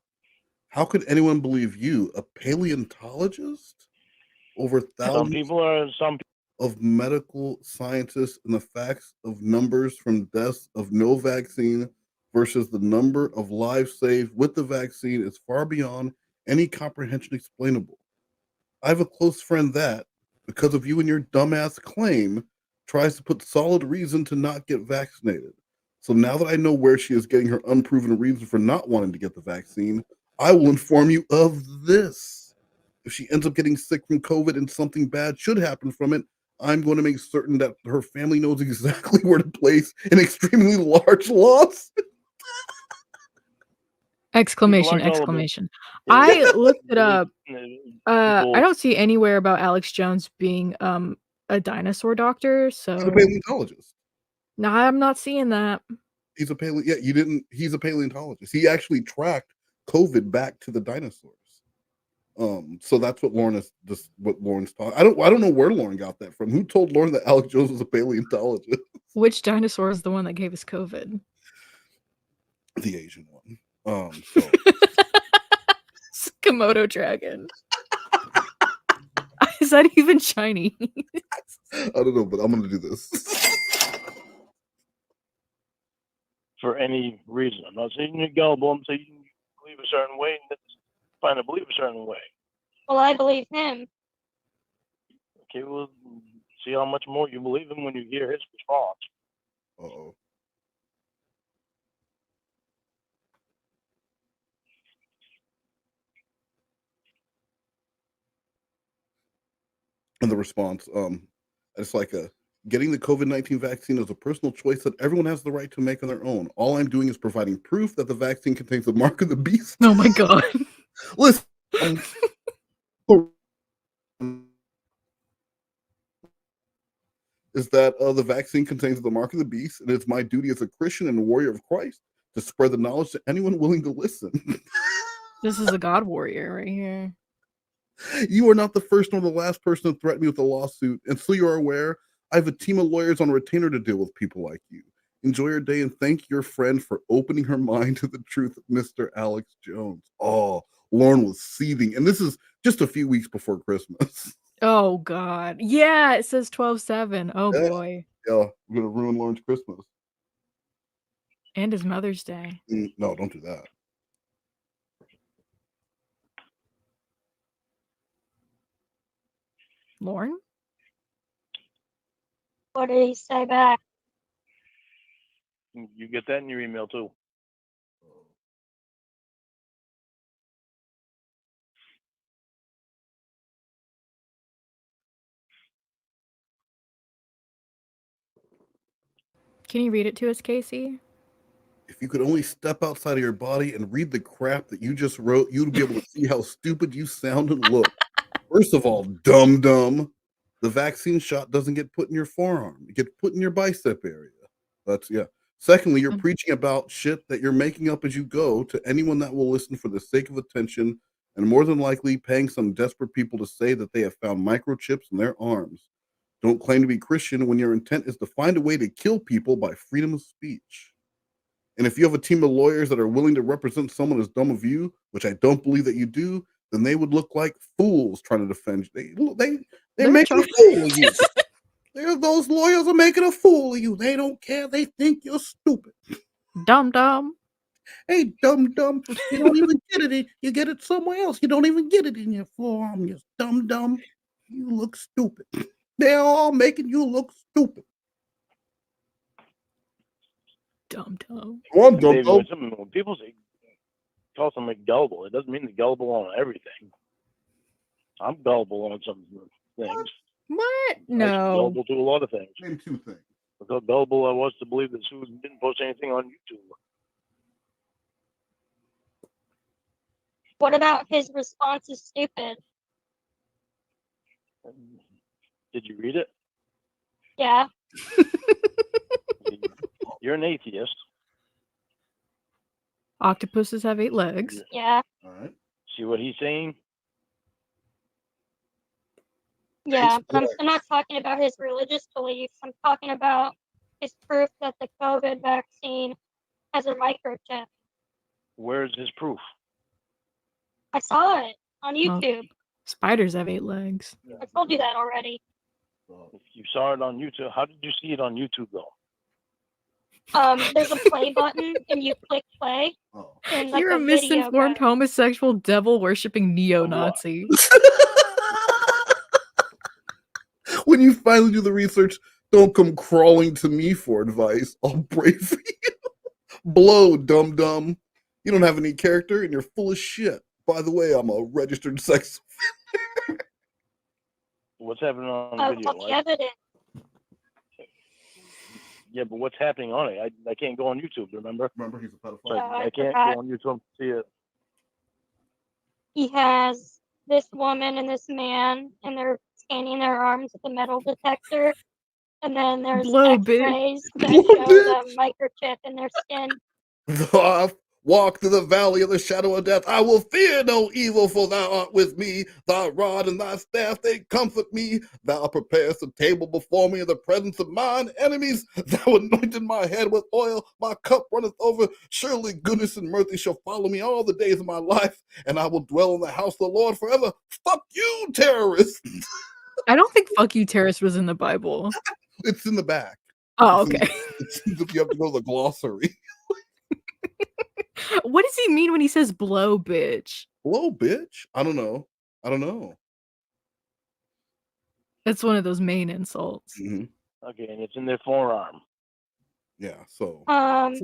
Speaker 4: How could anyone believe you, a paleontologist? Over thousands of medical scientists and the facts of numbers from deaths of no vaccine versus the number of lives saved with the vaccine is far beyond any comprehension explainable. I have a close friend that, because of you and your dumbass claim, tries to put solid reason to not get vaccinated. So now that I know where she is getting her unproven reason for not wanting to get the vaccine, I will inform you of this. If she ends up getting sick from COVID and something bad should happen from it, I'm going to make certain that her family knows exactly where to place an extremely large loss.
Speaker 5: Exclamation. I looked it up. I don't see anywhere about Alex Jones being a dinosaur doctor, so
Speaker 4: He's a paleontologist.
Speaker 5: No, I'm not seeing that.
Speaker 4: He's a he's a paleontologist. He actually tracked COVID back to the dinosaurs. So that's what Lorne's talking. I don't know where Lorne got that from. Who told Lorne that Alex Jones was a paleontologist?
Speaker 5: Which dinosaur is the one that gave us COVID?
Speaker 4: The Asian one.
Speaker 5: Komodo dragon. I is that even Chinese?
Speaker 4: I don't know, but I'm gonna do this.
Speaker 7: For any reason. I'm not saying you're gullible. I'm saying you believe a certain way and that's fine to believe a certain way.
Speaker 6: Well, I believe him.
Speaker 7: Okay, well, see how much more you believe him when you hear his response.
Speaker 4: Uh-oh. And the response, it's like getting the COVID-19 vaccine is a personal choice that everyone has the right to make on their own. All I'm doing is providing proof that the vaccine contains the mark of the beast.
Speaker 5: Oh my god.
Speaker 4: Listen, is that the vaccine contains the mark of the beast, and it's my duty as a Christian and a warrior of Christ to spread the knowledge to anyone willing to listen.
Speaker 5: This is a God warrior right here.
Speaker 4: You are not the first nor the last person to threaten me with a lawsuit, and so you are aware, I have a team of lawyers on retainer to deal with people like you. Enjoy your day and thank your friend for opening her mind to the truth, Mr. Alex Jones. Oh, Lorne was seething, and this is just a few weeks before Christmas.
Speaker 5: Oh god. Yeah, it says 12/7. Oh
Speaker 4: Yeah.
Speaker 5: boy.
Speaker 4: Yeah, we're gonna ruin Lorne's Christmas.
Speaker 5: And his Mother's Day.
Speaker 4: No, don't do that.
Speaker 5: Lorne?
Speaker 6: What did he say back?
Speaker 7: You get that in your email too.
Speaker 5: Can you read it to us, Casey?
Speaker 4: If you could only step outside of your body and read the crap that you just wrote, you'd be able to see how stupid you sound and look. First of all, dumb, the vaccine shot doesn't get put in your forearm. It gets put in your bicep area. Yeah. Secondly, you're preaching about shit that you're making up as you go to anyone that will listen for the sake of attention, and more than likely paying some desperate people to say that they have found microchips in their arms. Don't claim to be Christian when your intent is to find a way to kill people by freedom of speech. And if you have a team of lawyers that are willing to represent someone as dumb as you, which I don't believe that you do, then they would look like fools trying to defend you. They're making a fool of you. Those lawyers are making a fool of you. They don't care. They think you're stupid.
Speaker 5: Dumb.
Speaker 4: Hey, dumb. You don't even get it. You get it somewhere else. You don't even get it in your forearm. You dumb. You look stupid. They're all making you look stupid.
Speaker 5: Dumb.
Speaker 4: Come on, dumb.
Speaker 7: When people say call something gullible, it doesn't mean they're gullible on everything. I'm gullible on some things.
Speaker 5: What?
Speaker 7: I'm
Speaker 5: No.
Speaker 7: gullible to a lot of things.
Speaker 4: Name two things.
Speaker 7: Look how gullible I was to believe that Susan didn't post anything on YouTube.
Speaker 6: What about his response is stupid?
Speaker 7: Did you read it?
Speaker 6: Yeah.
Speaker 7: You're an atheist.
Speaker 5: Octopuses have 8 legs.
Speaker 6: Yeah.
Speaker 4: All right.
Speaker 7: See what he's saying?
Speaker 6: Yeah, but I'm not talking about his religious beliefs. I'm talking about his proof that the COVID vaccine has a microchip.
Speaker 7: Where's his proof?
Speaker 6: I saw it on YouTube.
Speaker 5: Spiders have 8 legs.
Speaker 6: I told you that already.
Speaker 7: If you saw it on YouTube, how did you see it on YouTube though?
Speaker 6: There's a play button and you click play. And like
Speaker 5: You're a misinformed homosexual devil worshipping neo-Nazi.
Speaker 4: When you finally do the research, don't come crawling to me for advice. I'll pray for you. Blow, dumb. You don't have any character and you're full of shit. By the way, I'm a registered sex offender.
Speaker 7: What's happening on the video?
Speaker 6: The evidence.
Speaker 7: Yeah, but what's happening on it? I can't go on YouTube, remember?
Speaker 4: Remember, he's a pedophile.
Speaker 7: So
Speaker 6: Yeah,
Speaker 7: I can't
Speaker 6: forgot.
Speaker 7: go on YouTube to see it.
Speaker 6: He has this woman and this man, and they're scanning their arms with a metal detector. And then there's
Speaker 5: Blow, bitch.
Speaker 6: X-rays that show the microchip in their skin.
Speaker 4: I walk through the valley of the shadow of death. I will fear no evil, for thou art with me. Thy rod and thy staff, they comfort me. Thou preparest a table before me in the presence of mine enemies. Thou anointed my head with oil. My cup runneth over. Surely goodness and mercy shall follow me all the days of my life, and I will dwell in the house of the Lord forever. Fuck you, terrorists.
Speaker 5: I don't think "fuck you, terrorist" was in the Bible.
Speaker 4: It's in the back.
Speaker 5: Oh,
Speaker 4: It's in-
Speaker 5: okay.
Speaker 4: you have to go to the glossary.
Speaker 5: What does he mean when he says "blow, bitch"?
Speaker 4: Blow, bitch? I don't know. I don't know.
Speaker 5: That's one of those main insults.
Speaker 7: Okay, and it's in their forearm.
Speaker 4: Yeah, so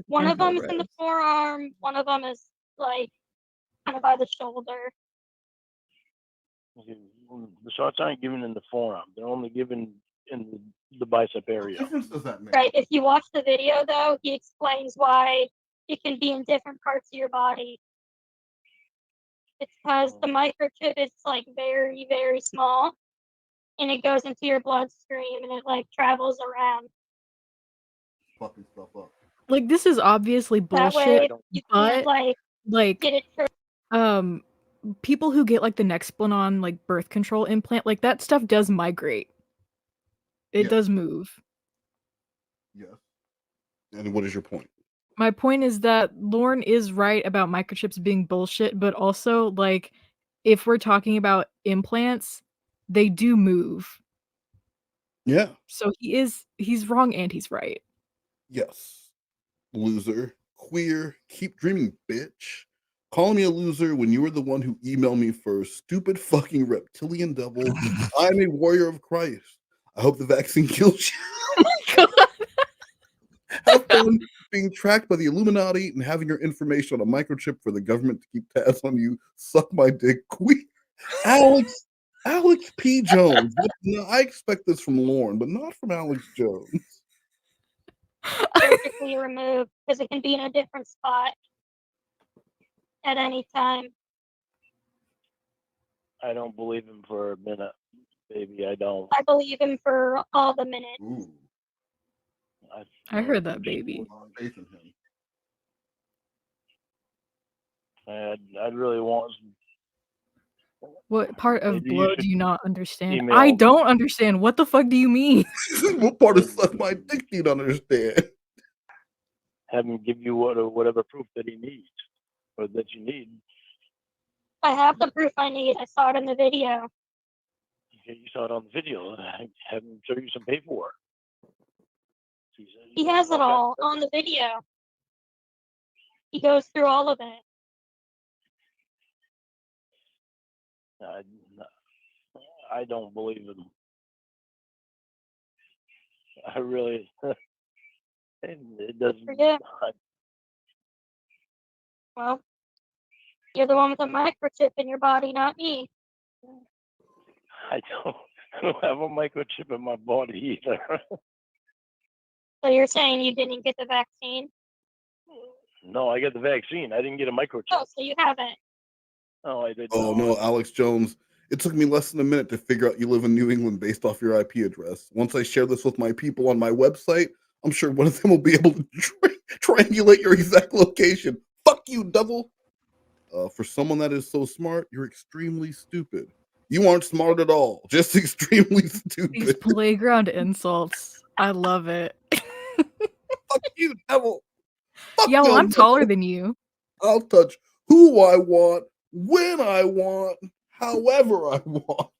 Speaker 6: One of them is in the forearm. One of them is like kind of by the shoulder.
Speaker 7: Okay, the shots aren't given in the forearm. They're only given in the bicep area.
Speaker 4: What difference does that make?
Speaker 6: Right. If you watch the video, though, he explains why it can be in different parts of your body. It's because the microchip is like very, very small, and it goes into your bloodstream, and it like travels around.
Speaker 4: Fucking stuff up.
Speaker 5: Like, this is obviously
Speaker 6: That way,
Speaker 5: bullshit,
Speaker 6: you
Speaker 5: but
Speaker 6: can't like get it through.
Speaker 5: people who get like the Nexplanon like birth control implant, like that stuff does migrate. It
Speaker 4: Yeah.
Speaker 5: does move.
Speaker 4: Yes. And what is your point?
Speaker 5: My point is that Lorne is right about microchips being bullshit, but also like if we're talking about implants, they do move.
Speaker 4: Yeah.
Speaker 5: So he's wrong and he's right.
Speaker 4: Yes. Loser. Queer. Keep dreaming, bitch. Calling me a loser when you were the one who emailed me first. Stupid fucking reptilian devil. I'm a warrior of Christ. I hope the vaccine kills you. Have fun being tracked by the Illuminati and having your information on a microchip for the government to keep tabs on you. Suck my dick, queer. Alex P. Jones. I expect this from Lorne, but not from Alex Jones.
Speaker 6: Surgically removed because it can be in a different spot at any time.
Speaker 7: I don't believe him for a minute, baby. I don't.
Speaker 6: I believe him for all the minutes.
Speaker 4: Ooh.
Speaker 5: I heard that, baby.
Speaker 4: Faith in him.
Speaker 7: I really want.
Speaker 5: What part of
Speaker 7: Maybe you
Speaker 5: blow
Speaker 7: should
Speaker 5: do you not understand?
Speaker 7: email
Speaker 5: I
Speaker 7: me.
Speaker 5: don't understand. What the fuck do you mean?
Speaker 4: What part of suck my dick do you not understand?
Speaker 7: Have him give you whatever proof that he needs or that you need.
Speaker 6: I have the proof I need. I saw it in the video.
Speaker 7: Okay, you saw it on the video. Have him show you some paperwork.
Speaker 6: He has it all on the video. He goes through all of it.
Speaker 7: I don't believe him. I really. It doesn't.
Speaker 6: Forget. Well, you're the one with a microchip in your body, not me.
Speaker 7: I don't have a microchip in my body either.
Speaker 6: So you're saying you didn't get the vaccine?
Speaker 7: No, I got the vaccine. I didn't get a microchip.
Speaker 6: Oh, so you haven't.
Speaker 7: No, I didn't.
Speaker 4: Oh no, Alex Jones. It took me less than a minute to figure out you live in New England based off your IP address. Once I share this with my people on my website, I'm sure one of them will be able to triangulate your exact location. Fuck you, devil. For someone that is so smart, you're extremely stupid. You aren't smart at all, just extremely stupid.
Speaker 5: These playground insults. I love it.
Speaker 4: Fuck you, devil. Fuck
Speaker 5: Yo,
Speaker 4: you,
Speaker 5: I'm
Speaker 4: devil.
Speaker 5: taller than you.
Speaker 4: I'll touch who I want, when I want, however I want.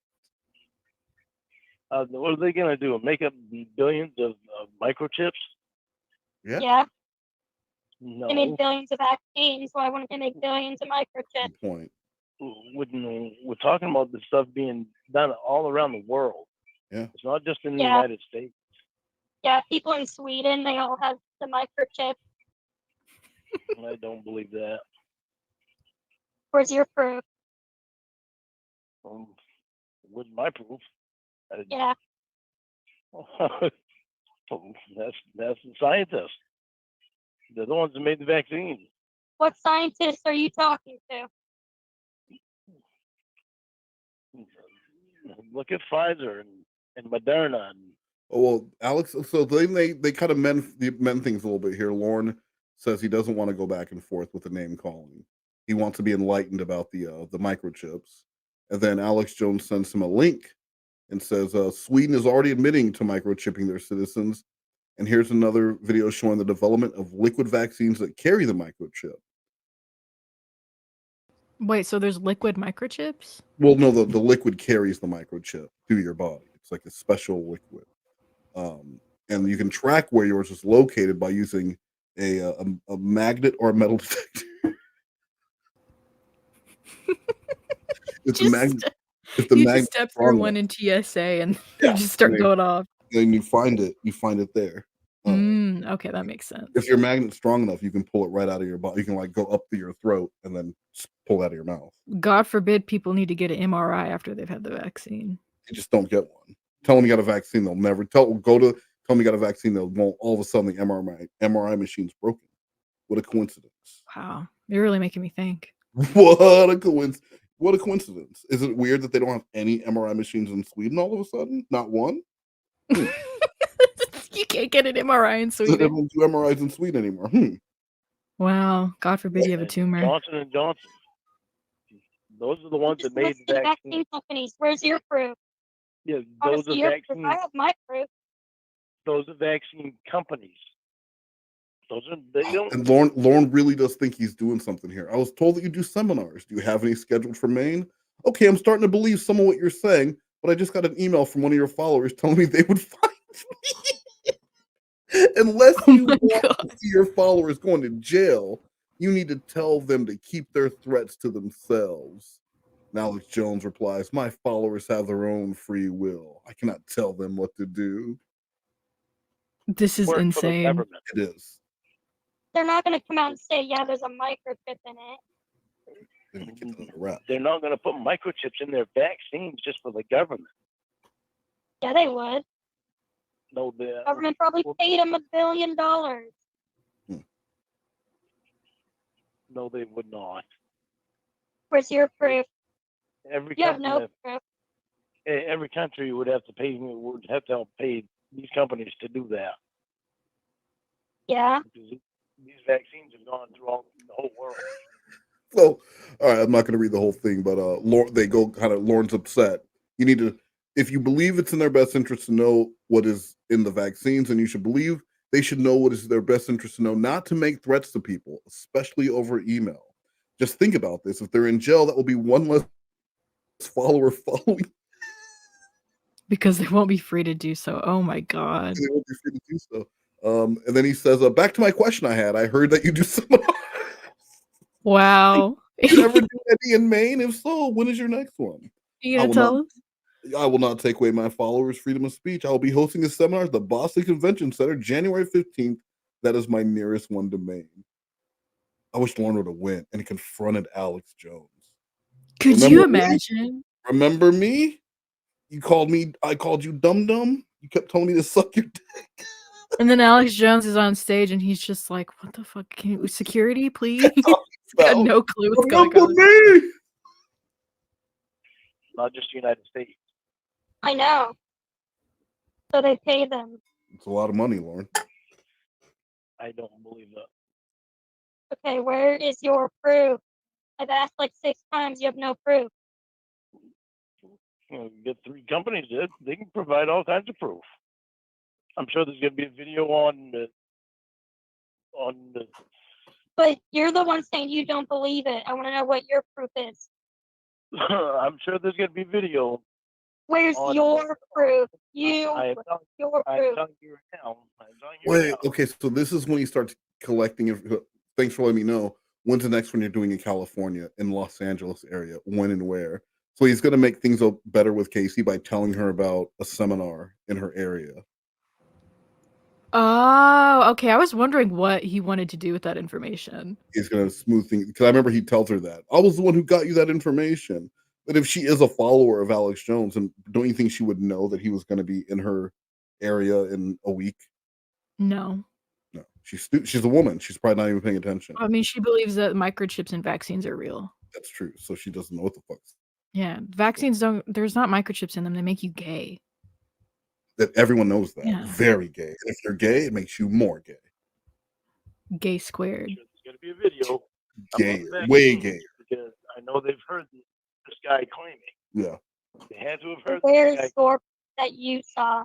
Speaker 7: What are they gonna do? Make up billions of microchips?
Speaker 6: Yeah.
Speaker 7: No.
Speaker 6: They made billions of vaccines. Why wouldn't they make billions of microchips?
Speaker 4: Good point.
Speaker 7: We're talking about this stuff being done all around the world.
Speaker 4: Yeah.
Speaker 7: It's not just in the
Speaker 6: Yeah.
Speaker 7: United States.
Speaker 6: Yeah, people in Sweden, they all have the microchip.
Speaker 7: I don't believe that.
Speaker 6: Where's your proof?
Speaker 7: What's my proof?
Speaker 6: Yeah.
Speaker 7: That's the scientists. They're the ones that made the vaccine.
Speaker 6: What scientists are you talking to?
Speaker 7: Look at Pfizer and Moderna.
Speaker 4: Oh well, Alex. So they kind of mend things a little bit here. Lorne says he doesn't want to go back and forth with the name calling. He wants to be enlightened about the microchips. And then Alex Jones sends him a link and says Sweden is already admitting to microchipping their citizens. And here's another video showing the development of liquid vaccines that carry the microchip.
Speaker 5: Wait, so there's liquid microchips?
Speaker 4: Well, no, the liquid carries the microchip through your body. It's like a special liquid. And you can track where yours is located by using a magnet or a metal detector. If the magnet, if the
Speaker 5: You
Speaker 4: magnet
Speaker 5: just step
Speaker 4: strong
Speaker 5: through
Speaker 4: enough,
Speaker 5: one in TSA and
Speaker 4: yeah,
Speaker 5: you just start
Speaker 4: and
Speaker 5: going off.
Speaker 4: then you find it there.
Speaker 5: Okay, that makes sense.
Speaker 4: If your magnet's strong enough, you can pull it right out of your body. You can like go up to your throat and then pull it out of your mouth.
Speaker 5: God forbid people need to get an MRI after they've had the vaccine.
Speaker 4: You just don't get one. Tell them you got a vaccine, they'll never tell them you got a vaccine, they'll won't all of a sudden the MRI machine's broken. What a coincidence.
Speaker 5: Wow. You're really making me think.
Speaker 4: What a coincidence. Is it weird that they don't have any MRI machines in Sweden all of a sudden? Not one?
Speaker 5: You can't get an MRI in
Speaker 4: They
Speaker 5: Sweden.
Speaker 4: don't do MRIs in Sweden anymore.
Speaker 5: Wow. God forbid you have a tumor.
Speaker 7: Johnson & Johnson. Those are the ones that made the
Speaker 6: vaccine companies. Where's your proof?
Speaker 7: Yeah,
Speaker 6: I wanna
Speaker 7: those are
Speaker 6: see your proof.
Speaker 7: vaccine.
Speaker 6: I have my proof.
Speaker 7: Those are vaccine companies. They don't.
Speaker 4: And Lorne really does think he's doing something here. I was told that you do seminars. Do you have any scheduled for Maine? Okay, I'm starting to believe some of what you're saying, but I just got an email from one of your followers telling me they would find me. Unless you want to see your followers going to jail, you need to tell them to keep their threats to themselves. And Alex Jones replies, my followers have their own free will. I cannot tell them what to do.
Speaker 5: This is insane.
Speaker 4: It is.
Speaker 6: They're not going to come out and say, yeah, there's a microchip in it.
Speaker 7: They're not going to put microchips in their vaccines just for the government.
Speaker 6: Yeah, they would.
Speaker 7: No, the
Speaker 6: government probably paid them $1 billion.
Speaker 7: No, they would not.
Speaker 6: Where's your proof?
Speaker 7: Every
Speaker 6: You have no proof.
Speaker 7: Every country would have to help pay these companies to do that.
Speaker 6: Yeah.
Speaker 7: Because these vaccines have gone through the whole world.
Speaker 4: So, all right, I'm not going to read the whole thing, but Lorne's upset. You need to, if you believe it's in their best interest to know what is in the vaccines, and you should believe they should know what is their best interest to know, not to make threats to people, especially over email. Just think about this. If they're in jail, that will be one less follower following.
Speaker 5: Because they won't be free to do so. Oh my God.
Speaker 4: They won't be free to do so. And then he says, back to my question I had. I heard that you do seminars.
Speaker 5: Wow.
Speaker 4: You ever do any in Maine? If so, when is your next one?
Speaker 5: You gonna tell us?
Speaker 4: I will not take away my followers' freedom of speech. I will be hosting a seminar at the Boston Convention Center, January 15th. That is my nearest one to Maine. I wish Lorne would have went and confronted Alex Jones.
Speaker 5: Could you imagine?
Speaker 4: Remember me? I called you dum-dum. You kept telling me to suck your dick.
Speaker 5: And then Alex Jones is on stage and he's just like, what the fuck? Can you security, please? He's got no clue what's going on.
Speaker 4: Me.
Speaker 7: Not just the United States.
Speaker 6: I know. So they pay them.
Speaker 4: It's a lot of money, Lorne.
Speaker 7: I don't believe that.
Speaker 6: Okay, where is your proof? I've asked like 6 times. You have no proof.
Speaker 7: Get 3 companies did. They can provide all kinds of proof. I'm sure there's going to be a video on the.
Speaker 6: But you're the one saying you don't believe it. I want to know what your proof is.
Speaker 7: I'm sure there's going to be video.
Speaker 6: Where's your proof? Your proof.
Speaker 7: I'm telling you right now.
Speaker 4: Wait, okay, so this is when he starts collecting. Thanks for letting me know. When's the next one you're doing in California, in Los Angeles area? When and where? So he's going to make things better with Casey by telling her about a seminar in her area.
Speaker 5: Oh, okay. I was wondering what he wanted to do with that information.
Speaker 4: He's going to smooth things. Because I remember he tells her that. I was the one who got you that information. But if she is a follower of Alex Jones, and don't you think she would know that he was going to be in her area in a week?
Speaker 5: No.
Speaker 4: No. She's a woman. She's probably not even paying attention.
Speaker 5: I mean, she believes that microchips and vaccines are real.
Speaker 4: That's true. So she doesn't know what the fuck.
Speaker 5: Yeah. Vaccines there's not microchips in them. They make you gay.
Speaker 4: That everyone knows that.
Speaker 5: Yeah.
Speaker 4: Very gay. And if you're gay, it makes you more gay.
Speaker 5: Gay squared.
Speaker 7: There's going to be a video.
Speaker 4: Gay. Way gay.
Speaker 7: Because I know they've heard this guy claiming.
Speaker 4: Yeah.
Speaker 7: They had to have heard
Speaker 6: Where's
Speaker 7: this guy.
Speaker 6: your that you saw?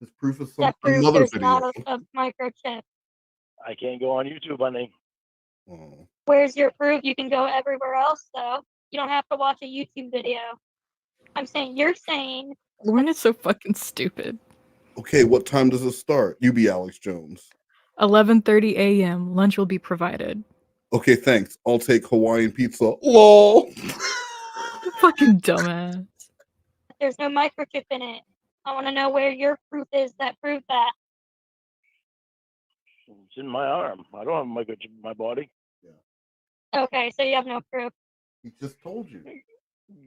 Speaker 4: It's proof of
Speaker 6: That proves
Speaker 4: another
Speaker 6: there's
Speaker 4: video.
Speaker 6: not a microchip.
Speaker 7: I can't go on YouTube, honey.
Speaker 4: Oh.
Speaker 6: Where's your proof? You can go everywhere else, though. You don't have to watch a YouTube video. I'm saying you're saying
Speaker 5: Lorne is so fucking stupid.
Speaker 4: Okay, what time does it start? You be Alex Jones.
Speaker 5: 11:30 a.m. Lunch will be provided.
Speaker 4: Okay, thanks. I'll take Hawaiian pizza. LOL.
Speaker 5: Fucking dumbass.
Speaker 6: there's no microchip in it. I want to know where your proof is that proves that.
Speaker 7: It's in my arm. I don't have a microchip in my body.
Speaker 6: Okay, so you have no proof.
Speaker 4: He just told you.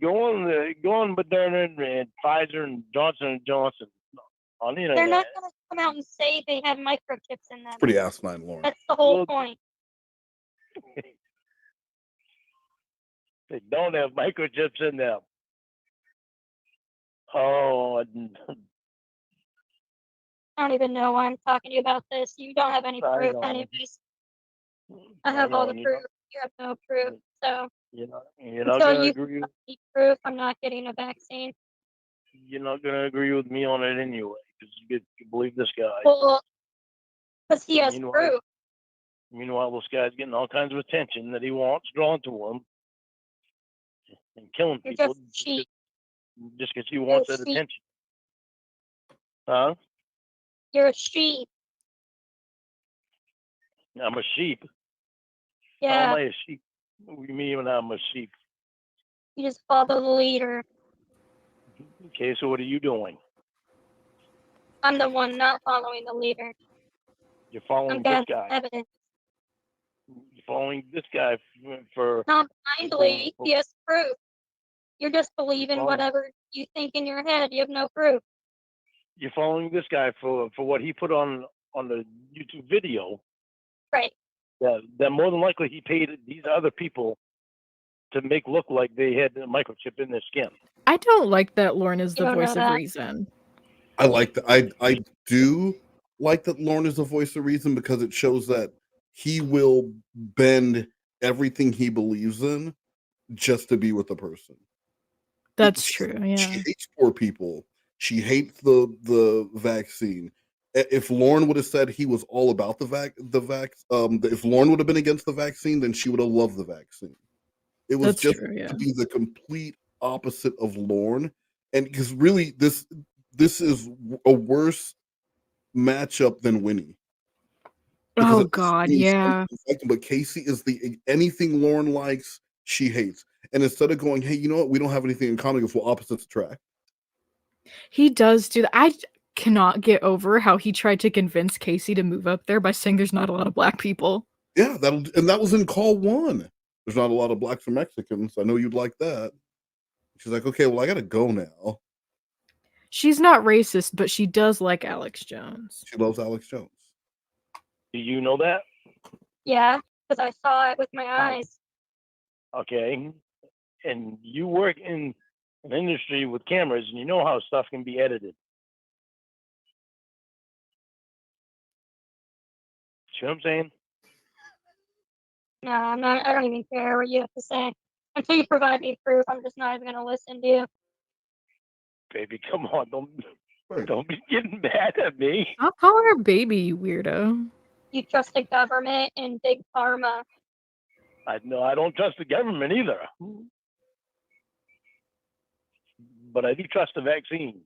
Speaker 7: Go on Moderna and Pfizer and Johnson & Johnson on the internet.
Speaker 6: They're not going to come out and say they have microchips in them.
Speaker 4: It's pretty asinine, Lauren.
Speaker 6: That's the whole point.
Speaker 7: They don't have microchips in them. Oh,
Speaker 6: I don't even know why I'm talking to you about this. You don't have any
Speaker 7: I
Speaker 6: proof.
Speaker 7: know.
Speaker 6: Anyways, I have all the proof. You have no proof. So
Speaker 7: you're not
Speaker 6: until
Speaker 7: going to
Speaker 6: you
Speaker 7: agree.
Speaker 6: need proof, I'm not getting a vaccine.
Speaker 7: You're not going to agree with me on it anyway, because you believe this guy.
Speaker 6: Well, because he has proof.
Speaker 7: Meanwhile, this guy's getting all kinds of attention that he wants drawn to him, and killing
Speaker 6: You're
Speaker 7: people
Speaker 6: just cheap.
Speaker 7: just because he wants that
Speaker 6: sheep.
Speaker 7: attention. Huh?
Speaker 6: You're a sheep.
Speaker 7: I'm a sheep.
Speaker 6: Yeah.
Speaker 7: How am I a sheep? What do you mean when I'm a sheep?
Speaker 6: You just follow the leader.
Speaker 7: Okay, so what are you doing?
Speaker 6: I'm the one not following the leader.
Speaker 7: You're following
Speaker 6: I'm
Speaker 7: this
Speaker 6: gathering
Speaker 7: guy.
Speaker 6: evidence.
Speaker 7: You're following this guy for.
Speaker 6: Not blindly. He has proof. You're just believing
Speaker 7: following-
Speaker 6: whatever you think in your head. You have no proof.
Speaker 7: You're following this guy for what he put on the YouTube video.
Speaker 6: Right.
Speaker 7: That more than likely he paid these other people to make look like they had a microchip in their skin.
Speaker 5: I don't like that Lorne is
Speaker 6: You
Speaker 5: the
Speaker 6: don't know
Speaker 5: voice of
Speaker 6: that.
Speaker 5: reason.
Speaker 4: I like that. I do like that Lorne is the voice of reason because it shows that he will bend everything he believes in just to be with the person.
Speaker 5: That's true.
Speaker 4: She
Speaker 5: Yeah.
Speaker 4: hates poor people. She hates the vaccine. If Lorne would have said he was all about if Lorne would have been against the vaccine, then she would have loved the vaccine. It was
Speaker 5: That's
Speaker 4: just
Speaker 5: true, yeah.
Speaker 4: to be the complete opposite of Lorne, and because really this is a worse matchup than Winnie. Because
Speaker 5: Oh
Speaker 4: at least
Speaker 5: God,
Speaker 4: Winnie
Speaker 5: yeah.
Speaker 4: liked him, but Casey is anything Lorne likes, she hates. And instead of going, hey, you know what, we don't have anything in common, well, opposites attract.
Speaker 5: He does do that. I cannot get over how he tried to convince Casey to move up there by saying there's not a lot of black people.
Speaker 4: Yeah, that was in call 1. There's not a lot of blacks or Mexicans. I know you'd like that. She's like, okay, well, I gotta go now.
Speaker 5: She's not racist, but she does like Alex Jones.
Speaker 4: She loves Alex Jones.
Speaker 7: Do you know that?
Speaker 6: Yeah, because I saw it with my eyes.
Speaker 7: Okay. And you work in an industry with cameras, and you know how stuff can be edited. See what I'm saying?
Speaker 6: No, I'm not. I don't even care what you have to say. Until you provide me proof, I'm just not even going to listen to you.
Speaker 7: Baby, come on. Don't be getting mad at me.
Speaker 5: Stop calling her baby, you weirdo.
Speaker 6: You trust the government and big pharma.
Speaker 7: I don't trust the government either. But I do trust the vaccine.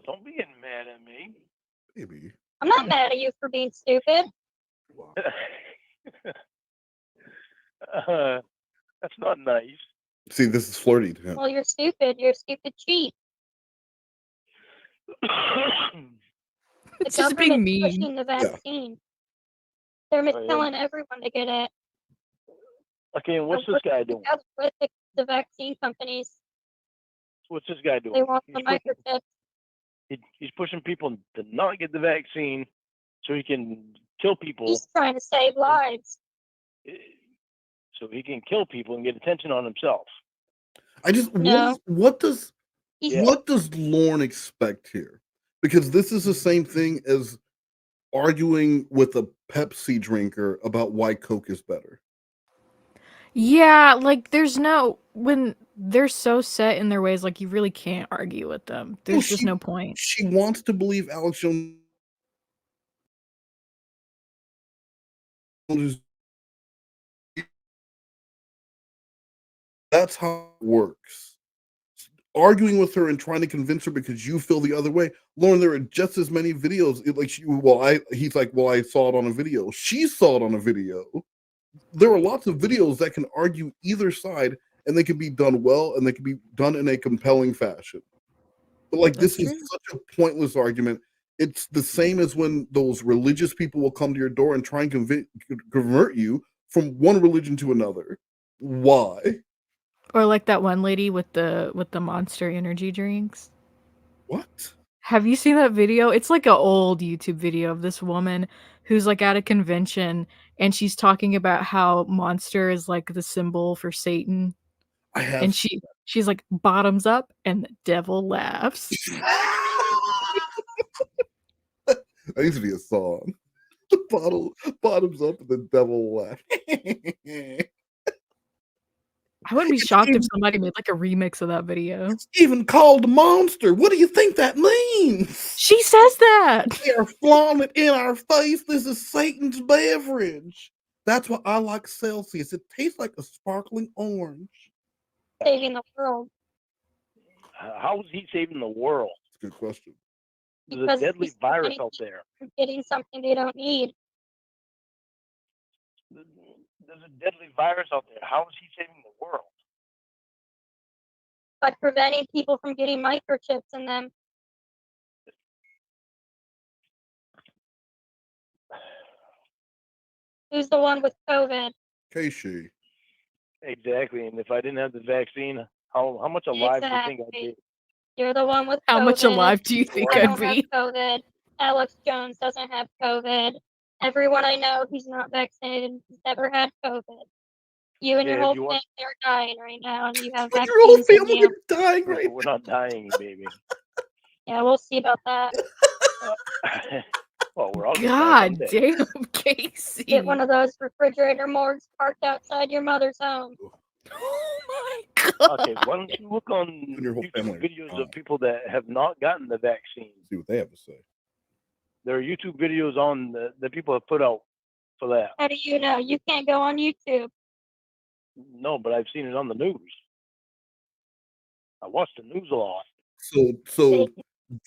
Speaker 7: Don't be getting mad at me.
Speaker 4: Baby.
Speaker 6: I'm not mad at you for being stupid.
Speaker 7: That's not nice.
Speaker 4: See, this is flirty to him.
Speaker 6: Well, you're stupid. You're a stupid cheat.
Speaker 5: It's just being mean.
Speaker 6: Pushing the vaccine. They're telling everyone to get it.
Speaker 7: Okay, and what's this guy doing?
Speaker 6: With the vaccine companies.
Speaker 7: What's this guy doing?
Speaker 6: They want the microchips.
Speaker 7: He's pushing people to not get the vaccine so he can kill people.
Speaker 6: He's trying to save lives.
Speaker 7: So he can kill people and get attention on himself.
Speaker 4: I just what does Lorne expect here? Because this is the same thing as arguing with a Pepsi drinker about why Coke is better.
Speaker 5: Yeah, like when they're so set in their ways, like you really can't argue with them. There's just no point.
Speaker 4: She wants to believe Alex Jones That's how it works. Arguing with her and trying to convince her because you feel the other way. Lorne, there are just as many videos. He's like, well, I saw it on a video. She saw it on a video. There are lots of videos that can argue either side, and they can be done well, and they can be done in a compelling fashion. But like, this is such a pointless argument. It's the same as when those religious people will come to your door and try and convert you from one religion to another. Why?
Speaker 5: Or like that one lady with the Monster energy drinks.
Speaker 4: What?
Speaker 5: Have you seen that video? It's like an old YouTube video of this woman who's like at a convention and she's talking about how Monster is like the symbol for Satan.
Speaker 4: I have.
Speaker 5: And she's like bottoms up and the devil laughs.
Speaker 4: That needs to be a song. Bottoms up and the devil laughs.
Speaker 5: I wouldn't be shocked if somebody made like a remix of that video.
Speaker 4: It's even called Monster. What do you think that means?
Speaker 5: She says that.
Speaker 4: They're flaunting it in our face. This is Satan's beverage. That's why I like Celsius. It tastes like a sparkling orange.
Speaker 6: Saving the world.
Speaker 7: How is he saving the world?
Speaker 4: That's a good question.
Speaker 7: There's a deadly virus out there.
Speaker 6: Getting something they don't need.
Speaker 7: There's a deadly virus out there. How is he saving the world?
Speaker 6: By preventing people from getting microchips in them. Who's the one with COVID?
Speaker 4: Casey.
Speaker 7: Exactly. And if I didn't have the vaccine, how much alive do you think I'd be?
Speaker 6: You're the one with
Speaker 5: How
Speaker 6: COVID.
Speaker 5: much alive do you think
Speaker 6: I
Speaker 5: I'd
Speaker 6: don't have
Speaker 5: be?
Speaker 6: COVID. Alex Jones doesn't have COVID. Everyone I know who's not vaccinated has never had COVID. You and your whole family are dying right now, and you have vaccines.
Speaker 4: Your whole family is dying right now.
Speaker 7: We're not dying, baby.
Speaker 6: Yeah, we'll see about that.
Speaker 7: Well, we're all gonna die
Speaker 5: God
Speaker 7: someday.
Speaker 5: damn, Casey.
Speaker 6: Get one of those refrigerator morgues parked outside your mother's home.
Speaker 5: Oh my god.
Speaker 7: Okay, why don't you look on
Speaker 4: Your whole
Speaker 7: YouTube
Speaker 4: family.
Speaker 7: videos of people that have not gotten the vaccine?
Speaker 4: See what they have to say.
Speaker 7: There are YouTube videos on that people have put out for that.
Speaker 6: How do you know? You can't go on YouTube.
Speaker 7: No, but I've seen it on the news. I watch the news a lot.
Speaker 4: So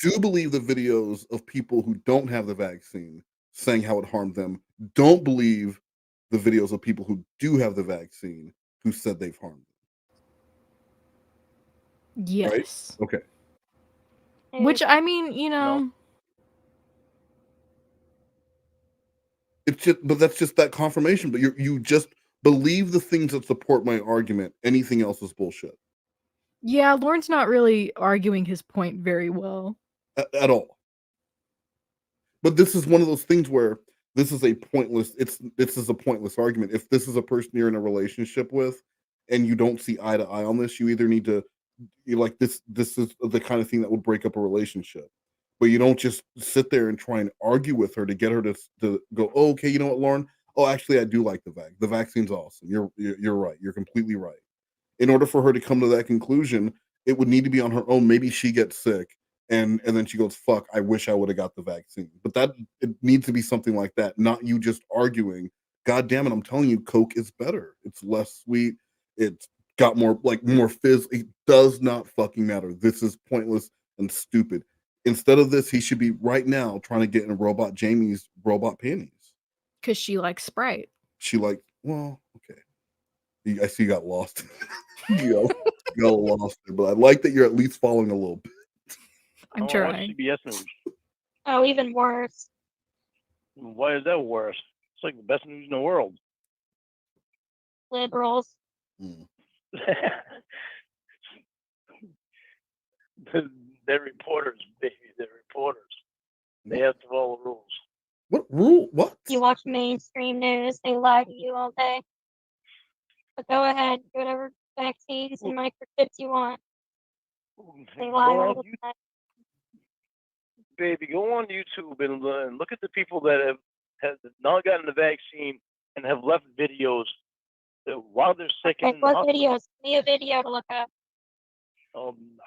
Speaker 4: do believe the videos of people who don't have the vaccine saying how it harmed them. Don't believe the videos of people who do have the vaccine who said they've harmed them.
Speaker 5: Yes.
Speaker 4: Right? Okay.
Speaker 5: Which I mean, you know.
Speaker 4: It's just, but that's just that confirmation. But you just believe the things that support my argument. Anything else is bullshit.
Speaker 5: Yeah, Lorne's not really arguing his point very well.
Speaker 4: At all. But this is one of those things where this is a pointless. This is a pointless argument. If this is a person you're in a relationship with, and you don't see eye to eye on this, you either need to, this is the kind of thing that would break up a relationship. But you don't just sit there and try and argue with her to get her to go, oh, okay, you know what, Lorne? Oh, actually, I do like the vac. The vaccine's awesome. You're right. You're completely right. In order for her to come to that conclusion, it would need to be on her own. Maybe she gets sick, and then she goes, fuck, I wish I would have got the vaccine. But it needs to be something like that, not you just arguing. God damn it, I'm telling you, Coke is better. It's less sweet. It's got more fizz. It does not fucking matter. This is pointless and stupid. Instead of this, he should be right now trying to get in Robot Jamie's robot panties.
Speaker 5: Because she likes Sprite.
Speaker 4: Well, okay. I see you got lost. you got lost there, but I like that you're at least following a little bit.
Speaker 5: I'm trying.
Speaker 7: CBS News.
Speaker 6: Oh, even worse.
Speaker 7: Why is that worse? It's like the best news in the world.
Speaker 6: Liberals.
Speaker 7: They're reporters, baby. They're reporters. They have to follow rules.
Speaker 4: What rule? What?
Speaker 6: You watch mainstream news, they lie to you all day. But go ahead, get whatever vaccines and microchips you want. They lie all the time.
Speaker 7: Baby, go on YouTube and look at the people that have not gotten the vaccine and have left videos while they're sick.
Speaker 6: And what videos? Give me a video to look up.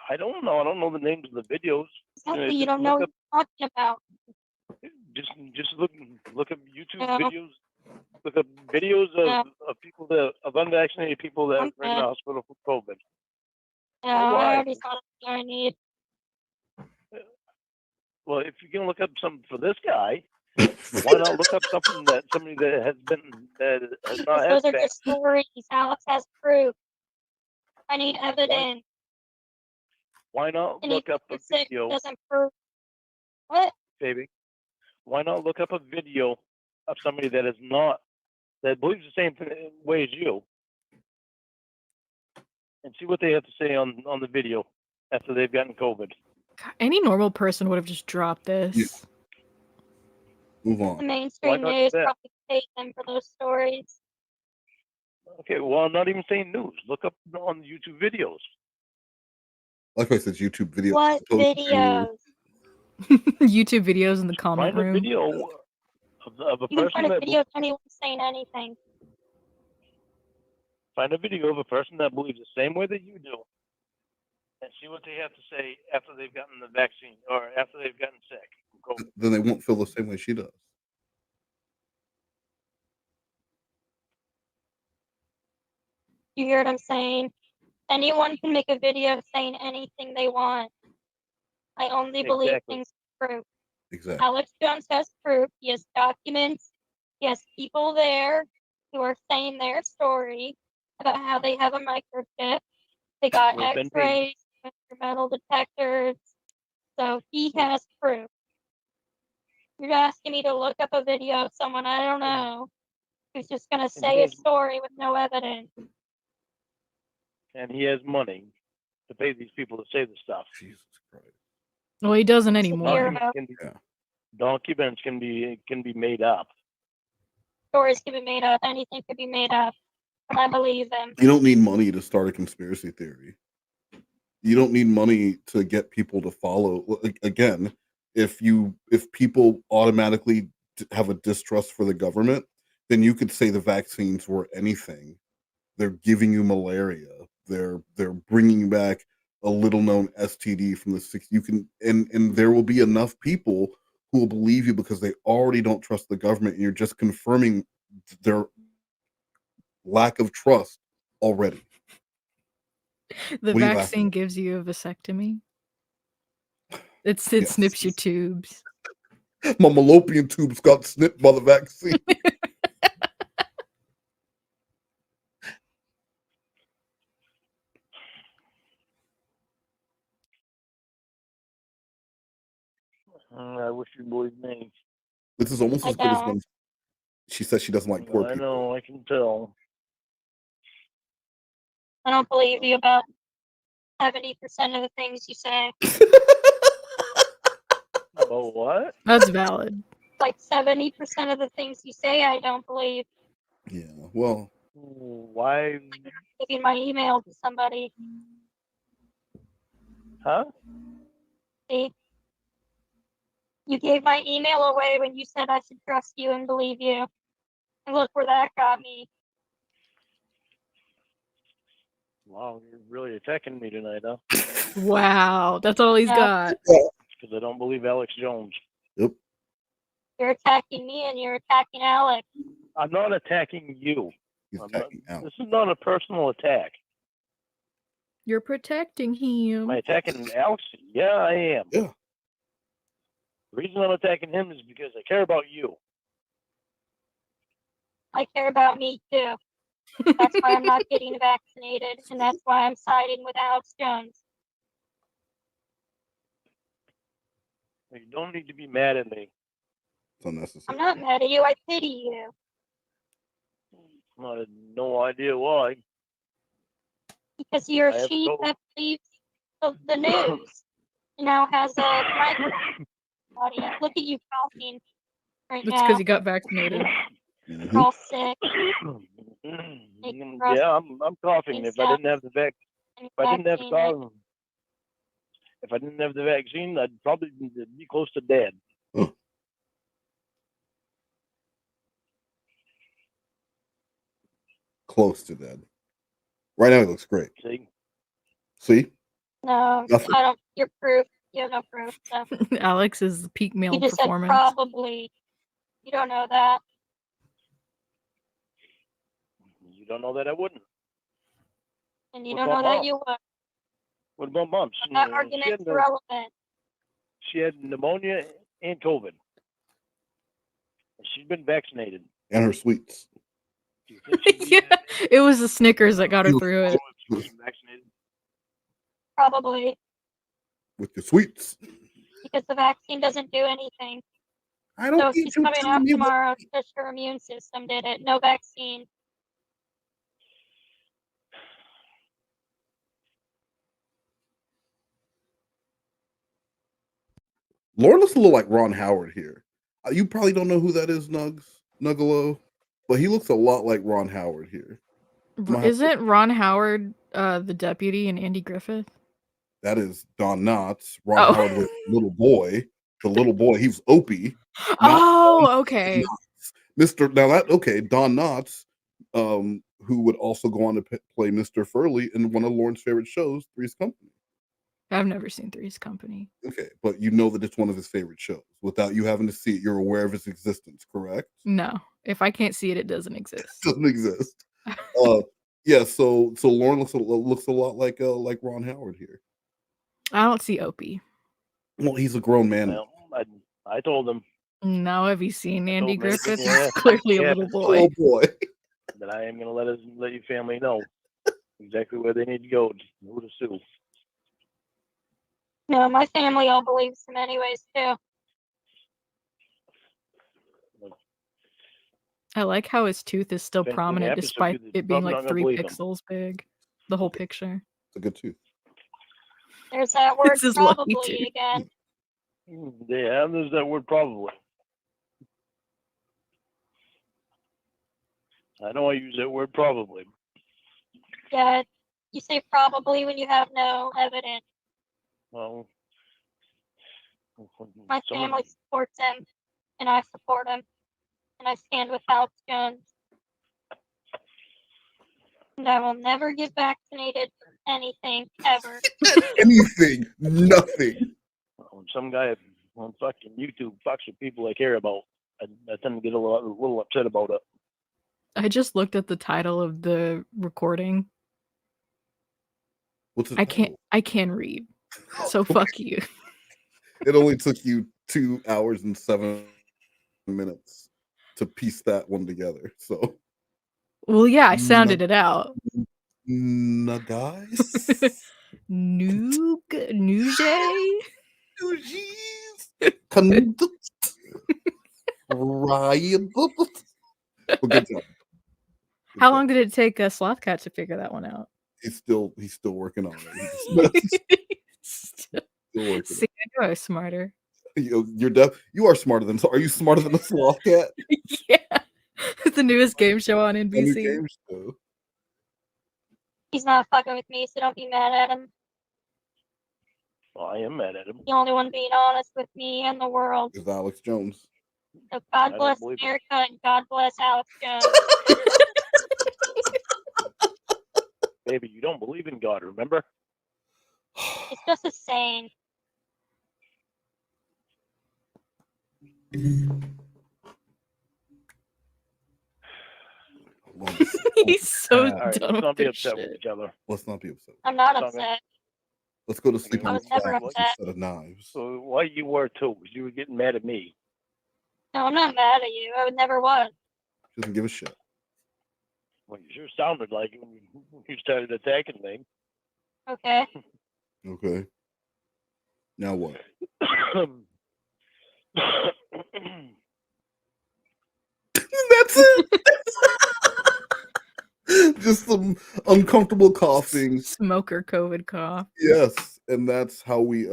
Speaker 7: I don't know. I don't know the names of the videos.
Speaker 6: Exactly, you don't know what you're talking about.
Speaker 7: Just look up YouTube videos. Look up videos of people of unvaccinated people that
Speaker 6: I'm
Speaker 7: are in the
Speaker 6: good.
Speaker 7: hospital for COVID.
Speaker 6: No,
Speaker 7: Well,
Speaker 6: I
Speaker 7: why?
Speaker 6: already saw the I need.
Speaker 7: Well, if you can look up something for this guy, why not look up something that somebody that has not
Speaker 6: Because
Speaker 7: had
Speaker 6: those are
Speaker 7: vaccine?
Speaker 6: just stories. Alex has proof. I need evidence.
Speaker 7: Why not look
Speaker 6: Anything
Speaker 7: up a
Speaker 6: you say
Speaker 7: video,
Speaker 6: doesn't prove what?
Speaker 7: baby? Why not look up a video of somebody that is not that believes the same way as you, and see what they have to say on the video after they've gotten COVID?
Speaker 5: Any normal person would have just dropped this.
Speaker 4: Move
Speaker 6: The
Speaker 4: on.
Speaker 6: mainstream
Speaker 7: not do
Speaker 6: news
Speaker 7: that?
Speaker 6: probably paid them for those stories.
Speaker 7: Okay, well, I'm not even saying news. Look up on YouTube videos.
Speaker 4: Like I said, YouTube video.
Speaker 6: What
Speaker 4: opposed to-
Speaker 6: videos?
Speaker 5: YouTube videos in the comment
Speaker 7: Find a
Speaker 5: room.
Speaker 7: video of a
Speaker 6: You can
Speaker 7: person
Speaker 6: find a
Speaker 7: that
Speaker 6: video of anyone saying anything.
Speaker 7: find a video of a person that believes the same way that you do, and see what they have to say after they've gotten the vaccine or after they've gotten sick from COVID.
Speaker 4: Then they won't feel the same way she does.
Speaker 6: You hear what I'm saying? Anyone can make a video saying anything they want. I only believe
Speaker 7: Exactly.
Speaker 6: things with proof.
Speaker 4: Exactly.
Speaker 6: Alex Jones has proof. He has documents. He has people there who are saying their story about how they have a microchip. They got
Speaker 7: We've been paid.
Speaker 6: X-rays, metal detectors. So he has proof. You're asking me to look up a video of someone I don't know who's just going to say a story with no evidence.
Speaker 7: And he has money to pay these people to say the stuff.
Speaker 4: Jesus Christ.
Speaker 5: Well, he doesn't anymore.
Speaker 7: Documents can be made up.
Speaker 6: Stories can be made up. Anything could be made up. But I believe them.
Speaker 4: You don't need money to start a conspiracy theory. You don't need money to get people to follow. Again, if people automatically have a distrust for the government, then you could say the vaccines were anything. They're giving you malaria. They're bringing back a little known STD from the 60s. You can and there will be enough people who will believe you because they already don't trust the government, and you're just confirming their lack of trust already.
Speaker 5: The
Speaker 4: What are you
Speaker 5: vaccine gives you a vasectomy. It
Speaker 4: Yes.
Speaker 5: snips your tubes.
Speaker 4: My fallopian tubes got snipped by the vaccine.
Speaker 7: I wish you believed me.
Speaker 4: This is almost
Speaker 6: I
Speaker 4: as good as
Speaker 6: don't.
Speaker 4: when she says she doesn't like poor
Speaker 7: I
Speaker 4: people.
Speaker 7: know, I can tell.
Speaker 6: I don't believe you about 70% of the things you say.
Speaker 7: About what?
Speaker 5: That's valid.
Speaker 6: Like 70% of the things you say, I don't believe.
Speaker 4: Yeah, well,
Speaker 7: why?
Speaker 6: Giving my email to somebody.
Speaker 7: Huh?
Speaker 6: See? You gave my email away when you said I should trust you and believe you. And look where that got me.
Speaker 7: Wow, you're really attacking me tonight, huh?
Speaker 5: Wow, that's all he's got.
Speaker 7: Because I don't believe Alex Jones.
Speaker 4: Yep.
Speaker 6: You're attacking me and you're attacking Alex.
Speaker 7: I'm not attacking you.
Speaker 4: He's attacking Alex.
Speaker 7: This is not a personal attack.
Speaker 5: You're protecting him.
Speaker 7: Am I attacking Alex? Yeah, I am.
Speaker 4: Yeah.
Speaker 7: The reason I'm attacking him is because I care about you.
Speaker 6: I care about me too. That's why I'm not getting vaccinated, and that's why I'm siding with Alex Jones.
Speaker 7: You don't need to be mad at me.
Speaker 4: It's unnecessary.
Speaker 6: I'm not mad at you. I pity you.
Speaker 7: I had no idea why.
Speaker 6: Because you're
Speaker 7: I
Speaker 6: a
Speaker 7: have
Speaker 6: sheep
Speaker 7: told-
Speaker 6: that believes the news. Now has a microphone. Look at you coughing right
Speaker 5: It's
Speaker 6: now.
Speaker 5: because he got vaccinated.
Speaker 6: You're all sick.
Speaker 7: Yeah, I'm coughing. If I didn't have the if I didn't have the vaccine, I'd probably be close to dead.
Speaker 4: Close to dead. Right now, he looks great. See?
Speaker 6: No,
Speaker 4: Nothing.
Speaker 6: I don't. You're proof. You have no proof. So.
Speaker 5: Alex is the peak male
Speaker 6: You just
Speaker 5: performance.
Speaker 6: said probably. You don't know that.
Speaker 7: don't know that I wouldn't.
Speaker 6: And you
Speaker 7: What
Speaker 6: don't know
Speaker 7: about
Speaker 6: that
Speaker 7: Mom?
Speaker 6: you would.
Speaker 7: What about Mom?
Speaker 6: That argument's irrelevant.
Speaker 7: She had pneumonia and COVID. She's been vaccinated.
Speaker 4: And her sweets.
Speaker 5: Yeah, it was the Snickers that got her through it.
Speaker 7: Vaccinated.
Speaker 6: Probably.
Speaker 4: With the sweets.
Speaker 6: Because the vaccine doesn't do anything.
Speaker 4: I don't
Speaker 6: So
Speaker 4: need
Speaker 6: she's
Speaker 4: you
Speaker 6: coming
Speaker 4: telling
Speaker 6: out
Speaker 4: me what-
Speaker 6: tomorrow because her immune system did it. No vaccine.
Speaker 4: Lorne looks a little like Ron Howard here. You probably don't know who that is, Nuggalo, but he looks a lot like Ron Howard here.
Speaker 5: Isn't Ron Howard the deputy in Andy Griffith?
Speaker 4: That is Don Knotts. Ron Howard was little boy. The little boy, he was Opie.
Speaker 5: Oh, okay.
Speaker 4: Don Knotts, who would also go on to play Mr. Furley in one of Lorne's favorite shows, Three's Company.
Speaker 5: I've never seen Three's Company.
Speaker 4: Okay, but you know that it's one of his favorite shows. Without you having to see it, you're aware of its existence, correct?
Speaker 5: No, if I can't see it, it doesn't exist.
Speaker 4: Doesn't exist. Yeah. So Lorne looks a lot like Ron Howard here.
Speaker 5: I don't see Opie.
Speaker 4: Well, he's a grown man.
Speaker 7: Well, I told him.
Speaker 5: No, have you seen Andy
Speaker 7: told him
Speaker 5: Griffith?
Speaker 7: yeah,
Speaker 5: He's clearly a
Speaker 7: yeah,
Speaker 5: little boy.
Speaker 7: That I am going to let your family know exactly where they need to go, who to sue.
Speaker 6: No, my family all believes him anyways, too.
Speaker 5: I like how his tooth is still
Speaker 7: If anything
Speaker 5: prominent
Speaker 7: happens to
Speaker 5: despite
Speaker 7: you,
Speaker 5: it being
Speaker 7: I'm not
Speaker 5: like
Speaker 7: gonna
Speaker 5: 3
Speaker 7: believe him.
Speaker 5: pixels big. The whole picture.
Speaker 4: It's a good tooth.
Speaker 6: There's that word
Speaker 5: It's his lucky
Speaker 6: probably
Speaker 5: tooth.
Speaker 6: again.
Speaker 7: Yeah, there's that word probably. I know I use that word probably.
Speaker 6: Yeah, you say probably when you have no evidence.
Speaker 7: Well,
Speaker 6: My family supports him, and I support him, and I stand with Alex Jones. And I will never get vaccinated for anything ever.
Speaker 4: Anything, nothing.
Speaker 7: When some guy on fucking YouTube fucks with people I care about, I tend to get a little upset about it.
Speaker 5: I just looked at the title of the recording.
Speaker 4: What's
Speaker 5: I can't read. So fuck you.
Speaker 4: It only took you 2 hours and 7 minutes to piece that one together. So,
Speaker 5: Well, yeah, I sounded it out.
Speaker 4: guys.
Speaker 5: Nouge?
Speaker 4: Ryan. Well, good job.
Speaker 5: How long did it take Slothcat to figure that one out?
Speaker 4: He's still working on it. Still working.
Speaker 5: See, I knew I was smarter.
Speaker 4: You are smarter than. Are you smarter than a sloth cat?
Speaker 5: Yeah, it's the newest game show on
Speaker 4: A new
Speaker 5: NBC.
Speaker 4: game show.
Speaker 6: He's not fucking with me, so don't be mad at him.
Speaker 7: Well, I am mad at him.
Speaker 6: The only one being honest with me and the world.
Speaker 4: Is Alex Jones.
Speaker 6: So
Speaker 7: I
Speaker 6: God
Speaker 7: don't
Speaker 6: bless
Speaker 7: believe it.
Speaker 6: America and God bless Alex Jones.
Speaker 7: Baby, you don't believe in God, remember?
Speaker 6: It's just a saying.
Speaker 5: He's so
Speaker 7: All right,
Speaker 5: done
Speaker 7: let's not
Speaker 5: with
Speaker 7: be
Speaker 5: this
Speaker 7: upset with
Speaker 5: shit.
Speaker 7: each other.
Speaker 4: Let's not be upset.
Speaker 6: I'm not
Speaker 7: It's not
Speaker 6: upset.
Speaker 4: Let's go to sleep
Speaker 6: I
Speaker 4: on
Speaker 6: was
Speaker 4: the
Speaker 6: never
Speaker 4: couch with a
Speaker 6: upset.
Speaker 4: set of knives.
Speaker 7: So why you were too? Because you were getting mad at me.
Speaker 6: No, I'm not mad at you. I would never was.
Speaker 4: She doesn't give a shit.
Speaker 7: Well, you sure sounded like it when you started attacking me.
Speaker 6: Okay.
Speaker 4: Okay. Now what? That's it. Just some uncomfortable coughing.
Speaker 5: Smoker COVID cough.
Speaker 4: Yes, and that's how we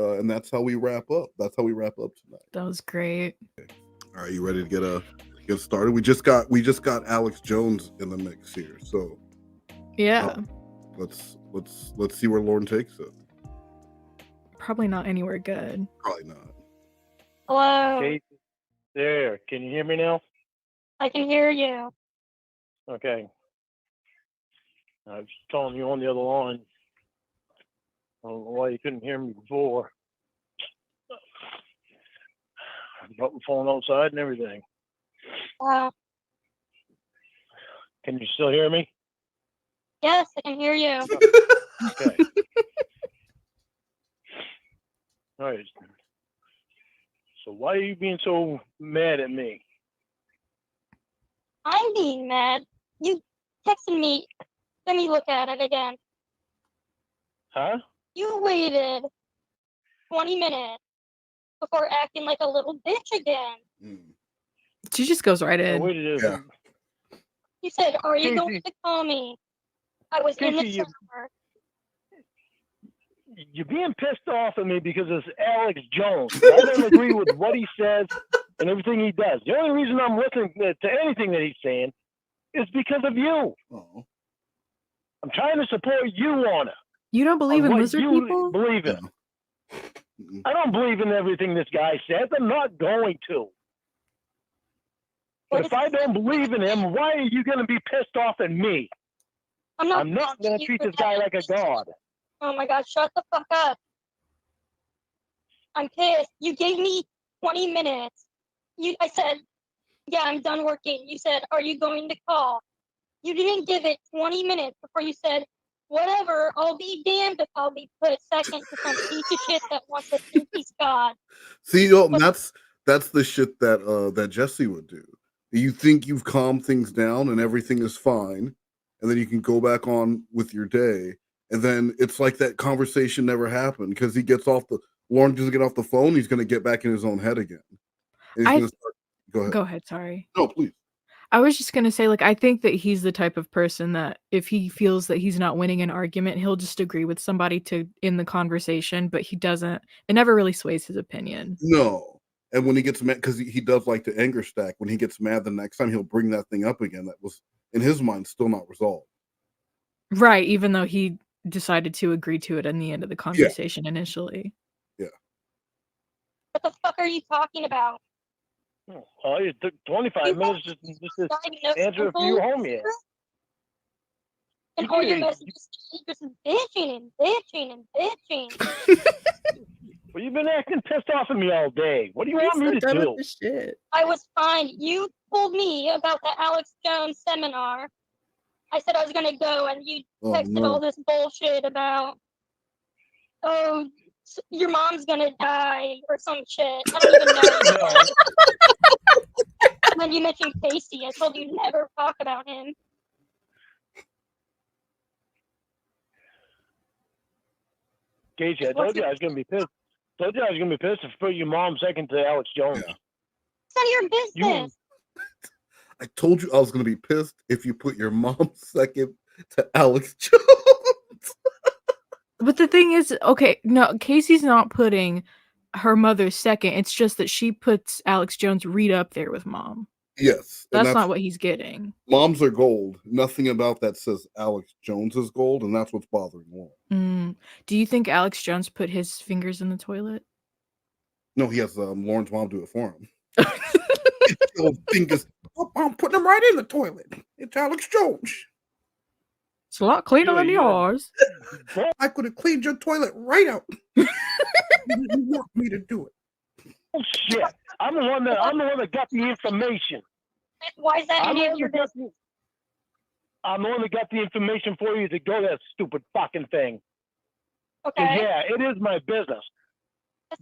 Speaker 4: wrap up. That's how we wrap up tonight.
Speaker 5: That was great.
Speaker 4: All right, you ready to get started? We just got Alex Jones in the mix here, so
Speaker 5: Yeah.
Speaker 4: let's see where Lorne takes it.
Speaker 5: Probably not anywhere good.
Speaker 4: Probably not.
Speaker 6: Hello.
Speaker 7: Kate, there. Can you hear me now?
Speaker 6: I can hear you.
Speaker 7: Okay. I was calling you on the other line. I don't know why you couldn't hear me before. I brought my phone outside and everything.
Speaker 6: Wow.
Speaker 7: Can you still hear me?
Speaker 6: Yes, I can hear you.
Speaker 7: Okay. All right. So why are you being so mad at me?
Speaker 6: I'm being mad. You texted me. Let me look at it again.
Speaker 7: Huh?
Speaker 6: You waited 20 minutes before acting like a little bitch again.
Speaker 5: She just goes right
Speaker 7: I
Speaker 5: in.
Speaker 7: waited.
Speaker 4: Yeah.
Speaker 6: You said, "Are you going
Speaker 7: Casey.
Speaker 6: to call me?" I was in the
Speaker 7: Casey,
Speaker 6: shower.
Speaker 7: you're being pissed off at me because it's Alex Jones. I don't agree with what he says and everything he does. The only reason I'm listening to anything that he's saying is because of you.
Speaker 4: Oh.
Speaker 7: I'm trying to support you on it.
Speaker 5: You don't believe in
Speaker 7: what
Speaker 5: lizard
Speaker 7: you
Speaker 5: people?
Speaker 7: believe in. I don't believe in everything this guy says. I'm not going to. But if I don't believe in him, why are you going to be pissed off at me?
Speaker 6: I'm
Speaker 7: not going to treat this guy like a god.
Speaker 6: Oh my god, shut the fuck up. I'm pissed. You gave me 20 minutes. I said, yeah, I'm done working. You said, are you going to call? You didn't give it 20 minutes before you said, whatever, I'll be damned if I'll be put second to some piece of shit that wants to think he's God.
Speaker 4: See, that's the shit that that Jesse would do. You think you've calmed things down and everything is fine, and then you can go back on with your day, and then it's like that conversation never happened because he gets off the Lorne doesn't get off the phone. He's going to get back in his own head again. And he's gonna start,
Speaker 5: Go ahead. Sorry.
Speaker 4: No, please.
Speaker 5: I was just gonna say, like, I think that he's the type of person that if he feels that he's not winning an argument, he'll just agree with somebody to end the conversation, but he doesn't. It never really sways his opinion.
Speaker 4: No. And when he gets mad, because he does like to anger stack, when he gets mad the next time, he'll bring that thing up again that was, in his mind, still not resolved.
Speaker 5: Right, even though he decided to agree to it in the end of the conversation initially.
Speaker 4: Yeah.
Speaker 6: What the fuck are you talking about?
Speaker 7: Oh, it took 25 minutes just to answer a few homies.
Speaker 6: And all your messages just bitching and bitching and bitching.
Speaker 7: Well, you've been acting pissed off at me all day. What do you want me to do?
Speaker 6: I was fine. You told me about the Alex Jones seminar. I said I was gonna go, and you texted all this bullshit about, oh, your mom's gonna die or some shit. I don't even know. And then you mentioned Casey. I told you never talk about him.
Speaker 7: Casey, I told you I was gonna be pissed. Told you I was gonna be pissed if you put your mom second to Alex Jones.
Speaker 6: It's none of your business.
Speaker 4: I told you I was going to be pissed if you put your mom second to Alex Jones.
Speaker 5: But the thing is, okay, no, Casey's not putting her mother second. It's just that she puts Alex Jones right up there with mom.
Speaker 4: Yes.
Speaker 5: That's not what he's getting.
Speaker 4: Moms are gold. Nothing about that says Alex Jones is gold, and that's what's bothering Lorne.
Speaker 5: Do you think Alex Jones put his fingers in the toilet?
Speaker 4: No, he has Lorne's mom do it for him. Fingers. I'm putting them right in the toilet. It's Alex Jones.
Speaker 5: It's a lot cleaner than yours.
Speaker 4: I could have cleaned your toilet right out. You want me to do it?
Speaker 7: Oh shit! I'm the one that got the information.
Speaker 6: Why is that any of your business?
Speaker 7: I'm the one that got the information for you to go to that stupid fucking thing.
Speaker 6: Okay.
Speaker 7: Yeah, it is my business.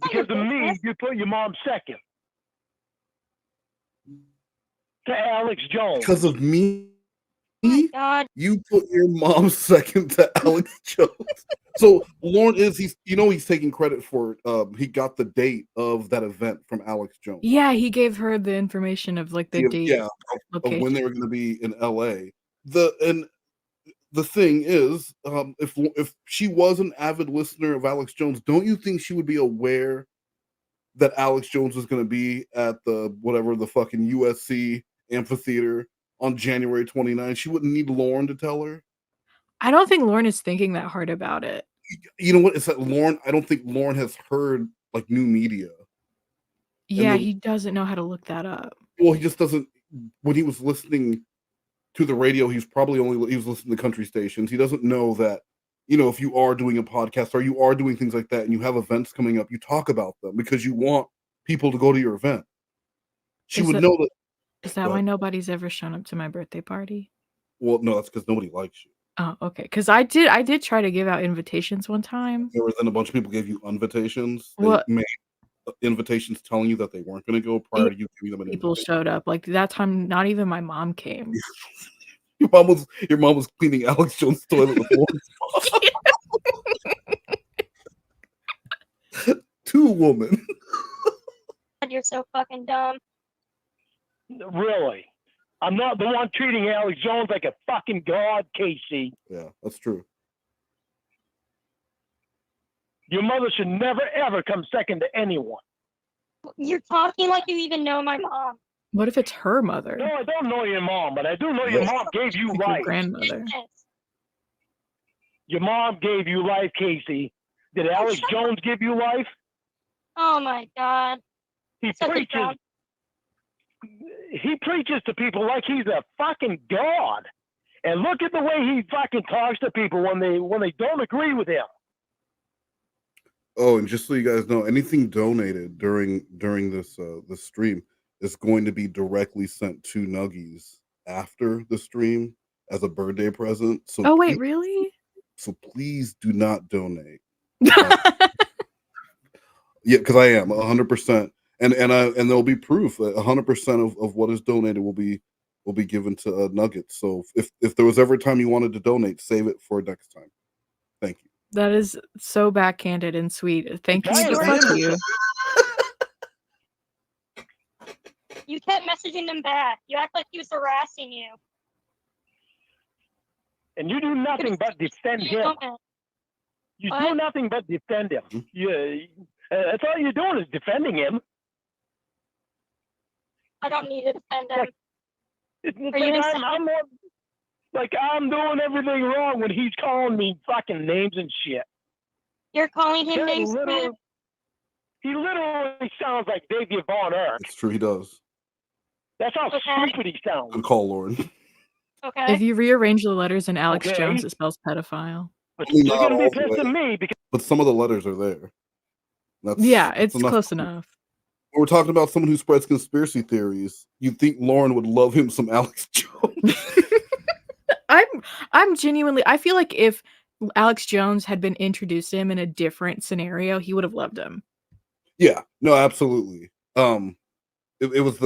Speaker 7: Because of me, you put your mom second to Alex Jones.
Speaker 4: Because of me?
Speaker 6: God.
Speaker 4: You put your mom second to Alex Jones. So Lorne he's taking credit for he got the date of that event from Alex Jones.
Speaker 5: Yeah, he gave her the information of like the date.
Speaker 4: Yeah, of when they were going to be in LA. The thing is, if she was an avid listener of Alex Jones, don't you think she would be aware that Alex Jones was going to be at the fucking USC amphitheater on January 29th? She wouldn't need Lorne to tell her.
Speaker 5: I don't think Lorne is thinking that hard about it.
Speaker 4: You know what? It's that Lorne. I don't think Lorne has heard like new media.
Speaker 5: Yeah, he doesn't know how to look that up.
Speaker 4: Well, he just doesn't. When he was listening to the radio, he was listening to country stations. He doesn't know that, if you are doing a podcast or you are doing things like that and you have events coming up, you talk about them because you want people to go to your event. She would know that.
Speaker 5: Is that why nobody's ever shown up to my birthday party?
Speaker 4: Well, no, that's because nobody likes you.
Speaker 5: Oh, okay. Because I did try to give out invitations one time.
Speaker 4: There was then a bunch of people gave you invitations. They
Speaker 5: What?
Speaker 4: made invitations telling you that they weren't going to go
Speaker 5: Yeah,
Speaker 4: prior to you giving them an
Speaker 5: people
Speaker 4: invitation.
Speaker 5: showed up. Like that time, not even my mom came.
Speaker 4: Your mom was cleaning Alex Jones' toilet with Lorne's mom. Two women.
Speaker 6: You're so fucking dumb.
Speaker 7: Really? I'm not the one treating Alex Jones like a fucking god, Casey.
Speaker 4: Yeah, that's true.
Speaker 7: Your mother should never ever come second to anyone.
Speaker 6: You're talking like you even know my mom.
Speaker 5: What if it's her mother?
Speaker 7: No, I don't know your mom, but I do know your mom gave you
Speaker 5: Like your
Speaker 7: life.
Speaker 5: grandmother.
Speaker 7: Your mom gave you life, Casey. Did Alex Jones give you life?
Speaker 6: Oh my god.
Speaker 7: He
Speaker 6: Such a
Speaker 7: preaches.
Speaker 6: dumb-
Speaker 7: He preaches to people like he's a fucking god. And look at the way he fucking talks to people when they don't agree with him.
Speaker 4: Oh, and just so you guys know, anything donated during this this stream is going to be directly sent to Nuggies after the stream as a birthday present. So
Speaker 5: Oh wait, really?
Speaker 4: So please do not donate. Yeah, because I am 100%, and there'll be proof that 100% of what is donated will be given to Nuggets. So if there was ever a time you wanted to donate, save it for next time. Thank you.
Speaker 5: That is so backhanded and sweet. Thank you.
Speaker 6: Right,
Speaker 5: But
Speaker 6: right.
Speaker 5: fuck you.
Speaker 6: You kept messaging him back. You act like he was harassing you.
Speaker 7: And you do nothing but defend him. You do nothing but defend him. That's all you're doing is defending him.
Speaker 6: I don't need to defend him.
Speaker 7: It's
Speaker 6: Are you
Speaker 7: like I'm doing everything wrong when he's calling me fucking names and shit.
Speaker 6: You're calling him
Speaker 7: That
Speaker 6: names
Speaker 7: literally-
Speaker 6: too?
Speaker 7: He literally sounds like Davey Von Erck.
Speaker 4: It's true, he does.
Speaker 7: That's how stupid he sounds.
Speaker 4: Good call, Lorne.
Speaker 6: Okay.
Speaker 5: If you rearrange the letters in Alex
Speaker 7: Okay.
Speaker 5: Jones, it spells pedophile.
Speaker 7: But
Speaker 4: Only
Speaker 7: you're
Speaker 4: not
Speaker 7: gonna be
Speaker 4: all the
Speaker 7: pissed at
Speaker 4: way.
Speaker 7: me because
Speaker 4: But some of the letters are there.
Speaker 5: Yeah,
Speaker 4: that's
Speaker 5: it's close enough.
Speaker 4: When we're talking about someone who spreads conspiracy theories, you'd think Lauren would love him some Alex Jones.
Speaker 5: I'm genuinely. I feel like if Alex Jones had been introduced to him in a different scenario, he would have loved him.
Speaker 4: Yeah, no, absolutely. It was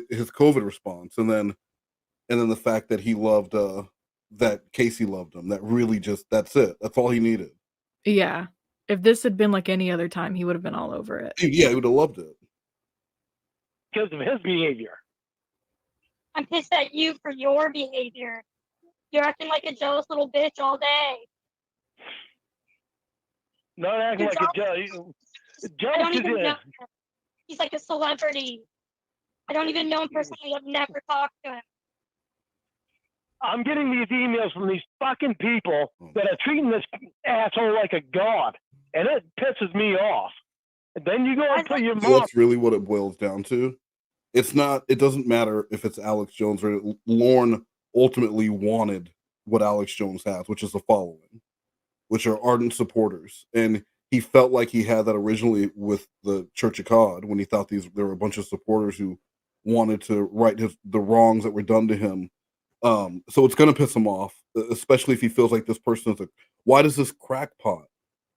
Speaker 4: his COVID response, and then the fact that he loved that Casey loved him. That really that's it. That's all he needed.
Speaker 5: Yeah. If this had been like any other time, he would have been all over it.
Speaker 4: Yeah, he would have loved it.
Speaker 7: because of his behavior.
Speaker 6: I'm pissed at you for your behavior. You're acting like a jealous little bitch all day.
Speaker 7: Not acting
Speaker 6: You're
Speaker 7: like a jealous.
Speaker 6: I don't
Speaker 7: Jealous
Speaker 6: even
Speaker 7: is
Speaker 6: know
Speaker 7: it.
Speaker 6: him. He's like a celebrity. I don't even know him personally. I've never talked to him.
Speaker 7: I'm getting these emails from these fucking people that are treating this asshole like a god, and it pisses me off. And then you go and put your mom.
Speaker 4: That's really what it boils down to. It's not. It doesn't matter if it's Alex Jones or Lorne. Ultimately, wanted what Alex Jones has, which is a following, which are ardent supporters, and he felt like he had that originally with the Church of God when he thought there were a bunch of supporters who wanted to right the wrongs that were done to him. So it's going to piss him off, especially if he feels like this person is why does this crackpot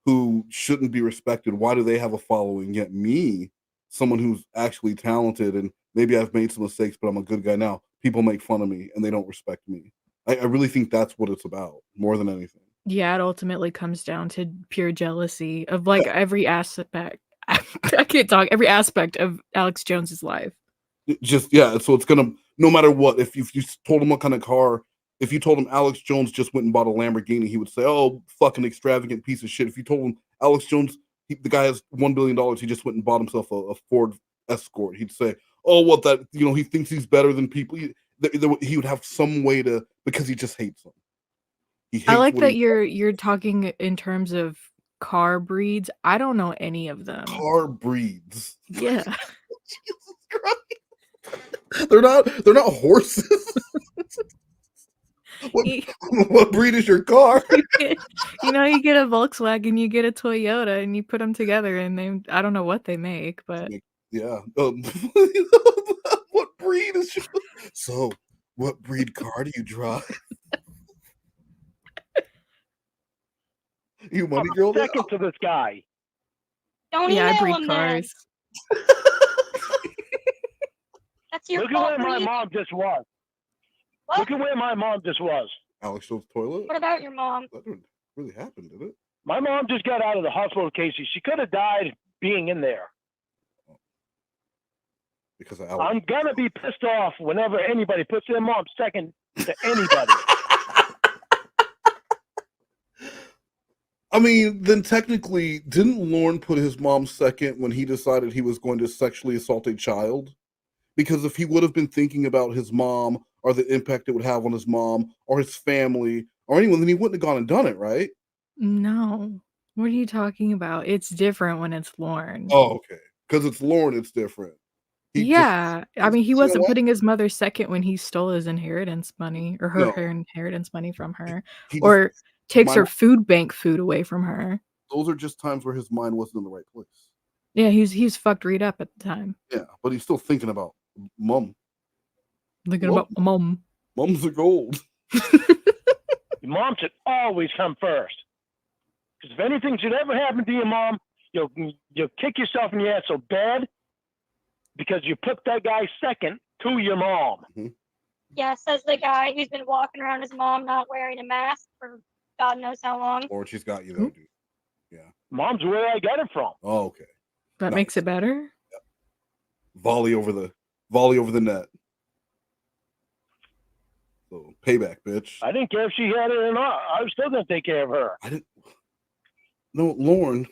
Speaker 4: who shouldn't be respected, why do they have a following? Yet me, someone who's actually talented and maybe I've made some mistakes, but I'm a good guy now, people make fun of me and they don't respect me. I really think that's what it's about more than anything.
Speaker 5: Yeah, it ultimately comes down to pure jealousy of like every aspect. I can't talk. Every aspect of Alex Jones's life.
Speaker 4: Just so it's gonna no matter what. If you told him what kind of car, if you told him Alex Jones just went and bought a Lamborghini, he would say, "Oh, fucking extravagant piece of shit." If you told him Alex Jones, the guy has $1 billion, he just went and bought himself a Ford Escort, he'd say, "Oh, what that? He thinks he's better than people." He would have some way to because he just hates them.
Speaker 5: I like that you're talking in terms of car breeds. I don't know any of them.
Speaker 4: Car breeds.
Speaker 5: Yeah.
Speaker 4: Jesus Christ. They're not horses. What breed is your car?
Speaker 5: You get a Volkswagen, you get a Toyota, and you put them together, and I don't know what they make, but
Speaker 4: yeah. What breed is your? So, what breed car do you drive? You money
Speaker 7: I'm
Speaker 4: girl?
Speaker 7: second to this guy.
Speaker 6: Don't
Speaker 5: Yeah, I
Speaker 6: email
Speaker 5: breed
Speaker 6: him then.
Speaker 5: cars.
Speaker 6: That's your
Speaker 7: Look at
Speaker 6: fault
Speaker 7: where
Speaker 6: for
Speaker 7: my
Speaker 6: leaving.
Speaker 7: mom just was.
Speaker 6: What?
Speaker 7: Look at where my mom just was.
Speaker 4: Alex Jones' toilet?
Speaker 6: What about your mom?
Speaker 4: That didn't really happen, did it?
Speaker 7: My mom just got out of the hospital, Casey. She could have died being in there.
Speaker 4: Because of Alex.
Speaker 7: I'm gonna be pissed off whenever anybody puts their mom second to anybody.
Speaker 4: I mean, then technically, didn't Lorne put his mom second when he decided he was going to sexually assault a child? Because if he would have been thinking about his mom or the impact it would have on his mom or his family or anyone, then he wouldn't have gone and done it, right?
Speaker 5: No. What are you talking about? It's different when it's Lorne.
Speaker 4: Oh, okay. Because it's Lorne, it's different.
Speaker 5: Yeah. I mean, he
Speaker 4: you know
Speaker 5: wasn't
Speaker 4: what?
Speaker 5: putting his mother second when he stole his inheritance money or her
Speaker 4: No.
Speaker 5: inheritance money from her
Speaker 4: He just-
Speaker 5: or takes
Speaker 4: my
Speaker 5: her
Speaker 4: mom-
Speaker 5: food bank food away from her.
Speaker 4: Those are just times where his mind wasn't in the right place.
Speaker 5: Yeah, he's fucked right up at the time.
Speaker 4: Yeah, but he's still thinking about mom.
Speaker 5: Thinking
Speaker 4: Mom.
Speaker 5: about mom.
Speaker 4: Mom's the gold.
Speaker 7: Your mom should always come first. Because if anything should ever happen to your mom, you'll kick yourself in the ass so bad because you put that guy second to your mom.
Speaker 6: Yeah, says the guy who's been walking around his mom not wearing a mask for God knows how long.
Speaker 4: Or she's got you though, dude. Yeah.
Speaker 7: Mom's where I got it from.
Speaker 4: Oh, okay.
Speaker 5: That makes it better?
Speaker 4: Volley over the net. So payback, bitch.
Speaker 7: I didn't care if she had it or not. I was still gonna take care of her.
Speaker 4: No, Lorne.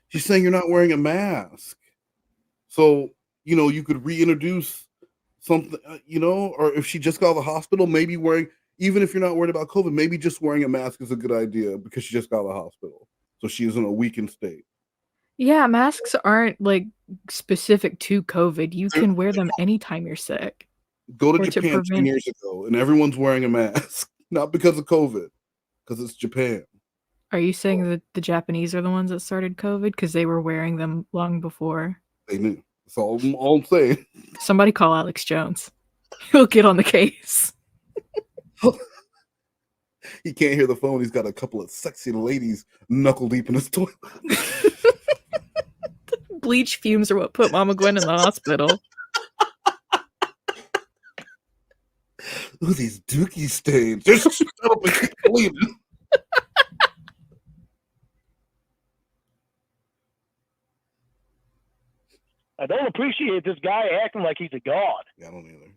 Speaker 4: She's saying you're not wearing a mask. So, you could reintroduce something, or if she just got out of the hospital, maybe even if you're not worried about COVID, maybe just wearing a mask is a good idea because she just got out of the hospital. So she is in a weakened state.
Speaker 5: Yeah, masks aren't like specific to COVID. You can wear them anytime you're sick.
Speaker 4: Go to
Speaker 5: Or
Speaker 4: Japan 10 years ago and everyone's wearing a mask. Not because of COVID, because it's Japan.
Speaker 5: Are you saying that the Japanese are the ones that started COVID because they were wearing them long before?
Speaker 4: They knew. That's all I'm saying.
Speaker 5: Somebody call Alex Jones. He'll get on the case.
Speaker 4: He can't hear the phone. He's got a couple of sexy ladies knuckle deep in his toilet.
Speaker 5: Bleach fumes are what put Mama Gwen in the hospital.
Speaker 4: Ooh, these dookie stains. Just shut up and keep bleeding.
Speaker 7: I don't appreciate this guy acting like he's a god.
Speaker 4: Yeah, I don't either.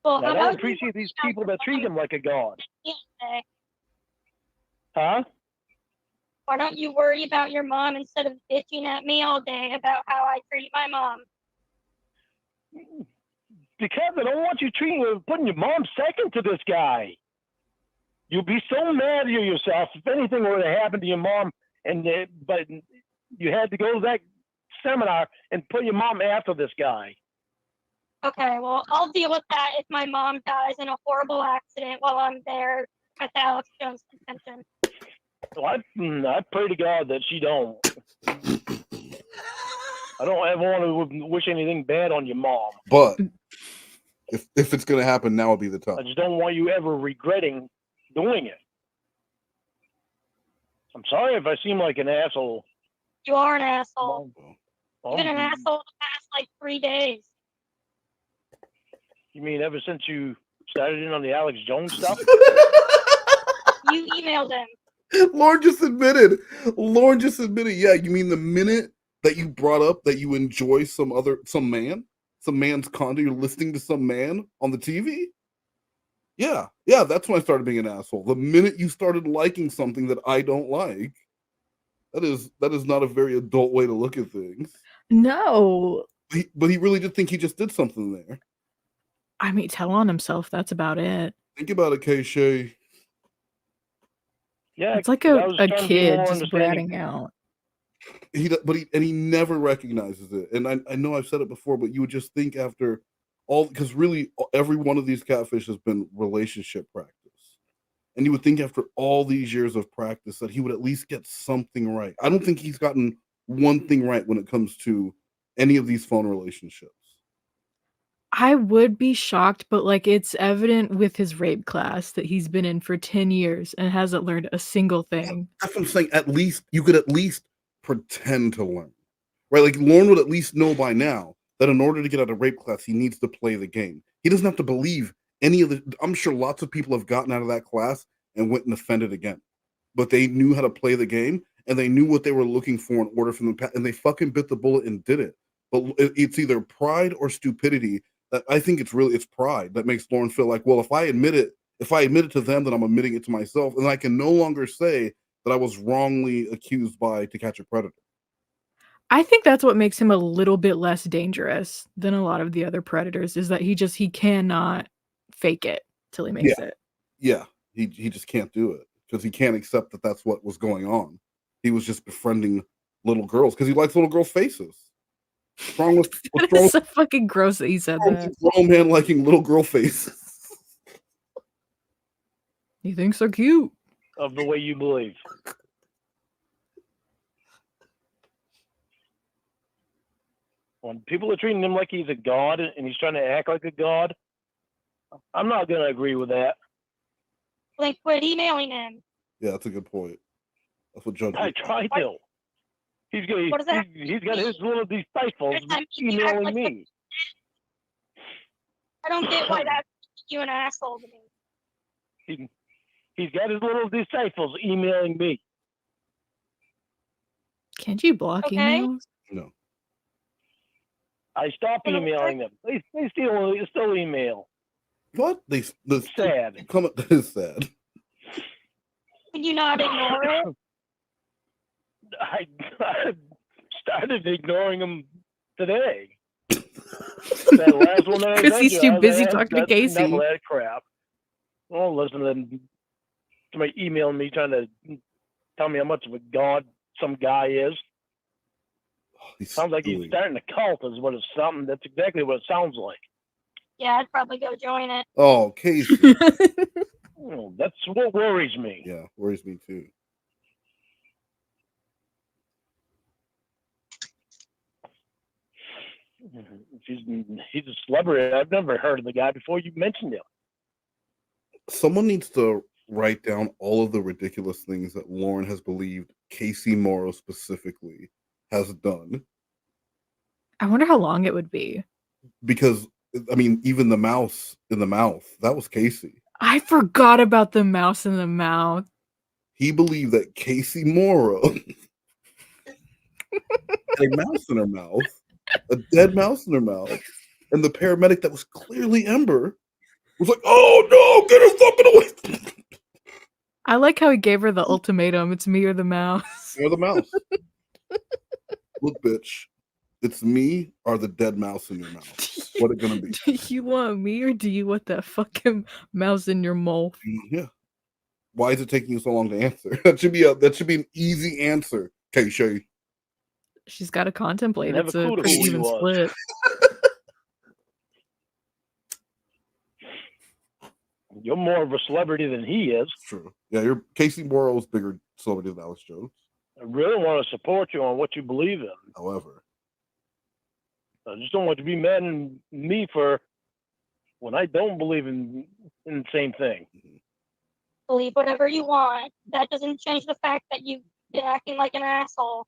Speaker 6: Well,
Speaker 7: And I
Speaker 6: how
Speaker 7: don't
Speaker 6: about
Speaker 7: appreciate these people that treat him like a god.
Speaker 6: you?
Speaker 7: Huh?
Speaker 6: Why don't you worry about your mom instead of bitching at me all day about how I treat my mom?
Speaker 7: Because I don't want you putting your mom second to this guy. You'll be so mad at yourself if anything were to happen to your mom, but you had to go to that seminar and put your mom after this guy.
Speaker 6: Okay, well, I'll deal with that if my mom dies in a horrible accident while I'm there with Alex Jones' contention.
Speaker 7: Well, I pray to God that she don't. I don't ever want to wish anything bad on your mom.
Speaker 4: But if it's gonna happen, now would be the time.
Speaker 7: I just don't want you ever regretting doing it. I'm sorry if I seem like an asshole.
Speaker 6: You are an asshole.
Speaker 7: Well,
Speaker 6: You've been an asshole the past like 3 days.
Speaker 7: You mean ever since you started in on the Alex Jones stuff?
Speaker 6: You emailed him.
Speaker 4: Lorne just admitted. Yeah, you mean the minute that you brought up that you enjoy some man's content, you're listening to some man on the TV? Yeah, that's when I started being an asshole. The minute you started liking something that I don't like, that is not a very adult way to look at things.
Speaker 5: No.
Speaker 4: But he really did think he just did something there.
Speaker 5: I mean, tell on himself. That's about it.
Speaker 4: Think about it, K-Shay.
Speaker 7: Yeah,
Speaker 5: It's like a kid just bratting out.
Speaker 4: He never recognizes it. And I know I've said it before, but you would just think after all, because really every one of these catfish has been relationship practice. And you would think after all these years of practice that he would at least get something right. I don't think he's gotten one thing right when it comes to any of these phone relationships.
Speaker 5: I would be shocked, but like it's evident with his rape class that he's been in for 10 years and hasn't learned a single thing.
Speaker 4: That's what I'm saying. At least you could at least pretend to learn, right? Like Lorne would at least know by now that in order to get out of rape class, he needs to play the game. He doesn't have to believe any of the. I'm sure lots of people have gotten out of that class and went and offended again, but they knew how to play the game and they knew what they were looking for in order for them, and they fucking bit the bullet and did it. But it's either pride or stupidity. That I think it's pride that makes Lorne feel like, well, if I admit it to them, then I'm admitting it to myself, and I can no longer say that I was wrongly accused by To Catch a Predator.
Speaker 5: I think that's what makes him a little bit less dangerous than a lot of the other predators, is that he cannot fake it till he makes it.
Speaker 4: Yeah, he just can't do it because he can't accept that that's what was going on. He was just befriending little girls because he likes little girls' faces. What's wrong with
Speaker 5: It's so fucking gross that he said that.
Speaker 4: grown man liking little girl faces?
Speaker 5: He thinks they're cute.
Speaker 7: Of the way you believe. When people are treating him like he's a god and he's trying to act like a god, I'm not going to agree with that.
Speaker 6: Like, quit emailing him.
Speaker 4: Yeah, that's a good point. That's what Judge.
Speaker 7: I tried to. He's got his little disciples emailing me.
Speaker 6: I don't get why that's you an asshole to me.
Speaker 7: He's got his little disciples emailing me.
Speaker 5: Can't you block emails?
Speaker 4: No.
Speaker 7: I stopped emailing them. They still email.
Speaker 4: What?
Speaker 7: Sad.
Speaker 4: That is sad.
Speaker 6: Can you not ignore it?
Speaker 7: I started ignoring them today. That last one that I
Speaker 5: Because he's too busy talking to Casey.
Speaker 7: That's that crap. Oh, listen to them. Somebody emailing me trying to tell me how much of a god some guy is. Sounds like he's starting a cult is what it's something. That's exactly what it sounds like.
Speaker 6: Yeah, I'd probably go join it.
Speaker 4: Oh, Casey.
Speaker 7: Oh, that's what worries me.
Speaker 4: Yeah, worries me too.
Speaker 7: He's a celebrity. I've never heard of the guy before you mentioned him.
Speaker 4: Someone needs to write down all of the ridiculous things that Lorne has believed Casey Morrow specifically has done.
Speaker 5: I wonder how long it would be.
Speaker 4: Because, I mean, even the mouse in the mouth, that was Casey.
Speaker 5: I forgot about the mouse in the mouth.
Speaker 4: He believed that Casey Morrow had a mouse in her mouth, a dead mouse in her mouth, and the paramedic that was clearly Ember was like, "Oh no, get her fucking away!"
Speaker 5: I like how he gave her the ultimatum. It's me or the mouse.
Speaker 4: You're the mouse. Look, bitch, it's me or the dead mouse in your mouth. What it gonna be?
Speaker 5: Do you want me or do you want that fucking mouse in your mouth?
Speaker 4: Yeah. Why is it taking you so long to answer? That should be an easy answer. Okay, show you.
Speaker 5: She's got to contemplate.
Speaker 7: Never
Speaker 5: It's a
Speaker 7: clue to
Speaker 5: pretty
Speaker 7: who he
Speaker 5: even
Speaker 7: was.
Speaker 5: split.
Speaker 7: You're more of a celebrity than he is.
Speaker 4: True. Yeah, Casey Morrow's bigger celebrity than Alex Jones.
Speaker 7: I really want to support you on what you believe in.
Speaker 4: However,
Speaker 7: I just don't want you to be mad at me for when I don't believe in the same thing.
Speaker 6: Believe whatever you want. That doesn't change the fact that you're acting like an asshole.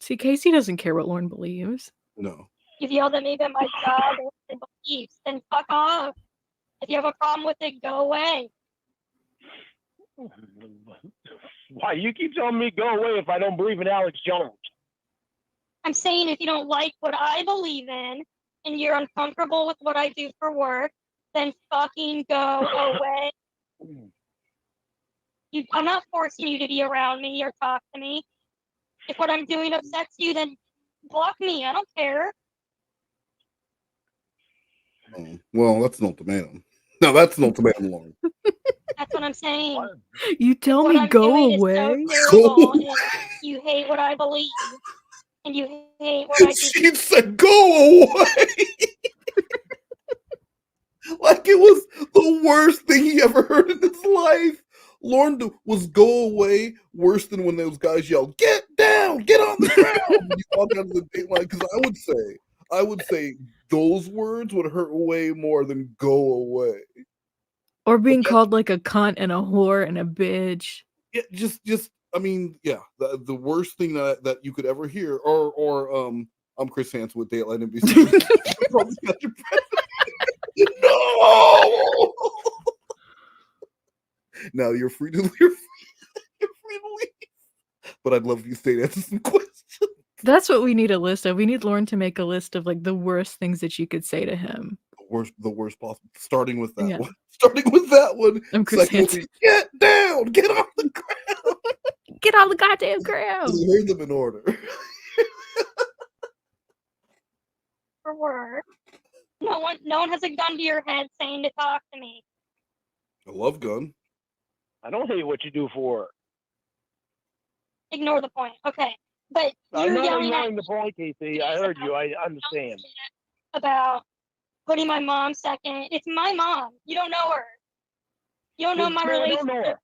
Speaker 5: See, Casey doesn't care what Lorne believes.
Speaker 4: No.
Speaker 6: You've yelled at me about my job and beliefs, then fuck off. If you have a problem with it, go away.
Speaker 7: Why you keep telling me go away if I don't believe in Alex Jones?
Speaker 6: I'm saying if you don't like what I believe in and you're uncomfortable with what I do for work, then fucking go away. I'm not forcing you to be around me or talk to me. If what I'm doing upsets you, then block me. I don't care.
Speaker 4: Oh, well, that's an ultimatum. No, that's an ultimatum, Lorne.
Speaker 6: That's what I'm saying.
Speaker 5: You tell
Speaker 6: What
Speaker 5: me
Speaker 6: I'm
Speaker 5: go
Speaker 6: doing
Speaker 5: away.
Speaker 6: is so terrible, and you hate what I believe, and you hate what I do.
Speaker 4: She said, "Go away." Like it was the worst thing he ever heard in his life. Lorne was "go away" worse than when those guys yelled, "Get down, get on the ground." When you walk out of the date line, because I would say those words would hurt way more than "go away."
Speaker 5: Or being called like a cunt and a whore and a bitch.
Speaker 4: Yeah, just I mean, yeah, the worst thing that you could ever hear, or I'm Chris Hansen with Daylight NBC. No. Now you're free to leave. But I'd love you to stay to answer some questions.
Speaker 5: That's what we need a list of. We need Lorne to make a list of like the worst things that you could say to him.
Speaker 4: The worst possible. Starting with that
Speaker 5: Yeah.
Speaker 4: one. Starting with that one.
Speaker 5: I'm Chris
Speaker 4: Second would be,
Speaker 5: Hansen.
Speaker 4: get down, get off the ground.
Speaker 5: Get on the goddamn ground.
Speaker 4: We heard them in order.
Speaker 6: For work. No one has a gun to your head saying to talk to me.
Speaker 4: I love gun.
Speaker 7: I don't hate what you do for work.
Speaker 6: Ignore the point. Okay. But
Speaker 7: I'm
Speaker 6: you're
Speaker 7: not
Speaker 6: yelling at
Speaker 7: ignoring the point, Casey. I heard you. I understand.
Speaker 6: about putting my mom second. It's my mom. You don't know her. You don't know my
Speaker 7: No, I don't know
Speaker 6: relationship.
Speaker 7: her.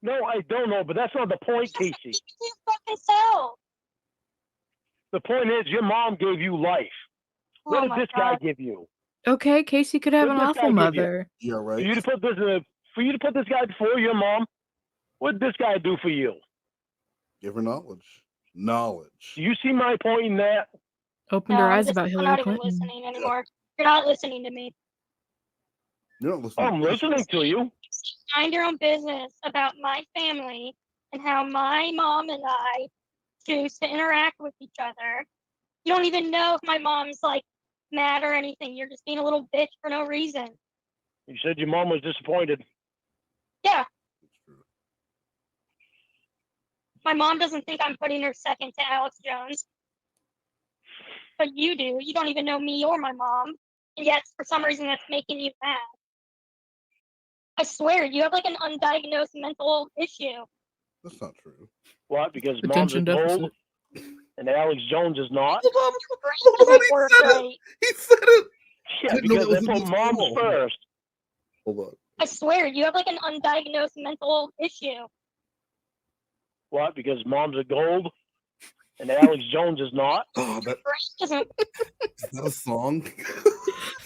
Speaker 7: No, I don't know, but that's not the point, Casey.
Speaker 6: You fucking self.
Speaker 7: The point is, your mom gave you life. What
Speaker 6: Oh
Speaker 7: did
Speaker 6: my
Speaker 7: this guy
Speaker 6: God.
Speaker 7: give you?
Speaker 5: Okay, Casey could have
Speaker 7: What
Speaker 5: an
Speaker 7: did this
Speaker 5: awful
Speaker 7: guy give you?
Speaker 5: mother.
Speaker 4: Yeah, right.
Speaker 7: For you to put this guy before your mom, what did this guy do for you?
Speaker 4: Give her knowledge. Knowledge.
Speaker 7: Do you see my point in that?
Speaker 5: Opened her eyes
Speaker 6: I'm
Speaker 5: about
Speaker 6: not
Speaker 5: Hillary
Speaker 6: even
Speaker 5: Clinton.
Speaker 6: listening anymore. You're not listening to me.
Speaker 4: You're not listening.
Speaker 7: I'm listening to you.
Speaker 6: Mind your own business about my family and how my mom and I choose to interact with each other. You don't even know if my mom's like mad or anything. You're just being a little bitch for no reason.
Speaker 7: You said your mom was disappointed.
Speaker 6: Yeah. My mom doesn't think I'm putting her second to Alex Jones. But you do. You don't even know me or my mom. And yet, for some reason, that's making you mad. I swear, you have like an undiagnosed mental issue.
Speaker 4: That's not true.
Speaker 7: What? Because mom's
Speaker 5: Attention
Speaker 7: a gold
Speaker 5: deficit.
Speaker 7: and Alex Jones is not?
Speaker 6: Brain doesn't work right.
Speaker 4: He said it.
Speaker 7: Yeah,
Speaker 4: didn't know
Speaker 7: because
Speaker 4: that
Speaker 7: they
Speaker 4: was in
Speaker 7: put
Speaker 4: this
Speaker 7: mom's
Speaker 4: call.
Speaker 7: first.
Speaker 4: Hold on.
Speaker 6: I swear, you have like an undiagnosed mental issue.
Speaker 7: What? Because mom's a gold and Alex Jones is not?
Speaker 4: Oh, that
Speaker 6: Brain doesn't.
Speaker 4: is that a song?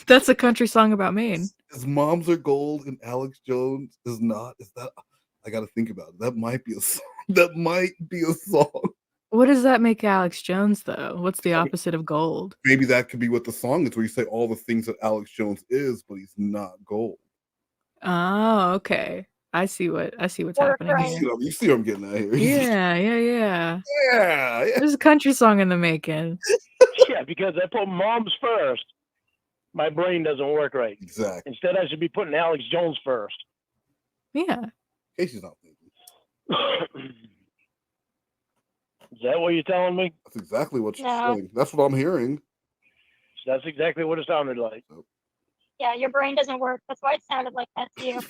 Speaker 5: That's a country song about Maine.
Speaker 4: His moms are gold and Alex Jones is not. Is that? I got to think about it. That might be a song. That might be a song.
Speaker 5: What does that make Alex Jones though? What's the opposite of gold?
Speaker 4: Maybe that could be what the song is, where you say all the things that Alex Jones is, but he's not gold.
Speaker 5: Oh, okay. I see what's
Speaker 6: Work
Speaker 5: happening
Speaker 6: right.
Speaker 5: here.
Speaker 4: You see what I'm getting at here.
Speaker 5: Yeah.
Speaker 4: yeah.
Speaker 5: There's a country song in the making.
Speaker 7: Yeah, because I put mom's first. My brain doesn't work right.
Speaker 4: Exactly.
Speaker 7: Instead, I should be putting Alex Jones first.
Speaker 5: Yeah.
Speaker 4: Casey's not thinking.
Speaker 7: Is that what you're telling me?
Speaker 4: That's exactly what you're
Speaker 6: No.
Speaker 4: saying. That's what I'm hearing.
Speaker 7: That's exactly what it sounded like.
Speaker 6: Yeah, your brain doesn't work. That's why it sounded like that to you.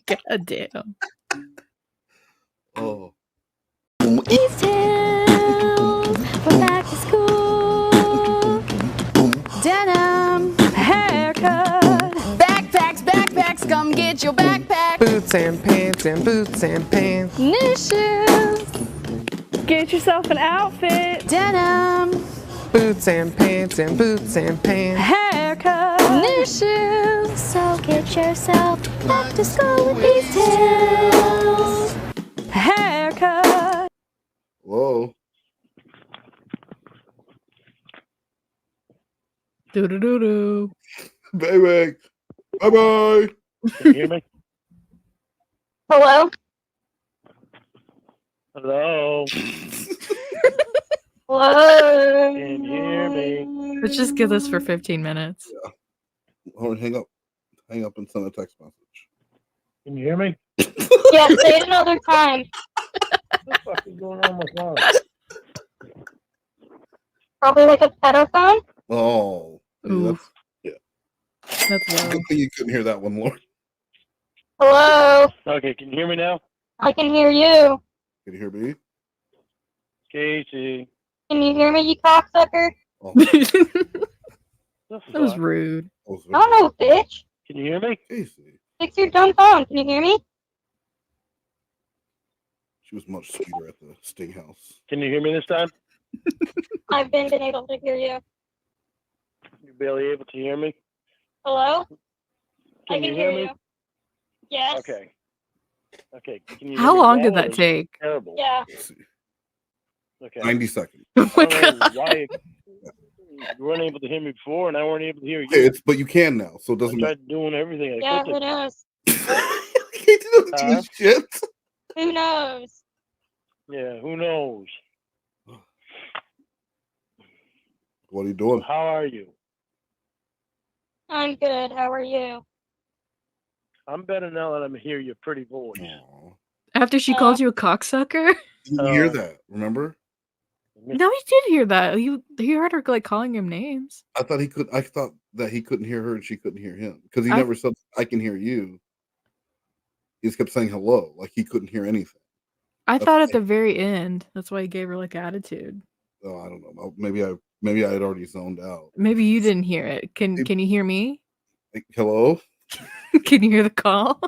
Speaker 5: God damn.
Speaker 4: Oh.
Speaker 19: East Hills, we're back to school. Denim, haircut, backpacks, come get your backpack.
Speaker 9: Boots and pants and boots and pants.
Speaker 19: New shoes,
Speaker 10: Get yourself an outfit.
Speaker 19: denim,
Speaker 9: Boots and pants and boots and pants.
Speaker 10: Haircut.
Speaker 19: new shoes. So get yourself back to school with East Hills.
Speaker 10: Haircut.
Speaker 4: Whoa.
Speaker 5: Do do do do.
Speaker 4: Baby. Bye bye.
Speaker 7: Can you hear me?
Speaker 6: Hello?
Speaker 7: Hello.
Speaker 6: Hello?
Speaker 7: Can you hear me?
Speaker 5: Let's just give this for 15 minutes.
Speaker 4: Hold on, hang up. Hang up and send a text message.
Speaker 7: Can you hear me?
Speaker 6: Yeah, say it another time.
Speaker 7: What the fuck is going on with my phone?
Speaker 6: Probably like a pedophone.
Speaker 4: Oh.
Speaker 5: Oof.
Speaker 4: Yeah.
Speaker 5: That's low.
Speaker 4: Good thing you couldn't hear that one, Lord.
Speaker 6: Hello?
Speaker 7: Okay, can you hear me now?
Speaker 6: I can hear you.
Speaker 4: Can you hear me?
Speaker 7: Casey.
Speaker 6: Can you hear me, you cocksucker?
Speaker 4: Oh,
Speaker 5: That was rude.
Speaker 6: I don't know, bitch.
Speaker 7: Can you hear me?
Speaker 4: Casey.
Speaker 6: Fix your dumb phone. Can you hear me?
Speaker 4: She was much sweeter at the Sting House.
Speaker 7: Can you hear me this time?
Speaker 6: I've been able to hear you.
Speaker 7: You're barely able to hear me?
Speaker 6: Hello? I
Speaker 7: Can
Speaker 6: can
Speaker 7: you
Speaker 6: hear
Speaker 7: hear me?
Speaker 6: you. Yes.
Speaker 7: Okay. Okay. Can you
Speaker 5: How
Speaker 7: hear me
Speaker 5: long
Speaker 7: well,
Speaker 5: did
Speaker 7: or
Speaker 5: that
Speaker 7: is it
Speaker 5: take?
Speaker 7: Terrible.
Speaker 6: Yeah.
Speaker 7: Okay.
Speaker 4: 90 seconds.
Speaker 5: Oh my
Speaker 7: I don't know
Speaker 5: God.
Speaker 7: why you weren't able to hear me before, and I weren't able to hear you.
Speaker 4: It's but you can now, so it
Speaker 7: I
Speaker 4: doesn't matter.
Speaker 7: tried doing everything I
Speaker 6: Yeah,
Speaker 7: could
Speaker 6: who
Speaker 7: to.
Speaker 6: knows?
Speaker 4: He doesn't do
Speaker 7: Huh?
Speaker 4: shit.
Speaker 6: Who knows?
Speaker 7: Yeah, who knows?
Speaker 4: What are you doing?
Speaker 7: How are you?
Speaker 6: I'm good. How are you?
Speaker 7: I'm better now that I'm hear your pretty voice.
Speaker 5: After she called you a cocksucker?
Speaker 4: You didn't hear that, remember?
Speaker 5: No, he did hear that. He heard her like calling him names.
Speaker 4: I thought that he couldn't hear her and she couldn't hear him. Because he
Speaker 5: I-
Speaker 4: never said I can hear you. He just kept saying hello, like he couldn't hear anything.
Speaker 5: I thought at the very end. That's why he gave her like attitude.
Speaker 4: Oh, I don't know. Maybe I had already zoned out.
Speaker 5: Maybe you didn't hear it. Can you hear me?
Speaker 4: Like, hello?
Speaker 5: Can you hear the call?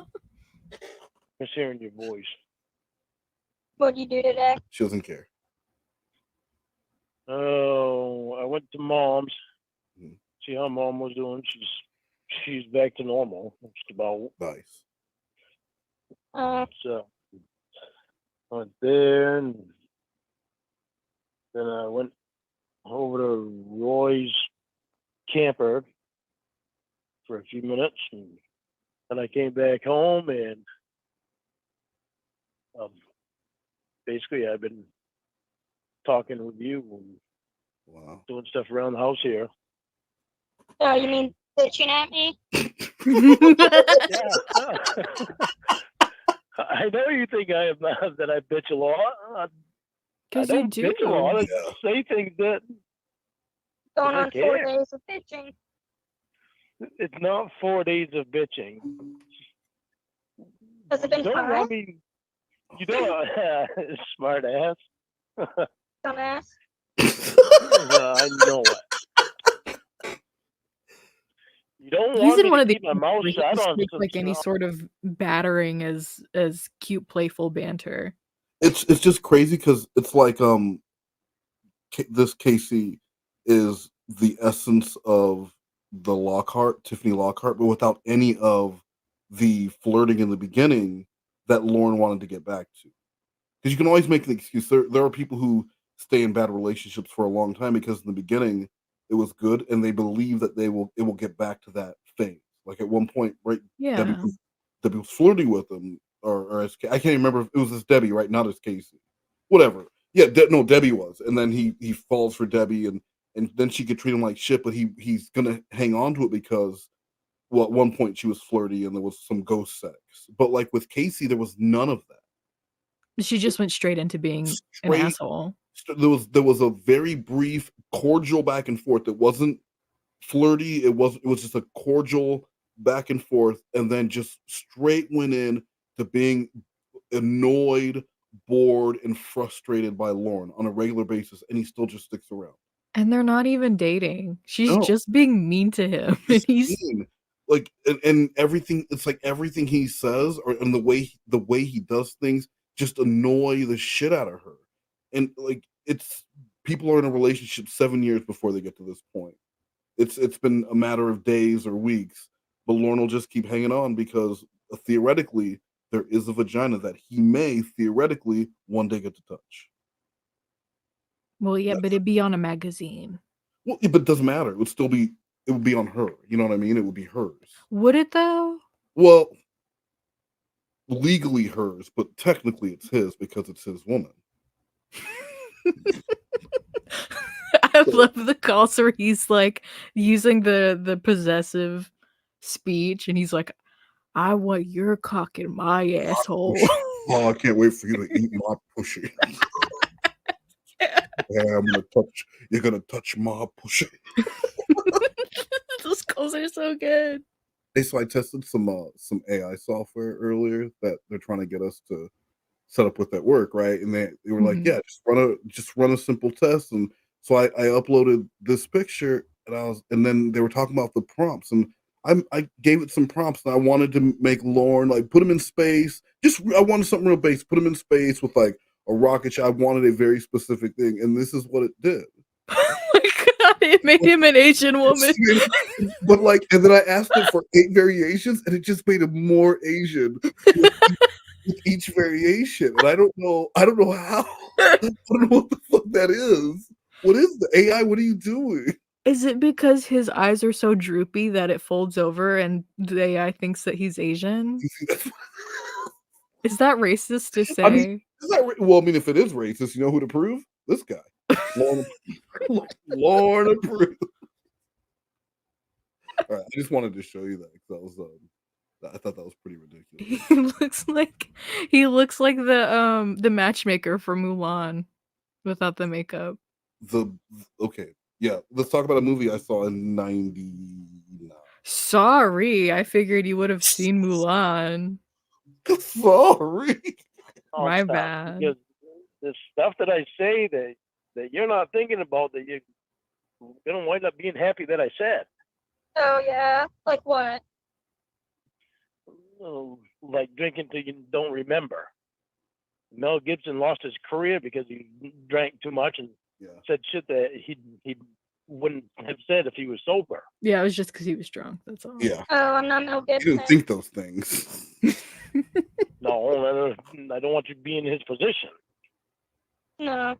Speaker 7: Just hearing your voice.
Speaker 6: What'd you do today?
Speaker 4: She doesn't care.
Speaker 7: Oh, I went to mom's. See how mom was doing. She's back to normal. Just about.
Speaker 4: Nice.
Speaker 7: So I went there, and then I went over to Roy's camper for a few minutes, and then I came back home, and basically I've been talking with you and doing stuff around the house here.
Speaker 6: Oh, you mean bitching at me?
Speaker 7: Yeah. I know you think that I bitch a lot. I
Speaker 5: 'Cause you
Speaker 7: don't
Speaker 5: do.
Speaker 7: bitch a lot. I say things that
Speaker 6: Going
Speaker 7: I
Speaker 6: on 4
Speaker 7: care.
Speaker 6: days of bitching.
Speaker 7: It's not 4 days of bitching.
Speaker 6: Has it been
Speaker 7: You don't
Speaker 6: five?
Speaker 7: want me. You don't. Smart ass.
Speaker 6: Dumbass.
Speaker 7: I know it. You don't
Speaker 5: He's
Speaker 7: want
Speaker 5: in
Speaker 7: me
Speaker 5: one
Speaker 7: to
Speaker 5: of these
Speaker 7: keep my mouth
Speaker 5: where he
Speaker 7: shut
Speaker 5: just
Speaker 7: on
Speaker 5: takes
Speaker 7: some
Speaker 5: like any
Speaker 7: stuff.
Speaker 5: sort of battering as cute, playful banter.
Speaker 4: It's just crazy because it's like this Casey is the essence of the Tiffany Lockhart, but without any of the flirting in the beginning that Lorne wanted to get back to. Because you can always make an excuse. There are people who stay in bad relationships for a long time because in the beginning it was good, and they believe that it will get back to that thing. Like at one point, right? Debbie
Speaker 5: Yeah.
Speaker 4: was flirting with him, or as I can't even remember if it was as Debbie, right? Not as Casey. Whatever. Yeah, no, Debbie was, and then he falls for Debbie, and then she could treat him like shit, but he's gonna hang on to it because, well, at one point she was flirty and there was some ghost sex, but like with Casey, there was none of that.
Speaker 5: She just went straight into being an
Speaker 4: Straight-
Speaker 5: asshole.
Speaker 4: There was a very brief, cordial back and forth. It wasn't flirty. It was just a cordial back and forth, and then just straight went in to being annoyed, bored, and frustrated by Lorne on a regular basis, and he still just sticks around.
Speaker 5: And they're not even dating. She's
Speaker 4: No.
Speaker 5: just being mean to him. And he's
Speaker 4: Like and everything, it's like everything he says and the way he does things just annoy the shit out of her. And like it's people are in a relationship 7 years before they get to this point. It's been a matter of days or weeks, but Lorne will just keep hanging on because theoretically there is a vagina that he may theoretically one day get to touch.
Speaker 5: well, yeah, but it'd be on a magazine.
Speaker 4: Well, but it doesn't matter. It would be on her. You know what I mean? It would be hers.
Speaker 5: Would it though?
Speaker 4: Well, legally hers, but technically it's his because it's his woman.
Speaker 5: I love the calls where he's like using the possessive speech, and he's like, "I want your cock in my asshole."
Speaker 4: Oh, I can't wait for you to eat my pussy. Yeah, you're gonna touch my pussy.
Speaker 5: Those calls are so good.
Speaker 4: Hey, so I tested some AI software earlier that they're trying to get us to set up with at work, right? And they were like, yeah, just run a simple test. And so I uploaded this picture, and then they were talking about the prompts, and I gave it some prompts. And I wanted to make Lorne, like, put him in space. I wanted something real basic. Put him in space with like a rocket ship. I wanted a very specific thing, and this is what it did.
Speaker 5: It made him an Asian woman.
Speaker 4: But like, and then I asked it for 8 variations, and it just made him more Asian with each variation. And I don't know how. I don't know what the fuck that is. What is the AI? What are you doing?
Speaker 5: Is it because his eyes are so droopy that it folds over and the AI thinks that he's Asian? Is that racist to say?
Speaker 4: I mean, well, I mean, if it is racist, you know who to prove? This guy. Lorne approved. All right, I just wanted to show you that because that was I thought that was pretty ridiculous.
Speaker 5: He looks like the matchmaker for Mulan without the makeup.
Speaker 4: Okay, yeah. Let's talk about a movie I saw in '99.
Speaker 5: Sorry, I figured you would have seen Mulan.
Speaker 4: Sorry.
Speaker 5: My
Speaker 7: Stop,
Speaker 5: bad.
Speaker 7: because the stuff that I say that you're not thinking about, that you're gonna wind up being happy that I said.
Speaker 6: Oh yeah, like what?
Speaker 7: Like drinking till you don't remember. Mel Gibson lost his career because he drank too much and said shit that he wouldn't have said if he was sober.
Speaker 5: Yeah, it was just because he was drunk. That's all.
Speaker 4: Yeah.
Speaker 6: Oh, I'm not Mel
Speaker 4: You
Speaker 6: Gibson.
Speaker 4: didn't think those things.
Speaker 7: No, I don't want you to be in his position.
Speaker 6: No.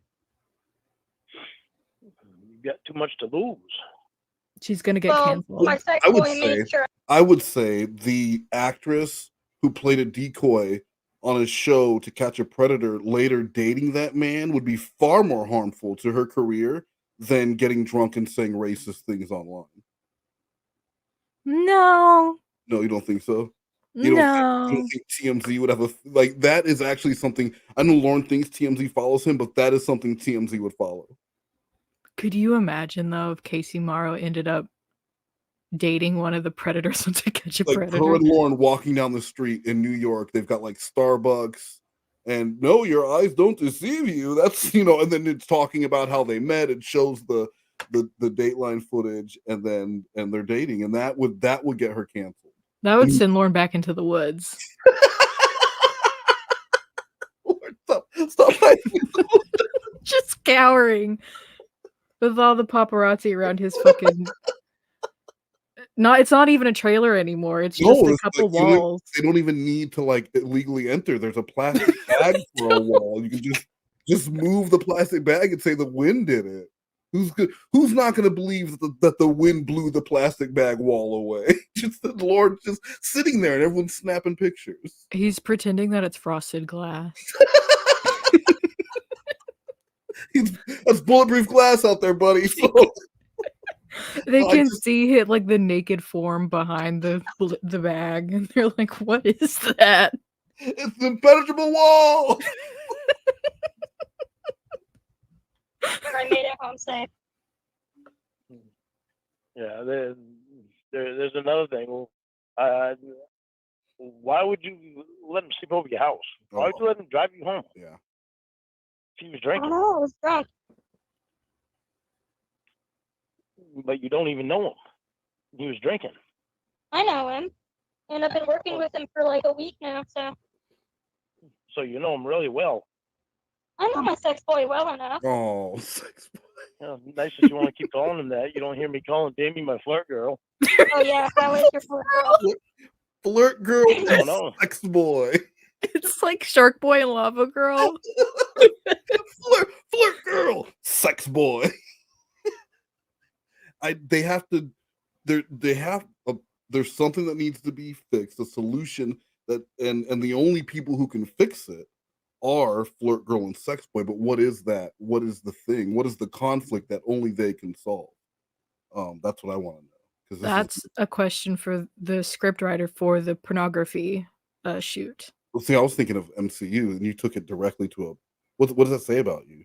Speaker 7: You've got too much to lose.
Speaker 5: She's gonna get canceled.
Speaker 6: My sex boy made sure.
Speaker 4: I would say the actress who played a decoy on a show to catch a predator later dating that man would be far more harmful to her career than getting drunk and saying racist things online.
Speaker 5: No.
Speaker 4: No, you don't think so? You don't think TMZ would have like that is actually something I know Lorne thinks TMZ follows him, but that is something TMZ would follow.
Speaker 5: Could you imagine though if Casey Morrow ended up dating one of the predators on To Catch a
Speaker 4: Like
Speaker 5: Predator?
Speaker 4: her and Lorne walking down the street in New York, they've got like Starbucks and no, your eyes don't deceive you. That's and then it's talking about how they met. It shows the Dateline footage and they're dating, and that would get her canceled.
Speaker 5: That would send Lorne back into the woods.
Speaker 4: Stop
Speaker 5: just cowering with all the paparazzi around his fucking. It's not even a trailer anymore. It's just a couple walls.
Speaker 4: They don't even need to like legally enter. There's a plastic bag for a wall. You can just move the plastic bag and say the wind did it. Who's not going to believe that the wind blew the plastic bag wall away? Just the Lord just sitting there and everyone's snapping pictures.
Speaker 5: He's pretending that it's frosted glass.
Speaker 4: That's bulletproof glass out there, buddy. So,
Speaker 5: they can see it like the naked form behind the bag, and they're like, "What is that?"
Speaker 4: It's the impenetrable wall.
Speaker 6: I made it home safe.
Speaker 7: Yeah, there's another thing. Why would you let him sleep over your house? Why would you let him drive you home?
Speaker 4: Yeah.
Speaker 7: If he was drinking.
Speaker 6: Oh, I was drunk.
Speaker 7: But you don't even know him. He was drinking.
Speaker 6: I know him, and I've been working with him for like a week now, so.
Speaker 7: So you know him really well.
Speaker 6: I know my sex boy well enough.
Speaker 4: Oh, sex boy.
Speaker 7: Nice that you want to keep calling him that. You don't hear me calling Jamie my flirt girl.
Speaker 6: Oh yeah, that was your flirt girl.
Speaker 4: Flirt girl,
Speaker 7: no.
Speaker 4: sex boy.
Speaker 5: It's like Shark Boy and Lava Girl.
Speaker 4: flirt girl, sex boy. There's something that needs to be fixed. A solution that and the only people who can fix it are flirt girl and sex boy. But what is that? What is the thing? What is the conflict that only they can solve? That's what I want to know.
Speaker 5: That's a question for the scriptwriter for the pornography shoot.
Speaker 4: Well, see, I was thinking of MCU, and you took it directly to a. What does that say about you?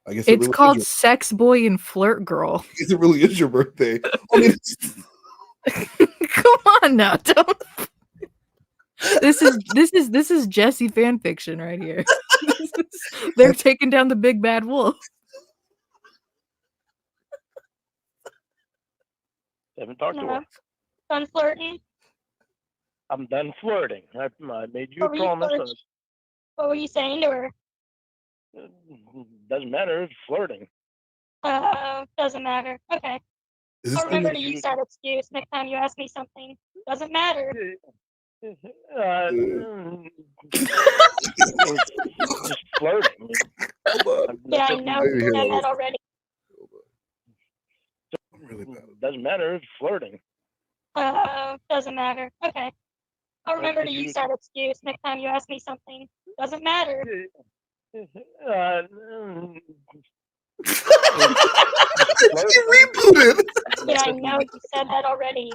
Speaker 4: I guess
Speaker 5: It's
Speaker 4: really
Speaker 5: called Sex Boy and Flirt Girl.
Speaker 4: I guess it really is your birthday. I mean,
Speaker 5: come on now, don't. This is Jesse fan fiction right here. They're taking down the big bad wolf.
Speaker 7: Haven't talked to her.
Speaker 6: Done flirting?
Speaker 7: I'm done flirting. I made you a
Speaker 6: What were you
Speaker 7: promise.
Speaker 6: flirting? What were you saying to her?
Speaker 7: Doesn't matter. It's flirting.
Speaker 6: Doesn't matter. Okay.
Speaker 4: Is this
Speaker 6: I'll remember to
Speaker 7: you-
Speaker 6: use that excuse next time you ask me something. Doesn't matter.
Speaker 7: Just flirting.
Speaker 6: Yeah, I know. You said that already.
Speaker 7: Doesn't matter. It's flirting.
Speaker 6: Doesn't matter. Okay. I'll remember to
Speaker 7: could
Speaker 6: use
Speaker 7: you-
Speaker 6: that excuse next time you ask me something. Doesn't matter.
Speaker 4: You rebooted.
Speaker 6: Yeah, I know. You said that already.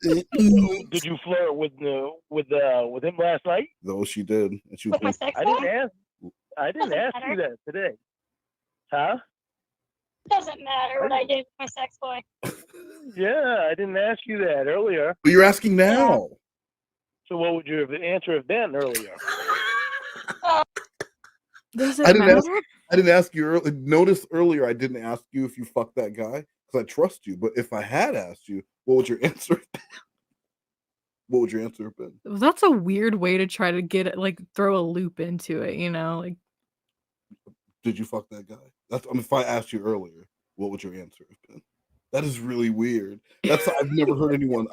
Speaker 7: Did you flirt with him last night?
Speaker 4: No, she did. And she was
Speaker 6: With my sex
Speaker 7: I didn't
Speaker 6: boy?
Speaker 7: ask. I didn't
Speaker 6: Doesn't
Speaker 7: ask you that today. Huh?
Speaker 6: Doesn't matter what I did with my sex boy.
Speaker 7: Yeah, I didn't ask you that earlier.
Speaker 4: But you're asking now.
Speaker 7: So what would your answer have been earlier?
Speaker 5: Does
Speaker 4: I
Speaker 5: it
Speaker 4: didn't
Speaker 5: matter?
Speaker 4: ask you earlier. Notice earlier I didn't ask you if you fucked that guy because I trust you. But if I had asked you, what would your answer have been? What would your answer have been?
Speaker 5: That's a weird way to try to get it, like throw a loop into it, you know? Like,
Speaker 4: Did you fuck that guy? That's. I mean, if I asked you earlier, what would your answer have been? That is really weird. That's. I've never heard anyone.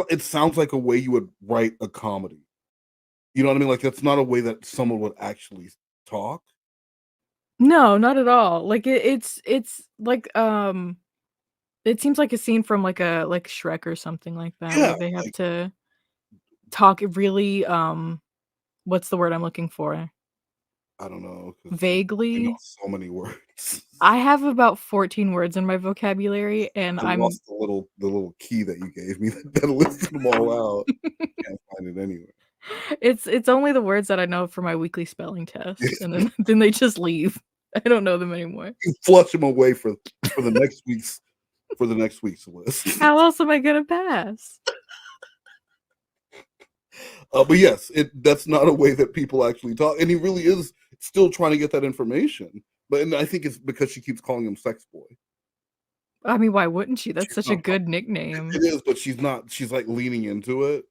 Speaker 4: It sounds like a way you would write a comedy. You know what I mean? Like that's not a way that someone would actually talk.
Speaker 5: no, not at all. Like it's like it seems like a scene from like Shrek or something like that,
Speaker 4: Yeah,
Speaker 5: where they have to talk really what's the word I'm looking for?
Speaker 4: I don't know. 'Cause I
Speaker 5: Vaguely.
Speaker 4: know so many words.
Speaker 5: I have about 14 words in my vocabulary, and
Speaker 4: I
Speaker 5: I'm
Speaker 4: lost the little key that you gave me that listed them all out. Can't find it anywhere.
Speaker 5: it's only the words that I know for my weekly spelling test, and then they just leave. I don't know them anymore.
Speaker 4: You flush them away for the next week's list.
Speaker 5: How else am I gonna pass?
Speaker 4: But yes, that's not a way that people actually talk, and he really is still trying to get that information. And I think it's because she keeps calling him sex boy.
Speaker 5: I mean, why wouldn't she? That's such a good nickname.
Speaker 4: It is, but she's not. She's like leaning into it.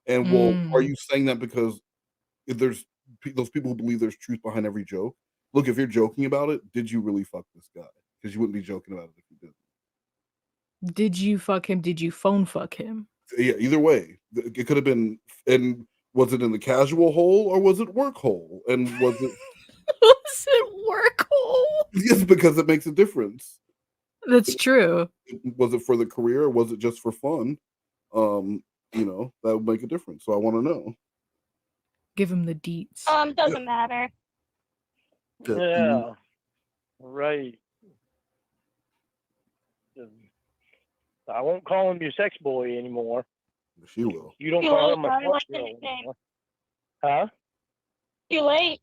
Speaker 4: And well, are you saying that because if there's those people who believe there's truth behind every joke? Look, if you're joking about it, did you really fuck this guy? Because you wouldn't be joking about it if you didn't.
Speaker 5: Did you fuck him? Did you phone fuck him?
Speaker 4: Yeah, either way, it could have been. And was it in the casual hole or was it work hole? And was it?
Speaker 5: Was it work hole?
Speaker 4: Yes, because it makes a difference.
Speaker 5: That's true.
Speaker 4: Was it for the career or was it just for fun? That would make a difference. So I want to know.
Speaker 5: Give him the deets.
Speaker 6: Doesn't matter.
Speaker 7: Yeah. Right. I won't call him your sex boy anymore.
Speaker 4: She will.
Speaker 7: You don't
Speaker 6: Too
Speaker 7: call
Speaker 6: late,
Speaker 7: him a
Speaker 6: I like
Speaker 7: fuck
Speaker 6: the
Speaker 7: girl
Speaker 6: nickname.
Speaker 7: anymore. Huh?
Speaker 6: Too late.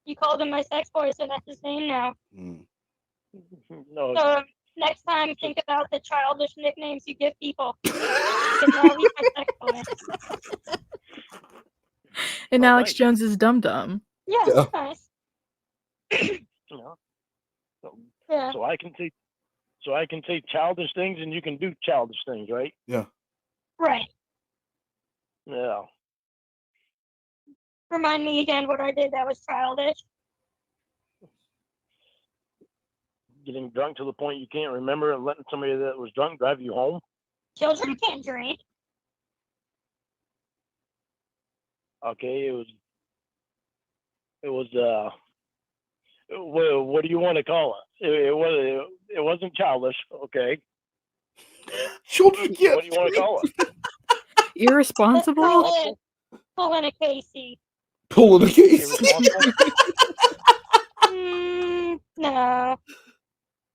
Speaker 6: You called him my sex boy, so that's his name now.
Speaker 7: No.
Speaker 6: So next time, think about the childish nicknames you give people. Because now he's my sex boy.
Speaker 5: And Alex Jones is Dum Dum.
Speaker 6: Yeah,
Speaker 4: Yeah.
Speaker 6: that's nice.
Speaker 7: No.
Speaker 6: Yeah.
Speaker 7: So I can say childish things and you can do childish things, right?
Speaker 4: Yeah.
Speaker 6: Right.
Speaker 7: Yeah.
Speaker 6: Remind me again what I did that was childish.
Speaker 7: Getting drunk to the point you can't remember and letting somebody that was drunk drive you home.
Speaker 6: Children can't drink.
Speaker 7: Okay, it was what do you want to call it? It wasn't childish, okay?
Speaker 4: Children can't.
Speaker 7: What do you want to call it?
Speaker 5: Irresponsible?
Speaker 6: Pulling a Casey.
Speaker 4: Pulling a case.
Speaker 6: No.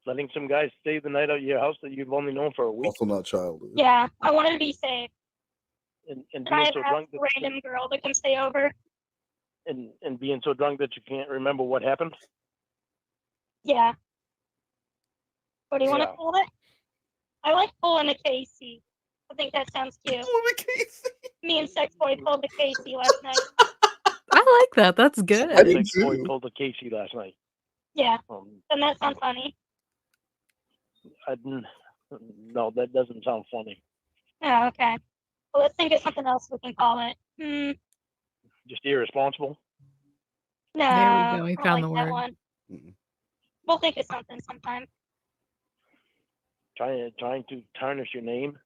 Speaker 7: Letting some guy stay the night at your house that you've only known for a week.
Speaker 4: Also not childish.
Speaker 6: Yeah, I wanted to be safe.
Speaker 7: And
Speaker 6: And I
Speaker 7: being
Speaker 6: had
Speaker 7: so
Speaker 6: asked
Speaker 7: drunk
Speaker 6: a random girl to come stay over.
Speaker 7: and being so drunk that you can't remember what happened.
Speaker 6: Yeah. What do you want
Speaker 7: Yeah.
Speaker 6: to call it? I like pulling a Casey. I think that sounds cute.
Speaker 4: Pulling a Casey.
Speaker 6: Me and Sex Boy pulled a Casey last night.
Speaker 5: I like that. That's good.
Speaker 7: Sex boy pulled a Casey last night.
Speaker 6: Yeah. And that sounds funny.
Speaker 7: No, that doesn't sound funny.
Speaker 6: Oh, okay. Well, let's think of something else we can call it.
Speaker 7: Just irresponsible.
Speaker 6: No,
Speaker 5: There we go. He
Speaker 6: I don't
Speaker 5: found
Speaker 6: like
Speaker 5: the
Speaker 6: that
Speaker 5: word.
Speaker 6: one. We'll think of something sometime.
Speaker 7: Trying to tarnish your name.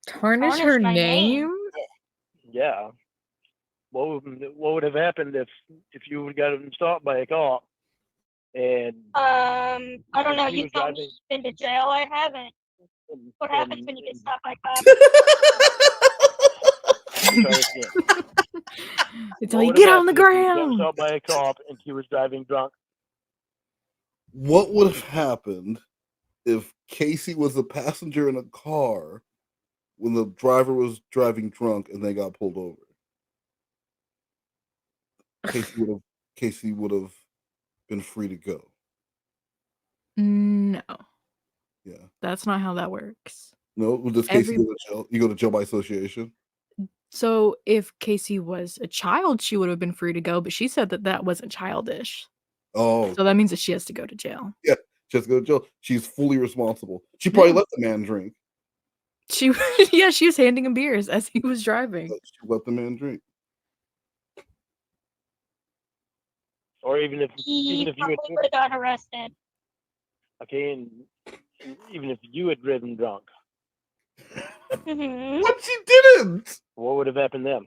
Speaker 5: Tarnish
Speaker 6: Tarnish
Speaker 5: her
Speaker 6: my
Speaker 5: name?
Speaker 7: Yeah. What would have happened if you would have gotten stopped by a cop? And
Speaker 6: I don't know.
Speaker 7: he
Speaker 6: You
Speaker 7: was
Speaker 6: told me
Speaker 7: driving-
Speaker 6: you've been to jail. I haven't. What happens when you get stopped by cops?
Speaker 7: Try this again.
Speaker 5: It's
Speaker 7: What
Speaker 5: all you
Speaker 7: would
Speaker 5: get
Speaker 7: have
Speaker 5: on the
Speaker 7: happened if you got
Speaker 5: ground.
Speaker 7: stopped by a cop and he was driving drunk?
Speaker 4: What would have happened if Casey was a passenger in a car when the driver was driving drunk and they got pulled over? Casey would have been free to go.
Speaker 5: No,
Speaker 4: Yeah.
Speaker 5: that's not how that works.
Speaker 4: No, does Casey go to jail? You go to jail by association?
Speaker 5: So if Casey was a child, she would have been free to go, but she said that that wasn't childish.
Speaker 4: Oh,
Speaker 5: So that means that she has to go to jail.
Speaker 4: yeah. She has to go to jail. She's fully responsible. She probably
Speaker 5: Yeah.
Speaker 4: let the man drink.
Speaker 5: She yeah, she was handing him beers as he was driving.
Speaker 4: She let the man drink.
Speaker 7: Or even if
Speaker 6: He
Speaker 7: you
Speaker 6: probably would have gotten arrested.
Speaker 7: okay, and even if you had driven drunk,
Speaker 6: Mm-hmm.
Speaker 4: But she didn't.
Speaker 7: what would have happened then?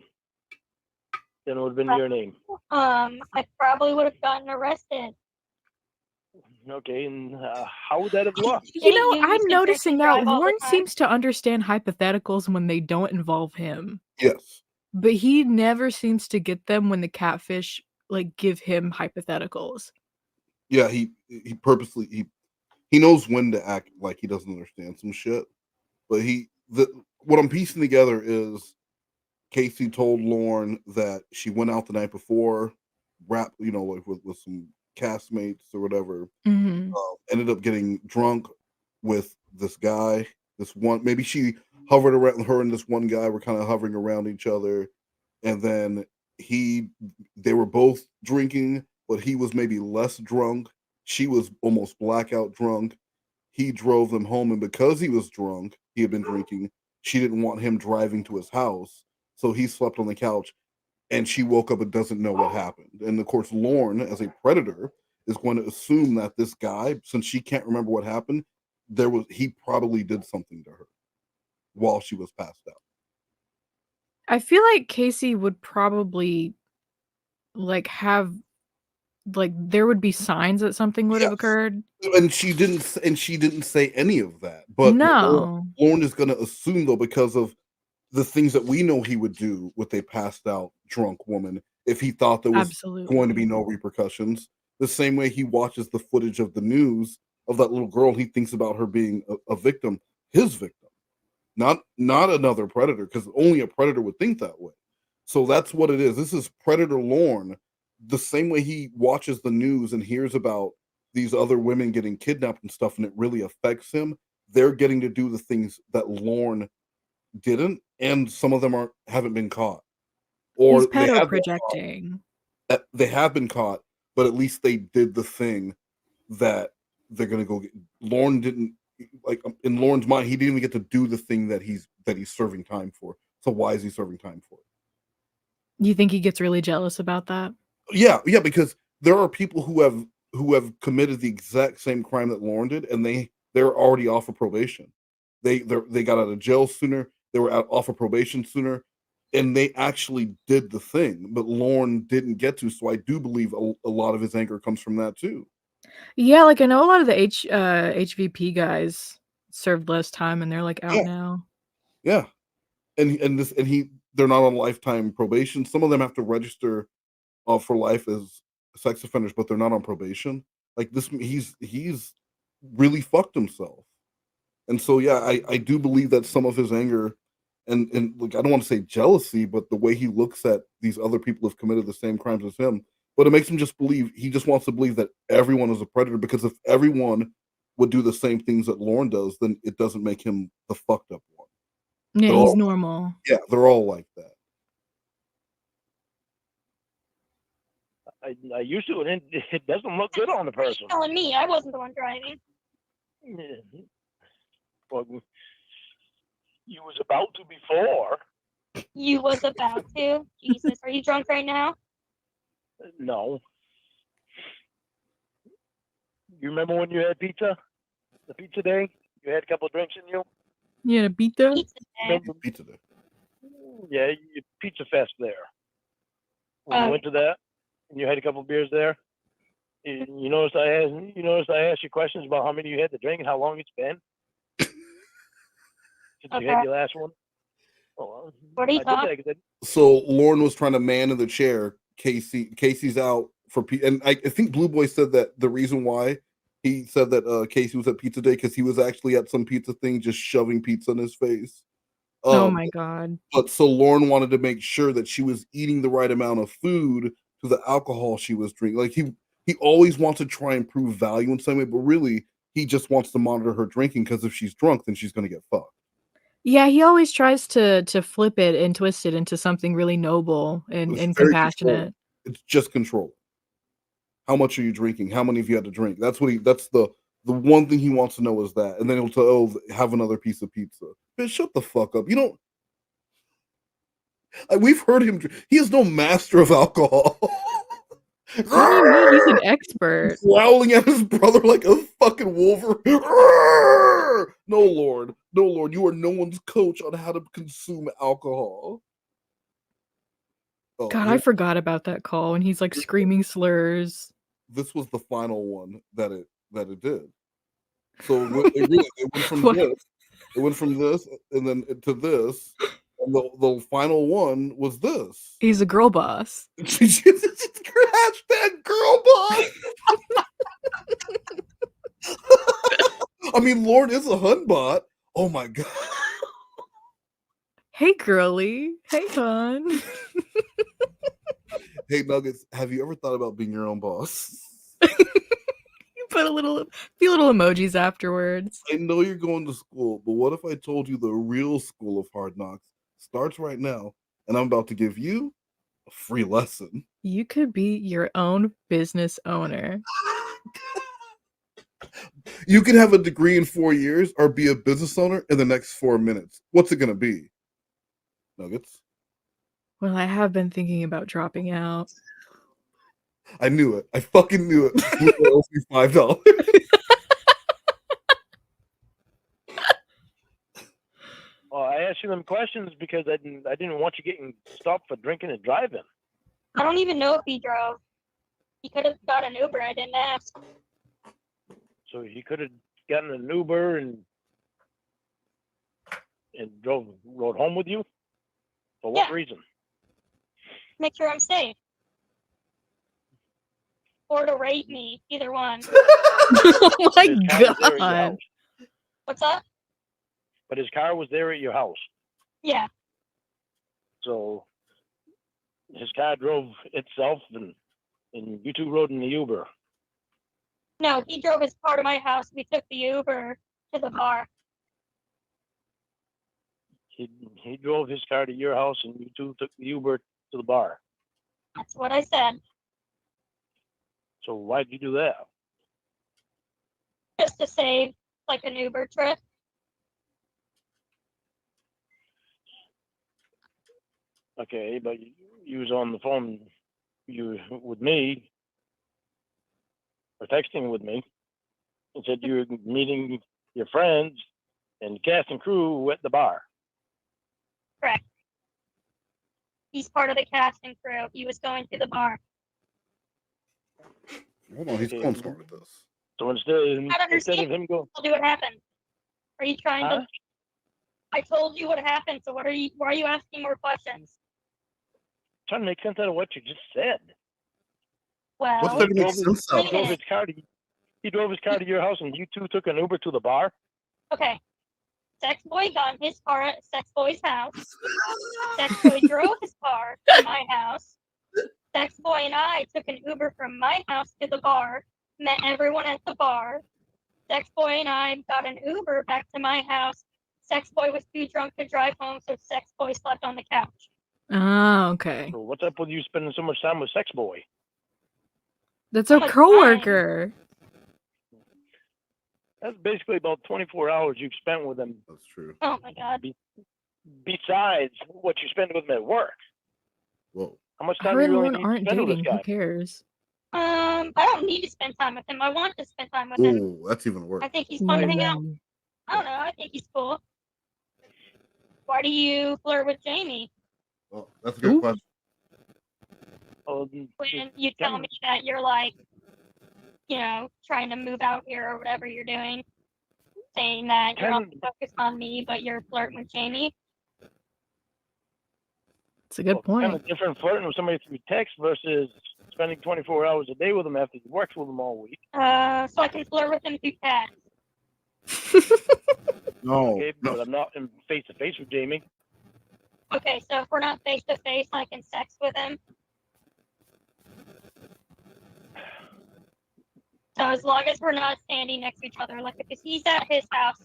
Speaker 7: Then it would have been your name.
Speaker 6: I probably would have gotten arrested.
Speaker 7: Okay, and how would that have looked?
Speaker 5: You know,
Speaker 6: You
Speaker 5: I'm
Speaker 6: used to drink
Speaker 5: noticing
Speaker 6: and
Speaker 5: now
Speaker 6: drive all the
Speaker 5: Lorne
Speaker 6: time?
Speaker 5: seems to understand hypotheticals when they don't involve him.
Speaker 4: Yes.
Speaker 5: But he never seems to get them when the catfish like give him hypotheticals.
Speaker 4: Yeah, he purposely he knows when to act like he doesn't understand some shit. But what I'm piecing together is Casey told Lorne that she went out the night before, like with some castmates or whatever.
Speaker 5: Mhm.
Speaker 4: Ended up getting drunk with this guy. This one, maybe she hovered around her and this one guy were kind of hovering around each other, and then they were both drinking, but he was maybe less drunk. She was almost blackout drunk. He drove them home, and because he was drunk, he had been drinking. She didn't want him driving to his house, so he slept on the couch. And she woke up and doesn't know what happened. And of course, Lorne, as a predator, is going to assume that this guy, since she can't remember what happened, he probably did something to her while she was passed out.
Speaker 5: I feel like Casey would probably there would be signs that something would have
Speaker 4: Yes.
Speaker 5: occurred.
Speaker 4: And she didn't say any of that. But
Speaker 5: No.
Speaker 4: Lorne is going to assume, though, because of the things that we know he would do with a passed out drunk woman if he thought there was going to be
Speaker 5: Absolutely.
Speaker 4: no repercussions. The same way he watches the footage of the news of that little girl, he thinks about her being a victim, his victim, not another predator, because only a predator would think that way. So that's what it is. This is Predator Lorne, the same way he watches the news and hears about these other women getting kidnapped and stuff, and it really affects him. They're getting to do the things that Lorne didn't, and some of them haven't been caught, or
Speaker 5: He's
Speaker 4: they
Speaker 5: pedo
Speaker 4: have been
Speaker 5: projecting.
Speaker 4: caught. They have been caught, but at least they did the thing that they're gonna go get. Lorne didn't, like, in Lorne's mind, he didn't even get to do the thing that he's serving time for. So why is he serving time for it?
Speaker 5: You think he gets really jealous about that?
Speaker 4: Yeah, because there are people who have committed the exact same crime that Lorne did, and they're already off of probation. They got out of jail sooner. They were off of probation sooner, and they actually did the thing. But Lorne didn't get to. So I do believe a lot of his anger comes from that too.
Speaker 5: Yeah, like I know a lot of the HVP guys served less time and they're like out now.
Speaker 4: Yeah, and they're not on lifetime probation. Some of them have to register for life as sex offenders, but they're not on probation. Like this, he's really fucked himself. And so, yeah, I do believe that some of his anger and like, I don't want to say jealousy, but the way he looks at these other people who have committed the same crimes as him, but it makes him just believe, he just wants to believe that everyone is a predator, because if everyone would do the same things that Lorne does, then it doesn't make him the fucked up one.
Speaker 5: Yeah,
Speaker 4: They're
Speaker 5: he's
Speaker 4: all-
Speaker 5: normal.
Speaker 4: Yeah, they're all like that.
Speaker 7: I used to, and it doesn't look good on the person.
Speaker 6: Telling me I wasn't the one driving.
Speaker 7: Well, you was about to before.
Speaker 6: You was about to? Jesus, are you drunk right now?
Speaker 7: No. You remember when you had pizza? The pizza day? You had a couple of drinks in you?
Speaker 5: You had a pizza?
Speaker 7: Remember?
Speaker 4: Pizza day.
Speaker 7: Yeah, Pizza Fest there. When you went to that, and you had a couple of beers there. You noticed I asked you questions about how many you had to drink and how long it's been since you had your last one. Oh,
Speaker 6: what are you talking?
Speaker 4: So Lorne was trying to man in the chair. Casey's out for and I think Blue Boy said that the reason why he said that Casey was at Pizza Day because he was actually at some pizza thing just shoving pizza in his face.
Speaker 5: Oh my god.
Speaker 4: But so Lorne wanted to make sure that she was eating the right amount of food to the alcohol she was drinking. Like he always wants to try and prove value in some way, but really he just wants to monitor her drinking because if she's drunk, then she's gonna get fucked.
Speaker 5: Yeah, he always tries to flip it and twist it into something really noble and
Speaker 4: It's very
Speaker 5: compassionate.
Speaker 4: controlling. It's just control. How much are you drinking? How many have you had to drink? That's the one thing he wants to know is that. And then he'll tell, oh, have another piece of pizza. Bitch, shut the fuck up. You don't. We've heard him. He is no master of alcohol.
Speaker 5: What do you mean? He's an expert.
Speaker 4: Growling at his brother like a fucking wolverine. No, Lord. No, Lord. You are no one's coach on how to consume alcohol. Oh,
Speaker 5: God, I forgot about that call and he's like screaming slurs.
Speaker 4: This was the final one that it did. So it went from
Speaker 5: What?
Speaker 4: this. It went from this and then to this. And the final one was this.
Speaker 5: He's a girl boss.
Speaker 4: Hashtag girl boss. I mean, Lord is a hunbot. Oh my god.
Speaker 5: Hey, girly. Hey, hon.
Speaker 4: Hey, Nuggets, have you ever thought about being your own boss?
Speaker 5: You put a few little emojis afterwards.
Speaker 4: I know you're going to school, but what if I told you the real school of hard knocks starts right now, and I'm about to give you a free lesson?
Speaker 5: You could be your own business owner.
Speaker 4: You can have a degree in 4 years or be a business owner in the next 4 minutes. What's it going to be? Nuggets?
Speaker 5: Well, I have been thinking about dropping out.
Speaker 4: I knew it. I fucking knew it. Owes me $5.
Speaker 7: Well, I asked you them questions because I didn't want you getting stopped for drinking and driving.
Speaker 6: I don't even know if he drove. He could have got an Uber. I didn't ask.
Speaker 7: So he could have gotten an Uber and rode home with you? For what reason?
Speaker 6: Make sure I'm safe. Or to rape me. Either one.
Speaker 5: Oh my god.
Speaker 6: What's up?
Speaker 7: But his car was there at your house.
Speaker 6: Yeah.
Speaker 7: So his car drove itself and you two rode in the Uber.
Speaker 6: No, he drove his car to my house. We took the Uber to the bar.
Speaker 7: He drove his car to your house and you two took the Uber to the bar.
Speaker 6: That's what I said.
Speaker 7: So why'd you do that?
Speaker 6: Just to save like an Uber trip.
Speaker 7: Okay, but you was on the phone with me or texting with me and said you were meeting your friends and cast and crew at the bar.
Speaker 6: Correct. He's part of the casting crew. He was going to the bar.
Speaker 4: Hold on, he's going smart with this.
Speaker 7: So instead of him going,
Speaker 6: Tell you what happened. Are you trying to? I told you what happened. So why are you asking more questions?
Speaker 7: Trying to make sense out of what you just said.
Speaker 6: Well,
Speaker 4: What's that make sense out?
Speaker 7: He drove his car to your house and you two took an Uber to the bar?
Speaker 6: Okay. Sex Boy got his car at Sex Boy's house. Sex Boy drove his car to my house. Sex Boy and I took an Uber from my house to the bar, met everyone at the bar. Sex Boy and I got an Uber back to my house. Sex Boy was too drunk to drive home, so Sex Boy slept on the couch.
Speaker 5: Oh, okay.
Speaker 7: So what's up with you spending so much time with Sex Boy?
Speaker 5: That's our coworker.
Speaker 7: That's basically about 24 hours you've spent with him.
Speaker 4: That's true.
Speaker 6: Oh my God.
Speaker 7: Besides what you spend with him at work.
Speaker 4: Whoa.
Speaker 7: How much
Speaker 5: Her
Speaker 7: time do
Speaker 5: and
Speaker 7: you really
Speaker 5: Lorne
Speaker 7: need to
Speaker 5: aren't
Speaker 7: spend with
Speaker 5: dating.
Speaker 7: this
Speaker 5: Who
Speaker 7: guy?
Speaker 5: cares?
Speaker 6: I don't need to spend time with him. I want to spend time with him.
Speaker 4: Ooh, that's even worse.
Speaker 6: I think he's fun to hang out.
Speaker 5: Ooh.
Speaker 6: I don't know. I think he's cool. Why do you flirt with Jamie?
Speaker 4: Well, that's a good question.
Speaker 6: When you tell me that you're like, you know, trying to move out here or whatever you're doing, saying that you're not focused on me, but you're flirting with Jamie.
Speaker 5: It's a good point.
Speaker 7: Kind of different flirting with somebody through text versus spending 24 hours a day with him after he works with them all week.
Speaker 6: So I can flirt with him through text.
Speaker 4: No.
Speaker 7: Okay, but I'm not in face to face with Jamie.
Speaker 6: Okay, so if we're not face to face, I can sex with him. So as long as we're not standing next to each other, like if he's at his house,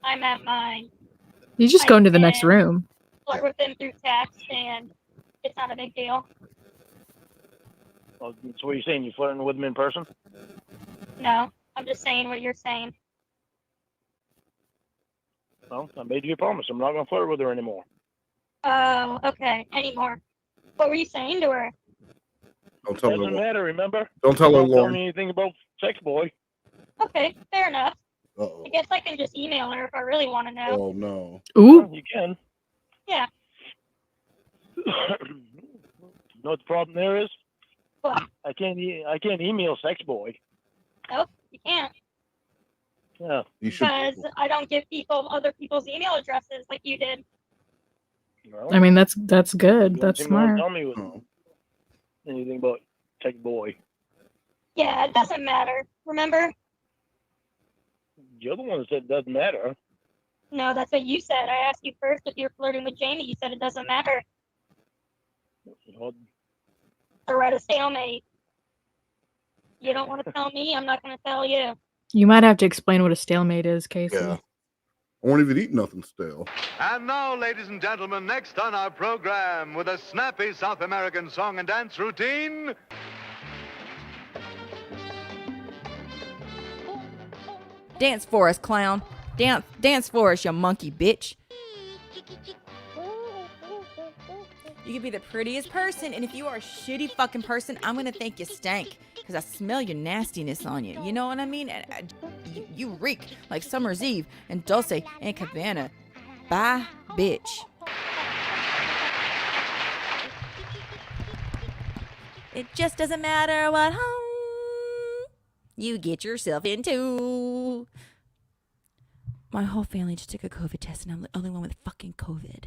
Speaker 6: I'm at mine.
Speaker 5: You just go into the next room.
Speaker 6: Flirt with him through text, and it's not a big deal.
Speaker 7: Well, so what are you saying? You flirting with him in person?
Speaker 6: No, I'm just saying what you're saying.
Speaker 7: Well, I made you a promise. I'm not going to flirt with her anymore.
Speaker 6: Oh, okay. Anymore. What were you saying to her?
Speaker 4: Don't tell her.
Speaker 7: Doesn't matter, remember?
Speaker 4: Don't tell her,
Speaker 7: Don't tell
Speaker 4: Lorne.
Speaker 7: me anything about Sex Boy.
Speaker 6: Okay, fair enough.
Speaker 4: Uh-oh.
Speaker 6: I guess I can just email her if I really want to know.
Speaker 4: Oh no.
Speaker 5: Ooh.
Speaker 7: Well, you can.
Speaker 6: Yeah.
Speaker 7: You know what the problem there is?
Speaker 6: What?
Speaker 7: I can't email Sex Boy.
Speaker 6: Nope, you can't.
Speaker 7: Yeah.
Speaker 4: You should.
Speaker 6: Because I don't give people other people's email addresses like you did.
Speaker 7: Well,
Speaker 5: I mean, that's good.
Speaker 7: you
Speaker 5: That's
Speaker 7: don't seem to want to
Speaker 5: smart.
Speaker 7: tell me anything about Sex Boy.
Speaker 6: Yeah, it doesn't matter. Remember?
Speaker 7: You're the one that said it doesn't matter.
Speaker 6: No, that's what you said. I asked you first if you're flirting with Jamie. You said it doesn't matter.
Speaker 7: Well,
Speaker 6: We're at a stalemate. You don't want to tell me, I'm not going to tell you.
Speaker 5: You might have to explain what a stalemate is, Casey.
Speaker 4: Yeah. I won't even eat nothing stale.
Speaker 1: And now, ladies and gentlemen, next on our program, with a snappy South American song and dance routine.
Speaker 3: Dance for us, clown. Dance for us, you monkey bitch. You can be the prettiest person, and if you are a shitty fucking person, I'm gonna think you stank, because I smell your nastiness on you. You know what I mean? And you reek like Summer's Eve and Dulce and Cabana. Bye, bitch. It just doesn't matter what home you get yourself into. My whole family just took a COVID test, and I'm the only one with fucking COVID.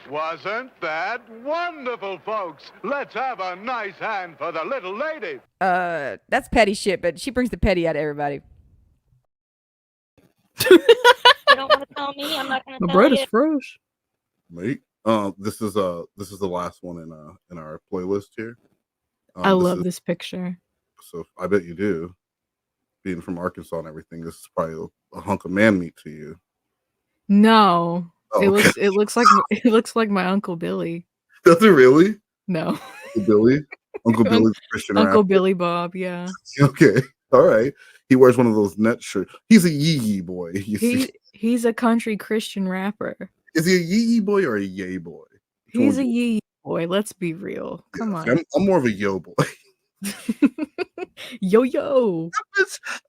Speaker 1: Wasn't that wonderful, folks? Let's have a nice hand for the little lady.
Speaker 3: That's petty shit, but she brings the petty out of everybody.
Speaker 6: You don't want to tell me, I'm not going to
Speaker 5: My
Speaker 6: tell
Speaker 5: bread
Speaker 6: you.
Speaker 5: is fresh.
Speaker 4: Mate. This is the last one in our playlist here.
Speaker 5: I love this picture.
Speaker 4: So I bet you do. Being from Arkansas and everything, this is probably a hunk of man meat to you.
Speaker 5: No.
Speaker 4: Oh,
Speaker 5: It looks like my Uncle Billy.
Speaker 4: Does it really?
Speaker 5: No.
Speaker 4: Uncle Billy? Uncle Billy's a Christian
Speaker 5: Uncle
Speaker 4: rapper.
Speaker 5: Billy Bob, yeah.
Speaker 4: Okay. All right. He wears one of those net shirts. He's a yee boy. You see.
Speaker 5: He's a country Christian rapper.
Speaker 4: Is he a yee boy or a yay boy?
Speaker 5: He's a yee boy. Let's be real. Come on.
Speaker 4: I'm more of a yo boy.
Speaker 5: Yo yo.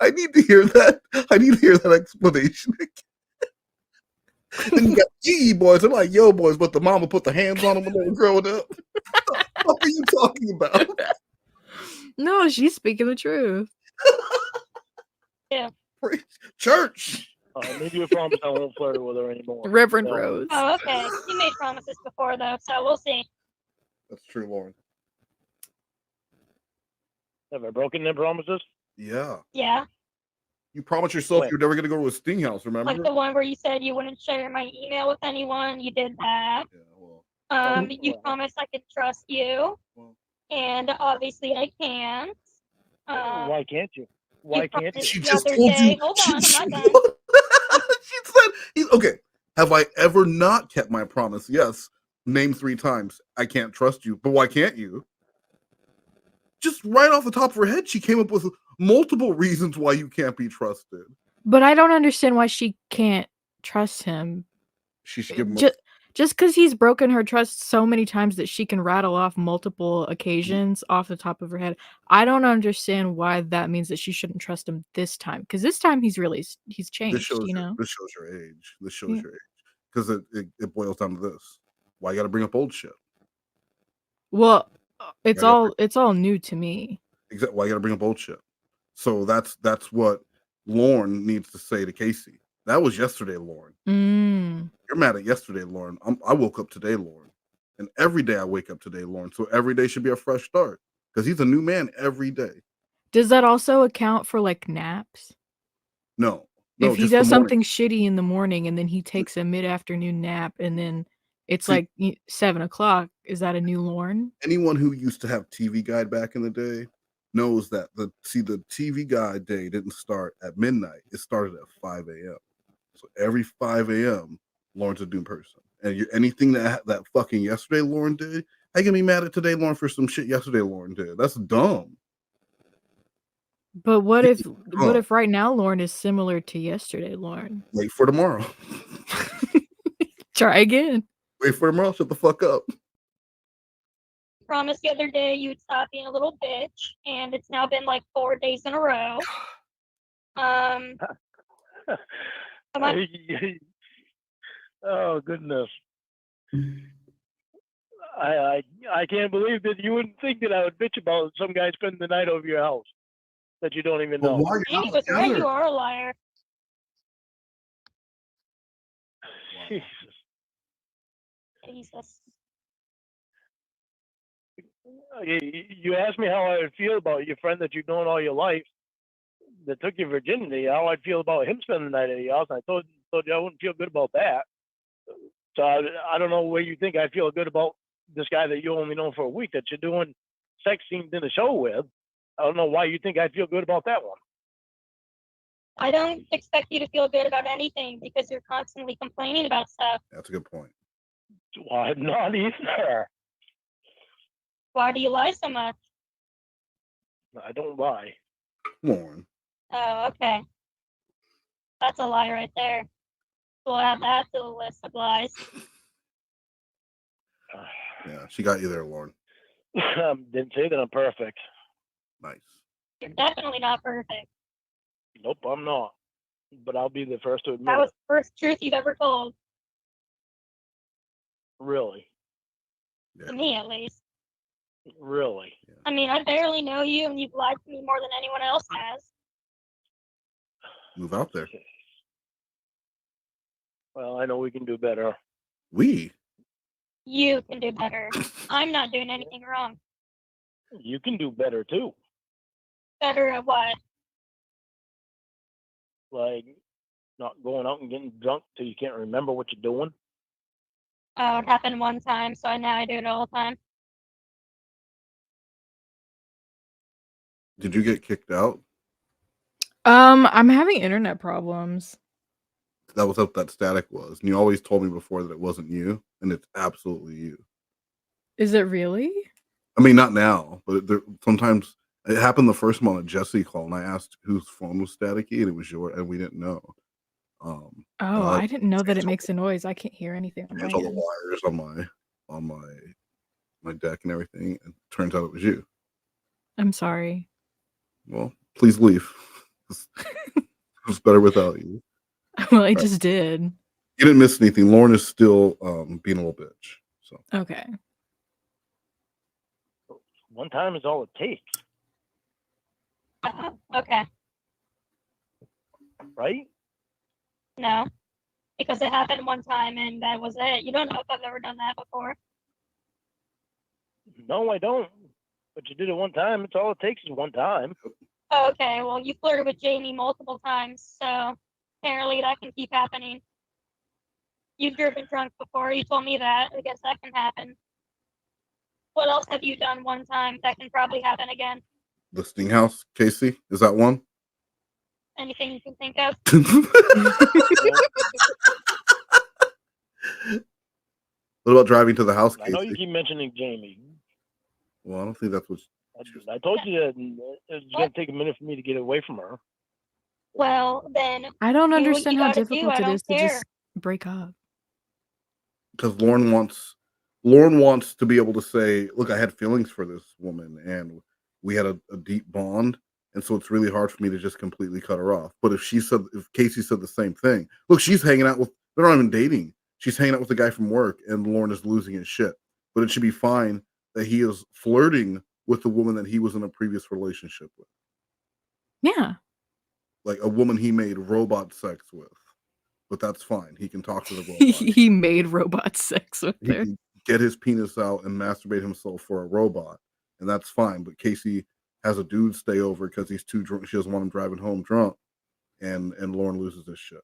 Speaker 4: I need to hear that. I need to hear that explanation. Then you got yee boys. I'm like yo boys, but the mama put the hands on them when they were growing up. What are you talking about?
Speaker 5: No, she's speaking the truth.
Speaker 6: Yeah.
Speaker 4: Church.
Speaker 7: Maybe you promise I won't flirt with her anymore.
Speaker 5: Reverend
Speaker 7: So,
Speaker 5: Rose.
Speaker 6: Oh, okay. You made promises before, though, so we'll see.
Speaker 4: That's true, Lauren.
Speaker 7: Have I broken them promises?
Speaker 4: Yeah.
Speaker 6: Yeah.
Speaker 4: You promised yourself
Speaker 7: When?
Speaker 4: you're never gonna go to a sting house, remember?
Speaker 6: Like the one where you said you wouldn't share my email with anyone. You did that. You promised I could trust you. And obviously I can't.
Speaker 7: Why can't you? Why can't you?
Speaker 4: She
Speaker 6: The
Speaker 4: just
Speaker 6: other
Speaker 4: told
Speaker 6: day-
Speaker 4: you.
Speaker 6: Hold
Speaker 4: she-
Speaker 6: on,
Speaker 4: she-
Speaker 6: I'm not done.
Speaker 4: She said, okay, have I ever not kept my promise? Yes. Name 3 times. I can't trust you. But why can't you? Just right off the top of her head, she came up with multiple reasons why you can't be trusted.
Speaker 5: But I don't understand why she can't trust him.
Speaker 4: She should give him
Speaker 5: Just because he's broken her trust so many times that she can rattle off multiple occasions off the top of her head. I don't understand why that means that she shouldn't trust him this time. Because this time he's changed,
Speaker 4: this shows
Speaker 5: you know?
Speaker 4: this shows your age. This shows
Speaker 5: Yeah.
Speaker 4: your age. Because it boils down to this. Why you gotta bring up old shit?
Speaker 5: Well, it's all new to me.
Speaker 4: Exactly. Why you gotta bring up old shit? So that's what Lorne needs to say to Casey. That was yesterday, Lorne. You're mad at yesterday, Lorne. I woke up today, Lorne. And every day I wake up today, Lorne. So every day should be a fresh start. Because he's a new man every day.
Speaker 5: Does that also account for like naps?
Speaker 4: No.
Speaker 5: If he
Speaker 4: just
Speaker 5: does
Speaker 4: the morning.
Speaker 5: something shitty in the morning and then he takes a mid-afternoon nap and then it's
Speaker 4: See-
Speaker 5: like 7 o'clock, is that a new Lorne?
Speaker 4: Anyone who used to have TV Guide back in the day knows that the TV Guide day didn't start at midnight. It started at 5 a.m. So every 5 a.m., Lorne's a new person. And anything that fucking yesterday Lorne did, I can be mad at today Lorne for some shit yesterday Lorne did. That's dumb.
Speaker 5: But what if right now Lorne is similar to yesterday Lorne?
Speaker 4: Wait for tomorrow.
Speaker 5: Try again.
Speaker 4: Wait for tomorrow. Shut the fuck up.
Speaker 6: Promised the other day you'd stop being a little bitch, and it's now been like 4 days in a row.
Speaker 7: Oh goodness! I can't believe that you wouldn't think that I would bitch about some guy spending the night over your house that you don't even know.
Speaker 6: Amy was right. You are a liar. Jesus.
Speaker 7: You asked me how I would feel about your friend that you've known all your life that took your virginity, how I'd feel about him spending the night at your house. And I told you I wouldn't feel good about that. So I don't know where you think I feel good about this guy that you only know for a week that you're doing sex scenes in the show with. I don't know why you think I feel good about that one.
Speaker 6: I don't expect you to feel good about anything because you're constantly complaining about stuff.
Speaker 4: That's a good point.
Speaker 7: Why not either?
Speaker 6: Why do you lie so much?
Speaker 7: I don't lie.
Speaker 4: Lorne.
Speaker 6: Oh, okay. That's a lie right there. We'll add that to the list of lies.
Speaker 4: Yeah, she got you there, Lorne.
Speaker 7: Didn't say that I'm perfect.
Speaker 4: Nice.
Speaker 6: You're definitely not perfect.
Speaker 7: Nope, I'm not. But I'll be the first to admit
Speaker 6: That was
Speaker 7: it.
Speaker 6: the first truth you've ever told.
Speaker 7: Really?
Speaker 6: To me, at least.
Speaker 7: Really?
Speaker 6: I mean, I barely know you, and you've lied to me more than anyone else has.
Speaker 4: Move out there.
Speaker 7: Well, I know we can do better.
Speaker 4: We?
Speaker 6: You can do better. I'm not doing anything wrong.
Speaker 7: You can do better too.
Speaker 6: Better at what?
Speaker 7: Like not going out and getting drunk till you can't remember what you're doing.
Speaker 6: Oh, it happened one time, so now I do it all the time.
Speaker 4: Did you get kicked out?
Speaker 5: I'm having internet problems.
Speaker 4: That was what that static was. And you always told me before that it wasn't you, and it's absolutely you.
Speaker 5: Is it really?
Speaker 4: I mean, not now, but sometimes it happened the first month. Jesse called, and I asked whose phone was staticky, and it was yours, and we didn't know.
Speaker 5: I didn't know that it makes a noise. I can't hear anything on my
Speaker 4: All the
Speaker 5: end.
Speaker 4: wires on my deck and everything, and it turns out it was you.
Speaker 5: I'm sorry.
Speaker 4: Well, please leave. It's better without you.
Speaker 5: Well, I just did.
Speaker 4: You didn't miss anything. Lorne is still being a little bitch. So
Speaker 5: Okay.
Speaker 7: One time is all it takes,
Speaker 6: Okay.
Speaker 7: right?
Speaker 6: No. Because it happened one time, and that was it. You don't know if I've ever done that before.
Speaker 7: No, I don't. But you did it one time. It's all it takes is one time.
Speaker 6: Oh, okay, well, you flirted with Jamie multiple times, so apparently that can keep happening. You've driven drunk before. You told me that. I guess that can happen. What else have you done one time that can probably happen again?
Speaker 4: listing house, Casey, is that one?
Speaker 6: Anything you can think of?
Speaker 4: What about driving to the house,
Speaker 7: I know you
Speaker 4: Casey?
Speaker 7: keep mentioning Jamie.
Speaker 4: Well, I don't think that's what.
Speaker 7: I told you that it's going to take a minute for me to get away from her.
Speaker 6: Well, then
Speaker 5: I don't
Speaker 6: do what
Speaker 5: understand
Speaker 6: you
Speaker 5: how
Speaker 6: gotta do.
Speaker 5: difficult
Speaker 6: I
Speaker 5: it
Speaker 6: don't
Speaker 5: is to
Speaker 6: care.
Speaker 5: just break up.
Speaker 4: Because Lorne wants to be able to say, look, I had feelings for this woman and we had a deep bond, and so it's really hard for me to just completely cut her off. But if Casey said the same thing, look, she's hanging out with, they're not even dating, she's hanging out with the guy from work, and Lorne is losing his shit. But it should be fine that he is flirting with the woman that he was in a previous relationship with.
Speaker 5: Yeah.
Speaker 4: Like a woman he made robot sex with. But that's fine. He can talk to the robot.
Speaker 5: He made robot sex with
Speaker 4: He
Speaker 5: her.
Speaker 4: can get his penis out and masturbate himself for a robot, and that's fine. But Casey has a dude stay over because he's too drunk. She doesn't want him driving home drunk, and Lorne loses his shit.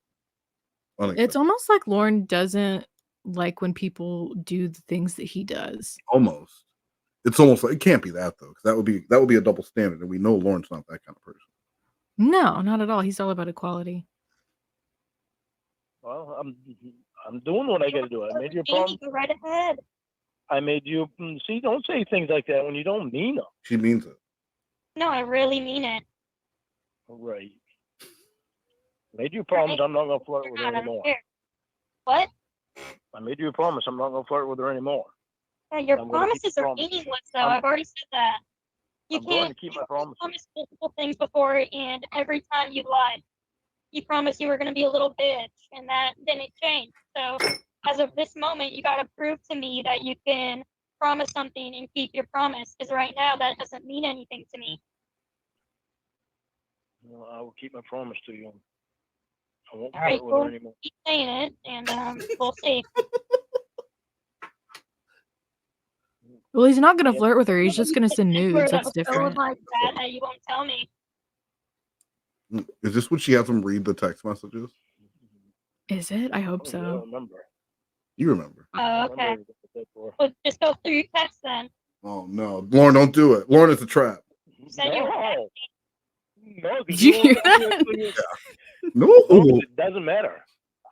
Speaker 5: It's almost like Lorne doesn't like when people do the things that he does.
Speaker 4: Almost. It's almost like, it can't be that though, because that would be a double standard, and we know Lorne's not that kind of person.
Speaker 5: No, not at all. He's all about equality.
Speaker 7: Well, I'm doing what I got to do. I made you a
Speaker 6: Jamie,
Speaker 7: promise.
Speaker 6: go right ahead.
Speaker 7: I made you. See, don't say things like that when you don't mean them.
Speaker 4: She means it.
Speaker 6: No, I really mean it.
Speaker 7: Right. Made you a promise. I'm not going to flirt with her
Speaker 6: I don't
Speaker 7: anymore.
Speaker 6: care. What?
Speaker 7: I made you a promise. I'm not going to flirt with her anymore.
Speaker 6: Yeah, your
Speaker 7: I'm gonna keep
Speaker 6: promises
Speaker 7: the
Speaker 6: are
Speaker 7: promise.
Speaker 6: meaningless, though. I've already said that. You
Speaker 7: I'm going
Speaker 6: can't
Speaker 7: to keep my promise.
Speaker 6: promise multiple things before, and every time you lied. You promised you were going to be a little bitch, and that didn't change. So, as of this moment, you got to prove to me that you can promise something and keep your promise. Because right now, that doesn't mean anything to me.
Speaker 7: Well, I will keep my promise to you. I won't
Speaker 6: All right,
Speaker 7: flirt with her
Speaker 6: well,
Speaker 7: anymore.
Speaker 6: keep saying it, and we'll see.
Speaker 5: Well, he's not gonna flirt with her. He's just gonna send
Speaker 6: Where
Speaker 5: nudes.
Speaker 6: that
Speaker 5: That's
Speaker 6: was so
Speaker 5: different.
Speaker 6: like that you won't tell me.
Speaker 4: Is this when she has him read the text messages?
Speaker 5: Is it? I hope
Speaker 7: I
Speaker 5: so.
Speaker 7: remember.
Speaker 4: You remember?
Speaker 6: Oh, okay. Well, just go through your text then.
Speaker 4: Oh no, Lorne, don't do it. Lorne, it's a trap.
Speaker 6: You said you were
Speaker 7: No. No,
Speaker 5: Did you hear
Speaker 4: No.
Speaker 7: It doesn't matter.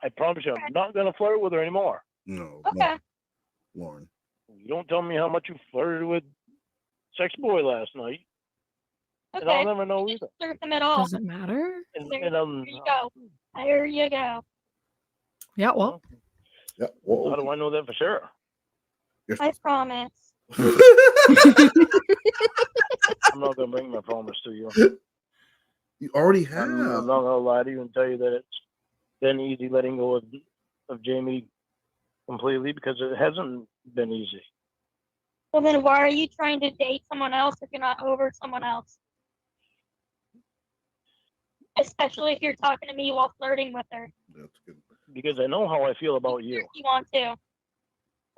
Speaker 7: I promise you, I'm not going to flirt with her anymore.
Speaker 4: No.
Speaker 6: Okay.
Speaker 4: Lorne.
Speaker 7: You don't tell me how much you flirted with Sex Boy last night.
Speaker 6: Okay.
Speaker 7: And I'll never know either.
Speaker 6: Flirt them at all.
Speaker 5: Does it matter?
Speaker 6: There you go. There you go.
Speaker 5: Yeah. Well.
Speaker 4: Yeah.
Speaker 7: How do I know that for sure?
Speaker 6: I promise.
Speaker 7: I'm not going to bring my promise to you.
Speaker 4: You already have.
Speaker 7: I'm not going to lie to you and tell you that it's been easy letting go of Jamie completely, because it hasn't been easy.
Speaker 6: Well, then why are you trying to date someone else if you're not over someone else? Especially if you're talking to me while flirting with her.
Speaker 4: That's good.
Speaker 7: Because I know how I feel about you.
Speaker 6: If you want to.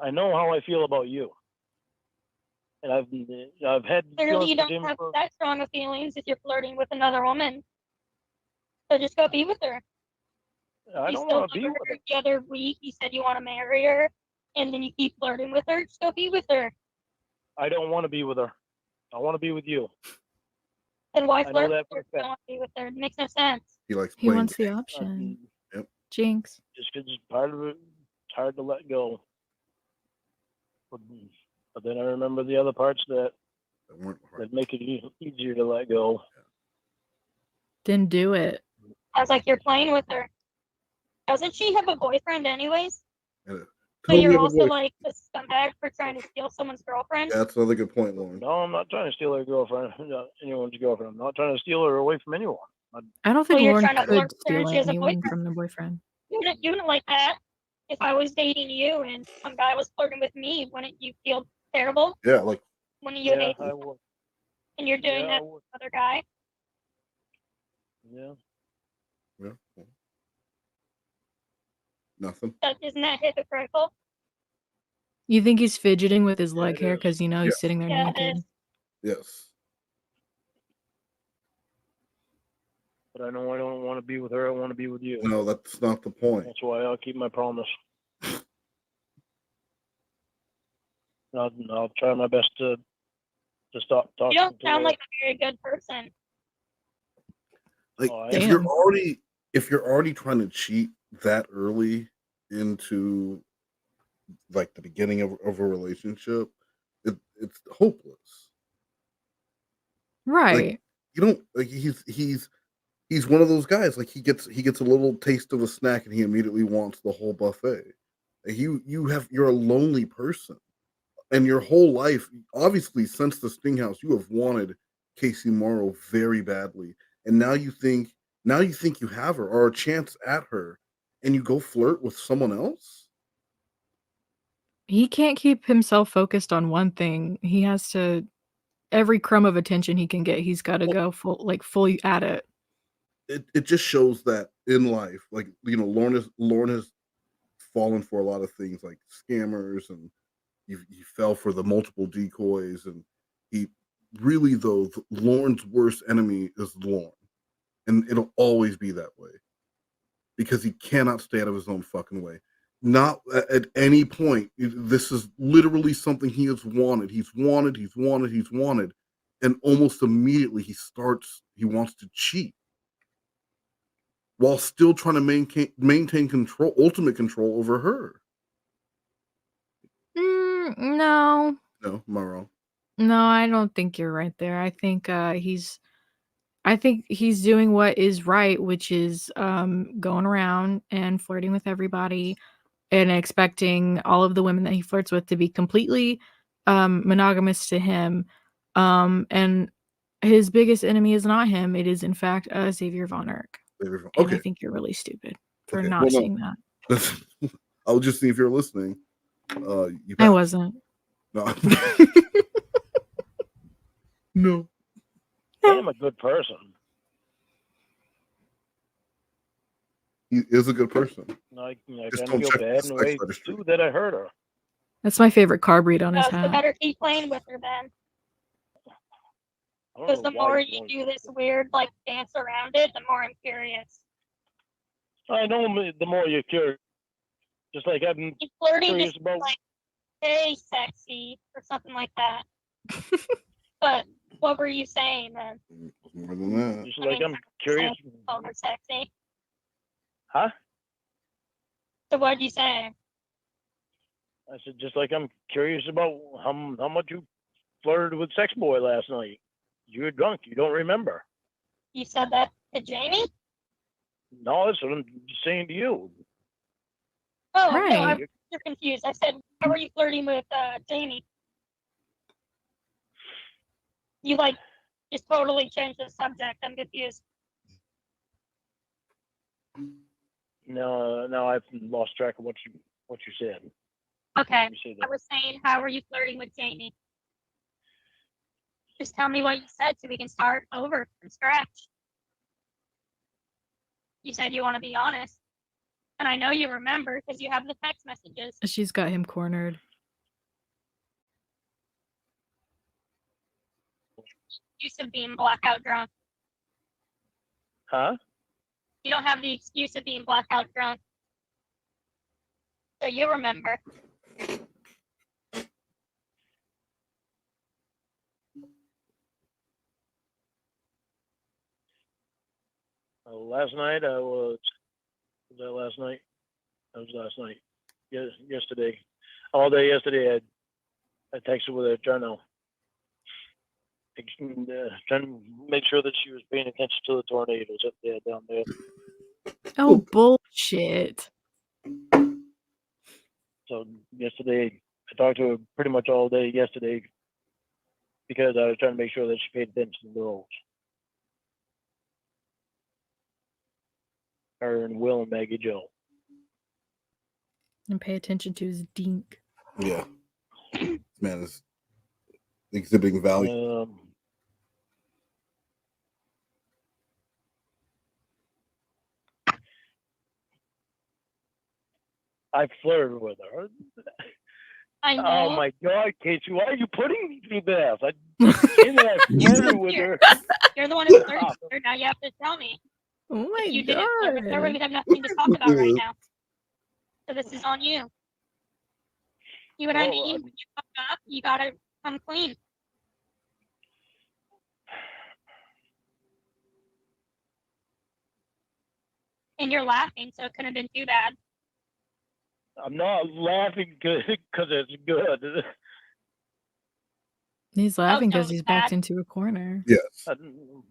Speaker 7: I know how I feel about you. And I've had
Speaker 6: Clearly, you
Speaker 7: feelings for
Speaker 6: don't
Speaker 7: Jamie
Speaker 6: have
Speaker 7: for,
Speaker 6: that strong of feelings if you're flirting with another woman. So just go be with her.
Speaker 7: I
Speaker 6: You
Speaker 7: don't
Speaker 6: still
Speaker 7: want to be
Speaker 6: love
Speaker 7: with
Speaker 6: her.
Speaker 7: her.
Speaker 6: The other week, you said you want to marry her, and then you keep flirting with her. Just go be with her.
Speaker 7: I don't want to be with her. I want to be with you.
Speaker 6: Then why
Speaker 7: I know
Speaker 6: flirt
Speaker 7: that
Speaker 6: with
Speaker 7: for
Speaker 6: her
Speaker 7: a
Speaker 6: if you
Speaker 7: fact.
Speaker 6: don't want to be with her? It makes no sense.
Speaker 4: He likes
Speaker 5: He
Speaker 4: playing
Speaker 5: wants the
Speaker 4: games.
Speaker 5: option.
Speaker 4: Yep.
Speaker 5: Jinx.
Speaker 7: Just because part of it, it's hard to let go. But then I remember the other parts that make it easier to let go.
Speaker 5: Then do it.
Speaker 6: I was like, you're playing with her. Doesn't she have a boyfriend anyways?
Speaker 4: Yeah.
Speaker 6: So you're also like a scumbag for trying to steal someone's girlfriend?
Speaker 4: That's another good point, Lauren.
Speaker 7: No, I'm not trying to steal her girlfriend, anyone's girlfriend. I'm not trying to steal her away from anyone.
Speaker 5: I don't think
Speaker 6: Well, you're
Speaker 5: Lorne
Speaker 6: trying to flirt
Speaker 5: could
Speaker 6: with her and
Speaker 5: steal
Speaker 6: she has a
Speaker 5: anyone
Speaker 6: boyfriend.
Speaker 5: from the boyfriend.
Speaker 6: You wouldn't like that. If I was dating you and some guy was flirting with me, wouldn't you feel terrible?
Speaker 4: Yeah, like.
Speaker 6: Wouldn't you hate
Speaker 7: I would.
Speaker 6: and you're doing
Speaker 7: Yeah, I
Speaker 6: that
Speaker 7: would.
Speaker 6: with another guy?
Speaker 7: Yeah.
Speaker 4: Yeah. Nothing.
Speaker 6: Isn't that hypocritical?
Speaker 5: You think he's fidgeting with his leg
Speaker 7: it
Speaker 5: hair
Speaker 7: is.
Speaker 5: because you know he's sitting there
Speaker 6: Yeah, it
Speaker 5: naked?
Speaker 6: is.
Speaker 4: Yes.
Speaker 7: But I know I don't want to be with her. I want to be with you.
Speaker 4: No, that's not the point.
Speaker 7: That's why I'll keep my promise. I'll try my best to stop talking.
Speaker 6: You don't
Speaker 7: to
Speaker 6: sound
Speaker 7: her.
Speaker 6: like a very good person.
Speaker 4: Like
Speaker 7: Oh,
Speaker 4: if you're already trying to cheat that early into like the beginning of a relationship, it's hopeless.
Speaker 5: Right.
Speaker 4: You don't like he's one of those guys. Like he gets a little taste of a snack and he immediately wants the whole buffet. You're a lonely person, and your whole life, obviously, since the Sting House, you have wanted Casey Morrow very badly, and now you think you have her or a chance at her, and you go flirt with someone else.
Speaker 5: He can't keep himself focused on one thing. He has to every crumb of attention he can get, he's got to go fully at it.
Speaker 4: It just shows that in life, like Lorne has fallen for a lot of things like scammers, and he fell for the multiple decoys, and he really though Lorne's worst enemy is Lorne, and it'll always be that way because he cannot stay out of his own fucking way. Not at any point. This is literally something he has wanted. He's wanted, and almost immediately he wants to cheat while still trying to maintain control, ultimate control over her.
Speaker 5: No.
Speaker 4: No, am I wrong?
Speaker 5: No, I don't think you're right there. I think he's doing what is right, which is going around and flirting with everybody and expecting all of the women that he flirts with to be completely monogamous to him. And his biggest enemy is not him. It is, in fact, Xavier Von Erck. And I think you're really stupid for not seeing that.
Speaker 4: I was just seeing if you're listening.
Speaker 5: I wasn't.
Speaker 4: No. No.
Speaker 7: I am a good person.
Speaker 4: He is a good person.
Speaker 7: I kind of feel bad in a way too that I hurt her.
Speaker 5: That's my favorite car breed on his
Speaker 6: So
Speaker 5: hat.
Speaker 6: better keep playing with her then. Because the more you do this weird dance around it, the more I'm curious.
Speaker 7: I know the more you're curious. Just like I'm
Speaker 6: flirting
Speaker 7: curious
Speaker 6: just
Speaker 7: about
Speaker 6: hey sexy or something like that. But what were you saying then?
Speaker 4: More than that.
Speaker 7: Just like I'm curious.
Speaker 6: Over sexy.
Speaker 7: Huh?
Speaker 6: So what did you say?
Speaker 7: I said just like I'm curious about how much you flirted with Sex Boy last night. You were drunk. You don't remember.
Speaker 6: You said that to Jamie?
Speaker 7: No, that's what I'm saying to you.
Speaker 6: Oh,
Speaker 5: right.
Speaker 6: No, you're confused. I said, how were you flirting with Jamie? You just totally changed the subject. I'm confused.
Speaker 7: No, I've lost track of what you said.
Speaker 6: Okay. I was saying, how were you flirting with Jamie? Just tell me what you said so we can start over from scratch. You said you want to be honest. And I know you remember because you have the text messages.
Speaker 5: She's got him cornered.
Speaker 6: Excuse of being blackout drunk.
Speaker 7: Huh?
Speaker 6: You don't have the excuse of being blackout drunk. So you remember.
Speaker 7: Last night I was that last night? That was last night. Yes, yesterday. All day yesterday I texted with her trying to make sure that she was paying attention to the tornadoes up there down there.
Speaker 5: Oh bullshit.
Speaker 7: So yesterday I talked to her pretty much all day yesterday because I was trying to make sure that she paid attention to the roads. Her and Will and Maggie Joe.
Speaker 5: And pay attention to his dink.
Speaker 4: Yeah. Man is exhibiting value.
Speaker 7: I flirted with her.
Speaker 6: I know.
Speaker 7: Oh my God, Casey, why are you putting me through this? I flirted with her.
Speaker 6: You're the one who flirted with her. Now you have to tell me.
Speaker 5: Oh my
Speaker 6: you didn't flirt with her, we have nothing to talk about right now. So this is on you. You know what I mean? When you fuck up, you gotta come clean. And you're laughing, so it couldn't have been too bad.
Speaker 7: I'm not laughing because it's good.
Speaker 5: He's laughing
Speaker 6: so
Speaker 5: because he's backed into a corner.
Speaker 4: Yes.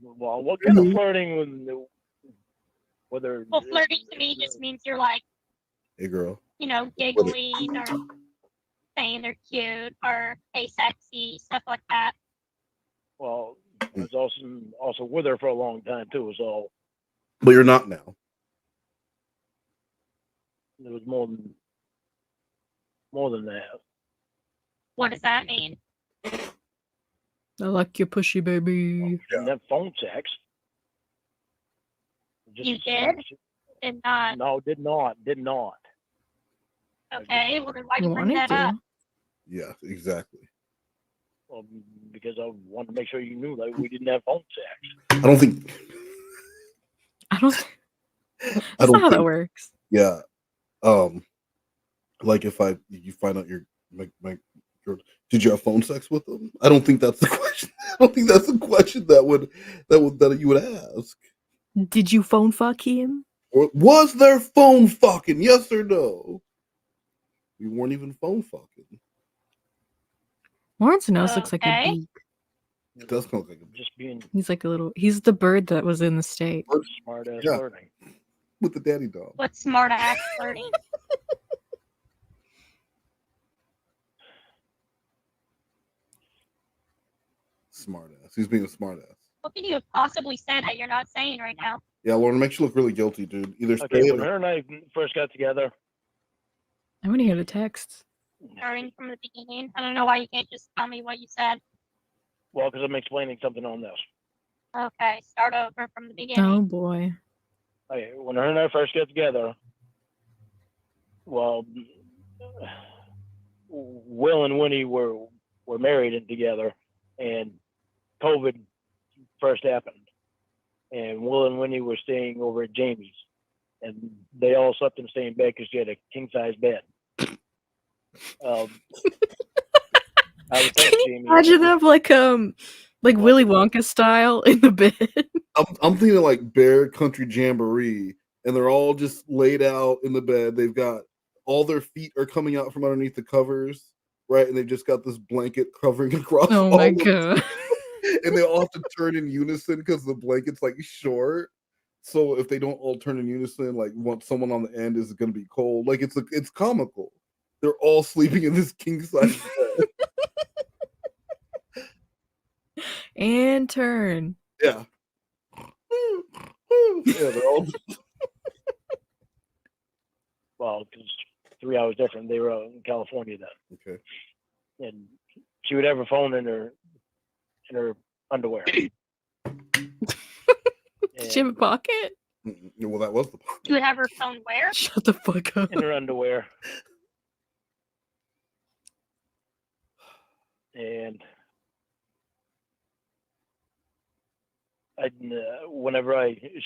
Speaker 7: Well, what kind of flirting with whether?
Speaker 6: Well, flirting to me just means you're like,
Speaker 4: Hey, girl.
Speaker 6: giggly or saying they're cute or hey, sexy, stuff like that.
Speaker 7: Well, I was also with her for a long time too, so
Speaker 4: But you're not now.
Speaker 7: it was more than that.
Speaker 6: What does that mean?
Speaker 5: I like your pushy, baby.
Speaker 7: Didn't have phone sex.
Speaker 6: You did? Did not.
Speaker 7: No, did not.
Speaker 6: Okay, well then why'd you bring
Speaker 5: Wanted
Speaker 6: that up?
Speaker 4: Yeah, exactly.
Speaker 7: Well, because I wanted to make sure you knew that we didn't have phone sex.
Speaker 4: I don't think.
Speaker 5: That's not how that works.
Speaker 4: Yeah. Like if you find out my girl, did you have phone sex with them? I don't think that's the question. I don't think that's the question that you would ask.
Speaker 5: Did you phone fuck him?
Speaker 4: Or was there phone fucking? Yes or no? We weren't even phone fucking.
Speaker 5: Lawrence nose looks like a
Speaker 6: Okay.
Speaker 5: beak.
Speaker 4: It does look like a
Speaker 7: Just being
Speaker 5: He's like a little. He's the bird that was in the state.
Speaker 7: smart ass
Speaker 4: Yeah.
Speaker 7: flirting.
Speaker 4: With the daddy dog.
Speaker 6: What's smart ass flirting?
Speaker 4: Smart ass. He's being a smart ass.
Speaker 6: What could you have possibly said that you're not saying right now?
Speaker 4: Yeah, Lorne, makes you look really guilty, dude. Either say
Speaker 7: Okay,
Speaker 4: it
Speaker 7: when
Speaker 4: or
Speaker 7: her and I first got together,
Speaker 5: I want to hear the texts.
Speaker 6: Starting from the beginning. I don't know why you can't just tell me what you said.
Speaker 7: well, because I'm explaining something on this.
Speaker 6: Okay, start over from the beginning.
Speaker 5: Oh boy.
Speaker 7: Okay, when her and I first got together, well, Will and Winnie were married and together, and COVID first happened, and Will and Winnie were staying over at Jamie's, and they all slept in the same bed because she had a king size bed. I would think Jamie.
Speaker 5: Imagine them like Willy Wonka style in the bed.
Speaker 4: I'm thinking like Bear Country Jamboree, and they're all just laid out in the bed. They've got all their feet are coming out from underneath the covers, right? And they've just got this blanket covering across.
Speaker 5: Oh
Speaker 4: all
Speaker 5: my
Speaker 4: of
Speaker 5: god.
Speaker 4: And they all have to turn in unison because the blanket's like short. So if they don't all turn in unison, like someone on the end is going to be cold. Like it's comical. They're all sleeping in this king size bed.
Speaker 5: And turn.
Speaker 4: Yeah. Yeah, they're all.
Speaker 7: Well, because 3 hours different, they were out in California then.
Speaker 4: Okay.
Speaker 7: And she would have her phone in her underwear.
Speaker 5: Did she have a pocket?
Speaker 4: Well, that was the pocket.
Speaker 6: You would have her phone where?
Speaker 5: Shut the fuck up.
Speaker 7: In her underwear. And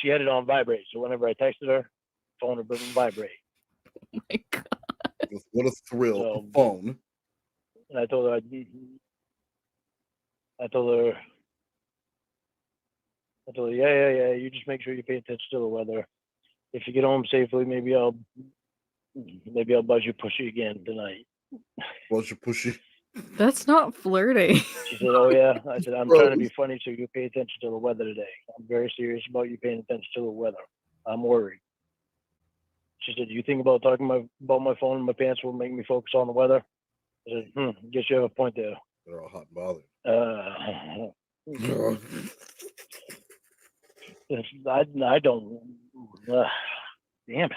Speaker 7: she had it on vibrate, so whenever I texted her, phone would vibrate.
Speaker 5: Oh my god!
Speaker 4: What a thrill!
Speaker 7: So,
Speaker 4: a phone.
Speaker 7: And I told her, yeah. You just make sure you pay attention to the weather. If you get home safely, maybe I'll buzz you pushy again tonight.
Speaker 4: Buzz you pushy.
Speaker 5: That's not flirting.
Speaker 7: She said, "Oh yeah." I said, "I'm trying to be funny, so you pay attention to the weather today. I'm very serious about you paying attention to the weather. I'm worried." She said, "Do you think about talking about my phone and my pants will make me focus on the weather?" I said, guess you have a point there.
Speaker 4: They're all hot and bothered.
Speaker 7: I don't. Damn it.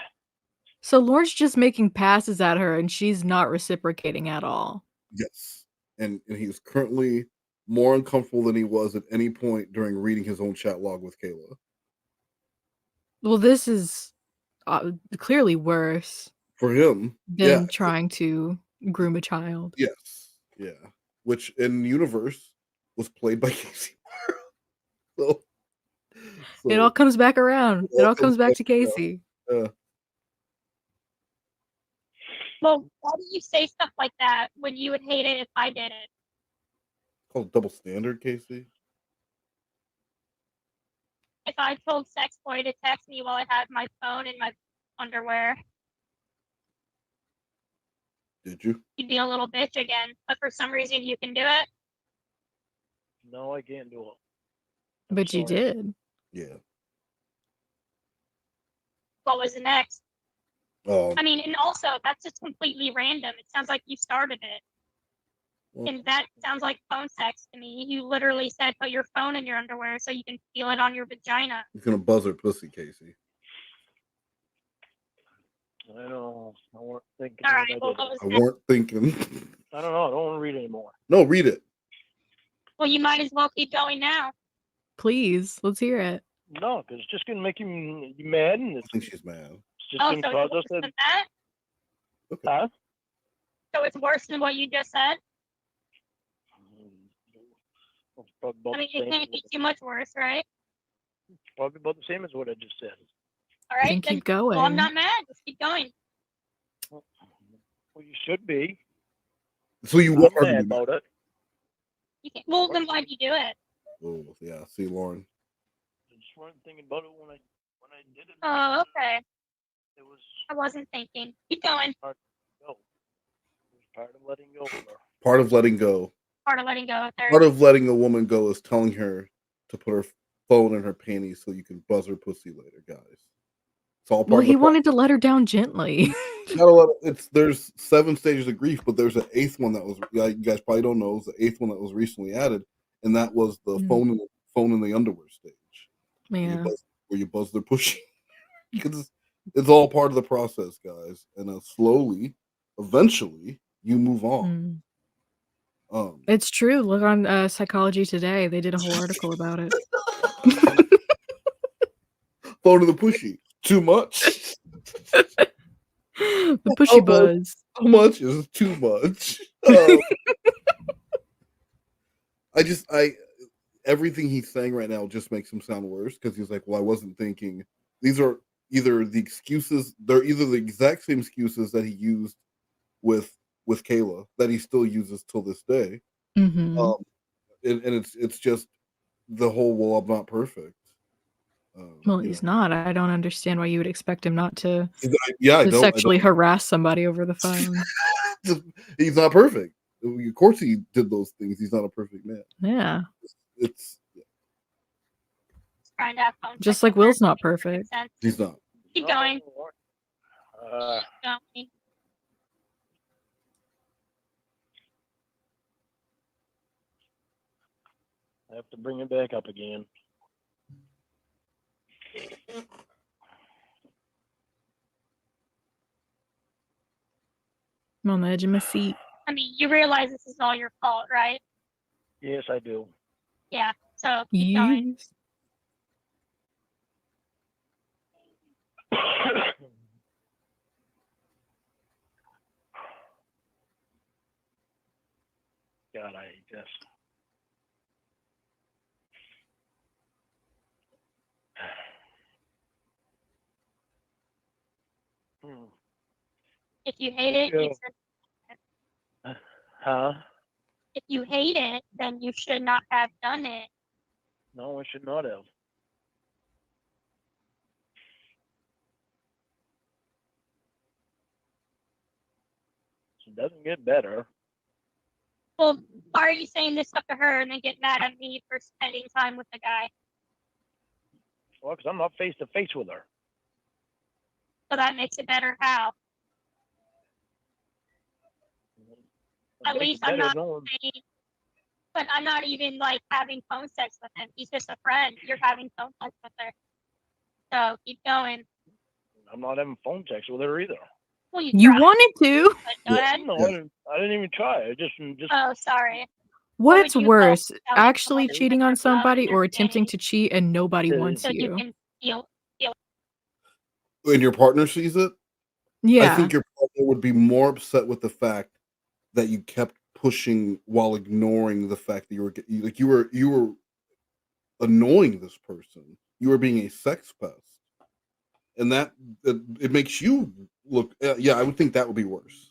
Speaker 5: So Lorne's just making passes at her and she's not reciprocating at all.
Speaker 4: Yes. And he's currently more uncomfortable than he was at any point during reading his own chat log with Kayla.
Speaker 5: Well, this is clearly worse
Speaker 4: for him
Speaker 5: than trying to groom a child.
Speaker 4: Yes. Yeah. Which in universe was played by Casey. So
Speaker 5: it all comes back around. It all comes back to Casey.
Speaker 6: Well, why do you say stuff like that when you would hate it if I did it?
Speaker 4: Called double standard, Casey.
Speaker 6: If I told Sex Boy to text me while I had my phone in my underwear,
Speaker 4: did you?
Speaker 6: you'd be a little bitch again. But for some reason, you can do it.
Speaker 7: No, I can't do it.
Speaker 5: But you
Speaker 7: sorry.
Speaker 5: did.
Speaker 4: Yeah.
Speaker 6: What was the next?
Speaker 4: Oh,
Speaker 6: I mean, and also that's just completely random. It sounds like you started it. And that sounds like phone sex to me. You literally said put your phone in your underwear so you can feel it on your vagina.
Speaker 4: he's gonna buzz her pussy, Casey.
Speaker 7: I know. I weren't thinking.
Speaker 6: All
Speaker 7: when
Speaker 6: right,
Speaker 7: I
Speaker 6: well,
Speaker 7: did
Speaker 6: what
Speaker 7: it.
Speaker 6: was
Speaker 4: I
Speaker 6: next?
Speaker 4: weren't thinking.
Speaker 7: I don't know. I don't want to read anymore.
Speaker 4: No, read it.
Speaker 6: Well, you might as well keep going now.
Speaker 5: Please, let's hear it.
Speaker 7: No, because it's just gonna make you mad, and
Speaker 4: I
Speaker 7: it's
Speaker 4: think she's mad.
Speaker 7: just
Speaker 6: Oh,
Speaker 7: gonna
Speaker 6: so
Speaker 7: cause
Speaker 6: it's
Speaker 7: us
Speaker 6: worse than that?
Speaker 7: Huh?
Speaker 6: So it's worse than what you just said?
Speaker 7: It's probably about
Speaker 6: I mean,
Speaker 7: the
Speaker 6: it
Speaker 7: same.
Speaker 6: can't be too much worse, right?
Speaker 7: Probably about the same as what I just said.
Speaker 6: All right,
Speaker 5: Then
Speaker 6: then.
Speaker 5: keep going.
Speaker 6: Well, I'm not mad. Just keep going.
Speaker 7: Well, you should be.
Speaker 4: So you
Speaker 7: I'm
Speaker 4: are
Speaker 7: mad
Speaker 4: gonna be
Speaker 7: about it.
Speaker 6: You can't, well, then why'd you do it?
Speaker 4: Oh, yeah. See, Lauren.
Speaker 7: I just weren't thinking about it when I did it.
Speaker 6: Oh, okay.
Speaker 7: It was
Speaker 6: I wasn't thinking. Keep going.
Speaker 7: hard to go. It was part of letting go of her.
Speaker 4: Part of letting go.
Speaker 6: Part of letting go. Third.
Speaker 4: Part of letting a woman go is telling her to put her phone in her panties so you can buzz her pussy later, guys. It's all part
Speaker 5: Well,
Speaker 4: of
Speaker 5: he
Speaker 4: the
Speaker 5: wanted to let her down gently.
Speaker 4: there's 7 stages of grief, but there's an 8th one that was you guys probably don't know. It was the 8th one that was recently added, and that was the phone in the underwear stage.
Speaker 5: Yeah.
Speaker 4: Where you buzz their pussy. Because it's all part of the process, guys. And slowly, eventually, you move on.
Speaker 5: It's true. Look on Psychology Today. They did a whole article about it.
Speaker 4: Phone to the pushy. Too much.
Speaker 5: The pushy buzz.
Speaker 4: How much is too much? Everything he's saying right now just makes him sound worse because he's like, well, I wasn't thinking. These are either the excuses. They're either the exact same excuses that he used with Kayla that he still uses till this day.
Speaker 5: Mm-hmm.
Speaker 4: And it's just the whole, well, I'm not perfect.
Speaker 5: Well, he's not. I don't understand why you would expect him not to,
Speaker 4: I
Speaker 5: sexually
Speaker 4: don't.
Speaker 5: harass somebody over the phone.
Speaker 4: He's not perfect. Of course he did those things. He's not a perfect man.
Speaker 5: Yeah.
Speaker 4: It's
Speaker 6: Trying to have phone
Speaker 5: just
Speaker 6: sex
Speaker 5: like
Speaker 6: with her.
Speaker 5: Will's not perfect.
Speaker 6: Sense.
Speaker 4: He's not.
Speaker 6: Keep going.
Speaker 7: Keep
Speaker 6: going.
Speaker 7: I have to bring it back up again.
Speaker 5: I'm on the edge of my seat.
Speaker 6: I mean, you realize this is all your fault, right?
Speaker 7: Yes, I do.
Speaker 6: Yeah. So keep going.
Speaker 7: God, I hate this.
Speaker 6: If you hate it, you should.
Speaker 7: Huh?
Speaker 6: If you hate it, then you should not have done it.
Speaker 7: No, I should not have. It doesn't get better.
Speaker 6: Well, why are you saying this stuff to her and then get mad at me for spending time with the guy?
Speaker 7: Well, because I'm not face to face with her.
Speaker 6: So that makes it better. How? At least I'm not saying, but I'm not even like having phone sex with him. He's just a friend. You're having phone sex with her. So keep going.
Speaker 7: I'm not having phone sex with her either.
Speaker 6: Well,
Speaker 5: You
Speaker 6: tried.
Speaker 5: wanted to.
Speaker 6: Go ahead.
Speaker 7: No, I didn't even try. I just.
Speaker 6: Oh, sorry.
Speaker 5: What's worse, actually cheating on somebody or attempting to cheat and nobody wants
Speaker 6: So you
Speaker 5: you?
Speaker 6: can feel.
Speaker 4: When your partner sees it, I
Speaker 5: Yeah.
Speaker 4: think your partner would be more upset with the fact that you kept pushing while ignoring the fact that you were annoying this person. You were being a sex pest, and that it makes you look. Yeah, I would think that would be worse.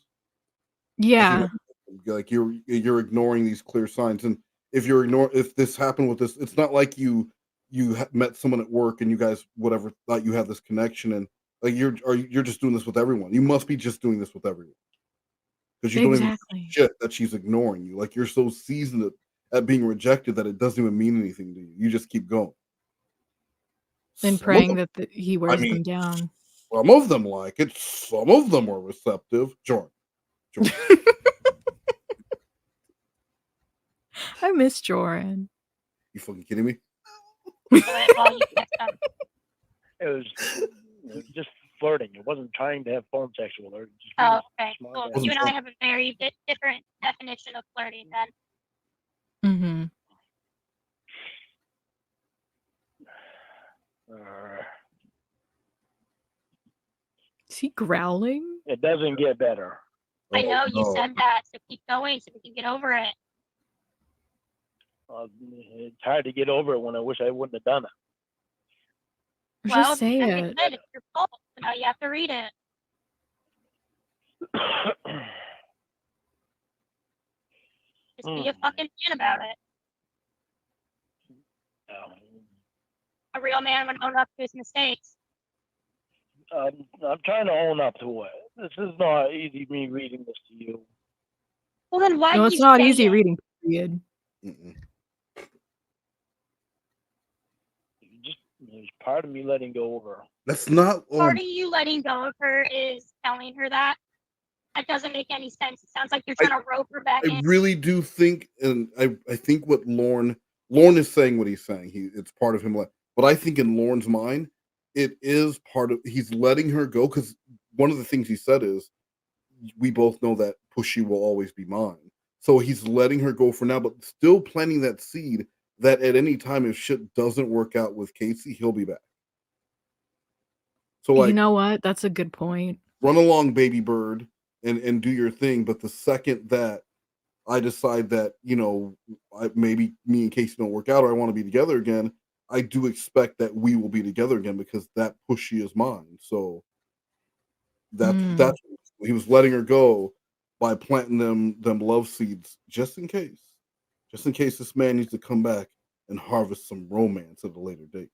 Speaker 5: Yeah.
Speaker 4: Like you're ignoring these clear signs, and if this happened with this, it's not like you met someone at work and you guys whatever thought you had this connection, and like you're just doing this with everyone. You must be just doing this with everyone because you don't even
Speaker 5: Exactly.
Speaker 4: shit that she's ignoring you. Like you're so seasoned at being rejected that it doesn't even mean anything to you. You just keep going.
Speaker 5: And
Speaker 4: Some
Speaker 5: praying
Speaker 4: of
Speaker 5: that he
Speaker 4: I
Speaker 5: wears
Speaker 4: mean,
Speaker 5: them down.
Speaker 4: some of them like it. Some of them are receptive. Jordan.
Speaker 5: I miss Joran.
Speaker 4: You fucking kidding me?
Speaker 7: It was just flirting. It wasn't trying to have phone sex with her. Just
Speaker 6: Oh, okay.
Speaker 7: smart
Speaker 6: Well,
Speaker 7: guy.
Speaker 6: you and I have a very different definition of flirting then.
Speaker 5: Mm-hmm. Is he growling?
Speaker 7: It doesn't get better.
Speaker 6: I know you
Speaker 4: no.
Speaker 6: said that, so keep going so we can get over it.
Speaker 7: It's hard to get over it when I wish I wouldn't have done it.
Speaker 6: Well,
Speaker 5: Just say
Speaker 6: then
Speaker 5: it.
Speaker 6: you said it's your fault, so now you have to read it. Just be a fucking man about it. A real man would own up to his mistakes.
Speaker 7: I'm trying to own up to it. This is not easy, me reading this to you.
Speaker 6: Well, then why
Speaker 5: No,
Speaker 6: do
Speaker 5: it's
Speaker 6: you
Speaker 5: not
Speaker 6: say
Speaker 5: easy
Speaker 6: it?
Speaker 5: reading, period.
Speaker 7: There's part of me letting go of her.
Speaker 4: That's not.
Speaker 6: Part of you letting go of her is telling her that. That doesn't make any sense. It sounds like you're trying to rope her back
Speaker 4: I
Speaker 6: in.
Speaker 4: really do think, and I think what Lorne is saying, what he's saying, it's part of him. But I think in Lorne's mind, it is part of he's letting her go because one of the things he said is, we both know that Pushy will always be mine. So he's letting her go for now, but still planting that seed that at any time, if shit doesn't work out with Casey, he'll be back. So like,
Speaker 5: you know what? That's a good point.
Speaker 4: run along, baby bird, and do your thing. But the second that I decide that, maybe me and Casey don't work out or I want to be together again, I do expect that we will be together again because that Pushy is mine. So that's he was letting her go by planting them love seeds just in case this man needs to come back and harvest some romance at a later date.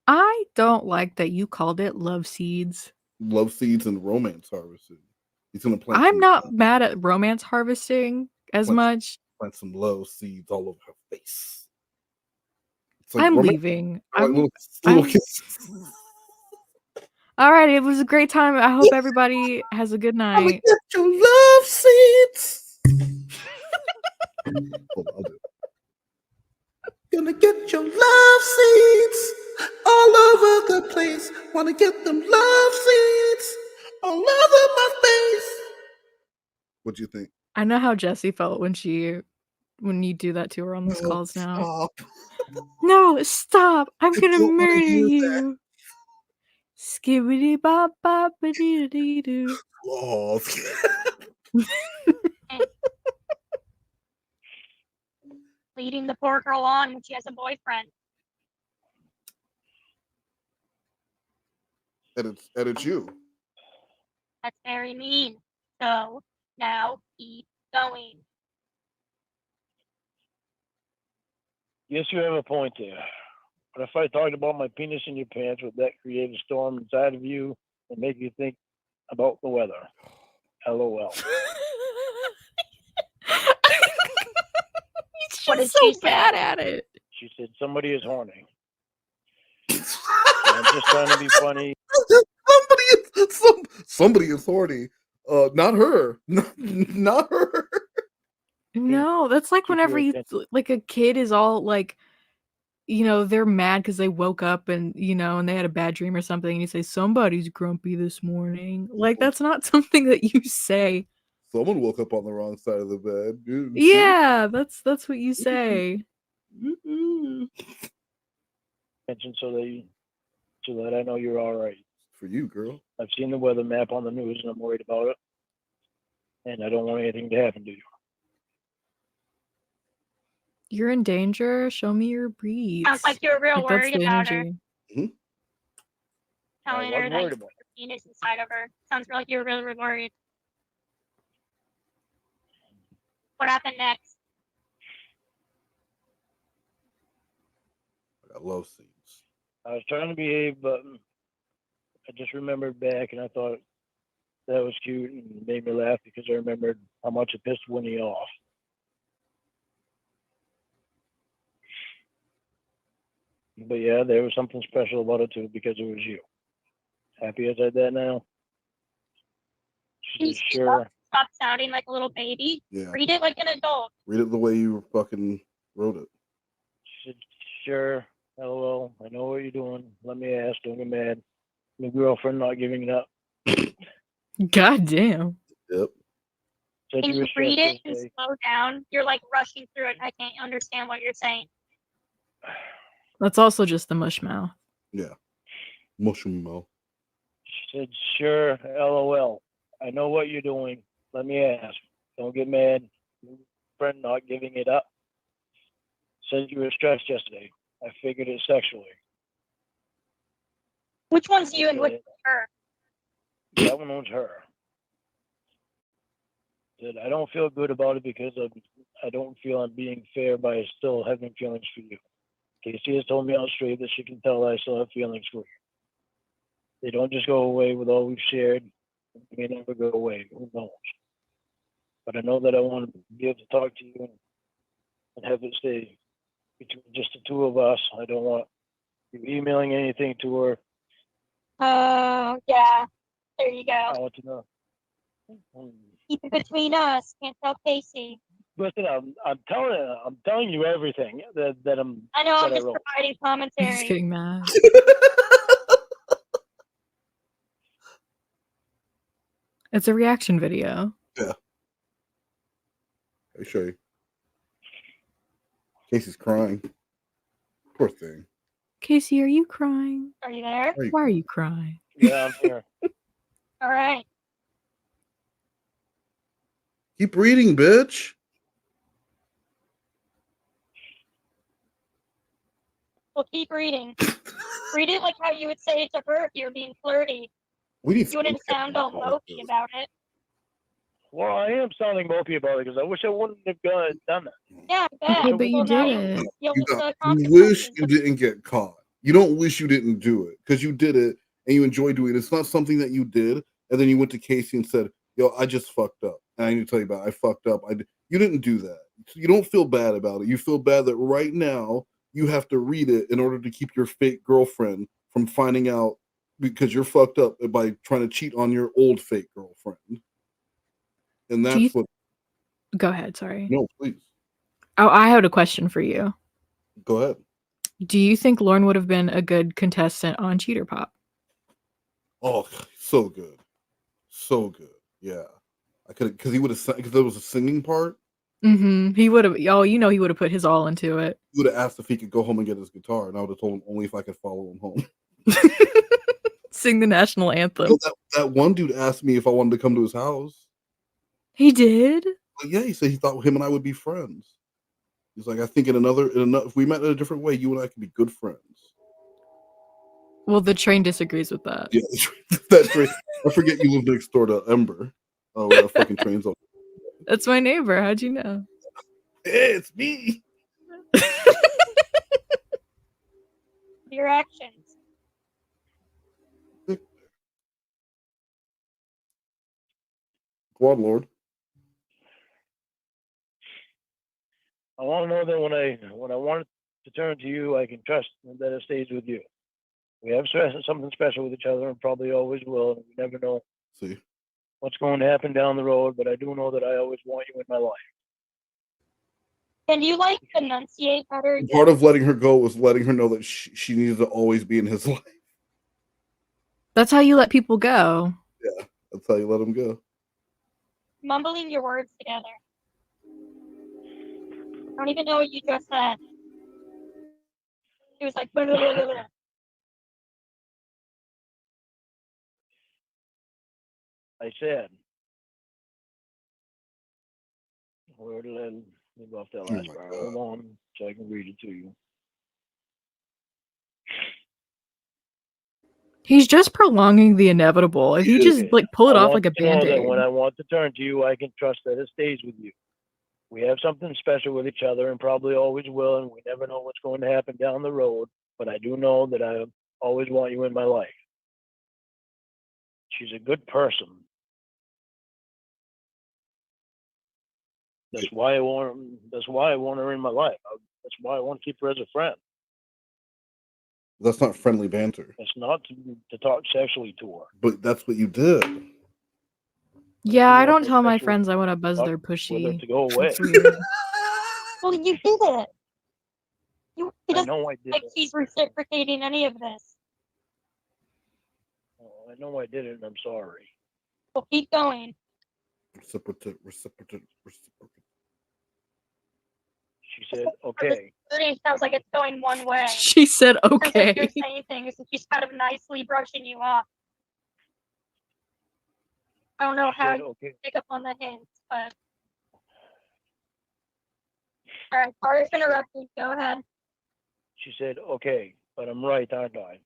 Speaker 5: I don't like that you called it love seeds.
Speaker 4: Love seeds and romance harvesting. He's gonna plant.
Speaker 5: I'm not mad at romance harvesting as much.
Speaker 4: Plant some love seeds all over her face. Like
Speaker 5: I'm
Speaker 4: romance,
Speaker 5: leaving.
Speaker 4: like little kisses.
Speaker 5: All right, it was a great time. I hope everybody has a good night.
Speaker 4: Get your love seeds. Hold on, I'll do it. Gonna get your love seeds all over the place. Wanna get them love seeds all over my face. What do you think?
Speaker 5: I know how Jessie felt when you do that to her on those calls now.
Speaker 4: Stop.
Speaker 5: No, stop. I'm
Speaker 4: I
Speaker 5: gonna
Speaker 4: don't wanna
Speaker 5: murder
Speaker 4: hear
Speaker 5: you. Skibbity bop bop dee dee doo.
Speaker 4: Oh.
Speaker 6: Leading the poor girl on when she has a boyfriend.
Speaker 4: And it's you.
Speaker 6: That's very mean. So now keep going.
Speaker 7: Yes, you have a point there. But if I talked about my penis in your pants, would that create a storm inside of you and make you think about the weather? LOL.
Speaker 5: She's just so bad at it.
Speaker 7: She said somebody is horny. I'm just trying to be funny.
Speaker 4: Somebody is horny. Not her. Not her.
Speaker 5: No, that's like whenever you like a kid is all like, they're mad because they woke up and and they had a bad dream or something, and you say somebody's grumpy this morning. Like that's not something that you say.
Speaker 4: Someone woke up on the wrong side of the bed. Dude.
Speaker 5: Yeah, that's what you say.
Speaker 7: Attention so that I know you're all right.
Speaker 4: For you, girl.
Speaker 7: I've seen the weather map on the news and I'm worried about it. And I don't want anything to happen to you.
Speaker 5: You're in danger. Show me your breeds.
Speaker 6: Sounds like you're real
Speaker 5: That's
Speaker 6: worried
Speaker 5: the
Speaker 6: about her.
Speaker 5: energy.
Speaker 6: Telling her that you put your penis inside of her. Sounds like you're really worried. What happened next?
Speaker 4: I got love seeds.
Speaker 7: I was trying to behave, but I just remembered back and I thought that was cute and it made me laugh because I remembered how much it pissed Winnie off. But yeah, there was something special about it too because it was you. Happy I said that now? She said, sure.
Speaker 6: Stop sounding like a little baby.
Speaker 4: Yeah.
Speaker 6: Read it like an adult.
Speaker 4: Read it the way you fucking wrote it.
Speaker 7: She said, sure. LOL. I know what you're doing. Let me ask. Don't get mad. My girlfriend not giving it up.
Speaker 5: God damn.
Speaker 4: Yep.
Speaker 7: Said
Speaker 6: Can
Speaker 7: you
Speaker 6: you
Speaker 7: were
Speaker 6: read
Speaker 7: stressed
Speaker 6: it and
Speaker 7: yesterday.
Speaker 6: slow down? You're like rushing through it. I can't understand what you're saying.
Speaker 5: That's also just the mush mouth.
Speaker 4: Yeah. Mushroom.
Speaker 7: She said, sure. LOL. I know what you're doing. Let me ask. Don't get mad. Your friend not giving it up. Said you were stressed yesterday. I figured it sexually.
Speaker 6: Which one's you and which one's her?
Speaker 7: That one was her. Said, I don't feel good about it because I don't feel I'm being fair by still having feelings for you. Casey has told me out straight that she can tell I still have feelings for you. They don't just go away with all we've shared. They may never go away. Who knows? But I know that I want to be able to talk to you and have it stay between just the two of us. I don't want you emailing anything to her.
Speaker 6: Yeah. There you go.
Speaker 7: I want to know.
Speaker 6: Keep it between us. Can't tell Casey.
Speaker 7: Listen, I'm telling you everything that I'm.
Speaker 6: I know. I'm
Speaker 7: that I
Speaker 6: just
Speaker 7: wrote.
Speaker 6: providing commentary.
Speaker 5: He's getting mad. It's a reaction video.
Speaker 4: Yeah. Let me show you. Casey's crying. Poor thing.
Speaker 5: Casey, are you crying?
Speaker 6: Are you there?
Speaker 5: Why are you crying?
Speaker 7: Yeah, I'm here.
Speaker 6: All right.
Speaker 4: Keep reading, bitch.
Speaker 6: Well, keep reading. Read it like how you would say it to her if you were being flirty.
Speaker 4: We need
Speaker 6: You wouldn't sound all mopey about it.
Speaker 7: Well, I am sounding mopey about it because I wish I wouldn't have done that.
Speaker 6: Yeah, I
Speaker 5: Okay,
Speaker 6: bet.
Speaker 5: but you
Speaker 6: Well, now
Speaker 5: did it.
Speaker 6: You'll
Speaker 4: You,
Speaker 6: lose the
Speaker 4: you wish you didn't get caught. You don't wish you didn't do it because you did it and you enjoy doing it. It's not something that you did and then you went to Casey and said, "Yo, I just fucked up." And I need to tell you about it. I fucked up. You didn't do that. You don't feel bad about it. You feel bad that right now you have to read it in order to keep your fake girlfriend from finding out because you're fucked up by trying to cheat on your old fake girlfriend. And that's what.
Speaker 5: Go ahead, sorry.
Speaker 4: No, please.
Speaker 5: Oh, I had a question for you.
Speaker 4: Go ahead.
Speaker 5: Do you think Lorne would have been a good contestant on Cheater Pop?
Speaker 4: Oh, so good. So good. Yeah. I could because he would have because there was a singing part.
Speaker 5: Mm-hmm. He would have. Oh, you know, he would have put his all into it.
Speaker 4: He would have asked if he could go home and get his guitar, and I would have told him only if I could follow him home.
Speaker 5: Sing the national anthem.
Speaker 4: You know, that one dude asked me if I wanted to come to his house.
Speaker 5: He did?
Speaker 4: But yeah, he said he thought him and I would be friends. He's like, I think in another, if we met in a different way, you and I could be good friends.
Speaker 5: Well, the train disagrees with that.
Speaker 4: Yeah, that train. I forget you live next door to Ember. Oh, where that fucking train's on.
Speaker 5: That's my neighbor. How'd you know?
Speaker 4: Hey, it's me.
Speaker 6: Your actions.
Speaker 4: Go on, Lord.
Speaker 7: I want to know that when I want to turn to you, I can trust that it stays with you. We have something special with each other, and probably always will. And we never know what's going to happen down the road. But I do know that I always want you in my life.
Speaker 6: Can you like enunciate better?
Speaker 4: Part of letting her go was letting her know that she needed to always be in his life.
Speaker 5: That's how you let people go.
Speaker 4: Yeah, that's how you let them go.
Speaker 6: Mumbling your words together. I don't even know what you just said. It was like. Blah, blah, blah, blah, blah.
Speaker 7: I said, where did I leave off that last part? Hold on, so I can read it to you.
Speaker 5: He's just prolonging the inevitable. If you just like pull it off like a
Speaker 7: I want to know
Speaker 5: band-aid.
Speaker 7: that when I want to turn to you, I can trust that it stays with you. We have something special with each other and probably always will, and we never know what's going to happen down the road, but I do know that I always want you in my life. She's a good person. That's why I want her in my life. That's why I want to keep her as a friend.
Speaker 4: That's not friendly banter.
Speaker 7: It's not to talk sexually to her.
Speaker 4: But that's what you did.
Speaker 5: Yeah, I don't
Speaker 7: to
Speaker 5: tell my
Speaker 7: sexually
Speaker 5: friends I want to buzz
Speaker 7: talk
Speaker 5: their
Speaker 7: with her
Speaker 5: pushy.
Speaker 7: to go away.
Speaker 5: It's weird.
Speaker 6: Well, you did it. He
Speaker 7: I
Speaker 6: doesn't
Speaker 7: know I did
Speaker 6: like
Speaker 7: it.
Speaker 6: he's reciprocating any of this.
Speaker 7: I know I did it, and I'm sorry.
Speaker 6: Well, keep going.
Speaker 4: Reciprocate.
Speaker 7: She said, okay.
Speaker 6: It sounds like it's going one way.
Speaker 5: She said,
Speaker 6: Sounds like
Speaker 5: okay.
Speaker 6: you're saying things and she's kind of nicely brushing you off. I don't know how you pick up on the hints, but all right, sorry for interrupting. Go ahead.
Speaker 7: She said, okay, but I'm right, aren't I?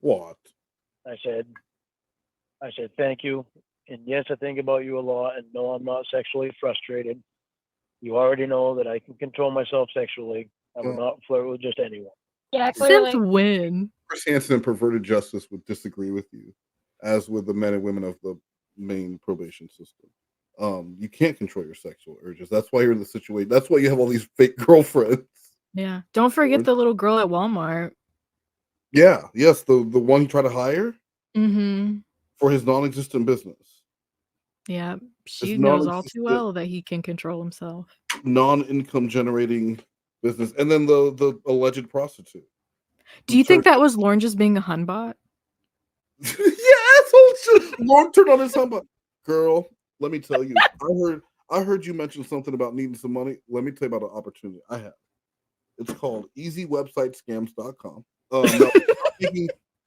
Speaker 4: What?
Speaker 7: I said, thank you. And yes, I think about you a lot, and no, I'm not sexually frustrated. You already know that I can control myself sexually. I will not flirt with just anyone.
Speaker 6: Yeah,
Speaker 5: Since when?
Speaker 4: Chris Hansen and Perverted Justice would disagree with you, as would the men and women of the main probation system. You can't control your sexual urges. That's why you're in the situation. That's why you have all these fake girlfriends.
Speaker 5: Yeah. Don't forget the little girl at Walmart.
Speaker 4: Yeah. Yes. The one he tried to hire
Speaker 5: Mm-hmm.
Speaker 4: for his non-existent business.
Speaker 5: Yeah. She
Speaker 4: His
Speaker 5: knows all too well that he can control himself.
Speaker 4: Non-income generating business, and then the alleged prostitute.
Speaker 5: Do you think that was Lorne just being a hunbot?
Speaker 4: Yes. Lorne turned on his humbug. Girl, let me tell you. I heard you mention something about needing some money. Let me tell you about an opportunity I have. It's called easywebsitescams.com.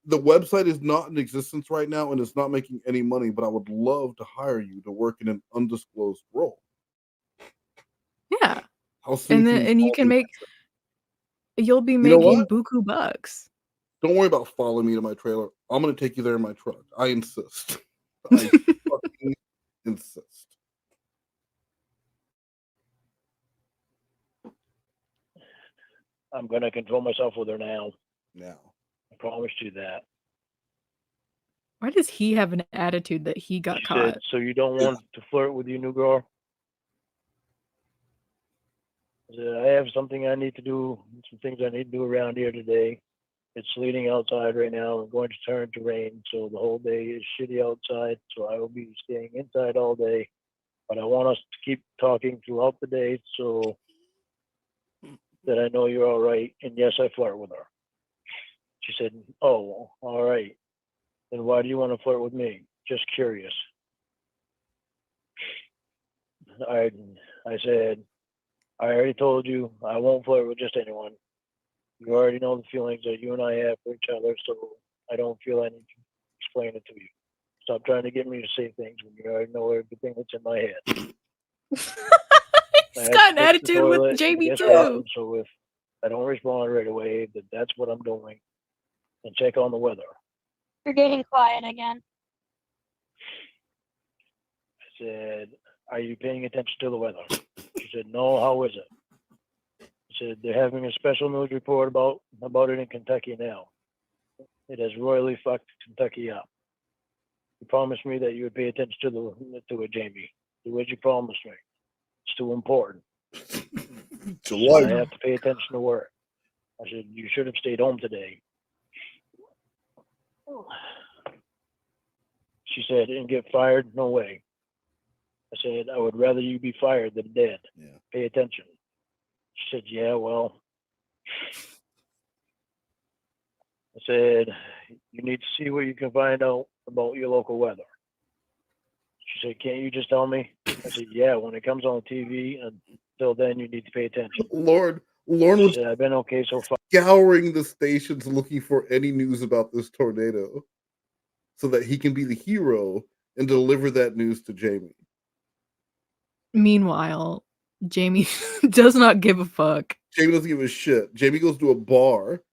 Speaker 4: The website is not in existence right now, and it's not making any money, but I would love to hire you to work in an undisclosed role.
Speaker 5: Yeah.
Speaker 4: How soon
Speaker 5: And you can make, you'll be
Speaker 4: know
Speaker 5: making
Speaker 4: what?
Speaker 5: buku bucks.
Speaker 4: Don't worry about following me to my trailer. I'm going to take you there in my truck. I insist. I fucking insist.
Speaker 7: I'm going to control myself with her now.
Speaker 4: Now.
Speaker 7: I promised you that.
Speaker 5: Why does he have an attitude that he got
Speaker 7: She
Speaker 5: caught?
Speaker 7: said, so you don't want to flirt with your new girl? I said, I have something I need to do, some things I need to do around here today. It's sleeting outside right now. I'm going to turn to rain, so the whole day is shitty outside, so I will be staying inside all day. But I want us to keep talking throughout the day so that I know you're all right. And yes, I flirt with her. She said, oh, all right. Then why do you want to flirt with me? Just curious. I said, I already told you I won't flirt with just anyone. You already know the feelings that you and I have for each other, so I don't feel I need to explain it to you. Stop trying to get me to say things when you already know everything that's in my head.
Speaker 5: He's got an attitude with Jamie too.
Speaker 7: So if I don't respond right away, then that's what I'm doing. And check on the weather.
Speaker 6: You're getting quiet again.
Speaker 7: I said, are you paying attention to the weather? She said, no, how is it? I said, they're having a special news report about it in Kentucky now. It has royally fucked Kentucky up. You promised me that you would pay attention to it, Jamie. Do what you promised me. It's too important. So I have to pay attention to work. I said, you should have stayed home today. She said, and get fired? No way. I said, I would rather you be fired than dead.
Speaker 4: Yeah.
Speaker 7: Pay attention. She said, yeah, well. I said, you need to see what you can find out about your local weather. She said, can't you just tell me? I said, yeah, when it comes on TV, until then you need to pay attention.
Speaker 4: Lorne was
Speaker 7: I've been okay so far.
Speaker 4: Scouring the stations looking for any news about this tornado so that he can be the hero and deliver that news to Jamie.
Speaker 5: Meanwhile, Jamie does not give a fuck.
Speaker 4: Jamie doesn't give a shit. Jamie goes to a bar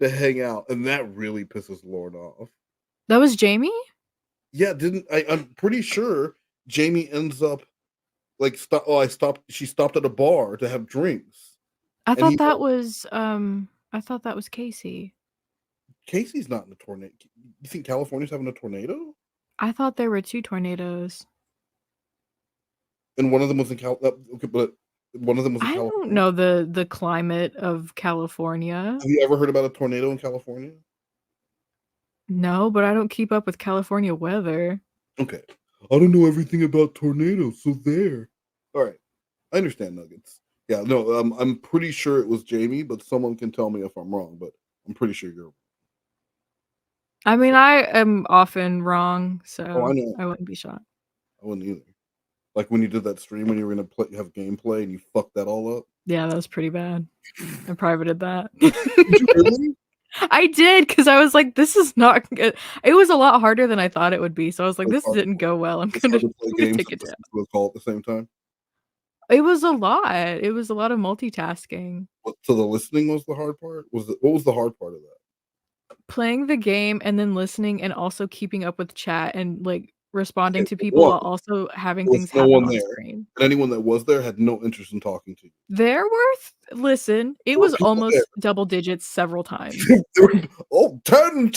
Speaker 4: to hang out, and that really pisses Lorne off.
Speaker 5: That was Jamie?
Speaker 4: Yeah, I'm pretty sure Jamie ends up like she stopped at a bar to have drinks.
Speaker 5: I thought that was Casey.
Speaker 4: Casey's not in a tornado. You think California's having a tornado?
Speaker 5: I thought there were two tornadoes.
Speaker 4: And one of them was in okay, but One of them was in
Speaker 5: I
Speaker 4: California.
Speaker 5: don't know the climate of California.
Speaker 4: Have you ever heard about a tornado in California?
Speaker 5: No, but I don't keep up with California weather.
Speaker 4: Okay. I don't know everything about tornadoes, so there. All right. I understand, Nuggets. Yeah, no, I'm pretty sure it was Jamie, but someone can tell me if I'm wrong, but I'm pretty sure you're.
Speaker 5: I mean, I am often wrong, so
Speaker 4: Oh, I know.
Speaker 5: I wouldn't be shocked.
Speaker 4: I wouldn't either. Like when you did that stream when you were gonna have gameplay and you fucked that all up.
Speaker 5: Yeah, that was pretty bad. I privated that.
Speaker 4: Did you really?
Speaker 5: I did, because I was like, this is not good. It was a lot harder than I thought it would be, so I was like, this didn't go well. I'm
Speaker 4: It's
Speaker 5: gonna,
Speaker 4: hard to play
Speaker 5: I'm gonna
Speaker 4: games
Speaker 5: take it
Speaker 4: and
Speaker 5: down.
Speaker 4: listen to a call at the same time.
Speaker 5: It was a lot. It was a lot of multitasking.
Speaker 4: So the listening was the hard part? What was the hard part of that?
Speaker 5: Playing the game and then listening and also keeping up with chat and like responding to
Speaker 4: Okay,
Speaker 5: people while
Speaker 4: one,
Speaker 5: also having
Speaker 4: there was
Speaker 5: things
Speaker 4: no
Speaker 5: happen
Speaker 4: one
Speaker 5: on
Speaker 4: there.
Speaker 5: screen.
Speaker 4: And anyone that was there had no interest in talking to you.
Speaker 5: There were, listen, it
Speaker 4: There were
Speaker 5: was
Speaker 4: people
Speaker 5: almost
Speaker 4: there.
Speaker 5: double digits several times.
Speaker 4: Oh, 10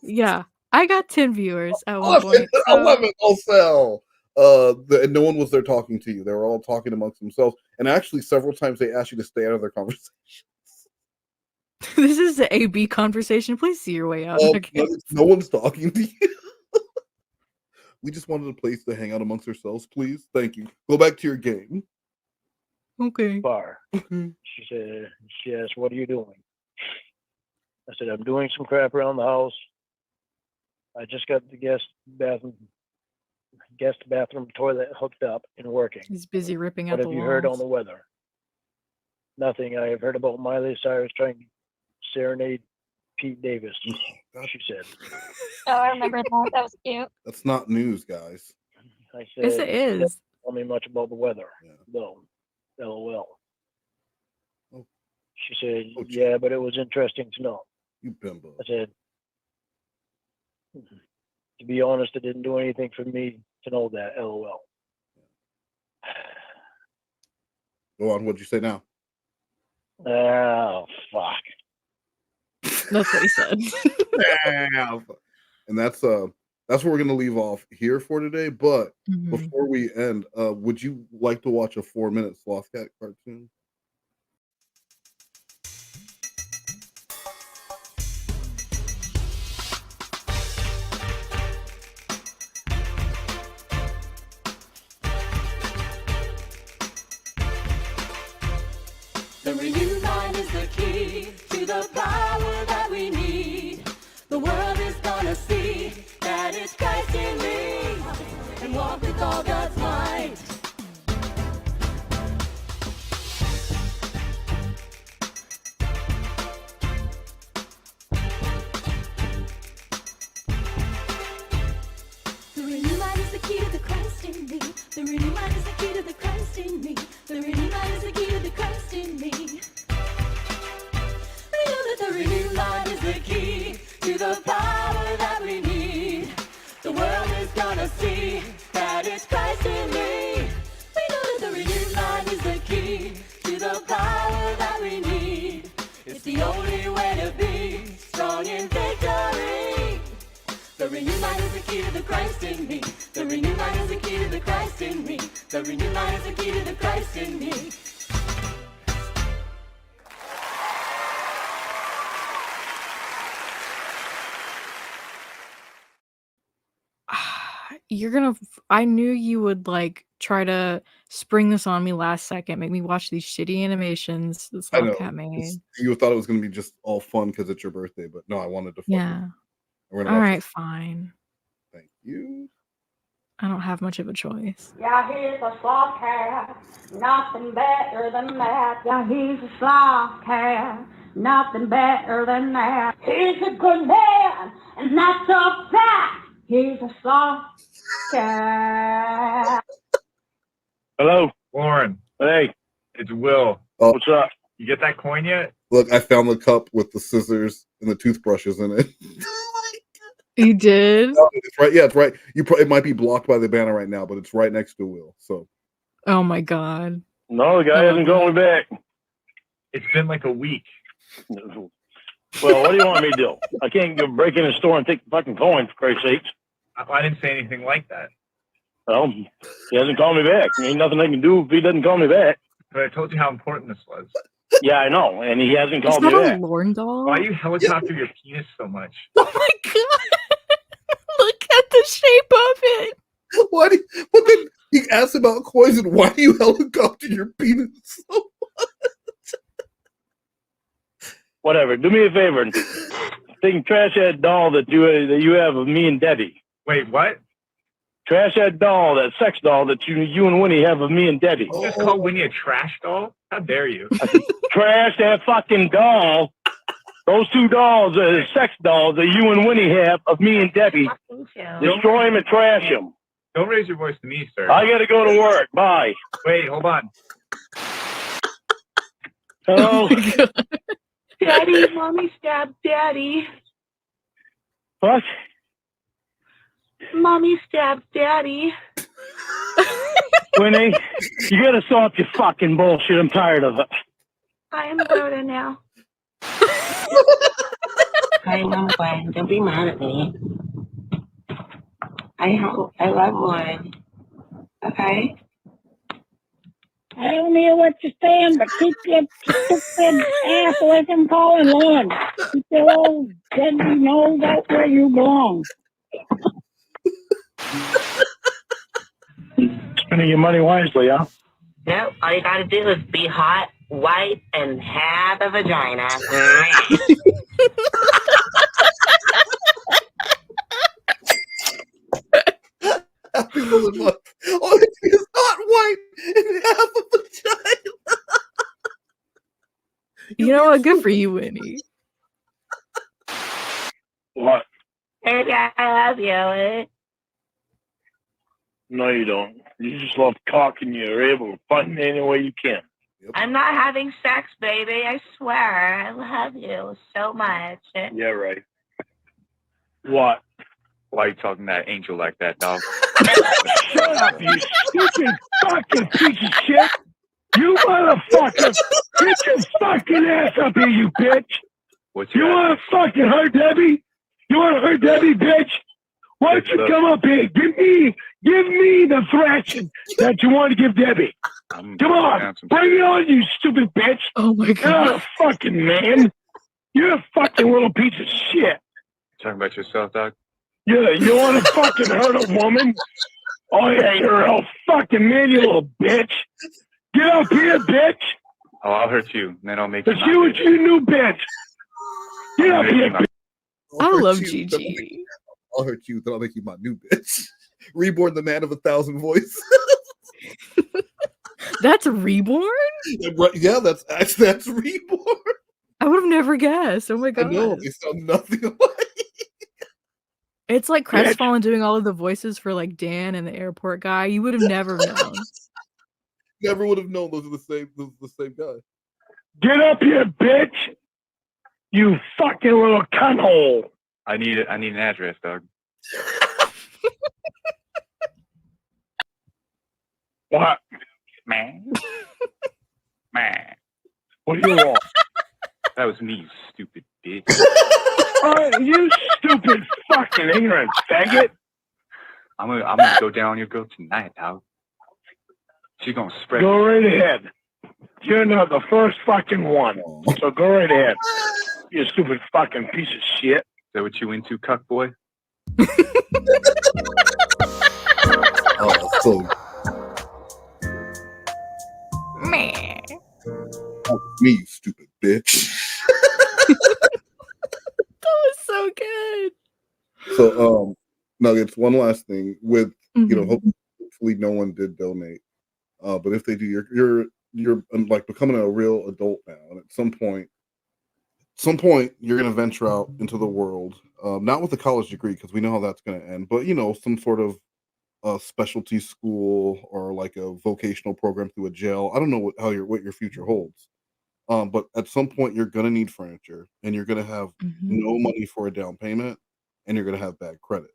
Speaker 5: Yeah, I got 10 viewers at one point.
Speaker 4: 11 sell. And no one was there talking to you. They were all talking amongst themselves. And actually, several times they asked you to stay out of their conversation.
Speaker 5: This is the AB conversation. Please see your way out.
Speaker 4: No one's talking to you. We just wanted a place to hang out amongst ourselves, please. Thank you. Go back to your game.
Speaker 5: Okay.
Speaker 7: Bar. She asked, what are you doing? I said, I'm doing some crap around the house. I just got the guest bathroom toilet hooked up and working.
Speaker 5: He's busy ripping out
Speaker 7: What
Speaker 5: the
Speaker 7: have you heard on
Speaker 5: walls.
Speaker 7: the weather? Nothing. I have heard about Miley Cyrus trying to serenade Pete Davis, she said.
Speaker 6: Oh, I remember that. That was cute.
Speaker 4: That's not news, guys.
Speaker 7: I said,
Speaker 5: Yes, it is.
Speaker 7: "Doesn't tell me much about the weather. No. LOL.
Speaker 4: Oh.
Speaker 7: She said, yeah, but it was interesting to know.
Speaker 4: You bimbo.
Speaker 7: I said, to be honest, it didn't do anything for me to know that. LOL.
Speaker 4: Go on. What'd you say now?
Speaker 7: Oh, fuck.
Speaker 5: That's what he said.
Speaker 4: And that's where we're gonna leave off here for today. But
Speaker 5: Mhm.
Speaker 4: before we end, would you like to watch a 4-minute Sloth Cat cartoon?
Speaker 8: The renewed mind is the key to the power that we need. The world is gonna see that it's Christ in me and walk with all God's might. The renewed mind is the key to the Christ in me. The renewed mind is the key to the Christ in me. The renewed mind is the key to the Christ in me. We know that the renewed mind is the key to the power that we need. The world is gonna see that it's Christ in me. We know that the renewed mind is the key to the power that we need. It's the only way to be strong in victory. The renewed mind is the key to the Christ in me. The renewed mind is the key to the Christ in me. The renewed mind is the key to the Christ in me.
Speaker 5: I knew you would like try to spring this on me last second, make me watch these shitty animations that
Speaker 4: I know.
Speaker 5: Slothcat made.
Speaker 4: You thought it was gonna be just all fun because it's your birthday, but no, I wanted to.
Speaker 5: Yeah.
Speaker 4: We're
Speaker 5: All
Speaker 4: gonna watch
Speaker 5: right,
Speaker 4: this.
Speaker 5: fine.
Speaker 4: Thank you.
Speaker 5: I don't have much of a choice.
Speaker 12: Yeah, he's a sloth cat, nothing better than that. Yeah, he's a sloth cat, nothing better than that. He's a good man, and that's a fact. He's a sloth cat.
Speaker 23: Hello, Lauren. Hey, it's Will.
Speaker 4: Oh.
Speaker 23: What's up? You get that coin yet?
Speaker 4: Look, I found the cup with the scissors and the toothbrushes in it.
Speaker 5: You did?
Speaker 4: Oh, it's right. Yeah, it's right. It might be blocked by the banner right now, but it's right next to Will. So.
Speaker 5: Oh my god.
Speaker 7: No, the guy hasn't called me back.
Speaker 23: It's been like a week.
Speaker 7: Well, what do you want me to do? I can't go break in a store and take the fucking coin, for Christ's sakes.
Speaker 23: I didn't say anything like that.
Speaker 7: Well, he hasn't called me back. Ain't nothing I can do if he doesn't call me back.
Speaker 23: But I told you how important this was.
Speaker 7: Yeah, I know, and he hasn't
Speaker 5: Is
Speaker 7: called me
Speaker 5: that a
Speaker 7: back.
Speaker 5: Lorne doll?
Speaker 23: Why you helicopter your penis so much?
Speaker 5: Oh my god! Look at the shape of it.
Speaker 4: Why do you, but then he asks about coins and why do you helicopter your penis so much?
Speaker 7: Whatever. Do me a favor. Trash that doll that you have of me and Debbie.
Speaker 23: Wait, what?
Speaker 7: Trash that doll, that sex doll that you and Winnie have of me and Debbie.
Speaker 23: You just call Winnie a trash doll? How dare you?
Speaker 7: Trash that fucking doll. Those two dolls are sex dolls that you and Winnie have of me and Debbie. Destroy them and trash them.
Speaker 23: Don't raise your voice to me, sir.
Speaker 7: I gotta go to work. Bye.
Speaker 23: Wait, hold on.
Speaker 7: Hello?
Speaker 12: Daddy, Mommy stabbed Daddy.
Speaker 7: What?
Speaker 12: Mommy stabbed Daddy.
Speaker 7: Winnie, you gotta stop your fucking bullshit. I'm tired of it.
Speaker 12: I am Rhoda now.
Speaker 14: Hi, Mom Gwen. Don't be mad at me. I love Lauren. Okay?
Speaker 22: I don't hear what you're saying, but keep your stupid ass away from calling Lorne. Keep your old deadly nose out where you belong.
Speaker 7: Spending your money wisely, huh?
Speaker 14: No, all you gotta do is be hot, white, and have a vagina.
Speaker 4: Happy Woman Month. All it is not white and half a vagina.
Speaker 5: You know what? Good for you, Winnie.
Speaker 7: What?
Speaker 14: Hey, I love you.
Speaker 7: No, you don't. You just love cock and you're able to find me any way you can.
Speaker 14: I'm not having sex, baby. I swear. I love you so much.
Speaker 7: Yeah, right. What?
Speaker 23: Why are you talking to that angel like that, dog?
Speaker 7: Shut up, you stupid fucking piece of shit! You motherfucker! Get your fucking ass up here, you bitch! You wanna fucking hurt Debbie? You wanna hurt Debbie, bitch? Why don't you come up here? Give me the thrashing that you want to give Debbie. Come on, bring it on, you stupid bitch!
Speaker 5: Oh my god!
Speaker 7: You're not a fucking man. You're a fucking little piece of shit.
Speaker 23: Talking about yourself, dog?
Speaker 7: Yeah, you want to fucking hurt a woman? Oh yeah, you're a fucking man, you little bitch. Get up here, bitch.
Speaker 23: Oh, I'll hurt you, and then I'll make you.
Speaker 7: Let's see what you new bitch. Get up here, bitch.
Speaker 5: I love Gigi.
Speaker 4: I'll hurt you, then I'll make you my new bitch. Reborn, the man of 1,000 voices.
Speaker 5: That's Reborn?
Speaker 4: Yeah, that's Reborn.
Speaker 5: I would have never guessed. Oh my god.
Speaker 4: I know, they sound nothing alike.
Speaker 5: It's like Crestfallen doing all of the voices for like Dan and the airport guy. You would have never known.
Speaker 4: Never would have known those are the same guy.
Speaker 7: Get up here, bitch. You fucking little cunthole.
Speaker 23: I need an address, dog.
Speaker 7: What?
Speaker 23: Man.
Speaker 7: What do you want?
Speaker 23: That was me, you stupid bitch.
Speaker 7: Oh, you stupid fucking ignorant faggot.
Speaker 23: I'm gonna go down on your girl tonight, dog. She's gonna spread.
Speaker 7: Go right ahead. You're not the first fucking one. So go right ahead. You stupid fucking piece of shit.
Speaker 23: Is that what you into, cuck boy?
Speaker 4: Oh, so
Speaker 3: Man.
Speaker 4: oh, me, you stupid bitch.
Speaker 5: That was so good.
Speaker 4: So, Nuggets, one last thing with, you know, hopefully no one did donate. But if they do, you're like becoming a real adult now. And at some point you're going to venture out into the world, not with a college degree, because we know how that's going to end, but, you know, some sort of specialty school or like a vocational program through a jail. I don't know what your future holds. But at some point you're going to need furniture and you're going to have no money for a down payment and you're going to have bad credit.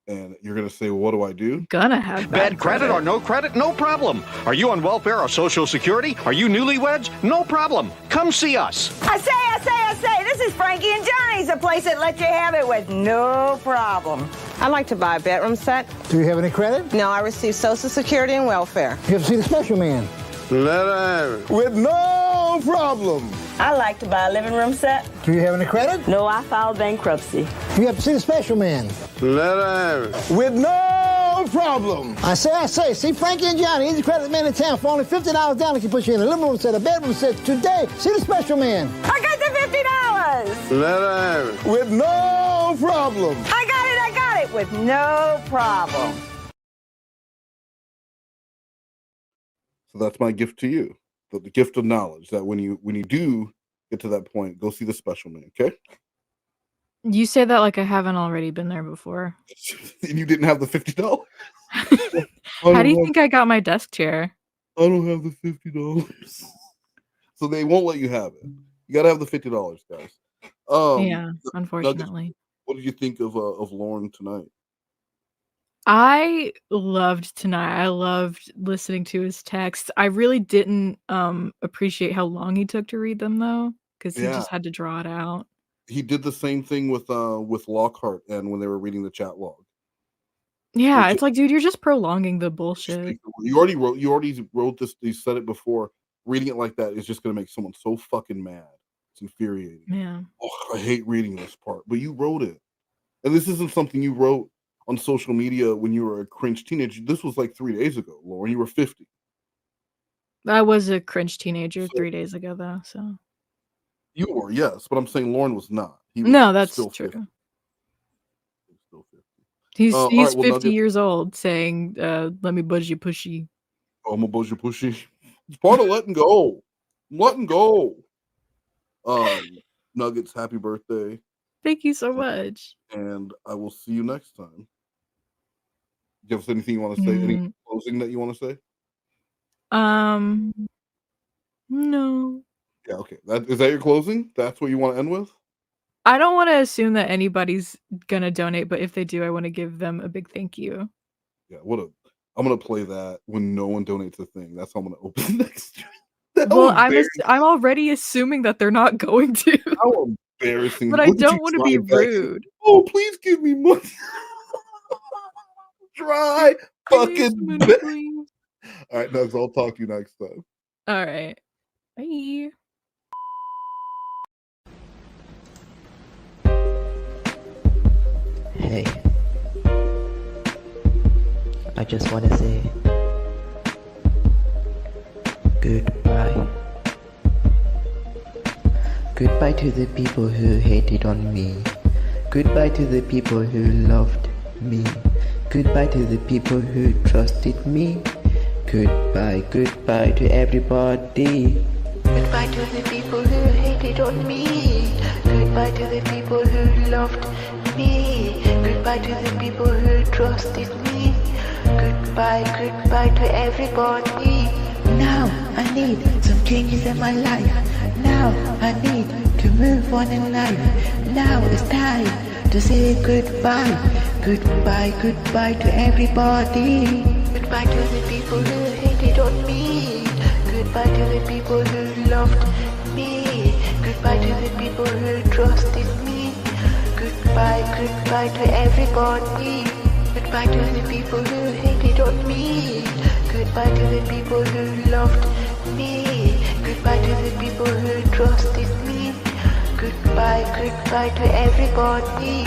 Speaker 4: And you're going to say, well, what do I do?
Speaker 5: Gonna have
Speaker 15: bad credit or no credit? No problem. Are you on welfare or Social Security? Are you newlyweds? No problem. Come see us.
Speaker 21: I say, this is Frankie and Johnny's, a place that lets you have it with no problem.
Speaker 13: I'd like to buy a bedroom set.
Speaker 16: Do you have any credit?
Speaker 13: No, I receive Social Security and welfare.
Speaker 16: You have to see the special man.
Speaker 17: Let her have it. With no problem.
Speaker 24: I'd like to buy a living room set.
Speaker 16: Do you have any credit?
Speaker 24: No, I filed bankruptcy.
Speaker 16: You have to see the special man.
Speaker 17: Let her have it. With no problem.
Speaker 16: I say, see Frankie and Johnny, easy credit man in town for only $50 down. They can put you in a living room set, a bedroom set today. See the special man.
Speaker 24: I got the $50.
Speaker 17: Let her have it. With no problem.
Speaker 24: I got it with no problem.
Speaker 4: So that's my gift to you, the gift of knowledge. That when you do get to that point, go see the special man. Okay.
Speaker 5: You say that like I haven't already been there before.
Speaker 4: And you didn't have the $50.
Speaker 5: How do you think I got my desk chair?
Speaker 4: I don't have the $50. So they won't let you have it. You gotta have the $50, guys.
Speaker 5: Yeah, unfortunately.
Speaker 4: What did you think of Lorne tonight?
Speaker 5: I loved tonight. I loved listening to his texts. I really didn't appreciate how long he took to read them though, because he just had to draw it out.
Speaker 4: He did the same thing with Lockhart and when they were reading the chat log.
Speaker 5: Yeah, it's like, dude, you're just prolonging the bullshit.
Speaker 4: You already wrote this. You said it before. Reading it like that is just gonna make someone so fucking mad. It's infuriating.
Speaker 5: Yeah.
Speaker 4: Oh, I hate reading this part, but you wrote it, and this isn't something you wrote on social media when you were a cringe teenager. This was like 3 days ago, Lauren. You were 50.
Speaker 5: I was a cringe teenager 3 days ago, though. So
Speaker 4: you were, yes, but I'm saying Lauren was not. He was
Speaker 5: no, that's
Speaker 4: still
Speaker 5: true.
Speaker 4: 50.
Speaker 5: He's
Speaker 4: All right,
Speaker 5: 50 years old, saying, "Let me buzz you, pushy."
Speaker 4: Oh, I'm a buzz you, pushy. It's part of letting go. I'm letting go. Nuggets, happy birthday.
Speaker 5: Thank you so much.
Speaker 4: And I will see you next time. Do you have anything you want to say? Any closing that you want to say?
Speaker 5: No.
Speaker 4: Yeah, okay. Is that your closing? That's what you want to end with?
Speaker 5: I don't want to assume that anybody's gonna donate, but if they do, I want to give them a big thank you.
Speaker 4: Yeah, I'm gonna play that when no one donates a thing. That's how I'm gonna open next.
Speaker 5: Well, I'm already assuming that they're not going to.
Speaker 4: How embarrassing!
Speaker 5: But I don't want to be rude.
Speaker 4: Oh, please give me money. Try fucking.
Speaker 5: Please.
Speaker 4: All right, Nugs, I'll talk to you next time.
Speaker 5: All right. Bye.
Speaker 25: Hey, I just want to say goodbye. Goodbye to the people who hated on me. Goodbye to the people who loved me. Goodbye to the people who trusted me. Goodbye, goodbye to everybody. Goodbye to the people who hated on me. Goodbye to the people who loved me. Goodbye to the people who trusted me. Goodbye, goodbye to everybody. Now I need some changes in my life. Now I need to move on in life. Now it's time to say goodbye. Goodbye, goodbye to everybody. Goodbye to the people who hated on me. Goodbye to the people who loved me. Goodbye to the people who trusted me. Goodbye, goodbye to everybody. Goodbye to the people who hated on me. Goodbye to the people who loved me. Goodbye to the people who trusted me. Goodbye, goodbye to everybody.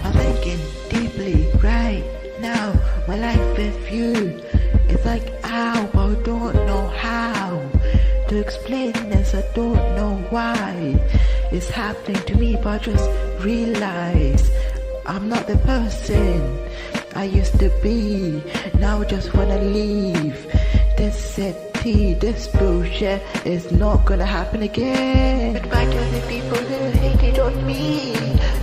Speaker 25: I'm thinking deeply right now. My life with you, it's like ow, I don't know how to explain this. I don't know why it's happening to me, but I just realize I'm not the person I used to be. Now I just wanna leave this city. This bullshit is not gonna happen again. Goodbye to the people who hated on me.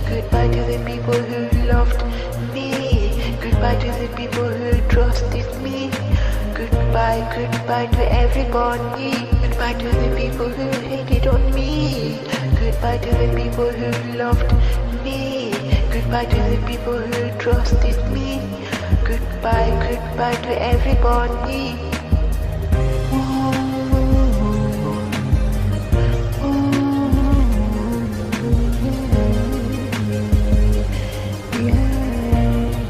Speaker 25: Goodbye to the people who loved me. Goodbye to the people who trusted me. Goodbye, goodbye to everybody. Goodbye to the people who hated on me. Goodbye to the people who loved me. Goodbye to the people who trusted me. Goodbye, goodbye to everybody. Yeah.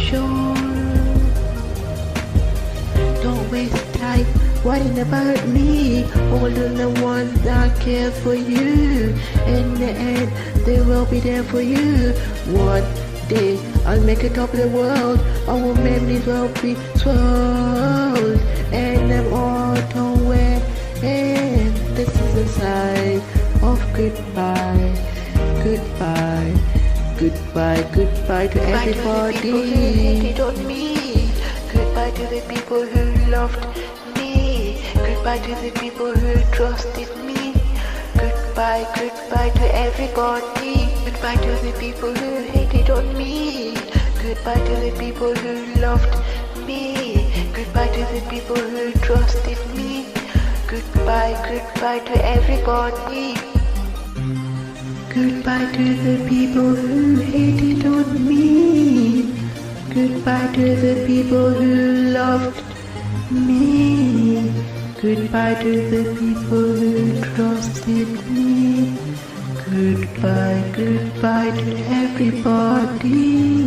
Speaker 25: sure. Don't waste time worrying about me. All of the ones that care for you. In the end, they will be there for you. One day, I'll make it top of the world. Our memories will be swirled. And them all don't wear. And this is a sign of goodbye. Goodbye. Goodbye, goodbye to everybody. Goodbye to the people who hated on me. Goodbye to the people who loved me. Goodbye to the people who trusted me. Goodbye, goodbye to everybody. Goodbye to the people who hated on me. Goodbye to the people who loved me. Goodbye to the people who trusted me. Goodbye, goodbye to everybody. Goodbye to the people who hated on me. Goodbye to the people who loved me. Goodbye to the people who trusted me. Goodbye, goodbye to everybody.